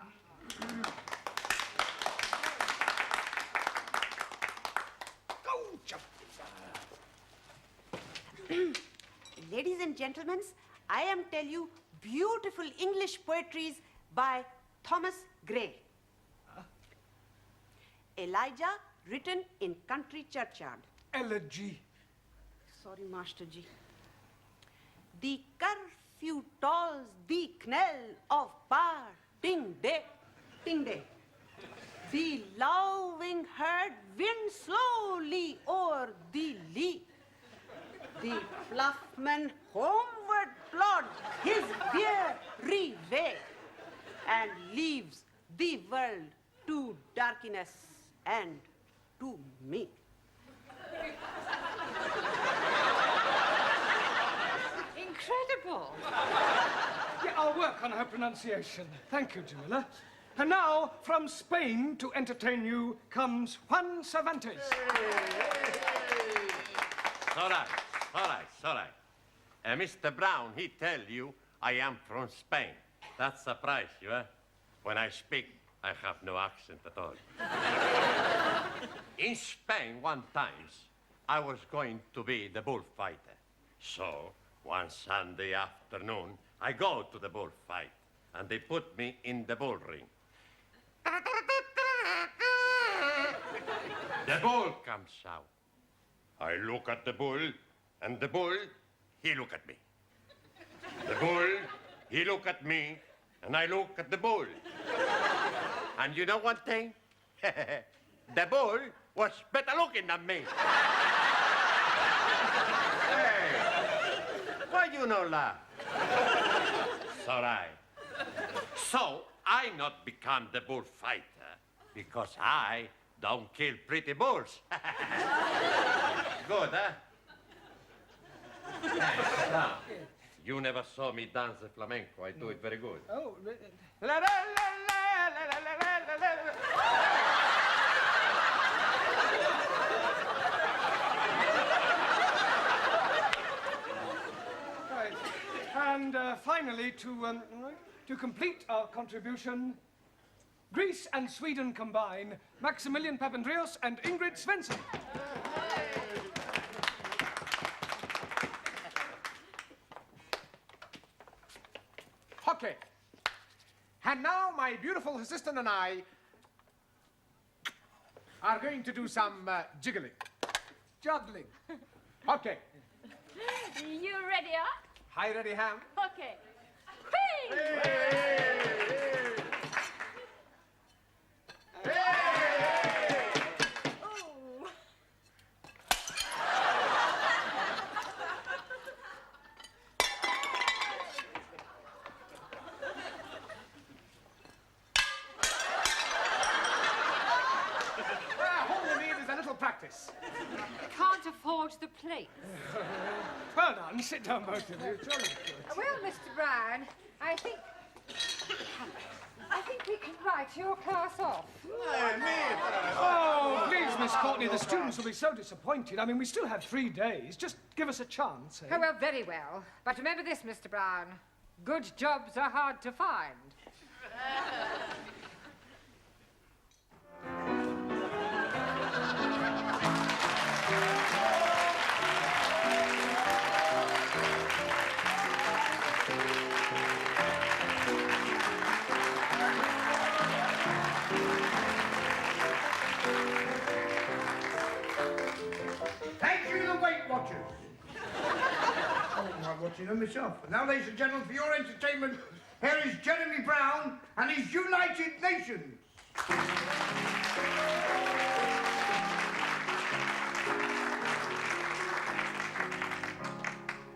Ladies and gentlemen, I am tell you beautiful English poetries by Thomas Gray. Elijah, written in country churchyard. Elegy. Sorry, Master Ji. The curfew tolls the knell of parting day. Ting day. The lowing herd winds slowly o'er the lea. The fluffman homeward plods his weary way and leaves the world to darkness and to me. Incredible. Yeah, I'll work on her pronunciation. Thank you, Jamila. And now, from Spain to entertain you comes Juan Cervantes. All right. Mr. Brown, he tell you I am from Spain. That surprise you, eh? When I speak, I have no accent at all. In Spain, one times, I was going to be the bullfighter. So, one Sunday afternoon, I go to the bullfight, and they put me in the bull ring. The bull comes out. I look at the bull, and the bull, he look at me. The bull, he look at me, and I look at the bull. And you know one thing? The bull was better looking than me. Hey, why you no laugh? It's all right. So I not become the bullfighter because I don't kill pretty bulls. Good, huh? Now, you never saw me dance the flamenco. I do it very good. Oh, Right. And finally, to complete our contribution, Greece and Sweden combine, Maximilian Papandreou and Ingrid Svensson. Okay. And now my beautiful assistant and I are going to do some jiggling. Juggling. Okay. You ready, huh? Hi, ready, ham? Okay. Whee! Oh. All we need is a little practice. Can't afford the plate. Well done. Sit down, both of you. Jolly good. Well, Mr. Brown, I think we can write your class off. Oh, please, Miss Courtney, the students will be so disappointed. I mean, we still have 3 days. Just give us a chance, eh? Oh, well, very well. But remember this, Mr. Brown. Good jobs are hard to find. watching them myself. And now, ladies and gentlemen, for your entertainment, here is Jeremy Brown and his United Nations.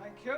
Thank you.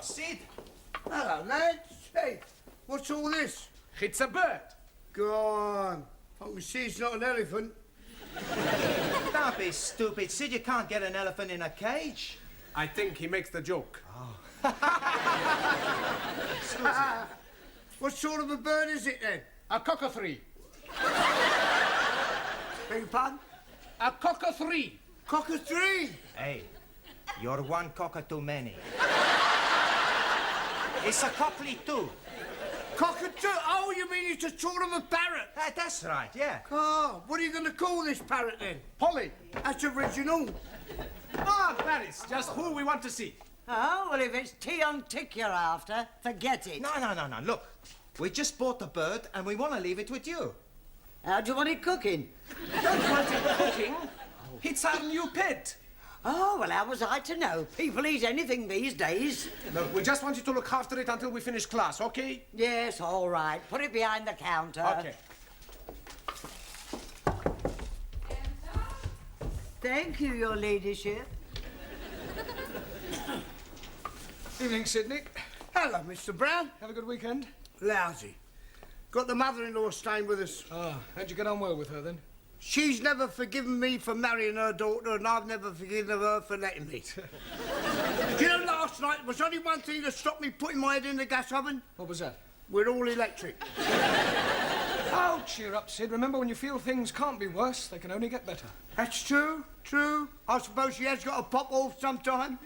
Sid. Hello, lads. Hey, what's all this? It's a bird. Go on. I can see it's not an elephant. Don't be stupid, Sid. You can't get an elephant in a cage. I think he makes the joke. What sort of a bird is it, then? A cockathree. Beg your pardon? A cockathree. Cockathree? Hey, you're one cocker too many. It's a cockly too. Cockatoo? Oh, you mean it's a sort of a parrot? That's right, yeah. Oh, what are you going to call this parrot, then? Polly. That's original. Ah, Paris, just who we want to see. Oh, well, if it's tea on tick you're after, forget it. No. Look, we just bought the bird and we want to leave it with you. How do you want it cooking? Don't want it cooking. It's our new pet. Oh, well, how was I to know? People eat anything these days. Look, we just want you to look after it until we finish class, okay? Yes, all right. Put it behind the counter. Okay. Thank you, your ladyship. Evening, Sydney. Hello, Mr. Brown. Have a good weekend? Lousy. Got the mother-in-law staying with us. Ah, how'd you get on well with her, then? She's never forgiven me for marrying her daughter, and I've never forgiven her for letting me. Do you know, last night, there was only one thing that stopped me putting my head in the gas oven? What was that? We're all electric. Oh, cheer up, Sid. Remember, when you feel things can't be worse, they can only get better. That's true. I suppose she has got to pop off sometime.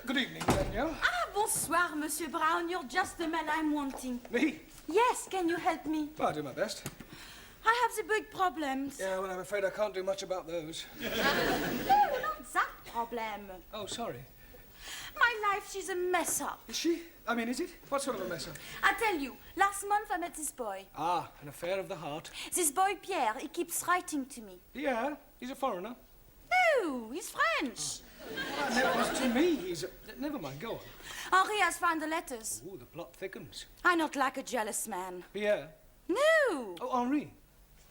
Good evening, Danielle. Ah, bonsoir, Monsieur Brown. You're just the man I'm wanting. Me? Yes, can you help me? Well, I'll do my best. I have the big problems. Yeah, well, I'm afraid I can't do much about those. No, not that problem. Oh, sorry. My life, she's a mess up. Is she? I mean, is it? What sort of a mess up? I tell you, last month I met this boy. Ah, an affair of the heart. This boy, Pierre, he keeps writing to me. Yeah, he's a foreigner. No, he's French. Well, that was to me. He's a... Never mind, go on. Henri has found the letters. Ooh, the plot thickens. I not like a jealous man. Pierre? No. Oh, Henri.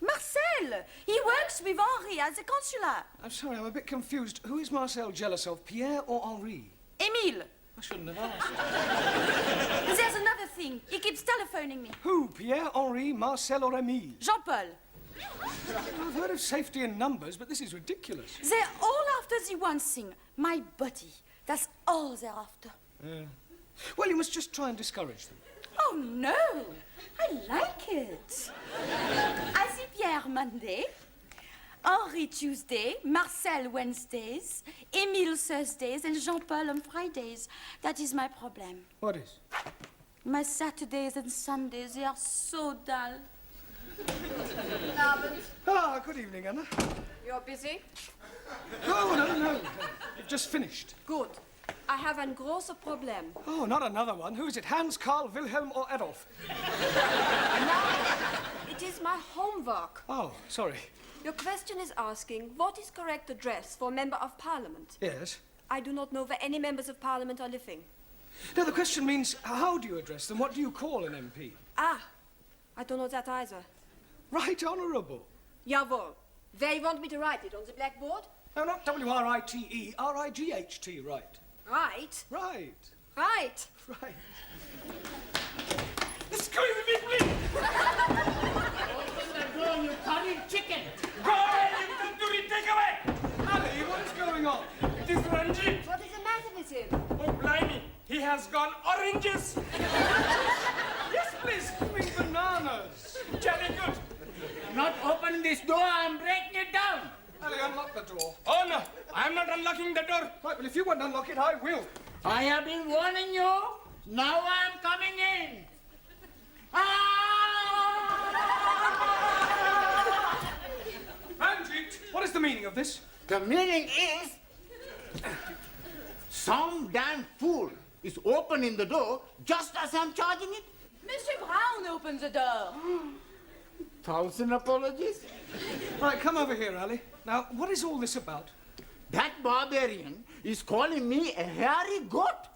Marcel. He works with Henri at the consulate. I'm sorry, I'm a bit confused. Who is Marcel jealous of, Pierre or Henri? Emile. I shouldn't have asked. There's another thing. He keeps telephoning me. Who? Pierre, Henri, Marcel or Emile? Jean-Paul. I've heard of safety in numbers, but this is ridiculous. They're all after the one thing, my body. That's all they're after. Yeah. Well, you must just try and discourage them. Oh, no. I like it. I see Pierre Monday, Henri Tuesday, Marcel Wednesdays, Emile Thursdays, and Jean-Paul on Fridays. That is my problem. What is? My Saturdays and Sundays, they are so dull. Ah, good evening, Anna. You're busy? Oh, no. You've just finished. Good. I have ein großes Problem. Oh, not another one. Who is it? Hans, Karl, Wilhelm, or Adolf? It is my homework. Oh, sorry. Your question is asking, what is correct address for a member of parliament? Yes. I do not know where any members of parliament are living. No, the question means, how do you address them? What do you call an MP? Ah, I don't know that either. Right Honourable. Jawohl. Where you want me to write it, on the blackboard? No, not W-R-I-T-E, R-I-G-H-T, right. Right. Right. Right. Right. Excuse me, please. Open the door, you cunning chicken. Go ahead, you tandoori, take away. Ali, what is going on? It is Ranjit. What is the matter with him? Oh, blimey. He has gone oranges. Yes, please. Give me bananas. Very good. Not open this door, I'm breaking it down. Ali, unlock the door. Oh, no. I'm not unlocking the door. Right, well, if you won't unlock it, I will. I have been warning you. Now I'm coming in. Ranjit, what is the meaning of this? The meaning is some damn fool is opening the door just as I'm charging it. Mr. Brown opened the door. 1,000 apologies. Right, come over here, Ali. Now, what is all this about? That barbarian is calling me a hairy goat.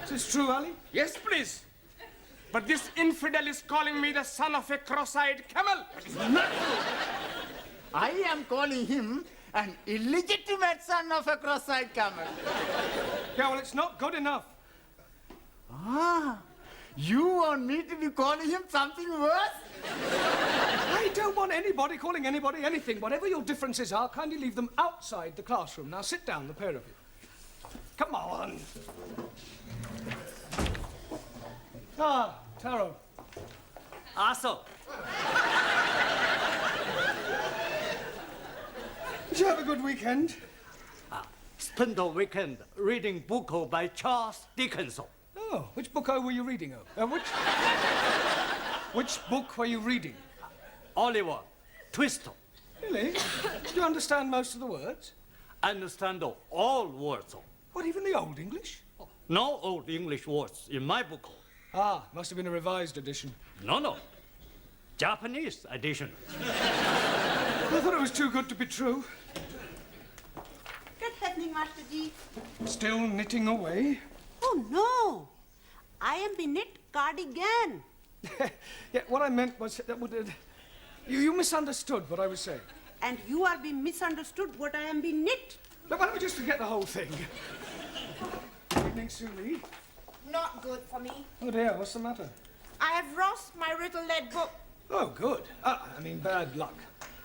Is this true, Ali? Yes, please. But this infidel is calling me the son of a cross-eyed camel. Not true. I am calling him an illegitimate son of a cross-eyed camel. Yeah, well, it's not good enough. Ah, you want me to be calling him something worse? I don't want anybody calling anybody anything. Whatever your differences are, kindly leave them outside the classroom. Now sit down, the pair of you. Come on. Ah, Taro. Also, Did you have a good weekend? spent the weekend reading book by Charles Dickens. Oh, which book were you reading of? Which book were you reading? Oliver Twist. Really? Do you understand most of the words? Understand all words. What, even the Old English? No old English words in my book. Ah, must have been a revised edition. No. Japanese edition. I thought it was too good to be true. What's happening, Master Ji? Still knitting away? Oh, no. I am the knit cardigan. Yeah, what I meant was that you misunderstood what I was saying. And you are being misunderstood what I am being knit. Now, why don't we just forget the whole thing? Evening, Suli. Not good for me. Oh dear, what's the matter? I have lost my little lead book. Oh, good. I mean, bad luck.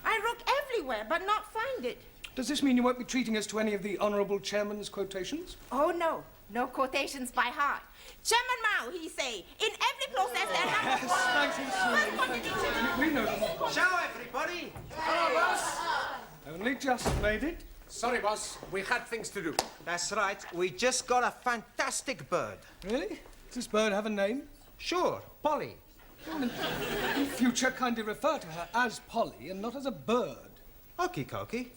I look everywhere, but not find it. Does this mean you won't be treating us to any of the Honourable Chairman's quotations? Oh, no. No quotations by heart. Chairman Mao, he say, in every process there are number one. Thank you. We know them. Ciao, everybody. Hello, boss. Only just made it. Sorry, boss. We had things to do. That's right. We just got a fantastic bird. Really? Does this bird have a name? Sure, Polly. In future, kindly refer to her as Polly and not as a bird. Okie dokie.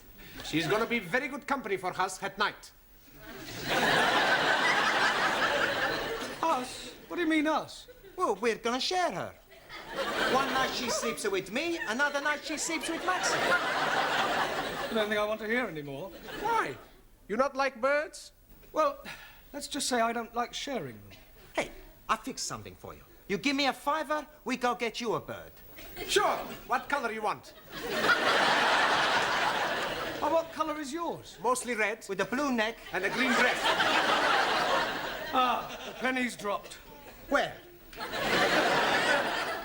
She's going to be very good company for us at night. Us? What do you mean, us? Well, we're gonna share her. One night she sleeps with me, another night she sleeps with Maxie. I don't think I want to hear anymore. Why? You not like birds? Well, let's just say I don't like sharing them. Hey, I fixed something for you. You give me a $5, we go get you a bird. Sure. What color you want? Oh, what colour is yours? Mostly red. With a blue neck. And a green dress. Ah, the penny's dropped. Where?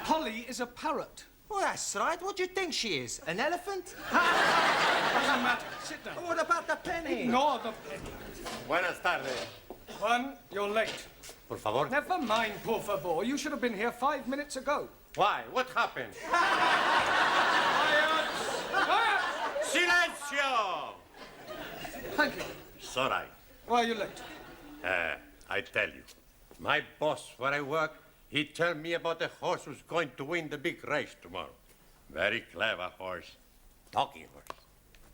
Polly is a parrot. Well, that's right. What do you think she is? An elephant? Doesn't matter. Sit down. What about the penny? Ignore the penny. Buenas tardes. Juan, you're late. Por favor. Never mind, por favor. You should have been here 5 minutes ago. Why? What happened? Silencio! Thank you. It's all right. Why are you late? I tell you, my boss where I work, he told me about a horse who's going to win the big race tomorrow. Very clever horse. Talking horse.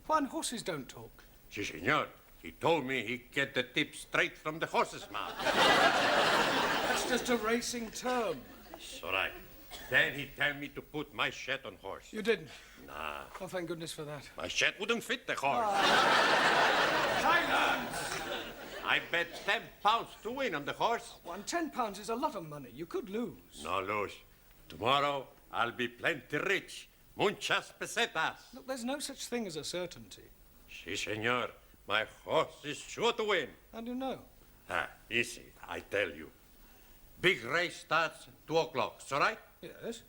Juan, horses don't talk. Si, senor. He told me he get the tip straight from the horse's mouth. That's just a racing term. It's all right. Then he told me to put my shed on horse. You didn't? Nah. Oh, thank goodness for that. My shed wouldn't fit the horse. Silence! I bet 10 pounds to win on the horse. Juan, £10 is a lot of money. You could lose. No lose. Tomorrow, I'll be plenty rich. Muchas pesetas. Look, there's no such thing as a certainty. Si, senor. My horse is sure to win. How do you know? Easy, I tell you. Big race starts 2 o'clock, all right? Yes.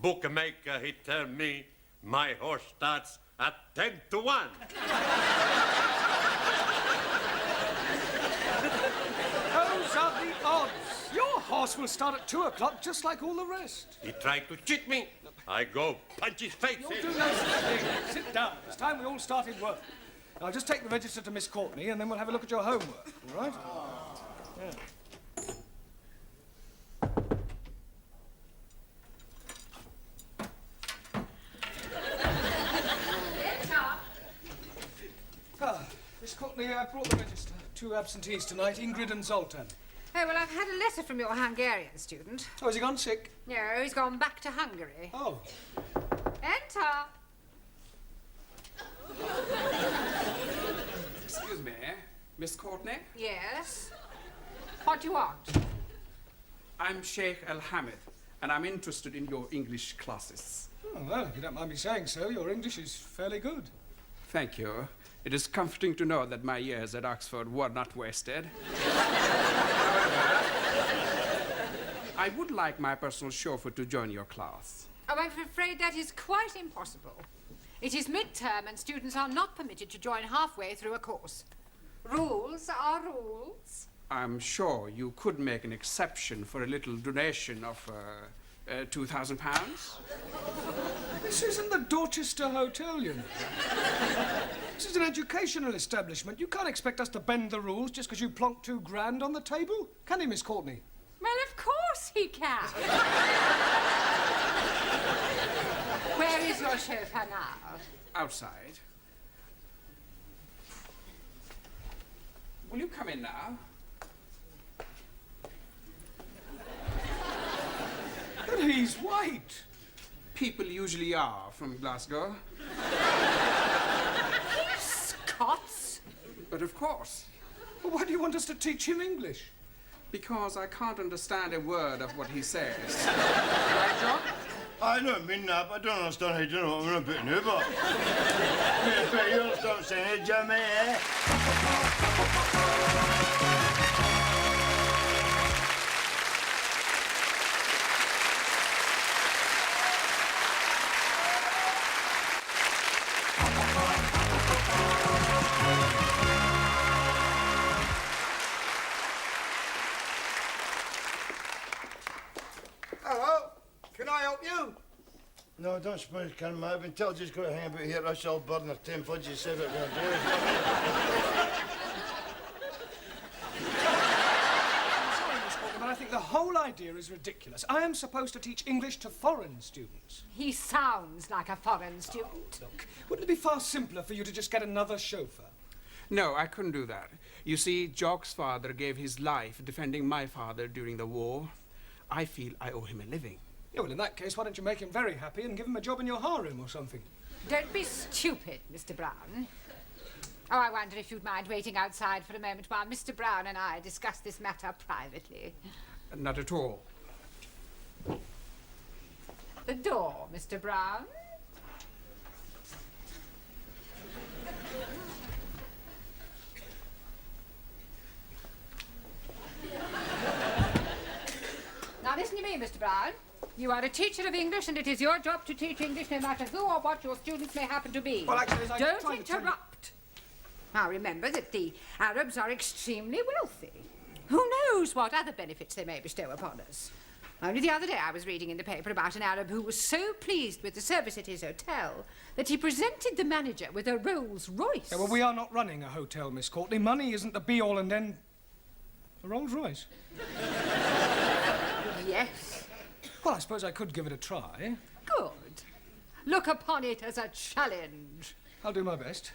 Bookmaker, he tell me my horse starts at 10 to 1. Those are the odds. Your horse will start at 2 o'clock just like all the rest. He tried to cheat me. I go punch his face. You'll do no such thing. Sit down. It's time we all started work. I'll just take the register to Miss Courtney and then we'll have a look at your homework, all right? Yeah. Miss Courtney, I brought the register. 2 absentees tonight, Ingrid and Zoltan. Oh, well, I've had a letter from your Hungarian student. Oh, has he gone sick? No, he's gone back to Hungary. Oh. Enter. Excuse me, Miss Courtney? Yes? What do you want? I'm Sheikh Al-Hamid, and I'm interested in your English classes. Oh, well, if you don't mind me saying so, your English is fairly good. Thank you. It is comforting to know that my years at Oxford were not wasted. I would like my personal chauffeur to join your class. Oh, I'm afraid that is quite impossible. It is midterm and students are not permitted to join halfway through a course. Rules are rules. I'm sure you could make an exception for a little donation of £2,000. This isn't the Dorchester Hotel, you know. This is an educational establishment. You can't expect us to bend the rules just because you plonked £2,000 on the table. Can he, Miss Courtney? Well, of course he can. Where is your chauffeur now? Outside. Will you come in now? But he's white. People usually are from Glasgow. He's Scots. But of course. Well, why do you want us to teach him English? Because I can't understand a word of what he says. Right, John? I don't mean that, but I don't understand how you don't know what I'm a bit new about. You understand saying it, Jimmy, eh? Hello, can I help you? No, don't suppose you can, mate. I've been told just got to hang about here. Rush all burden of 10 fudges, said what we're going to do. Sorry, Miss Courtney, but I think the whole idea is ridiculous. I am supposed to teach English to foreign students. He sounds like a foreign student. Look, wouldn't it be far simpler for you to just get another chauffeur? No, I couldn't do that. You see, Jock's father gave his life defending my father during the war. I feel I owe him a living. Yeah, well, in that case, why don't you make him very happy and give him a job in your harem or something? Don't be stupid, Mr. Brown. Oh, I wonder if you'd mind waiting outside for a moment while Mr. Brown and I discuss this matter privately. Not at all. The door, Mr. Brown. Now listen to me, Mr. Brown. You are a teacher of English, and it is your job to teach English no matter who or what your students may happen to be. Well, actually, as I Don't interrupt. Now remember that the Arabs are extremely wealthy. Who knows what other benefits they may bestow upon us? Only the other day I was reading in the paper about an Arab who was so pleased with the service at his hotel that he presented the manager with a Rolls Royce. Yeah, well, we are not running a hotel, Miss Courtney. Money isn't the be-all and end... A Rolls Royce? Yes. Well, I suppose I could give it a try. Good. Look upon it as a challenge. I'll do my best.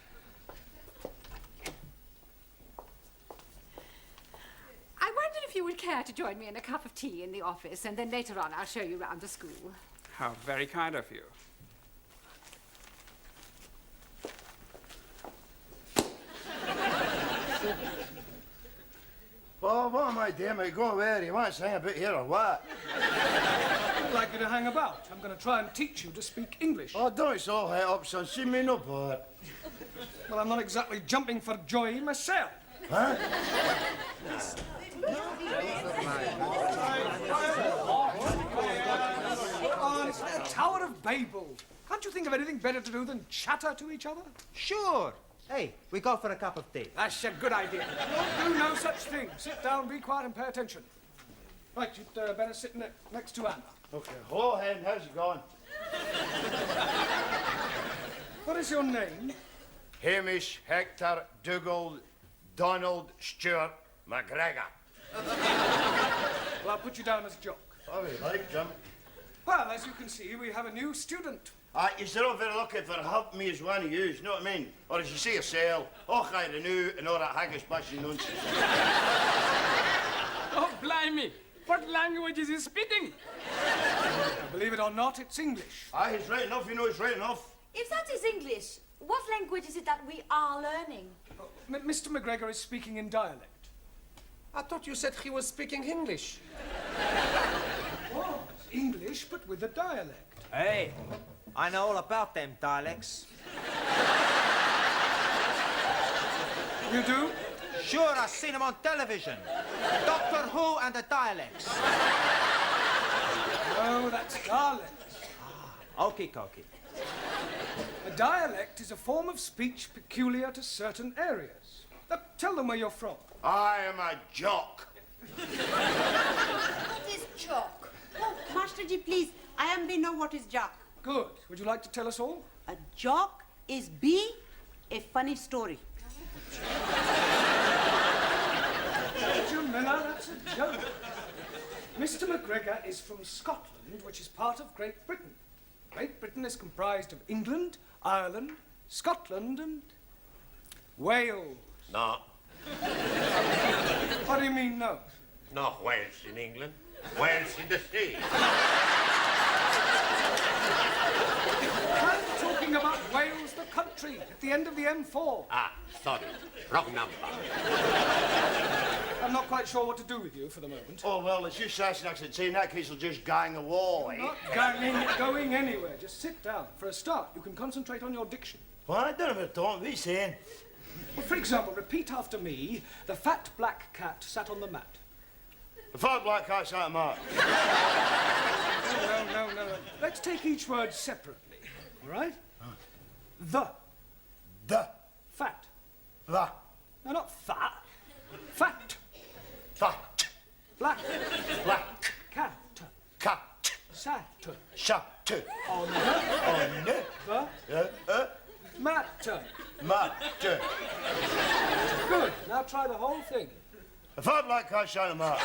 I wondered if you would care to join me in a cup of tea in the office, and then later on I'll show you round the school. How very kind of you. Oh, what am I doing, mate? Go where? You want to hang about here or what? I'd like you to hang about. I'm going to try and teach you to speak English. Oh, don't it's all head up, son. See me no part. Well, I'm not exactly jumping for joy myself. Huh? Oh, it's the Tower of Babel. Can't you think of anything better to do than chatter to each other? Sure. Hey, we go for a cup of tea. That's a good idea. Don't do no such thing. Sit down, be quiet, and pay attention. Right, you'd better sit next to Anna. Okay. Hello, Hen. How's it going? What is your name? Hamish Hector Dougal Donald Stuart McGregor. Well, I'll put you down as Jock. How do you like, Jim? Well, as you can see, we have a new student. You're not very lucky for help me as one of you, you know what I mean? Or as you say yourself, I renew and all that haggis bashing nonsense. Oh, blimey! What language is he speaking? Believe it or not, it's English. Aye, he's right enough, you know, he's right enough. If that is English, what language is it that we are learning? Mr. McGregor is speaking in dialect. I thought you said he was speaking English. Oh, it's English, but with a dialect. Hey, I know all about them dialects. You do? Sure, I've seen them on television. Doctor Who and the dialects. No, that's dialect. Okie dokie. A dialect is a form of speech peculiar to certain areas. Now, tell them where you're from. I am a jock. What is jock? Oh, Master Ji, please. I am be know what is jock. Good. Would you like to tell us all? A jock is be a funny story. Mr. Miller, that's a joke. Mr. McGregor is from Scotland, which is part of Great Britain. Great Britain is comprised of England, Ireland, Scotland, and Wales. No, What do you mean, no? not Wales in England. Wales in the sea. I'm talking about Wales, the country, at the end of the M4. Ah, sorry. Wrong number. I'm not quite sure what to do with you for the moment. Oh, well, it's just Sassenach and say in that case he'll just gang a wall, eh? Not going anywhere. Just sit down. For a start, you can concentrate on your diction. What? I don't know what what are you saying? Well, for example, repeat after me. The fat black cat sat on the mat. The fat black cat's out of mark. No. Let's take each word separately. All right? The. Fat. The. No, not fat. Fat. Fat. Black. Black. Cat. Cat. Sat. Shut. On the. On the. Mat. Mat. Good. Now try the whole thing. The fat black cat's out of mark.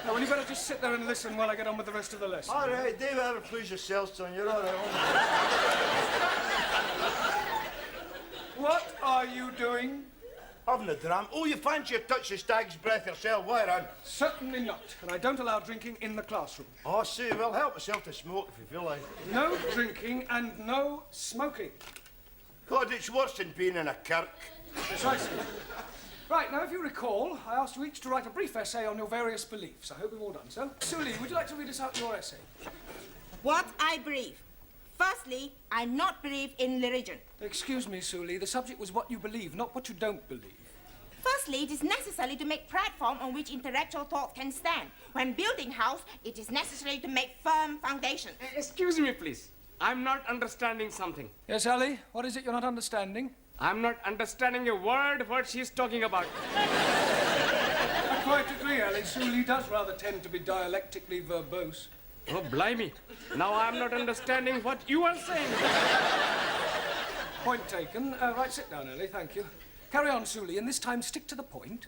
Now, well, you better just sit there and listen while I get on with the rest of the lesson. All right, Dave, ever please yourself, son. You're all right. What are you doing? Having a dram. Oh, you fancy you touch the stag's breath yourself, why, Ron? Certainly not. And I don't allow drinking in the classroom. Oh, see, well, help yourself to smoke if you feel like. No drinking and no smoking. God, it's worse than being in a kirk. Precisely. Right, now, if you recall, I asked you each to write a brief essay on your various beliefs. I hope you've all done so. Suli, would you like to read us out your essay? What I believe. Firstly, I not believe in religion. Excuse me, Suli, the subject was what you believe, not what you don't believe. Firstly, it is necessary to make platform on which intellectual thought can stand. When building house, it is necessary to make firm foundation. Excuse me, please. I'm not understanding something. Yes, Ali? What is it you're not understanding? I'm not understanding a word what she's talking about. I quite agree, Alice. Sully does rather tend to be dialectically verbose. Oh, blimey. Now I'm not understanding what you are saying. Point taken. Right, sit down, Ellie, thank you. Carry on, Sully, and this time stick to the point.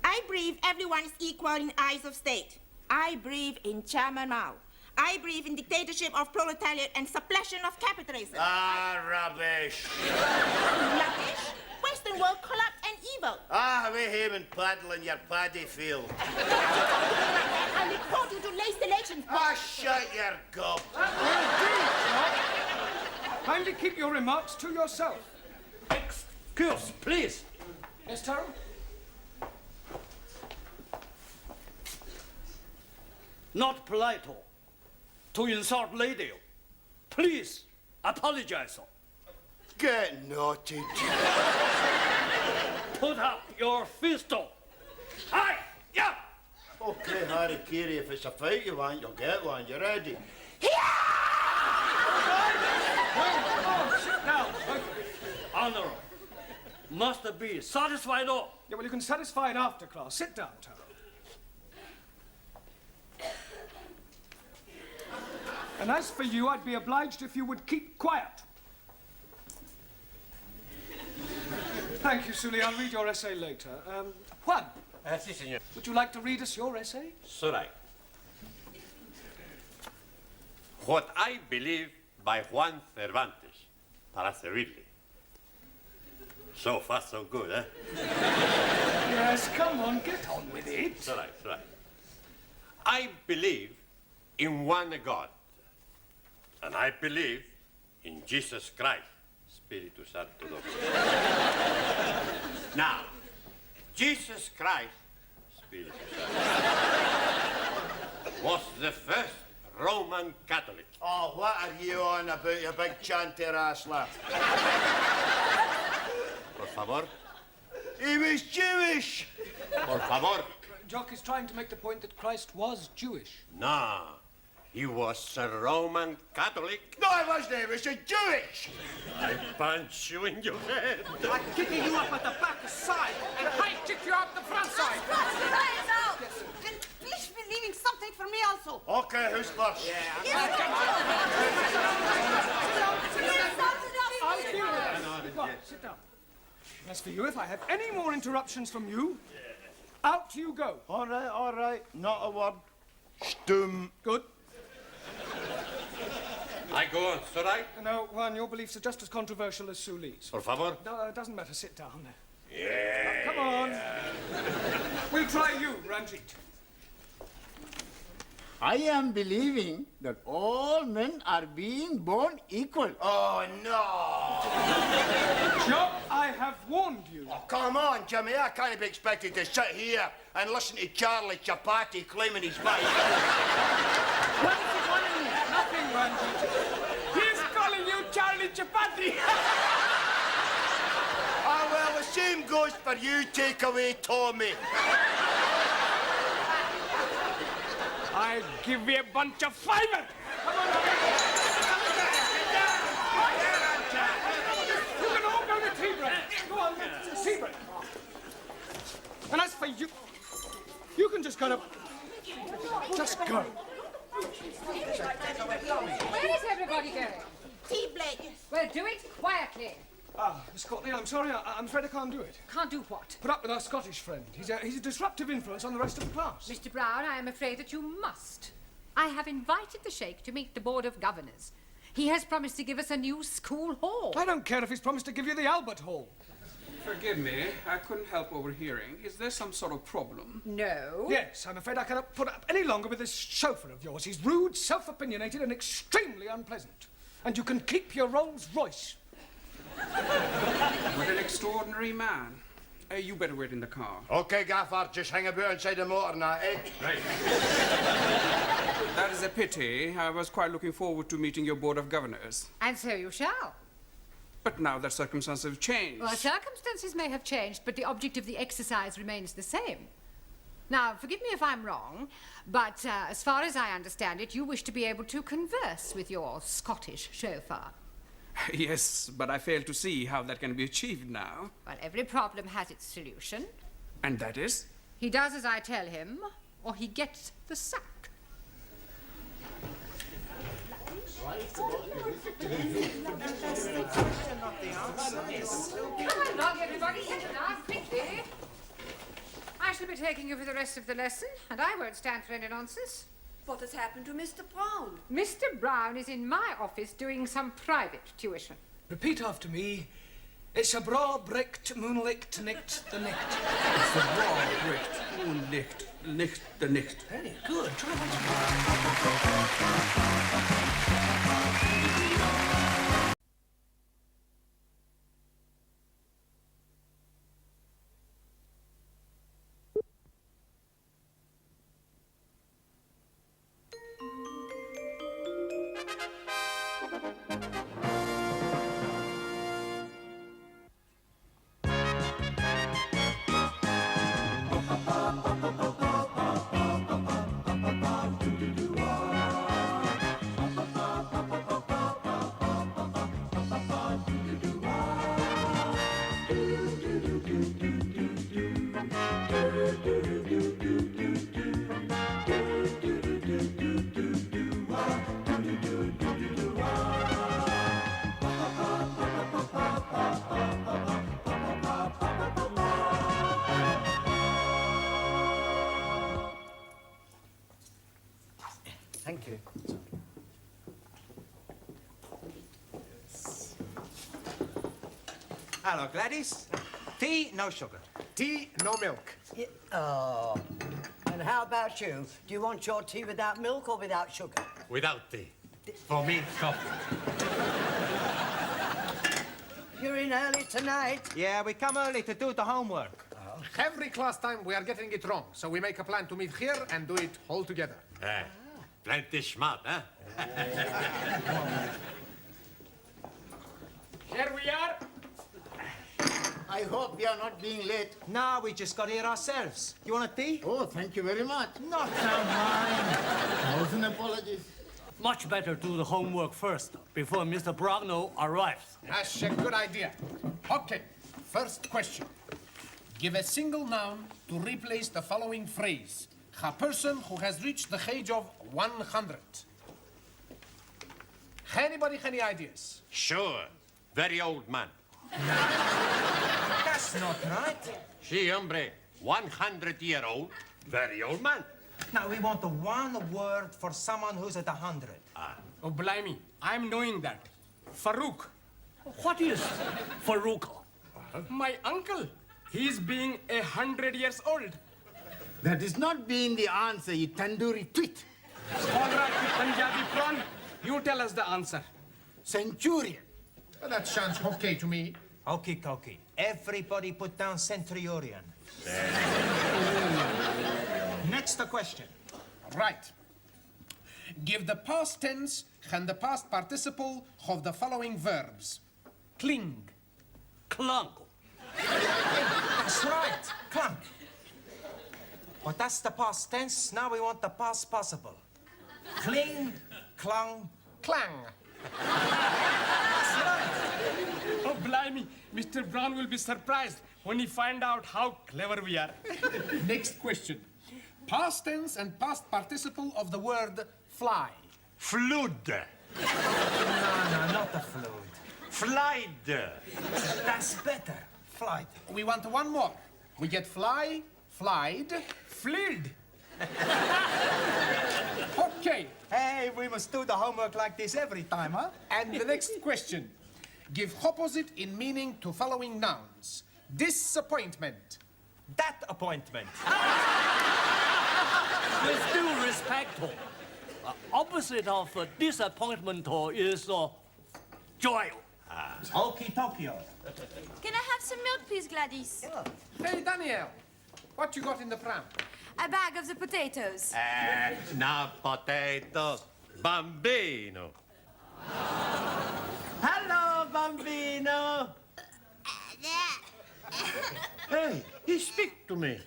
I believe everyone is equal in eyes of state. I believe in Chairman Mao. I believe in dictatorship of proletariat and suppression of capitalism. Ah, rubbish. Rubbish? Western world corrupt and evil. Ah, we haven't and paddle in your paddy field. I report you to late elections. Ah, shut your gob. Kindly keep your remarks to yourself. Excuse, please. Yes, Taro? Not polite to insult lady. Please apologize. Get naughty. Put up your fist. Aye, yeah. Okay, Harry Carey, if it's a fight you want, you'll get one. You ready? Oh, sit down. Honor must be satisfied. Yeah, well, you can satisfy it after class. Sit down, Taro. And as for you, I'd be obliged if you would keep quiet. Thank you, Sully. I'll read your essay later. Juan. Si, señor. Would you like to read us your essay? Sorai. What I believe by Juan Cervantes, para servirle. So far, so good, eh? Yes, come on, get on with it. Sorai, sorai. I believe in one God. And I believe in Jesus Christ, Spiritu Santo Dominus. Now, Jesus Christ, Spiritu Santo, was the first Roman Catholic. Oh, what are you on about, you big chanter assler? Por favor. He was Jewish. Por favor. Jock is trying to make the point that Christ was Jewish. No, he was a Roman Catholic. No, he wasn't. He was a Jewish. I punch you in your head. I'm kicking you up at the back side and I kick you out the front side. And please be leaving something for me also. Okay, who's first? Sit down. As for you, if I have any more interruptions from you, out you go. All right. Not a word. Stum. Good. I go on, Sorai? No, Juan, your beliefs are just as controversial as Sully's. Por favor. No, it doesn't matter. Sit down. Yeah. Come on. We'll try you, Ranjit. I am believing that all men are being born equal. Oh, no. Jock, I have warned you. Oh, come on, Jimmy. I can't be expected to sit here and listen to Charlie Chapati claiming he's mine. What is he calling me? Nothing, Ranjit. He's calling you Charlie Chapati. Ah, well, the same goes for you, takeaway Tommy. I give you a bunch of fiber. You can all go to tea break. Go on, tea break. And as for you, you can just kind of... Just go. Where is everybody going? Tea break. Well, do it quietly. Ah, Miss Courtney, I'm sorry. I'm afraid I can't do it. Can't do what? Put up with our Scottish friend. He's a disruptive influence on the rest of the class. Mr. Brown, I am afraid that you must. I have invited the Sheikh to meet the Board of Governors. He has promised to give us a new school hall. I don't care if he's promised to give you the Albert Hall. Forgive me, I couldn't help overhearing. Is there some sort of problem? No. Yes, I'm afraid I cannot put up any longer with this chauffeur of yours. He's rude, self-opinionated, and extremely unpleasant. And you can keep your Rolls Royce. What an extraordinary man. You better wait in the car. Okay, Gaffer, just hang about inside the motor now, eh? Right. That is a pity. I was quite looking forward to meeting your Board of Governors. And so you shall. But now that circumstances have changed. Well, circumstances may have changed, but the object of the exercise remains the same. Now, forgive me if I'm wrong, but as far as I understand it, you wish to be able to converse with your Scottish chauffeur. Yes, but I fail to see how that can be achieved now. Well, every problem has its solution. And that is? He does as I tell him, or he gets the sack. Come along, everybody, into now, quickly. I shall be taking you for the rest of the lesson, and I won't stand for any nonsense. What has happened to Mr. Brown? Mr. Brown is in my office doing some private tuition. Repeat after me. It's a bra bricked moonlicht nicht the nicht. It's a bra bricked moonlicht nicht the nicht. Very good. Try Thank you. Hello, Gladys. Tea, no sugar. Tea, no milk. Oh. And how about you? Do you want your tea without milk or without sugar? Without tea. For me, it's coffee. You're in early tonight. Yeah, we come early to do the homework. Every class time we are getting it wrong, so we make a plan to meet here and do it all together. Plenty smart, huh? Here we are. I hope we are not being late. No, we just got here ourselves. You want a tea? Oh, thank you very much. Not mine. 1,000 apologies. Much better do the homework first, before Mr. Brownlow arrives. That's a good idea. Okay, first question. Give a single noun to replace the following phrase. A person who has reached the age of 100. Anybody any ideas? Sure. Very old man. That's not right. Si, hombre. 100-year-old. Very old man. Now, we want the one word for someone who's at 100. Oh, blimey. I'm knowing that. Farouk. What is Farouk? My uncle. He's being 100 years old. That is not being the answer, you tandoori twit. All right, Punjabi prawn. You tell us the answer. Centurion. Well, that sounds okay to me. Okie dokie. Everybody put down centurion. Next question. Right. Give the past tense and the past participle of the following verbs. Cling. Clunk. That's right. Clunk. But that's the past tense. Now we want the past possible. Cling, clung, clang. Oh, blimey. Mr. Brown will be surprised when he find out how clever we are. Next question. Past tense and past participle of the word fly. Flood. No, not the flood. Flied. That's better. Flight. We want one more. We get fly, flied, fleed. Okay. Hey, we must do the homework like this every time, huh? And the next question. Give opposite in meaning to following nouns. Disappointment. That appointment. With due respect, opposite of disappointment is joy. Okie Tokyo. Can I have some milk, please, Gladys? Hey, Daniel. What you got in the pram? A bag of the potatoes. No potatoes. Bambino. Hello, Bambino. Hey, he speak to me.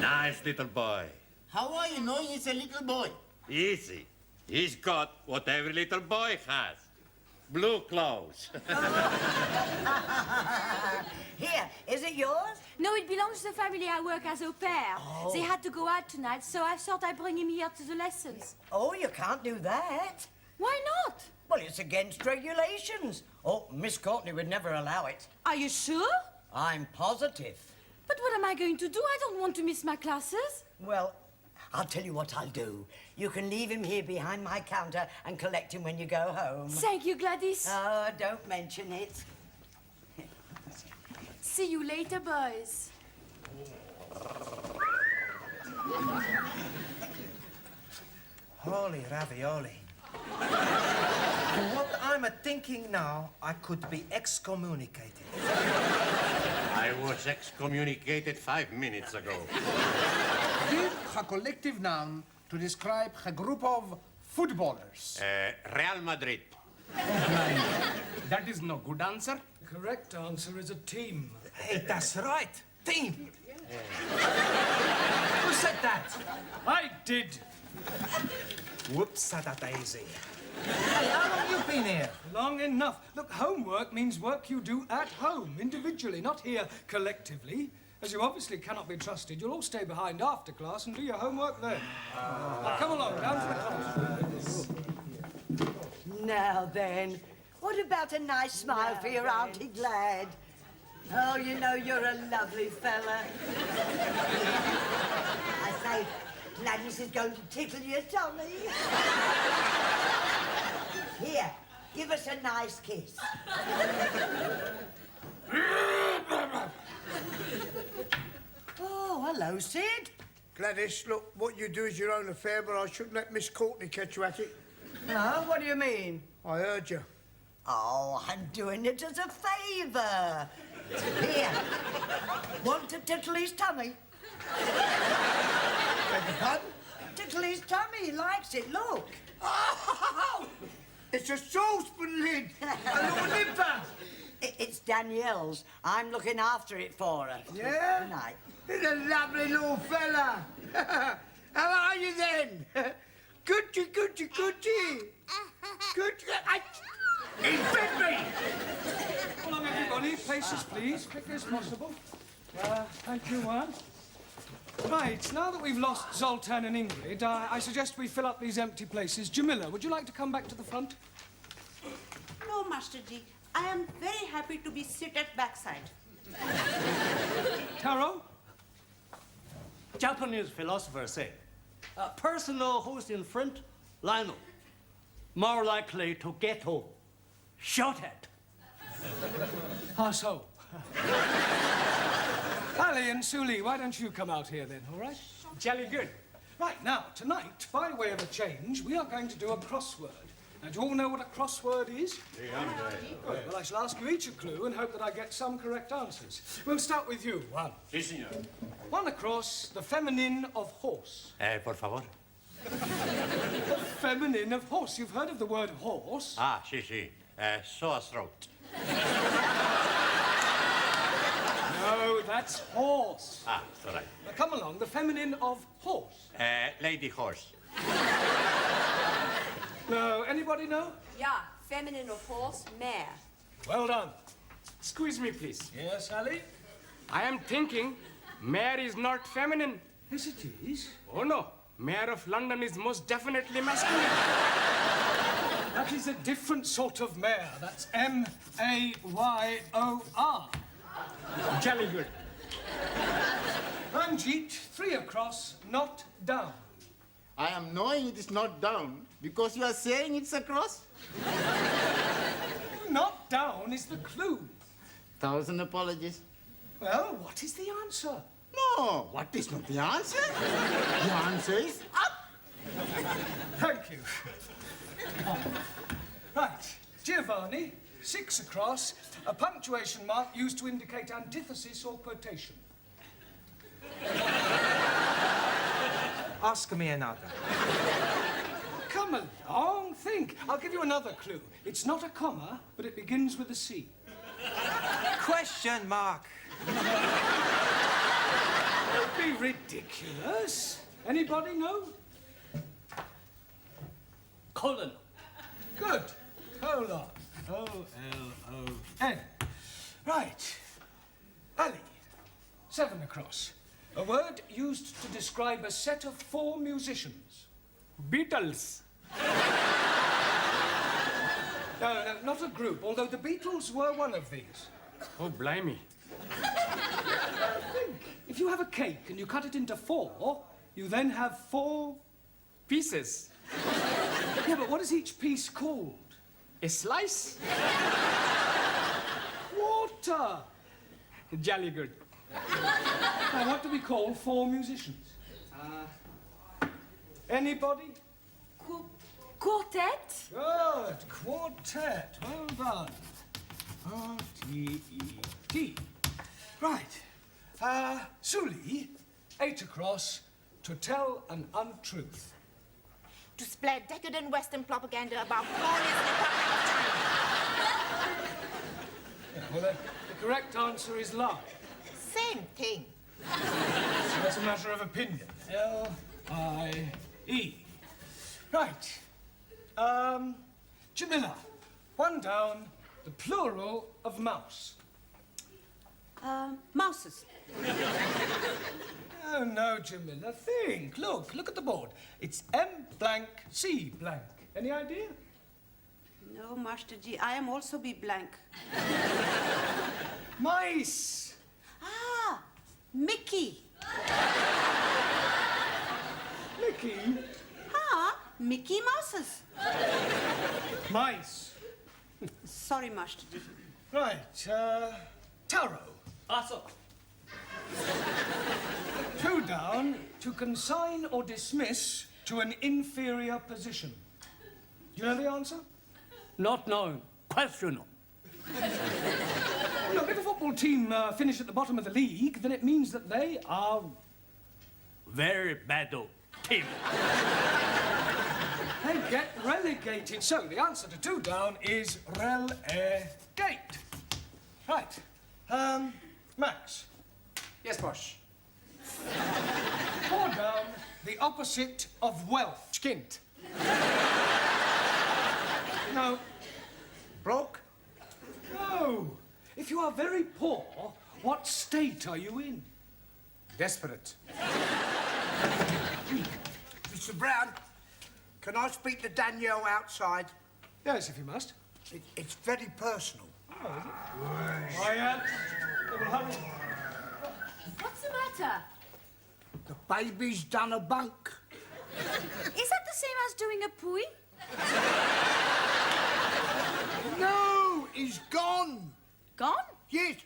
Nice little boy. How are you knowing he's a little boy? Easy. He's got what every little boy has. Blue clothes. Here, is it yours? No, it belongs to the family I work as au pair. Oh. They had to go out tonight, so I thought I'd bring him here to the lessons. Oh, you can't do that. Why not? Well, it's against regulations. Oh, Miss Courtney would never allow it. Are you sure? I'm positive. But what am I going to do? I don't want to miss my classes. Well, I'll tell you what I'll do. You can leave him here behind my counter and collect him when you go home. Thank you, Gladys. Oh, don't mention it. See you later, boys. Holy ravioli. What I'm a-thinking now, I could be excommunicated. I was excommunicated 5 minutes ago. Give a collective noun to describe a group of footballers. Real Madrid. That is no good answer. The correct answer is a team. Hey, that's right. Team. Who said that? I did. Whoops-a-daisy. Hey, how long you been here? Long enough. Look, homework means work you do at home, individually, not here collectively. As you obviously cannot be trusted, you'll all stay behind after class and do your homework then. Now, come along, down to the classroom. Now then, what about a nice smile for your Auntie Glad? Oh, you know, you're a lovely fella. I say, Gladys is going to tickle your tummy. Here, give us a nice kiss. Oh, hello, Sid. Gladys, look, what you do is your own affair, but I shouldn't let Miss Courtney catch you at it. No, what do you mean? I heard you. Oh, I'm doing it as a favour. Here, want to tickle his tummy? Beg your pardon? Tickle his tummy, he likes it, look. Oh, it's a saucepan lid, a little nipper. It's Danielle's. I'm looking after it for her. Yeah? Good night. He's a lovely little fella. How are you then? Gucci, Gucci, Gucci. Gucci. He bit me. Come along, everybody. Places, please. Quick as possible. Thank you, Juan. Right, now that we've lost Zoltan and Ingrid, I suggest we fill up these empty places. Jamila, would you like to come back to the front? No, Master Ji. I am very happy to be seated backside. Taro? Japanese philosophers say, a person who's in front, Lionel, more likely to get shot at. How so? Ali and Suli, why don't you come out here then, all right? Jolly good. Right, now, tonight, by way of a change, we are going to do a crossword. Now, do you all know what a crossword is? Good. Well, I shall ask you each a clue and hope that I get some correct answers. We'll start with you, Juan. Sí, señor. One across, the feminine of horse. Por favor. The feminine of horse. You've heard of the word horse? Ah, sí, sí. Sore throat. No, that's horse. Ah, it's all right. Now, come along, the feminine of horse. Lady horse. No, anybody know? Yeah, feminine of horse, mare. Well done. Excuse me, please. Yes, Ali? I am thinking mayor is not feminine. Yes, it is. Oh, no. Mayor of London is most definitely masculine. That is a different sort of mare. That's M-A-Y-O-R. Jolly good. Ranjit, 3 across, not down. I am knowing it is not down because you are saying it's across. Not down is the clue. 1,000 apologies. Well, what is the answer? No, what is not the answer? The answer is up. Thank you. Right, Giovanni, 6 across, a punctuation mark used to indicate antithesis or quotation. Ask me another. Come along, think. I'll give you another clue. It's not a comma, but it begins with a C. Question mark. Don't be ridiculous. Anybody know? Colon. Good. Colon. O-L-O-N. Right. Ali. 7 across. A word used to describe a set of 4 musicians. Beatles. No, not a group, although the Beatles were one of these. Oh, blimey. If you have a cake and you cut it into 4, you then have 4 pieces. Yeah, but what is each piece called? A slice? Water. Jolly good. Now, what do we call 4 musicians? Anybody? Quartet? Good. Quartet. Well done. R-T-E-T. Right. Suli, 8 across, to tell an untruth. To spread decadent Western propaganda about glorious Republic of China. Yeah, well, the correct answer is lie. Same thing. So that's a matter of opinion. L-I-E. Right. Jamila, 1 down, the plural of mouse. Mouses. Oh, no, Jamila, think. Look at the board. It's M blank, C blank. Any idea? No, Master G, I am also be blank. Mice. Ah, Mickey. Mickey? Ah, Mickey Mouses. Mice. Sorry, Master G. Right, Taro. Also. 2 down, to consign or dismiss to an inferior position. Do you know the answer? Not known. Questionable. Well, look, if a football team finish at the bottom of the league, then it means that they are... Very bad team. They get relegated. So the answer to 2 down is relegate. Right. Max. Yes, boss. 4 down, the opposite of wealth. Skint. No. Broke? No. If you are very poor, what state are you in? Desperate. Mr. Brown, can I speak to Danielle outside? Yes, if you must. It's very personal. Oh, is it? Quiet. What's the matter? The baby's done a bunk. Is that the same as doing a pooey? No, he's gone. Gone? Yes.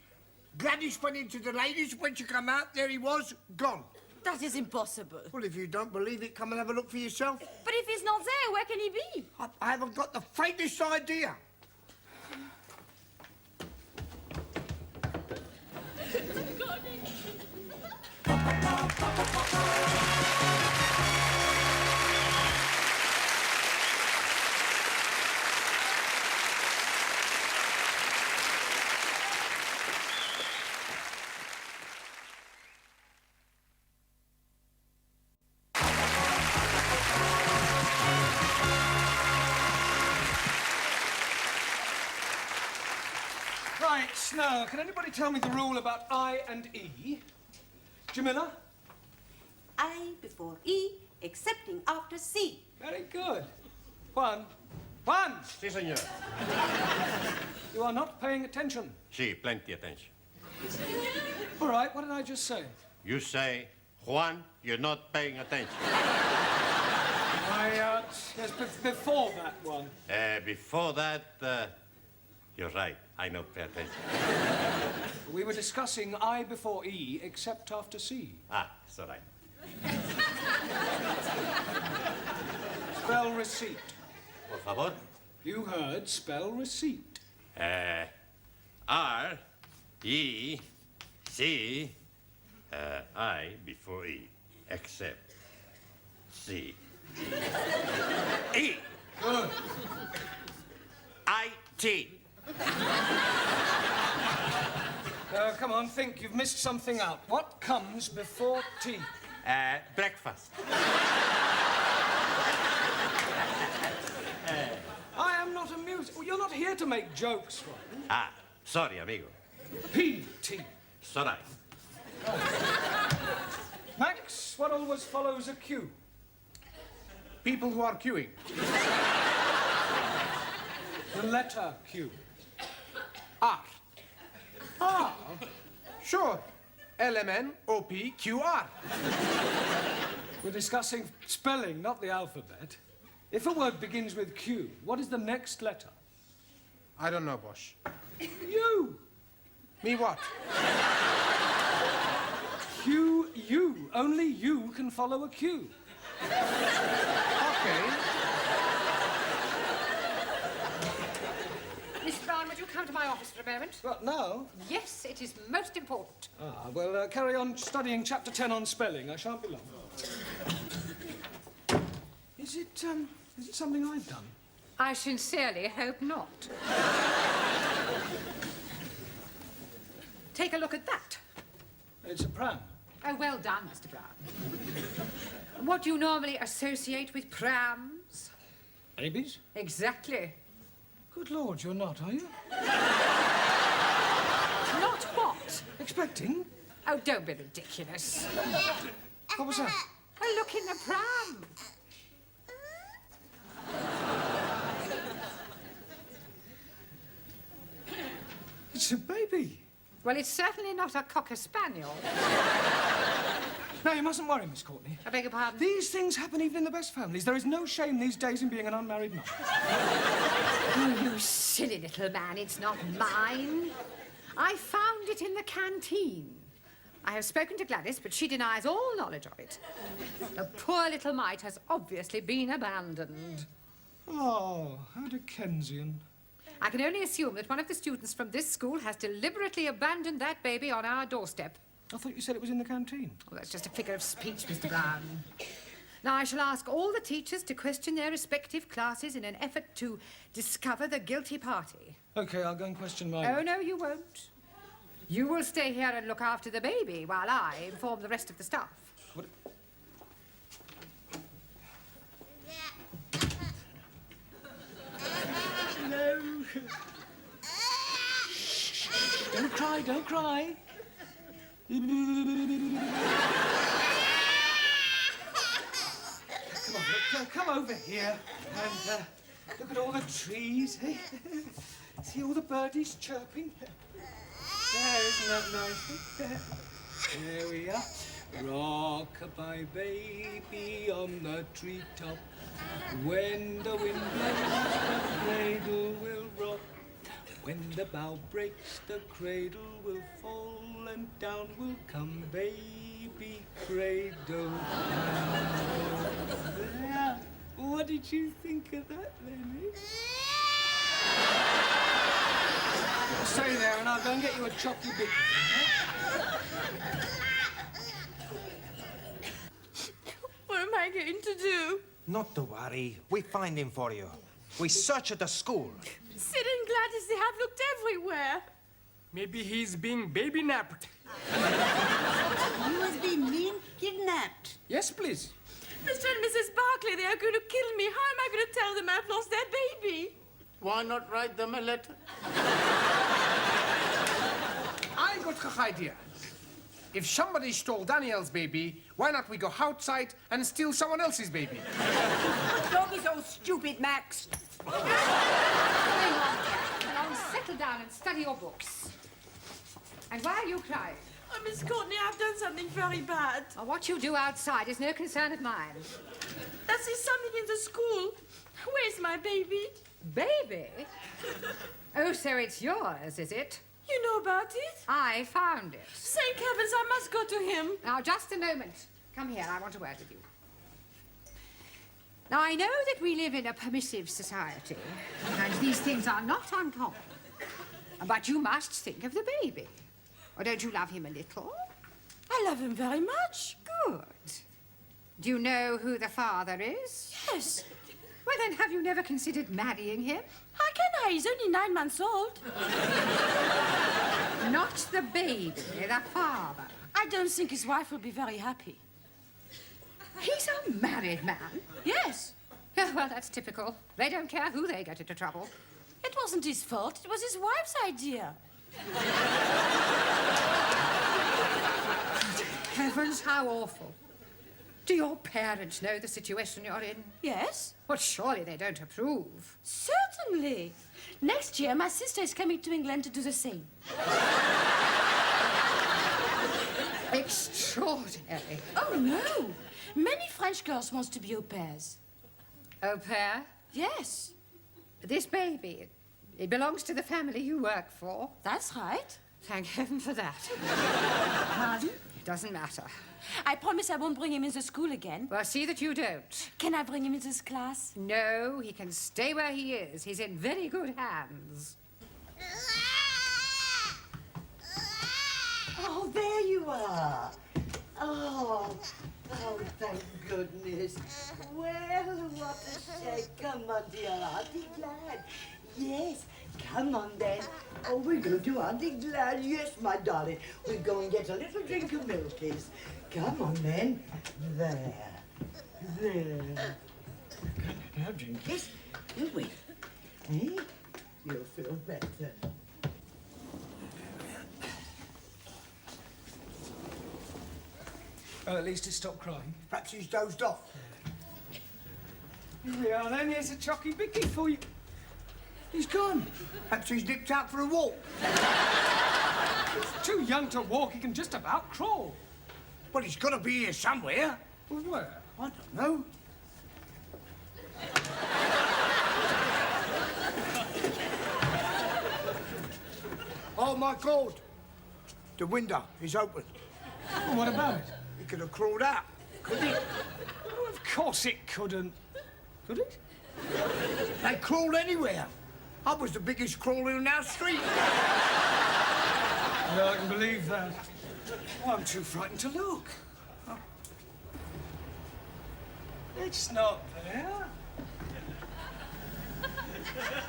Gladys went into the ladies. When she come out, there he was, gone. That is impossible. Well, if you don't believe it, come and have a look for yourself. But if he's not there, where can he be? I haven't got the faintest idea. Right, now, can anybody tell me the rule about I and E? Jamila? I before E, excepting after C. Very good. 1. Sí, señor. You are not paying attention. Sí, plenty attention. All right, what did I just say? You say, Juan, you're not paying attention. Yes, before that one. Before that, you're right. I don't pay attention. We were discussing I before E, except after C. Ah, it's all right. Spell receipt. Por favor. You heard spell receipt. R, E, C, I before E, except C. E. Good. I-T. Come on, think. You've missed something out. What comes before tea? Breakfast. I am not a music... you're not here to make jokes, right? Ah, sorry, amigo. P.T. Sorry. Max, what always follows a queue? People who are queuing. The letter Q. R. R? Sure. LMNOPQR. We're discussing spelling, not the alphabet. If a word begins with Q, what is the next letter? I don't know, Bosch. You. Me what? Q, you. Only you can follow a Q. Okay. Mr. Brown, would you come to my office for a moment? What, now? Yes, it is most important. Ah, well, carry on studying chapter 10 on spelling. I shan't be long. Is it something I've done? I sincerely hope not. Take a look at that. It's a pram. Oh, well done, Mr. Brown. What do you normally associate with prams? Babies? Exactly. Good Lord, you're not, are you? Not what? Expecting? Oh, don't be ridiculous. What was that? A look in the pram. It's a baby. Well, it's certainly not a cocker spaniel. No, you mustn't worry, Miss Courtney. I beg your pardon? These things happen even in the best families. There is no shame these days in being an unmarried mother. Oh, you silly little man, it's not mine. I found it in the canteen. I have spoken to Gladys, but she denies all knowledge of it. The poor little mite has obviously been abandoned. Oh, how Dickensian. I can only assume that one of the students from this school has deliberately abandoned that baby on our doorstep. I thought you said it was in the canteen. Well, that's just a figure of speech, Mr. Brown. Now, I shall ask all the teachers to question their respective classes in an effort to discover the guilty party. OK, I'll go and question my... Oh, no, you won't. You will stay here and look after the baby while I inform the rest of the staff. What? No. Shh. Don't cry, don't cry. Come on, look, come over here and look at all the trees. Eh? See all the birdies chirping? There, isn't that nice? There we are. Rock-a-bye baby on the treetop. When the wind blows, the cradle will rock. When the bough breaks, the cradle will fall, and down will come baby cradle. Yeah. What did you think of that, Lenny? Stay there, and I'll go and get you a chocolate bit. What am I going to do? Not to worry. We find him for you. We search at the school. Sid and Gladys, they have looked everywhere. Maybe he's being baby-napped. You must be mean kidnapped. Yes, please. Mr. and Mrs. Barclay, they are going to kill me. How am I going to tell them I've lost their baby? Why not write them a letter? I got an idea. If somebody stole Daniel's baby, why not we go outside and steal someone else's baby? Don't be so stupid, Max. Now, settle down and study your books. And why are you crying? Oh, Miss Courtney, I've done something very bad. Well, what you do outside is no concern of mine. That is something in the school. Where's my baby? Baby? Oh, so it's yours, is it? You know about it? I found it. Thank heavens, I must go to him. Now, just a moment. Come here, I want a word with you. Now, I know that we live in a permissive society, and these things are not uncommon. But you must think of the baby. Or don't you love him a little? I love him very much. Good. Do you know who the father is? Yes. Well, then, have you never considered marrying him? How can I? He's only 9 months old. Not the baby, the father. I don't think his wife will be very happy. He's a married man? Yes. Oh, well, that's typical. They don't care who they get into trouble. It wasn't his fault. It was his wife's idea. Heavens, how awful. Do your parents know the situation you're in? Yes. Well, surely they don't approve. Certainly. Next year, my sister is coming to England to do the same. Extraordinary. Oh, no. Many French girls want to be au pairs. Au pair? Yes. This baby, it belongs to the family you work for? That's right. Thank heaven for that. Pardon? It doesn't matter. I promise I won't bring him into school again. Well, see that you don't. Can I bring him into this class? No, he can stay where he is. He's in very good hands. Oh, there you are. Oh, thank goodness. Well, what a shame. Come on, dear Auntie Glad. Yes, come on then. Oh, we're going to Auntie Glad. Yes, my darling. We're going to get a little drink of milkies. Come on then. There. There. Now, drinkies. Will we? Eh? You'll feel better. Well, at least he stopped crying. Perhaps he's dozed off. Here we are then. Here's a chocky bicky for you. He's gone. Perhaps he's nipped out for a walk. He's too young to walk. He can just about crawl. Well, he's got to be here somewhere. Well, where? I don't know. Oh, my God. The window is open. Well, what about it? He could have crawled out, couldn't he? Oh, of course it couldn't. Could it? They crawl anywhere. I was the biggest crawler in our street. Yeah, I can believe that. Oh, I'm too frightened to look. Oh. It's not there.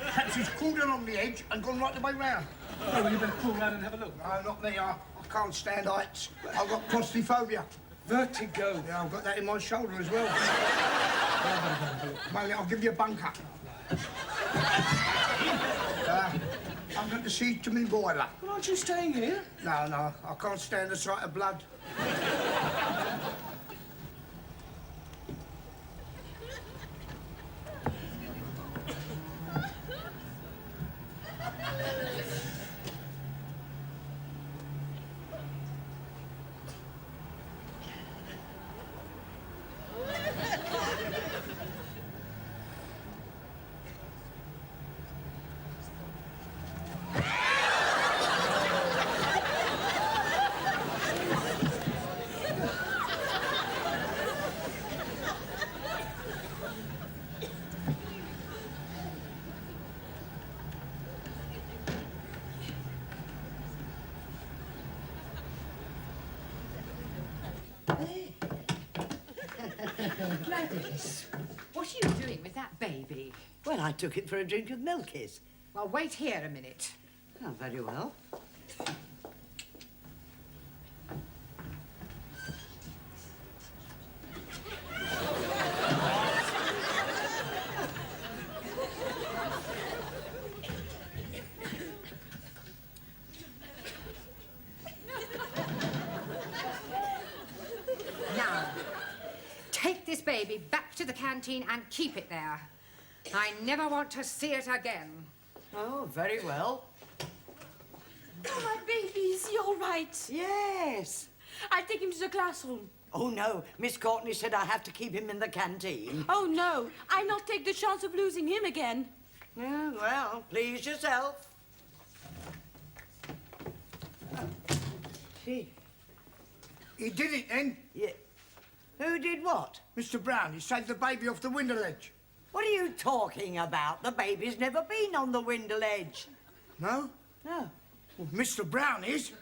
Perhaps he's crawled along the edge and gone right the way round. Oh, well, you better crawl round and have a look. No, not me. I can't stand heights. I've got claustrophobia. Vertigo. Yeah, I've got that in my shoulder as well. Mate, I'll give you a bunker. I'm going to see to me boiler. Well, aren't you staying here? No, I can't stand the sight of blood. Gladys, what are you doing with that baby? Well, I took it for a drink of milkies. Well, wait here a minute. Oh, very well. Now, take this baby back to the canteen and keep it there. I never want to see it again. Oh, very well. Oh, my baby, is he all right? Yes. I'll take him to the classroom. Oh, no. Miss Courtney said I have to keep him in the canteen. Oh, no. I'll not take the chance of losing him again. Yeah, well, please yourself. See. He did it then. Yeah. Who did what? Mr. Brown, he saved the baby off the window ledge. What are you talking about? The baby's never been on the window ledge. No? No. Well, Mr. Brown is.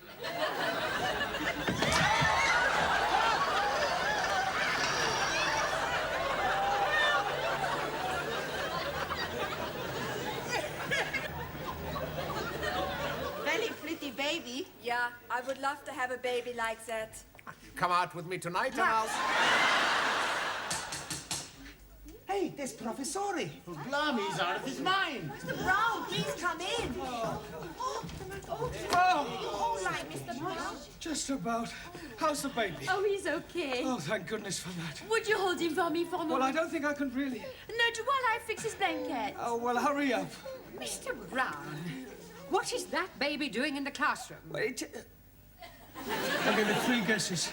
Very pretty baby. Yeah, I would love to have a baby like that. Come out with me tonight and I'll... Hey, there's Professori. Blimey, he's out of his mind. Mr. Brown, please come in. All right, Mr. Brown. Just about. How's the baby? Oh, he's okay. Oh, thank goodness for that. Would you hold him for me for a moment? Well, I don't think I can really. No, while I fix his blanket. Oh, well, hurry up. Mr. Brown, what is that baby doing in the classroom? Wait. I'll give you 3 guesses.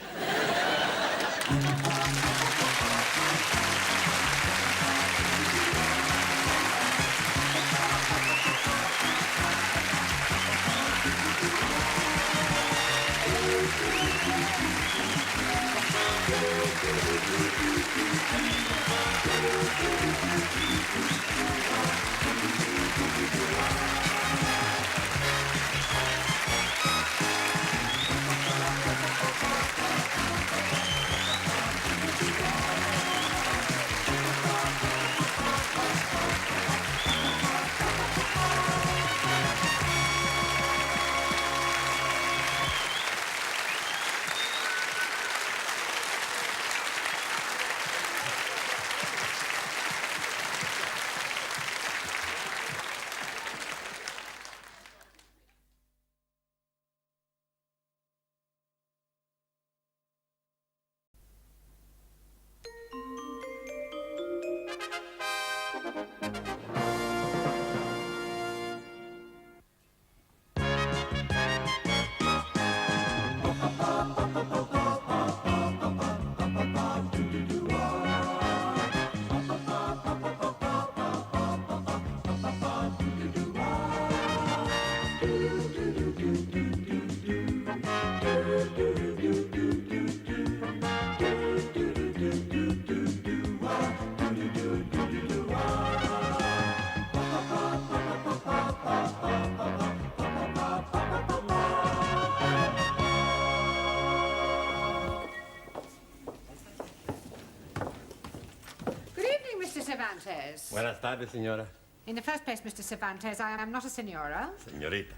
Cervantes. Buenas tardes, señora. In the first place, Mr. Cervantes, I am not a senora. Señorita.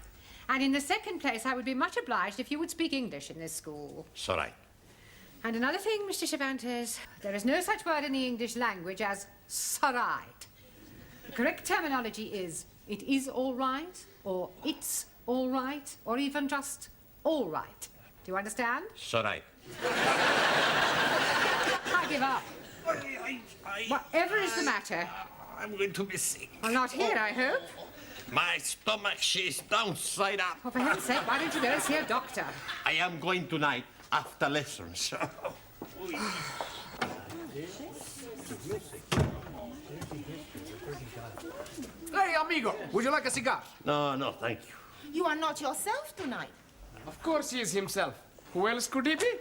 And in the second place, I would be much obliged if you would speak English in this school. It's all right. And another thing, Mr. Cervantes, there is no such word in the English language as "sorright." The correct terminology is "it is all right," or "it's all right," or even just "all right." Do you understand? It's all right. I give up. Whatever is the matter? I'm going to be sick. Well, not here, I hope. My stomach, she's downside up. Oh, for heaven's sake, why don't you go and see a doctor? I am going tonight after lessons. Hey, amigo, would you like a cigar? No, no, thank you. You are not yourself tonight. Of course he is himself. Who else could he be?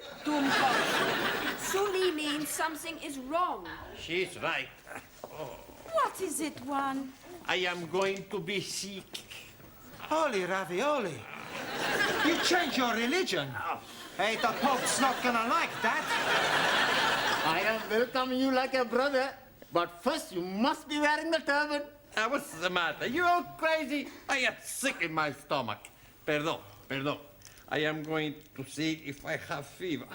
Sully means something is wrong. She's right. What is it, one? I am going to be sick. Holy ravioli. You change your religion. Hey, the Pope's not gonna like that. I am welcoming you like a brother, but first you must be wearing the turban. What's the matter? You all crazy? I am sick in my stomach. Perdón, perdón. I am going to see if I have fever.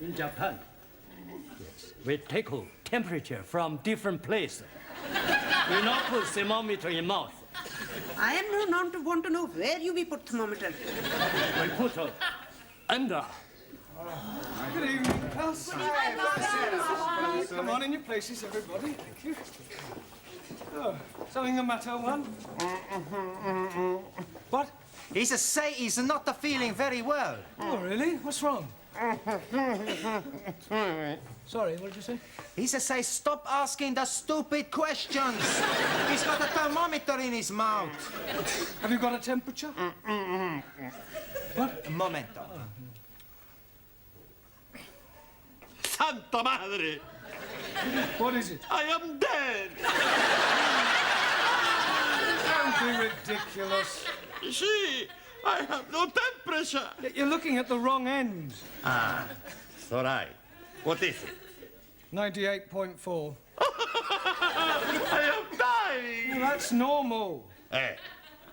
In Japan, yes, we take temperature from different places. We not put thermometer in mouth. I am not want to know where you will put thermometer. We put under. Good evening, class. Come on in your places, everybody. Thank you. Oh, something the matter, one? What? He's a say he's not feeling very well. Oh, really? What's wrong? Sorry, what did you say? He's a say stop asking the stupid questions. He's got a thermometer in his mouth. Have you got a temperature? What? Un momento. Santa Madre! What is it? I am dead! Don't be ridiculous. See, I have no temperature. You're looking at the wrong end. Ah, it's all right. What is it? 98.4. I am dying. Well, that's normal. Hey,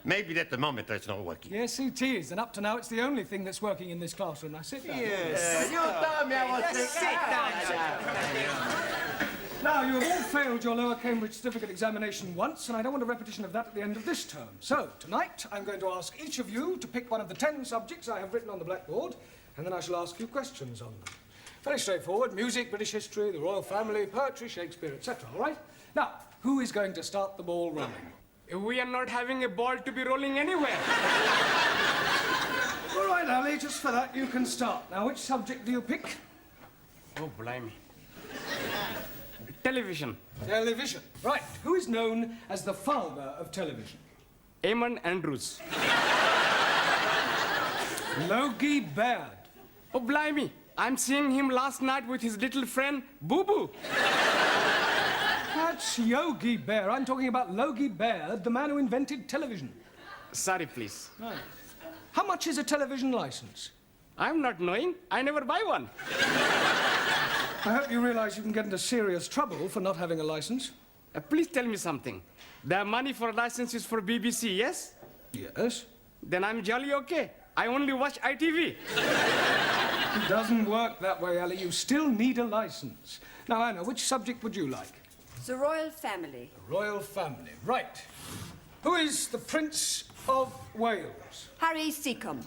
maybe the thermometer is not working. Yes, it is. And up to now, it's the only thing that's working in this classroom. Now, sit down. Yes. You told me I was sick. Sit down, Now, you have all failed your lower Cambridge certificate examination once, and I don't want a repetition of that at the end of this term. So, tonight, I'm going to ask each of you to pick one of the 10 subjects I have written on the blackboard, and then I shall ask you questions on them. Very straightforward. Music, British history, the royal family, poetry, Shakespeare, etc. All right? Now, who is going to start the ball rolling? We are not having a ball to be rolling anywhere. All right, Ali, just for that, you can start. Now, which subject do you pick? Oh, blimey. Television. Television. Right. Who is known as the father of television? Eamon Andrews. Logie Baird. Oh, blimey. I'm seeing him last night with his little friend, Boo Boo. That's Yogi Bear. I'm talking about Logie Baird, the man who invented television. Sorry, please. Right. How much is a television license? I'm not knowing. I never buy one. I hope you realize you can get into serious trouble for not having a license. Please tell me something. The money for license is for BBC, yes? Yes. Then I'm jolly okay. I only watch ITV. It doesn't work that way, Ali. You still need a license. Now, Anna, which subject would you like? The royal family. The royal family. Right. Who is the Prince of Wales? Harry Sitcom.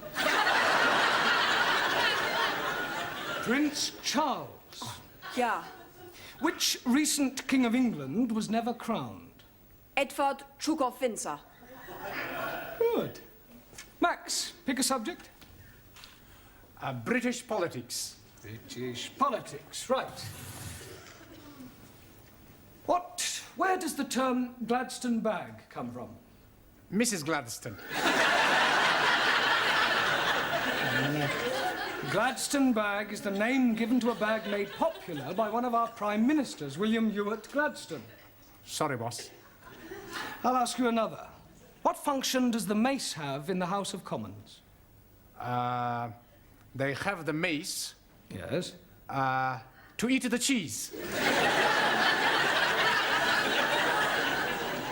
Prince Charles. Yeah. Which recent King of England was never crowned? Edward Duke of Windsor. Good. Max, pick a subject. British politics. British politics, right. Where does the term Gladstone bag come from? Mrs. Gladstone. Gladstone bag is the name given to a bag made popular by one of our prime ministers, William Ewart Gladstone. Sorry, boss. I'll ask you another. What function does the mace have in the House of Commons? They have the mace. Yes. To eat the cheese.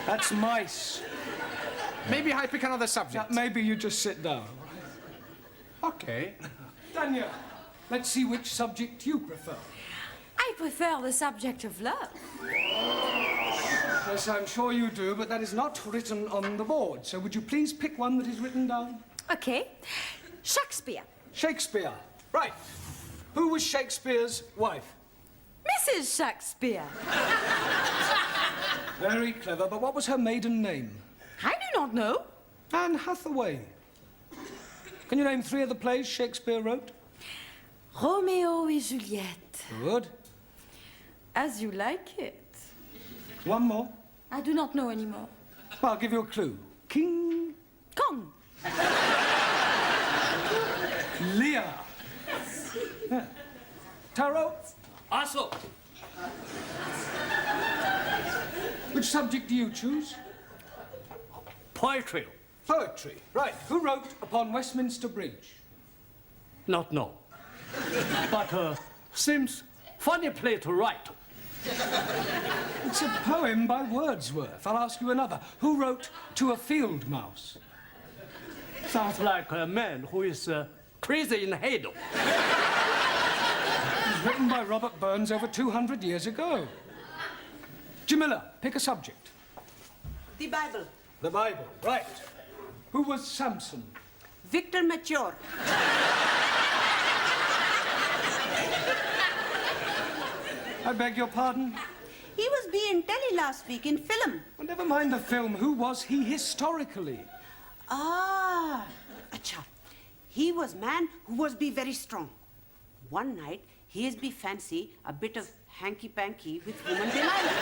That's mice. Maybe I pick another subject. Maybe you just sit down. Okay. Daniel, let's see which subject you prefer. I prefer the subject of love. Yes, I'm sure you do, but that is not written on the board. So would you please pick one that is written down? Okay. Shakespeare. Shakespeare. Right. Who was Shakespeare's wife? Mrs. Shakespeare. Very clever, but what was her maiden name? I do not know. Anne Hathaway. Can you name 3 of the plays Shakespeare wrote? Romeo et Juliette. Good. As you like it. One more. I do not know anymore. Well, I'll give you a clue. King Kong. Lear. Yeah. Taro. Also, Which subject do you choose? poetry. Poetry. Right. Who wrote Upon Westminster Bridge? Not know. But seems funny play to write. It's a poem by Wordsworth. I'll ask you another. Who wrote To a Field Mouse? Sounds like a man who is crazy in the head. It was written by Robert Burns over 200 years ago. Jamila, pick a subject. The Bible. The Bible. Right. Who was Samson? Victor Mature. I beg your pardon? He was being telly last week in film. Well, never mind the film. Who was he historically? Ah, acha. He was man who was be very strong. One night, he is be fancy a bit of hanky-panky with woman Delilah.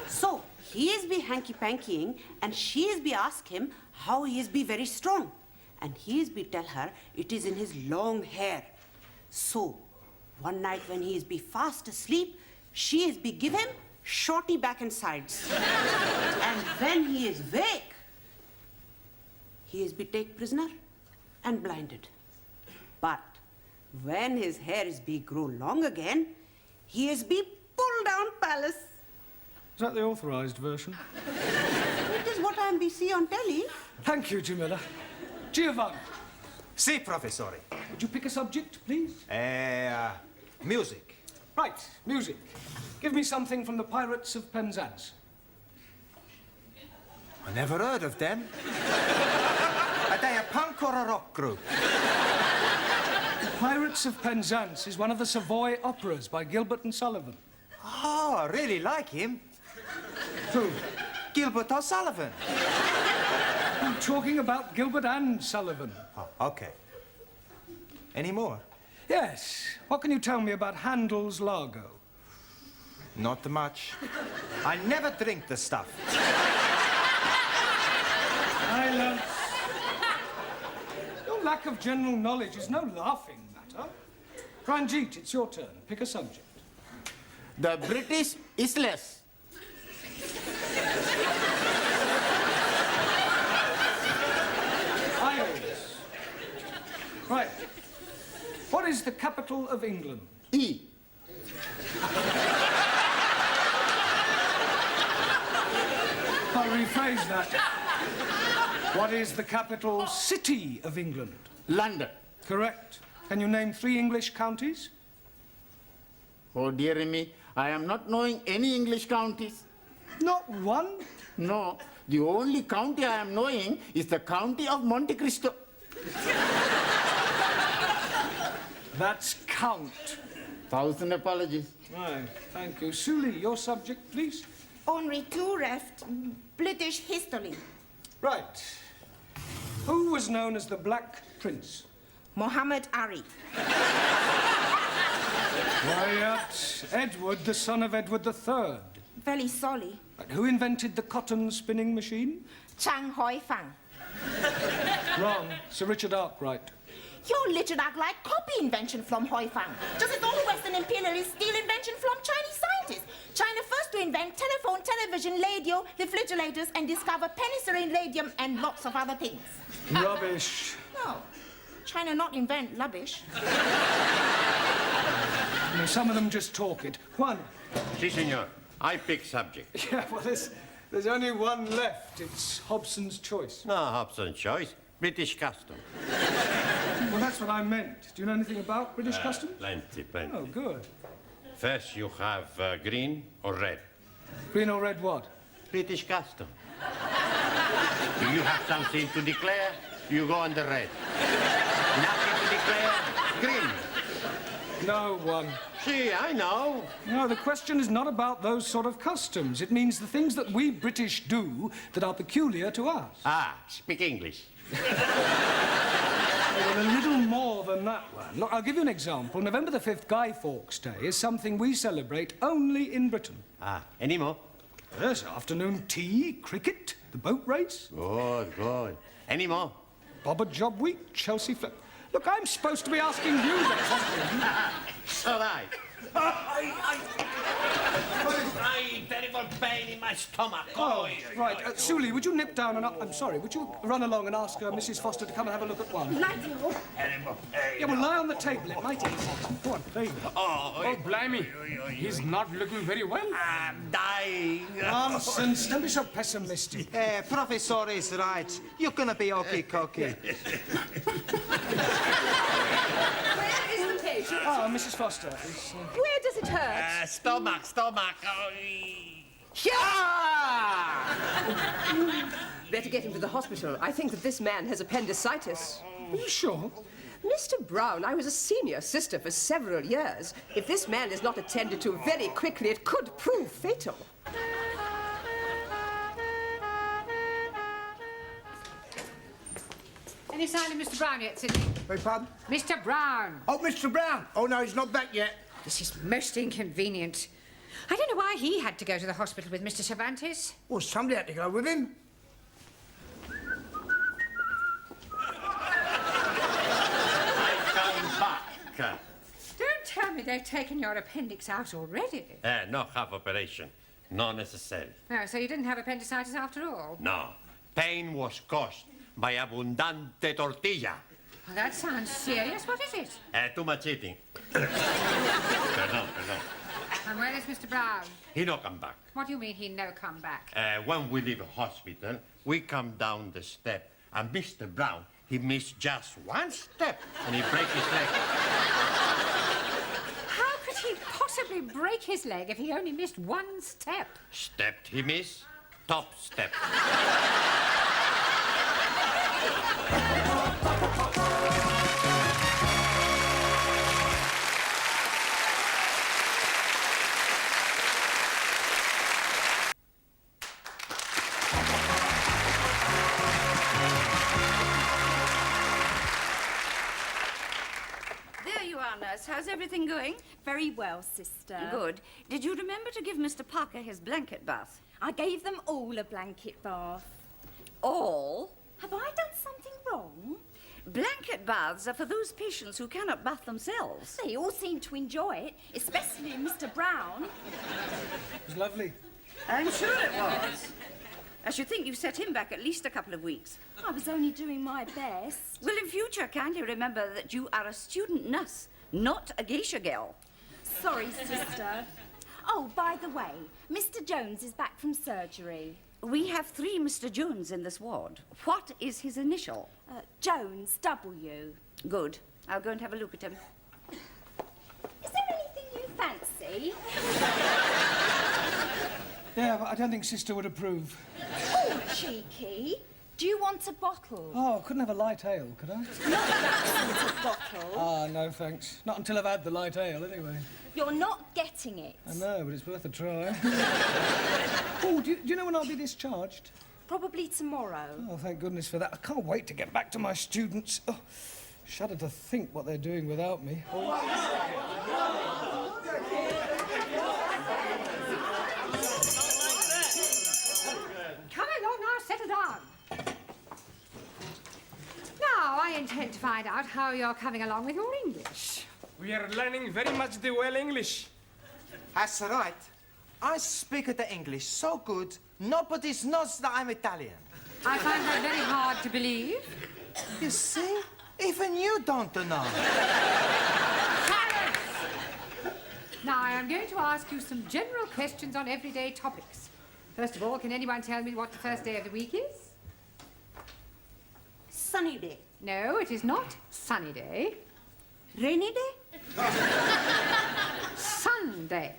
So, he is be hanky-pankying and she is be ask him how he is be very strong. And he is be tell her it is in his long hair. So, one night when he is be fast asleep, she is be give him shorty back and sides. And when he is wake, he is be take prisoner and blinded. But when his hair is be grow long again, he is be pulled down palace. Is that the authorized version? It is what I am be see on telly. Thank you, Jamila. Giovanni, Si, professore. would you pick a subject, please? Music. Right, music. Give me something from the Pirates of Penzance. I never heard of them. Are they a punk or a rock group? The Pirates of Penzance is one of the Savoy operas by Gilbert and Sullivan. Oh, I really like him. Who? Gilbert O'Sullivan. I'm talking about Gilbert and Sullivan. Oh, okay. Any more? Yes. What can you tell me about Handel's Largo? Not much. I never drink the stuff. Silence. Your lack of general knowledge is no laughing matter. Ranjit, it's your turn. Pick a subject. The British Isles. Isles. Right. What is the capital of England? E. I'll rephrase that. What is the capital city of England? London. Correct. Can you name 3 English counties? Oh, dear me, I am not knowing any English counties. Not one? No, the only county I am knowing is the county of Monte Cristo. That's count. 1,000 apologies. Right, thank you. Suli, your subject, please. Only 2 left. British history. Right. Who was known as the Black Prince? Muhammad Ali. Quiet. Edward, the son of Edward III. Very sorry. Right. Who invented the cotton spinning machine? Chang Hoi Fang. Wrong. Sir Richard Arkwright. Your Richard Arkwright copy invention from Hoi Fang. Just as all Western imperialists steal invention from Chinese scientists. China first to invent telephone, television, radio, refrigerators, and discover penicillin, radium, and lots of other things. Rubbish. No. China not invent rubbish. No, some of them just talk it. One. Si, senor. I pick subject. Yeah, well, there's only one left. It's Hobson's choice. No, Hobson's choice. British custom. Well, that's what I meant. Do you know anything about British customs? Plenty. Oh, good. First, you have green or red. Green or red what? British custom. If you have something to declare, you go on the red. Nothing to declare, green. No one. See, I know. No, the question is not about those sort of customs. It means the things that we British do that are peculiar to us. Ah, speak English. Well, a little more than that one. Look, I'll give you an example. November the 5th, Guy Fawkes Day, is something we celebrate only in Britain. Ah, any more? Yes, afternoon tea, cricket, the boat race. Good, good. Any more? Bobber Job Week, Chelsea Flip. Look, I'm supposed to be asking you that question. So right. I terrible pain in my stomach. Oh, right. Suli, would you nip down and I'm sorry, would you run along and ask Mrs. Foster to come and have a look at one? Righty-o. Yeah, well, lie on the table. It might eat. Go on, there you go. Oh, blimey. He's not looking very well. I'm dying. Nonsense. Don't be so pessimistic. Professor is right. You're gonna be okay-cokey. Where is the patient? Ah, Mrs. Foster. Where does it hurt? Stomach. Oh, Better get him to the hospital. I think that this man has appendicitis. Are you sure? Mr. Brown, I was a senior sister for several years. If this man is not attended to very quickly, it could prove fatal. Any sign of Mr. Brown yet, Sidney? Beg pardon? Mr. Brown. Oh, Mr. Brown. Oh, no, he's not back yet. This is most inconvenient. I don't know why he had to go to the hospital with Mr. Cervantes. Well, somebody had to go with him. come back. Don't tell me they've taken your appendix out already. No half operation. Not necessary. Oh, so you didn't have appendicitis after all? No. Pain was caused by abundante tortilla. Well, that sounds serious. What is it? Too much eating. Perdón. And where is Mr. Brown? He no come back. What do you mean he no come back? When we leave hospital, we come down the step, and Mr. Brown, he missed just one step, and he break his leg. How could he possibly possibly break his leg if he only missed one step? Stepped he miss? Top step. There you are, nurse. How's everything going? Very well, sister. Good. Did you remember to give Mr. Parker his blanket bath? I gave them all a blanket bath. All? Have I done something wrong? Blanket baths are for those patients who cannot bath themselves. They all seem to enjoy it, especially Mr. Brown. It was lovely. I'm sure it was. I should think you set him back at least a couple of weeks. I was only doing my best. Well, in future, kindly remember that you are a student nurse, not a geisha girl. Sorry, sister. Oh, by the way, Mr. Jones is back from surgery. We have 3 Mr. Jones in this ward. What is his initial? Jones, W. Good. I'll go and have a look at him. Is there anything you fancy? Yeah, but I don't think Sister would approve. Oh, cheeky. Do you want a bottle? Oh, I couldn't have a light ale, could I? Not that sort of bottle. Ah, no, thanks. Not until I've had the light ale, anyway. You're not getting it. I know, but it's worth a try. Oh, do you know when I'll be discharged? Probably tomorrow. Oh, thank goodness for that. I can't wait to get back to my students. Oh, shudder to think what they're doing without me. Come along now, settle down. Now, I intend to find out how you're coming along with your English. We are learning very much the well English. That's right. I speak the English so good, nobody knows that I'm Italian. I find that very hard to believe. You see? Even you don't know. Silence! Now, I am going to ask you some general questions on everyday topics. First of all, can anyone tell me what the first day of the week is? Sunny day. No, it is not sunny day. Rainy day? Sunday.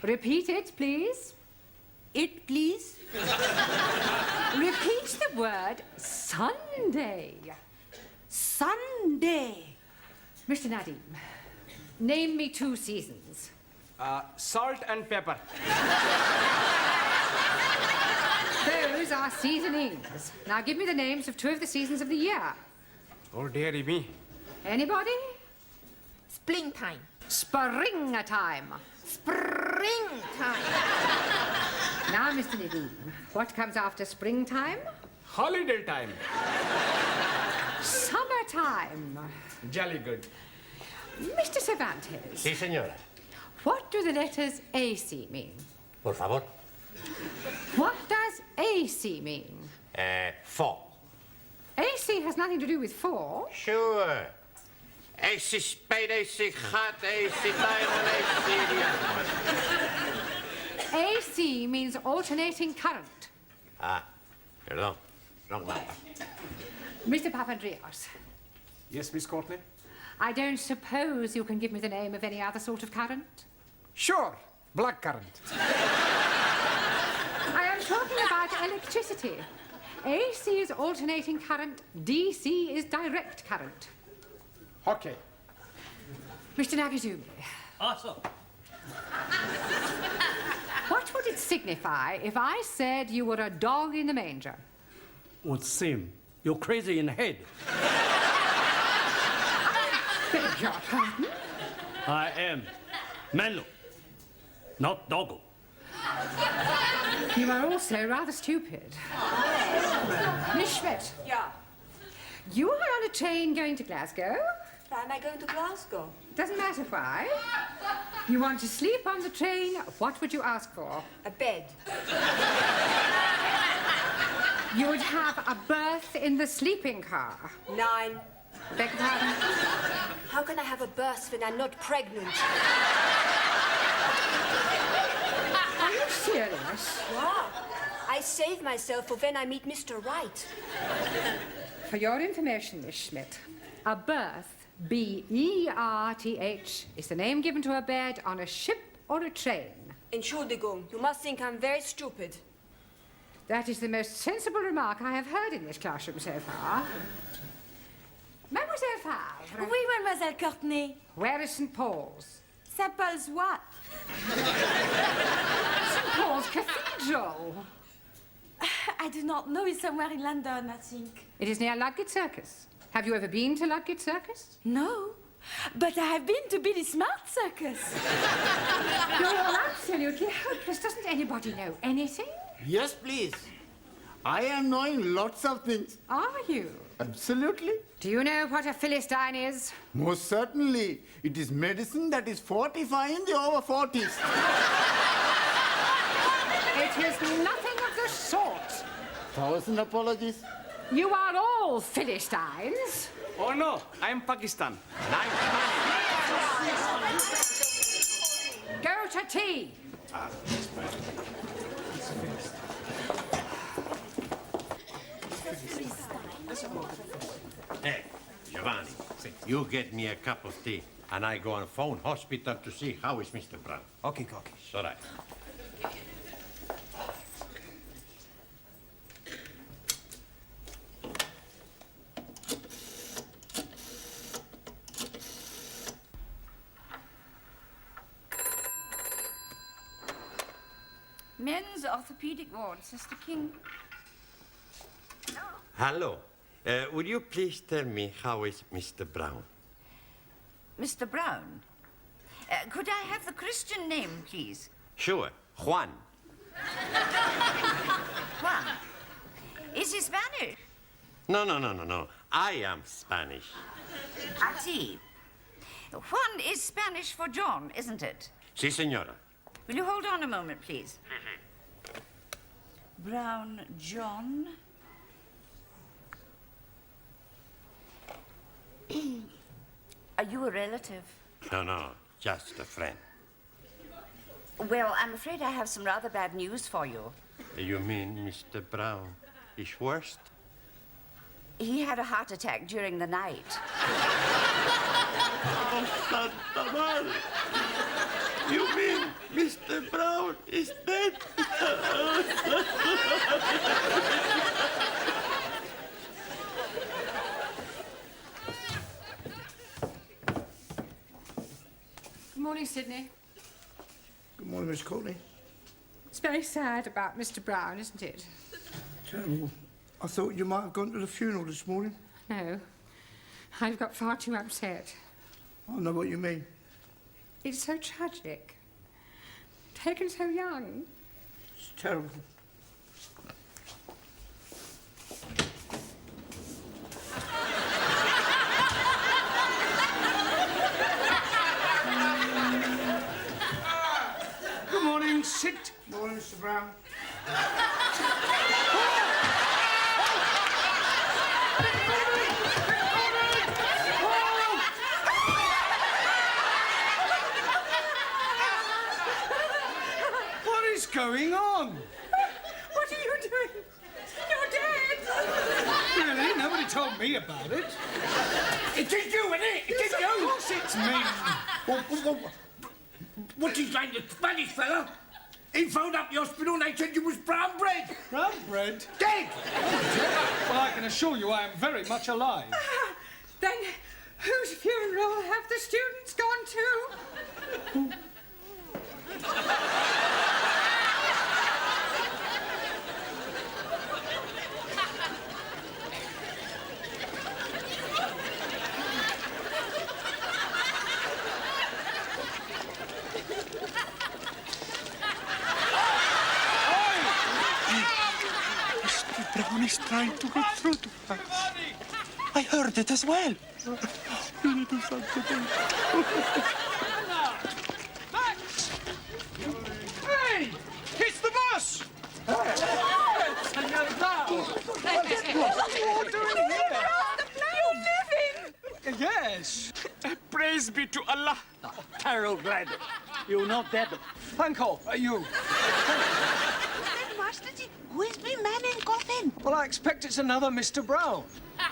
Repeat it, please. It, please. Repeat the word Sunday. Sunday. Mr. Nadim, name me 2 seasons. Salt and pepper. Those are seasonings. Now give me the names of 2 of the seasons of the year. Oh, dearie me. Anybody? Springtime. Springtime. Springtime. Now, Mr. Nadim, what comes after springtime? Holiday time. Summertime. Jolly good. Mr. Cervantes. Sí, señora. What do the letters AC mean? Por favor. What does AC mean? Four. AC has nothing to do with 4. Sure. AC spade, AC hot, AC diamond, AC... AC means alternating current. Ah, perdón. Wrong number. Mr. Papandreou. Yes, Miss Courtney? I don't suppose you can give me the name of any other sort of current? Sure. Black currant. I am talking about electricity. AC is alternating current, DC is direct current. Okay. Mr. Nagazumi. Awesome. What would it signify if I said you were a dog in the manger? Would seem you're crazy in the head. Beg your pardon? I am Menlo, not Doggo. You are also rather stupid. Miss Schmidt. Yeah. You are on a train going to Glasgow. Why am I going to Glasgow? Doesn't matter why. You want to sleep on the train, what would you ask for? A bed. You would have a berth in the sleeping car. 9. Beg your pardon? How can I have a berth when I'm not pregnant? Are you serious? Yeah. I save myself for when I meet Mr. Right. For your information, Miss Schmidt, a berth B-E-R-T-H is the name given to a bed on a ship or a train. Entschuldigung, you must think I'm very stupid. That is the most sensible remark I have heard in this classroom so far. Mademoiselle Favre. Oui, Mademoiselle Courtenay. Where is St. Paul's? St. Paul's what? St. Paul's Cathedral. I do not know. It's somewhere in London, I think. It is near Ludgate Circus. Have you ever been to Ludgate Circus? No. But I have been to Billy Smart Circus. You're all absolutely hopeless. Doesn't anybody know anything? Yes, please. I am knowing lots of things. Are you? Absolutely. Do you know what a Philistine is? Most certainly. It is medicine that is fortifying the over 40s. It is nothing of the sort. 1,000 apologies. You are all Philistines. Oh no, I'm Pakistan. Go to tea. Hey, Giovanni, you get me a cup of tea, and I go on phone hospital to see how is Mr. Brown. Okay, okay. All right. Men's orthopedic ward, Sister King. Hello. Would you please tell me how is Mr. Brown? Mr. Brown. Could I have the Christian name, please? Sure, Juan. Juan. Is he Spanish? No. I am Spanish. I see. Juan is Spanish for John, isn't it? Si, senora. Will you hold on a moment, please? Brown John. Are you a relative? No, just a friend. Well, I'm afraid I have some rather bad news for you. You mean Mr. Brown is worst? He had a heart attack during the night. Oh, Santa Madre. You mean Mr. Brown is dead? Good morning, Sydney. Good morning, Miss Courtney. It's very sad about Mr. Brown, isn't it? Terrible. I thought you might have gone to the funeral this morning. No. I've got far too upset. I know what you mean. It's so tragic. Taken so young. It's terrible. Good morning, sit. Morning, Mr. Brown. What is going on? What are you doing? You're dead! Really? Nobody told me about it. It is you, isn't it? It is Yes, you. of course it's me. What's his name, the Spanish fella? He phoned up the hospital and they said you was brown bread. Brown bread? Dead! Well, I can assure you I am very much alive. Then whose funeral have the students gone to? Brown is trying to get through to us. I heard it as well. We need to do something. Max! Hey! It's the bus! Senor Brown! What are you doing here? You're living! Yes. Praise be to Allah. Carol Glad. You're not dead. Uncle, you. Master ji, who is the man in coffin? Well, I expect it's another Mr. Brown.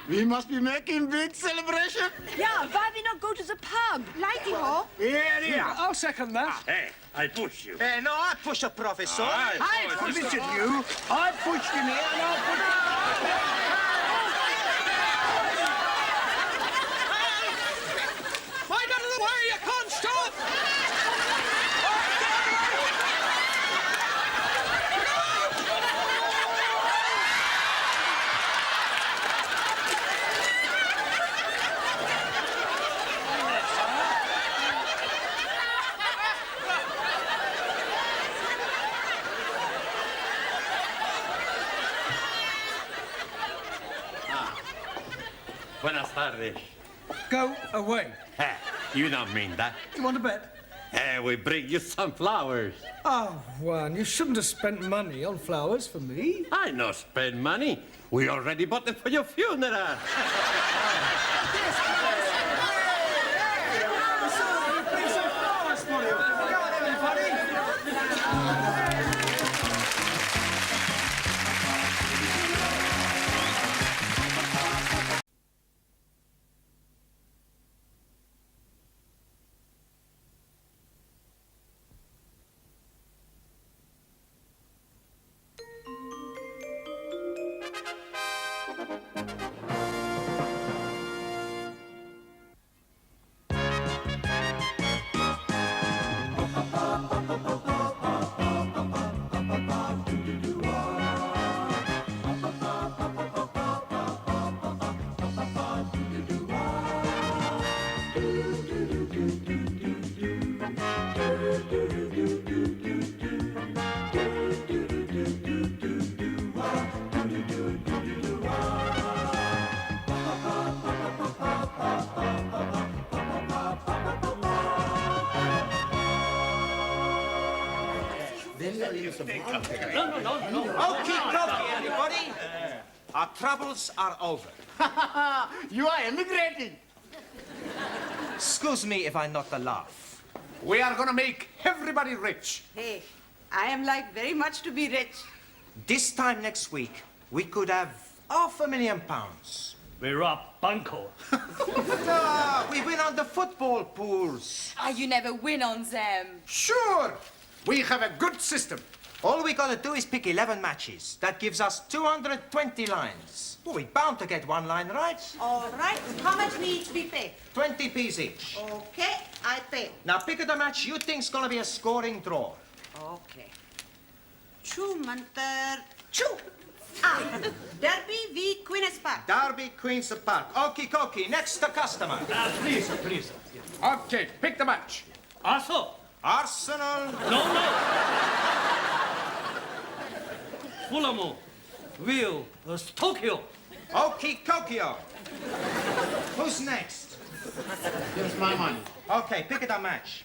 We must be making big celebration. Yeah, why we not go to the pub? Righty-ho. Here. I'll second that. Hey, I push you. Hey, no, I push a professor. I pushed you. I pushed him here and I pushed Mind out of the way, you can't stop! Buenas tardes. Go away. You don't mean that. You want to bet? We bring you some flowers. Oh, Juan, you shouldn't have spent money on flowers for me. I no spend money. We already bought them for your funeral. Okay, everybody. Our troubles are over. You are emigrating. Excuse me if I not the laugh. We are going to make everybody rich. Hey, I am like very much to be rich. This time next week, we could have £500,000. We rob Bunko. We win on the football pools. You never win on them. Sure. We have a good system. All we gotta do is pick 11 matches. That gives us 220 lines. Well, we're bound to get one line right. All right. How much needs to be paid? 20p each. Okay, I pay. Now pick the match you think's gonna be a scoring draw. Okay. Chu Mantar. Chu. Ah, Derby v Queen's Park. Derby, Queen's Park. Okie dokie. Next to customer. Please, please. Okay, pick the match. Also. Arsenal. No. Fulham will Tokyo. Okie Tokyo. Who's next? Here's my money. Okay, pick the match.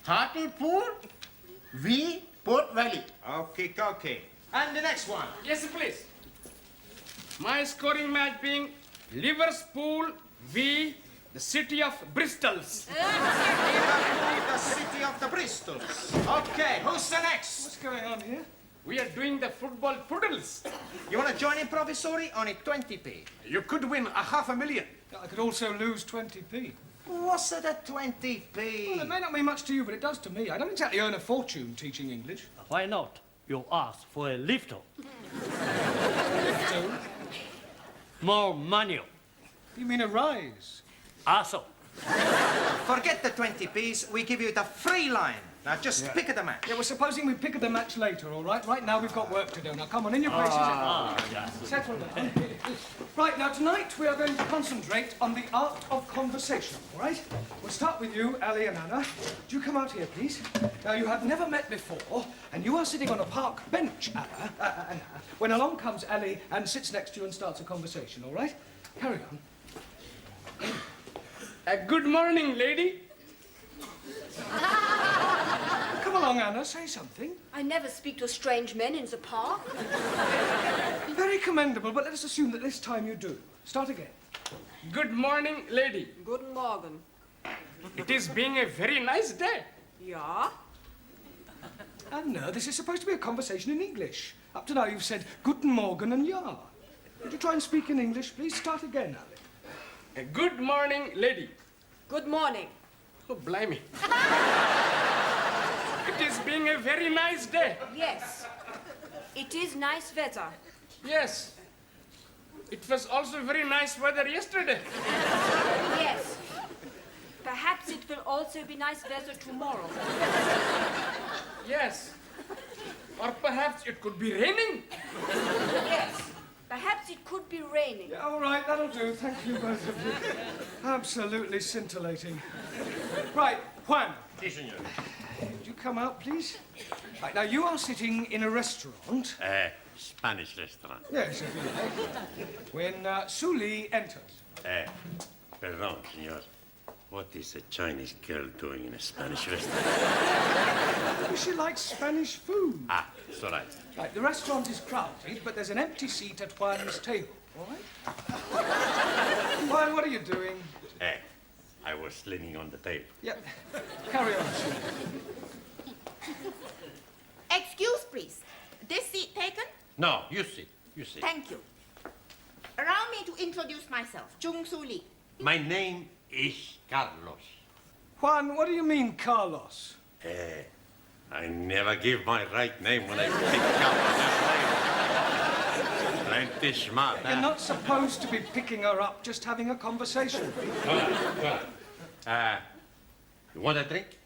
Hartlepool v Port Valley. Okie dokie. And the next one. Yes, please. My scoring match being Liverpool v the city of Bristols. The city of the Bristols. Okay, who's the next? What's going on here? We are doing the football poodles. You want to join in, Professori? Only 20p. You could win $500,000. I could also lose 20p. What's it at 20p? Well, it may not mean much to you, but it does to me. I don't exactly earn a fortune teaching English. Why not? You ask for a lift. More money. You mean a rise? Also. Forget the 20p's. We give you the free line. Now just pick the match. Yeah, well, supposing we pick the match later, all right? Right now we've got work to do. Now come on, in your places. Settle down. Right, now tonight we are going to concentrate on the art of conversation, all right? We'll start with you, Ali and Anna. Do you come out here, please? Now, you have never met before, and you are sitting on a park bench, Anna, when along comes Ali and sits next to you and starts a conversation, all right? Carry on. Good morning, lady. Come along, Anna, say something. I never speak to strange men in the park. Very commendable, but let us assume that this time you do. Start again. Good morning, lady. Guten Morgen. It is being a very nice day. Ja? Anna, this is supposed to be a conversation in English. Up to now you've said Guten Morgen and Ja. Would you try and speak in English, please? Start again, Alec. Good morning, lady. Good morning. Oh, blimey. It is being a very nice day. Yes. It is nice weather. Yes. It was also very nice weather yesterday. Yes. Perhaps it will also be nice weather tomorrow. Yes. Or perhaps it could be raining. Yes. Perhaps it could be raining. Yeah, all right, that'll do. Thank you, both of you. Absolutely scintillating. Right, Juan. Si, senor. Would you come out, please? Right, now, you are sitting in a restaurant. Spanish restaurant. Yes, if you like. When Suli enters. Perdón, senor. What is a Chinese girl doing in a Spanish restaurant? She likes Spanish food. Ah, it's all right. Right, the restaurant is crowded, but there's an empty seat at Juan's table, all right? Juan, what are you doing? I was leaning on the table. Yeah, carry on. Excuse, please. This seat taken? No, you sit. You sit. Thank you. Allow me to introduce myself, Jung Soo Lee. My name is Carlos. Juan, what do you mean, Carlos? I never give my right name when I pick up this name. Plenty smart, You're not supposed to be picking her up, just having a conversation. You want a drink?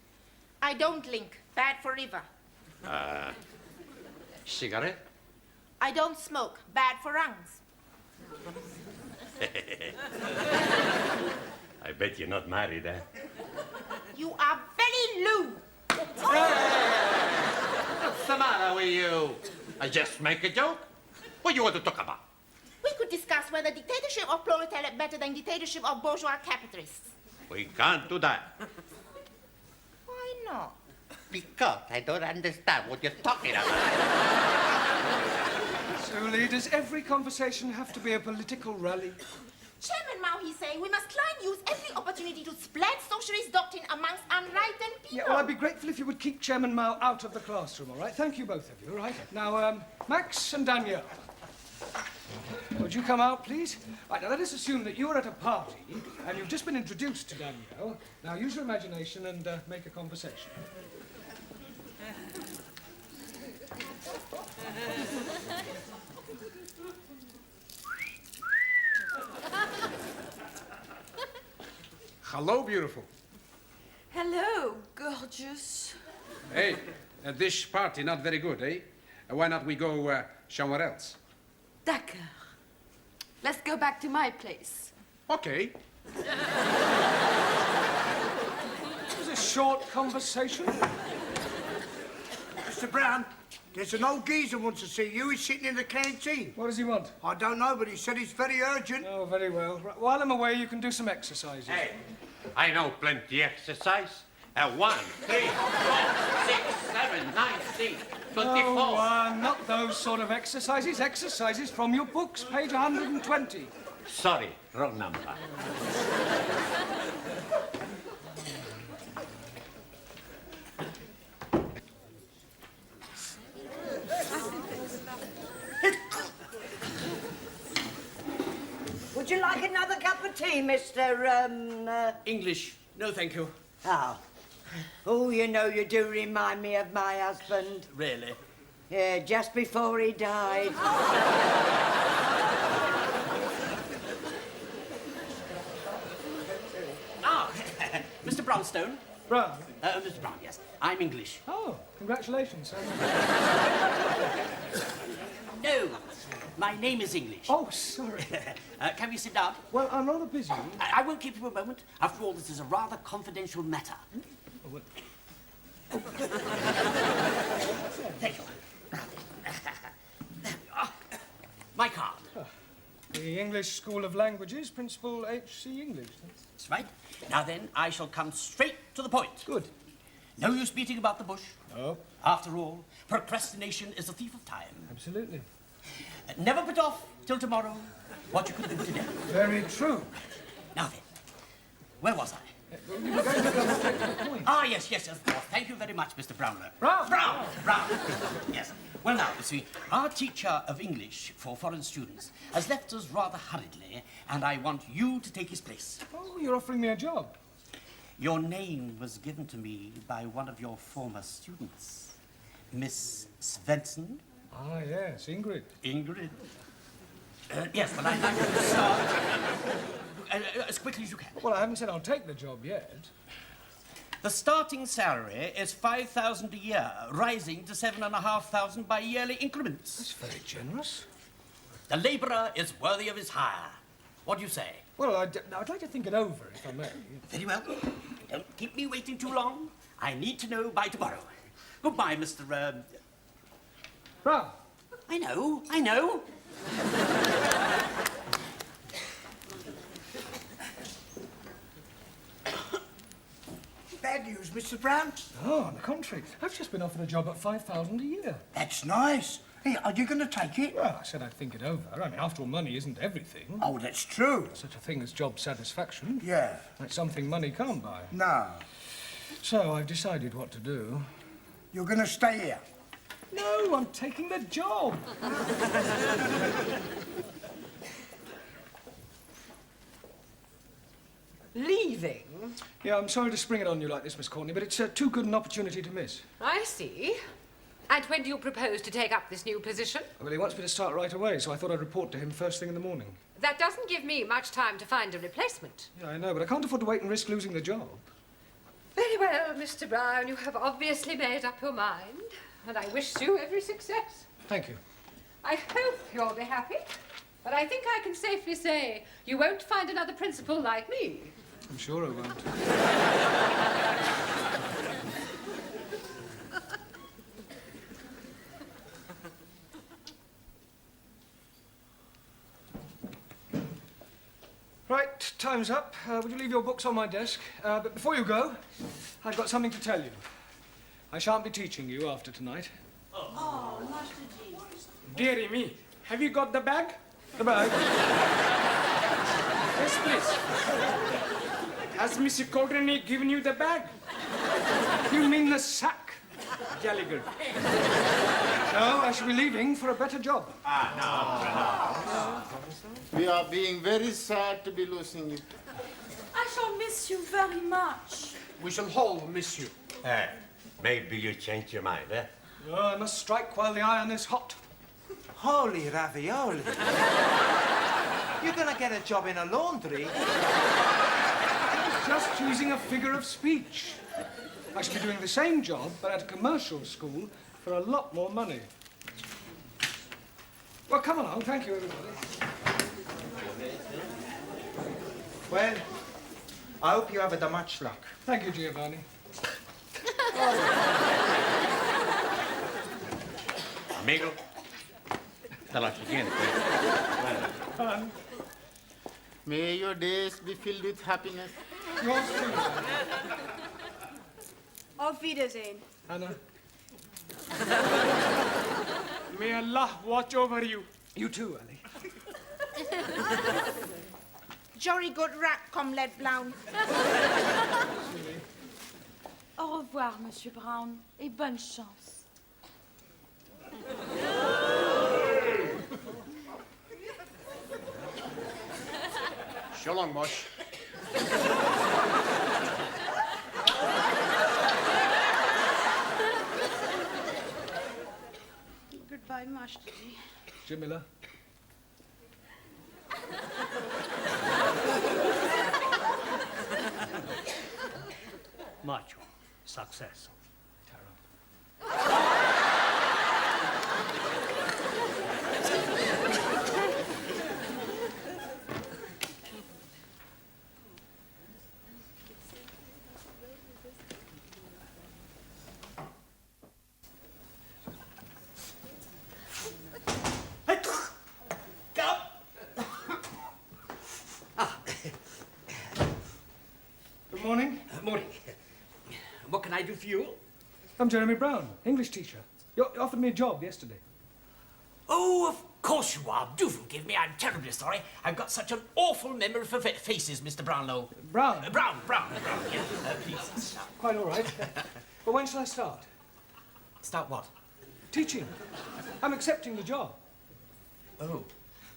I don't link. Bad for liver. Cigarette? I don't smoke. Bad for lungs. I bet you're not married, eh? You are very lewd. What's the matter with you? I just make a joke. What do you want to talk about? We could discuss whether dictatorship of proletariat better than dictatorship of bourgeois capitalists. We can't do that. Why not? Because I don't understand what you're talking about. Suli, does every conversation have to be a political rally? Chairman Mao, he's saying we must try and use every opportunity to spread socialist doctrine amongst unenlightened people. Yeah, well, I'd be grateful if you would keep Chairman Mao out of the classroom, all right? Thank you, both of you, all right? Now, Max and Danielle. Would you come out, please? Right, now let us assume that you are at a party and you've just been introduced to Danielle. Now use your imagination and make a conversation. Hello, beautiful. Hello, gorgeous. Hey, this party not very good, eh? Why not we go somewhere else? D'accord. Let's go back to my place. Okay. It was a short conversation. Mr. Brown, there's an old geezer wants to see you. He's sitting in the canteen. What does he want? I don't know, but he said it's very urgent. Oh, very well. Right, while I'm away, you can do some exercises. Hey, I know plenty exercise. 1, 3, 4, 6, 7, 9, 10, 24. Oh, not those sort of exercises. Exercises from your books, page 120. Sorry, wrong number. Would you like another cup of tea, Mr. English. No, thank you. Oh. Oh, you know, you do remind me of my husband. Really? Yeah, just before he died. Mr. Brownstone. Brown? Mr. Brown, yes. I'm English. Oh, congratulations. No, my name is English. Oh, sorry. Can we sit down? Well, I'm rather busy. I won't keep you a moment. After all, this is a rather confidential matter. Thank you. My card. The English School of Languages, Principal H.C. English. That's right. Now then, I shall come straight to the point. Good. No use beating about the bush. No. After all, procrastination is a thief of time. Absolutely. Never put off till tomorrow what you could do today. Very true. Now then, where was I? You were going to go straight to the point. Ah, yes, of course. Thank you very much, Mr. Brownlow. Brown! Brown! Yes. Well, now, you see, our teacher of English for foreign students has left us rather hurriedly, and I want you to take his place. Oh, you're offering me a job. Your name was given to me by one of your former students, Miss Svensson. Ah, yes, Ingrid. Ingrid. Yes, but I'd like you to start as quickly as you can. Well, I haven't said I'll take the job yet. The starting salary is $5,000 a year, rising to $7,500 by yearly increments. That's very generous. The labourer is worthy of his hire. What do you say? Well, I'd like to think it over, if I may. Very well. Don't keep me waiting too long. I need to know by tomorrow. Goodbye, Mr. Brown. I know. Bad news, Mr. Brown. Oh, on the contrary. I've just been offered a job at $5,000 a year. That's nice. Hey, are you going to take it? Well, I said I'd think it over. I mean, after all, money isn't everything. Oh, that's true. Such a thing as job satisfaction. Yeah. That's something money can't buy. No. So I've decided what to do. You're going to stay here? No, I'm taking the job. Leaving? Yeah, I'm sorry to spring it on you like this, Miss Courtney, but it's too good an opportunity to miss. I see. And when do you propose to take up this new position? Well, he wants me to start right away, so I thought I'd report to him first thing in the morning. That doesn't give me much time to find a replacement. Yeah, I know, but I can't afford to wait and risk losing the job. Very well, Mr. Brown. You have obviously made up your mind, and I wish you every success. Thank you. I hope you'll be happy, but I think I can safely say you won't find another principal like me. I'm sure I won't. Right, time's up. Would you leave your books on my desk? But before you go, I've got something to tell you. I shan't be teaching you after tonight. Oh, Master G. Dearie me, have you got the bag? The bag? Yes, please. Has Mr. Courtney given you the bag? You mean the sack? Jolly good. No, I shall be leaving for a better job. We are being very sad to be losing you. I shall miss you very much. We shall all miss you. Maybe you change your mind, eh? Oh, I must strike while the iron is hot. Holy ravioli. You're gonna get a job in a laundry? Just using a figure of speech. I should be doing the same job, but at a commercial school for a lot more money. Well, come along. Thank you, everybody. Well, I hope you have the much luck. Thank you, Giovanni. Amigo, te la siguiente. May your days be filled with happiness. Yours too. Auf Wiedersehen. Anna. May Allah watch over you. You too, Ali. Jolly good rat, Comrade Brown. Au revoir, Monsieur Brown, et bonne chance. So long, Mosh. Goodbye, Master G. Jamila. Macho, success. Good morning. Morning. What can I do for you? I'm Jeremy Brown, English teacher. You offered me a job yesterday. Oh, of course you are. Do forgive me. I'm terribly sorry. I've got such an awful memory for faces, Mr. Brownlow. Brown? Brown. Yes, please. Quite all right. But when shall I start? Start what? Teaching. I'm accepting the job. Oh.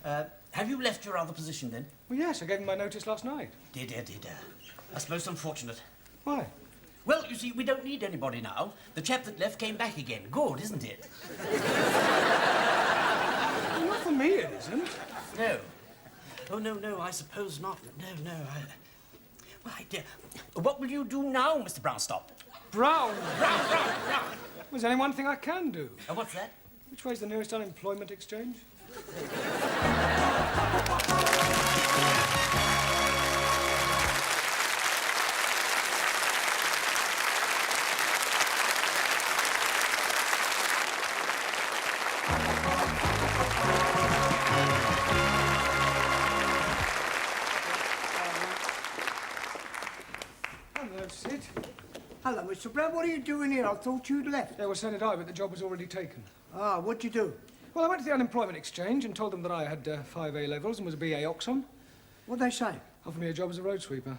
Have you left your other position then? Well, yes, I gave him my notice last night. Dear. That's most unfortunate. Why? Well, you see, we don't need anybody now. The chap that left came back again. Good, isn't it? Well, not for me, it isn't. No. Oh, no, I suppose not. No. Why, dear. What will you do now, Mr. Brownstop? Brown? Brown. There's only one thing I can do. What's that? Which way's the nearest unemployment exchange? Hello, Sid. Hello, Mr. Brown. What are you doing here? I thought you'd left. Yeah, well, so did I, but the job was already taken. Ah, what'd you do? Well, I went to the unemployment exchange and told them that I had 5 A-levels and was a BA Oxon. What'd they say? Offered me a job as a road sweeper.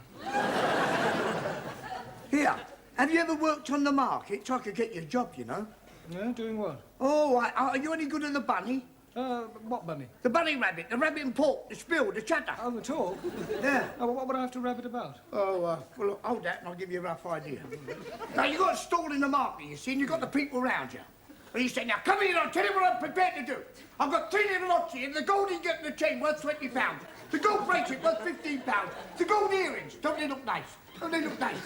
Here, have you ever worked on the market? So I could get you a job, you know. Yeah, doing what? Oh, are you any good at the bunny? What bunny? The bunny rabbit, the rabbit and pork, the spill, the chatter. Oh, the talk? Yeah. Oh, well, what would I have to rabbit about? Oh, well, look, hold that and I'll give you a rough idea. Now, you've got a stall in the market, you see, and you've got the people round you. And you say, now, come in, I'll tell you what I'm prepared to do. I've got 3 little lots here, the gold ingot and the chain worth £20. The gold bracelet worth £15. The gold earrings, don't they look nice? Don't they look nice?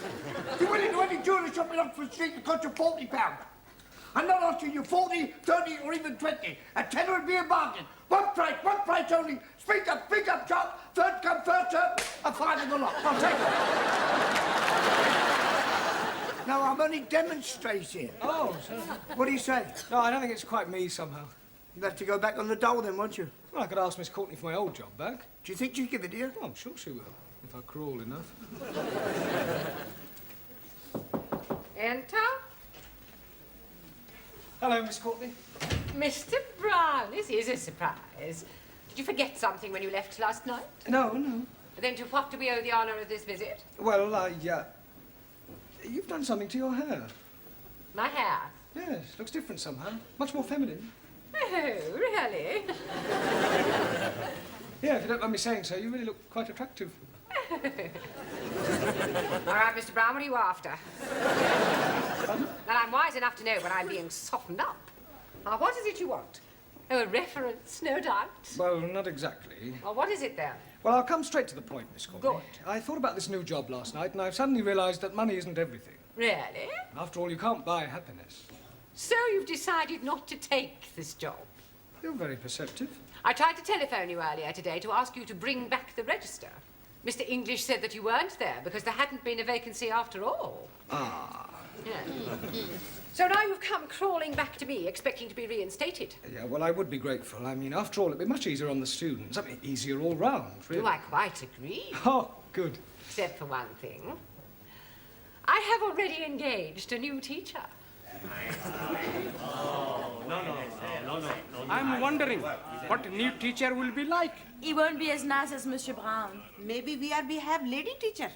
You're willing to any jewellery shop in Oxford Street that costs you £40. I'm not asking you 40, 30, or even 20. A tenner would be a bargain. One price only. Speak up, chap. First come, first served. A five in the lot. I'll take it. No, I'm only demonstrating. Oh, so... What do you say? No, I don't think it's quite me somehow. You'll have to go back on the dole then, won't you? Well, I could ask Miss Courtney for my old job back. Do you think she'd give it to you? Oh, I'm sure she will, if I crawl enough. Enter. Hello, Miss Courtney. Mr. Brown, this is a surprise. Did you forget something when you left last night? No. Then to what do we owe the honour of this visit? Well, you've done something to your hair. My hair? Yes, looks different somehow. Much more feminine. Oh, really? Yeah, if you don't mind me saying so, you really look quite attractive. All right, Mr. Brown, what are you after? Well, I'm wise enough to know when I'm being softened up. Now, what is it you want? Oh, a reference, no doubt. Well, not exactly. Well, what is it, then? Well, I'll come straight to the point, Miss Courtney. Good. I thought about this new job last night, and I've suddenly realised that money isn't everything. Really? After all, you can't buy happiness. So you've decided not to take this job? You're very perceptive. I tried to telephone you earlier today to ask you to bring back the register. Mr. English said that you weren't there because there hadn't been a vacancy after all. Ah. Yeah. So now you've come crawling back to me, expecting to be reinstated. Yeah, well, I would be grateful. I mean, after all, it'd be much easier on the students. I mean, easier all round, really. Do I quite agree? Oh, good. Except for one thing. I have already engaged a new teacher. No. I'm wondering what a new teacher will be like. He won't be as nice as Monsieur Brown. Maybe we have lady teacher.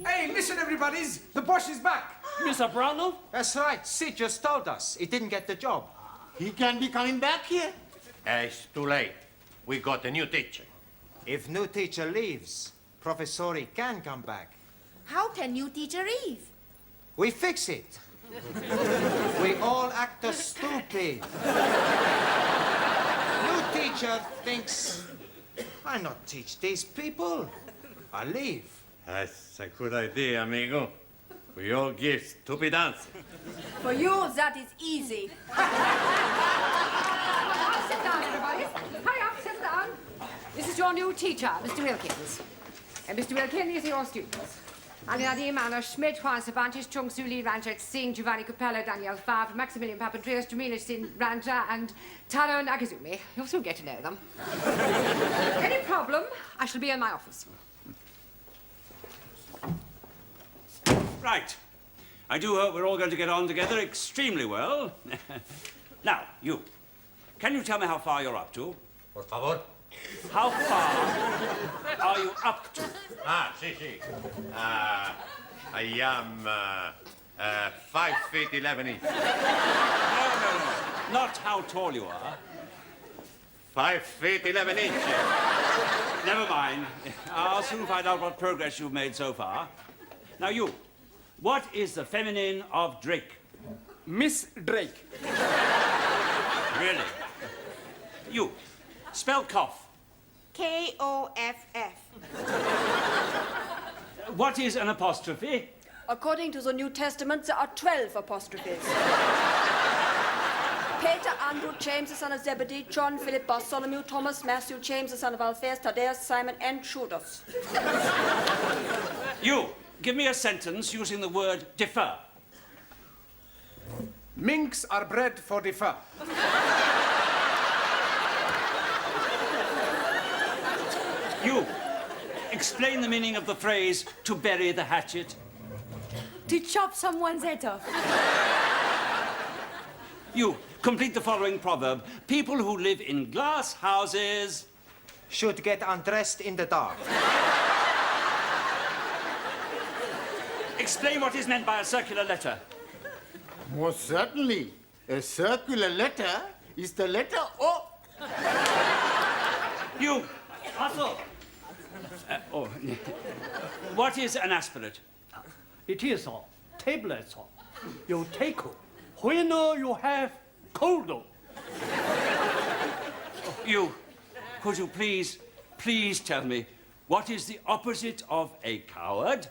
Hey, listen, everybody's. The boss is back. Mr. Brownlow? That's right. Sid just told us he didn't get the job. He can be coming back here. It's too late. We got a new teacher. If new teacher leaves, Professori can come back. How can new teacher leave? We fix it. We all act as stupid. New teacher thinks, why not teach these people? I leave. That's a good idea, amigo. We all give stupid answers. For you, that is easy. Sit down, everybody. Hurry up, sit down. This is your new teacher, Mr. Wilkins. And Mr. Wilkins is your students. Andrea Manor, Schmidt, Juan Cervantes, Chung Su Lee, Ranjit Singh, Giovanni Capello, Daniel Favre, Maximilian Papandreou, Jamila Sin Ranja, and Taro Nagazumi. You'll soon get to know them. Any problem, I shall be in my office. Right. I do hope we're all going to get on together extremely well. Now, you. Can you tell me how far you're up to? Por favor. How far are you up to? Sí. I am 5 feet 11 inches. No. not how tall you are. 5 feet 11 inches. Never mind. I'll soon find out what progress you've made so far. Now you, what is the feminine of Drake? Miss Drake. Really? You, spell cough. K-O-F-F. What is an apostrophe? According to the New Testament, there are 12 apostrophes. Peter, Andrew, James, the son of Zebedee, John, Philip, Bartholomew, Thomas, Matthew, James, the son of Alphaeus, Thaddeus, Simon, and Judas. You, give me a sentence using the word defer. Minks are bred for the fur. You, explain the meaning of the phrase, to bury the hatchet. To chop someone's head off. You, complete the following proverb. People who live in glass houses should get undressed in the dark. Explain what is meant by a circular letter. Most certainly. A circular letter is the letter O. You, Russell. What is an aspirate? It is a tablet. You take when you have cold. You, could you please tell me, what is the opposite of a coward?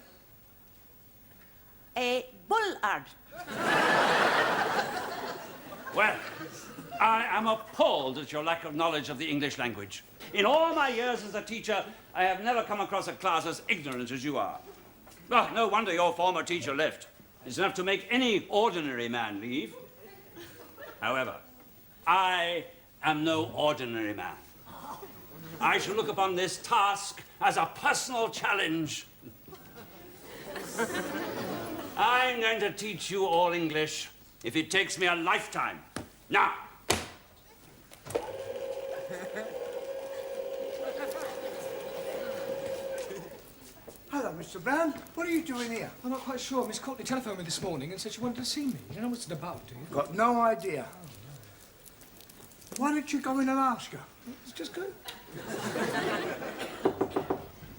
A bullard. Well, I am appalled at your lack of knowledge of the English language. In all my years as a teacher, I have never come across a class as ignorant as you are. Oh, no wonder your former teacher left. It's enough to make any ordinary man leave. However, I am no ordinary man. I shall look upon this task as a personal challenge. I'm going to teach you all English if it takes me a lifetime. Now. Hello, Mr. Brown. What are you doing here? I'm not quite sure. Miss Courtney telephoned me this morning and said she wanted to see me. You don't know what it's about, do you? Got no idea. Why don't you go in and ask her? Let's just go.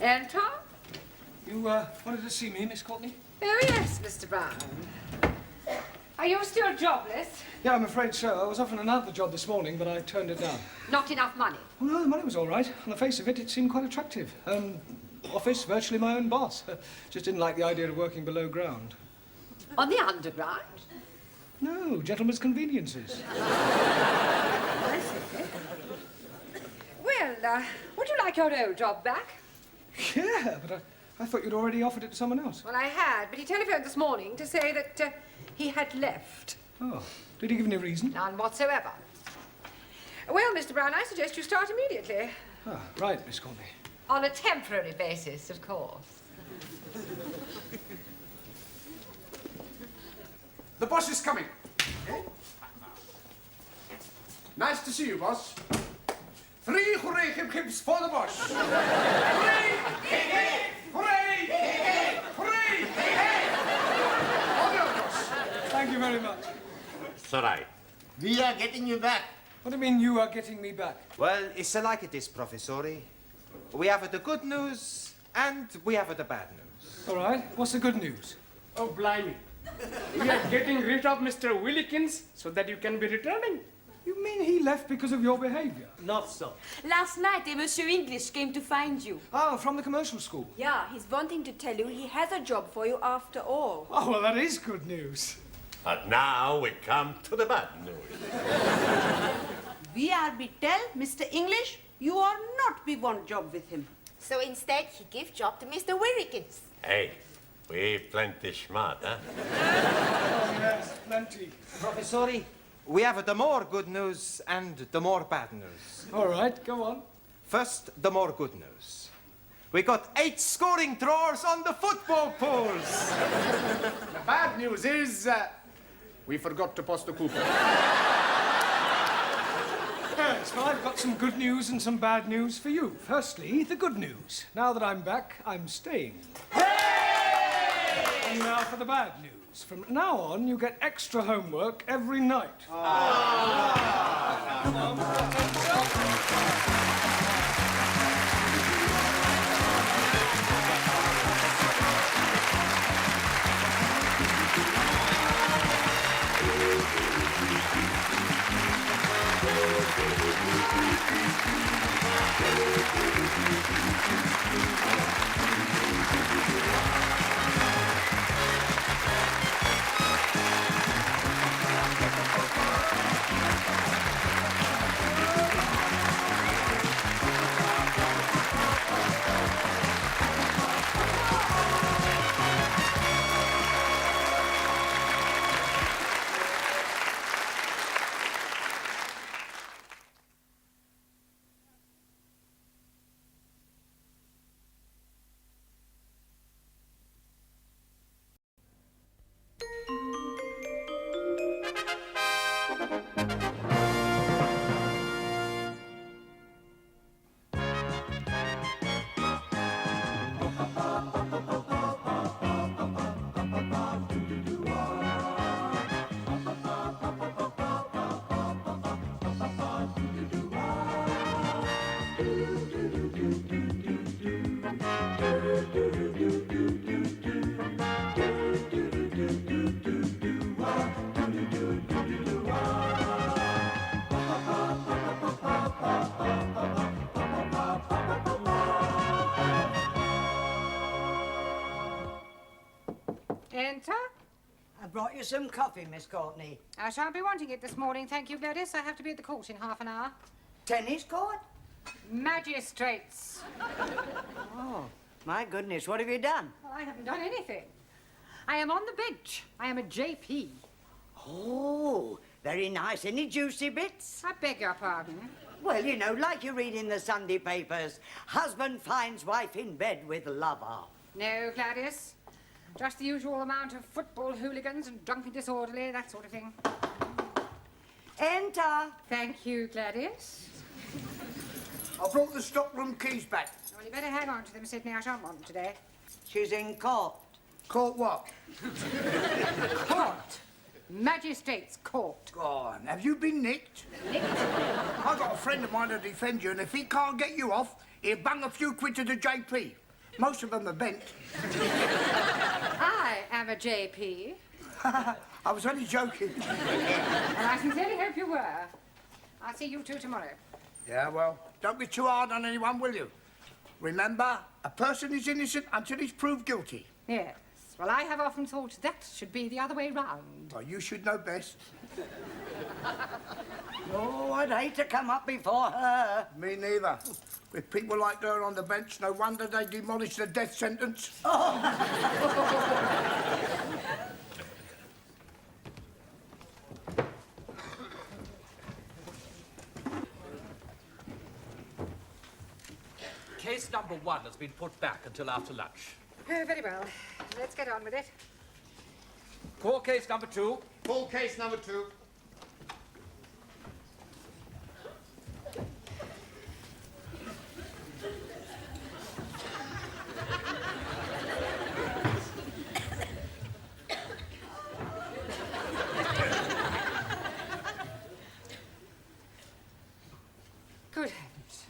Anton? You wanted to see me, Miss Courtney? Oh, yes, Mr. Brown. Are you still jobless? Yeah, I'm afraid so. I was offered another job this morning, but I turned it down. Not enough money? Oh, no, the money was all right. On the face of it, it seemed quite attractive. Office, virtually my own boss. Just didn't like the idea of working below ground. On the underground? No, gentlemen's conveniences. I see. Well, would you like your old job back? Yeah, but I thought you'd already offered it to someone else. Well, I had, but he telephoned this morning to say that he had left. Oh, did he give any reason? None whatsoever. Well, Mr. Brown, I suggest you start immediately. Ah, right, Miss Courtney. On a temporary basis, of course. The boss is coming. Nice to see you, boss. 3 hooray hip-hips for the boss. Hooray! Hip-hip! Hooray! Hip-hip! Hooray! Hip-hip! All done, boss. Thank you very much. It's all right. We are getting you back. What do you mean you are getting me back? Well, it's like it is, Professori. We have the good news and we have the bad news. All right. What's the good news? Oh, blimey. We are getting rid of Mr. Willikins so that you can be returning. You mean he left because of your behavior? Not so. Last night, Monsieur English came to find you. Oh, from the commercial school. Yeah, he's wanting to tell you he has a job for you after all. Oh, well, that is good news. But now we come to the bad news. We are be tell Mr. English, you are not be want job with him. So instead, he give job to Mr. Willikins. Hey, we plenty smart, huh? Oh, yes, plenty. Professori, we have the more good news and the more bad news. All right, go on. First, the more good news. We got 8 scoring drawers on the football pools. The bad news is we forgot to post the coupon. Yes, well, I've got some good news and some bad news for you. Firstly, the good news. Now that I'm back, I'm staying. Hey! And now for the bad news. From now on, you get extra homework every night. Enter. I brought you some coffee, Miss Courtney. I shan't be wanting it this morning, thank you, Gladys. I have to be at the court in half an hour. Tennis court? Magistrates. Oh, my goodness, what have you done? Well, I haven't done anything. I am on the bench. I am a JP. Oh, very nice. Any juicy bits? I beg your pardon. Well, you know, like you read in the Sunday papers, husband finds wife in bed with lover. No, Gladys. Just the usual amount of football hooligans and drunken disorderly, that sort of thing. Enter. Thank you, Gladys. I brought the stockroom keys back. Well, you better hang on to them, Sydney. I shan't want them today. She's in court. Court what? Court. Magistrates' court. Go on, have you been nicked? I've got a friend of mine to defend you, and if he can't get you off, he'll bung a few quid to the JP. Most of them are bent. I am a JP. I was only joking. And I sincerely hope you were. I'll see you two tomorrow. Yeah, well, don't be too hard on anyone, will you? Remember, a person is innocent until he's proved guilty. Yes. Well, I have often thought that should be the other way round. Well, you should know best. Oh, I'd hate to come up before her. Me neither. With people like her on the bench, no wonder they demolished the death sentence. Case number 1 has been put back until after lunch. Oh, very well. Let's get on with it. Call case number 2. Full case number 2. Good heavens.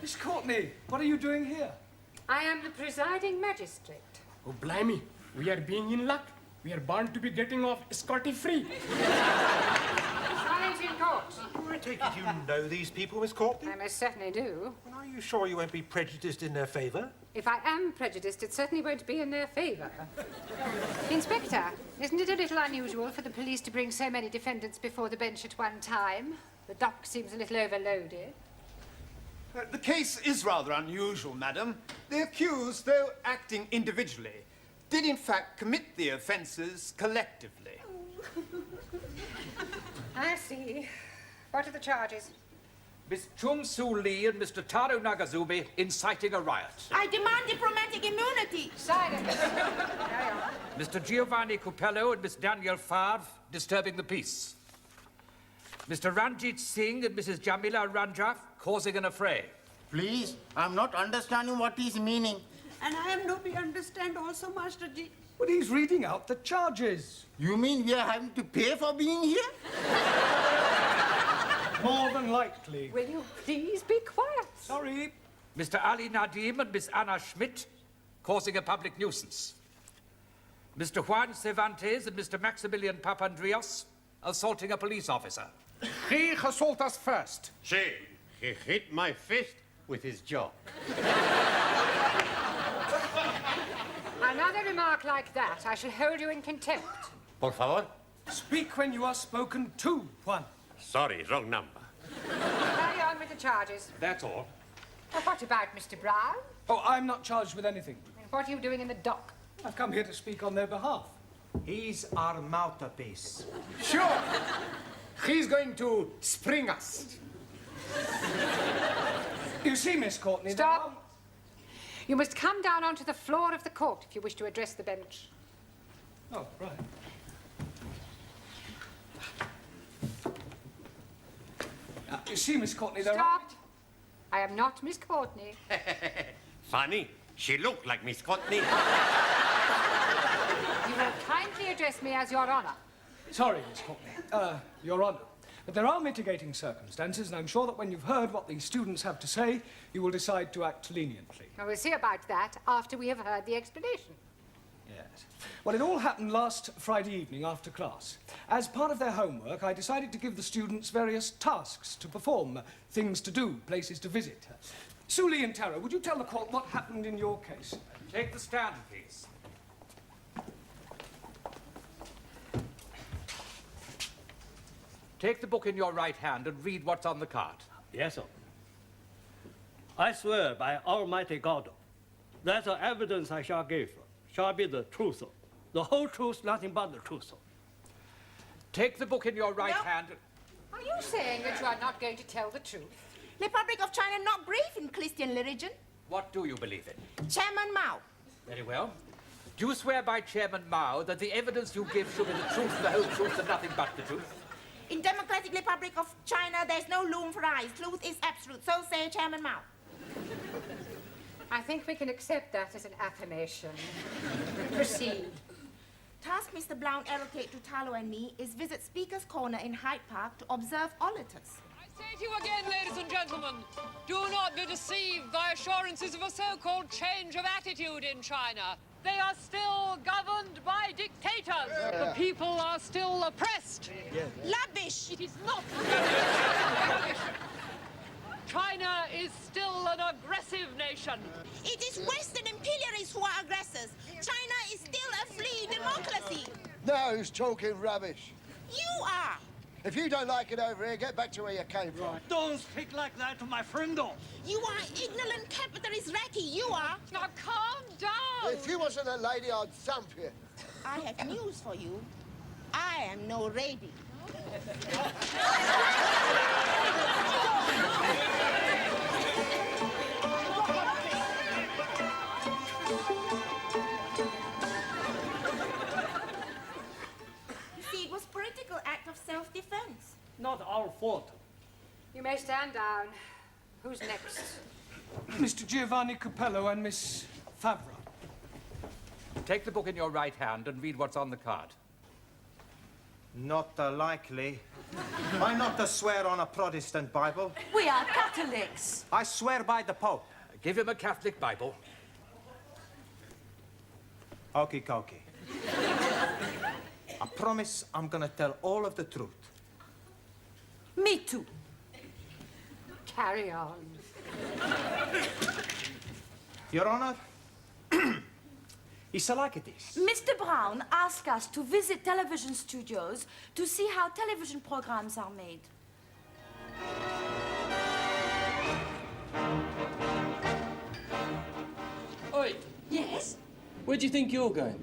Miss Courtney, what are you doing here? I am the presiding magistrate. Oh, blimey. We are being in luck. We are bound to be getting off scotty-free. Silence in court. I take it you know these people, Miss Courtney? I most certainly do. Well, are you sure you won't be prejudiced in their favour? If I am prejudiced, it certainly won't be in their favour. Inspector, isn't it a little unusual for the police to bring so many defendants before the bench at one time? The dock seems a little overloaded. The case is rather unusual, madam. The accused, though acting individually, did in fact commit the offences collectively. I see. What are the charges? Miss Chung Soo Lee and Mr. Taro Nagazubi inciting a riot. I demand diplomatic immunity. Silence. Carry on. Mr. Giovanni Cupello and Miss Danielle Favre disturbing the peace. Mr. Ranjit Singh and Mrs. Jamila Ranjaf causing an affray. Please, I'm not understanding what he's meaning. And I am nobody understand also, Master Ji. But he's reading out the charges. You mean we are having to pay for being here? More than likely. Will you please be quiet? Sorry. Mr. Ali Nadim and Miss Anna Schmidt causing a public nuisance. Mr. Juan Cervantes and Mr. Maximilian Papandreou assaulting a police officer. He assaulted us first. Sí, he hit my fist with his jaw. Another remark like that, I shall hold you in contempt. Por favor? Speak when you are spoken to, Juan. Sorry, wrong number. Carry on with the charges. That's all. Well, what about Mr. Brown? Oh, I'm not charged with anything. And what are you doing in the dock? I've come here to speak on their behalf. He's our mouthpiece. Sure. He's going to spring us. You see, Miss Courtney... Stop. You must come down onto the floor of the court if you wish to address the bench. Oh, right. You see, Miss Courtney, there are... Stop. I am not Miss Courtney. Funny, she looked like Miss Courtney. You will kindly address me as Your Honour. Sorry, Miss Courtney. Your Honour. But there are mitigating circumstances, and I'm sure that when you've heard what the students have to say, you will decide to act leniently. Now, we'll see about that after we have heard the explanation. Yes. Well, it all happened last Friday evening after class. As part of their homework, I decided to give the students various tasks to perform, things to do, places to visit. Suli and Tara, would you tell the court what happened in your case? Take the stand, please. Take the book in your right hand and read what's on the card. Yes, sir. I swear by Almighty God that the evidence I shall give shall be the truth, the whole truth, nothing but the truth. Take the book in your right hand. Are you saying that you are not going to tell the truth? Republic of China not believe in Christian religion. What do you believe in? Chairman Mao. Very well. Do you swear by Chairman Mao that the evidence you give shall be the truth, the whole truth, and nothing but the truth? In Democratic Republic of China, there's no room for lies. Truth is absolute. So say Chairman Mao. I think we can accept that as an affirmation. Proceed. Task Mr. Brown allocate to Talo and me is visit Speaker's Corner in Hyde Park to observe auditors. I say to you again, ladies and gentlemen, do not be deceived by assurances of a so-called change of attitude in China. They are still governed by dictators. The people are still oppressed. Lavish! It is not rubbish. China is still an aggressive nation. It is Western imperialists who are aggressors. China is still a free democracy. Now who's talking rubbish? You are. If you don't like it over here, get back to where you came from. Don't speak like that to my friendo. You are ignorant capitalist lackey. You are. Now calm down. If you wasn't a lady, I'd thump you. I have news for you. I am no lady. See, it was political act of self-defense. Not our fault. You may stand down. Who's next? Mr. Giovanni Capello and Miss Favre. Take the book in your right hand and read what's on the card. Not likely. I not swear on a Protestant Bible. We are Catholics. I swear by the Pope. Give him a Catholic Bible. Okie dokie. I promise I'm gonna tell all of the truth. Me too. Carry on. Your Honor, it's like this. Mr. Brown asked us to visit television studios to see how television programs are made. Oi! Yes? Where do you think you're going?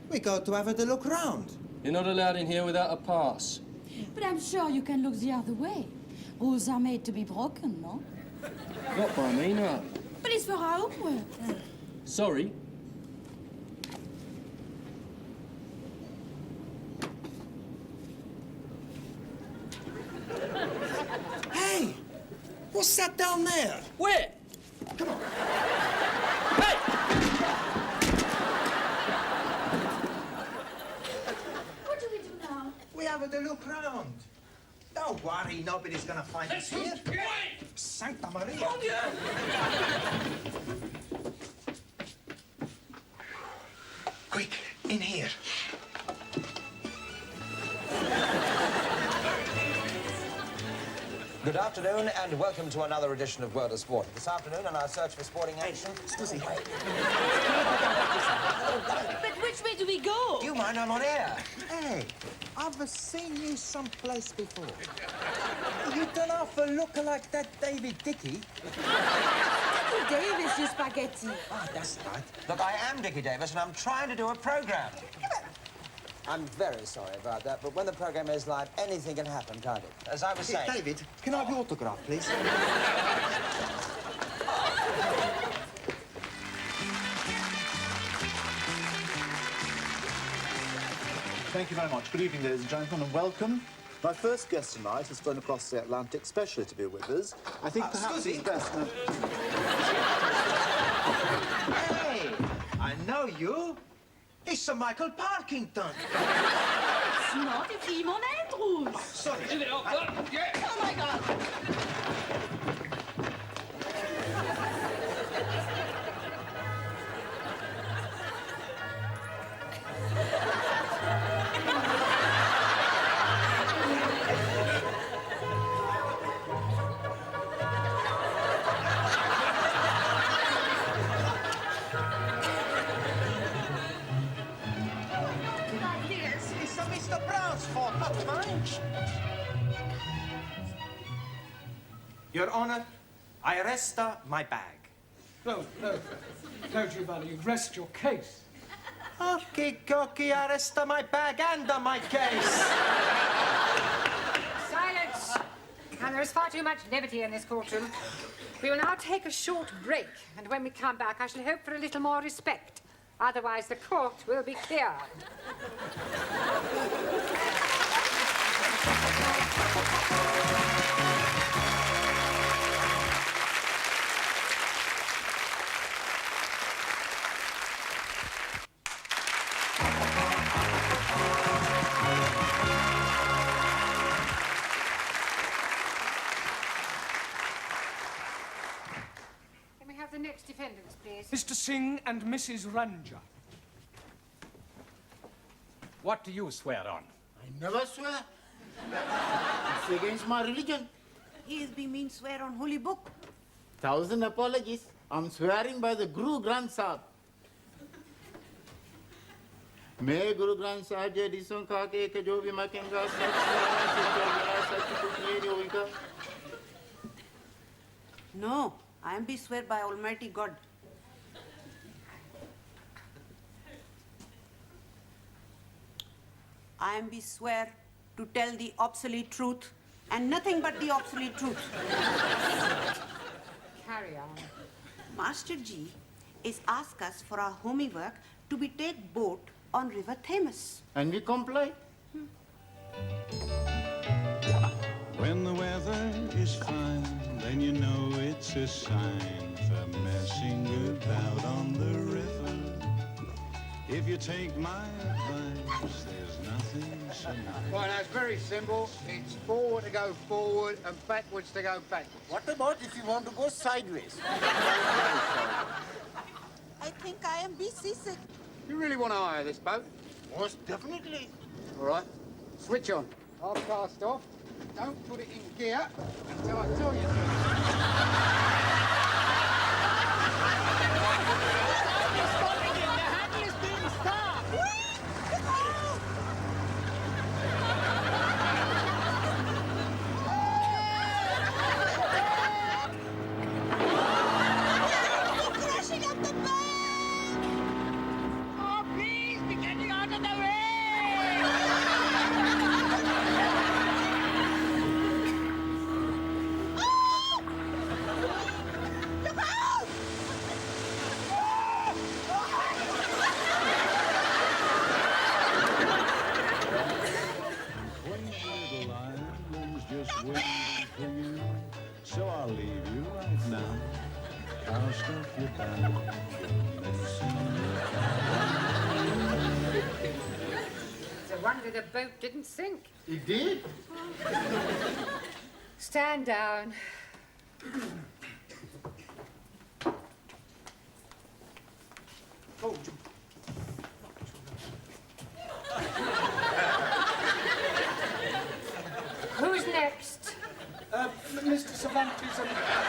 We go to have a look round. You're not allowed in here without a pass. But I'm sure you can look the other way. Rules are made to be broken, no? Not by me, no. But it's for our homework. Sorry. Hey! What's that down there? Where? Come on. Hey! a look round. Don't worry, nobody's gonna find us here. Santa Maria. Quick, in here. Good afternoon and welcome to another edition of World of Sport. This afternoon on our search for sporting action... Excuse me. But which way do we go? Do you mind? I'm on air. Hey, I've seen you someplace before. You don't have a look like that David Dickey. Dicky Davis, you spaghetti. Ah, that's right. Look, I am Dickie Davis and I'm trying to do a programme. I'm very sorry about that, but when the programme is live, anything can happen, can't it? As I was Hey, saying... David, can I have your autograph, please? Thank you very much. Good evening, ladies and gentlemen, and welcome. My first guest tonight has flown across the Atlantic specially to be with us. I think perhaps it's best... Hey, I know you. It's Sir Michael Parkington. It's not, it's Simon Andrews. Sorry. Oh my God. It's Mr. Brown's fault, not mine. Your Honor, I arrest my bag. No, Giovanni, you rest your case. Okay, Cocky, arrest my bag and my case. Silence! And there is far too much levity in this courtroom. We will now take a short break, and when we come back, I shall hope for a little more respect. Otherwise, the court will be clear. Can we have the next defendants, please? Mr. Singh and Mrs. Ranja. What do you swear on? I never swear. It's against my religion. He is being mean swear on holy book. 1,000 apologies. I'm swearing by the Guru Granth Sahib. मैं गुरु ग्रंथ साहब जी हदीसों का के एक जो भी मैं कहूँगा सच कुछ नहीं होगा. No, I am be swear by Almighty God. I am be swear to tell the obsolete truth and nothing but the obsolete truth. Carry on. Master Ji is ask us for our homework to be take boat on River Thames. And we comply. When the weather is fine, then you know it's a sign for messing about on the river. If you take my advice, there's nothing so nice. Well, that's very simple. It's forward to go forward and backwards to go backwards. What about if you want to go sideways? I think I am be seasick. You really want to hire this boat? Most definitely. All right. Switch on. I'll cast off. Don't put it in gear until I tell you to. Just waiting for you, so I'll leave you right now. I'll stuff you down. wonder the boat didn't sink. It did? Stand down. Oh, Who's next? Mr. Cervantes and Mr. Patel.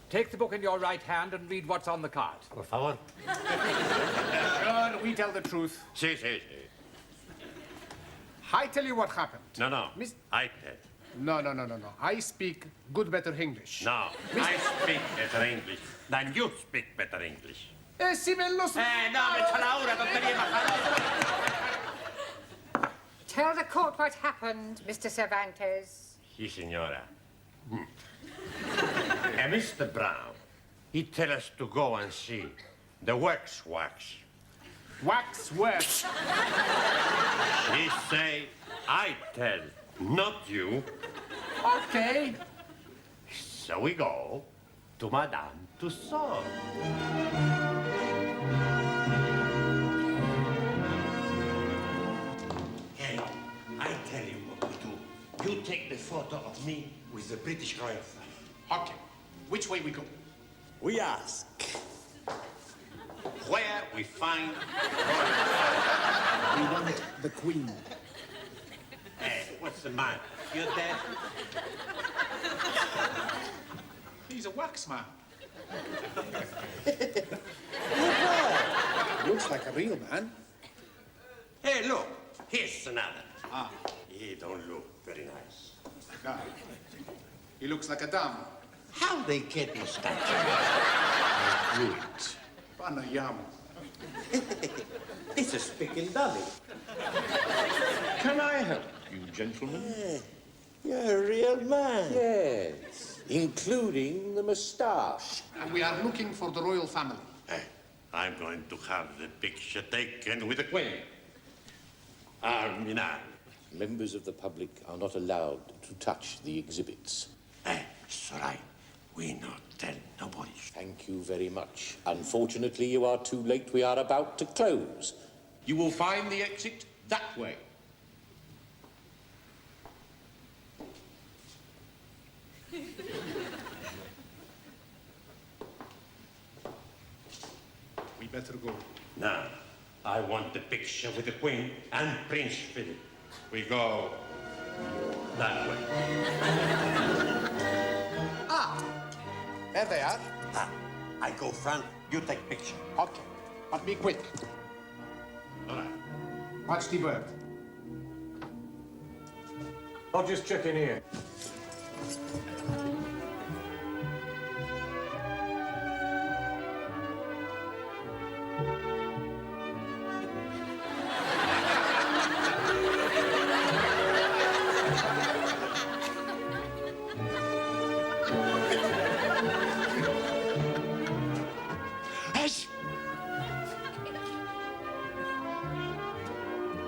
Take the book in your right hand and read what's on the card. Por favor. Sure, we tell the truth. Sí, sí, sí. I tell you what happened. No, no. Miss- I tell. No. I speak good, better English. No, I speak better English than you speak better English. Si me lo... No, me echa la hora, tontería bajada. Tell the court what happened, Mr. Cervantes. Sí, señora. Mr. Brown, he tell us to go and see the wax. Wax works. He say, I tell, not you. Okay. So we go to Madame Tussauds. Hey, I tell you what we do. You take the photo of me with the British Royal flag. Okay. Which way we go? We ask where we find We want the Queen. Hey, what's the matter? You're dead? He's a wax man. Looks like a real man. Hey, look, here's another. He don't look very nice. No. He looks like a dam. How they get mustache? Ruined. Panayam. It's a spick and dolly. Can I help you, gentlemen? You're a real man. Yes, including the moustache. And we are looking for the royal family. Hey, I'm going to have the picture taken with the Queen. Arminal. Members of the public are not allowed to touch the exhibits. Hey, it's all right. We not tell nobody. Thank you very much. Unfortunately, you are too late. We are about to close. You will find the exit that way. We better go. Now, I want the picture with the Queen and Prince Philip. We go that way. There they are. I go front, you take picture. Okay. But be quick. All right. Watch the bird. I'll just check in here.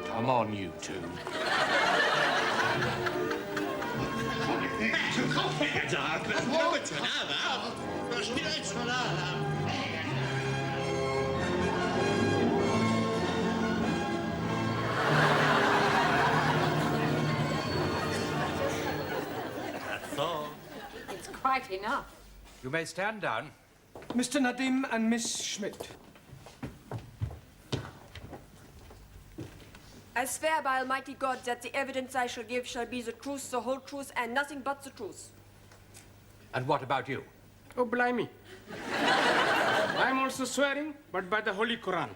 Come on, you two. That's all. It's quite enough. You may stand down. Mr. Nadim and Miss Schmidt. I swear by Almighty God that the evidence I shall give shall be the truth, the whole truth, and nothing but the truth. And what about you? Oh, blimey. I'm also swearing, but by the Holy Quran.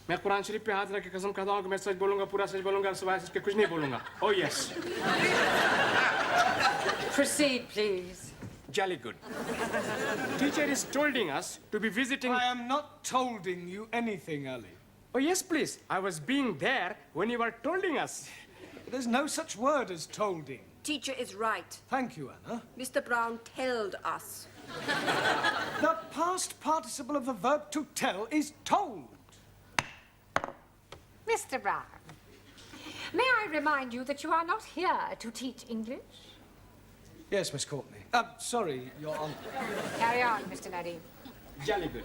मैं कुरान शरीफ पे हाथ रख के कसम खाता हूँ कि मैं सच बोलूँगा, पूरा सच बोलूँगा, सिवाय इसके कुछ नहीं बोलूँगा. Oh, yes. Proceed, please. Jolly good. Teacher is tolding us to be visiting... I am not tolding you anything, Ali. Oh, yes, please. I was being there when you were tolding us. There's no such word as tolding. Teacher is right. Thank you, Anna. Mr. Brown told us. The past participle of the verb to tell is told. Mr. Brown, may I remind you that you are not here to teach English? Yes, Miss Courtney. Sorry, Your Honor. Carry on, Mr. Nutty. Jolly good.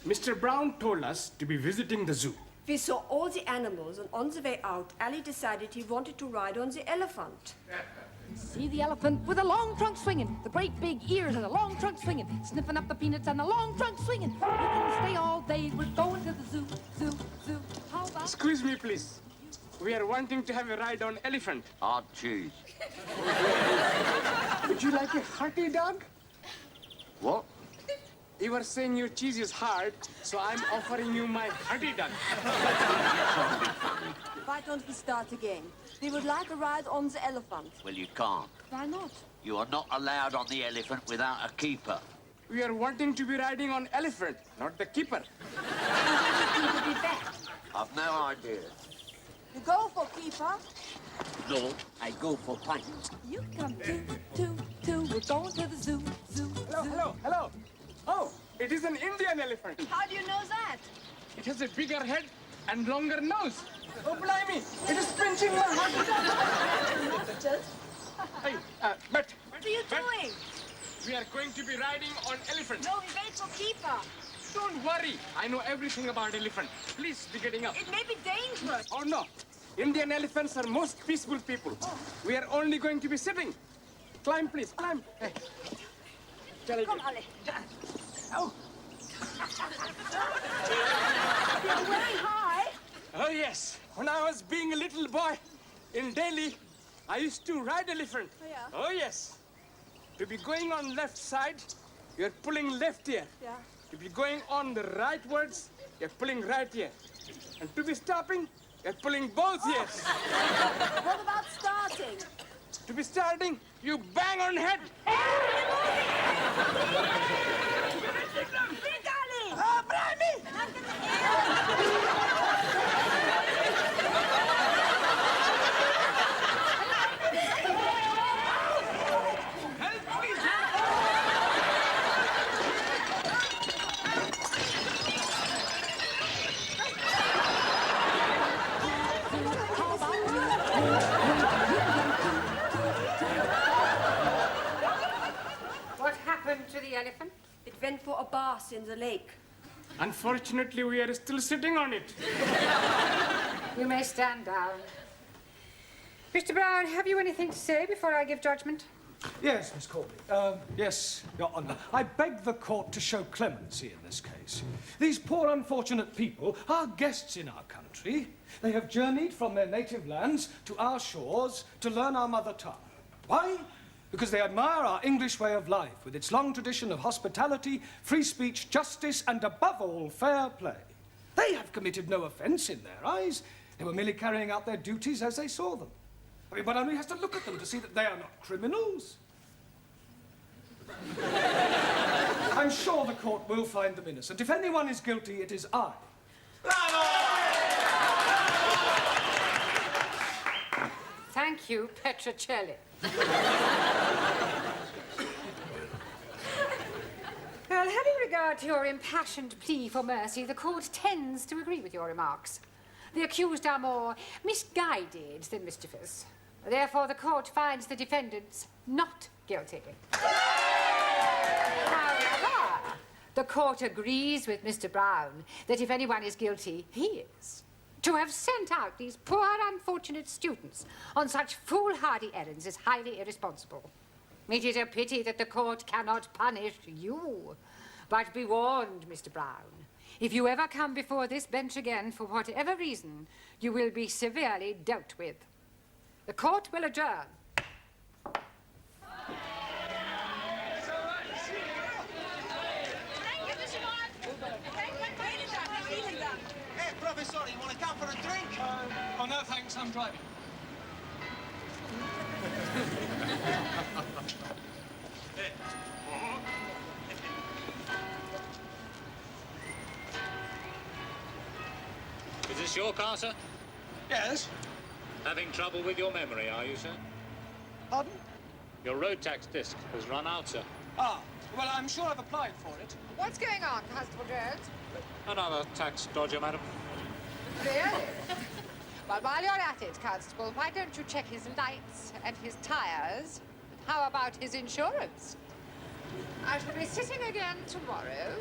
Mr. Brown told us to be visiting the zoo. We saw all the animals, and on the way out, Ali decided he wanted to ride on the elephant. See the elephant with the long trunk swinging, the great big ears and the long trunk swinging, sniffing up the peanuts and the long trunk swinging. We can stay all day. We're going to the zoo, zoo, zoo. How about? Excuse me, please. We are wanting to have a ride on elephant. Hard cheese. Would you like a hearty dog? What? You were saying your cheese is hard, so I'm offering you my hearty dog. Why don't we start again? We would like a ride on the elephant. Well, you can't. Why not? You are not allowed on the elephant without a keeper. We are wanting to be riding on elephant, not the keeper. I've no idea. You go for keeper. No, I go for pint. You come two. We're going to the zoo, zoo, Hello. Oh, it is an Indian elephant. How do you know that? It has a bigger head and longer nose. Oh, blimey, it is pinching my heart. Hey, but... What are you doing? We are going to be riding on elephant. No, we wait for keeper. Don't worry. I know everything about elephant. Please be getting up. It may be dangerous. Oh, no. Indian elephants are most peaceful people. We are only going to be sitting. Climb, please, climb. Hey. Come, Ali. Oh. You're very high. Oh, yes. When I was being a little boy in Delhi, I used to ride elephant. Oh, yeah? Oh, yes. To be going on left side, you're pulling left ear. Yeah. To be going on the rightwards, you're pulling right ear. And to be stopping, you're pulling both ears. What about starting? To be starting, you bang on head. Big Ali! Oh, blimey! What happened to the elephant? It went for a bath in the lake. Unfortunately, we are still sitting on it. You may stand down. Mr. Brown, have you anything to say before I give judgment? Yes, Miss Courtney. Yes, Your Honour. I beg the court to show clemency in this case. These poor unfortunate people are guests in our country. They have journeyed from their native lands to our shores to learn our mother tongue. Why? Because they admire our English way of life, with its long tradition of hospitality, free speech, justice, and above all, fair play. They have committed no offence in their eyes. They were merely carrying out their duties as they saw them. I mean, one only has to look at them to see that they are not criminals. I'm sure the court will find them innocent. If anyone is guilty, it is I. Thank you, Petrocelli. Well, having regard to your impassioned plea for mercy, the court tends to agree with your remarks. The accused are more misguided than mischievous. Therefore, the court finds the defendants not guilty. However, the court agrees with Mr. Brown that if anyone is guilty, he is. To have sent out these poor, unfortunate students on such foolhardy errands is highly irresponsible. It is a pity that the court cannot punish you. But be warned, Mr. Brown. If you ever come before this bench again, for whatever reason, you will be severely dealt with. The court will adjourn. Hey, Professor, you want to come for a drink? Oh, no, thanks. I'm driving. Is this your car, sir? Yes. Having trouble with your memory, are you, sir? Pardon? Your road tax disc has run out, sir. Ah, well, I'm sure I've applied for it. What's going on, Constable Jones? Another tax dodger, madam. Really? Well, while you're at it, Constable, why don't you check his lights and his tires? How about his insurance? I shall be sitting again tomorrow.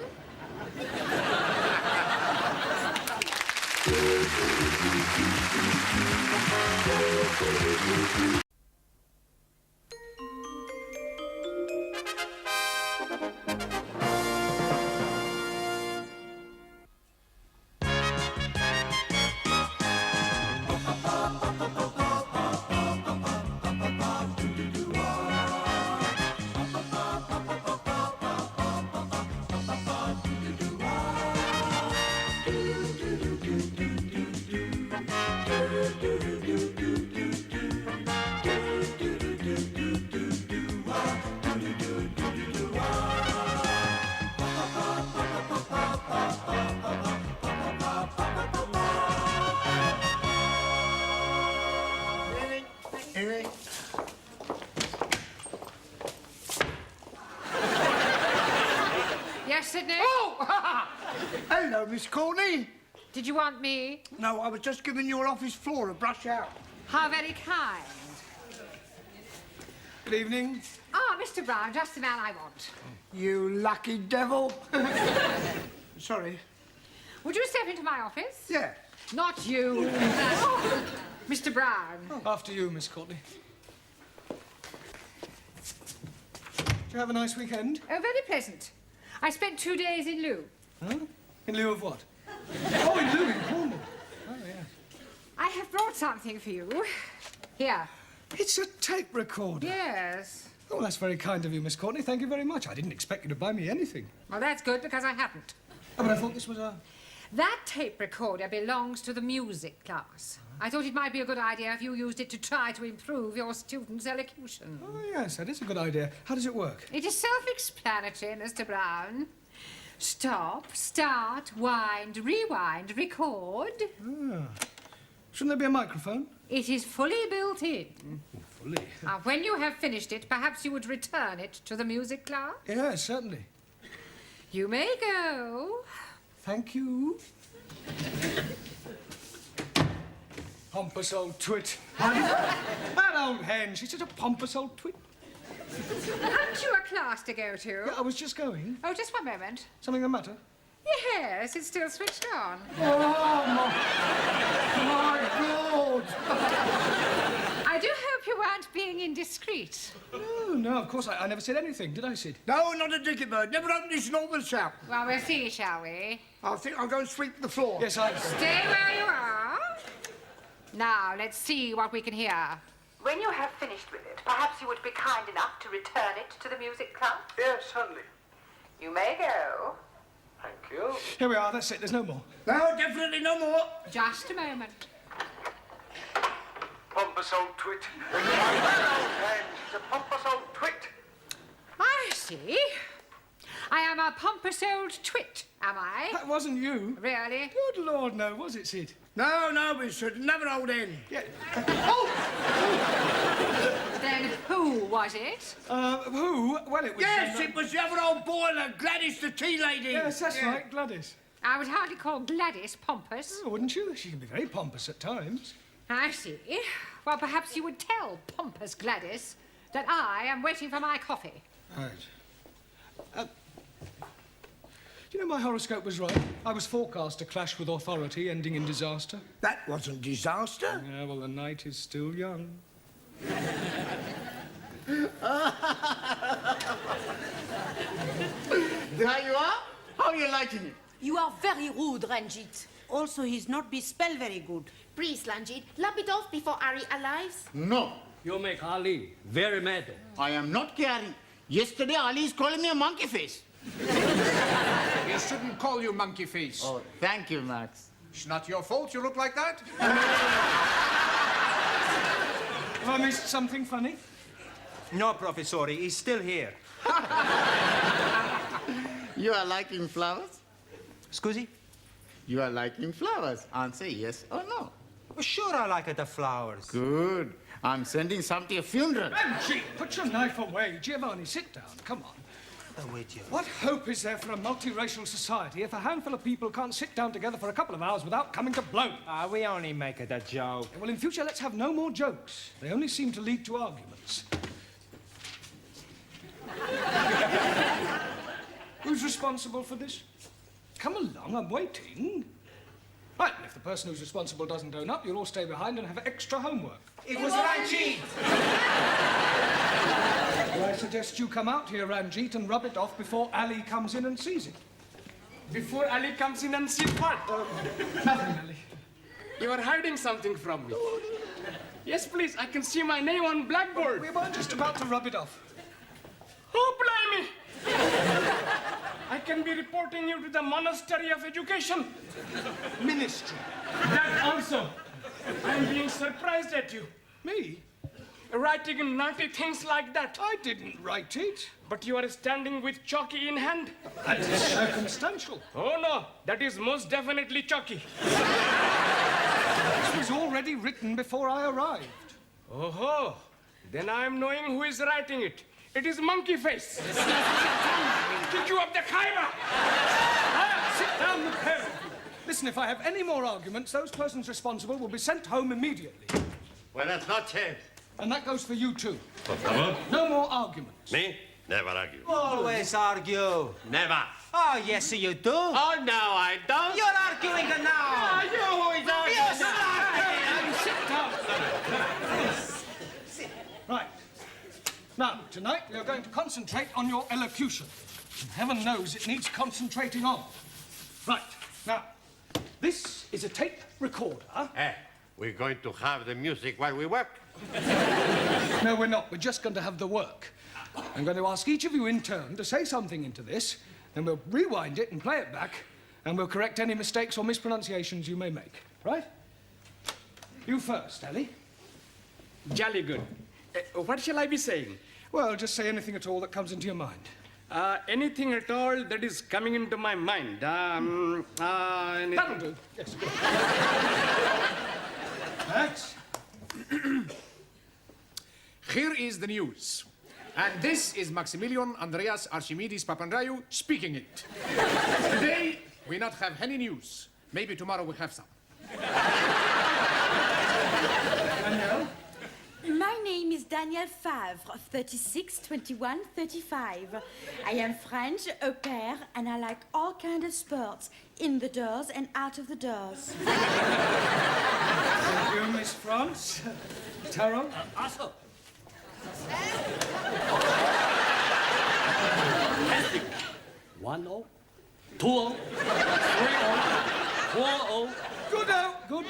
Yes, Sydney? Oh! Hello, Miss Courtney. Did you want me? No, I was just giving your office floor a brush out. How very kind. Good evening. Ah, Mr. Brown, just the man I want. You lucky devil. Sorry. Would you step into my office? Yeah. Not you. Mr. Brown. After you, Miss Courtney. Did you have a nice weekend? Oh, very pleasant. I spent 2 days in lieu. Huh? In lieu of what? Oh, in lieu in Cornwall. Oh, yeah. I have brought something for you. Here. It's a tape recorder. Yes. Oh, that's very kind of you, Miss Courtney. Thank you very much. I didn't expect you to buy me anything. Well, that's good, because I haven't. Oh, but I thought this was a... That tape recorder belongs to the music class. I thought it might be a good idea if you used it to try to improve your students' elocution. Oh, yes, that is a good idea. How does it work? It is self-explanatory, Mr. Brown. Stop, start, wind, rewind, record. Ah. Shouldn't there be a microphone? It is fully built in. Oh, fully? Now, when you have finished it, perhaps you would return it to the music class? Yes, certainly. You may go. Thank you. Pompous old twit. That old hen, she's such a pompous old twit. Haven't you a class to go to? Yeah, I was just going. Oh, just one moment. Something the matter? Yes, it's still switched on. Oh, my God! I do hope you weren't being indiscreet. No, of course, I never said anything, did I, Sid? No, not a dicky bird. Never opened his normal shout. Well, we'll see, shall we? I think I'll go and sweep the floor. Yes, I... Stay where you are. Now, let's see what we can hear. When you have finished with it, perhaps you would be kind enough to return it to the music club? Yes, certainly. You may go. Thank you. Here we are, that's it, there's no more. No, definitely no more. Just a moment. Pompous old twit. She's a pompous old twit. I see. I am a pompous old twit, am I? That wasn't you. Really? Good Lord, no, was it, Sid? No, it's another old hen. Yeah. Then who was it? Who? Well, it was... Yes, it was the other old boiler, Gladys, the tea lady. Yes, that's right, Gladys. I would hardly call Gladys pompous. Oh, wouldn't you? She can be very pompous at times. I see. Well, perhaps you would tell pompous Gladys that I am waiting for my coffee. Right. You know, my horoscope was right. I was forecast to clash with authority, ending in disaster. That wasn't disaster. Yeah, well, the night is still young. There you are. How are you liking it? You are very rude, Ranjit. Also, he's not be spell very good. Please, Ranjit, lap it off before Ali arrives. No. You make Ali very mad. I am not Canny. Yesterday, Ali is calling me a monkey face. He shouldn't call you monkey face. Oh, thank you, Max. It's not your fault you look like that. Have I missed something funny? No, Professor, he's still here. You are liking flowers? Scusi? You are liking flowers. Answer yes or no. Well, sure I like the flowers. Good. I'm sending some to your funeral. Benji, put your knife away. Giovanni, sit down. Come on. What hope is there for a multiracial society if a handful of people can't sit down together for a couple of hours without coming to blows? We only make it a joke. Well, in future, let's have no more jokes. They only seem to lead to arguments. Who's responsible for this? Come along, I'm waiting. Right, and if the person who's responsible doesn't own up, you'll all stay behind and have extra homework. It was Ranjit. Well, I suggest you come out here, Ranjit, and rub it off before Ali comes in and sees it. Before Ali comes in and sees what? Nothing, Ali. You are hiding something from me. Yes, please, I can see my name on blackboard. We were just about to rub it off. Oh, blimey! I can be reporting you to the Monastery of Education. Ministry. That also. I'm being surprised at you. Me? Writing naughty things like that. I didn't write it. But you are standing with chalky in hand. That is circumstantial. Oh, no. That is most definitely chalky. This was already written before I arrived. Oh, then I am knowing who is writing it. It is Monkey Face. Kick you up the Khyber. Sit down, the pair of you. Listen, if I have any more arguments, those persons responsible will be sent home immediately. Buenas noches. And that goes for you, too. Por favor. No more arguments. Me? Never argue. Always argue. Never. Oh, yes, you do. Oh, no, I don't. You're arguing now. You who is arguing. Sit down. Right. Now, tonight we are going to concentrate on your elocution. And heaven knows it needs concentrating on. Right. Now, this is a tape recorder. We're going to have the music while we work. No, we're not. We're just going to have the work. I'm going to ask each of you in turn to say something into this, then we'll rewind it and play it back, and we'll correct any mistakes or mispronunciations you may make. Right? You first, Ali. Jolly good. What shall I be saying? Well, just say anything at all that comes into your mind. Anything at all that is coming into my mind. That'll do. Yes. Max? Here is the news. And this is Maximilian Andreas Archimedes Papandreou speaking it. Today, we not have any news. Maybe tomorrow we have some. Danielle? My name is Danielle Favre, 36, 21, 35. I am French, au pair, and I like all kinds of sports, in the doors and out of the doors. Thank you, Miss France. Taro? Also. 1-0, 2-0, 3-0, 4-0. Good out. Good.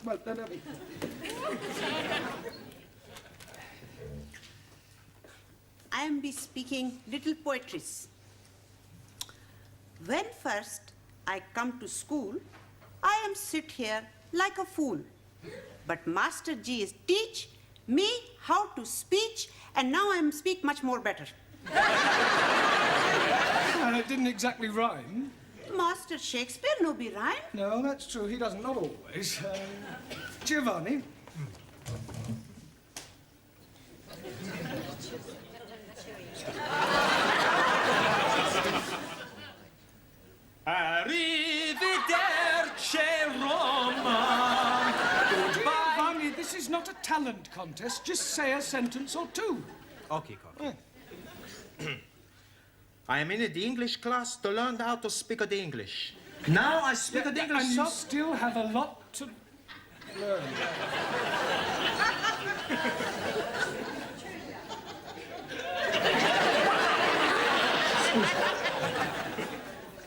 Well, then, I am be speaking little poetries. When first I come to school, I am sit here like a fool. But Master G is teach me how to speech, and now I am speak much more better. Well, it didn't exactly rhyme. Master Shakespeare no be rhyme. No, that's true. He doesn't, not always. Giovanni? Arrivederci, Roma. Giovanni, this is not a talent contest. Just say a sentence or two. Okay, Cocky. I am in the English class to learn how to speak the English. Now I speak the English and so... you still have a lot to learn.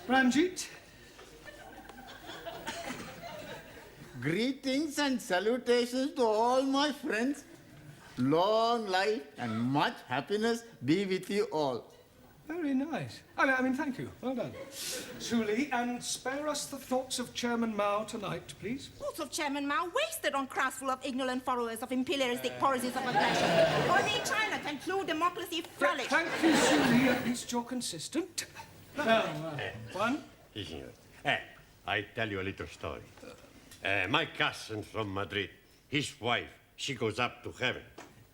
Ranjit? Greetings and salutations to all my friends. Long life and much happiness be with you all. Very nice. I mean, thank you. Well done. Suli, and spare us the thoughts of Chairman Mao tonight, please. Thoughts of Chairman Mao wasted on crowds full of ignorant followers of imperialistic policies of aggression. Only China can clue democracy flourish. Thank you, Suli. At least you're consistent. Now, one. Yes, senor. I tell you a little story. My cousin from Madrid, his wife, she goes up to heaven.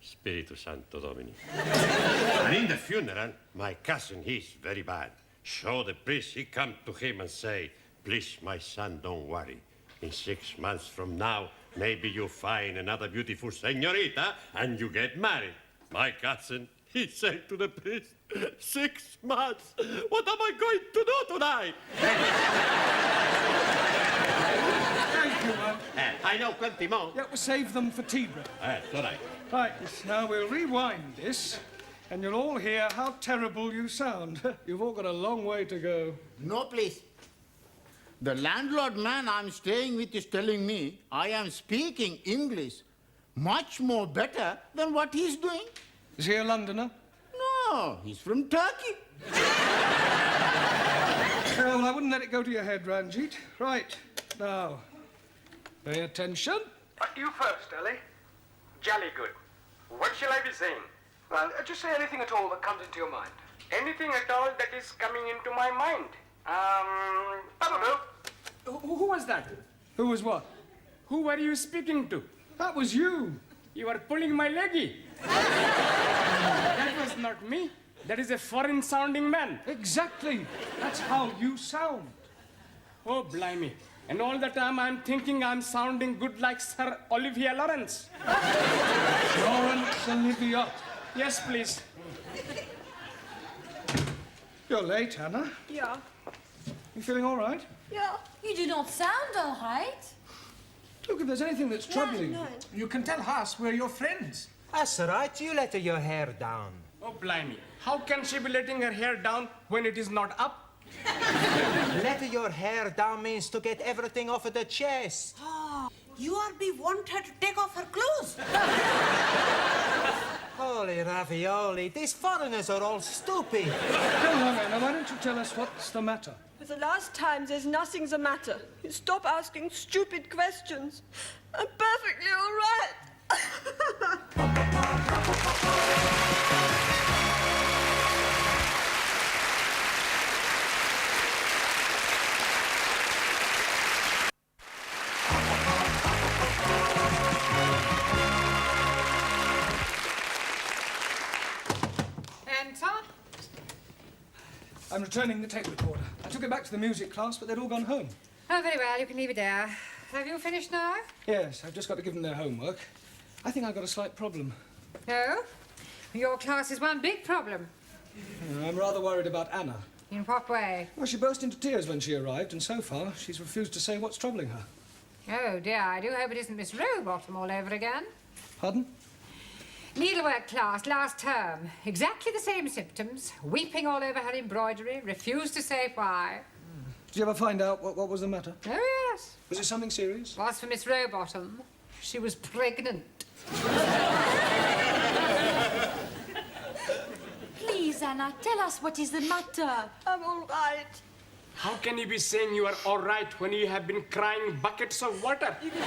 Spiritu Santo Domini. And in the funeral, my cousin, he's very bad. So the priest, he come to him and say, please, my son, don't worry. In 6 months from now, Maybe you find another beautiful senorita and you get married. My cousin, he said to the priest, 6 months. What am I going to do tonight? Thank you, I know plenty more. Yeah, we'll save them for tea break. That's all right. Right, now we'll rewind this, and you'll all hear how terrible you sound. You've all got a long way to go. No, please. The landlord man I'm staying with is telling me I am speaking English much more better than what he's doing. Is he a Londoner? No, he's from Turkey. Well, I wouldn't let it go to your head, Ranjit. Right, now, pay attention. You first, Ellie. Jolly good. What shall I be saying? Well, just say anything at all that comes into your mind. Anything at all that is coming into my mind. I don't know. Who was that? Who was what? Who were you speaking to? That was you. You were pulling my leggy. That was not me. That is a foreign-sounding man. Exactly. That's how you sound. Oh, blimey. And all the time I'm thinking I'm sounding good like Sir Olivia Lawrence. Lawrence Olivia. Yes, please. You're late, Hannah. Yeah. You feeling all right? Yeah. You do not sound all right. Look, if there's anything that's troubling you. You can tell us we're your friends. That's all right. You let your hair down. Oh, blimey. How can she be letting her hair down when it is not up? Let your hair down means to get everything off of the chest. Oh, you are be want her to take off her clothes. Holy ravioli, these foreigners are all stupid. Come on, Anna, why don't you tell us what's the matter? For the last time, there's nothing the matter. You stop asking stupid questions. I'm perfectly all right. Enter. I'm returning the tape recorder. I took it back to the music class, but they'd all gone home. Oh, very well. You can leave it there. Have you finished now? Yes, I've just got to give them their homework. I think I've got a slight problem. Oh? Your class is one big problem. I'm rather worried about Anna. In what way? Well, she burst into tears when she arrived, and so far, she's refused to say what's troubling her. Oh, dear. I do hope it isn't Miss Rowbottom all over again. Pardon? Needlework class, last term. Exactly the same symptoms. Weeping all over her embroidery. Refused to say why. Did you ever find out what was the matter? Oh, yes. Was it something serious? Was for Miss Rowbottom. She was pregnant. Please, Anna, tell us what is the matter. I'm all right. How can you be saying you are all right when you have been crying buckets of water? You can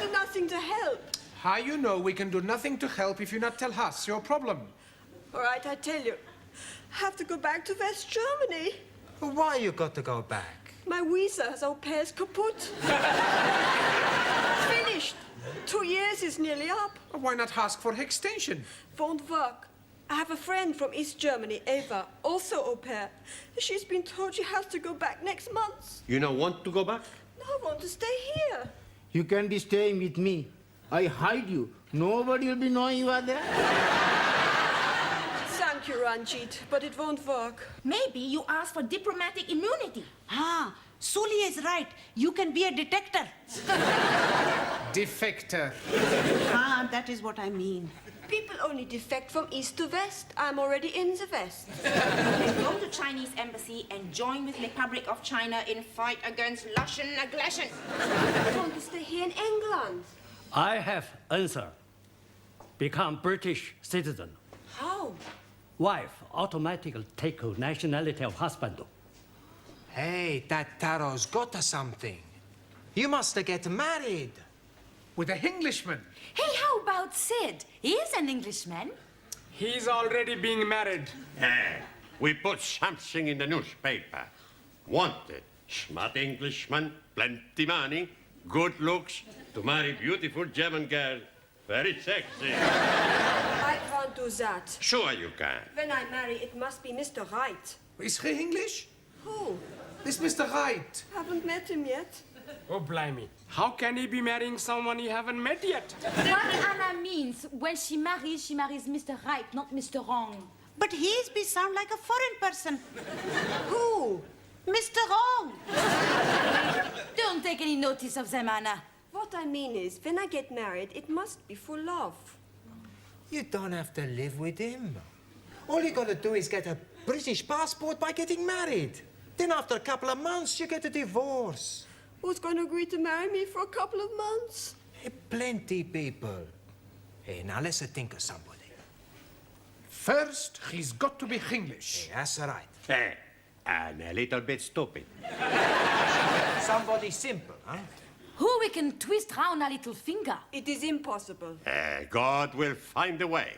do nothing to help. How you know we can do nothing to help if you not tell us your problem? All right, I tell you. I have to go back to West Germany. Well, why you got to go back? My visa as au pair is kaput. Finished. 2 years is nearly up. Why not ask for extension? Won't work. I have a friend from East Germany, Eva, also au pair. She's been told she has to go back next month. You don't want to go back? No, I want to stay here. You can be staying with me. I hide you. Nobody will be knowing you are there. Thank you, Ranjit, but it won't work. Maybe you ask for diplomatic immunity. Ah, Suli is right. You can be a detector. Defector. Ah, that is what I mean. People only defect from east to west. I'm already in the west. Go to Chinese embassy and join with Republic of China in fight against Russian aggression. I want to stay here in England. I have answer. Become British citizen. How? Wife automatically take nationality of husband. Hey, that Taro's got something. You must get married. With an Englishman. Hey, how about Sid? He is an Englishman. He's already being married. We put something in the newspaper. Wanted. Smart Englishman, plenty money, good looks, to marry beautiful German girl. Very sexy. I can't do that. Sure you can. When I marry, it must be Mr. Right. Is he English? Who? This Mr. Right. Haven't met him yet. Oh, blimey. How can he be marrying someone he haven't met yet? What Anna means, when she marries Mr. Right, not Mr. Wrong. But he's be sound like a foreign person. Who? Mr. Wrong. Don't take any notice of them, Anna. What I mean is, when I get married, it must be for love. You don't have to live with him. All you gotta do is get a British passport by getting married. Then after a couple of months, you get a divorce. Who's going to agree to marry me for a couple of months? Plenty people. Hey, now let's think of somebody. First, he's got to be English. Hey, that's right. Hey, and a little bit stupid. Somebody simple, huh? Who we can twist round a little finger. It is impossible. God will find a way.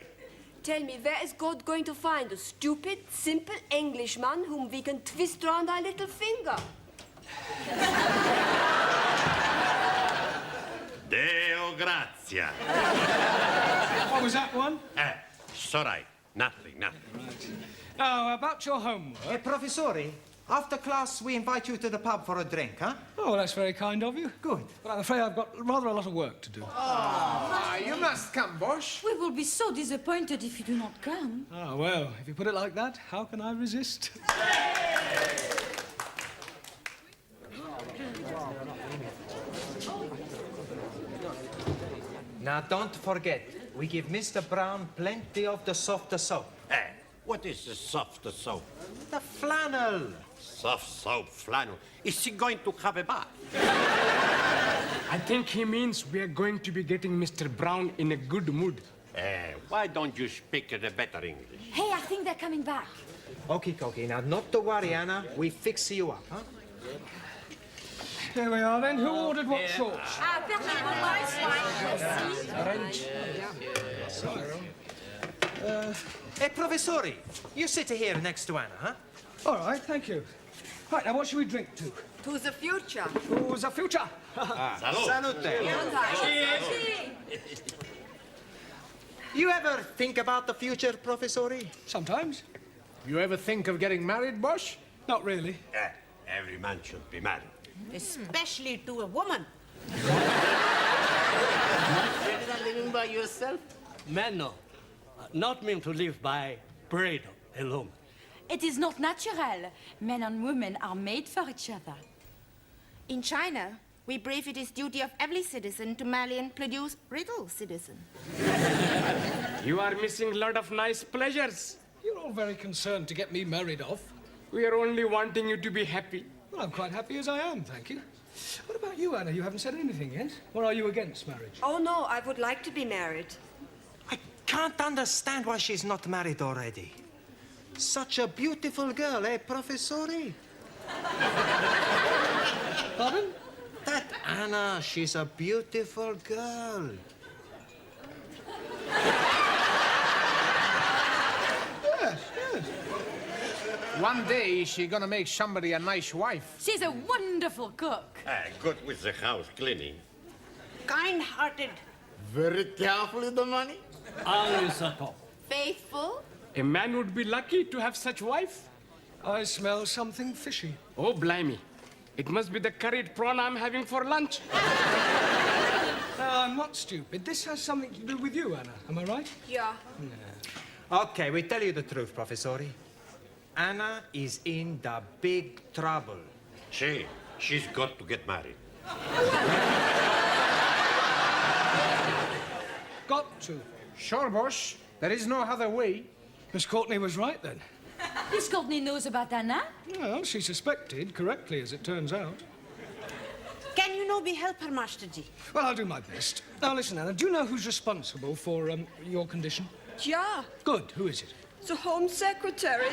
Tell me, where is God going to find a stupid, simple Englishman whom we can twist round our little finger? Deo grazia. What was that one? It's all right. Nothing. Now, about your homework. Hey, Professori, after class, we invite you to the pub for a drink, huh? Oh, well, that's very kind of you. Good. But I'm afraid I've got rather a lot of work to do. You must come, Bosch. We will be so disappointed if you do not come. Ah, well, if you put it like that, how can I resist? Now, don't forget, we give Mr. Brown plenty of the softer soap. What is the soft soap? The flannel. Soft soap, flannel. Is she going to have a bath? I think he means we are going to be getting Mr. Brown in a good mood. Why don't you speak the better English? Hey, I think they're coming back. Okay. Now, not to worry, Anna. We fix you up, huh? Here we are, then. Who ordered what sauce? Hey, Professori, you sit here next to Anna, huh? All right, thank you. Right, now what should we drink to? To the future. To the future. Salute. You ever think about the future, Professori? Sometimes. You ever think of getting married, Bosch? Not really. Every man should be married. Especially to a woman. You're living by yourself? Men, no. Not meant to live by bread alone. It is not natural. Men and women are made for each other. In China, we believe it is duty of every citizen to marry and produce little citizen. You are missing a lot of nice pleasures. You're all very concerned to get me married off. We are only wanting you to be happy. Well, I'm quite happy as I am, thank you. What about you, Anna? You haven't said anything yet. Or are you against marriage? Oh, no, I would like to be married. I can't understand why she's not married already. Such a beautiful girl, eh, Professori? Pardon? That Anna, she's a beautiful girl. Yes. One day, she's gonna make somebody a nice wife. She's a wonderful cook. Good with the house cleaning. Kind-hearted. Very careful with the money. Always at top. Faithful. A man would be lucky to have such wife. I smell something fishy. Oh, blimey. It must be the curried prawn I'm having for lunch. I'm not stupid. This has something to do with you, Anna. Am I right? Yeah. Okay, we tell you the truth, Professori. Anna is in the big trouble. She's got to get married. Got to. Sure, Bosch. There is no other way. Miss Courtney was right, then. Miss Courtney knows about Anna. Well, she suspected, correctly, as it turns out. Can you be help her, Masterji? Well, I'll do my best. Now, listen, Anna, do you know who's responsible for your condition? Yeah. Good. Who is it? The Home Secretary.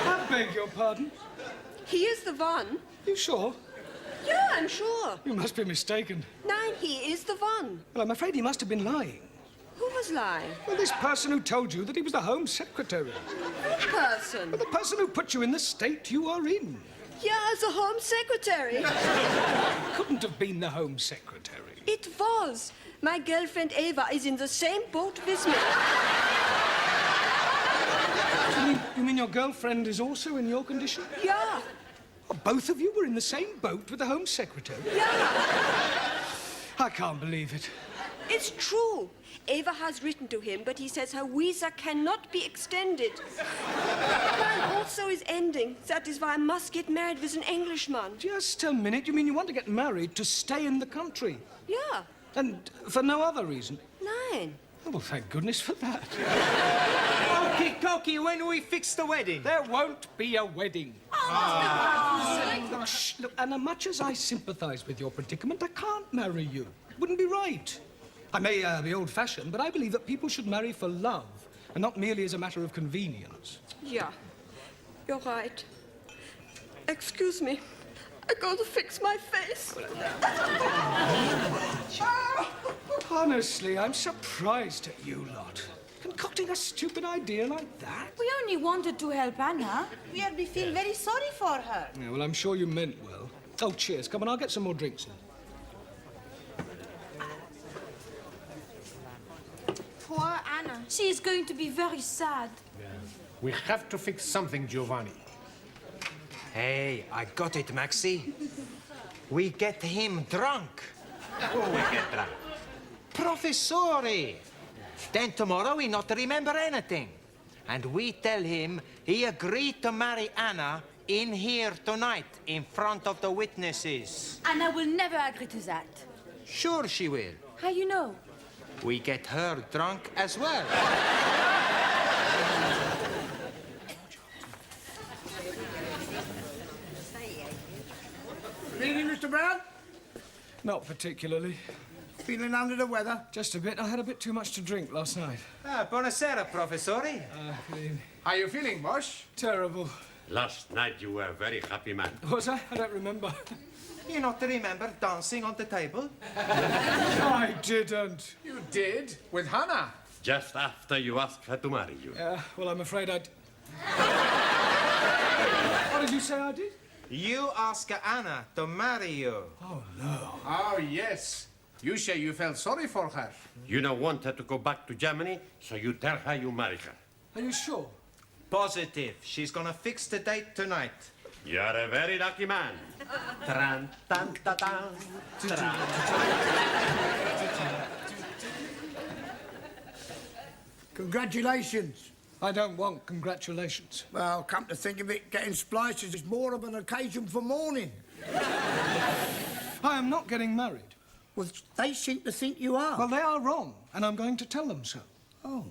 I beg your pardon? He is the one. You sure? Yeah, I'm sure. You must be mistaken. Nine, he is the one. Well, I'm afraid he must have been lying. Who was lying? Well, this person who told you that he was the Home Secretary. What person? Well, the person who put you in the state you are in. Yeah, the Home Secretary. Couldn't have been the Home Secretary. It was. My girlfriend Eva is in the same boat with me. You mean You mean your girlfriend is also in your condition? Yeah. Oh, both of you were in the same boat with the Home Secretary? Yeah. I can't believe it. It's true. Eva has written to him, but he says her visa cannot be extended. Mine also is ending. That is why I must get married with an Englishman. Just a minute. You mean you want to get married to stay in the country? Yeah. And for no other reason? Nein. Oh, well, thank goodness for that. Okie dokie, when we fix the wedding? There won't be a wedding. Look, shh, look, Anna, much as I sympathise with your predicament, I can't marry you. It wouldn't be right. I may be old-fashioned, but I believe that people should marry for love and not merely as a matter of convenience. Yeah, you're right. Excuse me. I go to fix my face. Honestly, I'm surprised at you lot. Concocting a stupid idea like that? We only wanted to help Anna. We feel very sorry for her. Yeah, well, I'm sure you meant well. Oh, cheers. Come on, I'll get some more drinks in. Poor Anna. She is going to be very sad. Yeah. We have to fix something, Giovanni. Hey, I got it, Maxi. We get him drunk. Who we get drunk? Professore. Then tomorrow he not remember anything. And we tell him he agreed to marry Anna in here tonight, in front of the witnesses. Anna will never agree to that. Sure she will. How you know? We get her drunk as well. Feeling, Mr. Brown? Not particularly. Feeling under the weather? Just a bit. I had a bit too much to drink last night. Buonasera, Professore. How are you feeling, Bosch? Terrible. Last night you were a very happy man. Was I? I don't remember. You not remember dancing on the table? I didn't. You did? With Hannah? Just after you asked her to marry you. Yeah, well, I'm afraid I'd... What did you say I did? You ask Anna to marry you. Oh, no. Oh, yes. You say you felt sorry for her. You don't want her to go back to Germany, so you tell her you marry her. Are you sure? Positive. She's gonna fix the date tonight. You're a very lucky man. Tran, tan, ta, tan, tran. Congratulations. I don't want congratulations. Well, come to think of it, getting splices is more of an occasion for mourning. I am not getting married. Well, they seem to think you are. Well, they are wrong, and I'm going to tell them so. Oh.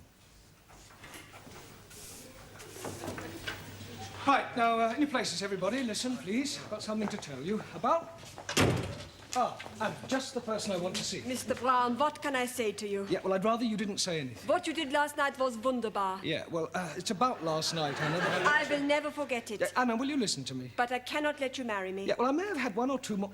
Right, now, in your places, everybody, listen, please. I've got something to tell you about... and just the person I want to see. Mr. Brown, what can I say to you? Yeah, well, I'd rather you didn't say anything. What you did last night was wunderbar. Yeah, well, it's about last night, Anna. I will never forget it. Anna, will you listen to me? But I cannot let you marry me. Yeah, well, I may have had one or two more...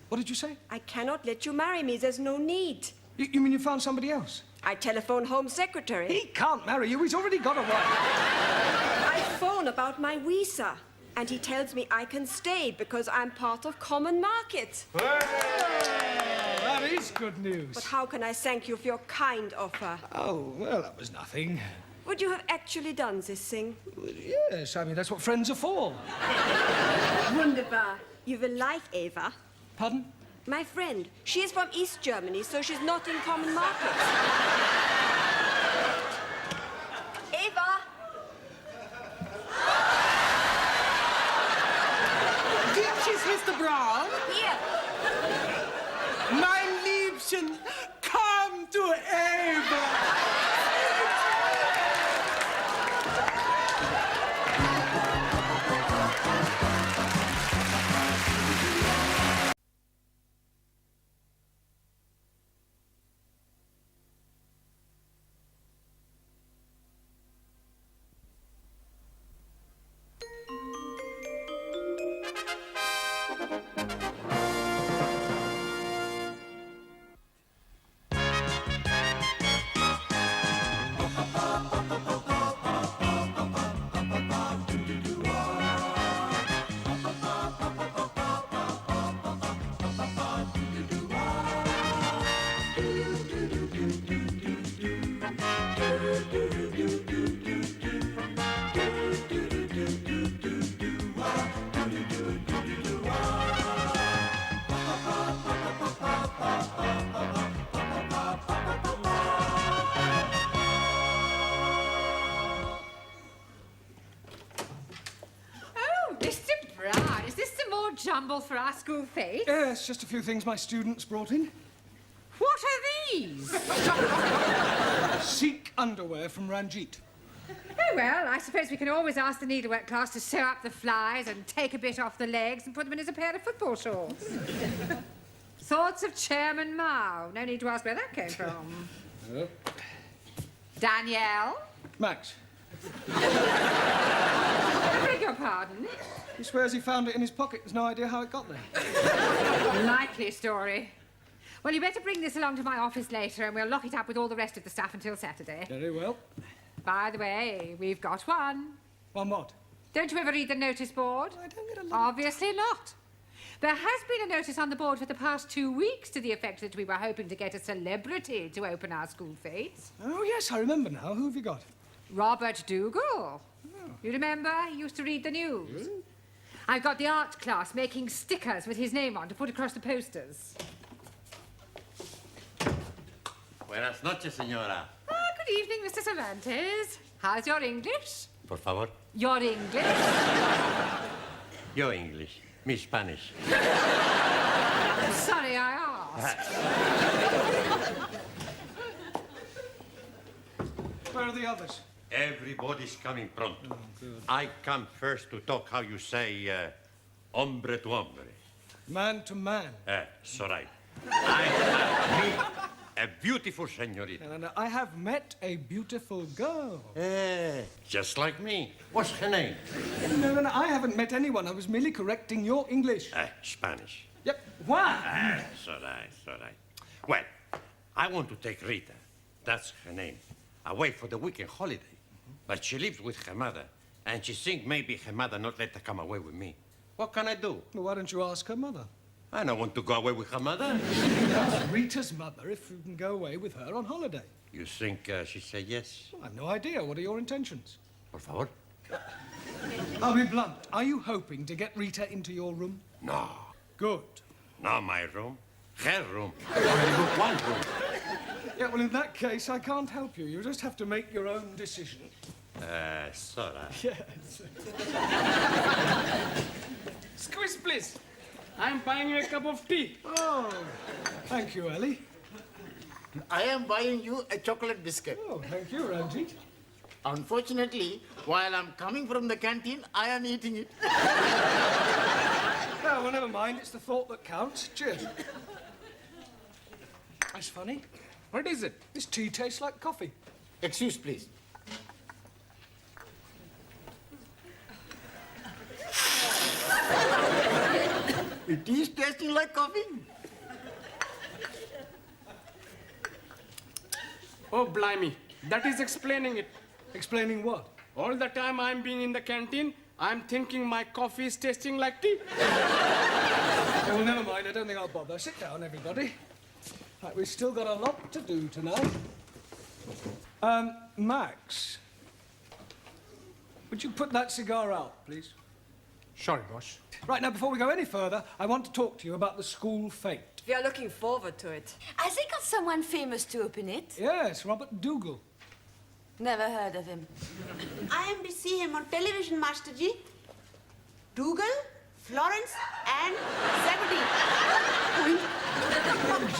What did you say? I cannot let you marry me. There's no need. You mean you found somebody else? I telephone Home Secretary. He can't marry you. He's already got a wife. I phone about my visa, and he tells me I can stay because I'm part of common market. That is good news. But how can I thank you for your kind offer? Oh, well, that was nothing. Would you have actually done this thing? Yes, I mean, that's what friends are for. Wunderbar. You will like Eva. Pardon? My friend. She is from East Germany, so she's not in common market. Eva! Ditches, Mr. Brown. Here. Mein Liebchen, come to Eva. more jumble for our school fete? Yes, just a few things my students brought in. What are these? Sikh underwear from Ranjit. Oh, well, I suppose we can always ask the needlework class to sew up the flies and take a bit off the legs and put them in as a pair of football shorts. Thoughts of Chairman Mao. No need to ask where that came from. Danielle? Max. I beg your pardon? He swears he found it in his pocket. There's no idea how it got there. Likely story. Well, you better bring this along to my office later and we'll lock it up with all the rest of the stuff until Saturday. Very well. By the way, we've got one. One what? Don't you ever read the notice board? I don't get a lot. Obviously not. There has been a notice on the board for the past 2 weeks to the effect that we were hoping to get a celebrity to open our school fetes. Oh, yes, I remember now. Who have you got? Robert Dougal. You remember? He used to read the news. I've got the art class making stickers with his name on to put across the posters. Buenas noches, señora. Ah, good evening, Mr. Cervantes. How's your English? Por favor. Your English? Yo English. Mi Spanish. Sorry, I asked. Where are the others? Everybody's coming pronto. I come first to talk how you say, hombre to hombre. Man to man. It's all right. I have met a beautiful señorita. And I have met a beautiful girl. Just like me. What's her name? No, I haven't met anyone. I was merely correcting your English. Spanish. Yep. Why? It's all right, it's all right. Well, I want to take Rita, that's her name, away for the weekend holiday. But she lives with her mother, and she thinks maybe her mother not let her come away with me. What can I do? Well, why don't you ask her mother? I don't want to go away with her mother. Ask Rita's mother if you can go away with her on holiday. You think she said yes? Well, I've no idea. What are your intentions? Por favor. I'll be blunt. Are you hoping to get Rita into your room? No. Good. Not my room. Her room. Only book one room. Yeah, well, in that case, I can't help you. You just have to make your own decision. It's all right. Yes. Squeeze, please. I'm buying you a cup of tea. Oh, thank you, Ellie. I am buying you a chocolate biscuit. Oh, thank you, Ranjit. Unfortunately, while I'm coming from the canteen, I am eating it. Oh, well, never mind. It's the thought that counts. Cheers. That's funny. What is it? This tea tastes like coffee. Excuse, please. It is tasting like coffee. Oh, blimey. That is explaining it. Explaining what? All the time I'm being in the canteen, I'm thinking my coffee is tasting like tea. Oh, well, never mind. I don't think I'll bother. Sit down, everybody. Right, we've still got a lot to do tonight. Max, would you put that cigar out, please? Sorry, boss. Right, now, before we go any further, I want to talk to you about the school fete. We are looking forward to it. Has he got someone famous to open it? Yes, Robert Dougal. Never heard of him. I am to see him on television, Master Ji. Dougal, Florence, and Zebedee.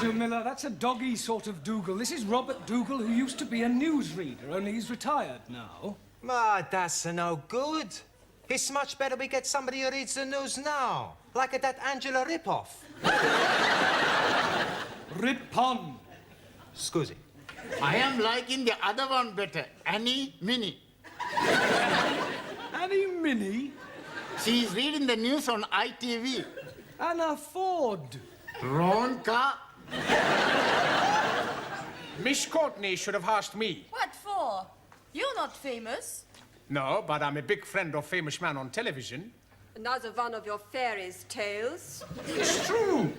Joe Miller, that's a doggy sort of Dougal. This is Robert Dougal, who used to be a newsreader, only he's retired now. That's no good. It's much better we get somebody who reads the news now, like that Angela Ripoff. Rip-on. Scusi. I am liking the other one better, Annie Minnie. Annie Minnie? She is reading the news on ITV. Anna Ford. Ronka. Miss Courtney should have asked me. What for? You're not famous. No, but I'm a big friend of famous man on television. Another one of your fairies' tales. It's true.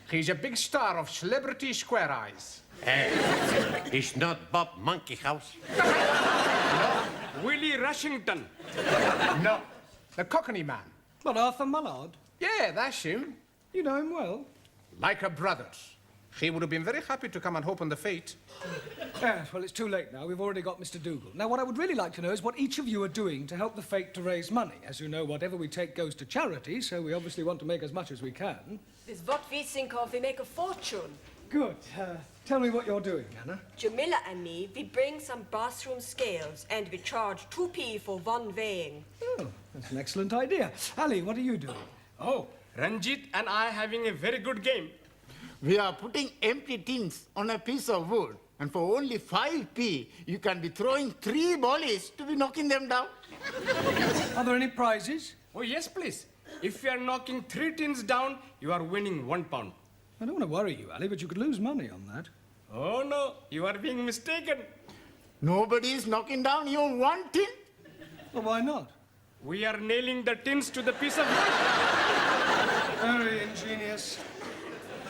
He's a big star of Celebrity Square Eyes. It's not Bob Monkey House. No, Willie Rushington. No, the Cockney man. What, Arthur Mullard? Yeah, that's him. You know him well. Like a brothers. He would have been very happy to come and open the fate. Yes, well, it's too late now. We've already got Mr. Dougal. Now, what I would really like to know is what each of you are doing to help the fate to raise money. As you know, whatever we take goes to charity, so we obviously want to make as much as we can. With what we think of, we make a fortune. Good. Tell me what you're doing, Anna. Jamila and me, we bring some bathroom scales and we charge 2p for one weighing. Oh, that's an excellent idea. Ali, what are you doing? Oh, Ranjit and I having a very good game. We are putting empty tins on a piece of wood, and for only 5p, you can be throwing 3 volleys to be knocking them down. Are there any prizes? Oh, yes, please. If you are knocking 3 tins down, you are winning £1. I don't want to worry you, Ali, but you could lose money on that. Oh, no, you are being mistaken. Nobody is knocking down even 1 tin. Well, why not? We are nailing the tins to the piece of wood. Very ingenious.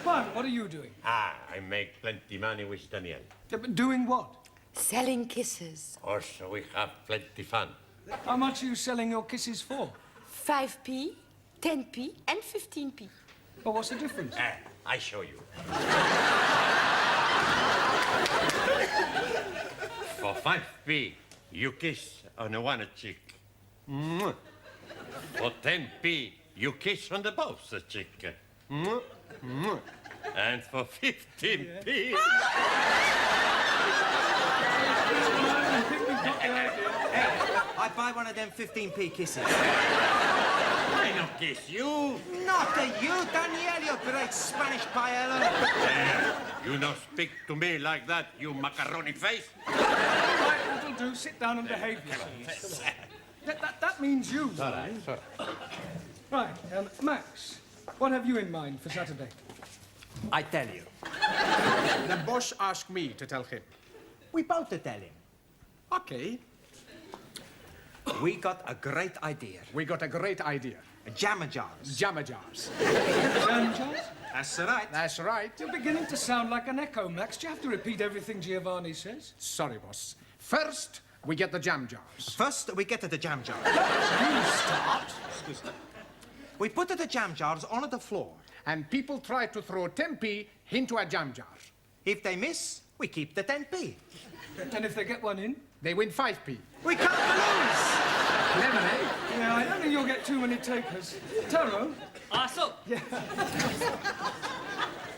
Juan, what are you doing? I make plenty money with Daniel. Yeah, but doing what? Selling kisses. Also, we have plenty fun. How much are you selling your kisses for? 5p, 10p, and 15p. Well, what's the difference? I show you. For 5p, you kiss on one cheek. Mwah. For 10p, you kiss on the both cheek. Mwah. Mwah. And for 15p... I buy one of them 15p kisses. I don't kiss you. Not to you, Daniel, you great Spanish paella. You don't speak to me like that, you macaroni face. Right, that'll do. Sit down and behave yourselves. That means you. Sorry. Right, Max, what have you in mind for Saturday? I tell you. The boss asked me to tell him. We both to tell him. Okay. We got a great idea. We got a great idea. Jammer jars. Jammer jars. Jam jars? That's right. That's right. You're beginning to sound like an echo, Max. Do you have to repeat everything Giovanni says? Sorry, boss. First, we get the jam jars. First, we get to the jam jars. You start. Excuse me. We put the jam jars on the floor. And people try to throw 10p into a jam jar. If they miss, we keep the 10p. And if they get one in? They win 5p. We can't lose! Clever, eh? Yeah, I don't think you'll get too many takers. Taro? So? Yeah.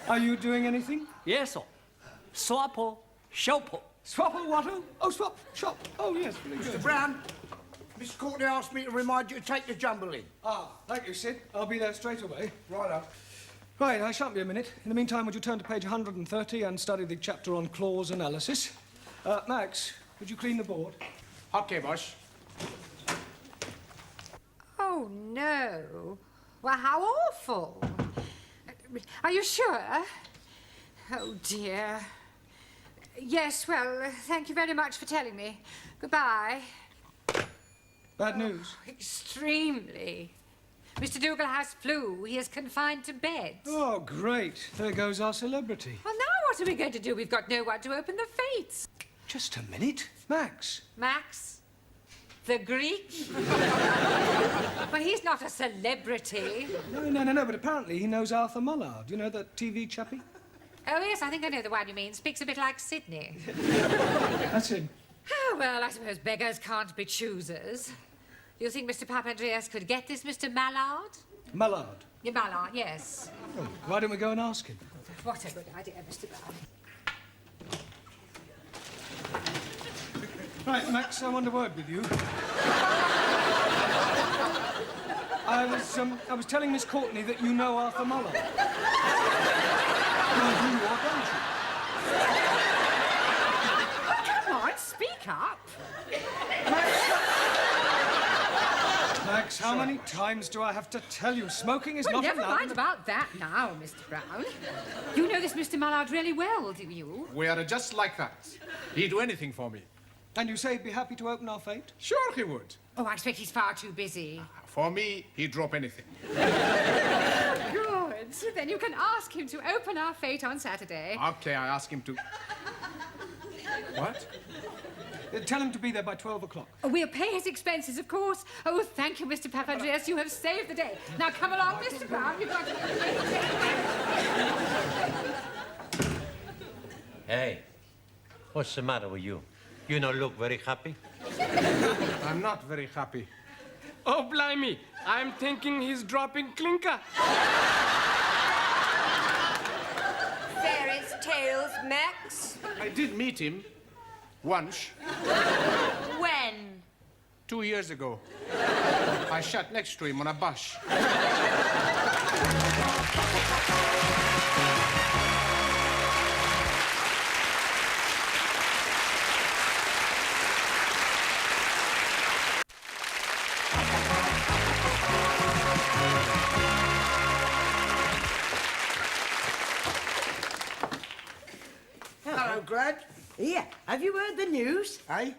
Are you doing anything? Yes, sir. Swappo, shoppo. Swappo what? Oh, swap, shop. Oh, yes, very good. Mr. Brown, Miss Courtney asked me to remind you to take the jumble in. Ah, thank you, Sid. I'll be there straight away. Righto. Right, I shan't be a minute. In the meantime, would you turn to page 130 and study the chapter on clause analysis? Max, would you clean the board? Okay, boss. Oh, no. Well, how awful. Are you sure? Oh, dear. Yes, well, thank you very much for telling me. Goodbye. Bad news? Extremely. Mr. Dougal has flu. He is confined to bed. Oh, great. There goes our celebrity. Well, now what are we going to do? We've got no one to open the fates. Just a minute. Max. Max? The Greek? Well, he's not a celebrity. No, but apparently he knows Arthur Mullard. You know, that TV chappie? Oh, yes, I think I know the one you mean. Speaks a bit like Sydney. That's him. Oh, well, I suppose beggars can't be choosers. Do you think Mr. Papandreou could get this Mr. Mallard? Mullard? Yeah, Mallard, yes. Oh, why don't we go and ask him? What a good idea, Mr. Brown. Right, Max, I want a word with you. I was telling Miss Courtney that you know Arthur Mullard. You are, don't you? Come on, speak up. Max, how many times do I have to tell you? Smoking is not never allowed. mind about that now, Mr. Brown. You know this Mr. Mallard really well, do you? We are just like that. He'd do anything for me. And you say he'd be happy to open our fate? Sure he would. Oh, I expect he's far too busy. For me, he'd drop anything. Good. Then you can ask him to open our fate on Saturday. Okay, I ask him to... What? Tell him to be there by 12 o'clock. Oh, we'll pay his expenses, of course. Oh, thank you, Mr. Papandreou. You have saved the day. Now, come along, Mr. Brown. You've got to... Hey, what's the matter with you? You don't look very happy. I'm not very happy. Oh, blimey. I'm thinking he's dropping clinker. Fairies' tales, Max. I did meet him once, When? 2 years ago. I sat next to him on a bus. Hello, Grad. Here, have you heard the news? Eh?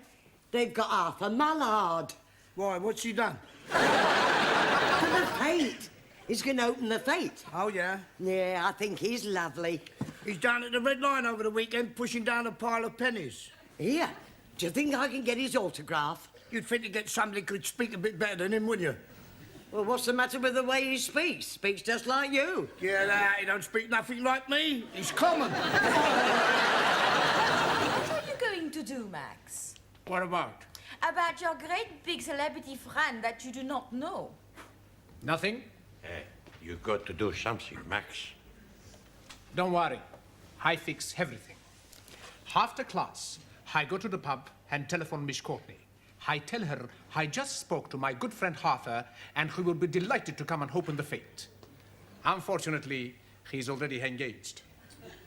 They've got Arthur Mallard. Why, what's he done? To the fete. He's going to open the fete. Oh, yeah? Yeah, I think he's lovely. He's down at the Red Lion over the weekend, pushing down a pile of pennies. Here, do you think I can get his autograph? You'd think to get somebody who could speak a bit better than him, wouldn't you? Well, what's the matter with the way he speaks? Speaks just like you. Get out, he don't speak nothing like me. He's common. What are you going to do, Max? What about? About your great big celebrity friend that you do not know. Nothing? Hey, you got to do something, Max. Don't worry. I fix everything. After class, I go to the pub and telephone Miss Courtney. I tell her I just spoke to my good friend Arthur and he will be delighted to come and open the fete. Unfortunately, he's already engaged.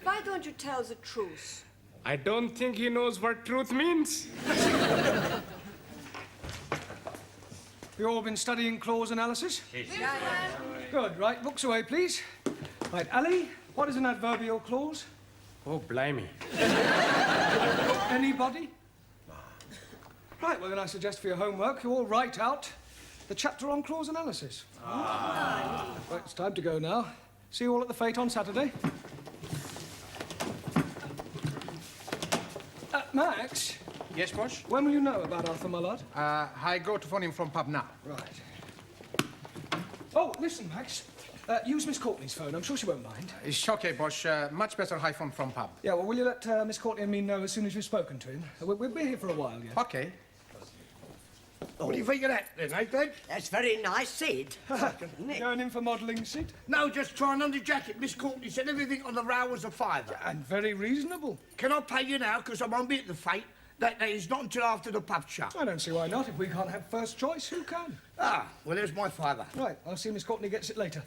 Why don't you tell the truth? I don't think he knows what truth means. You all been studying clause analysis? Yeah. Good, right, books away, please. Right, Ali, what is an adverbial clause? Oh, blimey. Anybody? Right, well then I suggest for your homework you all write out the chapter on clause analysis. Right, it's time to go now. See you all at the fete on Saturday. Max? Yes, boss? When will you know about Arthur Mallard? I go to phone him from pub now. Right. Oh, listen, Max. Use Miss Courtney's phone. I'm sure she won't mind. It's okay, boss. Much better I phone from pub. Yeah, well, will you let Miss Courtney and me know as soon as you've spoken to him? We'll be here for a while, yeah. Okay. What do you think of that, then, eh, Glenn? That's very nice, Sid. Going in for modelling, Sid? No, just trying on the jacket. Miss Courtney said everything on the row was a fiver. And very reasonable. Can I pay you now, because I won't be at the fete? That is not until after the pub shut. I don't see why not. If we can't have first choice, who can? Ah, well, there's my father. Right, I'll see Miss Courtney gets it later.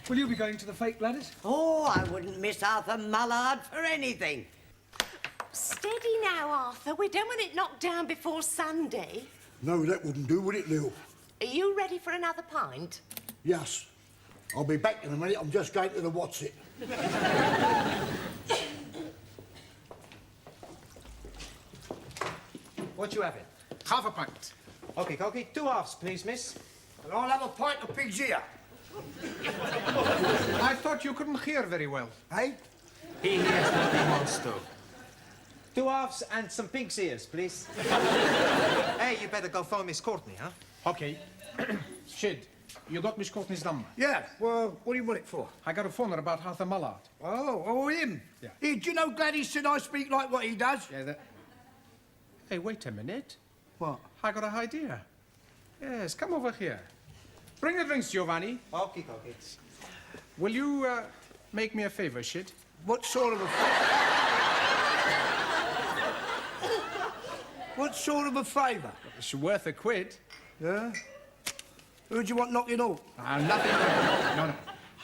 Will you be going to the fete, Gladys? Oh, I wouldn't miss Arthur Mallard for anything. Steady now, Arthur. We don't want it knocked down before Sunday. No, that wouldn't do, would it, Lil? Are you ready for another pint? Yes. I'll be back in a minute. I'm just going to the what's it. What you having? Half a pint. Okay, Cokie. 2 halves, please, miss. And I'll have a pint of pig's ear. I thought you couldn't hear very well. Hey? He hears what he wants to. 2 halves and some pig's ears, please. Hey, you better go phone Miss Courtney, huh? Okay. Shid, you got Miss Courtney's number? Yeah, well, what do you want it for? I got a phone her about Arthur Mallard. Oh, him? Yeah. Hey, do you know Gladys said I speak like what he does? Yeah, that... Hey, wait a minute. What? I got an idea. Yes, come over here. Bring the drinks, Giovanni. Okay. Will you, make me a favor, Shid? What sort of a... What sort of a favour? It's worth a quid. Yeah? Who do you want knocking off? Nothing. No.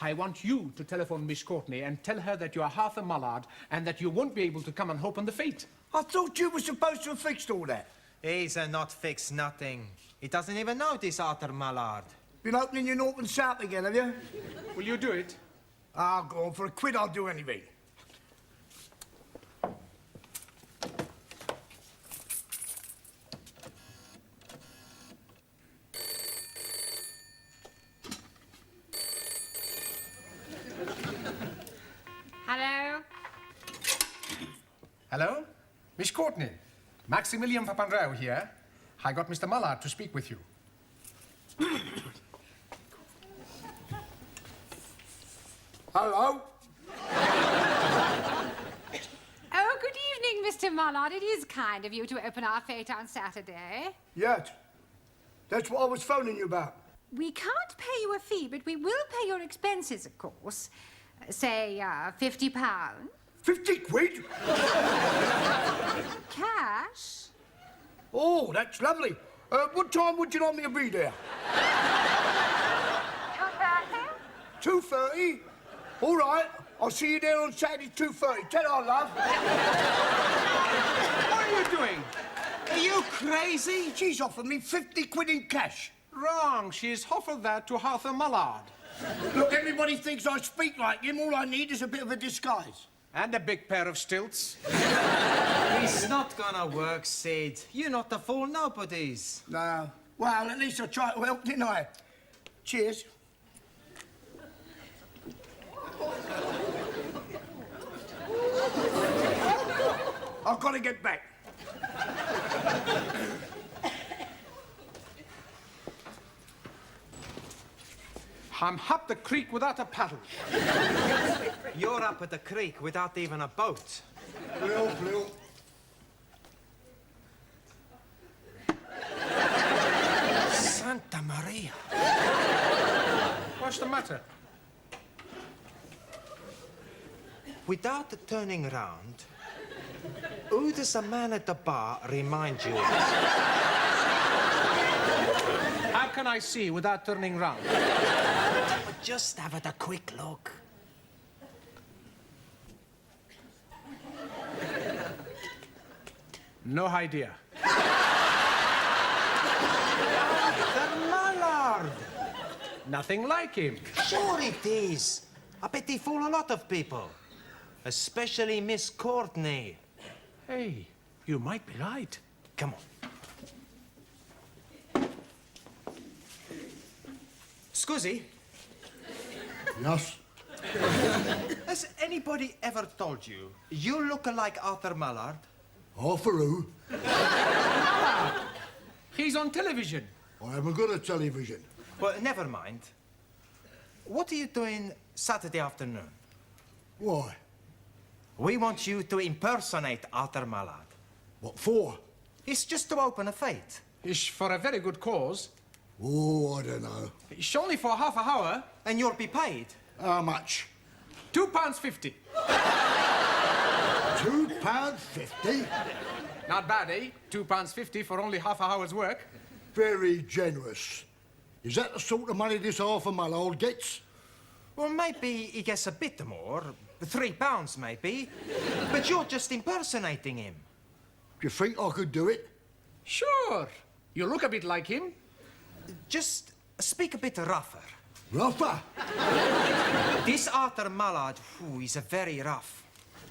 I want you to telephone Miss Courtney and tell her that you are Arthur Mallard and that you won't be able to come and open the fete. I thought you were supposed to have fixed all that. He's not fixed nothing. He doesn't even know this Arthur Mallard. Been opening your North and South again, have you? Will you do it? Ah, go on. For a quid, I'll do anything. Hello? Hello? Miss Courtney. Maximilian Papandreou here. I got Mr. Mallard to speak with you. Hello? Oh, Mr. Mullard, it is kind of you to open our fete on Saturday. Yes. That's what I was phoning you about. We can't pay you a fee, but we will pay your expenses, of course. Say, £50. 50 quid? Cash? Oh, that's lovely. What time would you like me to be there? 2:30? 2:30? All right. I'll see you there on Saturday, 2:30. Tell her, love. What are you doing? Are you crazy? She's offered me 50 quid in cash. Wrong. She's offered that to Arthur Mullard. Look, everybody thinks I speak like him. All I need is a bit of a disguise. And a big pair of stilts. It's not gonna work, Sid. You're not the fool nobodies. No. Well, at least I tried to help, didn't I? Cheers. I've got to get back. I'm up the creek without a paddle. You're up at the creek without even a boat. Blue. Santa Maria. What's the matter? Without turning around, who does the man at the bar remind you of? How can I see without turning round? Just have a quick look. No idea. The Mullard! Nothing like him. Sure it is. I bet he fool a lot of people. Especially Miss Courtney. Hey, you might be right. Come on. Scusi? Yes? Has anybody ever told you you look like Arthur Mullard? Arthur who? He's on television. I haven't got a television. Well, never mind. What are you doing Saturday afternoon? Why? We want you to impersonate Arthur Mullard. What for? It's just to open a fete. It's for a very good cause. Oh, I don't know. It's only for half an hour. And you'll be paid. How much? £2.50. £2.50? Not bad, eh? £2.50 for only half an hour's work. Very generous. Is that the sort of money this Arthur Mullard gets? Well, maybe he gets a bit more. £3, maybe. But you're just impersonating him. Do you think I could do it? Sure. You look a bit like him. Just speak a bit rougher. Rougher? This Arthur Mullard, he's very rough.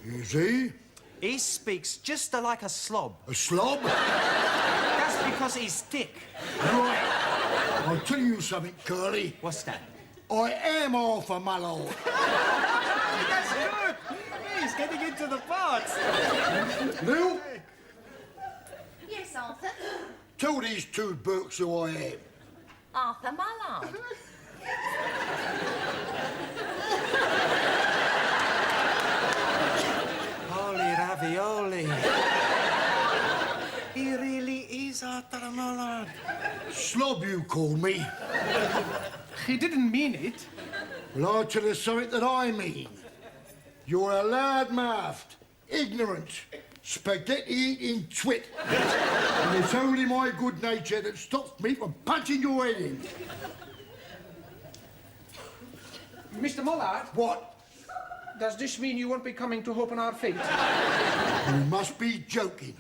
Is he? He speaks just like a slob. A slob? That's because he's thick. Right. I'll tell you something, Curly. What's that? I am Arthur Mullard. That's good. He's getting into the parts. Lil, Yes, Arthur. tell these two Burks who I am. Arthur Mullard. Holy ravioli. He really is Arthur Mullard. Slob, you call me. He didn't mean it. Well, I'll tell you something that I mean. You're a loud-mouthed, ignorant, spaghetti-eating twit. And it's only my good nature that stops me from punching your head in. Mr. Mullard? What? Does this mean you won't be coming to open our fete? You must be joking.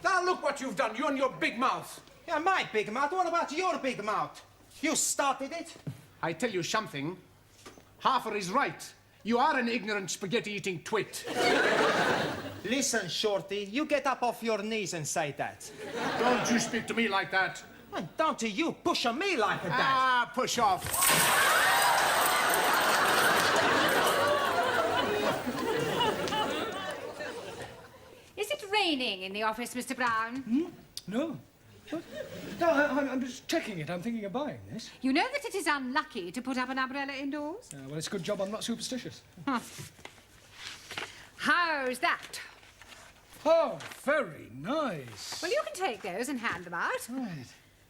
Now look what you've done, you and your big mouth. Yeah, my big mouth. What about your big mouth? You started it. I tell you something. Harfer is right. You are an ignorant spaghetti-eating twit. Listen, Shorty, you get up off your knees and say that. Don't you speak to me like that. And don't you push on me like that. Ah, push off. Is it raining in the office, Mr. Brown? No. No, I'm just checking it. I'm thinking of buying this. You know that it is unlucky to put up an umbrella indoors? Well, it's a good job I'm not superstitious. Huh. How's that? Oh, very nice. Well, you can take those and hand them out. Right.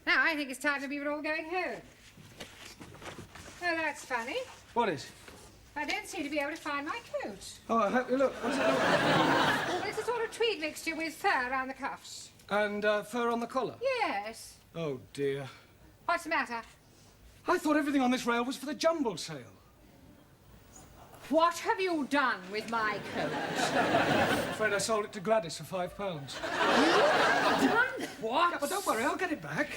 Now, I think it's time that we were all going home. Oh, that's funny. What is? I don't seem to be able to find my coat. Oh, I hope you look. What does it look like? Well, it's a sort of tweed mixture with fur around the cuffs. And fur on the collar? Yes. Oh, dear. What's the matter? I thought everything on this rail was for the jumble sale. What have you done with my coat? I'm afraid I sold it to Gladys for £5. Done what? Yeah, but don't worry, I'll get it back.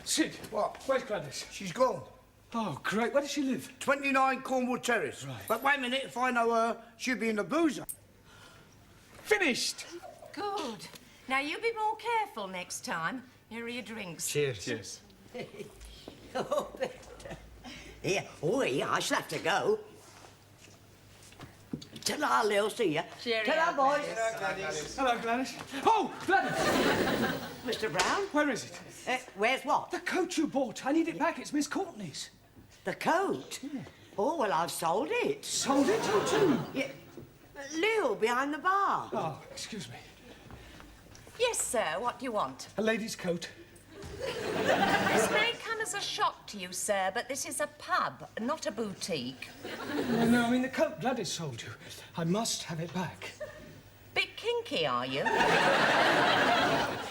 Sid. What? Where's Gladys? She's gone. Oh, great. Where does she live? 29 Cornwall Terrace. Right. But wait a minute, if I know her, she'll be in the boozer. Finished! Good. Now, you be more careful next time. Here are your drinks. Cheers. Cheers. Oh, yeah. Oh, yeah, I shall have to go. Ta-ra, Lil, see ya. Cheerio, Ta-ra, boys. Gladys. Hello, Gladys. Oh, Gladys! Mr. Brown? Where is it? Where's what? The coat you bought. I need it back. It's Miss Courtney's. The coat? Yeah. Oh, well, I've sold it. Sold it? Who to? Yeah. Lil, behind the bar. Oh, excuse me. Yes, sir. What do you want? A lady's coat. This may come as a shock to you, sir, but this is a pub, not a boutique. No, I mean the coat Gladys sold you. I must have it back. Bit kinky, are you?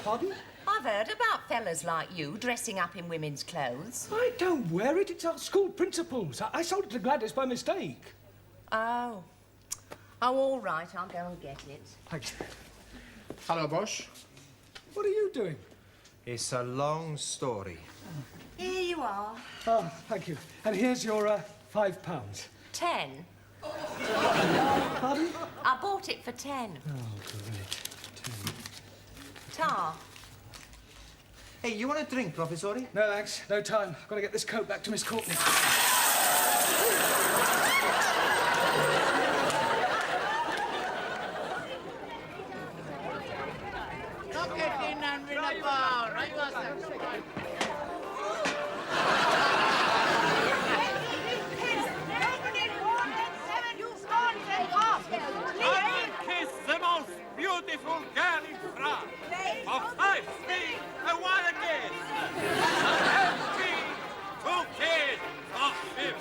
Pardon? I've heard about fellas like you dressing up in women's clothes. I don't wear it. It's our school principal's. I sold it to Gladys by mistake. Oh. Oh, all right. I'll go and get it. Thanks. Hello, Bosch. What are you doing? It's a long story. Here you are. Oh, thank you. And here's your £5. 10. Pardon? I bought it for 10. Oh, great. Tar. Hey, you want a drink, Professori? No, thanks. No time. I've got to get this coat back to Miss Courtney. Beautiful girl in France. For 5 feet, a wild guess. Empty, 2 kids for 50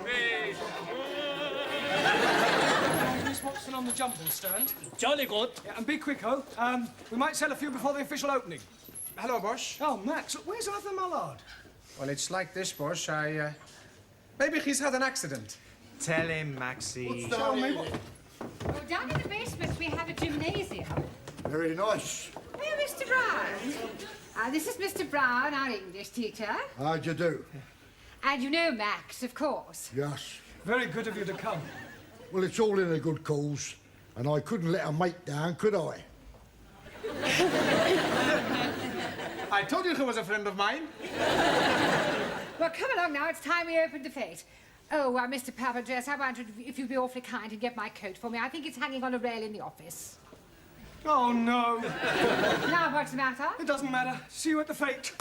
feet. Miss Watson on the jumble stand. Jolly good. Yeah, and be quick, oh. We might sell a few before the official opening. Hello, Bosch. Oh, Max, where's Arthur Mullard? Well, it's like this, Bosch. Maybe he's had an accident. Tell him, Maxie. Tell me what... Oh, down in the basement we have a gymnasium. Very nice. Oh, Mr. Brown. This is Mr. Brown, our English teacher. How'd you do? And you know Max, of course. Yes. Very good of you to come. Well, it's all in a good cause, and I couldn't let a mate down, could I? I told you he was a friend of mine. Well, come along now. It's time we opened the fete. Oh, Mr. Pappadress, I wondered if you'd be awfully kind and get my coat for me. I think it's hanging on a rail in the office. Oh, no. Now, what's the matter? It doesn't matter. See you at the fete.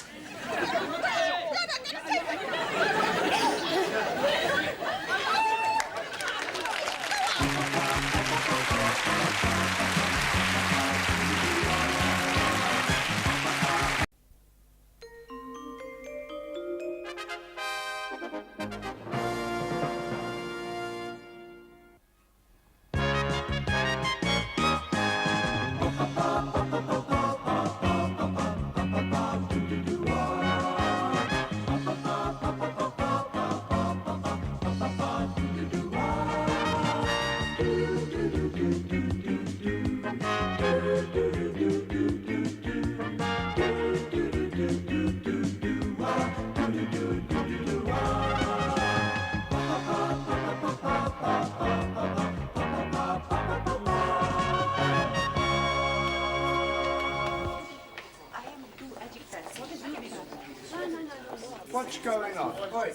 What's going on? Oi.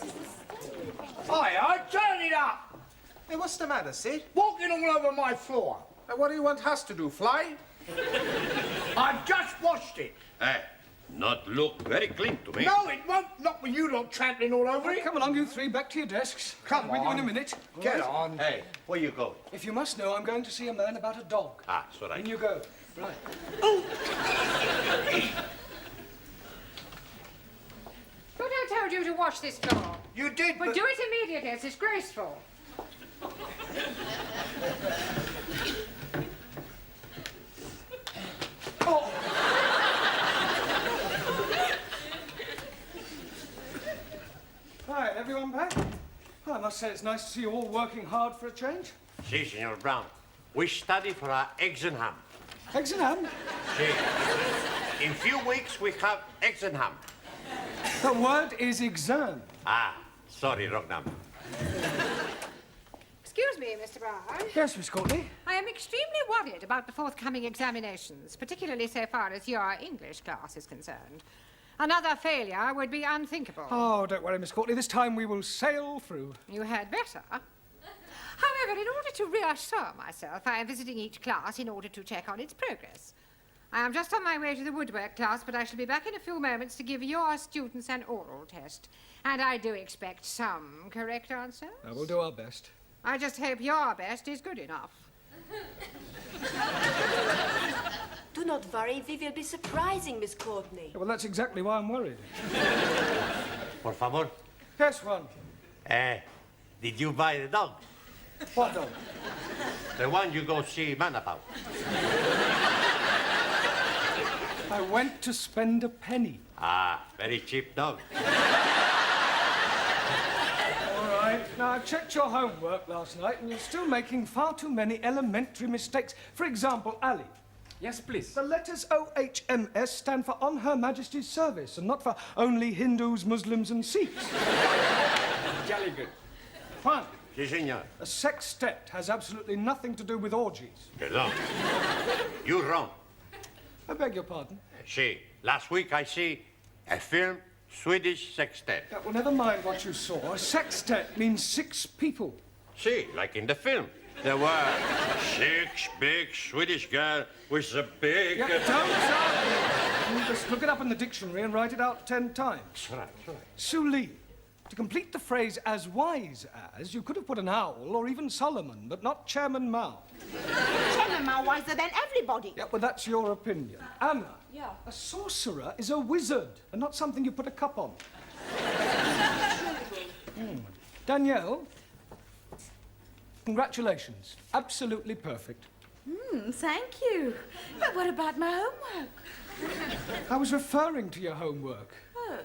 Hi, turn it up! Hey, what's the matter, Sid? Walking all over my floor. What do you want us to do, fly? I've just washed it. Hey, Not look very clean to me. No, it won't. Not with you lot trampling all over it. Come along, you three, back to your desks. Come I'll be with you in on. a minute. All Get right? on. Hey, where you going? If you must know, I'm going to see a man about a dog. Ah, it's all right. In you go. Right. But I told you to wash this floor. You did, But do it immediately. It's disgraceful. Oh. Right, everyone back? Oh, I must say it's nice to see you all working hard for a change. Si, Senor Brown. We study for our eggs and ham. Eggs and ham? Si. In few weeks, we have eggs and ham. The word is exam. Ah, sorry, wrong number. Excuse me, Mr. Brown. Yes, Miss Courtney? I am extremely worried about the forthcoming examinations, particularly so far as your English class is concerned. Another failure would be unthinkable. Oh, don't worry, Miss Courtney. This time we will sail through. You had better. However, in order to reassure myself, I am visiting each class in order to check on its progress. I am just on my way to the woodwork class, but I shall be back in a few moments to give your students an oral test. And I do expect some correct answers. We'll do our best. I just hope your best is good enough. Do not worry, we will be surprising Miss Courtney. Well, that's exactly why I'm worried. Por favor. Yes, one. Did you buy the dog? What dog? The one you go see man about. I went to spend a penny. Ah, very cheap dog. All right. Now, I've checked your homework last night, and you're still making far too many elementary mistakes. For example, Ali. Yes, please. The letters OHMS stand for On Her Majesty's Service, and not for only Hindus, Muslims, and Sikhs. Jolly good. Fine. Si, senor. A sextet has absolutely nothing to do with orgies. Perdón. You wrong. I beg your pardon. Si. Last week I see a film, Swedish sextet. Yeah, well, never mind what you saw. A sextet means 6 people. Si, like in the film. There were 6 big Swedish girls with a big... Yeah, don't just look it up in the dictionary and write it out 10 times. That's right, that's right. Sue Lee. To complete the phrase as wise as, you could have put an owl or even Solomon, but not Chairman Mao. Chairman Mao wiser than everybody. Yeah, well, that's your opinion. Anna. Yeah. A sorcerer is a wizard and not something you put a cup on. Danielle. Congratulations. Absolutely perfect. Thank you. But what about my homework? I was referring to your homework. Oh.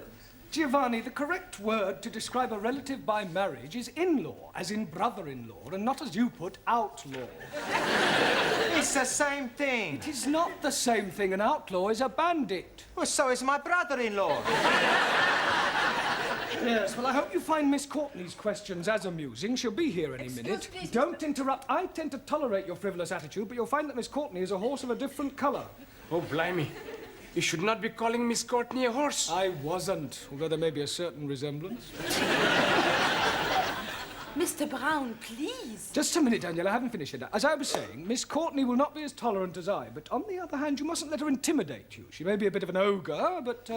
Giovanni, the correct word to describe a relative by marriage is in-law, as in brother-in-law, and not as you put, outlaw. It's the same thing. It is not the same thing. An outlaw is a bandit. Well, so is my brother-in-law. Yes, well, I hope you find Miss Courtney's questions as amusing. She'll be here any minute. me, Don't interrupt. I tend to tolerate your frivolous attitude, but you'll find that Miss Courtney is a horse of a different colour. Oh, blimey. You should not be calling Miss Courtney a horse. I wasn't, although there may be a certain resemblance. Mr. Brown, please. Just a minute, Daniel, I haven't finished yet. As I was saying, Miss Courtney will not be as tolerant as I, but on the other hand, you mustn't let her intimidate you. She may be a bit of an ogre, but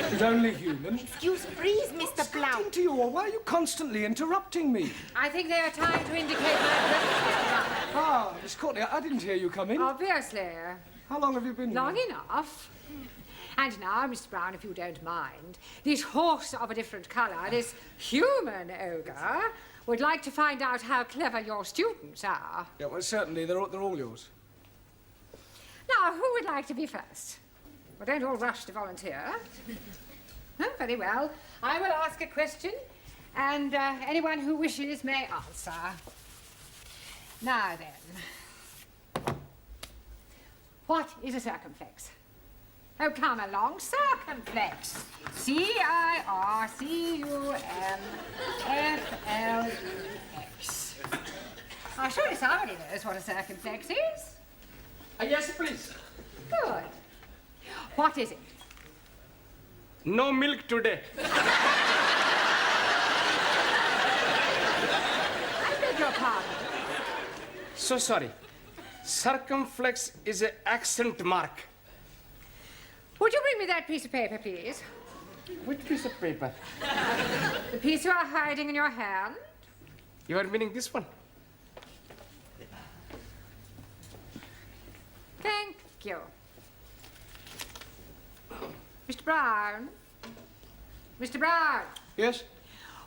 she's only human. Excuse, please, Mr. Brown. Speaking to you all, why are you constantly interrupting me? I think they are trying to indicate my presence. Ah, Miss Courtney, I didn't hear you come in. Obviously. How long have you been Long here? enough. And now, Mr. Brown, if you don't mind, this horse of a different colour, this human ogre, would like to find out how clever your students are. Yeah, well, certainly, they're all yours. Now, who would like to be first? Well, don't all rush to volunteer. Oh, very well. I will ask a question, and anyone who wishes may answer. Now then. What is a circumflex? Oh, come along, circumflex. C-I-R-C-U-M-F-L-E-X. I'm sure somebody knows what a circumflex is. Yes, please. Good. What is it? No milk today. I beg your pardon. So sorry. Circumflex is an accent mark. Would you bring me that piece of paper, please? Which piece of paper? The piece you are hiding in your hand? You are meaning this one? Thank you. Mr. Brown? Mr. Brown? Yes?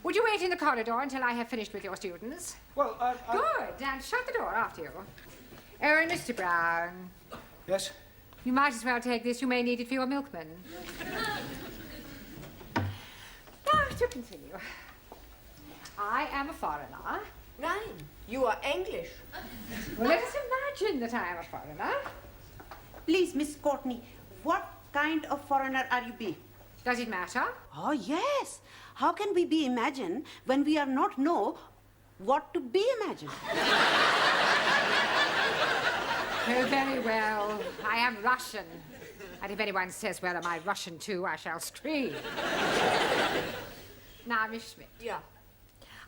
Would you wait in the corridor until I have finished with your students? Well, Good, and shut the door after you. Oh, and Mr. Brown. Yes? You might as well take this. You may need it for your milkman. Now, to continue. I am a foreigner. Nein, you are English. Well, let us imagine that I am a foreigner. Please, Miss Courtney, what kind of foreigner are you be? Does it matter? Oh, yes. How can we be imagine when we are not know what to be imagined? Oh, very well. I am Russian. And if anyone says, well, am I Russian too, I shall scream. Now, Miss Schmidt. Yeah.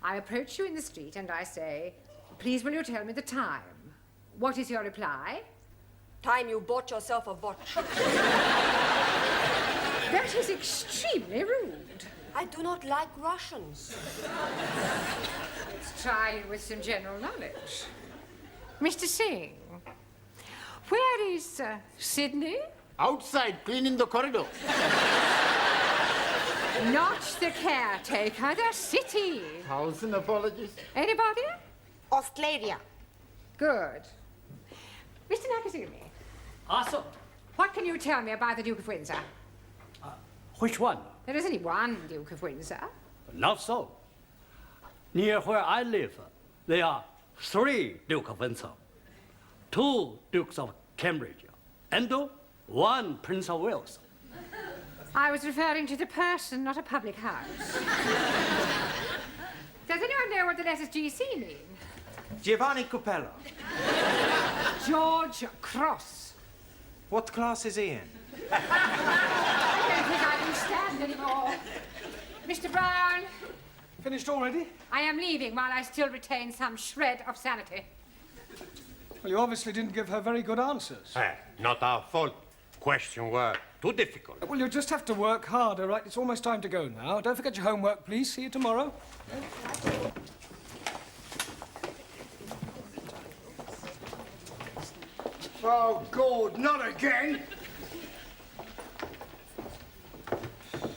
I approach you in the street and I say, please will you tell me the time? What is your reply? Time you bought yourself a watch. That is extremely rude. I do not like Russians. Let's try it with some general knowledge. Mr. Singh, where is Sydney? Outside, cleaning the corridor. Not the caretaker, the city. 1,000 apologies. Anybody? Australia. Good. Mr. Nakazumi. Also, What can you tell me about the Duke of Windsor? which one? There is only one Duke of Windsor. Not so. Near where I live, there are 3 Duke of Windsor, 2 Dukes of Cambridge, and 1 Prince of Wales. I was referring to the person, not a public house. Does anyone know what the letters GC mean? Giovanni Capello. George Cross. What class is he in? I don't think I can stand anymore. Mr. Brown. Finished already? I am leaving while I still retain some shred of sanity. Well, you obviously didn't give her very good answers. Not our fault. Questions were too difficult. Well, you just have to work harder, right? It's almost time to go now. Don't forget your homework, please. See you tomorrow. Oh, God, not again.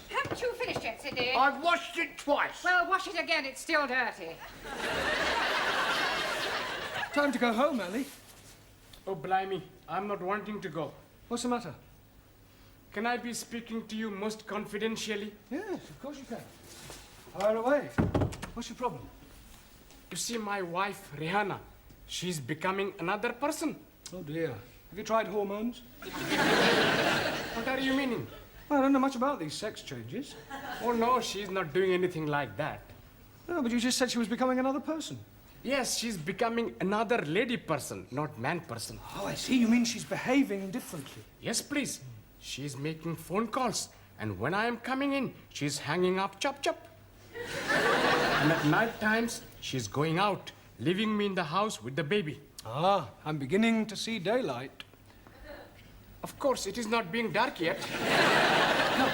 Haven't you finished yet, Sidney? I've washed it twice. Well, wash it again. It's still dirty. Time to go home, Ellie. Oh, blimey, I'm not wanting to go. What's the matter? Can I be speaking to you most confidentially? Yes, of course you can. Fire away. What's your problem? You see, my wife, Rihanna, she's becoming another person. Oh, dear. Have you tried hormones? What are you meaning? Well, I don't know much about these sex changes. Oh, no, she's not doing anything like that. No, but you just said she was becoming another person. Yes, she's becoming another lady person, not man person. Oh, I see. You mean she's behaving differently? Yes, please. She's making phone calls, and when I am coming in, she's hanging up chop chop. And at night times, she's going out, leaving me in the house with the baby. Ah, I'm beginning to see daylight. Of course, it is not being dark yet. No,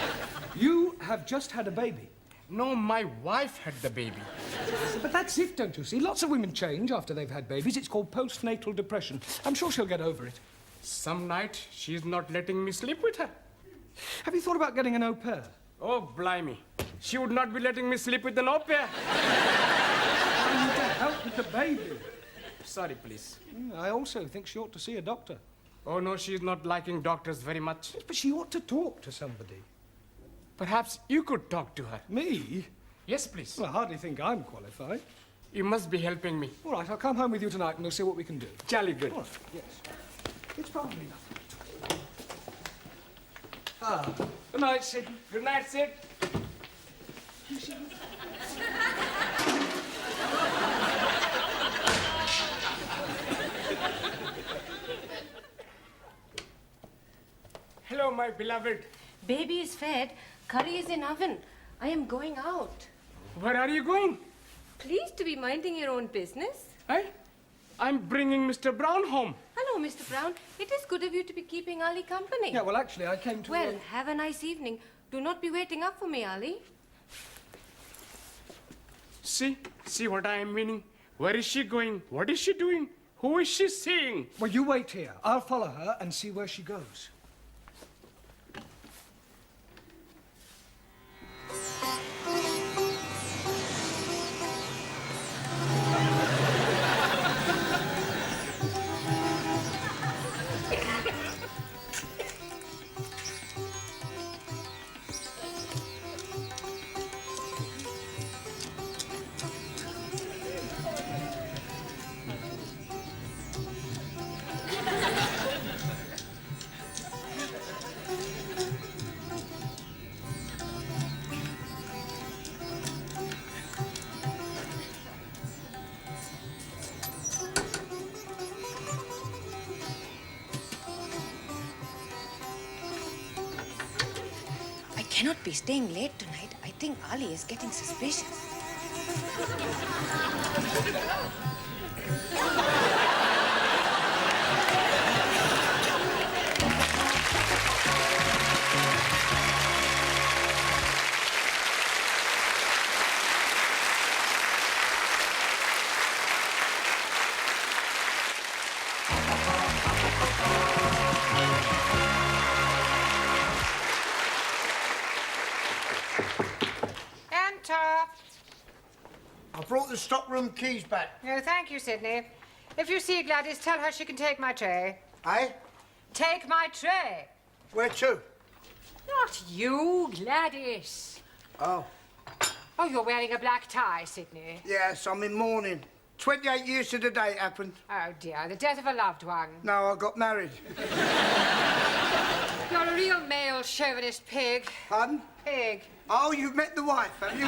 you have just had a baby. No, my wife had the baby. But that's it, don't you see? Lots of women change after they've had babies. It's called postnatal depression. I'm sure she'll get over it. Some night, she's not letting me sleep with her. Have you thought about getting an au pair? Oh, blimey. She would not be letting me sleep with an au pair. I need to help with the baby. Sorry, please. I also think she ought to see a doctor. Oh, no, she's not liking doctors very much. But she ought to talk to somebody. Perhaps you could talk to her. Me? Yes, please. Well, I hardly think I'm qualified. You must be helping me. All right, I'll come home with you tonight and we'll see what we can do. Jolly good. All right, yes. It's probably nothing. Ah, good night, Sid. Good night, Sid. Hello, my beloved. Baby is fed. Curry is in oven. I am going out. Where are you going? Please to be minding your own business. I'm bringing Mr. Brown home. Hello, Hello, Mr. Brown. It is good of you to be keeping Ali company. Yeah, well, actually, I came to... Well, have a nice evening. Do not be waiting up for me, Ali. See what I am meaning? Where is she going? What is she doing? Who is she seeing? Well, you wait here. I'll follow her and see where she goes. I cannot be staying late tonight. I think Ali is getting suspicious. I brought the stockroom keys back. Oh, thank you, Sidney. If you see Gladys, tell her she can take my tray. Eh? Take my tray. Where to? Not you, Gladys. Oh. Oh, you're wearing a black tie, Sidney. Yes, I'm in mourning. 28 years to the day it happened. Oh, dear, the death of a loved one. No, I got married. You're a real male chauvinist pig. Pardon? Pig. Oh, you've met the wife, have you?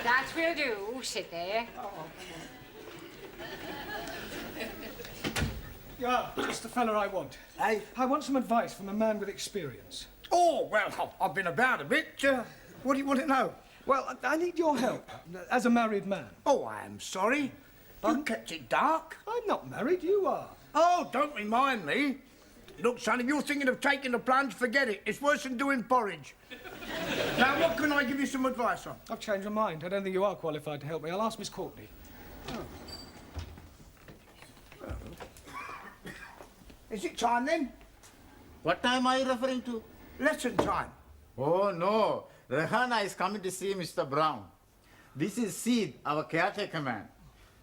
That will do, Sidney. Yeah, just the fella I want. Hey? I want some advice from a man with experience. Oh, well, I've been about a bit. What do you want to know? Well, I need your help, as a married man. Oh, I am sorry. You kept it dark. I'm not married, you are. Oh, don't remind me. Look, son, if you're thinking of taking the plunge, forget it. It's worse than doing porridge. Now, what can I give you some advice on? I've changed my mind. I don't think you are qualified to help me. I'll ask Miss Courtney. Is it time, then? What time are you referring to? Lesson time. Oh, no. Rehana is coming to see Mr. Brown. This is Sid, our caretaker man.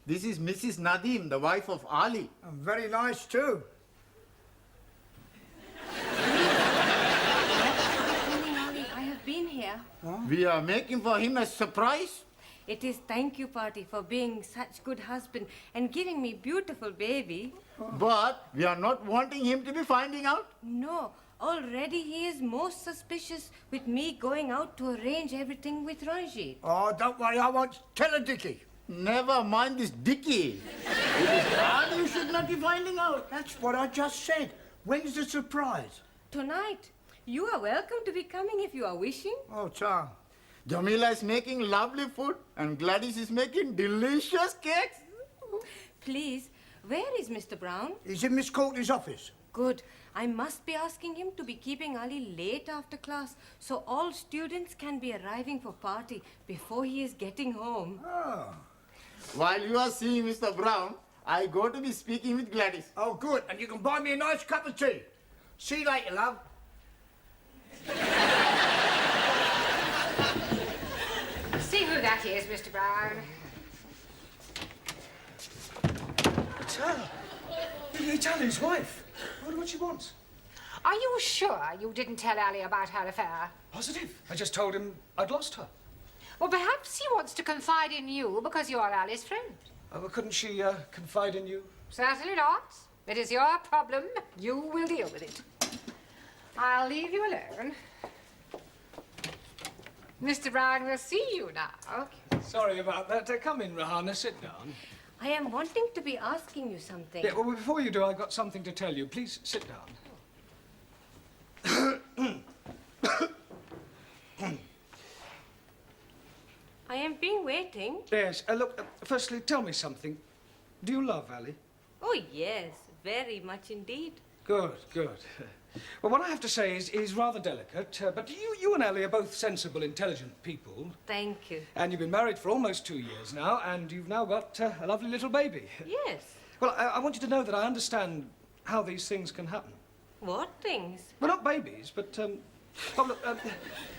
This is Mrs. Nadim, the wife of Ali. Very nice, too. I have been here. We are making for him a surprise. It is thank you party for being such good husband and giving me beautiful baby. But we are not wanting him to be finding out. No, already he is most suspicious with me going out to arrange everything with Ranjit. Oh, don't worry, I won't tell a Dickie. Never mind this Dickie. It is hard you should not be finding out. That's what I just said. When's the surprise? Tonight. You are welcome to be coming if you are wishing. Oh, Tom. Jamila is making lovely food and Gladys is making delicious cakes. Please, where is Mr. Brown? He's in Miss Courtney's office. Good. I must be asking him to be keeping Ali late after class so all students can be arriving for party before he is getting home. Oh. While you are seeing Mr. Brown, I go to be speaking with Gladys. Oh, good. And you can buy me a nice cup of tea. See you later, love. See who that is, Mr. Brown. It's Ali's wife. I wonder what she wants. Are you sure you didn't tell Ali about her affair? Positive. I just told him I'd lost her. Well, perhaps he wants to confide in you because you're Ali's friend. Well, couldn't she confide in you? Certainly not. It is your problem. You will deal with it. I'll leave you alone. Mr. Brown will see you now. Sorry about that. Come in, Rahana. Sit down. I am wanting to be asking you something. Yeah, well, before you do, I've got something to tell you. Please sit down. I have been waiting. Yes. Look, firstly, tell me something. Do you love Ali? Oh, yes, very much indeed. Good, good. Well, what I have to say is rather delicate, but you and Ellie are both sensible, intelligent people. Thank you. And you've been married for almost 2 years now, and you've now got a lovely little baby. Yes. Well, I want you to know that I understand how these things can happen. What things? Well, not babies, but, oh, look,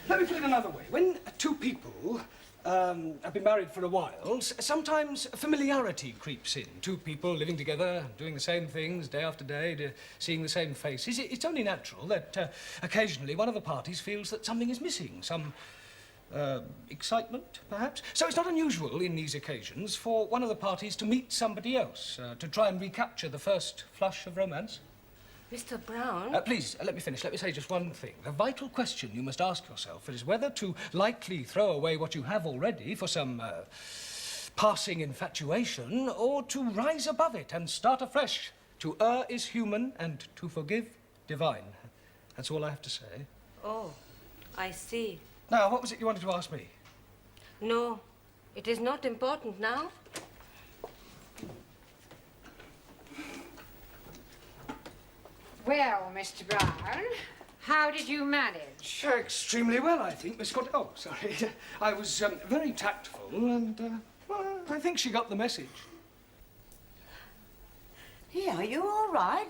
let me put it another way. When two people have been married for a while, sometimes familiarity creeps in. Two people living together, doing the same things day after day, seeing the same faces. It's only natural that occasionally one of the parties feels that something is missing, some excitement, perhaps. So it's not unusual in these occasions for one of the parties to meet somebody else, to try and recapture the first flush of romance. Mr. Brown? Please, let me finish. Let me say just one thing. The vital question you must ask yourself is whether to lightly throw away what you have already for some passing infatuation, or to rise above it and start afresh. To err is human, and to forgive, divine. That's all I have to say. Oh, I see. Now, what was it you wanted to ask me? No, it is not important now. Well, Mr. Brown, how did you manage? Extremely well, I think, Miss Scott. Oh, sorry. I was very tactful, and well, I think she got the message. Yeah, are you all right?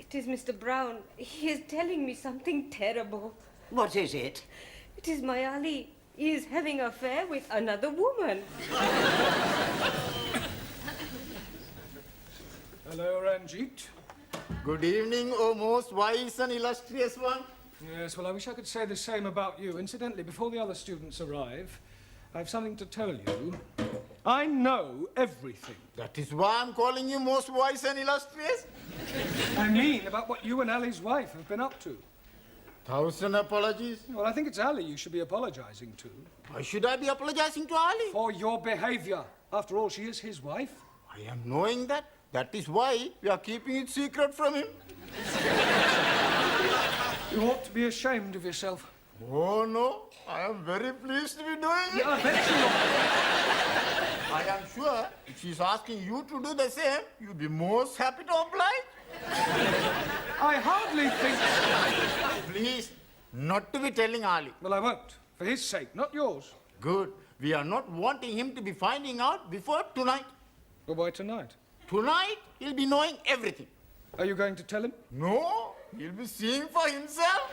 It is Mr. Brown. He is telling me something terrible. What is it? It is my Ali. He is having an affair with another woman. Hello, Ranjit. Good evening, O most wise and illustrious one. Yes, well, I wish I could say the same about you. Incidentally, before the other students arrive, I have something to tell you. I know everything. That is why I'm calling you most wise and illustrious. I mean about what you and Ali's wife have been up to. 1,000 apologies. Well, I think it's Ali you should be apologizing to. Why should I be apologizing to Ali? For your behavior. After all, she is his wife. I am knowing that. That is why we are keeping it secret from him. You ought to be ashamed of yourself. Oh, no. I am very pleased to be doing it. Yeah, I bet you are. I am sure if she's asking you to do the same, you'll be most happy to oblige. I hardly think... Please, not to be telling Ali. Well, I won't. For his sake, not yours. Good. We are not wanting him to be finding out before tonight. Well, why tonight? Tonight, he'll be knowing everything. Are you going to tell him? No, he'll be seeing for himself.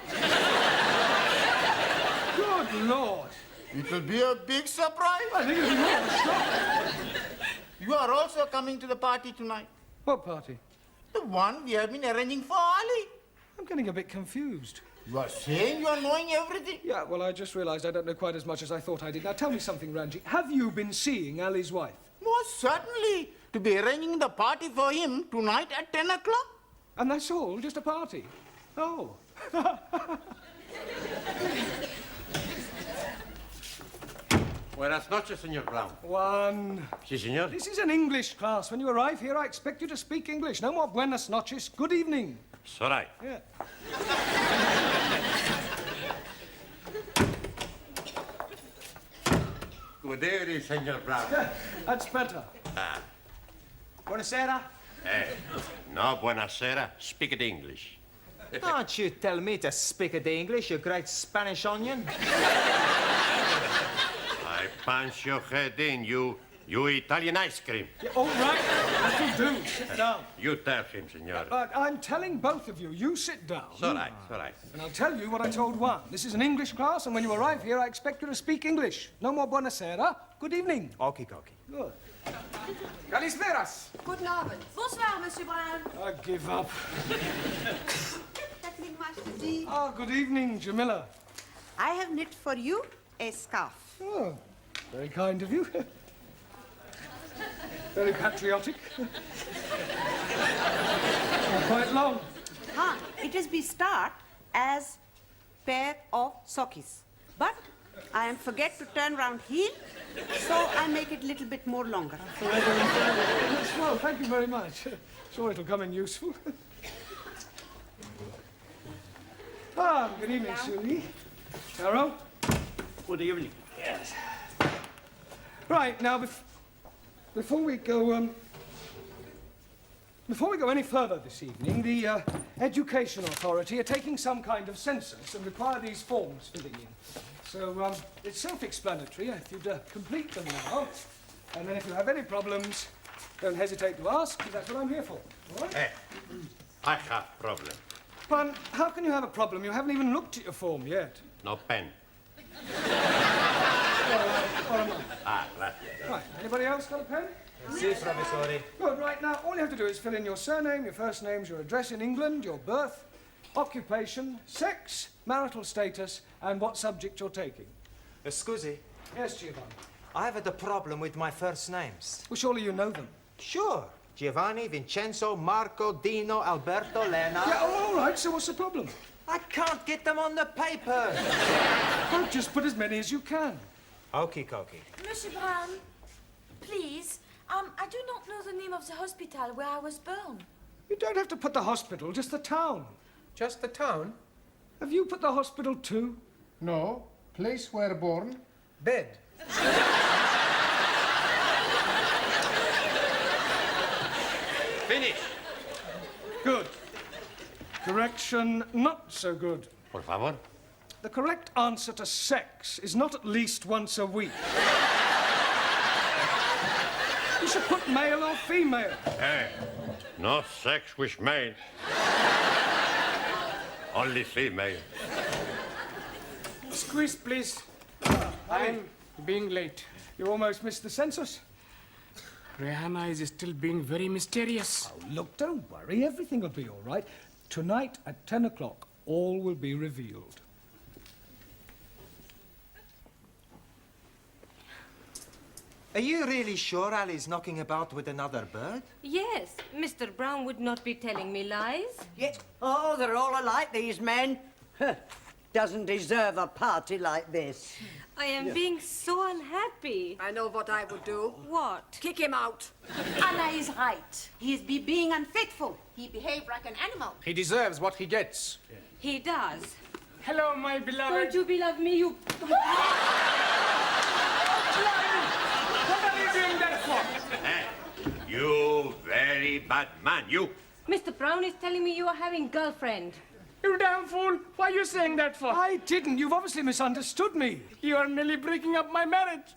Good Lord. It will be a big surprise. I think it'll be more of a shock. You are also coming to the party tonight. What party? The one we have been arranging for Ali. I'm getting a bit confused. You are saying you are knowing everything? Yeah, well, I just realized I don't know quite as much as I thought I did. Now, tell me something, Ranjit. Have you been seeing Ali's wife? Most certainly. To be arranging the party for him tonight at 10 o'clock. And that's all? Just a party? Oh. Buenas noches, Señor Brown. One. Sí, señor. This is an English class. When you arrive here, I expect you to speak English. No more buenas noches. Good evening. It's all right. Yeah. Good evening, Señor Brown. That's better. Buonasera. No, buenasera. Speak it English. Don't you tell me to speak it English, you great Spanish onion. I punch your head in, you Italian ice cream. Yeah, all right. That'll do. Sit down. You tell him, senor. But I'm telling both of you, you sit down. It's all right, it's all right. And I'll tell you what I told one. This is an English class, and when you arrive here, I expect you to speak English. No more buonasera. Good evening. Okie dokie. Good. Kalisperas. Guten Abend. Bonsoir, Monsieur Brown. I give up. That means much to see. Oh, good evening, Jamila. I have knit for you a scarf. Oh, very kind of you. Very patriotic. Quite long. It is be start as pair of sockies. But I am forget to turn round heel, so I make it little bit more longer. Well, thank you very much. Sure it'll come in useful. Good evening, Susie. Carol? Good evening. Yes. Right, now, before we go, Before we go any further this evening, the Education Authority are taking some kind of census and require these forms filling in. So it's self-explanatory if you'd complete them now. And then if you have any problems, don't hesitate to ask, because that's what I'm here for. All right? Hey, I have problem. Pan, how can you have a problem? You haven't even looked at your form yet. No pen. Right. Right, anybody else got a pen? Si, professore. Good, right, now all you have to do is fill in your surname, your first names, your address in England, your birth, occupation, sex, marital status, and what subject you're taking. Scusi, Yes, Giovanni. I have a problem with my first names. Well, surely you know them. Sure. Giovanni, Vincenzo, Marco, Dino, Alberto, Lena. Yeah, all right, so what's the problem? I can't get them on the paper. Well, just put as many as you can. Okie dokie. Monsieur Brown, please, I do not know the name of the hospital where I was born. You don't have to put the hospital, just the town. Just the town? Have you put the hospital too? No. Place where born? Bed. Finish. Good. Correction, not so good. Por favor. The correct answer to sex is not at least once a week. You should put male or female. Hey, no sex with male. Only female. Squeeze, please. I'm being late. You almost missed the census. Rihanna is still being very mysterious. Oh, look, don't worry. Everything will be all right. Tonight at 10 o'clock, all will be revealed. Are you really sure Ali's knocking about with another bird? Yes, Mr. Brown would not be telling me lies. Yes. Oh, they're all alike, these men. Doesn't deserve a party like this. I am being so unhappy. I know what I would do. What? Kick him out. Anna is right. He is being unfaithful. He behaved like an animal. He deserves what he gets. He does. Hello, my beloved. Don't you beloved me, you... What are you doing that for? Hey, you very bad man, you. Mr. Brown is telling me you are having girlfriend. You damn fool. Why are you saying that for? I didn't. You've obviously misunderstood me. You are nearly breaking up my marriage.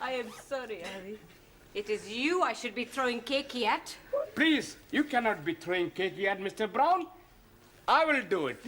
I am sorry, Harry. It is you I should be throwing cakey at. Please, you cannot be throwing cakey at Mr. Brown. I will do it.